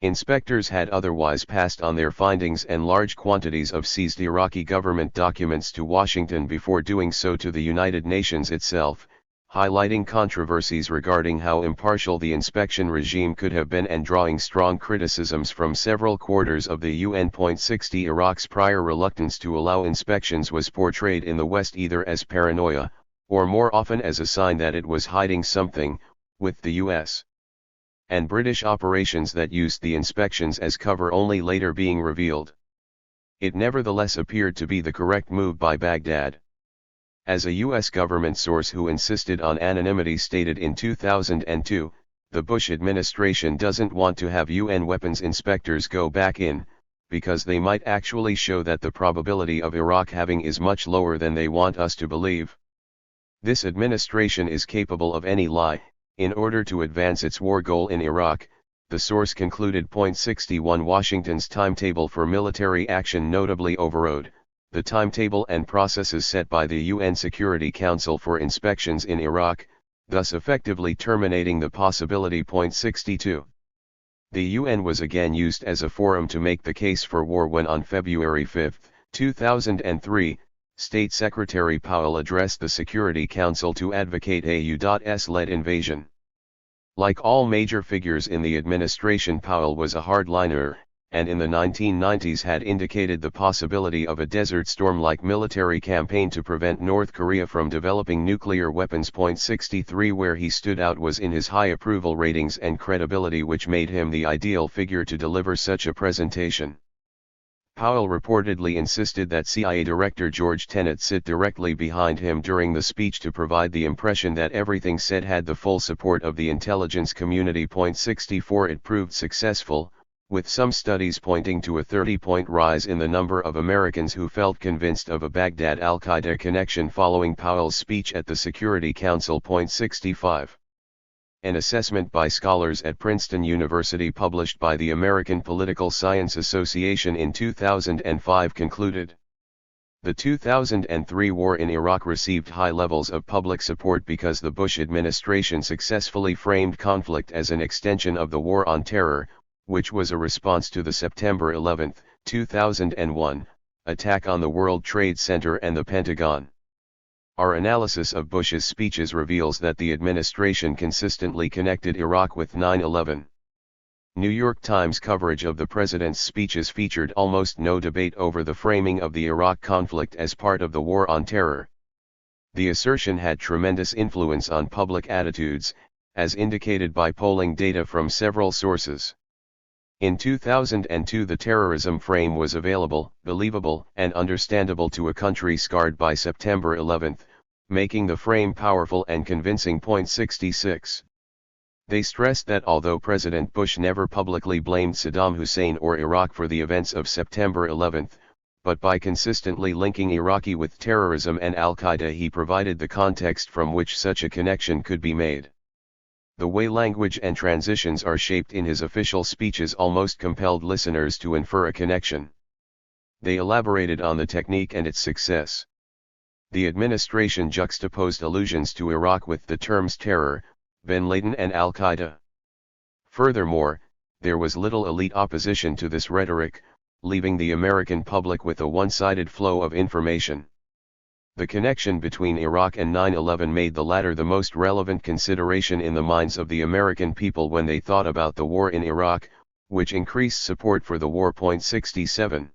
inspectors had otherwise passed on their findings and large quantities of seized Iraqi government documents to Washington before doing so to the United Nations itself, highlighting controversies regarding how impartial the inspection regime could have been and drawing strong criticisms from several quarters of the UN. 60 Iraq's prior reluctance to allow inspections was portrayed in the West either as paranoia, or more often as a sign that it was hiding something, with the US and British operations that used the inspections as cover only later being revealed. It nevertheless appeared to be the correct move by Baghdad. As a U.S. government source who insisted on anonymity stated in 2002, the Bush administration doesn't want to have UN weapons inspectors go back in, because they might actually show that the probability of Iraq having is much lower than they want us to believe. This administration is capable of any lie, in order to advance its war goal in Iraq, the source concluded. 61 Washington's timetable for military action notably overrode the timetable and processes set by the UN Security Council for inspections in Iraq, thus effectively terminating the possibility. 62. The UN was again used as a forum to make the case for war when on February 5, 2003, State Secretary Powell addressed the Security Council to advocate a U.S.-led invasion. Like all major figures in the administration, Powell was a hardliner, and in the 1990s had indicated the possibility of a Desert Storm-like military campaign to prevent North Korea from developing nuclear weapons. 63 Where he stood out was in his high approval ratings and credibility, which made him the ideal figure to deliver such a presentation. Powell reportedly insisted that CIA Director George Tenet sit directly behind him during the speech to provide the impression that everything said had the full support of the intelligence community. 64 It proved successful, with some studies pointing to a 30-point rise in the number of Americans who felt convinced of a Baghdad al-Qaeda connection following Powell's speech at the Security Council. 65 An assessment by scholars at Princeton University published by the American Political Science Association in 2005 concluded, the 2003 war in Iraq received high levels of public support because the Bush administration successfully framed conflict as an extension of the War on Terror, which was a response to the September 11, 2001, attack on the World Trade Center and the Pentagon. Our analysis of Bush's speeches reveals that the administration consistently connected Iraq with 9/11. New York Times coverage of the president's speeches featured almost no debate over the framing of the Iraq conflict as part of the War on Terror. The assertion had tremendous influence on public attitudes, as indicated by polling data from several sources. In 2002 the terrorism frame was available, believable, and understandable to a country scarred by September 11, making the frame powerful and convincing. 66. They stressed that although President Bush never publicly blamed Saddam Hussein or Iraq for the events of September 11, but by consistently linking Iraqi with terrorism and al-Qaeda he provided the context from which such a connection could be made. The way language and transitions are shaped in his official speeches almost compelled listeners to infer a connection. They elaborated on the technique and its success. The administration juxtaposed allusions to Iraq with the terms terror, bin Laden and al-Qaeda. Furthermore, there was little elite opposition to this rhetoric, leaving the American public with a one-sided flow of information. The connection between Iraq and 9/11 made the latter the most relevant consideration in the minds of the American people when they thought about the war in Iraq, which increased support for the war. 67.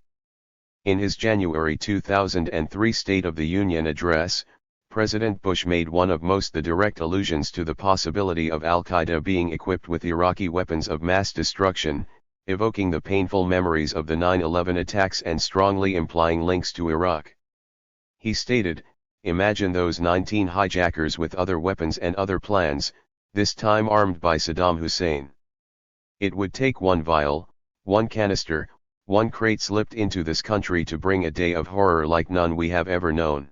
In his January 2003 State of the Union address, President Bush made one of most the direct allusions to the possibility of al-Qaeda being equipped with Iraqi weapons of mass destruction, evoking the painful memories of the 9/11 attacks and strongly implying links to Iraq. He stated, "Imagine those 19 hijackers with other weapons and other plans, this time armed by Saddam Hussein. It would take one vial, one canister, one crate slipped into this country to bring a day of horror like none we have ever known."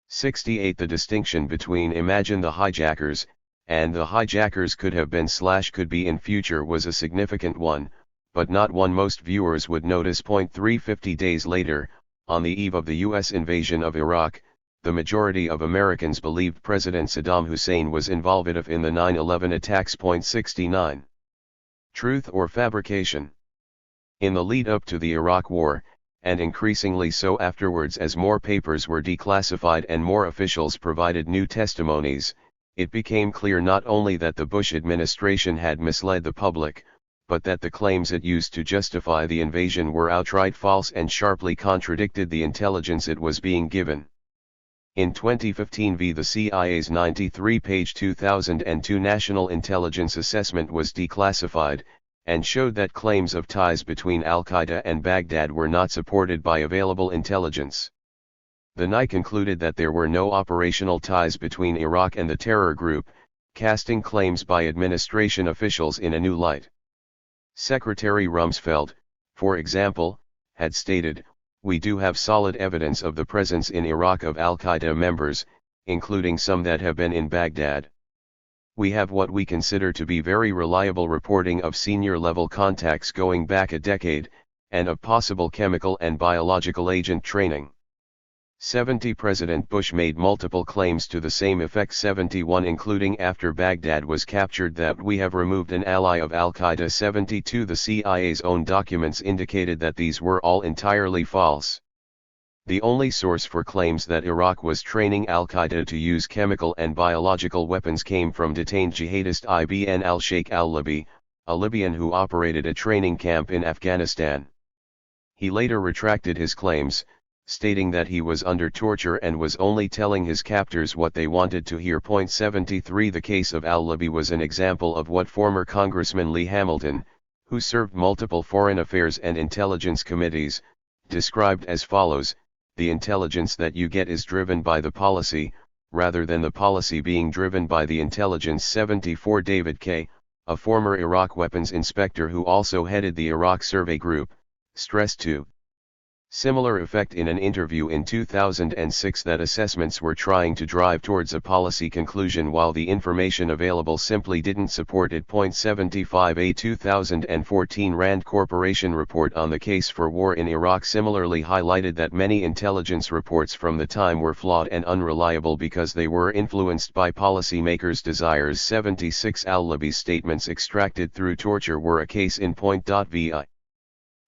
68 The distinction between imagine the hijackers, and the hijackers could have been / could be in future was a significant one, but not one most viewers would notice. 350 days later, on the eve of the U.S. invasion of Iraq, the majority of Americans believed President Saddam Hussein was involved in the 9/11 attacks. 69. Truth or fabrication? In the lead-up to the Iraq War, and increasingly so afterwards as more papers were declassified and more officials provided new testimonies, it became clear not only that the Bush administration had misled the public, but that the claims it used to justify the invasion were outright false and sharply contradicted the intelligence it was being given. In 2015 the CIA's 93-page 2002 National Intelligence Assessment was declassified, and showed that claims of ties between al-Qaeda and Baghdad were not supported by available intelligence. The NI concluded that there were no operational ties between Iraq and the terror group, casting claims by administration officials in a new light. Secretary Rumsfeld, for example, had stated, "We do have solid evidence of the presence in Iraq of al-Qaeda members, including some that have been in Baghdad. We have what we consider to be very reliable reporting of senior-level contacts going back a decade, and of possible chemical and biological agent training." 70 President Bush made multiple claims to the same effect. 71 including after Baghdad was captured that we have removed an ally of al-Qaeda. 72 The CIA's own documents indicated that these were all entirely false. The only source for claims that Iraq was training al-Qaeda to use chemical and biological weapons came from detained jihadist Ibn al-Sheikh al-Libi, a Libyan who operated a training camp in Afghanistan. He later retracted his claims, stating that he was under torture and was only telling his captors what they wanted to hear. 73 The case of al-Libi was an example of what former Congressman Lee Hamilton, who served multiple foreign affairs and intelligence committees, described as follows: "The intelligence that you get is driven by the policy, rather than the policy being driven by the intelligence." 74 David K., a former Iraq weapons inspector who also headed the Iraq Survey Group, stressed to similar effect in an interview in 2006 that assessments were trying to drive towards a policy conclusion while the information available simply didn't support it. 75 A 2014 Rand Corporation report on the case for war in Iraq similarly highlighted that many intelligence reports from the time were flawed and unreliable because they were influenced by policymakers' desires. 76 Al-Libi's statements extracted through torture were a case in point. Vi.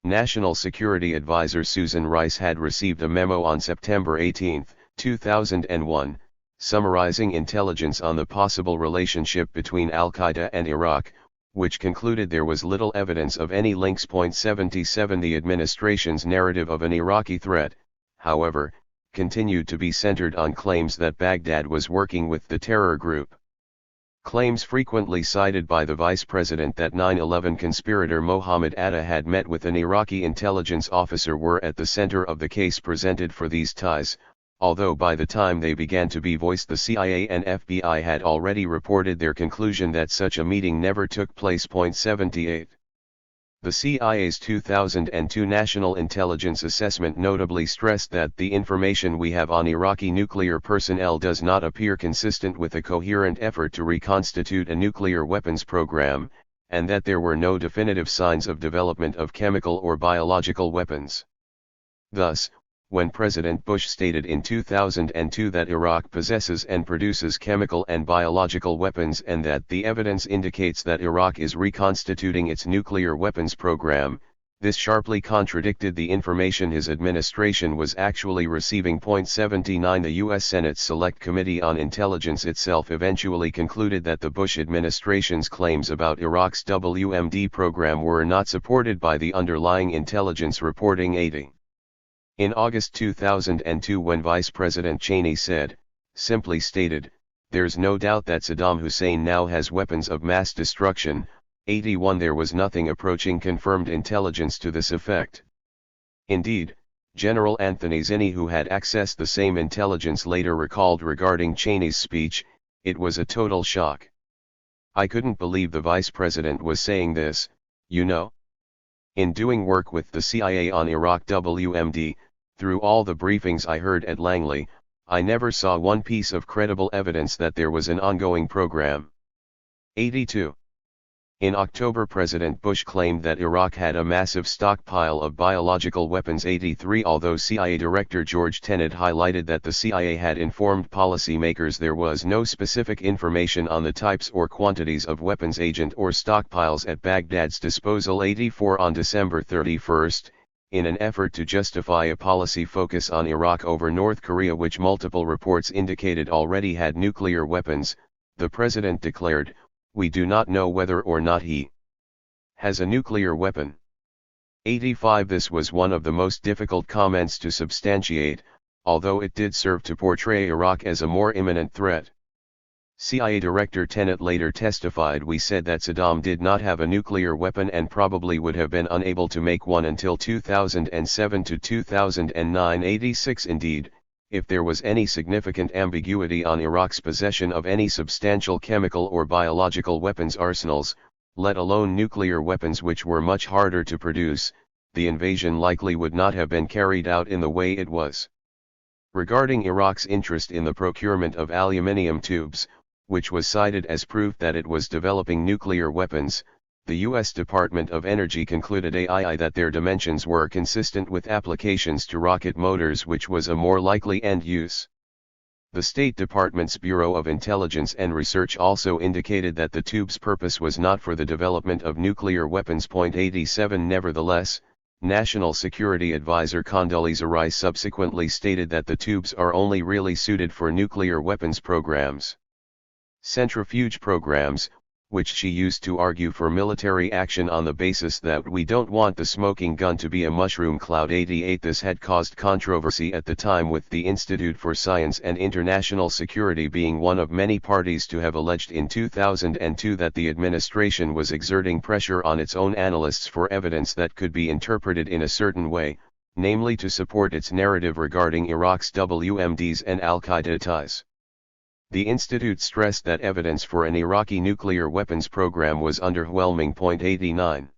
National Security Advisor Susan Rice had received a memo on September 18, 2001, summarizing intelligence on the possible relationship between al-Qaeda and Iraq, which concluded there was little evidence of any links. 77 The administration's narrative of an Iraqi threat, however, continued to be centered on claims that Baghdad was working with the terror group. Claims frequently cited by the vice president that 9/11 conspirator Mohammed Atta had met with an Iraqi intelligence officer were at the center of the case presented for these ties, although by the time they began to be voiced the CIA and FBI had already reported their conclusion that such a meeting never took place. 78 The CIA's 2002 National Intelligence Assessment notably stressed that the information we have on Iraqi nuclear personnel does not appear consistent with a coherent effort to reconstitute a nuclear weapons program, and that there were no definitive signs of development of chemical or biological weapons. Thus, when President Bush stated in 2002 that Iraq possesses and produces chemical and biological weapons and that the evidence indicates that Iraq is reconstituting its nuclear weapons program, this sharply contradicted the information his administration was actually receiving. 79 The U.S. Senate's Select Committee on Intelligence itself eventually concluded that the Bush administration's claims about Iraq's WMD program were not supported by the underlying intelligence reporting. 80 In August 2002 when Vice President Cheney said, simply stated, "There's no doubt that Saddam Hussein now has weapons of mass destruction," 81 There was nothing approaching confirmed intelligence to this effect. Indeed, General Anthony Zinni, who had accessed the same intelligence, later recalled regarding Cheney's speech, "It was a total shock. I couldn't believe the Vice President was saying this, you know. In doing work with the CIA on Iraq WMD, through all the briefings I heard at Langley, I never saw one piece of credible evidence that there was an ongoing program." 82 In October President Bush claimed that Iraq had a massive stockpile of biological weapons. 83 Although CIA Director George Tenet highlighted that the CIA had informed policymakers there was no specific information on the types or quantities of weapons agent or stockpiles at Baghdad's disposal. 84 On December 31, in an effort to justify a policy focus on Iraq over North Korea, which multiple reports indicated already had nuclear weapons, the president declared, "We do not know whether or not he has a nuclear weapon." 85 This was one of the most difficult comments to substantiate, although it did serve to portray Iraq as a more imminent threat. CIA Director Tenet later testified, "We said that Saddam did not have a nuclear weapon and probably would have been unable to make one until 2007 to 2009. 86 Indeed, if there was any significant ambiguity on Iraq's possession of any substantial chemical or biological weapons arsenals, let alone nuclear weapons which were much harder to produce, the invasion likely would not have been carried out in the way it was. Regarding Iraq's interest in the procurement of aluminium tubes, which was cited as proof that it was developing nuclear weapons, the U.S. Department of Energy concluded that their dimensions were consistent with applications to rocket motors, which was a more likely end use. The State Department's Bureau of Intelligence and Research also indicated that the tube's purpose was not for the development of nuclear weapons. 87 Nevertheless, National Security Advisor Condoleezza Rice subsequently stated that the tubes are only really suited for nuclear weapons programs. Centrifuge programs, which she used to argue for military action on the basis that we don't want the smoking gun to be a mushroom cloud. 88 This had caused controversy at the time, with the Institute for Science and International Security being one of many parties to have alleged in 2002 that the administration was exerting pressure on its own analysts for evidence that could be interpreted in a certain way, namely to support its narrative regarding Iraq's WMDs and al-Qaeda ties. The Institute stressed that evidence for an Iraqi nuclear weapons program was underwhelming. 89.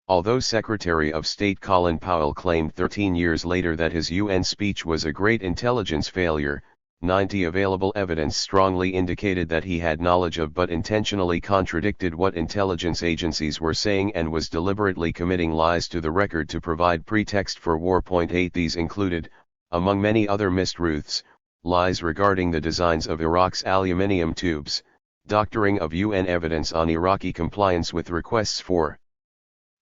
Although Secretary of State Colin Powell claimed 13 years later that his UN speech was a great intelligence failure, 90 available evidence strongly indicated that he had knowledge of but intentionally contradicted what intelligence agencies were saying and was deliberately committing lies to the record to provide pretext for war. 8 These included, among many other mistruths, lies regarding the designs of Iraq's aluminium tubes, doctoring of UN evidence on Iraqi compliance with requests for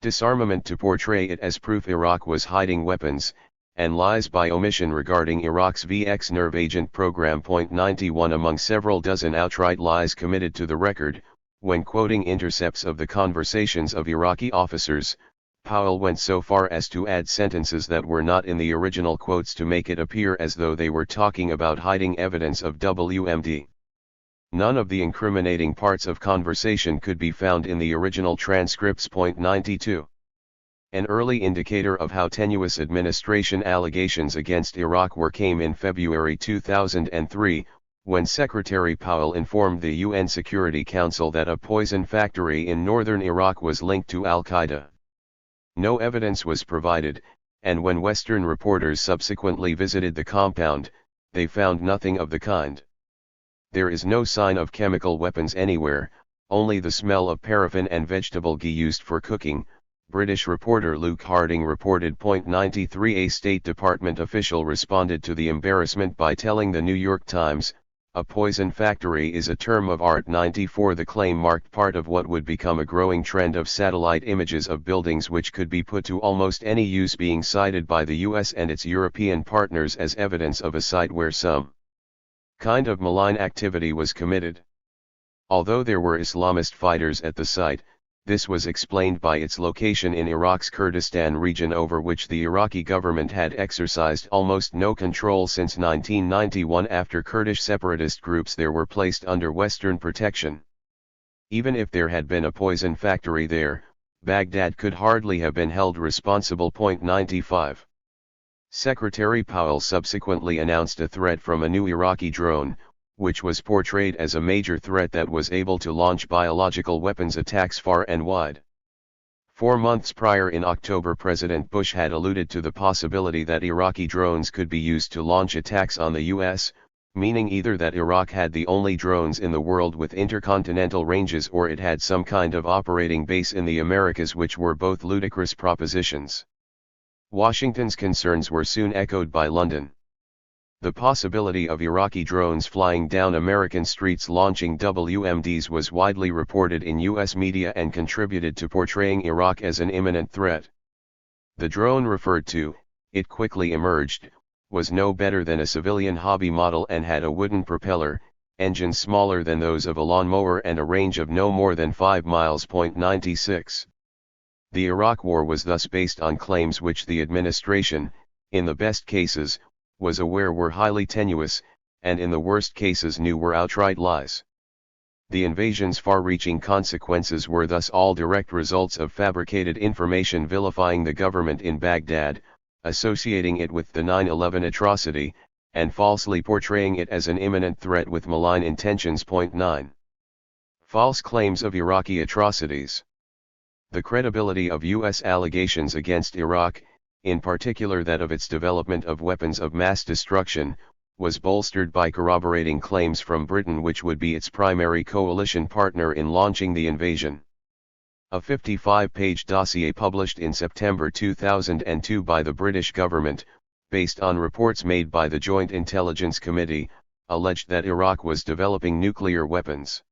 disarmament to portray it as proof Iraq was hiding weapons, and lies by omission regarding Iraq's VX nerve agent program. 91 Among several dozen outright lies committed to the record, when quoting intercepts of the conversations of Iraqi officers, Powell went so far as to add sentences that were not in the original quotes to make it appear as though they were talking about hiding evidence of WMD. None of the incriminating parts of conversation could be found in the original transcripts. 92. An early indicator of how tenuous administration allegations against Iraq were came in February 2003, when Secretary Powell informed the UN Security Council that a poison factory in northern Iraq was linked to al-Qaeda. No evidence was provided, and when Western reporters subsequently visited the compound, they found nothing of the kind. There is no sign of chemical weapons anywhere, only the smell of paraffin and vegetable ghee used for cooking, British reporter Luke Harding reported. 93 A State Department official responded to the embarrassment by telling the New York Times, "A poison factory is a term of art." 94 The claim marked part of what would become a growing trend of satellite images of buildings which could be put to almost any use being cited by the US and its European partners as evidence of a site where some kind of malign activity was committed. Although there were Islamist fighters at the site, this was explained by its location in Iraq's Kurdistan region, over which the Iraqi government had exercised almost no control since 1991 after Kurdish separatist groups there were placed under Western protection. Even if there had been a poison factory there, Baghdad could hardly have been held responsible. 95. Secretary Powell subsequently announced a threat from a new Iraqi drone, which was portrayed as a major threat that was able to launch biological weapons attacks far and wide. 4 months prior, in October, President Bush had alluded to the possibility that Iraqi drones could be used to launch attacks on the US, meaning either that Iraq had the only drones in the world with intercontinental ranges or it had some kind of operating base in the Americas, which were both ludicrous propositions. Washington's concerns were soon echoed by London. The possibility of Iraqi drones flying down American streets launching WMDs was widely reported in US media and contributed to portraying Iraq as an imminent threat. The drone referred to, it quickly emerged, was no better than a civilian hobby model and had a wooden propeller, engines smaller than those of a lawnmower and a range of no more than 5 miles. 96. The Iraq War was thus based on claims which the administration, in the best cases, was aware were highly tenuous, and in the worst cases knew were outright lies. The invasion's far-reaching consequences were thus all direct results of fabricated information vilifying the government in Baghdad, associating it with the 9/11 atrocity, and falsely portraying it as an imminent threat with malign intentions. 9. False claims of Iraqi atrocities. The credibility of U.S. allegations against Iraq, in particular that of its development of weapons of mass destruction, was bolstered by corroborating claims from Britain, which would be its primary coalition partner in launching the invasion. A 55-page dossier published in September 2002 by the British government, based on reports made by the Joint Intelligence Committee, alleged that Iraq was developing nuclear weapons.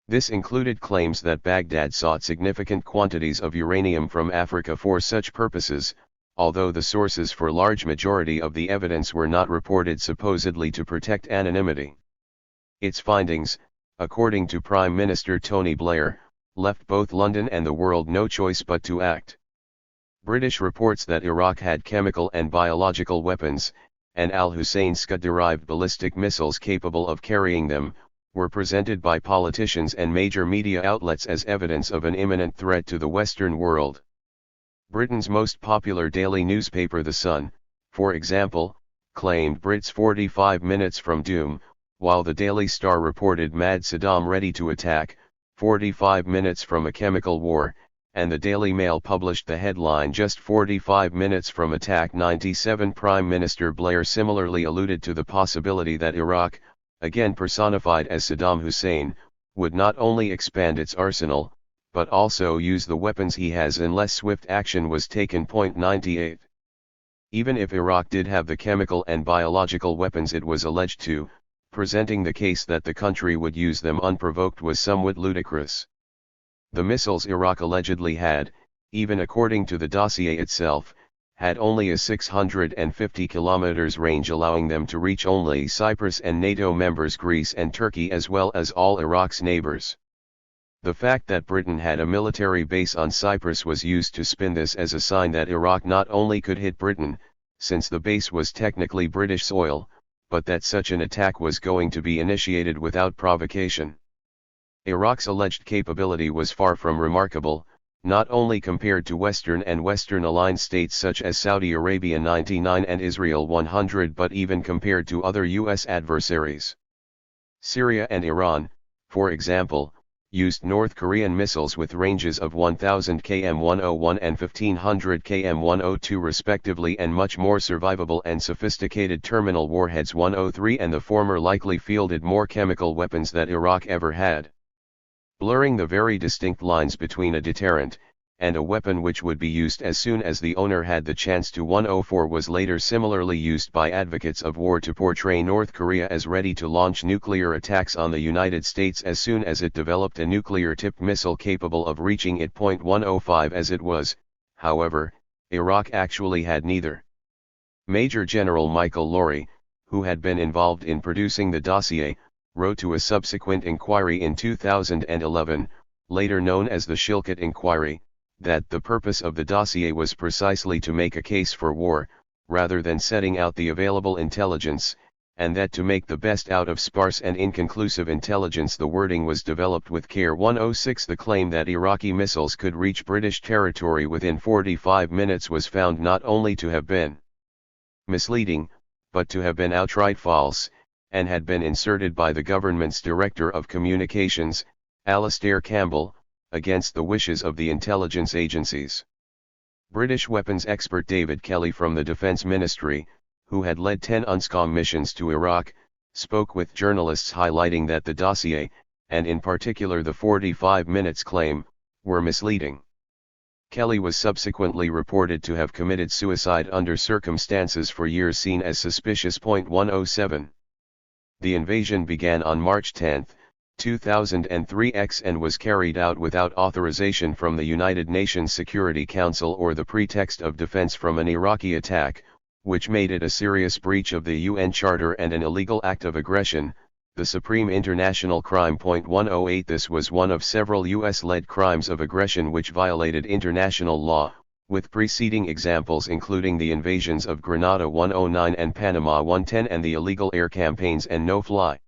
This included claims that Baghdad sought significant quantities of uranium from Africa for such purposes, although the sources for large majority of the evidence were not reported, supposedly to protect anonymity. Its findings, according to Prime Minister Tony Blair, left both London and the world no choice but to act. British reports that Iraq had chemical and biological weapons, and al-Hussein Scud-derived ballistic missiles capable of carrying them, were presented by politicians and major media outlets as evidence of an imminent threat to the Western world. Britain's most popular daily newspaper The Sun, for example, claimed Brits 45 minutes from doom, while the Daily Star reported Mad Saddam ready to attack, 45 minutes from a chemical war, and the Daily Mail published the headline just 45 minutes from attack 97. Prime Minister Blair similarly alluded to the possibility that Iraq, again personified as Saddam Hussein, would not only expand its arsenal, but also use the weapons he has unless swift action was taken. 98. Even if Iraq did have the chemical and biological weapons it was alleged to, presenting the case that the country would use them unprovoked was somewhat ludicrous. The missiles Iraq allegedly had, even according to the dossier itself, had only a 650 kilometers range, allowing them to reach only Cyprus and NATO members Greece and Turkey, as well as all Iraq's neighbors. The fact that Britain had a military base on Cyprus was used to spin this as a sign that Iraq not only could hit Britain, since the base was technically British soil, but that such an attack was going to be initiated without provocation. Iraq's alleged capability was far from remarkable, not only compared to Western and Western-aligned states such as Saudi Arabia 99 and Israel 100, but even compared to other U.S. adversaries. Syria and Iran, for example, used North Korean missiles with ranges of 1000 km 101 and 1500 km 102 respectively, and much more survivable and sophisticated terminal warheads 103, and the former likely fielded more chemical weapons than Iraq ever had. Blurring the very distinct lines between a deterrent and a weapon which would be used as soon as the owner had the chance to. 104 was later similarly used by advocates of war to portray North Korea as ready to launch nuclear attacks on the United States as soon as it developed a nuclear-tipped missile capable of reaching it. 105 As it was, however, Iraq actually had neither. Major General Michael Lowry, who had been involved in producing the dossier, wrote to a subsequent inquiry in 2011, later known as the Shilkut Inquiry, that the purpose of the dossier was precisely to make a case for war, rather than setting out the available intelligence, and that to make the best out of sparse and inconclusive intelligence the wording was developed with care. 106 The claim that Iraqi missiles could reach British territory within 45 minutes was found not only to have been misleading, but to have been outright false, and had been inserted by the government's Director of Communications, Alastair Campbell, against the wishes of the intelligence agencies. British weapons expert David Kelly from the Defence Ministry, who had led 10 UNSCOM missions to Iraq, spoke with journalists highlighting that the dossier, and in particular the 45 minutes claim, were misleading. Kelly was subsequently reported to have committed suicide under circumstances for years seen as suspicious. 107. The invasion began on March 10, 2003 and was carried out without authorization from the United Nations Security Council or the pretext of defense from an Iraqi attack, which made it a serious breach of the UN Charter and an illegal act of aggression, the supreme international crime. 108 This was one of several US-led crimes of aggression which violated international law, with preceding examples including the invasions of Grenada 109 and Panama 110 and the illegal air campaigns and no-fly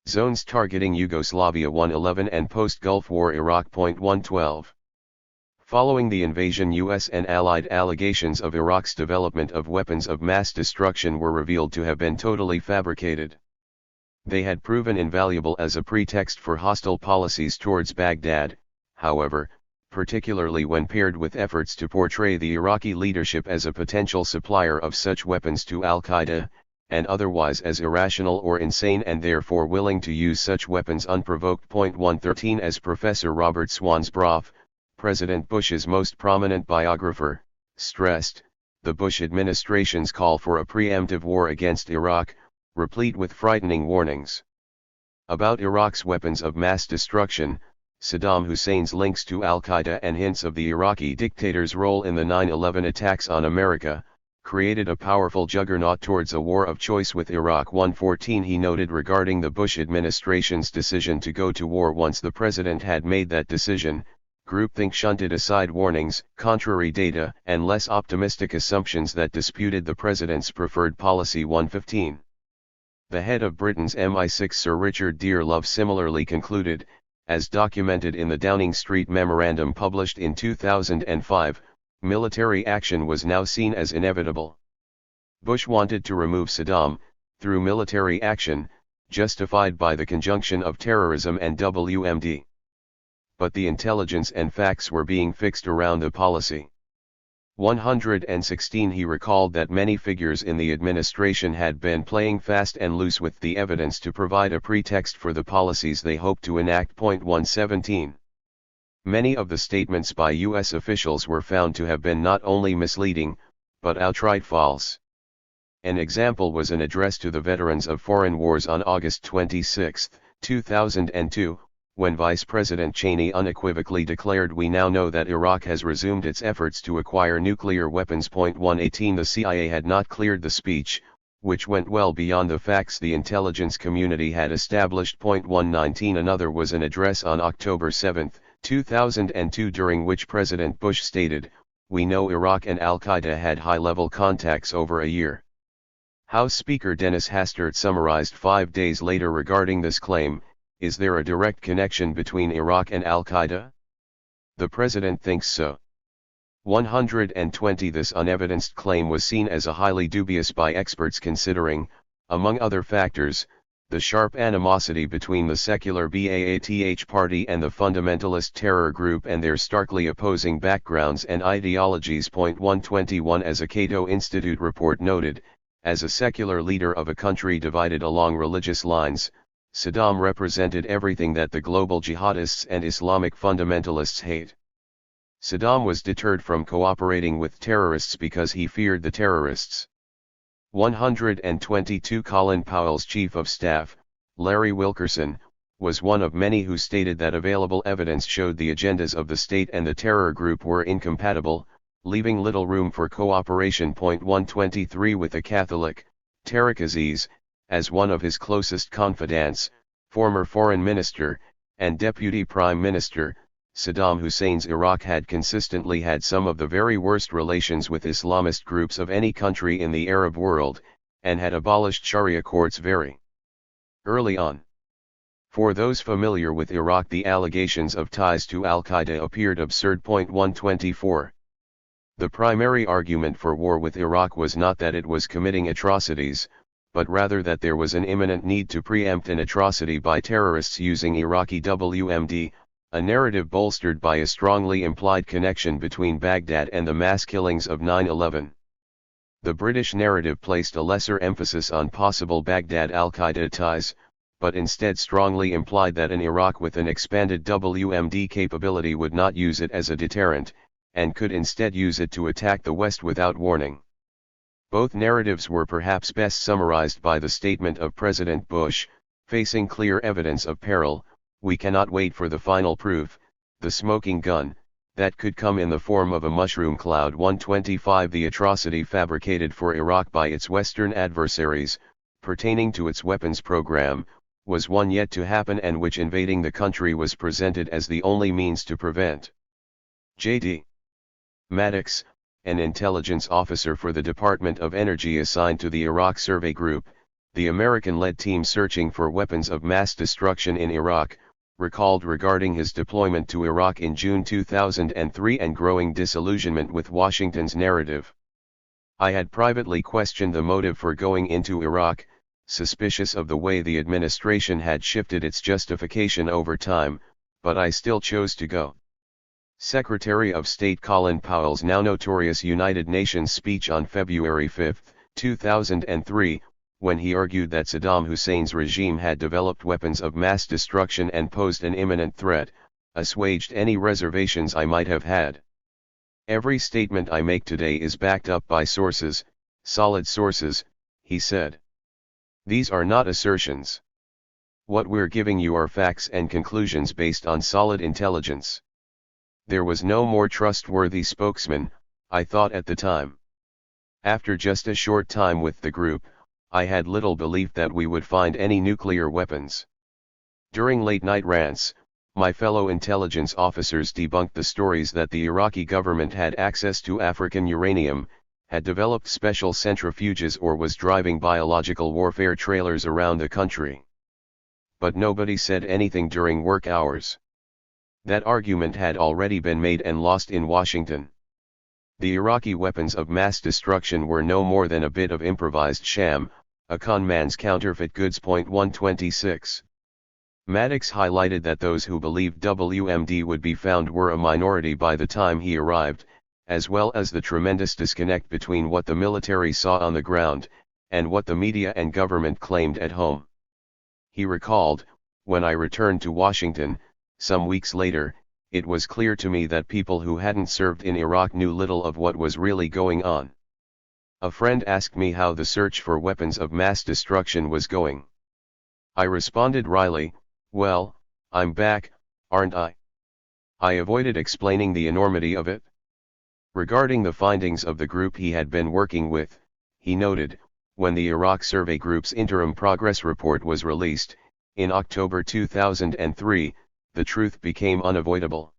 zones targeting Yugoslavia 111 and post-Gulf War Iraq. 112. Following the invasion, U.S. and Allied allegations of Iraq's development of weapons of mass destruction were revealed to have been totally fabricated. They had proven invaluable as a pretext for hostile policies towards Baghdad, however, particularly when paired with efforts to portray the Iraqi leadership as a potential supplier of such weapons to al-Qaeda, and otherwise as irrational or insane and therefore willing to use such weapons unprovoked. 113 As Professor Robert Swansbrough, President Bush's most prominent biographer, stressed, the Bush administration's call for a preemptive war against Iraq, replete with frightening warnings about Iraq's weapons of mass destruction, Saddam Hussein's links to al-Qaeda and hints of the Iraqi dictator's role in the 9/11 attacks on America, created a powerful juggernaut towards a war of choice with Iraq. 114 He noted regarding the Bush administration's decision to go to war once the president had made that decision, groupthink shunted aside warnings, contrary data, and less optimistic assumptions that disputed the president's preferred policy. 115 The head of Britain's MI6 Sir Richard Dearlove similarly concluded, as documented in the Downing Street Memorandum published in 2005, military action was now seen as inevitable. Bush wanted to remove Saddam, through military action, justified by the conjunction of terrorism and WMD. But the intelligence and facts were being fixed around the policy. 116 He recalled that many figures in the administration had been playing fast and loose with the evidence to provide a pretext for the policies they hoped to enact. 117 Many of the statements by U.S. officials were found to have been not only misleading, but outright false. An example was an address to the veterans of foreign wars on August 26, 2002, when Vice President Cheney unequivocally declared, "We now know that Iraq has resumed its efforts to acquire nuclear weapons." 118 The CIA had not cleared the speech, which went well beyond the facts the intelligence community had established. 119 Another was an address on October 7, 2002, during which President Bush stated, "We know Iraq and al-Qaeda had high-level contacts over a year." House Speaker Dennis Hastert summarized 5 days later regarding this claim, "Is there a direct connection between Iraq and al-Qaeda? The president thinks so." 120 This unevidenced claim was seen as a highly dubious by experts considering, among other factors, the sharp animosity between the secular Ba'ath Party and the fundamentalist terror group and their starkly opposing backgrounds and ideologies. 121 As a Cato Institute report noted, as a secular leader of a country divided along religious lines, Saddam represented everything that the global jihadists and Islamic fundamentalists hate. Saddam was deterred from cooperating with terrorists because he feared the terrorists. 122 Colin Powell's chief of staff, Larry Wilkerson, was one of many who stated that available evidence showed the agendas of the state and the terror group were incompatible, leaving little room for cooperation. 123 With the Catholic, Tariq Aziz, as one of his closest confidants, former foreign minister, and deputy prime minister, Saddam Hussein's Iraq had consistently had some of the very worst relations with Islamist groups of any country in the Arab world, and had abolished Sharia courts very early on. For those familiar with Iraq, the allegations of ties to al-Qaeda appeared absurd. 124 The primary argument for war with Iraq was not that it was committing atrocities, but rather that there was an imminent need to preempt an atrocity by terrorists using Iraqi WMD, a narrative bolstered by a strongly implied connection between Baghdad and the mass killings of 9/11. The British narrative placed a lesser emphasis on possible Baghdad al-Qaeda ties, but instead strongly implied that an Iraq with an expanded WMD capability would not use it as a deterrent, and could instead use it to attack the West without warning. Both narratives were perhaps best summarized by the statement of President Bush, "Facing clear evidence of peril, we cannot wait for the final proof, the smoking gun, that could come in the form of a mushroom cloud." 125 The atrocity fabricated for Iraq by its Western adversaries, pertaining to its weapons program, was one yet to happen and which invading the country was presented as the only means to prevent. J.D. Maddox, an intelligence officer for the Department of Energy assigned to the Iraq Survey Group, the American-led team searching for weapons of mass destruction in Iraq, recalled regarding his deployment to Iraq in June 2003 and growing disillusionment with Washington's narrative. I had privately questioned the motive for going into Iraq, suspicious of the way the administration had shifted its justification over time, but I still chose to go. Secretary of State Colin Powell's now notorious United Nations speech on February 5, 2003, when he argued that Saddam Hussein's regime had developed weapons of mass destruction and posed an imminent threat, assuaged any reservations I might have had. "Every statement I make today is backed up by sources, solid sources," he said. "These are not assertions. What we're giving you are facts and conclusions based on solid intelligence." There was no more trustworthy spokesman, I thought at the time. After just a short time with the group, I had little belief that we would find any nuclear weapons. During late-night rants, my fellow intelligence officers debunked the stories that the Iraqi government had access to African uranium, had developed special centrifuges or was driving biological warfare trailers around the country. But nobody said anything during work hours. That argument had already been made and lost in Washington. The Iraqi weapons of mass destruction were no more than a bit of improvised sham, a con man's counterfeit goods. 126. Maddox highlighted that those who believed WMD would be found were a minority by the time he arrived, as well as the tremendous disconnect between what the military saw on the ground, and what the media and government claimed at home. He recalled, "When I returned to Washington, some weeks later, it was clear to me that people who hadn't served in Iraq knew little of what was really going on. A friend asked me how the search for weapons of mass destruction was going. I responded wryly, 'Well, I'm back, aren't I?' I avoided explaining the enormity of it." Regarding the findings of the group he had been working with, he noted, when the Iraq Survey Group's interim progress report was released, in October 2003, the truth became unavoidable.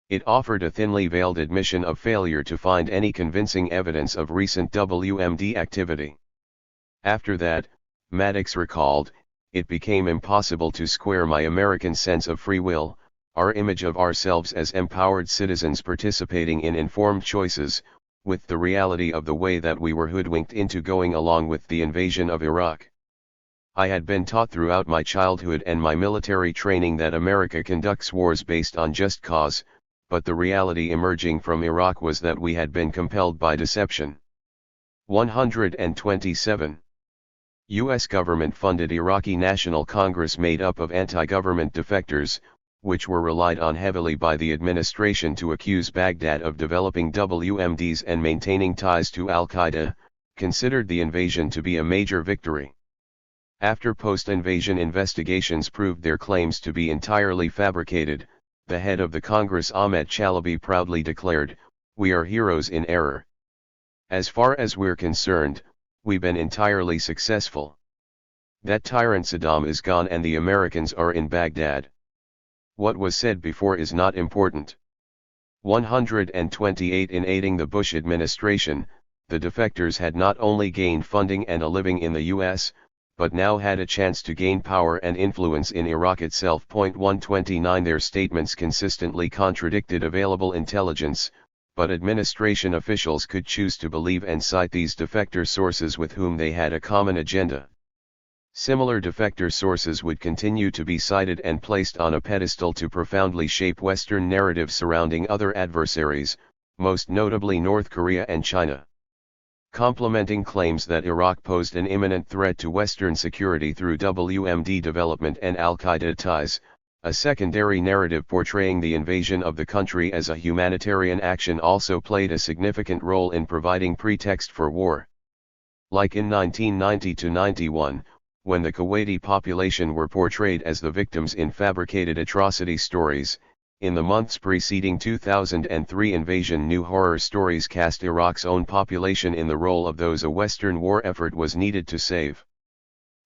It offered a thinly veiled admission of failure to find any convincing evidence of recent WMD activity. After that, Maddox recalled, "It became impossible to square my American sense of free will, our image of ourselves as empowered citizens participating in informed choices, with the reality of the way that we were hoodwinked into going along with the invasion of Iraq. I had been taught throughout my childhood and my military training that America conducts wars based on just cause, but the reality emerging from Iraq was that we had been compelled by deception." 127. U.S. government-funded Iraqi National Congress made up of anti-government defectors, which were relied on heavily by the administration to accuse Baghdad of developing WMDs and maintaining ties to al-Qaeda, considered the invasion to be a major victory. After post-invasion investigations proved their claims to be entirely fabricated, the head of the Congress Ahmed Chalabi proudly declared, "We are heroes in error. As far as we're concerned, we've been entirely successful. That tyrant Saddam is gone and the Americans are in Baghdad. What was said before is not important." 128. In aiding the Bush administration, the defectors had not only gained funding and a living in the U.S., but now had a chance to gain power and influence in Iraq itself. 129. Their statements consistently contradicted available intelligence, but administration officials could choose to believe and cite these defector sources with whom they had a common agenda. Similar defector sources would continue to be cited and placed on a pedestal to profoundly shape Western narratives surrounding other adversaries, most notably North Korea and China. Complementing claims that Iraq posed an imminent threat to Western security through WMD development and al-Qaeda ties, a secondary narrative portraying the invasion of the country as a humanitarian action also played a significant role in providing pretext for war. Like in 1990-91, when the Kuwaiti population were portrayed as the victims in fabricated atrocity stories, in the months preceding 2003 invasion new horror stories cast Iraq's own population in the role of those a Western war effort was needed to save.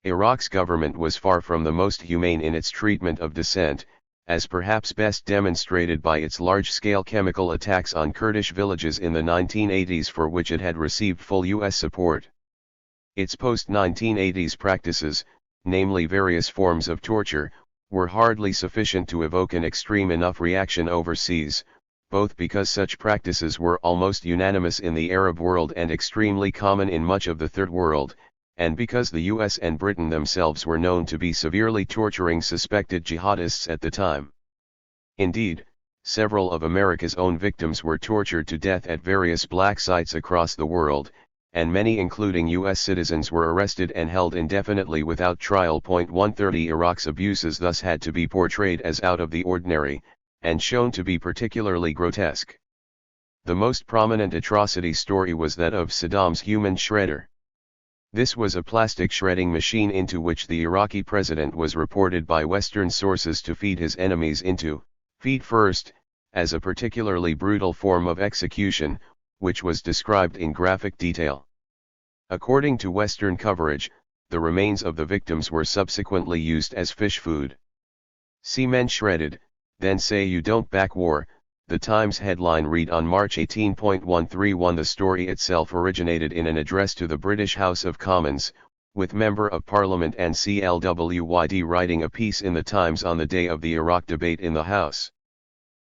Iraq's government was far from the most humane in its treatment of dissent, as perhaps best demonstrated by its large-scale chemical attacks on Kurdish villages in the 1980s, for which it had received full U.S. support. Its post-1980s practices, namely various forms of torture, were hardly sufficient to evoke an extreme enough reaction overseas, both because such practices were almost unanimous in the Arab world and extremely common in much of the Third World, and because the US and Britain themselves were known to be severely torturing suspected jihadists at the time. Indeed, several of America's own victims were tortured to death at various black sites across the world, and many including US citizens were arrested and held indefinitely without trial. 130 Iraq's abuses thus had to be portrayed as out of the ordinary, and shown to be particularly grotesque. The most prominent atrocity story was that of Saddam's human shredder. This was a plastic shredding machine into which the Iraqi president was reported by Western sources to feed his enemies into, feet first, as a particularly brutal form of execution, which was described in graphic detail. According to Western coverage, the remains of the victims were subsequently used as fish food. See Men Shredded, Then Say You Don't Back War. The Times headline read on March 18.131. The story itself originated in an address to the British House of Commons, with Member of Parliament and CLWYD writing a piece in the Times on the day of the Iraq debate in the House.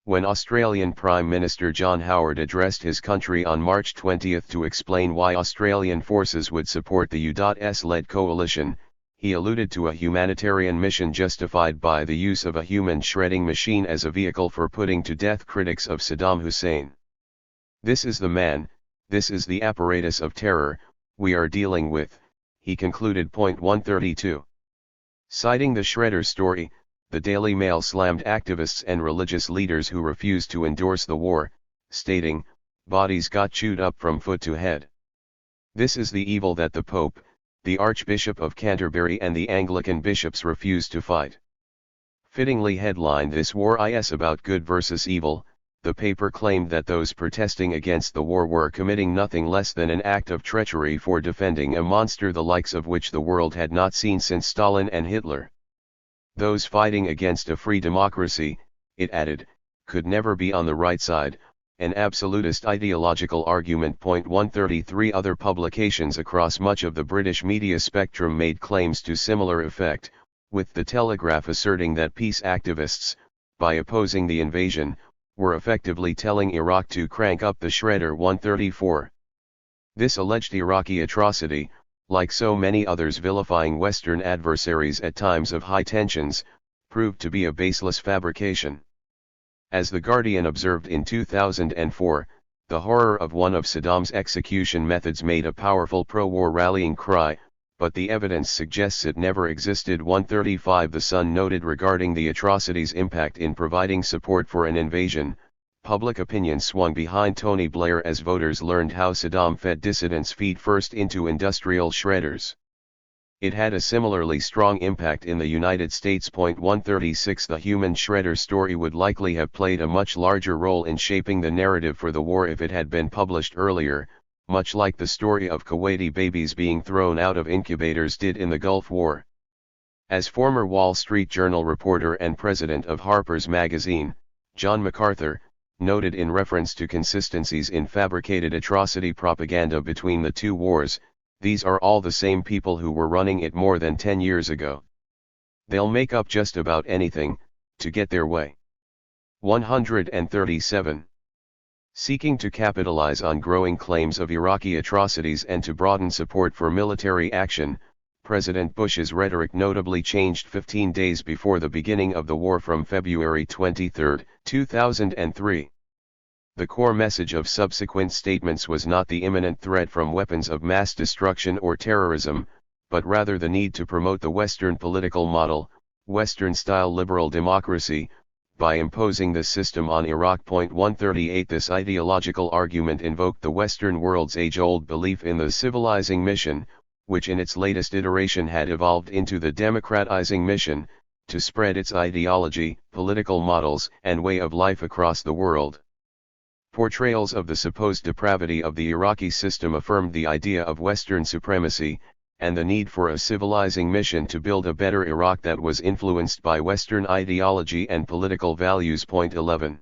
When Australian Prime Minister John Howard addressed his country on March 20 to explain why Australian forces would support the US-led coalition, he alluded to a humanitarian mission justified by the use of a human shredding machine as a vehicle for putting to death critics of Saddam Hussein. This is the man, this is the apparatus of terror, we are dealing with, he concluded. 132. Citing the shredder story, the Daily Mail slammed activists and religious leaders who refused to endorse the war, stating, "Bodies got chewed up from foot to head. This is the evil that the Pope, the Archbishop of Canterbury and the Anglican bishops refused to fight." Fittingly headlined this war is about good versus evil, the paper claimed that those protesting against the war were committing nothing less than an act of treachery for defending a monster the likes of which the world had not seen since Stalin and Hitler. Those fighting against a free democracy, it added, could never be on the right side, an absolutist ideological argument. 133 Other publications across much of the British media spectrum made claims to similar effect, with The Telegraph asserting that peace activists, by opposing the invasion, were effectively telling Iraq to crank up the shredder. 134. This alleged Iraqi atrocity, like so many others vilifying Western adversaries at times of high tensions, proved to be a baseless fabrication. As The Guardian observed in 2004, the horror of one of Saddam's execution methods made a powerful pro-war rallying cry, but the evidence suggests it never existed. 135 The Sun noted regarding the atrocity's impact in providing support for an invasion, public opinion swung behind Tony Blair as voters learned how Saddam fed dissidents feet first into industrial shredders. It had a similarly strong impact in the United States. 136 The human shredder story would likely have played a much larger role in shaping the narrative for the war if it had been published earlier, much like the story of Kuwaiti babies being thrown out of incubators did in the Gulf War. As former Wall Street Journal reporter and president of Harper's Magazine, John MacArthur, noted in reference to consistencies in fabricated atrocity propaganda between the two wars, these are all the same people who were running it more than 10 years ago. They'll make up just about anything, to get their way. 137. Seeking to capitalize on growing claims of Iraqi atrocities and to broaden support for military action, President Bush's rhetoric notably changed 15 days before the beginning of the war from February 23, 2003. The core message of subsequent statements was not the imminent threat from weapons of mass destruction or terrorism, but rather the need to promote the Western political model, Western-style liberal democracy, by imposing this system on Iraq. 138 This ideological argument invoked the Western world's age-old belief in the civilizing mission, which in its latest iteration had evolved into the democratizing mission, to spread its ideology, political models, and way of life across the world. Portrayals of the supposed depravity of the Iraqi system affirmed the idea of Western supremacy, and the need for a civilizing mission to build a better Iraq that was influenced by Western ideology and political values. 11.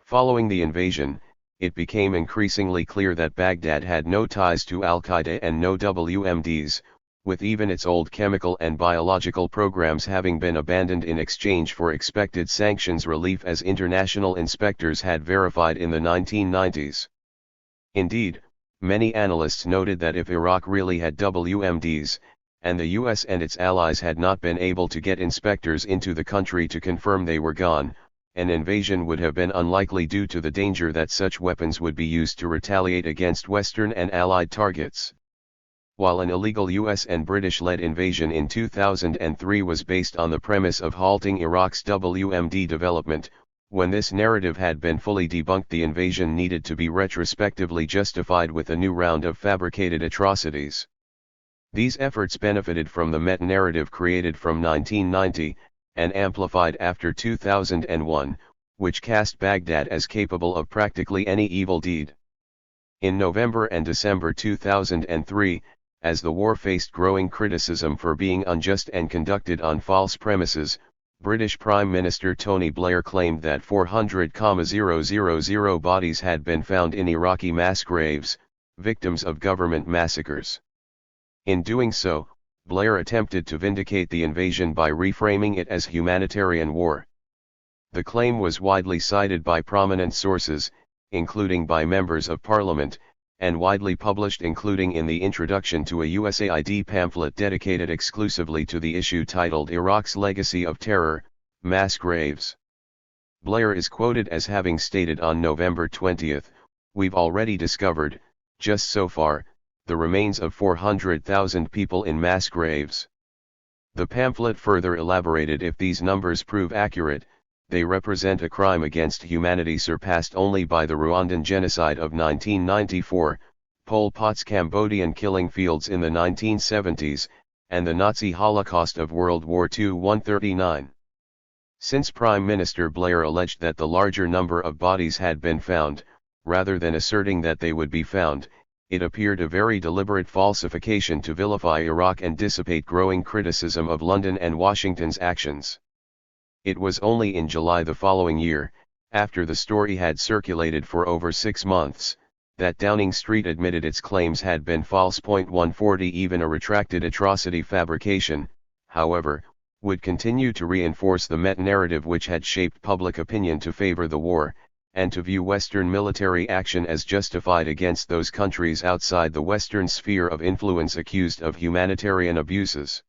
Following the invasion, it became increasingly clear that Baghdad had no ties to Al-Qaeda and no WMDs, with even its old chemical and biological programs having been abandoned in exchange for expected sanctions relief, as international inspectors had verified in the 1990s. Indeed, many analysts noted that if Iraq really had WMDs, and the US and its allies had not been able to get inspectors into the country to confirm they were gone, an invasion would have been unlikely due to the danger that such weapons would be used to retaliate against Western and Allied targets. While an illegal US and British-led invasion in 2003 was based on the premise of halting Iraq's WMD development, when this narrative had been fully debunked, the invasion needed to be retrospectively justified with a new round of fabricated atrocities. These efforts benefited from the meta-narrative created from 1990, and amplified after 2001, which cast Baghdad as capable of practically any evil deed. In November and December 2003, as the war faced growing criticism for being unjust and conducted on false premises, British Prime Minister Tony Blair claimed that 400,000 bodies had been found in Iraqi mass graves, victims of government massacres. In doing so, Blair attempted to vindicate the invasion by reframing it as humanitarian war. The claim was widely cited by prominent sources, including by members of parliament, and widely published, including in the introduction to a USAID pamphlet dedicated exclusively to the issue titled Iraq's Legacy of Terror, Mass Graves. Blair is quoted as having stated on November 20, "We've already discovered, just so far, the remains of 400,000 people in mass graves." The pamphlet further elaborated, if these numbers prove accurate, they represent a crime against humanity surpassed only by the Rwandan genocide of 1994, Pol Pot's Cambodian killing fields in the 1970s, and the Nazi Holocaust of World War II 139. Since Prime Minister Blair alleged that the larger number of bodies had been found, rather than asserting that they would be found, it appeared a very deliberate falsification to vilify Iraq and dissipate growing criticism of London and Washington's actions. It was only in July the following year, after the story had circulated for over 6 months, that Downing Street admitted its claims had been false. 140 Even a retracted atrocity fabrication, however, would continue to reinforce the meta-narrative which had shaped public opinion to favor the war, and to view Western military action as justified against those countries outside the Western sphere of influence accused of humanitarian abuses.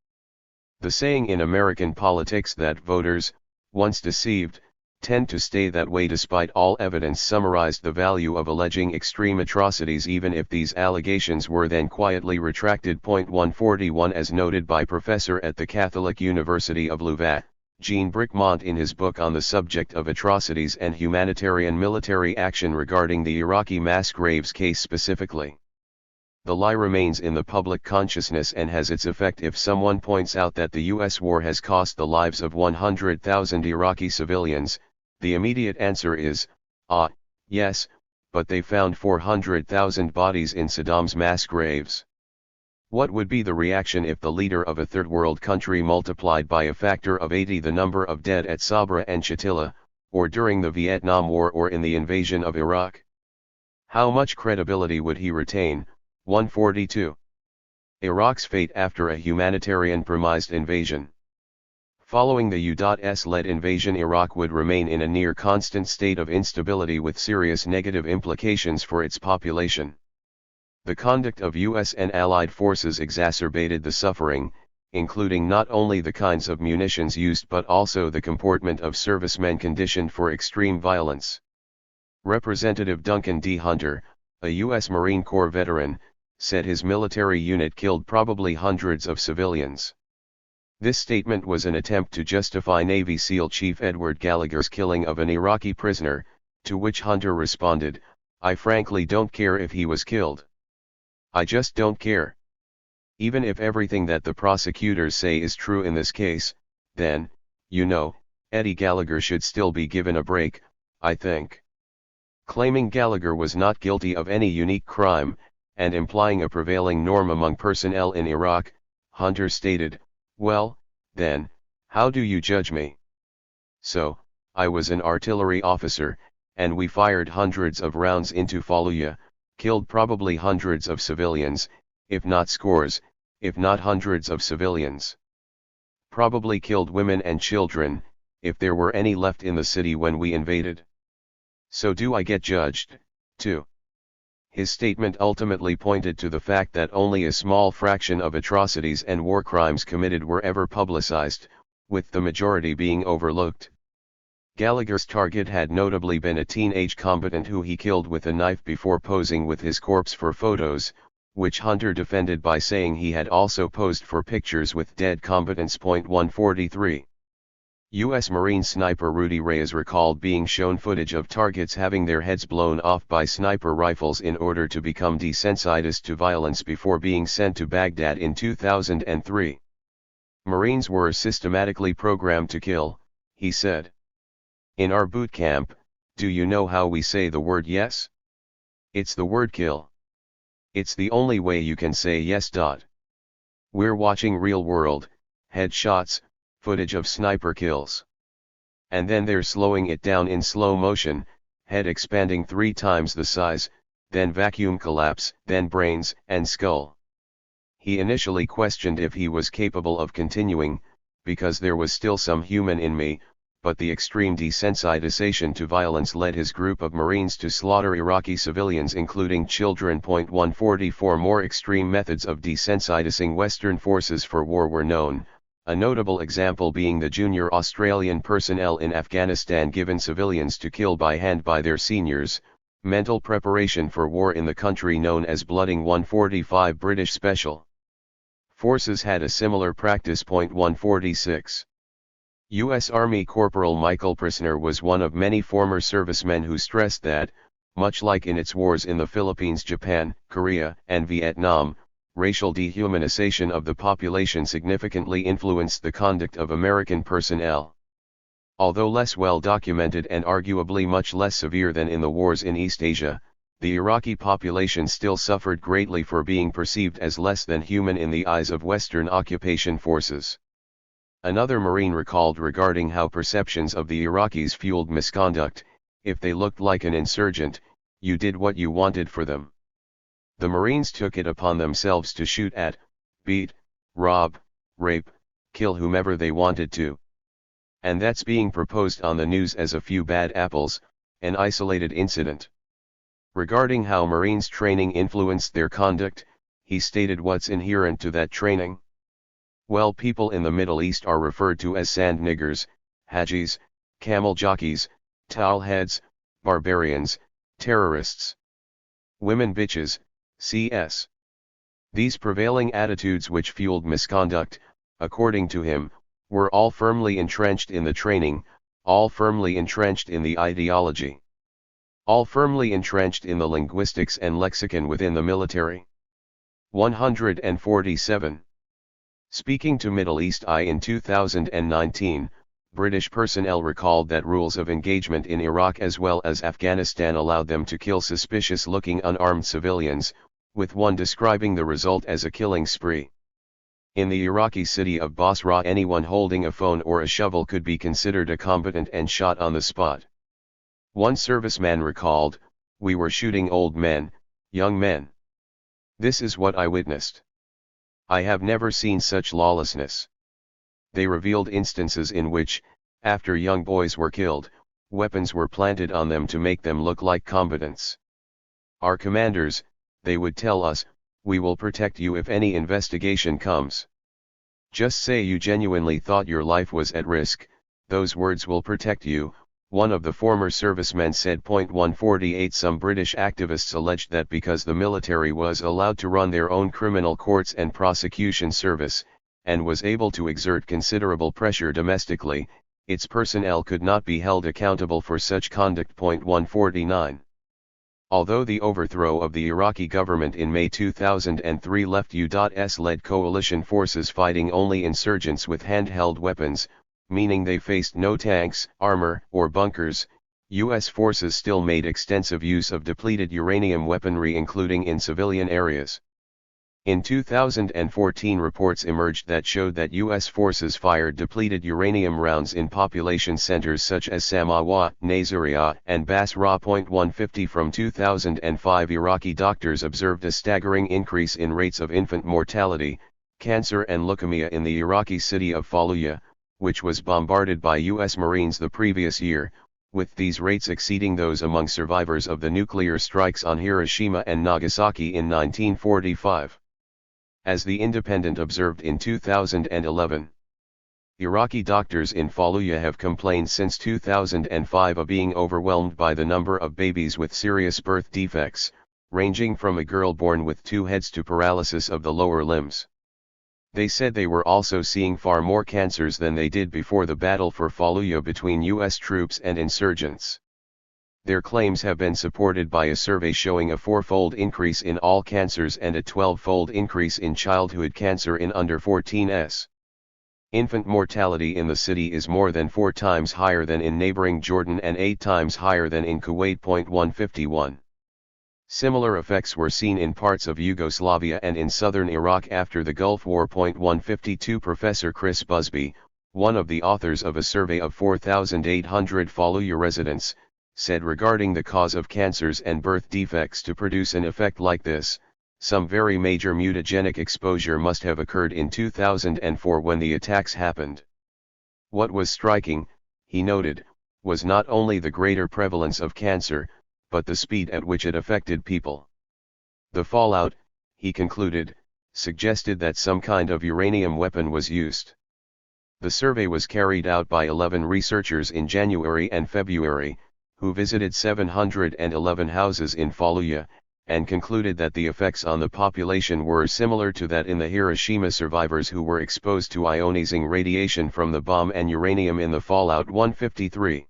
The saying in American politics that voters, once deceived, tend to stay that way despite all evidence summarized the value of alleging extreme atrocities even if these allegations were then quietly retracted. 141 As noted by Professor at the Catholic University of Louvain, Jean Bricmont in his book on the subject of atrocities and humanitarian military action regarding the Iraqi mass graves case specifically. The lie remains in the public consciousness and has its effect if someone points out that the US war has cost the lives of 100,000 Iraqi civilians. The immediate answer is, yes, but they found 400,000 bodies in Saddam's mass graves. What would be the reaction if the leader of a third world country multiplied by a factor of 80 the number of dead at Sabra and Shatila, or during the Vietnam War or in the invasion of Iraq? How much credibility would he retain? 142. Iraq's fate after a humanitarian premised invasion. Following the U.S.-led invasion, Iraq would remain in a near constant state of instability with serious negative implications for its population. The conduct of U.S. and Allied forces exacerbated the suffering, including not only the kinds of munitions used but also the comportment of servicemen conditioned for extreme violence. Representative Duncan D. Hunter, a U.S. Marine Corps veteran, said his military unit killed probably hundreds of civilians. This statement was an attempt to justify Navy SEAL Chief Edward Gallagher's killing of an Iraqi prisoner, to which Hunter responded, "I frankly don't care if he was killed. I just don't care. Even if everything that the prosecutors say is true in this case, then, Eddie Gallagher should still be given a break, I think." Claiming Gallagher was not guilty of any unique crime, and implying a prevailing norm among personnel in Iraq, Hunter stated, "Well, then, how do you judge me? So, I was an artillery officer, and we fired hundreds of rounds into Fallujah, killed probably hundreds of civilians, if not scores, if not hundreds of civilians. Probably killed women and children, if there were any left in the city when we invaded. So do I get judged, too? His statement ultimately pointed to the fact that only a small fraction of atrocities and war crimes committed were ever publicized, with the majority being overlooked. Gallagher's target had notably been a teenage combatant who he killed with a knife before posing with his corpse for photos, which Hunter defended by saying he had also posed for pictures with dead combatants. 143. U.S. Marine sniper Rudy Reyes recalled being shown footage of targets having their heads blown off by sniper rifles in order to become desensitized to violence before being sent to Baghdad in 2003. Marines were systematically programmed to kill, he said. In our boot camp, do you know how we say the word yes? It's the word kill. It's the only way you can say yes. We're watching real-world, headshots, footage of sniper kills. And then they're slowing it down in slow motion, head expanding 3 times the size, then vacuum collapse, then brains and skull. He initially questioned if he was capable of continuing, because there was still some human in me, but the extreme desensitization to violence led his group of Marines to slaughter Iraqi civilians including children. 144 More extreme methods of desensitizing Western forces for war were known, a notable example being the junior Australian personnel in Afghanistan given civilians to kill by hand by their seniors, mental preparation for war in the country known as blooding. 145 British Special Forces had a similar practice. 146 U.S. Army Corporal Michael Pressner was one of many former servicemen who stressed that, much like in its wars in the Philippines, Japan, Korea, and Vietnam, racial dehumanization of the population significantly influenced the conduct of American personnel. Although less well documented and arguably much less severe than in the wars in East Asia, the Iraqi population still suffered greatly for being perceived as less than human in the eyes of Western occupation forces. Another Marine recalled regarding how perceptions of the Iraqis fueled misconduct: if they looked like an insurgent, you did what you wanted for them. The Marines took it upon themselves to shoot at, beat, rob, rape, kill whomever they wanted to. And that's being proposed on the news as a few bad apples, an isolated incident. Regarding how Marines training influenced their conduct, he stated what's inherent to that training. Well, people in the Middle East are referred to as sand niggers, hajis, camel jockeys, towelheads, barbarians, terrorists. Women bitches, CS. These prevailing attitudes which fueled misconduct, according to him, were all firmly entrenched in the training, all firmly entrenched in the ideology, all firmly entrenched in the linguistics and lexicon within the military. 147. Speaking to Middle East Eye in 2019, British personnel recalled that rules of engagement in Iraq as well as Afghanistan allowed them to kill suspicious-looking unarmed civilians, with one describing the result as a killing spree. In the Iraqi city of Basra, anyone holding a phone or a shovel could be considered a combatant and shot on the spot. One serviceman recalled, "We were shooting old men, young men. This is what I witnessed. I have never seen such lawlessness." They revealed instances in which, after young boys were killed, weapons were planted on them to make them look like combatants. "Our commanders," they would tell us, "we will protect you if any investigation comes. Just say you genuinely thought your life was at risk, those words will protect you," one of the former servicemen said. 148 Some British activists alleged that because the military was allowed to run their own criminal courts and prosecution service, and was able to exert considerable pressure domestically, its personnel could not be held accountable for such conduct. 149. Although the overthrow of the Iraqi government in May 2003 left U.S.-led coalition forces fighting only insurgents with handheld weapons, meaning they faced no tanks, armor, or bunkers, U.S. forces still made extensive use of depleted uranium weaponry including in civilian areas. In 2014 reports emerged that showed that U.S. forces fired depleted uranium rounds in population centers such as Samawa, Nasiriyah, and Basra. 150 From 2005 Iraqi doctors observed a staggering increase in rates of infant mortality, Cancer and leukemia in the Iraqi city of Fallujah, which was bombarded by U.S. Marines the previous year, with these rates exceeding those among survivors of the nuclear strikes on Hiroshima and Nagasaki in 1945. As The Independent observed in 2011. Iraqi doctors in Fallujah have complained since 2005 of being overwhelmed by the number of babies with serious birth defects, ranging from a girl born with 2 heads to paralysis of the lower limbs. They said they were also seeing far more cancers than they did before the battle for Fallujah between U.S. troops and insurgents. Their claims have been supported by a survey showing a 4-fold increase in all cancers and a 12-fold increase in childhood cancer in under 14s. Infant mortality in the city is more than 4 times higher than in neighboring Jordan and 8 times higher than in Kuwait. 151. Similar effects were seen in parts of Yugoslavia and in southern Iraq after the Gulf War. 152. Professor Chris Busby, one of the authors of a survey of 4,800 Fallujah residents, said regarding the cause of cancers and birth defects to produce an effect like this, some very major mutagenic exposure must have occurred in 2004 when the attacks happened. What was striking, he noted, was not only the greater prevalence of cancer, but the speed at which it affected people. The fallout, he concluded, suggested that some kind of uranium weapon was used. The survey was carried out by 11 researchers in January and February, who visited 711 houses in Fallujah, and concluded that the effects on the population were similar to that in the Hiroshima survivors who were exposed to ionizing radiation from the bomb and uranium in the fallout. 153.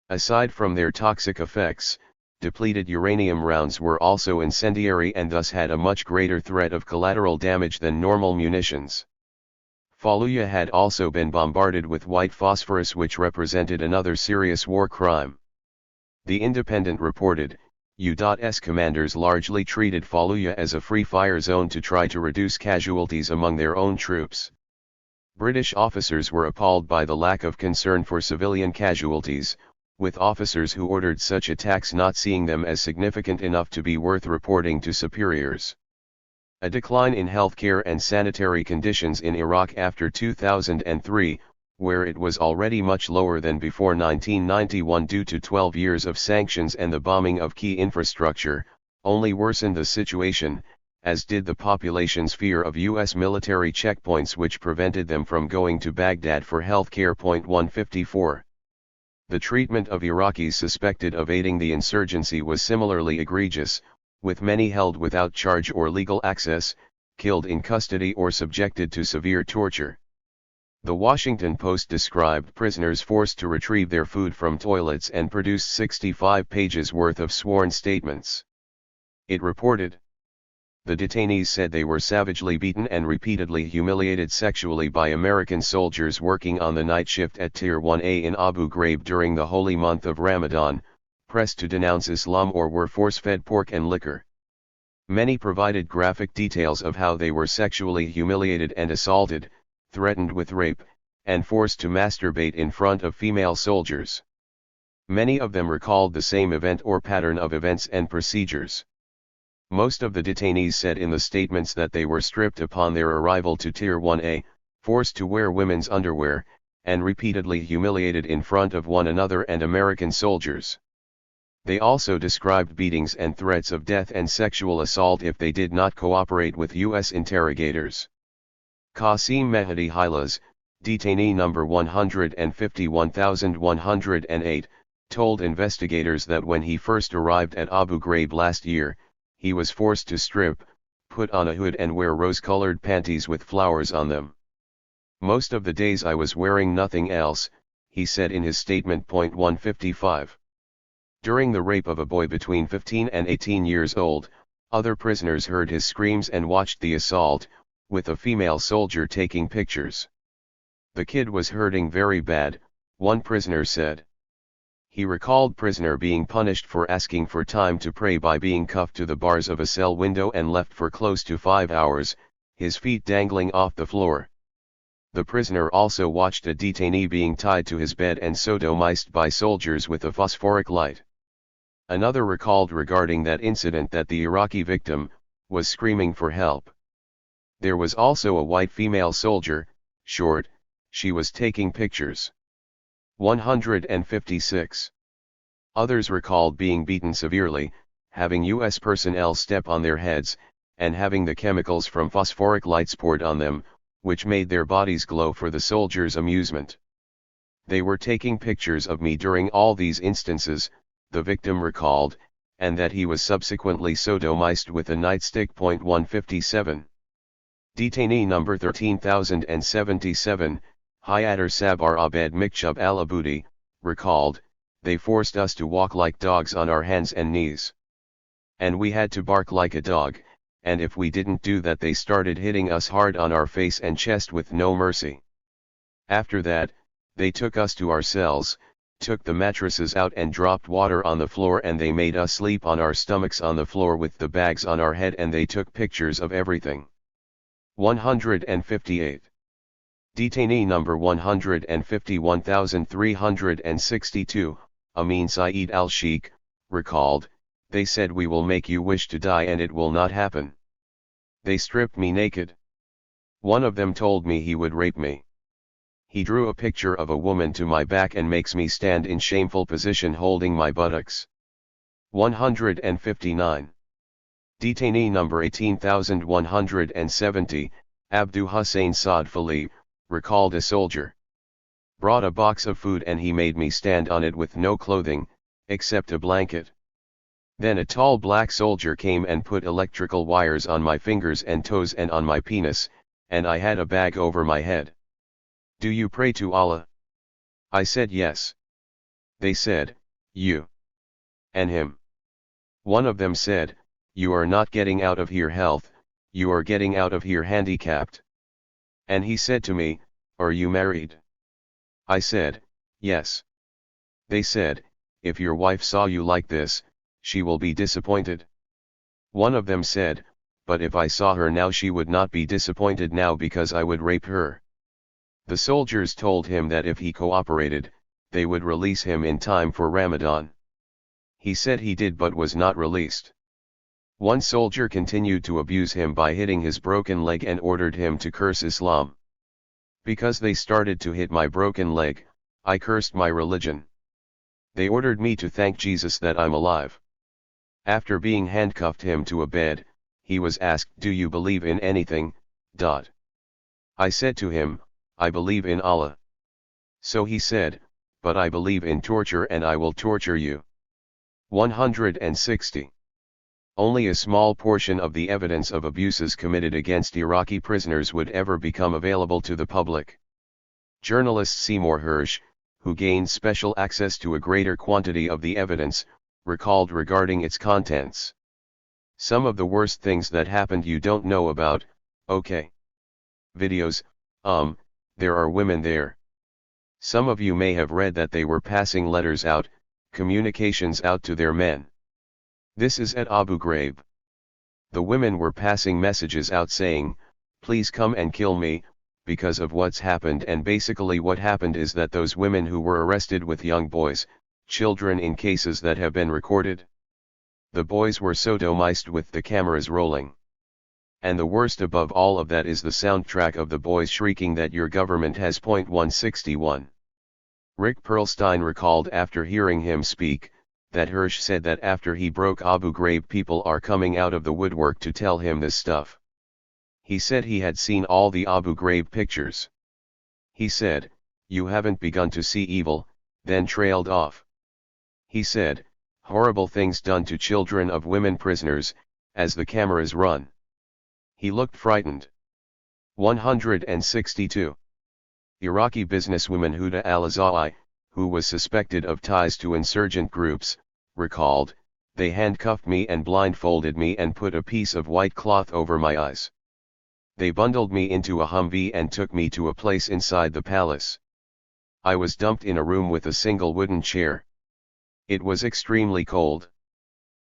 Aside from their toxic effects, depleted uranium rounds were also incendiary and thus had a much greater threat of collateral damage than normal munitions. Fallujah had also been bombarded with white phosphorus, which represented another serious war crime. The Independent reported, U.S. commanders largely treated Fallujah as a free-fire zone to try to reduce casualties among their own troops. British officers were appalled by the lack of concern for civilian casualties, with officers who ordered such attacks not seeing them as significant enough to be worth reporting to superiors. A decline in healthcare and sanitary conditions in Iraq after 2003, where it was already much lower than before 1991 due to 12 years of sanctions and the bombing of key infrastructure, only worsened the situation, as did the population's fear of U.S. military checkpoints which prevented them from going to Baghdad for healthcare. 154. The treatment of Iraqis suspected of aiding the insurgency was similarly egregious, with many held without charge or legal access, killed in custody or subjected to severe torture. The Washington Post described prisoners forced to retrieve their food from toilets and produced 65 pages worth of sworn statements. It reported, the detainees said they were savagely beaten and repeatedly humiliated sexually by American soldiers working on the night shift at Tier 1A in Abu Ghraib during the holy month of Ramadan, pressed to denounce Islam, or were force-fed pork and liquor. Many provided graphic details of how they were sexually humiliated and assaulted, threatened with rape, and forced to masturbate in front of female soldiers. Many of them recalled the same event or pattern of events and procedures. Most of the detainees said in the statements that they were stripped upon their arrival to Tier 1A, forced to wear women's underwear, and repeatedly humiliated in front of one another and American soldiers. They also described beatings and threats of death and sexual assault if they did not cooperate with U.S. interrogators. Qasim Mehdi Hilaz, detainee number 151,108, told investigators that when he first arrived at Abu Ghraib last year, he was forced to strip, put on a hood and wear rose-colored panties with flowers on them. Most of the days I was wearing nothing else, he said in his statement. 155. During the rape of a boy between 15 and 18 years old, other prisoners heard his screams and watched the assault, with a female soldier taking pictures. The kid was hurting very bad, one prisoner said. He recalled prisoner being punished for asking for time to pray by being cuffed to the bars of a cell window and left for close to 5 hours, his feet dangling off the floor. The prisoner also watched a detainee being tied to his bed and sodomized by soldiers with a phosphoric light. Another recalled regarding that incident that the Iraqi victim was screaming for help. There was also a white female soldier, short, she was taking pictures. 156. Others recalled being beaten severely, having U.S. personnel step on their heads, and having the chemicals from phosphoric lights poured on them, which made their bodies glow for the soldiers' amusement. They were taking pictures of me during all these instances, the victim recalled, and that he was subsequently sodomized with a nightstick. 157. Detainee number 13077, Hayatar Sabar Abed Mikchub al-Abudi, recalled, they forced us to walk like dogs on our hands and knees. And we had to bark like a dog, and if we didn't do that they started hitting us hard on our face and chest with no mercy. After that, they took us to our cells, took the mattresses out and dropped water on the floor, and they made us sleep on our stomachs on the floor with the bags on our head, and they took pictures of everything. 158. Detainee number 151362, Amin Saeed al-Sheikh, recalled, they said we will make you wish to die and it will not happen. They stripped me naked. One of them told me he would rape me. He drew a picture of a woman to my back and makes me stand in shameful position holding my buttocks. 159. Detainee number 18170, Abdu Hussein Saad Fali, recalled a soldier brought a box of food and he made me stand on it with no clothing, except a blanket. Then a tall black soldier came and put electrical wires on my fingers and toes and on my penis, and I had a bag over my head. Do you pray to Allah? I said yes. They said, you and him. One of them said, you are not getting out of here health, you are getting out of here handicapped. And he said to me, are you married? I said, yes. They said, if your wife saw you like this, she will be disappointed. One of them said, but if I saw her now she would not be disappointed now because I would rape her. The soldiers told him that if he cooperated, they would release him in time for Ramadan. He said he did but was not released. One soldier continued to abuse him by hitting his broken leg and ordered him to curse Islam. Because they started to hit my broken leg, I cursed my religion. They ordered me to thank Jesus that I'm alive. After being handcuffed him to a bed, he was asked, do you believe in anything? I said to him, I believe in Allah. So he said, but I believe in torture and I will torture you. 160. Only a small portion of the evidence of abuses committed against Iraqi prisoners would ever become available to the public. Journalist Seymour Hersh, who gained special access to a greater quantity of the evidence, recalled regarding its contents. Some of the worst things that happened you don't know about, okay. Videos, there are women there. Some of you may have read that they were passing letters out, communications out to their men. This is at Abu Ghraib. The women were passing messages out saying, please come and kill me, because of what's happened, and basically what happened is that those women who were arrested with young boys, children in cases that have been recorded. The boys were sodomized with the cameras rolling. And the worst above all of that is the soundtrack of the boys shrieking that your government has. 161. Rick Perlstein recalled after hearing him speak, that Hersh said that after he broke Abu Ghraib people are coming out of the woodwork to tell him this stuff. He said he had seen all the Abu Ghraib pictures. He said, you haven't begun to see evil, then trailed off. He said, horrible things done to children of women prisoners, as the cameras run. He looked frightened. 162. Iraqi businesswoman Huda al-Azai, who was suspected of ties to insurgent groups, recalled, they handcuffed me and blindfolded me and put a piece of white cloth over my eyes. They bundled me into a Humvee and took me to a place inside the palace. I was dumped in a room with a single wooden chair. It was extremely cold.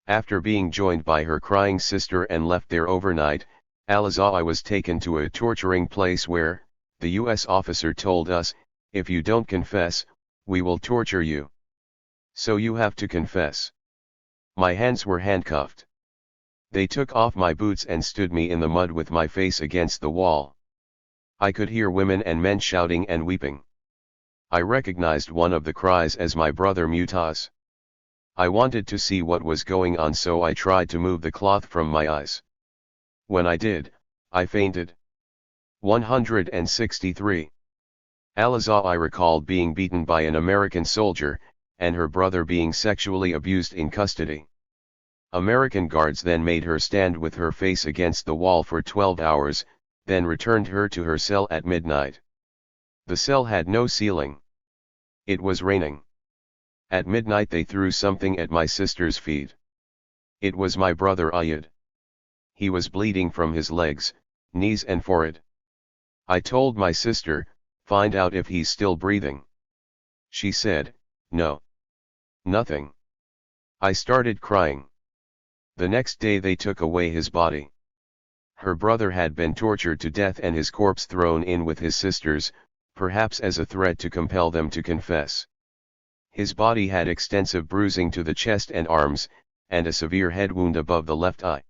After being joined by her crying sister and left there overnight, Al-Azai was taken to a torturing place where, the U.S. officer told us, if you don't confess, we will torture you. So you have to confess. My hands were handcuffed. They took off my boots and stood me in the mud with my face against the wall. I could hear women and men shouting and weeping. I recognized one of the cries as my brother Mutaz. I wanted to see what was going on, so I tried to move the cloth from my eyes. When I did, I fainted. 163. Al-Azhar. I recalled being beaten by an American soldier, and her brother being sexually abused in custody. American guards then made her stand with her face against the wall for 12 hours, then returned her to her cell at midnight. The cell had no ceiling. It was raining. At midnight they threw something at my sister's feet. It was my brother Ayad. He was bleeding from his legs, knees and forehead. I told my sister, "Find out if he's still breathing." She said, "No. Nothing." I started crying. The next day they took away his body. Her brother had been tortured to death and his corpse thrown in with his sister's, perhaps as a threat to compel them to confess. His body had extensive bruising to the chest and arms, and a severe head wound above the left eye.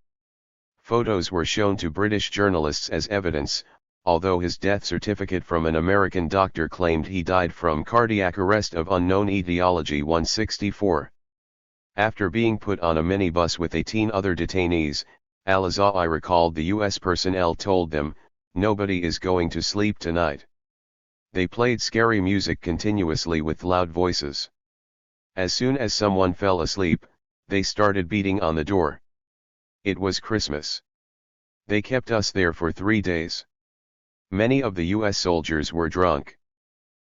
Photos were shown to British journalists as evidence, although his death certificate from an American doctor claimed he died from cardiac arrest of unknown etiology. 164. After being put on a minibus with 18 other detainees, Al-Azhar recalled the U.S. personnel told them, "Nobody is going to sleep tonight." They played scary music continuously with loud voices. As soon as someone fell asleep, they started beating on the door. It was Christmas. They kept us there for 3 days. Many of the U.S. soldiers were drunk.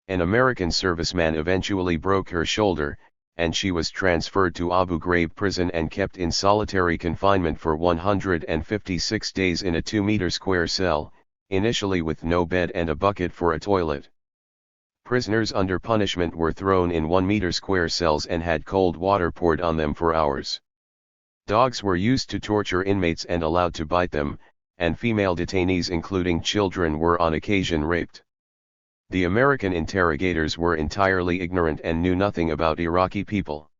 An American serviceman eventually broke her shoulder, and she was transferred to Abu Ghraib prison and kept in solitary confinement for 156 days in a 2-meter square cell, initially with no bed and a bucket for a toilet. Prisoners under punishment were thrown in 1-meter square cells and had cold water poured on them for hours. Dogs were used to torture inmates and allowed to bite them, and female detainees including children were on occasion raped. The American interrogators were entirely ignorant and knew nothing about Iraqi people.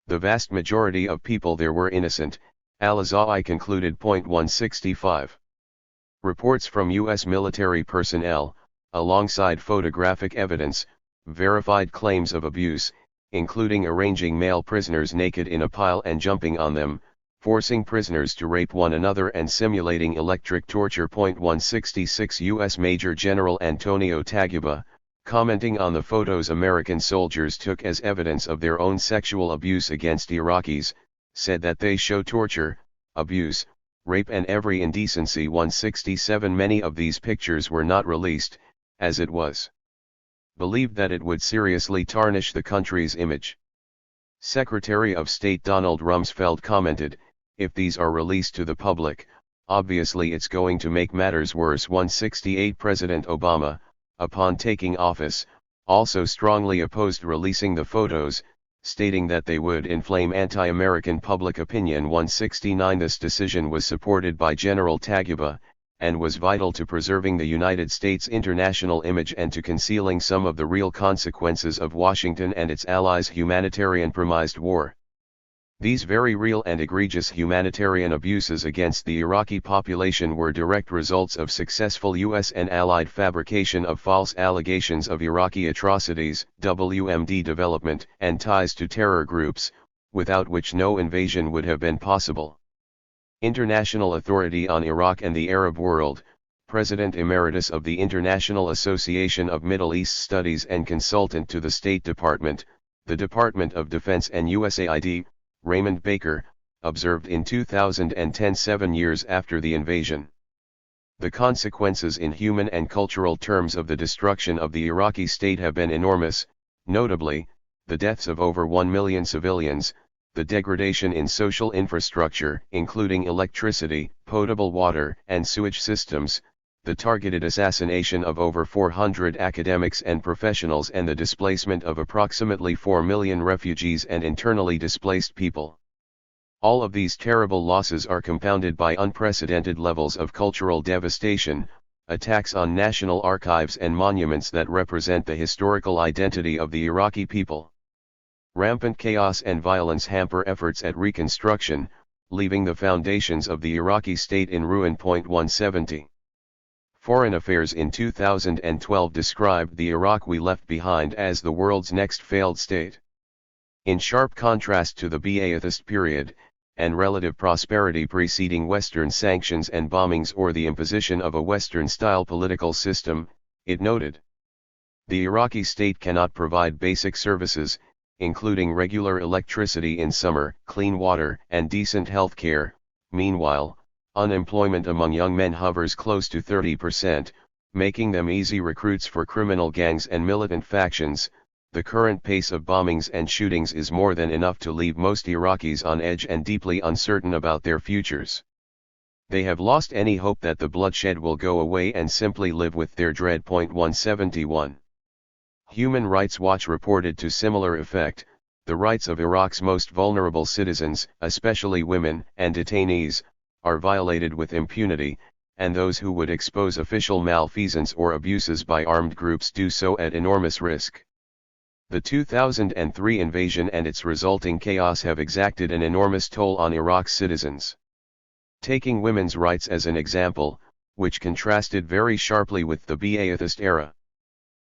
The vast majority of people there were innocent, Al-Azhar concluded. 165. Reports from U.S. military personnel, alongside photographic evidence, verified claims of abuse, including arranging male prisoners naked in a pile and jumping on them, forcing prisoners to rape one another and simulating electric torture. 166. U.S. Major General Antonio Taguba, commenting on the photos American soldiers took as evidence of their own sexual abuse against Iraqis, said that they show torture, abuse, rape and every indecency. 167. Many of these pictures were not released, as it was believed that it would seriously tarnish the country's image. Secretary of State Donald Rumsfeld commented, "If these are released to the public, obviously it's going to make matters worse." 168. President Obama, upon taking office, also strongly opposed releasing the photos, stating that they would inflame anti-American public opinion. 169. This decision was supported by General Taguba, and was vital to preserving the United States' international image and to concealing some of the real consequences of Washington and its allies' humanitarian-premised war. These very real and egregious humanitarian abuses against the Iraqi population were direct results of successful U.S. and Allied fabrication of false allegations of Iraqi atrocities, WMD development, and ties to terror groups, without which no invasion would have been possible. International Authority on Iraq and the Arab World, President Emeritus of the International Association of Middle East Studies and consultant to the State Department, the Department of Defense and USAID, Raymond Baker, observed in 2010, 7 years after the invasion. The consequences in human and cultural terms of the destruction of the Iraqi state have been enormous, notably, the deaths of over 1 million civilians, the degradation in social infrastructure, including electricity, potable water, and sewage systems, the targeted assassination of over 400 academics and professionals, and the displacement of approximately 4 million refugees and internally displaced people. All of these terrible losses are compounded by unprecedented levels of cultural devastation, attacks on national archives and monuments that represent the historical identity of the Iraqi people. Rampant chaos and violence hamper efforts at reconstruction, leaving the foundations of the Iraqi state in ruin. 170. Foreign Affairs in 2012 described the Iraq we left behind as the world's next failed state. In sharp contrast to the Ba'athist period, and relative prosperity preceding Western sanctions and bombings or the imposition of a Western-style political system, it noted. The Iraqi state cannot provide basic services, including regular electricity in summer, clean water, and decent health care. Meanwhile, unemployment among young men hovers close to 30%, making them easy recruits for criminal gangs and militant factions. The current pace of bombings and shootings is more than enough to leave most Iraqis on edge and deeply uncertain about their futures. They have lost any hope that the bloodshed will go away and simply live with their dread. 171. Human Rights Watch reported to similar effect, the rights of Iraq's most vulnerable citizens, especially women and detainees, are violated with impunity, and those who would expose official malfeasance or abuses by armed groups do so at enormous risk. The 2003 invasion and its resulting chaos have exacted an enormous toll on Iraq's citizens. Taking women's rights as an example, which contrasted very sharply with the Ba'athist era.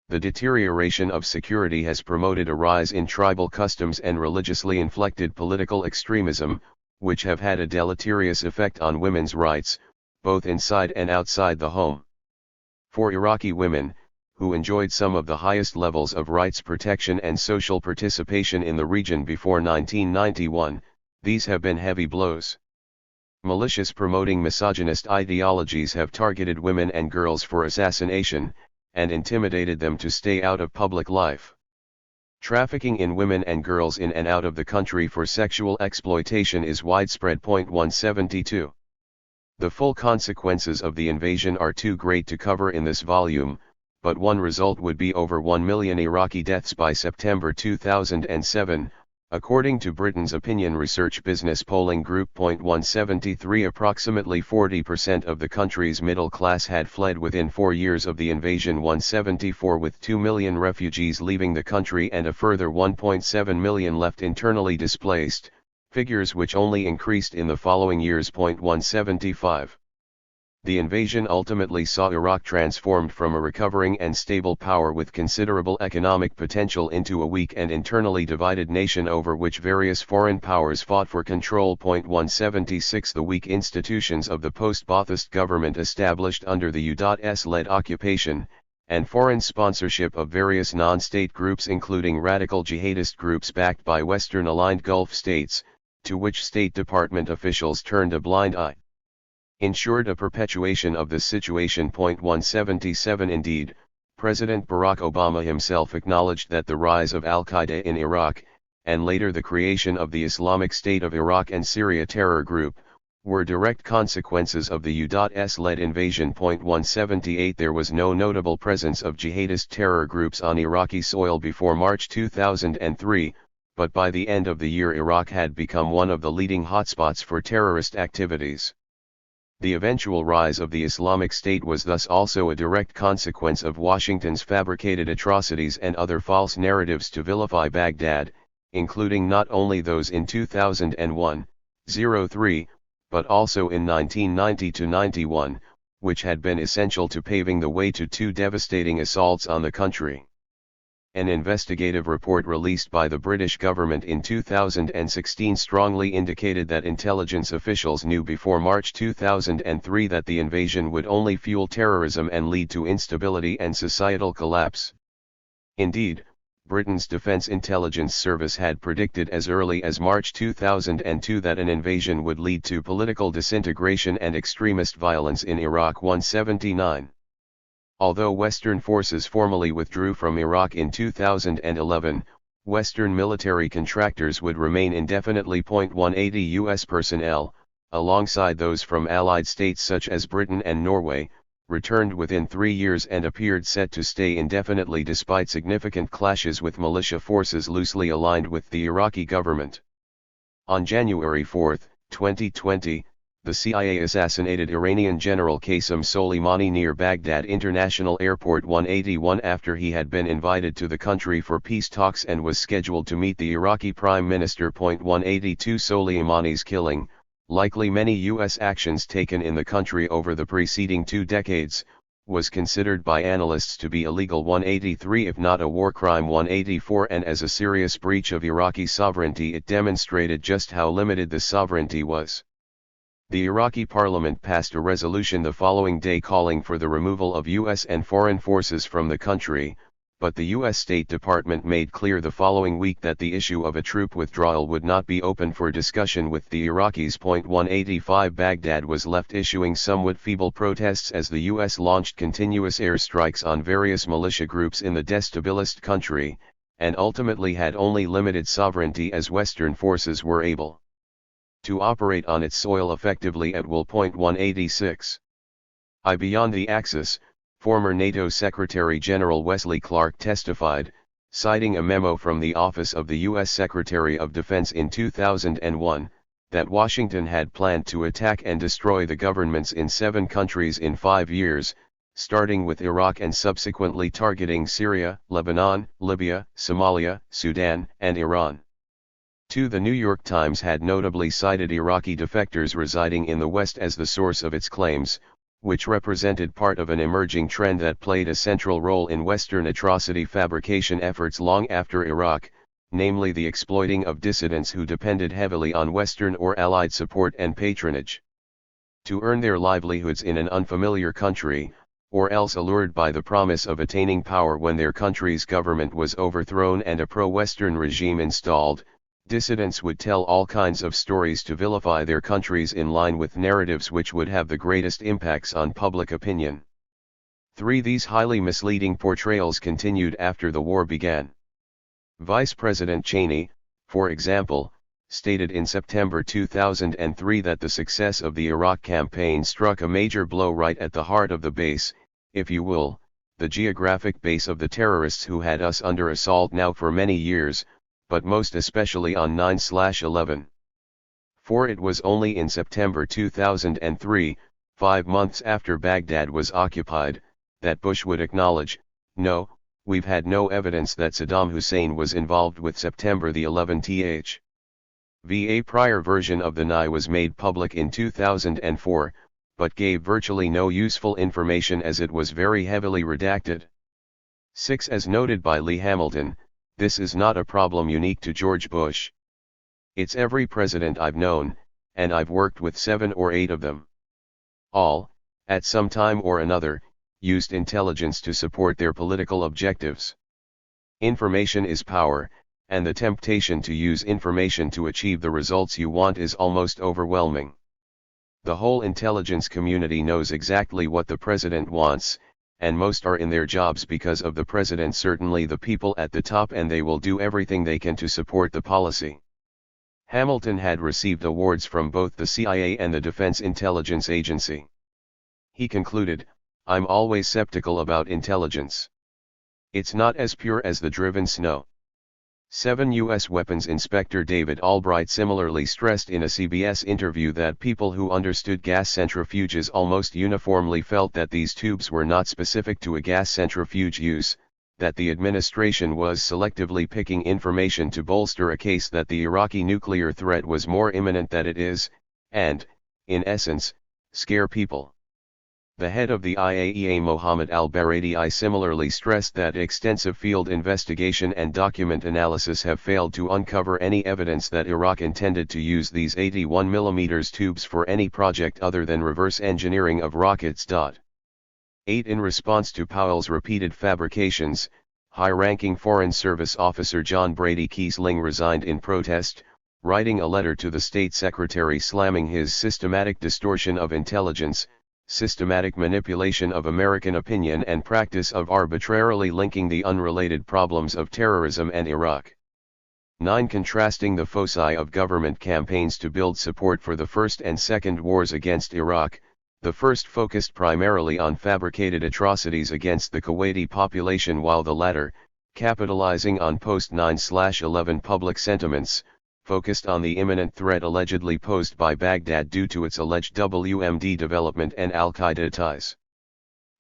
The deterioration of security has promoted a rise in tribal customs and religiously inflected political extremism, which have had a deleterious effect on women's rights, both inside and outside the home. For Iraqi women, who enjoyed some of the highest levels of rights protection and social participation in the region before 1991, these have been heavy blows. Militias promoting misogynist ideologies have targeted women and girls for assassination, and intimidated them to stay out of public life. Trafficking in women and girls in and out of the country for sexual exploitation is widespread. 172. The full consequences of the invasion are too great to cover in this volume, but one result would be over 1 million Iraqi deaths by September 2007, according to Britain's opinion research business polling group. 173. Approximately 40% of the country's middle class had fled within 4 years of the invasion. 174. With 2 million refugees leaving the country and a further 1.7 million left internally displaced, figures which only increased in the following years. 175. The invasion ultimately saw Iraq transformed from a recovering and stable power with considerable economic potential into a weak and internally divided nation over which various foreign powers fought for control. 176. The weak institutions of the post-Ba'athist government established under the U.S.-led occupation, and foreign sponsorship of various non-state groups including radical jihadist groups backed by Western-aligned Gulf states, to which State Department officials turned a blind eye, ensured a perpetuation of this situation. 177. Indeed, President Barack Obama himself acknowledged that the rise of al-Qaeda in Iraq, and later the creation of the Islamic State of Iraq and Syria terror group, were direct consequences of the U.S.-led invasion. 178. There was no notable presence of jihadist terror groups on Iraqi soil before March 2003, but by the end of the year Iraq had become one of the leading hotspots for terrorist activities. The eventual rise of the Islamic State was thus also a direct consequence of Washington's fabricated atrocities and other false narratives to vilify Baghdad, including not only those in 2001-03, but also in 1990-91, which had been essential to paving the way to two devastating assaults on the country. An investigative report released by the British government in 2016 strongly indicated that intelligence officials knew before March 2003 that the invasion would only fuel terrorism and lead to instability and societal collapse. Indeed, Britain's Defence Intelligence Service had predicted as early as March 2002 that an invasion would lead to political disintegration and extremist violence in Iraq. 179. Although Western forces formally withdrew from Iraq in 2011, Western military contractors would remain indefinitely. 180 U.S. personnel, alongside those from allied states such as Britain and Norway, returned within 3 years and appeared set to stay indefinitely despite significant clashes with militia forces loosely aligned with the Iraqi government. On January 4, 2020, the CIA assassinated Iranian General Qasem Soleimani near Baghdad International Airport. 181 After he had been invited to the country for peace talks and was scheduled to meet the Iraqi Prime Minister. 182 Soleimani's killing, likely many U.S. actions taken in the country over the preceding 2 decades, was considered by analysts to be illegal 183 if not a war crime 184, and as a serious breach of Iraqi sovereignty. It demonstrated just how limited the sovereignty was. The Iraqi parliament passed a resolution the following day calling for the removal of U.S. and foreign forces from the country, but the U.S. State Department made clear the following week that the issue of a troop withdrawal would not be open for discussion with the Iraqis. 185 Baghdad was left issuing somewhat feeble protests as the U.S. launched continuous airstrikes on various militia groups in the destabilized country, and ultimately had only limited sovereignty as Western forces were able to operate on its soil effectively at will. 186. Beyond the Axis, former NATO Secretary General Wesley Clark testified, citing a memo from the Office of the U.S. Secretary of Defense in 2001, that Washington had planned to attack and destroy the governments in 7 countries in 5 years, starting with Iraq and subsequently targeting Syria, Lebanon, Libya, Somalia, Sudan, and Iran. 2. The New York Times had notably cited Iraqi defectors residing in the West as the source of its claims, which represented part of an emerging trend that played a central role in Western atrocity fabrication efforts long after Iraq, namely the exploiting of dissidents who depended heavily on Western or Allied support and patronage to earn their livelihoods in an unfamiliar country, or else allured by the promise of attaining power when their country's government was overthrown and a pro-Western regime installed. Dissidents would tell all kinds of stories to vilify their countries in line with narratives which would have the greatest impacts on public opinion. 3. These highly misleading portrayals continued after the war began. Vice President Cheney, for example, stated in September 2003 that the success of the Iraq campaign struck a major blow right at the heart of the base, if you will, the geographic base of the terrorists who had us under assault now for many years, but most especially on 9/11. For it was only in September 2003, 5 months after Baghdad was occupied, that Bush would acknowledge, "No, we've had no evidence that Saddam Hussein was involved with September the 11th. A prior version of the NI was made public in 2004, but gave virtually no useful information as it was very heavily redacted." 6. As noted by Lee Hamilton, this is not a problem unique to George Bush. It's every president I've known, and I've worked with 7 or 8 of them. All, at some time or another, used intelligence to support their political objectives. Information is power, and the temptation to use information to achieve the results you want is almost overwhelming. The whole intelligence community knows exactly what the president wants, and most are in their jobs because of the president, certainly the people at the top, and they will do everything they can to support the policy. Hamilton had received awards from both the CIA and the Defense Intelligence Agency. He concluded, "I'm always skeptical about intelligence. It's not as pure as the driven snow." 7. U.S. Weapons Inspector David Albright similarly stressed in a CBS interview that people who understood gas centrifuges almost uniformly felt that these tubes were not specific to a gas centrifuge use, that the administration was selectively picking information to bolster a case that the Iraqi nuclear threat was more imminent than it is, and, in essence, scare people. The head of the IAEA Mohammed al-Baradi similarly stressed that extensive field investigation and document analysis have failed to uncover any evidence that Iraq intended to use these 81mm tubes for any project other than reverse engineering of rockets. 8. In response to Powell's repeated fabrications, high-ranking Foreign Service officer John Brady Kiesling resigned in protest, writing a letter to the State Secretary slamming his systematic distortion of intelligence, systematic manipulation of American opinion, and practice of arbitrarily linking the unrelated problems of terrorism and Iraq. 9. Contrasting the foci of government campaigns to build support for the First and Second Wars against Iraq, the first focused primarily on fabricated atrocities against the Kuwaiti population, while the latter, capitalizing on post-9/11 public sentiments, focused on the imminent threat allegedly posed by Baghdad due to its alleged WMD development and al-Qaeda ties.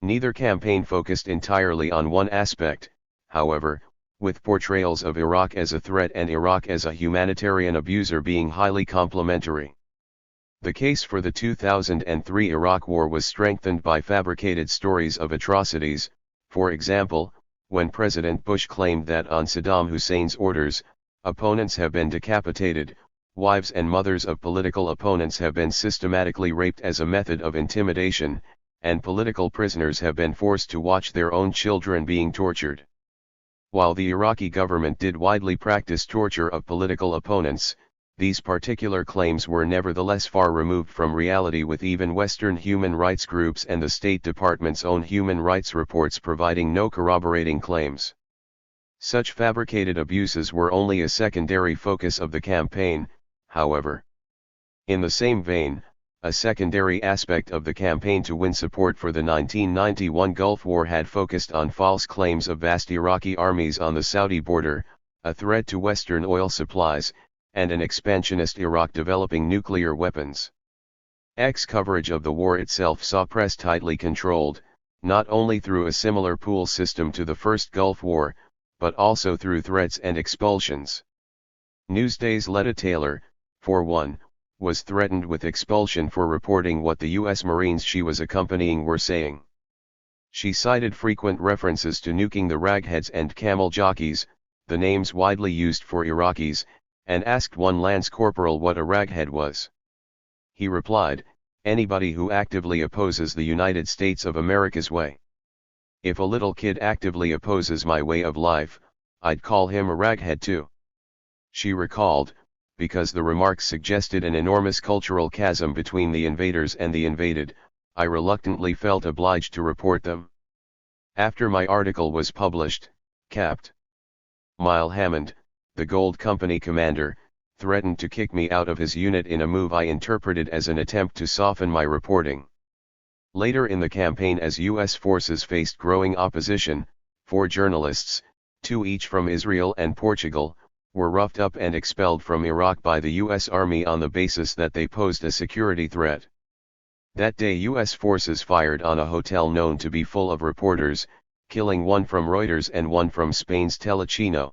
Neither campaign focused entirely on one aspect, however, with portrayals of Iraq as a threat and Iraq as a humanitarian abuser being highly complementary. The case for the 2003 Iraq War was strengthened by fabricated stories of atrocities. For example, when President Bush claimed that on Saddam Hussein's orders, opponents have been decapitated, wives and mothers of political opponents have been systematically raped as a method of intimidation, and political prisoners have been forced to watch their own children being tortured. While the Iraqi government did widely practice torture of political opponents, these particular claims were nevertheless far removed from reality, with even Western human rights groups and the State Department's own human rights reports providing no corroborating claims. Such fabricated abuses were only a secondary focus of the campaign, however. In the same vein, a secondary aspect of the campaign to win support for the 1991 Gulf War had focused on false claims of vast Iraqi armies on the Saudi border, a threat to Western oil supplies, and an expansionist Iraq developing nuclear weapons. Coverage of the war itself saw press tightly controlled, not only through a similar pool system to the First Gulf War, but also through threats and expulsions. Newsday's Letta Taylor, for one, was threatened with expulsion for reporting what the U.S. Marines she was accompanying were saying. She cited frequent references to nuking the ragheads and camel jockeys, the names widely used for Iraqis, and asked one Lance Corporal what a raghead was. He replied, "Anybody who actively opposes the United States of America's way. If a little kid actively opposes my way of life, I'd call him a raghead too." She recalled, because the remarks suggested an enormous cultural chasm between the invaders and the invaded, I reluctantly felt obliged to report them. After my article was published, Capt. Mile Hammond, the Gold Company commander, threatened to kick me out of his unit in a move I interpreted as an attempt to soften my reporting. Later in the campaign, as U.S. forces faced growing opposition, 4 journalists, 2 each from Israel and Portugal, were roughed up and expelled from Iraq by the U.S. Army on the basis that they posed a security threat. That day U.S. forces fired on a hotel known to be full of reporters, killing 1 from Reuters and 1 from Spain's Telechino.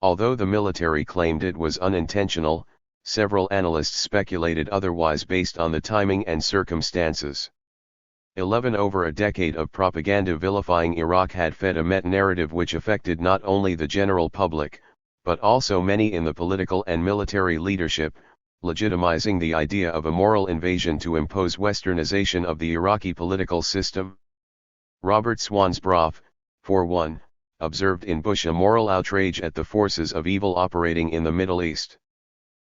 Although the military claimed it was unintentional, several analysts speculated otherwise based on the timing and circumstances. Over a decade of propaganda vilifying Iraq had fed a meta-narrative which affected not only the general public, but also many in the political and military leadership, legitimizing the idea of a moral invasion to impose westernization of the Iraqi political system. Robert Swansbrough, for one, observed in Bush a moral outrage at the forces of evil operating in the Middle East.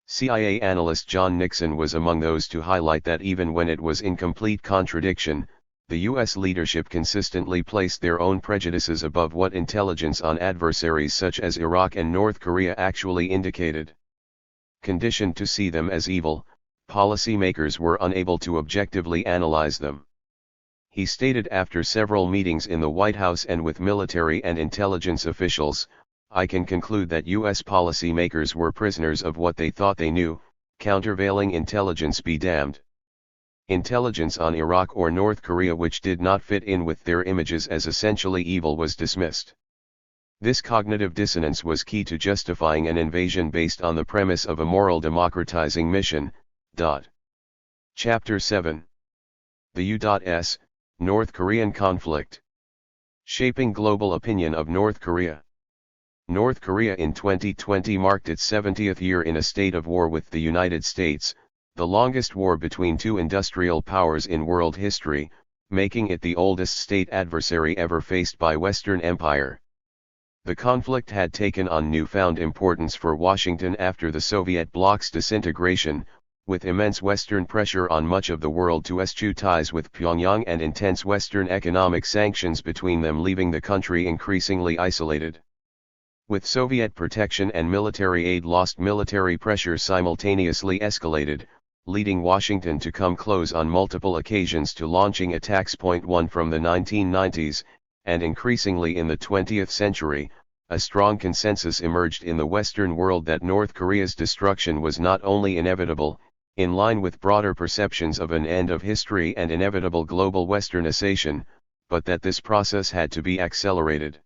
CIA analyst John Nixon was among those to highlight that even when it was in complete contradiction, the U.S. leadership consistently placed their own prejudices above what intelligence on adversaries such as Iraq and North Korea actually indicated. Conditioned to see them as evil, policymakers were unable to objectively analyze them. He stated after several meetings in the White House and with military and intelligence officials, "I can conclude that U.S. policymakers were prisoners of what they thought they knew, countervailing intelligence be damned." Intelligence on Iraq or North Korea which did not fit in with their images as essentially evil was dismissed. This cognitive dissonance was key to justifying an invasion based on the premise of a moral democratizing mission. Chapter 7. The U.S. North Korean conflict. Shaping global opinion of North Korea. North Korea in 2020 marked its 70th year in a state of war with the United States, the longest war between 2 industrial powers in world history, making it the oldest state adversary ever faced by Western Empire. The conflict had taken on newfound importance for Washington after the Soviet bloc's disintegration, with immense Western pressure on much of the world to eschew ties with Pyongyang and intense Western economic sanctions between them, leaving the country increasingly isolated. With Soviet protection and military aid lost, military pressure simultaneously escalated, leading Washington to come close on multiple occasions to launching attacks. 1 From the 1990s, and increasingly in the 20th century, a strong consensus emerged in the Western world that North Korea's destruction was not only inevitable, in line with broader perceptions of an end of history and inevitable global westernization, but that this process had to be accelerated.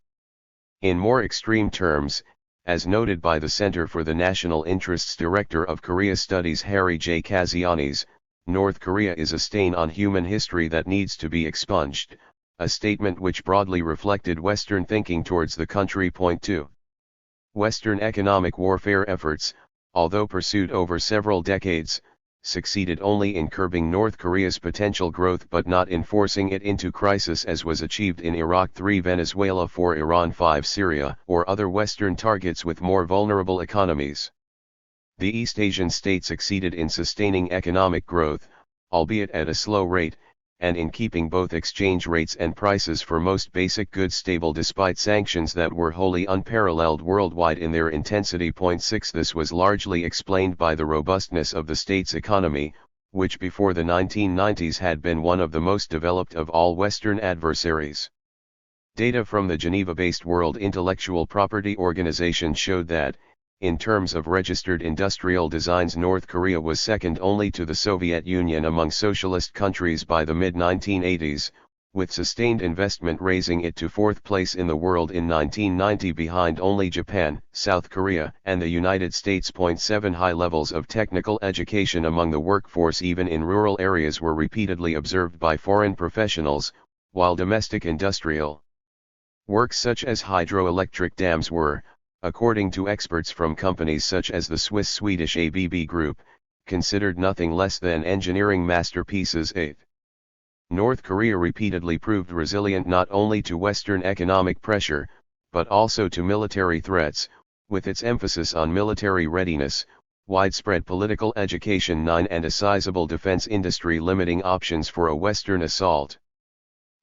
In more extreme terms, As noted by the Center for the National Interests Director of Korea Studies Harry J. Kazianis, North Korea is a stain on human history that needs to be expunged, a statement which broadly reflected Western thinking towards the country. Point 2. Western economic warfare efforts, although pursued over several decades, succeeded only in curbing North Korea's potential growth but not in forcing it into crisis as was achieved in Iraq 3, Venezuela 4, Iran 5, Syria, or other Western targets with more vulnerable economies. The East Asian state succeeded in sustaining economic growth, albeit at a slow rate, and in keeping both exchange rates and prices for most basic goods stable despite sanctions that were wholly unparalleled worldwide in their intensity. Point 6. This was largely explained by the robustness of the state's economy, which before the 1990s had been one of the most developed of all Western adversaries. Data from the Geneva-based World Intellectual Property Organization showed that, in terms of registered industrial designs, North Korea was second only to the Soviet Union among socialist countries by the mid-1980s, with sustained investment raising it to fourth place in the world in 1990 behind only Japan, South Korea, and the United States. Point 7. High levels of technical education among the workforce even in rural areas were repeatedly observed by foreign professionals, while domestic industrial works such as hydroelectric dams were, according to experts from companies such as the Swiss-Swedish ABB Group, considered nothing less than engineering masterpieces. 8. North Korea repeatedly proved resilient not only to Western economic pressure, but also to military threats, with its emphasis on military readiness, widespread political education 9 and a sizable defense industry limiting options for a Western assault.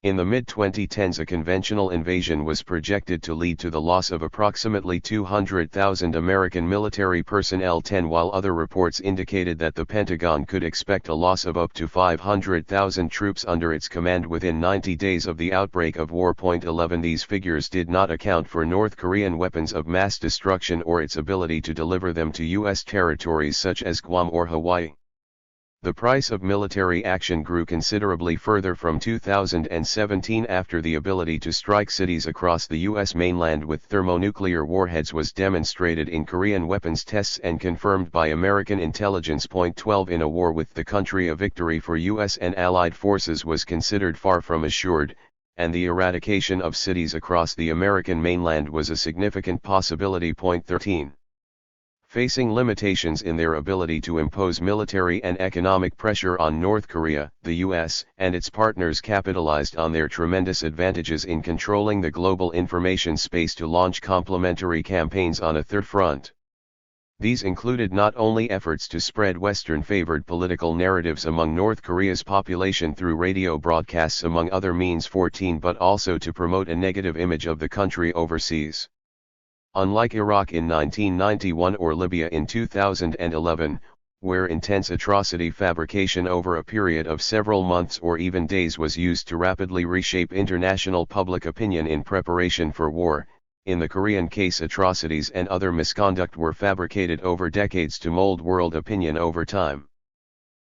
In the mid-2010s a conventional invasion was projected to lead to the loss of approximately 200,000 American military personnel. 10 While other reports indicated that the Pentagon could expect a loss of up to 500,000 troops under its command within 90 days of the outbreak of war. 11 These figures did not account for North Korean weapons of mass destruction or its ability to deliver them to U.S. territories such as Guam or Hawaii. The price of military action grew considerably further from 2017 after the ability to strike cities across the U.S. mainland with thermonuclear warheads was demonstrated in Korean weapons tests and confirmed by American intelligence. 12 In a war with the country, a victory for U.S. and Allied forces was considered far from assured, and the eradication of cities across the American mainland was a significant possibility. 13. Facing limitations in their ability to impose military and economic pressure on North Korea, the U.S. and its partners capitalized on their tremendous advantages in controlling the global information space to launch complementary campaigns on a third front. These included not only efforts to spread Western-favored political narratives among North Korea's population through radio broadcasts among other means. 14 But also to promote a negative image of the country overseas. Unlike Iraq in 1991 or Libya in 2011, where intense atrocity fabrication over a period of several months or even days was used to rapidly reshape international public opinion in preparation for war, in the Korean case atrocities and other misconduct were fabricated over decades to mold world opinion over time.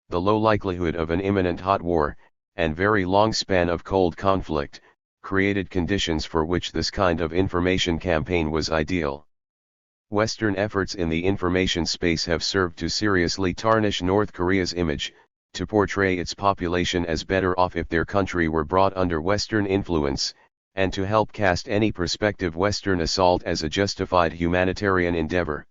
The low likelihood of an imminent hot war, and very long span of cold conflict, created conditions for which this kind of information campaign was ideal. Western efforts in the information space have served to seriously tarnish North Korea's image, to portray its population as better off if their country were brought under Western influence, and to help cast any prospective Western assault as a justified humanitarian endeavor.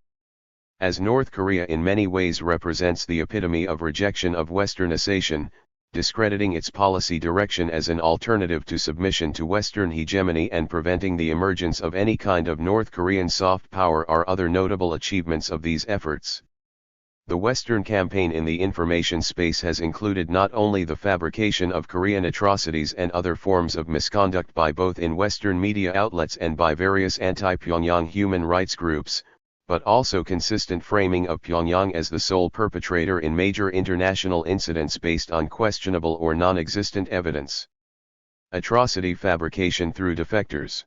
As North Korea in many ways represents the epitome of rejection of Westernization, discrediting its policy direction as an alternative to submission to Western hegemony and preventing the emergence of any kind of North Korean soft power are other notable achievements of these efforts. The Western campaign in the information space has included not only the fabrication of Korean atrocities and other forms of misconduct by both in Western media outlets and by various anti-Pyongyang human rights groups, but also consistent framing of Pyongyang as the sole perpetrator in major international incidents based on questionable or non-existent evidence. Atrocity fabrication through defectors.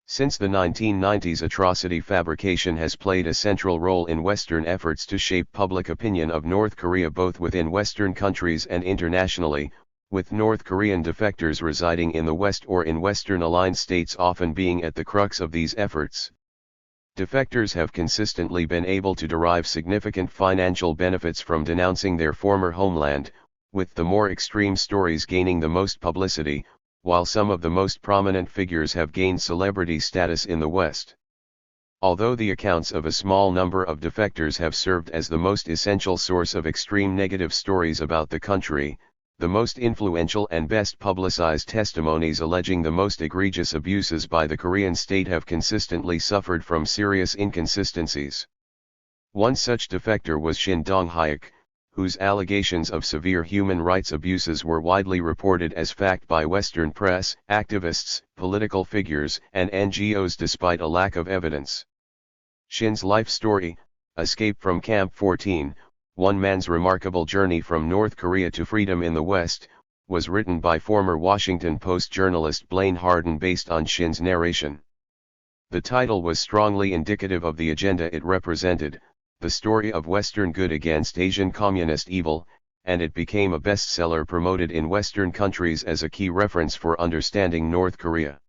Since the 1990s, atrocity fabrication has played a central role in Western efforts to shape public opinion of North Korea both within Western countries and internationally, with North Korean defectors residing in the West or in Western-aligned states often being at the crux of these efforts. Defectors have consistently been able to derive significant financial benefits from denouncing their former homeland, with the more extreme stories gaining the most publicity, while some of the most prominent figures have gained celebrity status in the West. Although the accounts of a small number of defectors have served as the most essential source of extreme negative stories about the country, the most influential and best publicized testimonies alleging the most egregious abuses by the Korean state have consistently suffered from serious inconsistencies. One such defector was Shin Dong-hyuk, whose allegations of severe human rights abuses were widely reported as fact by Western press, activists, political figures, and NGOs despite a lack of evidence. Shin's life story, Escape from Camp 14, One Man's Remarkable Journey from North Korea to Freedom in the West, was written by former Washington Post journalist Blaine Harden based on Shin's narration. The title was strongly indicative of the agenda it represented, the story of Western good against Asian communist evil, and it became a bestseller promoted in Western countries as a key reference for understanding North Korea.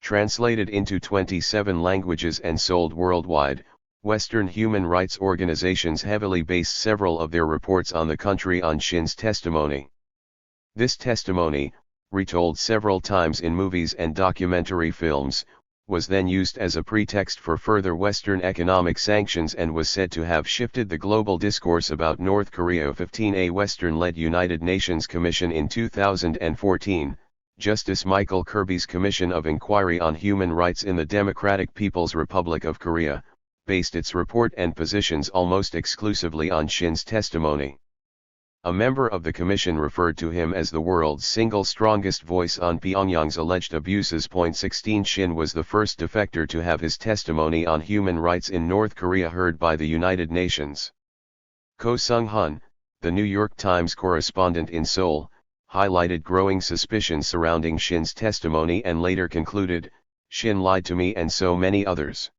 Translated into 27 languages and sold worldwide, Western human rights organizations heavily based several of their reports on the country on Shin's testimony. This testimony, retold several times in movies and documentary films, was then used as a pretext for further Western economic sanctions and was said to have shifted the global discourse about North Korea. 15 A Western-led United Nations Commission in 2014, Justice Michael Kirby's Commission of Inquiry on Human Rights in the Democratic People's Republic of Korea, based its report and positions almost exclusively on Shin's testimony. A member of the commission referred to him as the world's single strongest voice on Pyongyang's alleged abuses. 16 Shin was the first defector to have his testimony on human rights in North Korea heard by the United Nations. Ko Sung-hun, the New York Times correspondent in Seoul, highlighted growing suspicions surrounding Shin's testimony and later concluded, "Shin lied to me and so many others."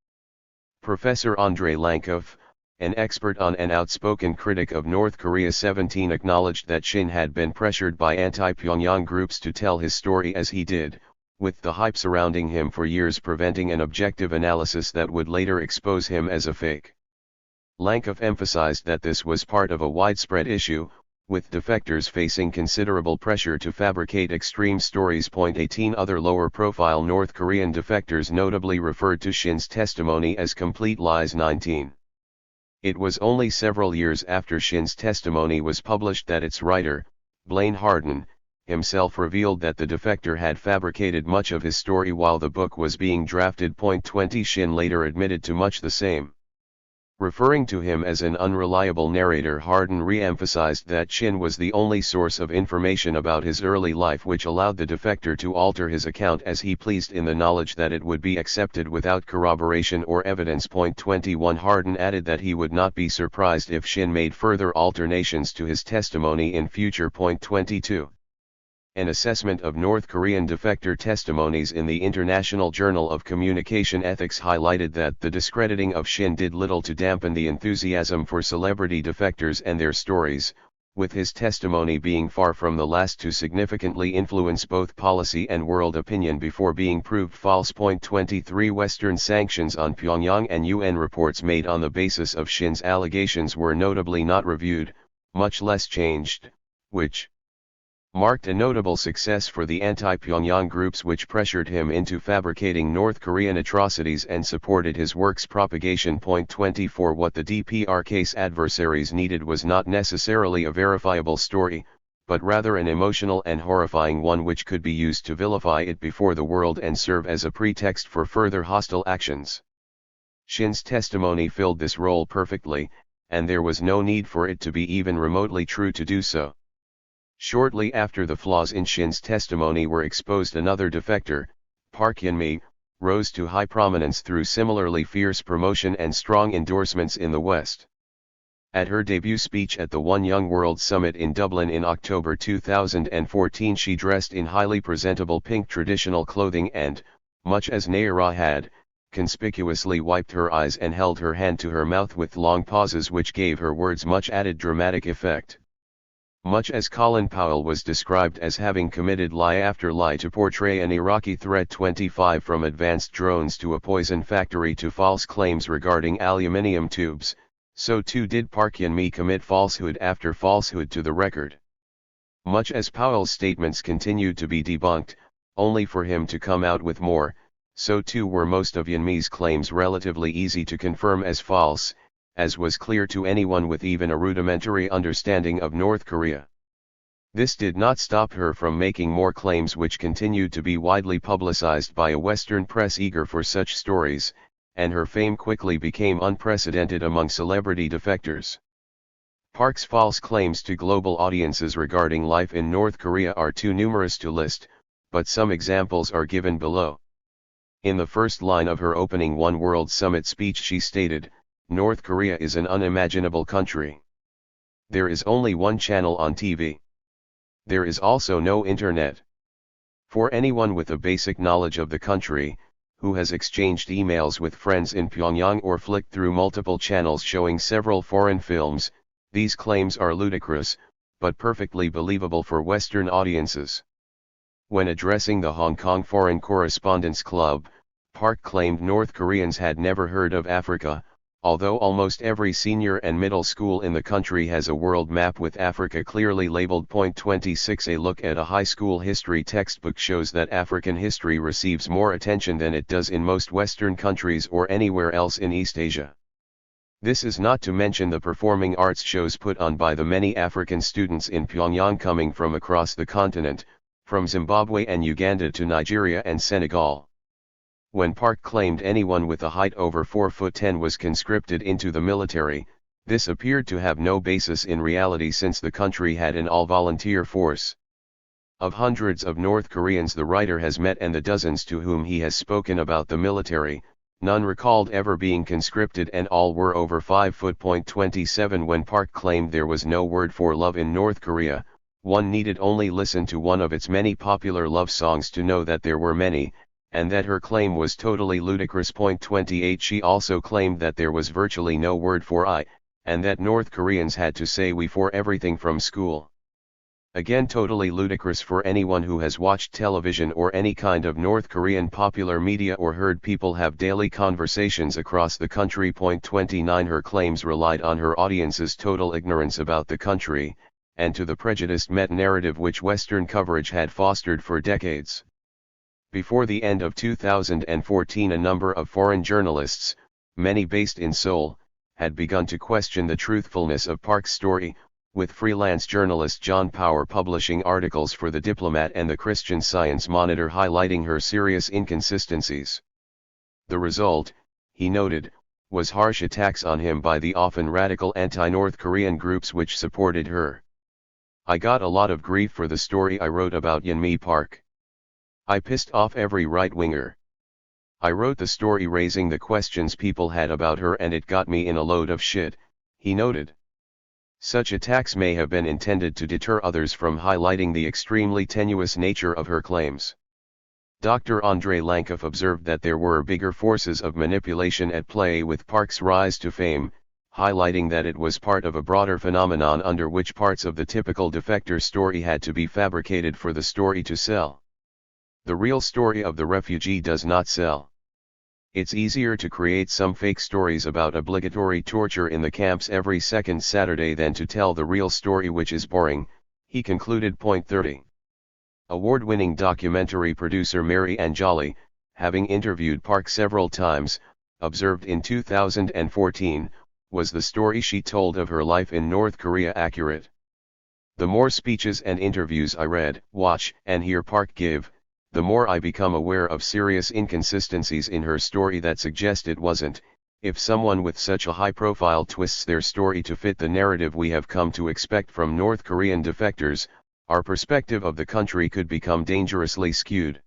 Professor Andrei Lankov, an expert on and outspoken critic of North Korea 17 acknowledged that Shin had been pressured by anti-Pyongyang groups to tell his story as he did, with the hype surrounding him for years preventing an objective analysis that would later expose him as a fake. Lankov emphasized that this was part of a widespread issue, with defectors facing considerable pressure to fabricate extreme stories. 18 Other lower-profile North Korean defectors notably referred to Shin's testimony as complete lies. 19. It was only several years after Shin's testimony was published that its writer, Blaine Harden, himself revealed that the defector had fabricated much of his story while the book was being drafted. 20 Shin later admitted to much the same. Referring to him as an unreliable narrator, Harden re-emphasized that Shin was the only source of information about his early life which allowed the defector to alter his account as he pleased in the knowledge that it would be accepted without corroboration or evidence. 21 Harden added that he would not be surprised if Shin made further alterations to his testimony in future. 22 An assessment of North Korean defector testimonies in the International Journal of Communication Ethics highlighted that the discrediting of Shin did little to dampen the enthusiasm for celebrity defectors and their stories, with his testimony being far from the last to significantly influence both policy and world opinion before being proved false. 23 Western sanctions on Pyongyang and UN reports made on the basis of Shin's allegations were notably not reviewed, much less changed, which marked a notable success for the anti-Pyongyang groups which pressured him into fabricating North Korean atrocities and supported his work's propagation. 24 What the DPR case adversaries needed was not necessarily a verifiable story, but rather an emotional and horrifying one which could be used to vilify it before the world and serve as a pretext for further hostile actions. Shin's testimony filled this role perfectly, and there was no need for it to be even remotely true to do so. Shortly after the flaws in Shin's testimony were exposed, another defector, Park Hyun-mi, rose to high prominence through similarly fierce promotion and strong endorsements in the West. At her debut speech at the One Young World Summit in Dublin in October 2014, she dressed in highly presentable pink traditional clothing and, much as Nayara had, conspicuously wiped her eyes and held her hand to her mouth with long pauses which gave her words much added dramatic effect. Much as Colin Powell was described as having committed lie after lie to portray an Iraqi threat 25 from advanced drones to a poison factory to false claims regarding aluminium tubes, so too did Park Yeon-mi commit falsehood after falsehood to the record. Much as Powell's statements continued to be debunked, only for him to come out with more, so too were most of Yeon-mi's claims relatively easy to confirm as false, as was clear to anyone with even a rudimentary understanding of North Korea. This did not stop her from making more claims which continued to be widely publicized by a Western press eager for such stories, and her fame quickly became unprecedented among celebrity defectors. Park's false claims to global audiences regarding life in North Korea are too numerous to list, but some examples are given below. In the first line of her opening One World Summit speech she stated, "North Korea is an unimaginable country. There is only one channel on TV. There is also no internet." For anyone with a basic knowledge of the country, who has exchanged emails with friends in Pyongyang or flicked through multiple channels showing several foreign films, these claims are ludicrous, but perfectly believable for Western audiences. When addressing the Hong Kong Foreign Correspondents Club, Park claimed North Koreans had never heard of Africa, although almost every senior and middle school in the country has a world map with Africa clearly labeled. 26 A look at a high school history textbook shows that African history receives more attention than it does in most Western countries or anywhere else in East Asia. This is not to mention the performing arts shows put on by the many African students in Pyongyang coming from across the continent, from Zimbabwe and Uganda to Nigeria and Senegal. When Park claimed anyone with a height over 4'10" was conscripted into the military, this appeared to have no basis in reality since the country had an all-volunteer force. Of hundreds of North Koreans the writer has met and the dozens to whom he has spoken about the military, none recalled ever being conscripted and all were over 5 foot. 27 When Park claimed there was no word for love in North Korea, one needed only listen to one of its many popular love songs to know that there were many, and that her claim was totally ludicrous. 28 She also claimed that there was virtually no word for I, and that North Koreans had to say we for everything from school. Again totally ludicrous for anyone who has watched television or any kind of North Korean popular media or heard people have daily conversations across the country. 29 Her claims relied on her audience's total ignorance about the country, and to the prejudiced meta-narrative which Western coverage had fostered for decades. Before the end of 2014 a number of foreign journalists, many based in Seoul, had begun to question the truthfulness of Park's story, with freelance journalist John Power publishing articles for The Diplomat and the Christian Science Monitor highlighting her serious inconsistencies. The result, he noted, was harsh attacks on him by the often radical anti-North Korean groups which supported her. "I got a lot of grief for the story I wrote about Yeon-mi Park. I pissed off every right-winger. I wrote the story raising the questions people had about her and it got me in a load of shit," he noted. Such attacks may have been intended to deter others from highlighting the extremely tenuous nature of her claims. Dr. Andrei Lankoff observed that there were bigger forces of manipulation at play with Park's rise to fame, highlighting that it was part of a broader phenomenon under which parts of the typical defector story had to be fabricated for the story to sell. The real story of the refugee does not sell. It's easier to create some fake stories about obligatory torture in the camps every second Saturday than to tell the real story, which is boring, he concluded. 30. Award-winning documentary producer Mary Ann Jolly, having interviewed Park several times, observed in 2014, "Was the story she told of her life in North Korea accurate? The more speeches and interviews I read, watch, and hear Park give, the more I become aware of serious inconsistencies in her story that suggest it wasn't. If someone with such a high profile twists their story to fit the narrative we have come to expect from North Korean defectors, our perspective of the country could become dangerously skewed."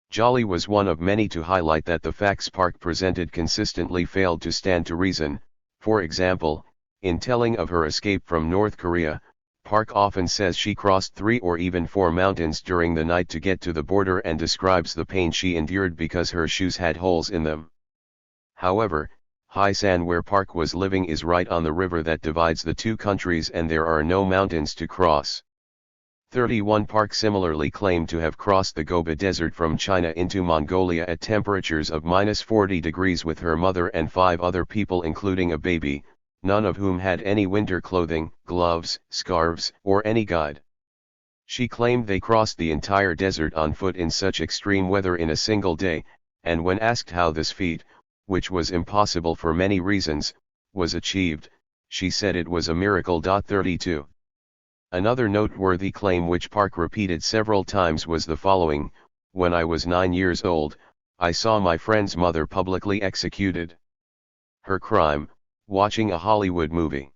Jolly was one of many to highlight that the facts Park presented consistently failed to stand to reason. For example, in telling of her escape from North Korea, Park often says she crossed 3 or even 4 mountains during the night to get to the border and describes the pain she endured because her shoes had holes in them. However, Haisan where Park was living is right on the river that divides the two countries and there are no mountains to cross. 31 Park similarly claimed to have crossed the Gobi Desert from China into Mongolia at temperatures of -40 degrees with her mother and 5 other people including a baby, none of whom had any winter clothing, gloves, scarves, or any guide. She claimed they crossed the entire desert on foot in such extreme weather in a single day, and when asked how this feat, which was impossible for many reasons, was achieved, she said it was a miracle. 32. Another noteworthy claim which Park repeated several times was the following: when I was 9 years old, I saw my friend's mother publicly executed. Her crime: watching a Hollywood movie.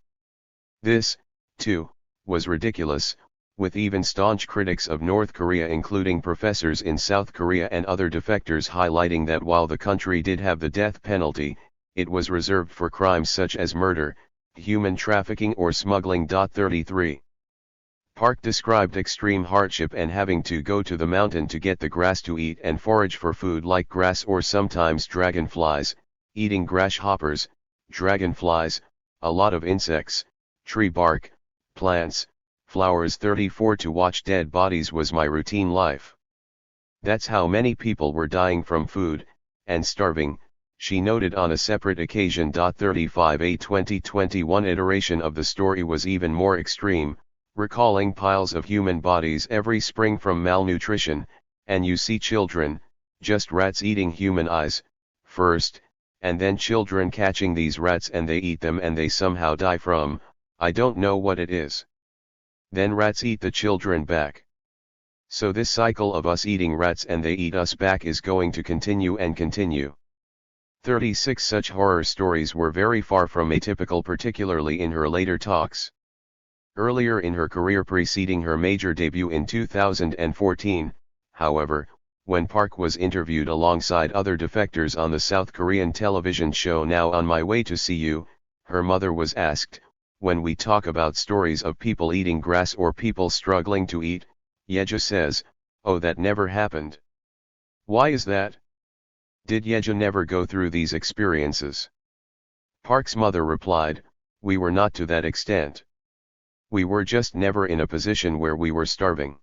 This, too, was ridiculous, with even staunch critics of North Korea including professors in South Korea and other defectors highlighting that while the country did have the death penalty, it was reserved for crimes such as murder, human trafficking or smuggling. 33. Park described extreme hardship and having to go to the mountain to get the grass to eat and forage for food like grass or sometimes dragonflies, eating grasshoppers, dragonflies, a lot of insects, tree bark, plants, flowers. 34 To watch dead bodies was my routine life. That's how many people were dying from food, and starving, she noted on a separate occasion. 35 A 2021 iteration of the story was even more extreme, recalling piles of human bodies every spring from malnutrition, and you see children, just rats eating human eyes, first, and then children catching these rats and they eat them and they somehow die from, I don't know what it is. Then rats eat the children back. So this cycle of us eating rats and they eat us back is going to continue and continue. 36 Such horror stories were very far from atypical, particularly in her later talks. Earlier in her career preceding her major debut in 2014, however, when Park was interviewed alongside other defectors on the South Korean television show Now On My Way to See You, her mother was asked, when we talk about stories of people eating grass or people struggling to eat, Yeja says, oh, that never happened. Why is that? Did Yeja never go through these experiences? Park's mother replied, we were not to that extent. We were just never in a position where we were starving.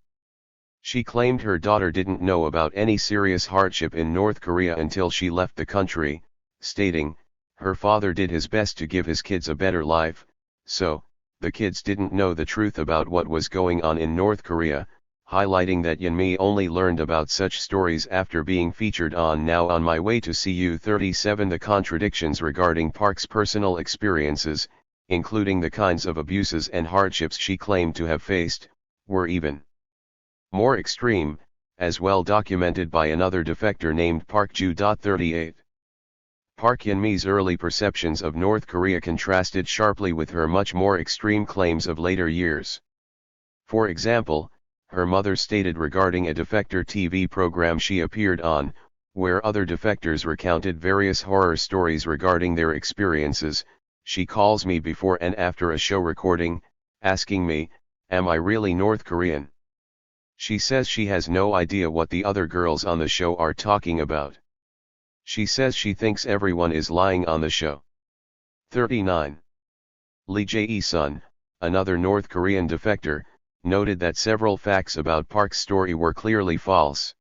She claimed her daughter didn't know about any serious hardship in North Korea until she left the country, stating, her father did his best to give his kids a better life, so, the kids didn't know the truth about what was going on in North Korea, highlighting that Yeonmi only learned about such stories after being featured on Now On My Way to See You. 37 The contradictions regarding Park's personal experiences, including the kinds of abuses and hardships she claimed to have faced, were even more extreme, as well documented by another defector named Park Ju. 38. Park Yeonmi's early perceptions of North Korea contrasted sharply with her much more extreme claims of later years. For example, her mother stated regarding a defector TV program she appeared on, where other defectors recounted various horror stories regarding their experiences, she calls me before and after a show recording, asking me, am I really North Korean? She says she has no idea what the other girls on the show are talking about. She says she thinks everyone is lying on the show. 39. Lee Jae-sun, another North Korean defector, noted that several facts about Park's story were clearly false.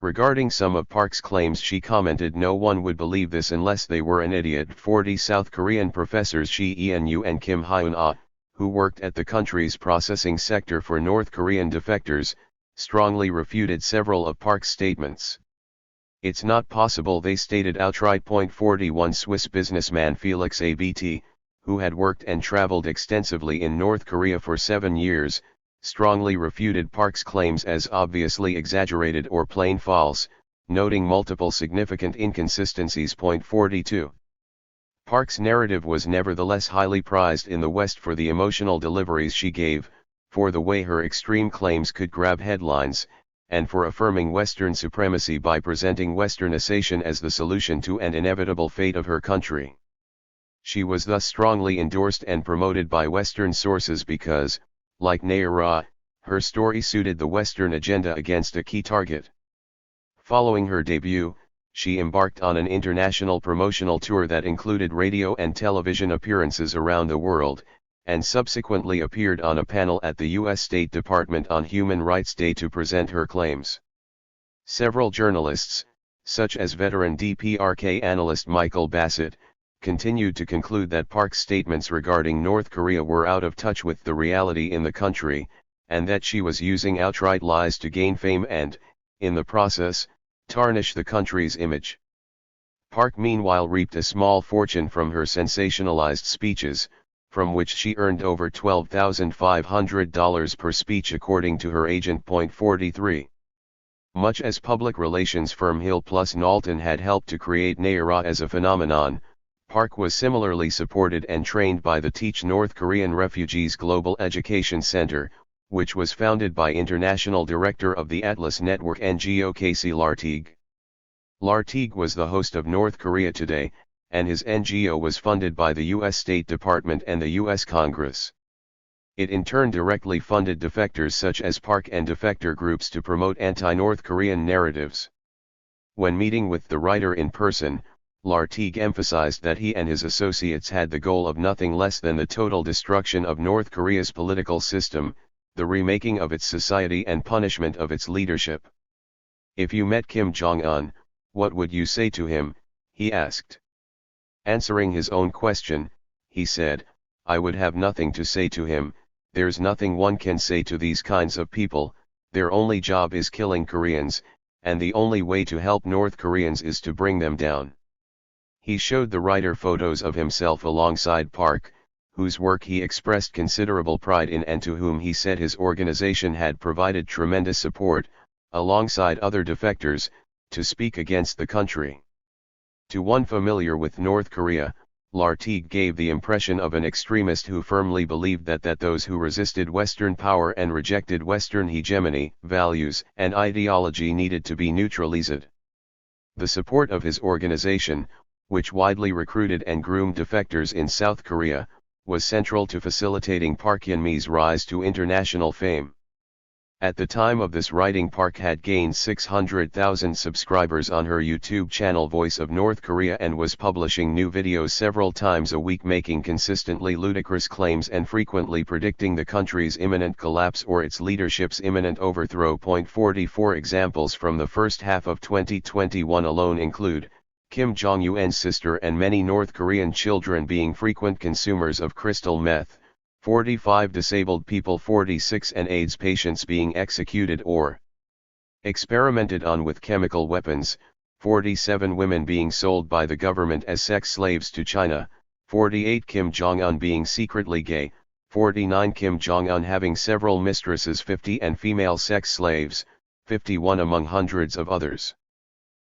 Regarding some of Park's claims she commented no one would believe this unless they were an idiot. 40 South Korean professors Shi Eun-yu and Kim Hyun-ah, who worked at the country's processing sector for North Korean defectors, strongly refuted several of Park's statements. It's not possible, they stated outright. 41 Swiss businessman Felix Abt, who had worked and traveled extensively in North Korea for 7 years, strongly refuted Park's claims as obviously exaggerated or plain false, noting multiple significant inconsistencies. 42. Park's narrative was nevertheless highly prized in the West for the emotional deliveries she gave, for the way her extreme claims could grab headlines, and for affirming Western supremacy by presenting Westernization as the solution to an inevitable fate of her country. She was thus strongly endorsed and promoted by Western sources because, like Nayara, her story suited the Western agenda against a key target. Following her debut, she embarked on an international promotional tour that included radio and television appearances around the world, and subsequently appeared on a panel at the U.S. State Department on Human Rights Day to present her claims. Several journalists, such as veteran DPRK analyst Michael Bassett, continued to conclude that Park's statements regarding North Korea were out of touch with the reality in the country, and that she was using outright lies to gain fame and, in the process, tarnish the country's image. Park meanwhile reaped a small fortune from her sensationalized speeches, from which she earned over $12,500 per speech according to her agent. 43. Much as public relations firm Hill plus Knowlton had helped to create Naira as a phenomenon, Park was similarly supported and trained by the Teach North Korean Refugees Global Education Center, which was founded by International Director of the Atlas Network NGO Casey Lartigue. Lartigue was the host of North Korea Today, and his NGO was funded by the U.S. State Department and the U.S. Congress. It in turn directly funded defectors such as Park and defector groups to promote anti-North Korean narratives. When meeting with the writer in person, Lartigue emphasized that he and his associates had the goal of nothing less than the total destruction of North Korea's political system, the remaking of its society and punishment of its leadership. "If you met Kim Jong-un, what would you say to him?" he asked. Answering his own question, he said, "I would have nothing to say to him. There's nothing one can say to these kinds of people. Their only job is killing Koreans, and the only way to help North Koreans is to bring them down." He showed the writer photos of himself alongside Park, whose work he expressed considerable pride in and to whom he said his organization had provided tremendous support, alongside other defectors, to speak against the country. To one familiar with North Korea, Lartigue gave the impression of an extremist who firmly believed that those who resisted Western power and rejected Western hegemony, values, and ideology needed to be neutralized. The support of his organization, which widely recruited and groomed defectors in South Korea, was central to facilitating Park Yeon-mi's rise to international fame. At the time of this writing, Park had gained 600,000 subscribers on her YouTube channel Voice of North Korea and was publishing new videos several times a week, making consistently ludicrous claims and frequently predicting the country's imminent collapse or its leadership's imminent overthrow. 44 examples from the first half of 2021 alone include Kim Jong-un's sister and many North Korean children being frequent consumers of crystal meth, 45 disabled people, 46 and AIDS patients being executed or experimented on with chemical weapons, 47 women being sold by the government as sex slaves to China, 48 Kim Jong-un being secretly gay, 49 Kim Jong-un having several mistresses, 50 and female sex slaves, 51 among hundreds of others.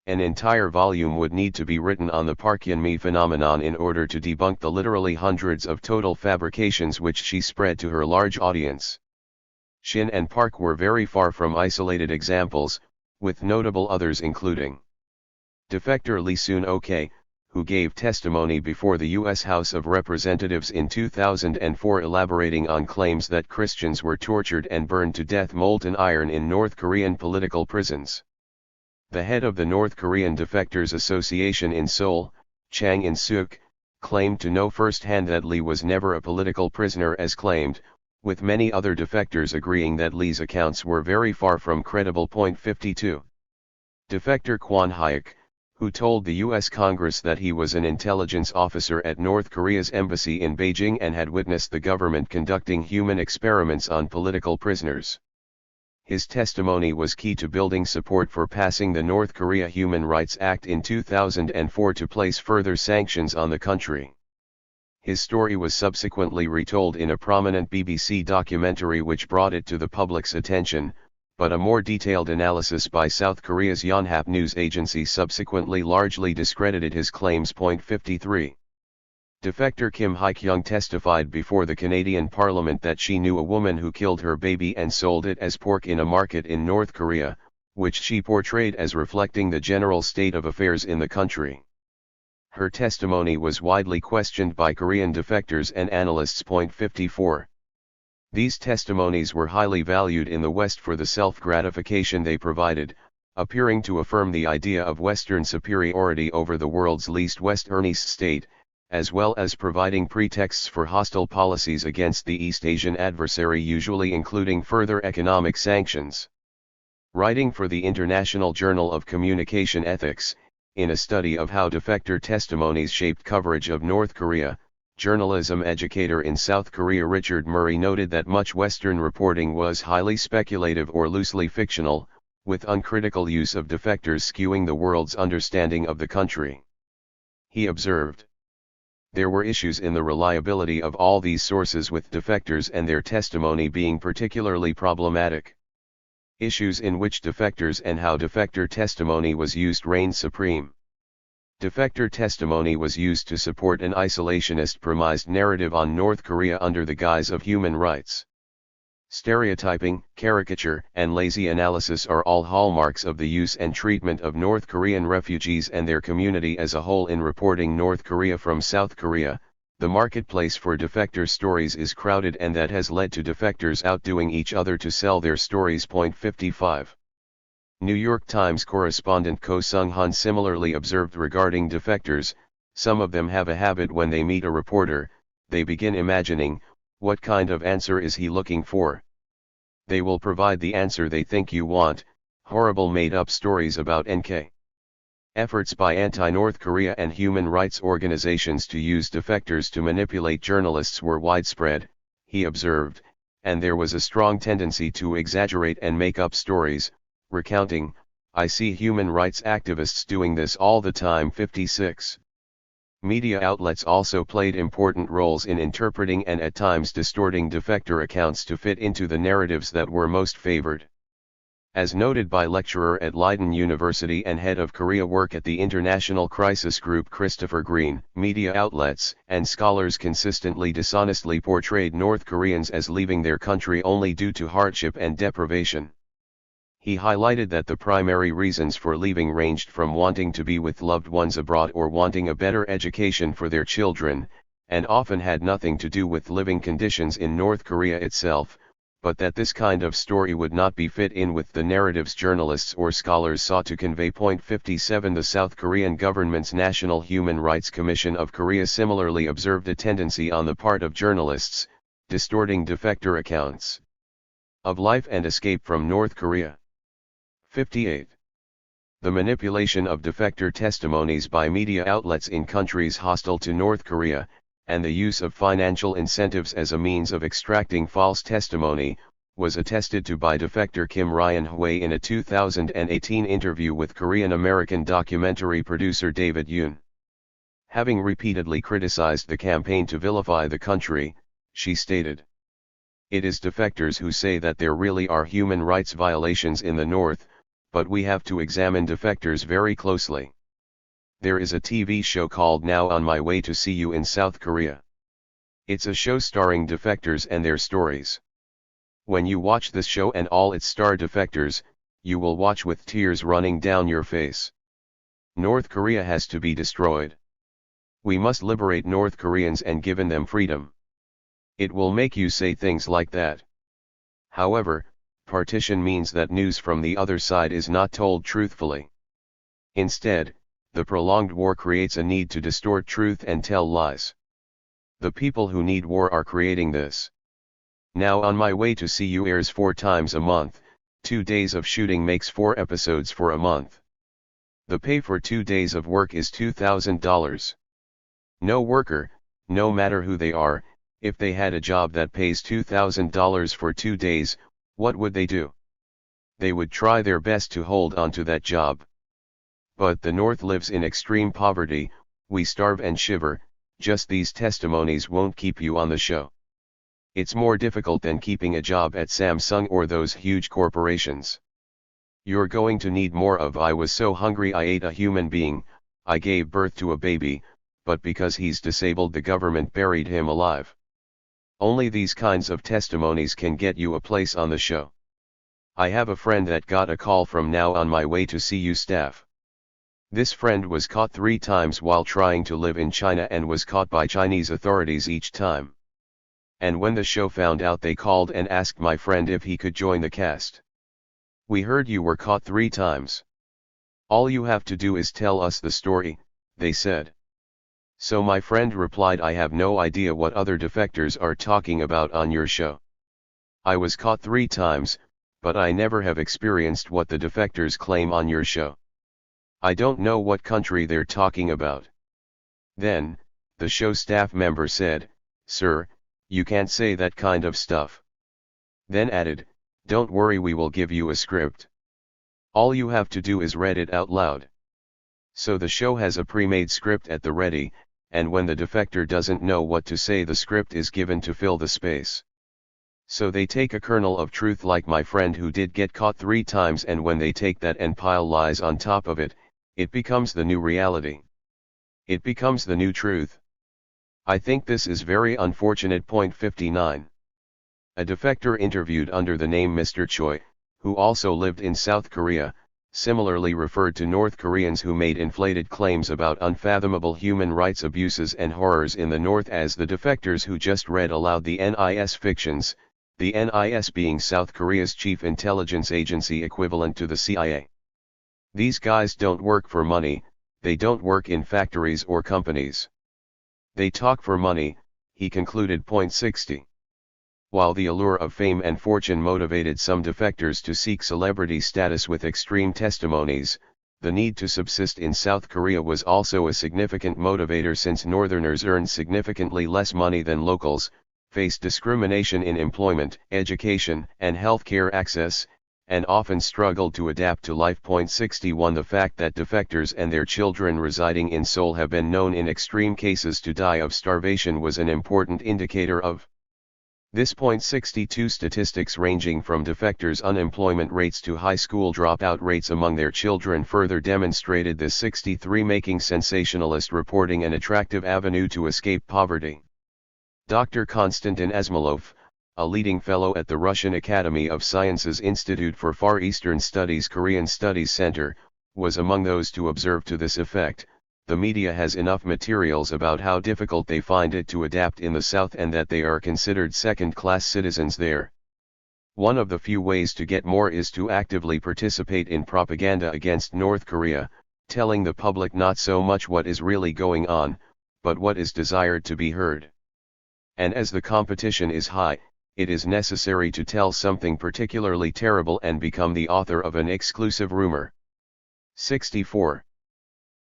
An entire volume would need to be written on the Park Yeon-mi phenomenon in order to debunk the literally hundreds of total fabrications which she spread to her large audience. Shin and Park were very far from isolated examples, with notable others including defector Lee Soon-ok, who gave testimony before the U.S. House of Representatives in 2004 elaborating on claims that Christians were tortured and burned to death molten iron in North Korean political prisons. The head of the North Korean Defectors Association in Seoul, Chang In-suk, claimed to know firsthand that Lee was never a political prisoner as claimed, with many other defectors agreeing that Lee's accounts were very far from credible. 52. Defector Kwon Hyuk, who told the U.S. Congress that he was an intelligence officer at North Korea's embassy in Beijing and had witnessed the government conducting human experiments on political prisoners. His testimony was key to building support for passing the North Korea Human Rights Act in 2004 to place further sanctions on the country. His story was subsequently retold in a prominent BBC documentary which brought it to the public's attention, but a more detailed analysis by South Korea's Yonhap news agency subsequently largely discredited his claims. 53. Defector Kim Hye-kyung testified before the Canadian Parliament that she knew a woman who killed her baby and sold it as pork in a market in North Korea, which she portrayed as reflecting the general state of affairs in the country. Her testimony was widely questioned by Korean defectors and analysts. 54. These testimonies were highly valued in the West for the self-gratification they provided, appearing to affirm the idea of Western superiority over the world's least westernist state, as well as providing pretexts for hostile policies against the East Asian adversary, usually including further economic sanctions. Writing for the International Journal of Communication Ethics, in a study of how defector testimonies shaped coverage of North Korea, journalism educator in South Korea Richard Murray noted that much Western reporting was highly speculative or loosely fictional, with uncritical use of defectors skewing the world's understanding of the country. He observed, "There were issues in the reliability of all these sources, with defectors and their testimony being particularly problematic. Issues in which defectors and how defector testimony was used reigned supreme. Defector testimony was used to support an isolationist premised narrative on North Korea under the guise of human rights. Stereotyping, caricature, and lazy analysis are all hallmarks of the use and treatment of North Korean refugees and their community as a whole in reporting North Korea from South Korea. The marketplace for defector stories is crowded, and that has led to defectors outdoing each other to sell their stories." 55. New York Times correspondent Ko Sung-hun similarly observed regarding defectors, "Some of them have a habit when they meet a reporter, they begin imagining, what kind of answer is he looking for? They will provide the answer they think you want, horrible made-up stories about NK." Efforts by anti-North Korea and human rights organizations to use defectors to manipulate journalists were widespread, he observed, and there was a strong tendency to exaggerate and make up stories, recounting, "I see human rights activists doing this all the time." 56. Media outlets also played important roles in interpreting and at times distorting defector accounts to fit into the narratives that were most favored. As noted by lecturer at Leiden University and head of Korea work at the International Crisis Group Christopher Green, media outlets and scholars consistently dishonestly portrayed North Koreans as leaving their country only due to hardship and deprivation. He highlighted that the primary reasons for leaving ranged from wanting to be with loved ones abroad or wanting a better education for their children, and often had nothing to do with living conditions in North Korea itself, but that this kind of story would not be fit in with the narratives journalists or scholars sought to convey. 57. The South Korean government's National Human Rights Commission of Korea similarly observed a tendency on the part of journalists, distorting defector accounts of life and escape from North Korea. 58. The manipulation of defector testimonies by media outlets in countries hostile to North Korea, and the use of financial incentives as a means of extracting false testimony, was attested to by defector Kim Ryan-hway in a 2018 interview with Korean-American documentary producer David Yoon. Having repeatedly criticized the campaign to vilify the country, she stated, "It is defectors who say that there really are human rights violations in the North, but we have to examine defectors very closely. There is a TV show called Now on My Way to See You in South Korea. It's a show starring defectors and their stories. When you watch this show and all its star defectors, you will watch with tears running down your face. North Korea has to be destroyed. We must liberate North Koreans and give them freedom." It will make you say things like that. However, partition means that news from the other side is not told truthfully. Instead, the prolonged war creates a need to distort truth and tell lies. The people who need war are creating this. Now on My Way to See You airs 4 times a month, 2 days of shooting makes 4 episodes for a month. The pay for 2 days of work is $2,000. No worker, no matter who they are, if they had a job that pays $2,000 for 2 days, what would they do? They would try their best to hold on to that job. But the North lives in extreme poverty, we starve and shiver. Just these testimonies won't keep you on the show. It's more difficult than keeping a job at Samsung or those huge corporations. You're going to need more of "I was so hungry I ate a human being, I gave birth to a baby, but because he's disabled the government buried him alive." Only these kinds of testimonies can get you a place on the show. I have a friend that got a call from Now on My Way to See You staff. This friend was caught 3 times while trying to live in China and was caught by Chinese authorities each time. And when the show found out, they called and asked my friend if he could join the cast. We heard you were caught 3 times. All you have to do is tell us the story, they said. So my friend replied, I have no idea what other defectors are talking about on your show. I was caught 3 times, but I never have experienced what the defectors claim on your show. I don't know what country they're talking about. Then, the show staff member said, Sir, you can't say that kind of stuff. Then added, don't worry, we will give you a script. All you have to do is read it out loud. So the show has a pre-made script at the ready, and when the defector doesn't know what to say, the script is given to fill the space. So they take a kernel of truth like my friend who did get caught 3 times, and when they take that and pile lies on top of it, it becomes the new reality. It becomes the new truth. I think this is very unfortunate. Point 59. A defector interviewed under the name Mr. Choi, who also lived in South Korea, similarly referred to North Koreans who made inflated claims about unfathomable human rights abuses and horrors in the North as the defectors who just read aloud the NIS fictions, the NIS being South Korea's chief intelligence agency equivalent to the CIA. These guys don't work for money, they don't work in factories or companies. They talk for money, he concluded. Point 60. While the allure of fame and fortune motivated some defectors to seek celebrity status with extreme testimonies, the need to subsist in South Korea was also a significant motivator, since Northerners earned significantly less money than locals, faced discrimination in employment, education, and healthcare access, and often struggled to adapt to life. Point 61. The fact that defectors and their children residing in Seoul have been known in extreme cases to die of starvation was an important indicator of this. Point 62. Statistics ranging from defectors' unemployment rates to high school dropout rates among their children further demonstrated this. 63. Making sensationalist reporting an attractive avenue to escape poverty. Dr. Konstantin Asmolov, a leading fellow at the Russian Academy of Sciences Institute for Far Eastern Studies Korean Studies Center, was among those to observe to this effect. The media has enough materials about how difficult they find it to adapt in the South and that they are considered second-class citizens there. One of the few ways to get more is to actively participate in propaganda against North Korea, telling the public not so much what is really going on, but what is desired to be heard. And as the competition is high, it is necessary to tell something particularly terrible and become the author of an exclusive rumor. 64.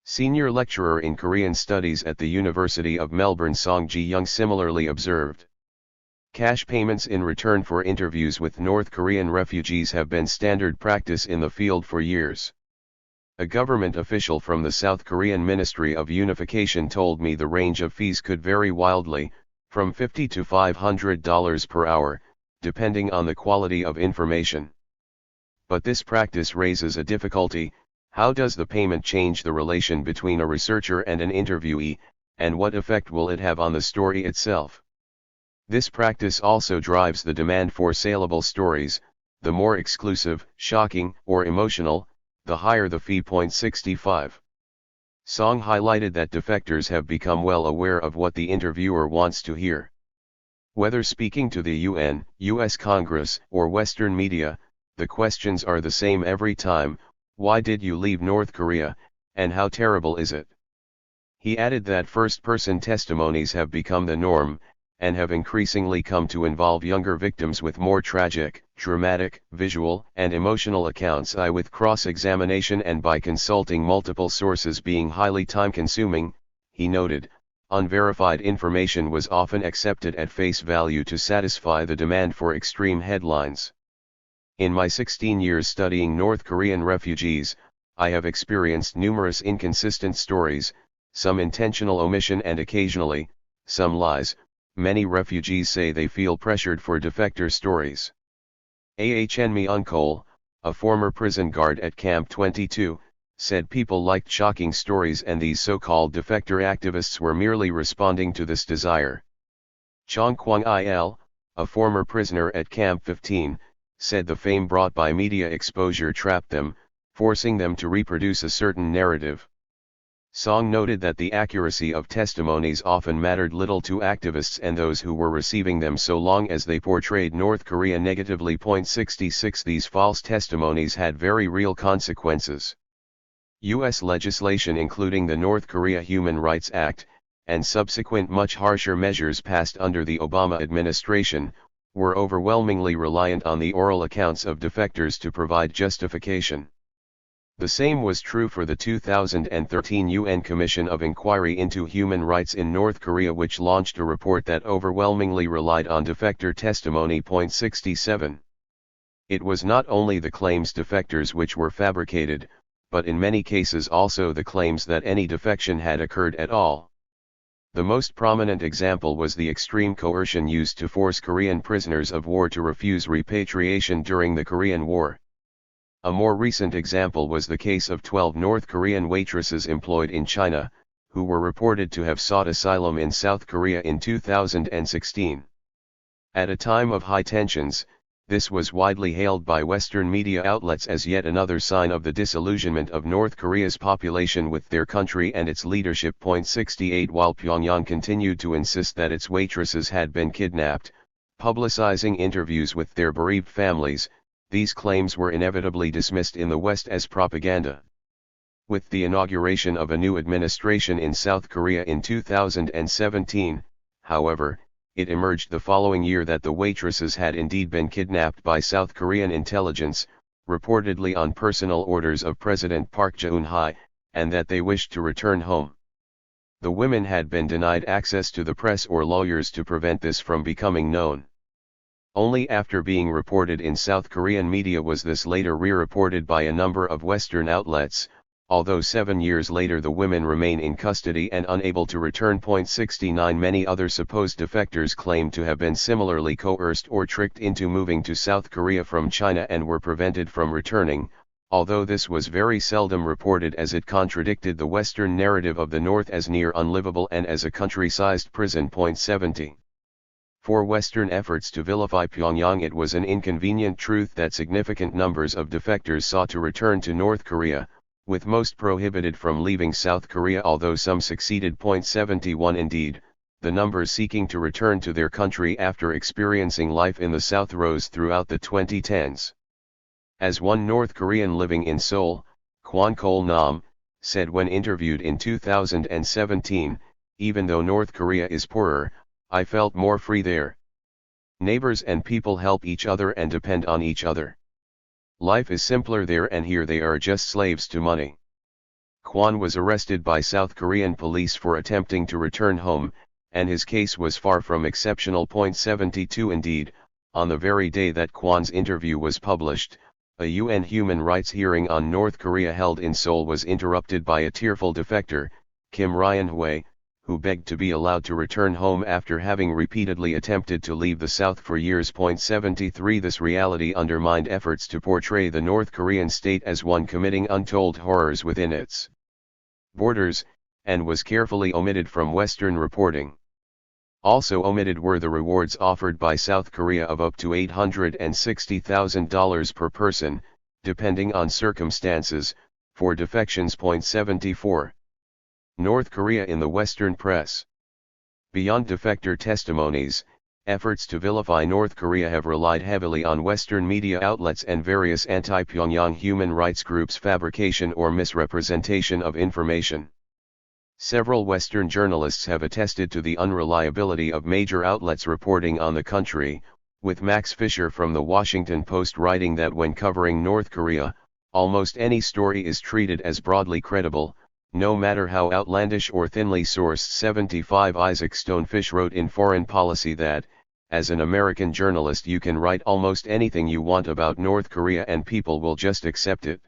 Senior lecturer in Korean Studies at the University of Melbourne Song Ji-young similarly observed. Cash payments in return for interviews with North Korean refugees have been standard practice in the field for years. A government official from the South Korean Ministry of Unification told me the range of fees could vary wildly, from $50 to $500 per hour, depending on the quality of information. But this practice raises a difficulty. How does the payment change the relation between a researcher and an interviewee, and what effect will it have on the story itself? This practice also drives the demand for saleable stories. The more exclusive, shocking, or emotional, the higher the fee. Point 65. Song highlighted that defectors have become well aware of what the interviewer wants to hear. Whether speaking to the UN, US Congress, or Western media, the questions are the same every time: why did you leave North Korea, and how terrible is it? He added that first-person testimonies have become the norm, and have increasingly come to involve younger victims with more tragic, dramatic, visual, and emotional accounts, with cross-examination and by consulting multiple sources being highly time-consuming. He noted, unverified information was often accepted at face value to satisfy the demand for extreme headlines. In my 16 years studying North Korean refugees, I have experienced numerous inconsistent stories, some intentional omission and occasionally, some lies. Many refugees say they feel pressured for defector stories. Mi Uncole, a former prison guard at Camp 22, said people liked shocking stories and these so-called defector activists were merely responding to this desire. Chong Kwang-il, a former prisoner at Camp 15, said the fame brought by media exposure trapped them, forcing them to reproduce a certain narrative. Song noted that the accuracy of testimonies often mattered little to activists and those who were receiving them so long as they portrayed North Korea negatively. 66 These false testimonies had very real consequences. U.S. legislation including the North Korea Human Rights Act, and subsequent much harsher measures passed under the Obama administration, were overwhelmingly reliant on the oral accounts of defectors to provide justification. The same was true for the 2013 UN Commission of Inquiry into Human Rights in North Korea, which launched a report that overwhelmingly relied on defector testimony. 67. It was not only the claims defectors which were fabricated, but in many cases also the claims that any defection had occurred at all. The most prominent example was the extreme coercion used to force Korean prisoners of war to refuse repatriation during the Korean War. A more recent example was the case of 12 North Korean waitresses employed in China, who were reported to have sought asylum in South Korea in 2016. At a time of high tensions, this was widely hailed by Western media outlets as yet another sign of the disillusionment of North Korea's population with their country and its leadership. 68 While Pyongyang continued to insist that its waitresses had been kidnapped, publicizing interviews with their bereaved families, these claims were inevitably dismissed in the West as propaganda. With the inauguration of a new administration in South Korea in 2017, however, it emerged the following year that the waitresses had indeed been kidnapped by South Korean intelligence, reportedly on personal orders of President Park Geun-hye, and that they wished to return home. The women had been denied access to the press or lawyers to prevent this from becoming known. Only after being reported in South Korean media was this later re-reported by a number of Western outlets, although 7 years later the women remain in custody and unable to return. 69 Many other supposed defectors claimed to have been similarly coerced or tricked into moving to South Korea from China and were prevented from returning, although this was very seldom reported as it contradicted the Western narrative of the North as near unlivable and as a country-sized prison. 70. For Western efforts to vilify Pyongyang, it was an inconvenient truth that significant numbers of defectors sought to return to North Korea, with most prohibited from leaving South Korea, although some succeeded. 71 Indeed, the numbers seeking to return to their country after experiencing life in the South rose throughout the 2010s. As one North Korean living in Seoul, Kwon Kol-nam, said when interviewed in 2017, even though North Korea is poorer, I felt more free there. Neighbors and people help each other and depend on each other. Life is simpler there, and here they are just slaves to money. Kwon was arrested by South Korean police for attempting to return home, and his case was far from exceptional. 72 Indeed, on the very day that Kwon's interview was published, a UN human rights hearing on North Korea held in Seoul was interrupted by a tearful defector, Kim Ryan-hwa, who begged to be allowed to return home after having repeatedly attempted to leave the South for years. 73 This reality undermined efforts to portray the North Korean state as one committing untold horrors within its borders, and was carefully omitted from Western reporting. Also omitted were the rewards offered by South Korea of up to $860,000 per person, depending on circumstances, for defections. 74. North Korea in the Western press. Beyond defector testimonies, efforts to vilify North Korea have relied heavily on Western media outlets and various anti-Pyongyang human rights groups' fabrication or misrepresentation of information. Several Western journalists have attested to the unreliability of major outlets reporting on the country, with Max Fisher from the Washington Post writing that when covering North Korea, almost any story is treated as broadly credible, no matter how outlandish or thinly sourced. 75 Isaac Stonefish wrote in Foreign Policy that, as an American journalist, you can write almost anything you want about North Korea and people will just accept it.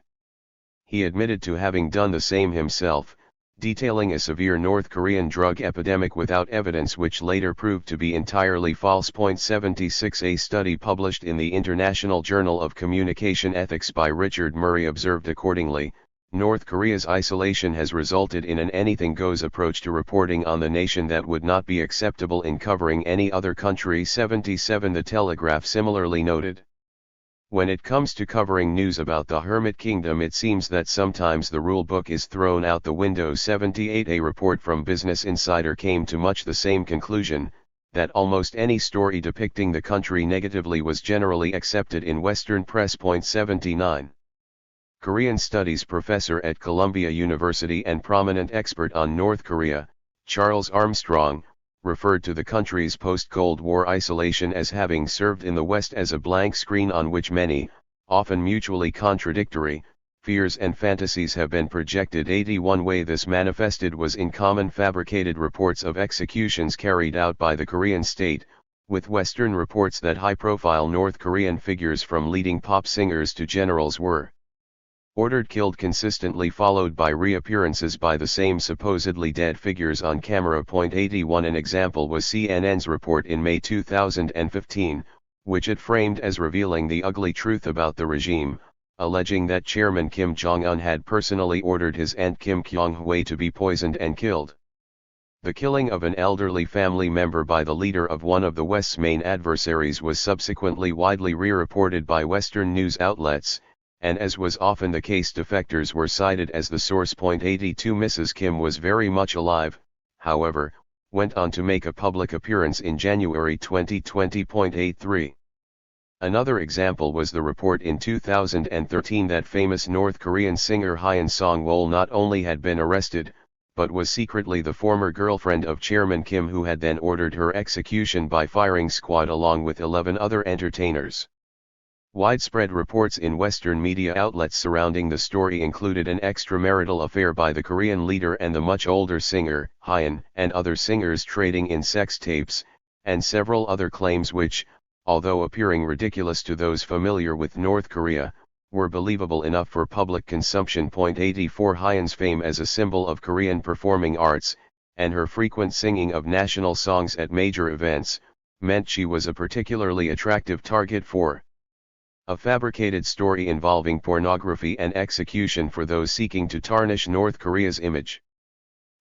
He admitted to having done the same himself, detailing a severe North Korean drug epidemic without evidence, which later proved to be entirely false. 76 A study published in the International Journal of Communication Ethics by Richard Murray observed accordingly, North Korea's isolation has resulted in an anything-goes approach to reporting on the nation that would not be acceptable in covering any other country. 77 The Telegraph similarly noted When it comes to covering news about the Hermit Kingdom, it seems that sometimes the rule book is thrown out the window. 78 A report from Business Insider came to much the same conclusion, that almost any story depicting the country negatively was generally accepted in Western press. 79. Korean Studies professor at Columbia University and prominent expert on North Korea, Charles Armstrong, referred to the country's post-Cold War isolation as having served in the West as a blank screen on which many, often mutually contradictory, fears and fantasies have been projected. 81 way this manifested was in common fabricated reports of executions carried out by the Korean state, with Western reports that high-profile North Korean figures from leading pop singers to generals were ordered killed consistently, followed by reappearances by the same supposedly dead figures on camera. 81 An example was CNN's report in May 2015, which it framed as revealing the ugly truth about the regime, alleging that Chairman Kim Jong-un had personally ordered his aunt Kim Kyung-hwa to be poisoned and killed. The killing of an elderly family member by the leader of one of the West's main adversaries was subsequently widely re-reported by Western news outlets, and as was often the case, defectors were cited as the source. 82 Mrs. Kim was very much alive, however, went on to make a public appearance in January 2020. 83. Another example was the report in 2013 that famous North Korean singer Hyun Song-wol not only had been arrested, but was secretly the former girlfriend of Chairman Kim, who had then ordered her execution by firing squad along with 11 other entertainers. Widespread reports in Western media outlets surrounding the story included an extramarital affair by the Korean leader and the much older singer, Hyun, and other singers trading in sex tapes, and several other claims which, although appearing ridiculous to those familiar with North Korea, were believable enough for public consumption. 84 Hyun's fame as a symbol of Korean performing arts, and her frequent singing of national songs at major events, meant she was a particularly attractive target for a fabricated story involving pornography and execution for those seeking to tarnish North Korea's image.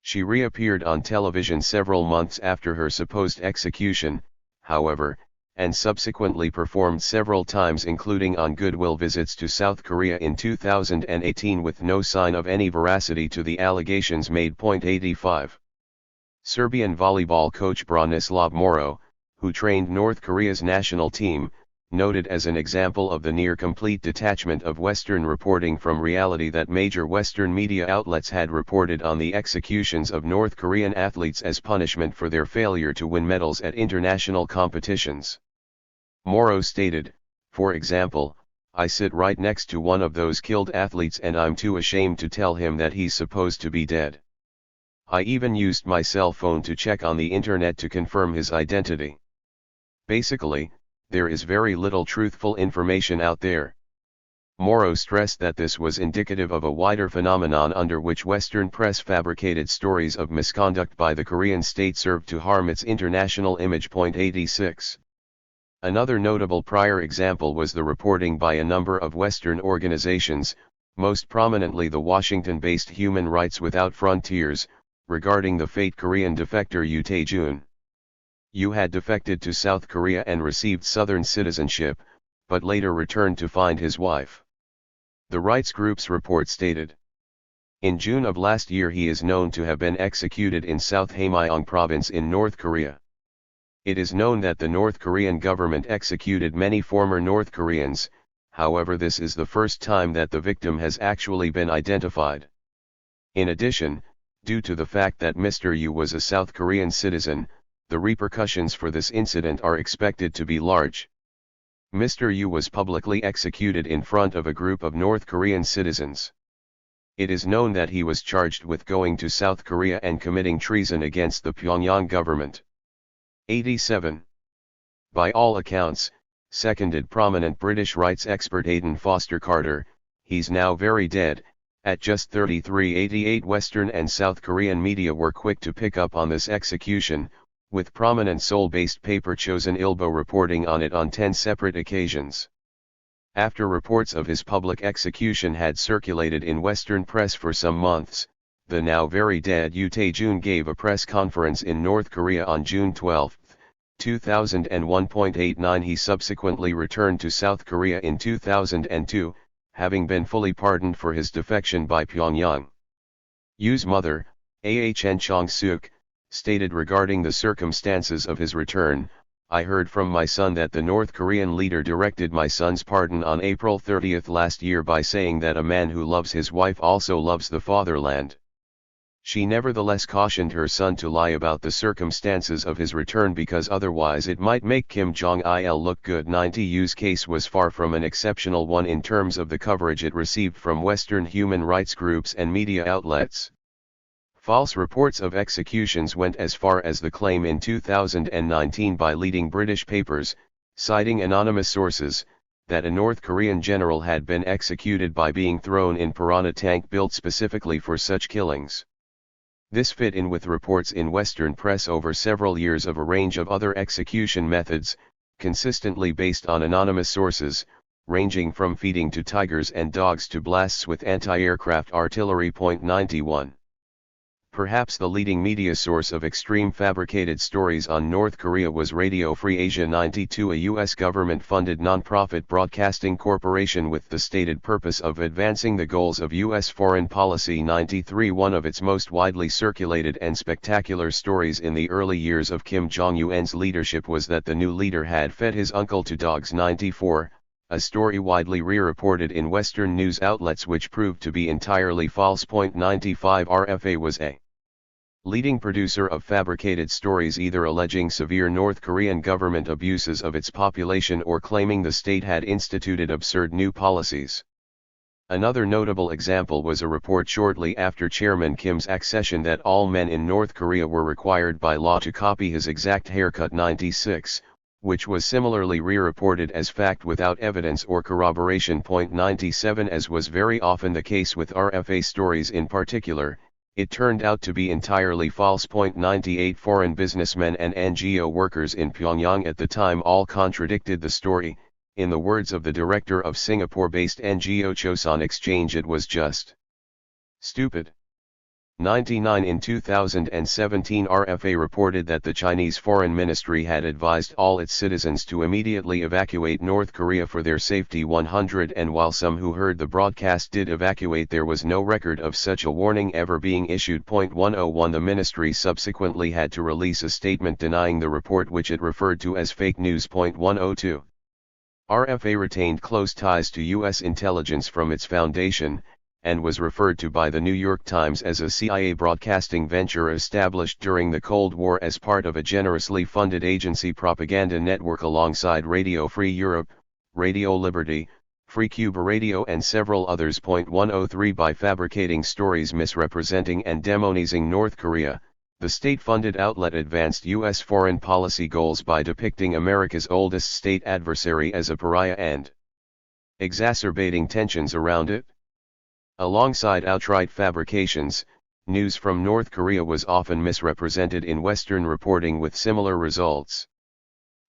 She reappeared on television several months after her supposed execution, however, and subsequently performed several times, including on goodwill visits to South Korea in 2018, with no sign of any veracity to the allegations made. 85. Serbian volleyball coach Branislav Moro, who trained North Korea's national team, noted as an example of the near-complete detachment of Western reporting from reality that major Western media outlets had reported on the executions of North Korean athletes as punishment for their failure to win medals at international competitions. Moro stated, for example, "I sit right next to one of those killed athletes and I'm too ashamed to tell him that he's supposed to be dead. I even used my cell phone to check on the internet to confirm his identity. Basically, there is very little truthful information out there." Moro stressed that this was indicative of a wider phenomenon under which Western press fabricated stories of misconduct by the Korean state served to harm its international image. 86. Another notable prior example was the reporting by a number of Western organizations, most prominently the Washington-based Human Rights Without Frontiers, regarding the fake Korean defector Yoo Tae-jun. Yoo had defected to South Korea and received Southern citizenship, but later returned to find his wife. The rights group's report stated, "In June of last year he is known to have been executed in South Hamgyong province in North Korea. It is known that the North Korean government executed many former North Koreans, however this is the first time that the victim has actually been identified. In addition, due to the fact that Mr. Yoo was a South Korean citizen, the repercussions for this incident are expected to be large. Mr. Yoo was publicly executed in front of a group of North Korean citizens. It is known that he was charged with going to South Korea and committing treason against the Pyongyang government." 87. By all accounts, seconded prominent British rights expert Aidan Foster Carter, "He's now very dead." At just 33. 88 Western and South Korean media were quick to pick up on this execution, with prominent Seoul-based paper Chosun Ilbo reporting on it on 10 separate occasions. After reports of his public execution had circulated in Western press for some months, the now very dead Yoo Tae-jun gave a press conference in North Korea on June 12, 2001.89. He subsequently returned to South Korea in 2002, having been fully pardoned for his defection by Pyongyang. Yu's mother, Ahn Chong-suk, stated regarding the circumstances of his return, "I heard from my son that the North Korean leader directed my son's pardon on April 30 last year by saying that a man who loves his wife also loves the fatherland." She nevertheless cautioned her son to lie about the circumstances of his return because otherwise it might make Kim Jong-il look good. 90 Yu's case was far from an exceptional one in terms of the coverage it received from Western human rights groups and media outlets. False reports of executions went as far as the claim in 2019 by leading British papers, citing anonymous sources, that a North Korean general had been executed by being thrown in piranha tank built specifically for such killings. This fit in with reports in Western press over several years of a range of other execution methods, consistently based on anonymous sources, ranging from feeding to tigers and dogs to blasts with anti-aircraft artillery. 91. Perhaps the leading media source of extreme fabricated stories on North Korea was Radio Free Asia. 92. A U.S. government-funded non-profit broadcasting corporation with the stated purpose of advancing the goals of U.S. foreign policy. 93. One of its most widely circulated and spectacular stories in the early years of Kim Jong-un's leadership was that the new leader had fed his uncle to dogs. 94. A story widely re-reported in Western news outlets which proved to be entirely false. 95. RFA was a leading producer of fabricated stories either alleging severe North Korean government abuses of its population or claiming the state had instituted absurd new policies. Another notable example was a report shortly after Chairman Kim's accession that all men in North Korea were required by law to copy his exact haircut. 96. Which was similarly re-reported as fact without evidence or corroboration. 97. As was very often the case with RFA stories in particular, it turned out to be entirely false. 98. Foreign businessmen and NGO workers in Pyongyang at the time all contradicted the story. In the words of the director of Singapore-based NGO Chosun Exchange, it was just stupid. 99. In 2017, RFA reported that the Chinese Foreign Ministry had advised all its citizens to immediately evacuate North Korea for their safety. 100. And while some who heard the broadcast did evacuate, there was no record of such a warning ever being issued. 101. The ministry subsequently had to release a statement denying the report, which it referred to as fake news. 102. RFA retained close ties to U.S. intelligence from its foundation, and was referred to by the New York Times as a CIA broadcasting venture established during the Cold War as part of a generously funded agency propaganda network alongside Radio Free Europe, Radio Liberty, Free Cuba Radio and several others. 103. By fabricating stories misrepresenting and demonizing North Korea, the state-funded outlet advanced U.S. foreign policy goals by depicting America's oldest state adversary as a pariah and exacerbating tensions around it. Alongside outright fabrications, news from North Korea was often misrepresented in Western reporting with similar results.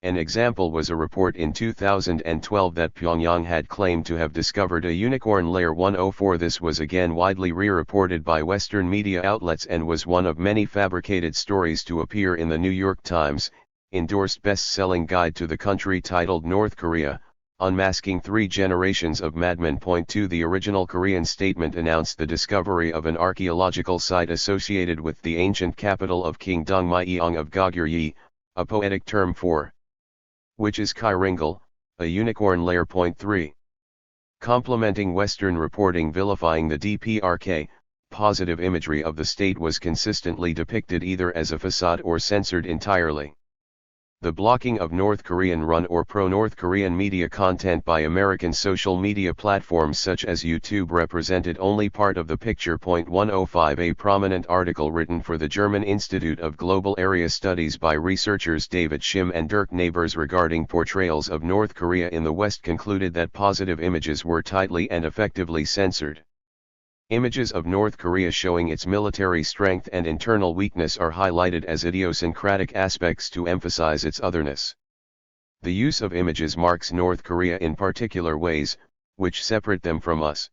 An example was a report in 2012 that Pyongyang had claimed to have discovered a unicorn lair. 104. This was again widely re-reported by Western media outlets and was one of many fabricated stories to appear in the New York Times, endorsed best-selling guide to the country titled North Korea, Unmasking Three Generations of Madmen. 2. The original Korean statement announced the discovery of an archaeological site associated with the ancient capital of Kingdom Myeong of Goguryeo, a poetic term for which is Kairingal, a unicorn lair. 3. Complementing Western reporting vilifying the DPRK, positive imagery of the state was consistently depicted either as a facade or censored entirely. The blocking of North Korean-run or pro-North Korean media content by American social media platforms such as YouTube represented only part of the picture. 105. A prominent article written for the German Institute of Global Area Studies by researchers David Schim and Dirk Neighbors regarding portrayals of North Korea in the West concluded that positive images were tightly and effectively censored. Images of North Korea showing its military strength and internal weakness are highlighted as idiosyncratic aspects to emphasize its otherness. The use of images marks North Korea in particular ways, which separate them from us.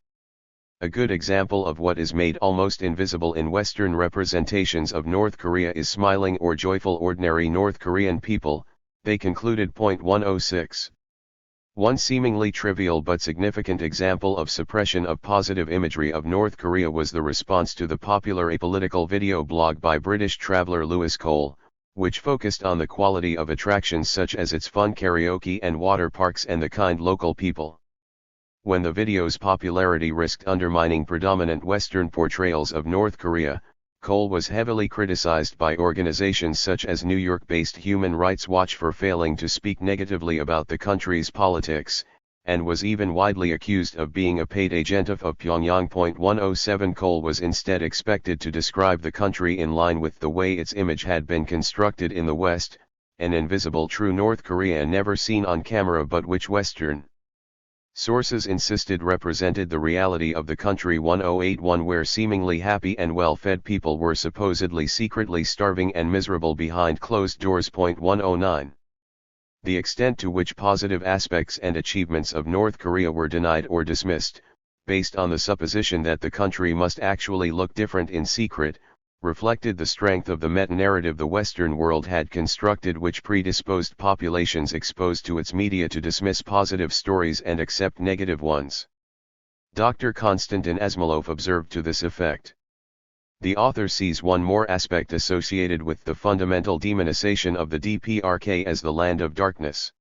A good example of what is made almost invisible in Western representations of North Korea is smiling or joyful ordinary North Korean people, They concluded. 106. One seemingly trivial but significant example of suppression of positive imagery of North Korea was the response to the popular apolitical video blog by British traveller Lewis Cole, which focused on the quality of attractions such as its fun karaoke and water parks and the kind local people. When the video's popularity risked undermining predominant Western portrayals of North Korea, Cole was heavily criticized by organizations such as New York-based Human Rights Watch for failing to speak negatively about the country's politics, and was even widely accused of being a paid agent of Pyongyang. 107 Cole was instead expected to describe the country in line with the way its image had been constructed in the West, an invisible true North Korea never seen on camera but which Western sources insisted represented the reality of the country. 1081 where seemingly happy and well-fed people were supposedly secretly starving and miserable behind closed doors. 109. The extent to which positive aspects and achievements of North Korea were denied or dismissed, based on the supposition that the country must actually look different in secret, reflected the strength of the meta-narrative the Western world had constructed, which predisposed populations exposed to its media to dismiss positive stories and accept negative ones. Dr. Konstantin Asmolov observed to this effect. The author sees one more aspect associated with the fundamental demonization of the DPRK as the land of darkness.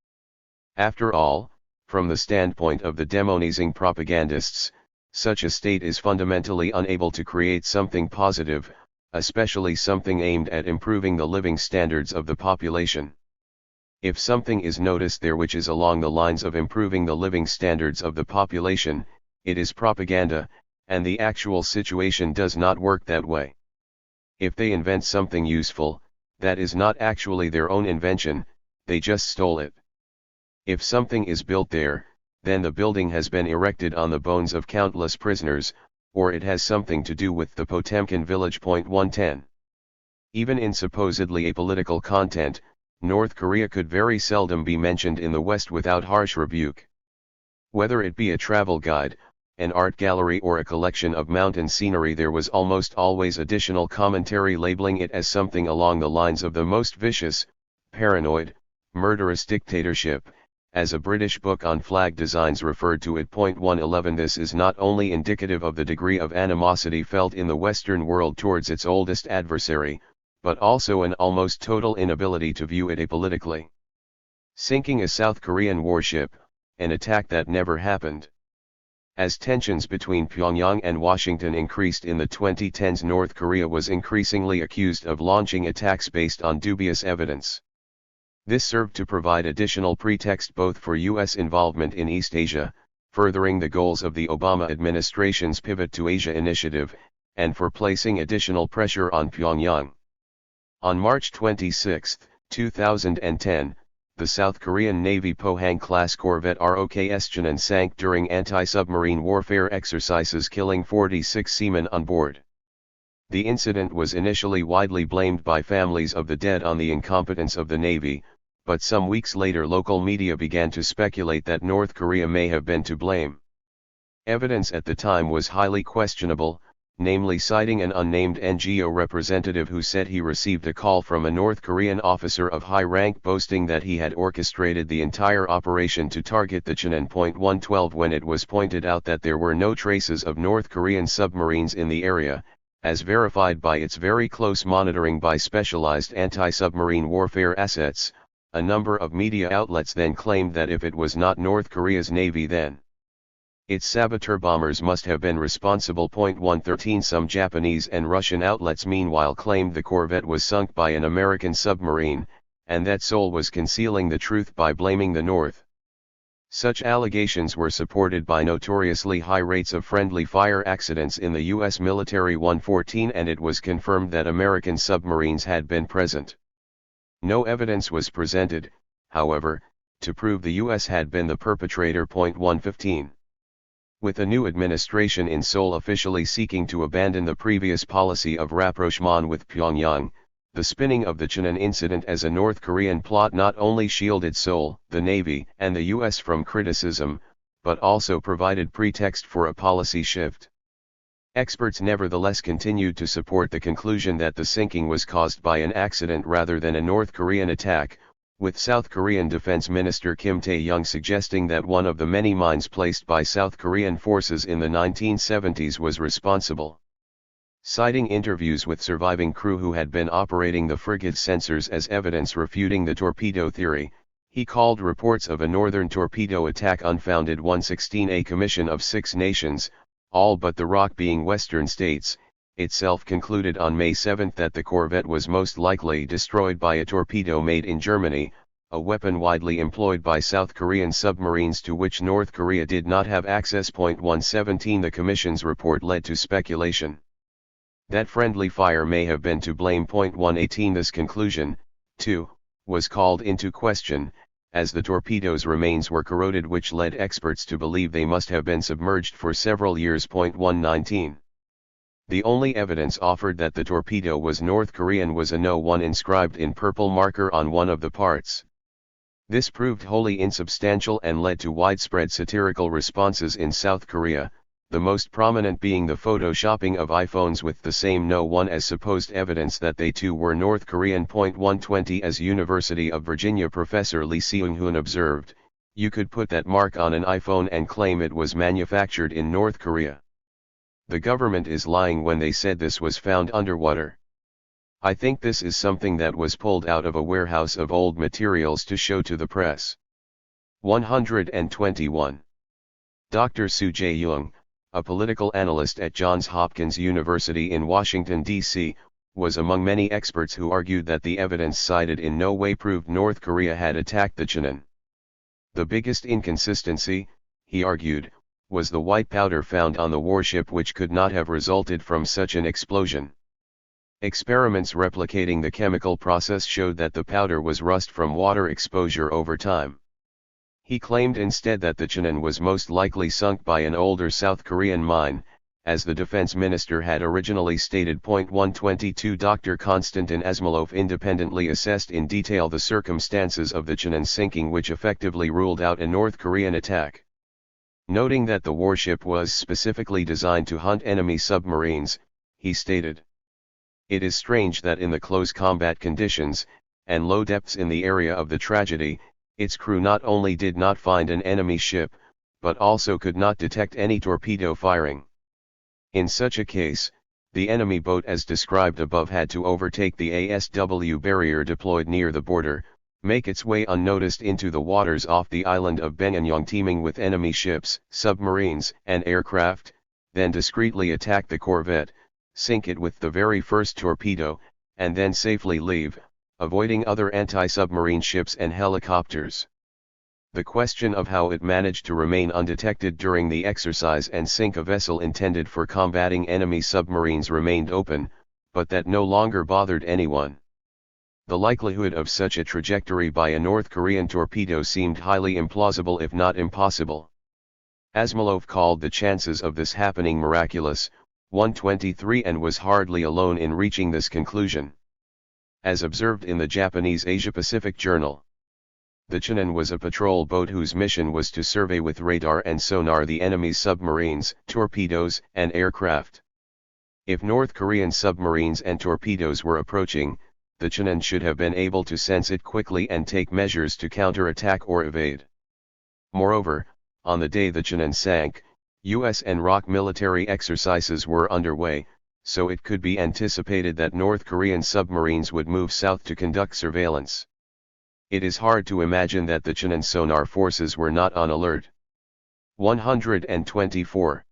After all, from the standpoint of the demonizing propagandists, such a state is fundamentally unable to create something positive, especially something aimed at improving the living standards of the population. If something is noticed there which is along the lines of improving the living standards of the population, it is propaganda, and the actual situation does not work that way. If they invent something useful, that is not actually their own invention, they just stole it. If something is built there, then the building has been erected on the bones of countless prisoners, or it has something to do with the Potemkin village. 110. Even in supposedly apolitical content, North Korea could very seldom be mentioned in the West without harsh rebuke. Whether it be a travel guide, an art gallery or a collection of mountain scenery, there was almost always additional commentary labeling it as something along the lines of the most vicious, paranoid, murderous dictatorship, as a British book on flag designs referred to it. 111 This is not only indicative of the degree of animosity felt in the Western world towards its oldest adversary, but also an almost total inability to view it apolitically. Sinking a South Korean warship, an attack that never happened. As tensions between Pyongyang and Washington increased in the 2010s, North Korea was increasingly accused of launching attacks based on dubious evidence. This served to provide additional pretext both for U.S. involvement in East Asia, furthering the goals of the Obama administration's Pivot to Asia initiative, and for placing additional pressure on Pyongyang. On March 26, 2010, the South Korean Navy Pohang-class corvette ROKS Cheonan sank during anti-submarine warfare exercises, killing 46 seamen on board. The incident was initially widely blamed by families of the dead on the incompetence of the Navy, but some weeks later local media began to speculate that North Korea may have been to blame. Evidence at the time was highly questionable, namely citing an unnamed NGO representative who said he received a call from a North Korean officer of high rank boasting that he had orchestrated the entire operation to target the Cheonan. 112 When it was pointed out that there were no traces of North Korean submarines in the area, as verified by its very close monitoring by specialized anti-submarine warfare assets, a number of media outlets then claimed that if it was not North Korea's Navy, then its saboteur bombers must have been responsible. 113 Some Japanese and Russian outlets meanwhile claimed the corvette was sunk by an American submarine, and that Seoul was concealing the truth by blaming the North. Such allegations were supported by notoriously high rates of friendly fire accidents in the U.S. military. 114 And it was confirmed that American submarines had been present. No evidence was presented, however, to prove the U.S. had been the perpetrator. 115 With a new administration in Seoul officially seeking to abandon the previous policy of rapprochement with Pyongyang, the spinning of the Cheonan incident as a North Korean plot not only shielded Seoul, the Navy, and the U.S. from criticism, but also provided pretext for a policy shift. Experts nevertheless continued to support the conclusion that the sinking was caused by an accident rather than a North Korean attack, with South Korean Defense Minister Kim Tae-young suggesting that one of the many mines placed by South Korean forces in the 1970s was responsible. Citing interviews with surviving crew who had been operating the frigate's sensors as evidence refuting the torpedo theory, he called reports of a northern torpedo attack unfounded. 116 A commission of 6 nations, all but the ROC being Western states, itself concluded on May 7 that the corvette was most likely destroyed by a torpedo made in Germany, a weapon widely employed by South Korean submarines to which North Korea did not have access. 117 The Commission's report led to speculation that friendly fire may have been to blame. 118 This conclusion, too, was called into question, as the torpedo's remains were corroded, which led experts to believe they must have been submerged for several years. 119 The only evidence offered that the torpedo was North Korean was a No. 1 inscribed in purple marker on one of the parts. This proved wholly insubstantial and led to widespread satirical responses in South Korea, the most prominent being the photoshopping of iPhones with the same No. 1 as supposed evidence that they too were North Korean. 120 As University of Virginia professor Lee Seung-hoon observed, you could put that mark on an iPhone and claim it was manufactured in North Korea. The government is lying when they said this was found underwater. I think this is something that was pulled out of a warehouse of old materials to show to the press. 121 Dr. Soo Jae-young, a political analyst at Johns Hopkins University in Washington, D.C., was among many experts who argued that the evidence cited in no way proved North Korea had attacked the Cheonan. The biggest inconsistency, he argued, was the white powder found on the warship, which could not have resulted from such an explosion. Experiments replicating the chemical process showed that the powder was rust from water exposure over time. He claimed instead that the Cheonan was most likely sunk by an older South Korean mine, as the defense minister had originally stated. 122 Dr. Konstantin Asmolov independently assessed in detail the circumstances of the Cheonan sinking, which effectively ruled out a North Korean attack. Noting that the warship was specifically designed to hunt enemy submarines, he stated, "It is strange that in the close combat conditions, and low depths in the area of the tragedy, its crew not only did not find an enemy ship, but also could not detect any torpedo firing. In such a case, the enemy boat as described above had to overtake the ASW barrier deployed near the border, make its way unnoticed into the waters off the island of Benyang teeming with enemy ships, submarines, and aircraft, then discreetly attack the corvette, sink it with the very first torpedo, and then safely leave, avoiding other anti-submarine ships and helicopters. The question of how it managed to remain undetected during the exercise and sink a vessel intended for combating enemy submarines remained open, but that no longer bothered anyone. The likelihood of such a trajectory by a North Korean torpedo seemed highly implausible, if not impossible. Asmolov called the chances of this happening miraculous. 123 and was hardly alone in reaching this conclusion. As observed in the Japanese Asia-Pacific Journal, the Cheonan was a patrol boat whose mission was to survey with radar and sonar the enemy's submarines, torpedoes, and aircraft. If North Korean submarines and torpedoes were approaching, the Cheonan should have been able to sense it quickly and take measures to counterattack or evade. Moreover, on the day the Cheonan sank, U.S. and ROC military exercises were underway, so it could be anticipated that North Korean submarines would move south to conduct surveillance. It is hard to imagine that the Cheonan sonar forces were not on alert. 124.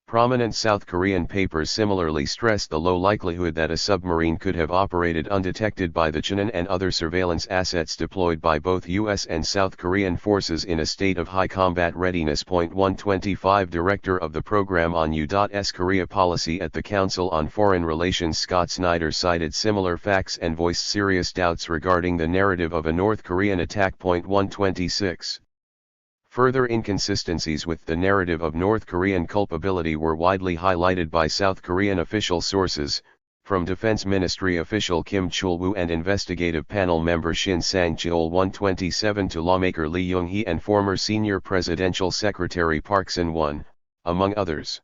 Prominent South Korean papers similarly stressed the low likelihood that a submarine could have operated undetected by the Cheonan and other surveillance assets deployed by both U.S. and South Korean forces in a state of high combat readiness. 125 Director of the Program on U.S. Korea Policy at the Council on Foreign Relations Scott Snyder cited similar facts and voiced serious doubts regarding the narrative of a North Korean attack. 126 Further inconsistencies with the narrative of North Korean culpability were widely highlighted by South Korean official sources, from Defense Ministry official Kim Chul-woo and investigative panel member Shin Sang-cheol. 127 to lawmaker Lee Young-hee and former senior presidential secretary Park Sun-won, among others.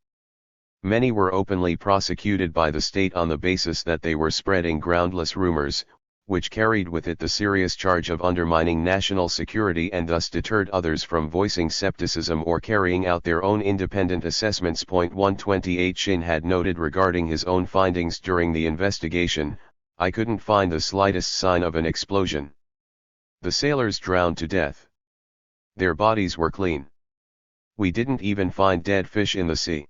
Many were openly prosecuted by the state on the basis that they were spreading groundless rumors, which carried with it the serious charge of undermining national security and thus deterred others from voicing skepticism or carrying out their own independent assessments. 128 Shin had noted regarding his own findings during the investigation, "I couldn't find the slightest sign of an explosion. The sailors drowned to death. Their bodies were clean. We didn't even find dead fish in the sea."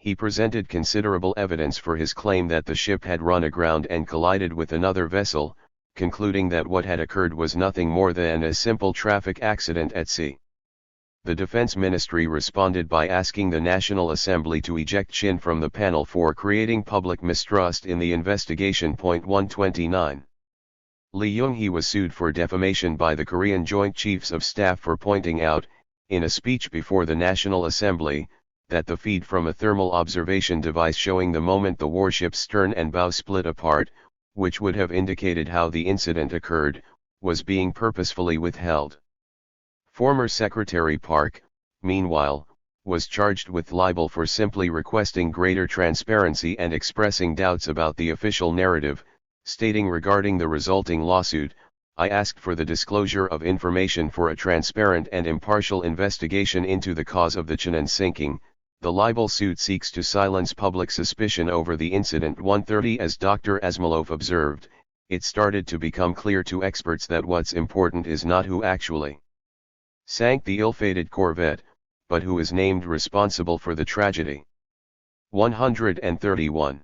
He presented considerable evidence for his claim that the ship had run aground and collided with another vessel, concluding that what had occurred was nothing more than a simple traffic accident at sea. The Defense Ministry responded by asking the National Assembly to eject Shin from the panel for creating public mistrust in the investigation. 129. Lee Young-hee was sued for defamation by the Korean Joint Chiefs of Staff for pointing out, in a speech before the National Assembly, that the feed from a thermal observation device showing the moment the warship's stern and bow split apart, which would have indicated how the incident occurred, was being purposefully withheld. Former Secretary Park, meanwhile, was charged with libel for simply requesting greater transparency and expressing doubts about the official narrative, stating regarding the resulting lawsuit, "I asked for the disclosure of information for a transparent and impartial investigation into the cause of the Cheonan sinking." The libel suit seeks to silence public suspicion over the incident. 130 As Dr. Asmolov observed, "It started to become clear to experts that what's important is not who actually sank the ill-fated corvette, but who is named responsible for the tragedy." 131.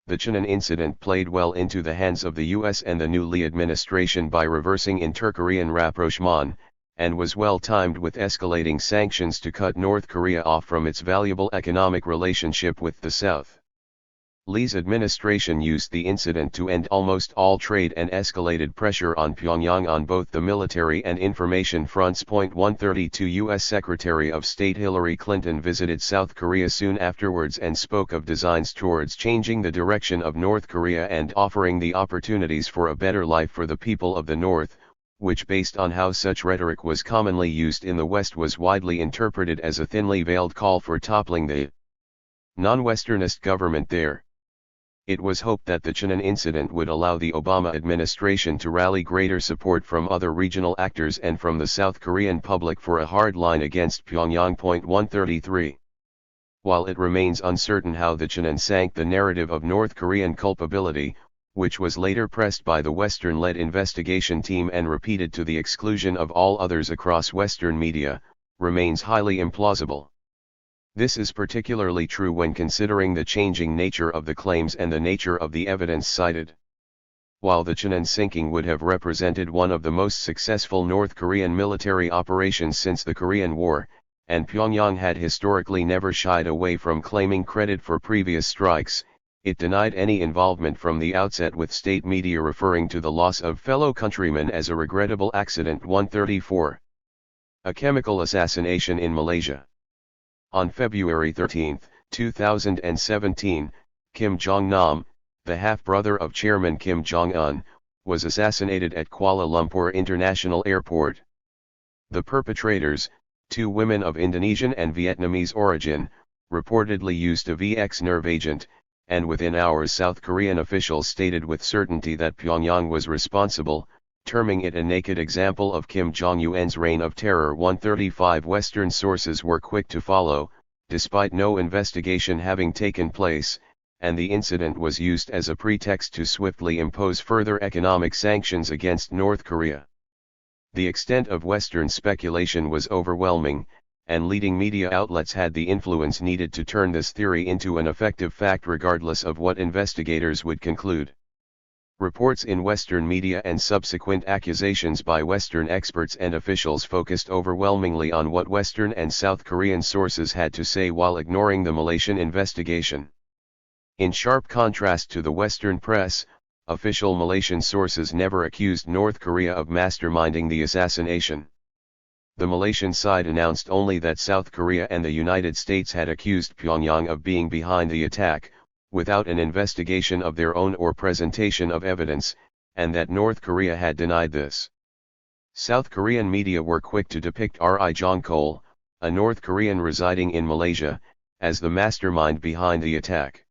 The Cheonan incident played well into the hands of the US and the new Lee administration by reversing inter-Korean rapprochement, and was well timed with escalating sanctions to cut North Korea off from its valuable economic relationship with the South. Lee's administration used the incident to end almost all trade and escalated pressure on Pyongyang on both the military and information fronts. 132 U.S. Secretary of State Hillary Clinton visited South Korea soon afterwards and spoke of designs towards changing the direction of North Korea and offering the opportunities for a better life for the people of the North, which based on how such rhetoric was commonly used in the West was widely interpreted as a thinly veiled call for toppling the non-Westernist government there. It was hoped that the Cheonan incident would allow the Obama administration to rally greater support from other regional actors and from the South Korean public for a hard line against Pyongyang. 133. While it remains uncertain how the Cheonan sank, the narrative of North Korean culpability, which was later pressed by the Western-led investigation team and repeated to the exclusion of all others across Western media, remains highly implausible. This is particularly true when considering the changing nature of the claims and the nature of the evidence cited. While the Cheonan sinking would have represented one of the most successful North Korean military operations since the Korean War, and Pyongyang had historically never shied away from claiming credit for previous strikes, it denied any involvement from the outset, with state media referring to the loss of fellow countrymen as a regrettable accident. 134. A chemical assassination in Malaysia. On February 13, 2017, Kim Jong-nam, the half-brother of Chairman Kim Jong-un, was assassinated at Kuala Lumpur International Airport. The perpetrators, two women of Indonesian and Vietnamese origin, reportedly used a VX nerve agent, and within hours South Korean officials stated with certainty that Pyongyang was responsible, terming it a naked example of Kim Jong-un's reign of terror. 135 Western sources were quick to follow, despite no investigation having taken place, and the incident was used as a pretext to swiftly impose further economic sanctions against North Korea. The extent of Western speculation was overwhelming, and leading media outlets had the influence needed to turn this theory into an effective fact regardless of what investigators would conclude. Reports in Western media and subsequent accusations by Western experts and officials focused overwhelmingly on what Western and South Korean sources had to say while ignoring the Malaysian investigation. In sharp contrast to the Western press, official Malaysian sources never accused North Korea of masterminding the assassination. The Malaysian side announced only that South Korea and the United States had accused Pyongyang of being behind the attack, without an investigation of their own or presentation of evidence, and that North Korea had denied this. South Korean media were quick to depict Ri Jong-kol, a North Korean residing in Malaysia, as the mastermind behind the attack.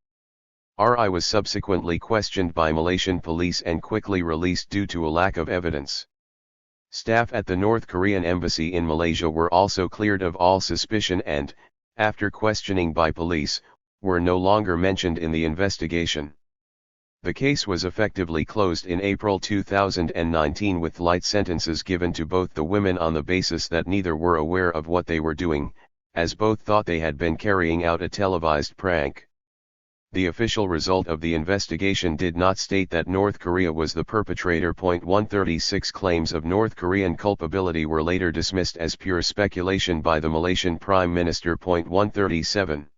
RI was subsequently questioned by Malaysian police and quickly released due to a lack of evidence. Staff at the North Korean embassy in Malaysia were also cleared of all suspicion and, after questioning by police, were no longer mentioned in the investigation. The case was effectively closed in April 2019 with light sentences given to both the women on the basis that neither were aware of what they were doing, as both thought they had been carrying out a televised prank. The official result of the investigation did not state that North Korea was the perpetrator. 136 Claims of North Korean culpability were later dismissed as pure speculation by the Malaysian Prime Minister. 137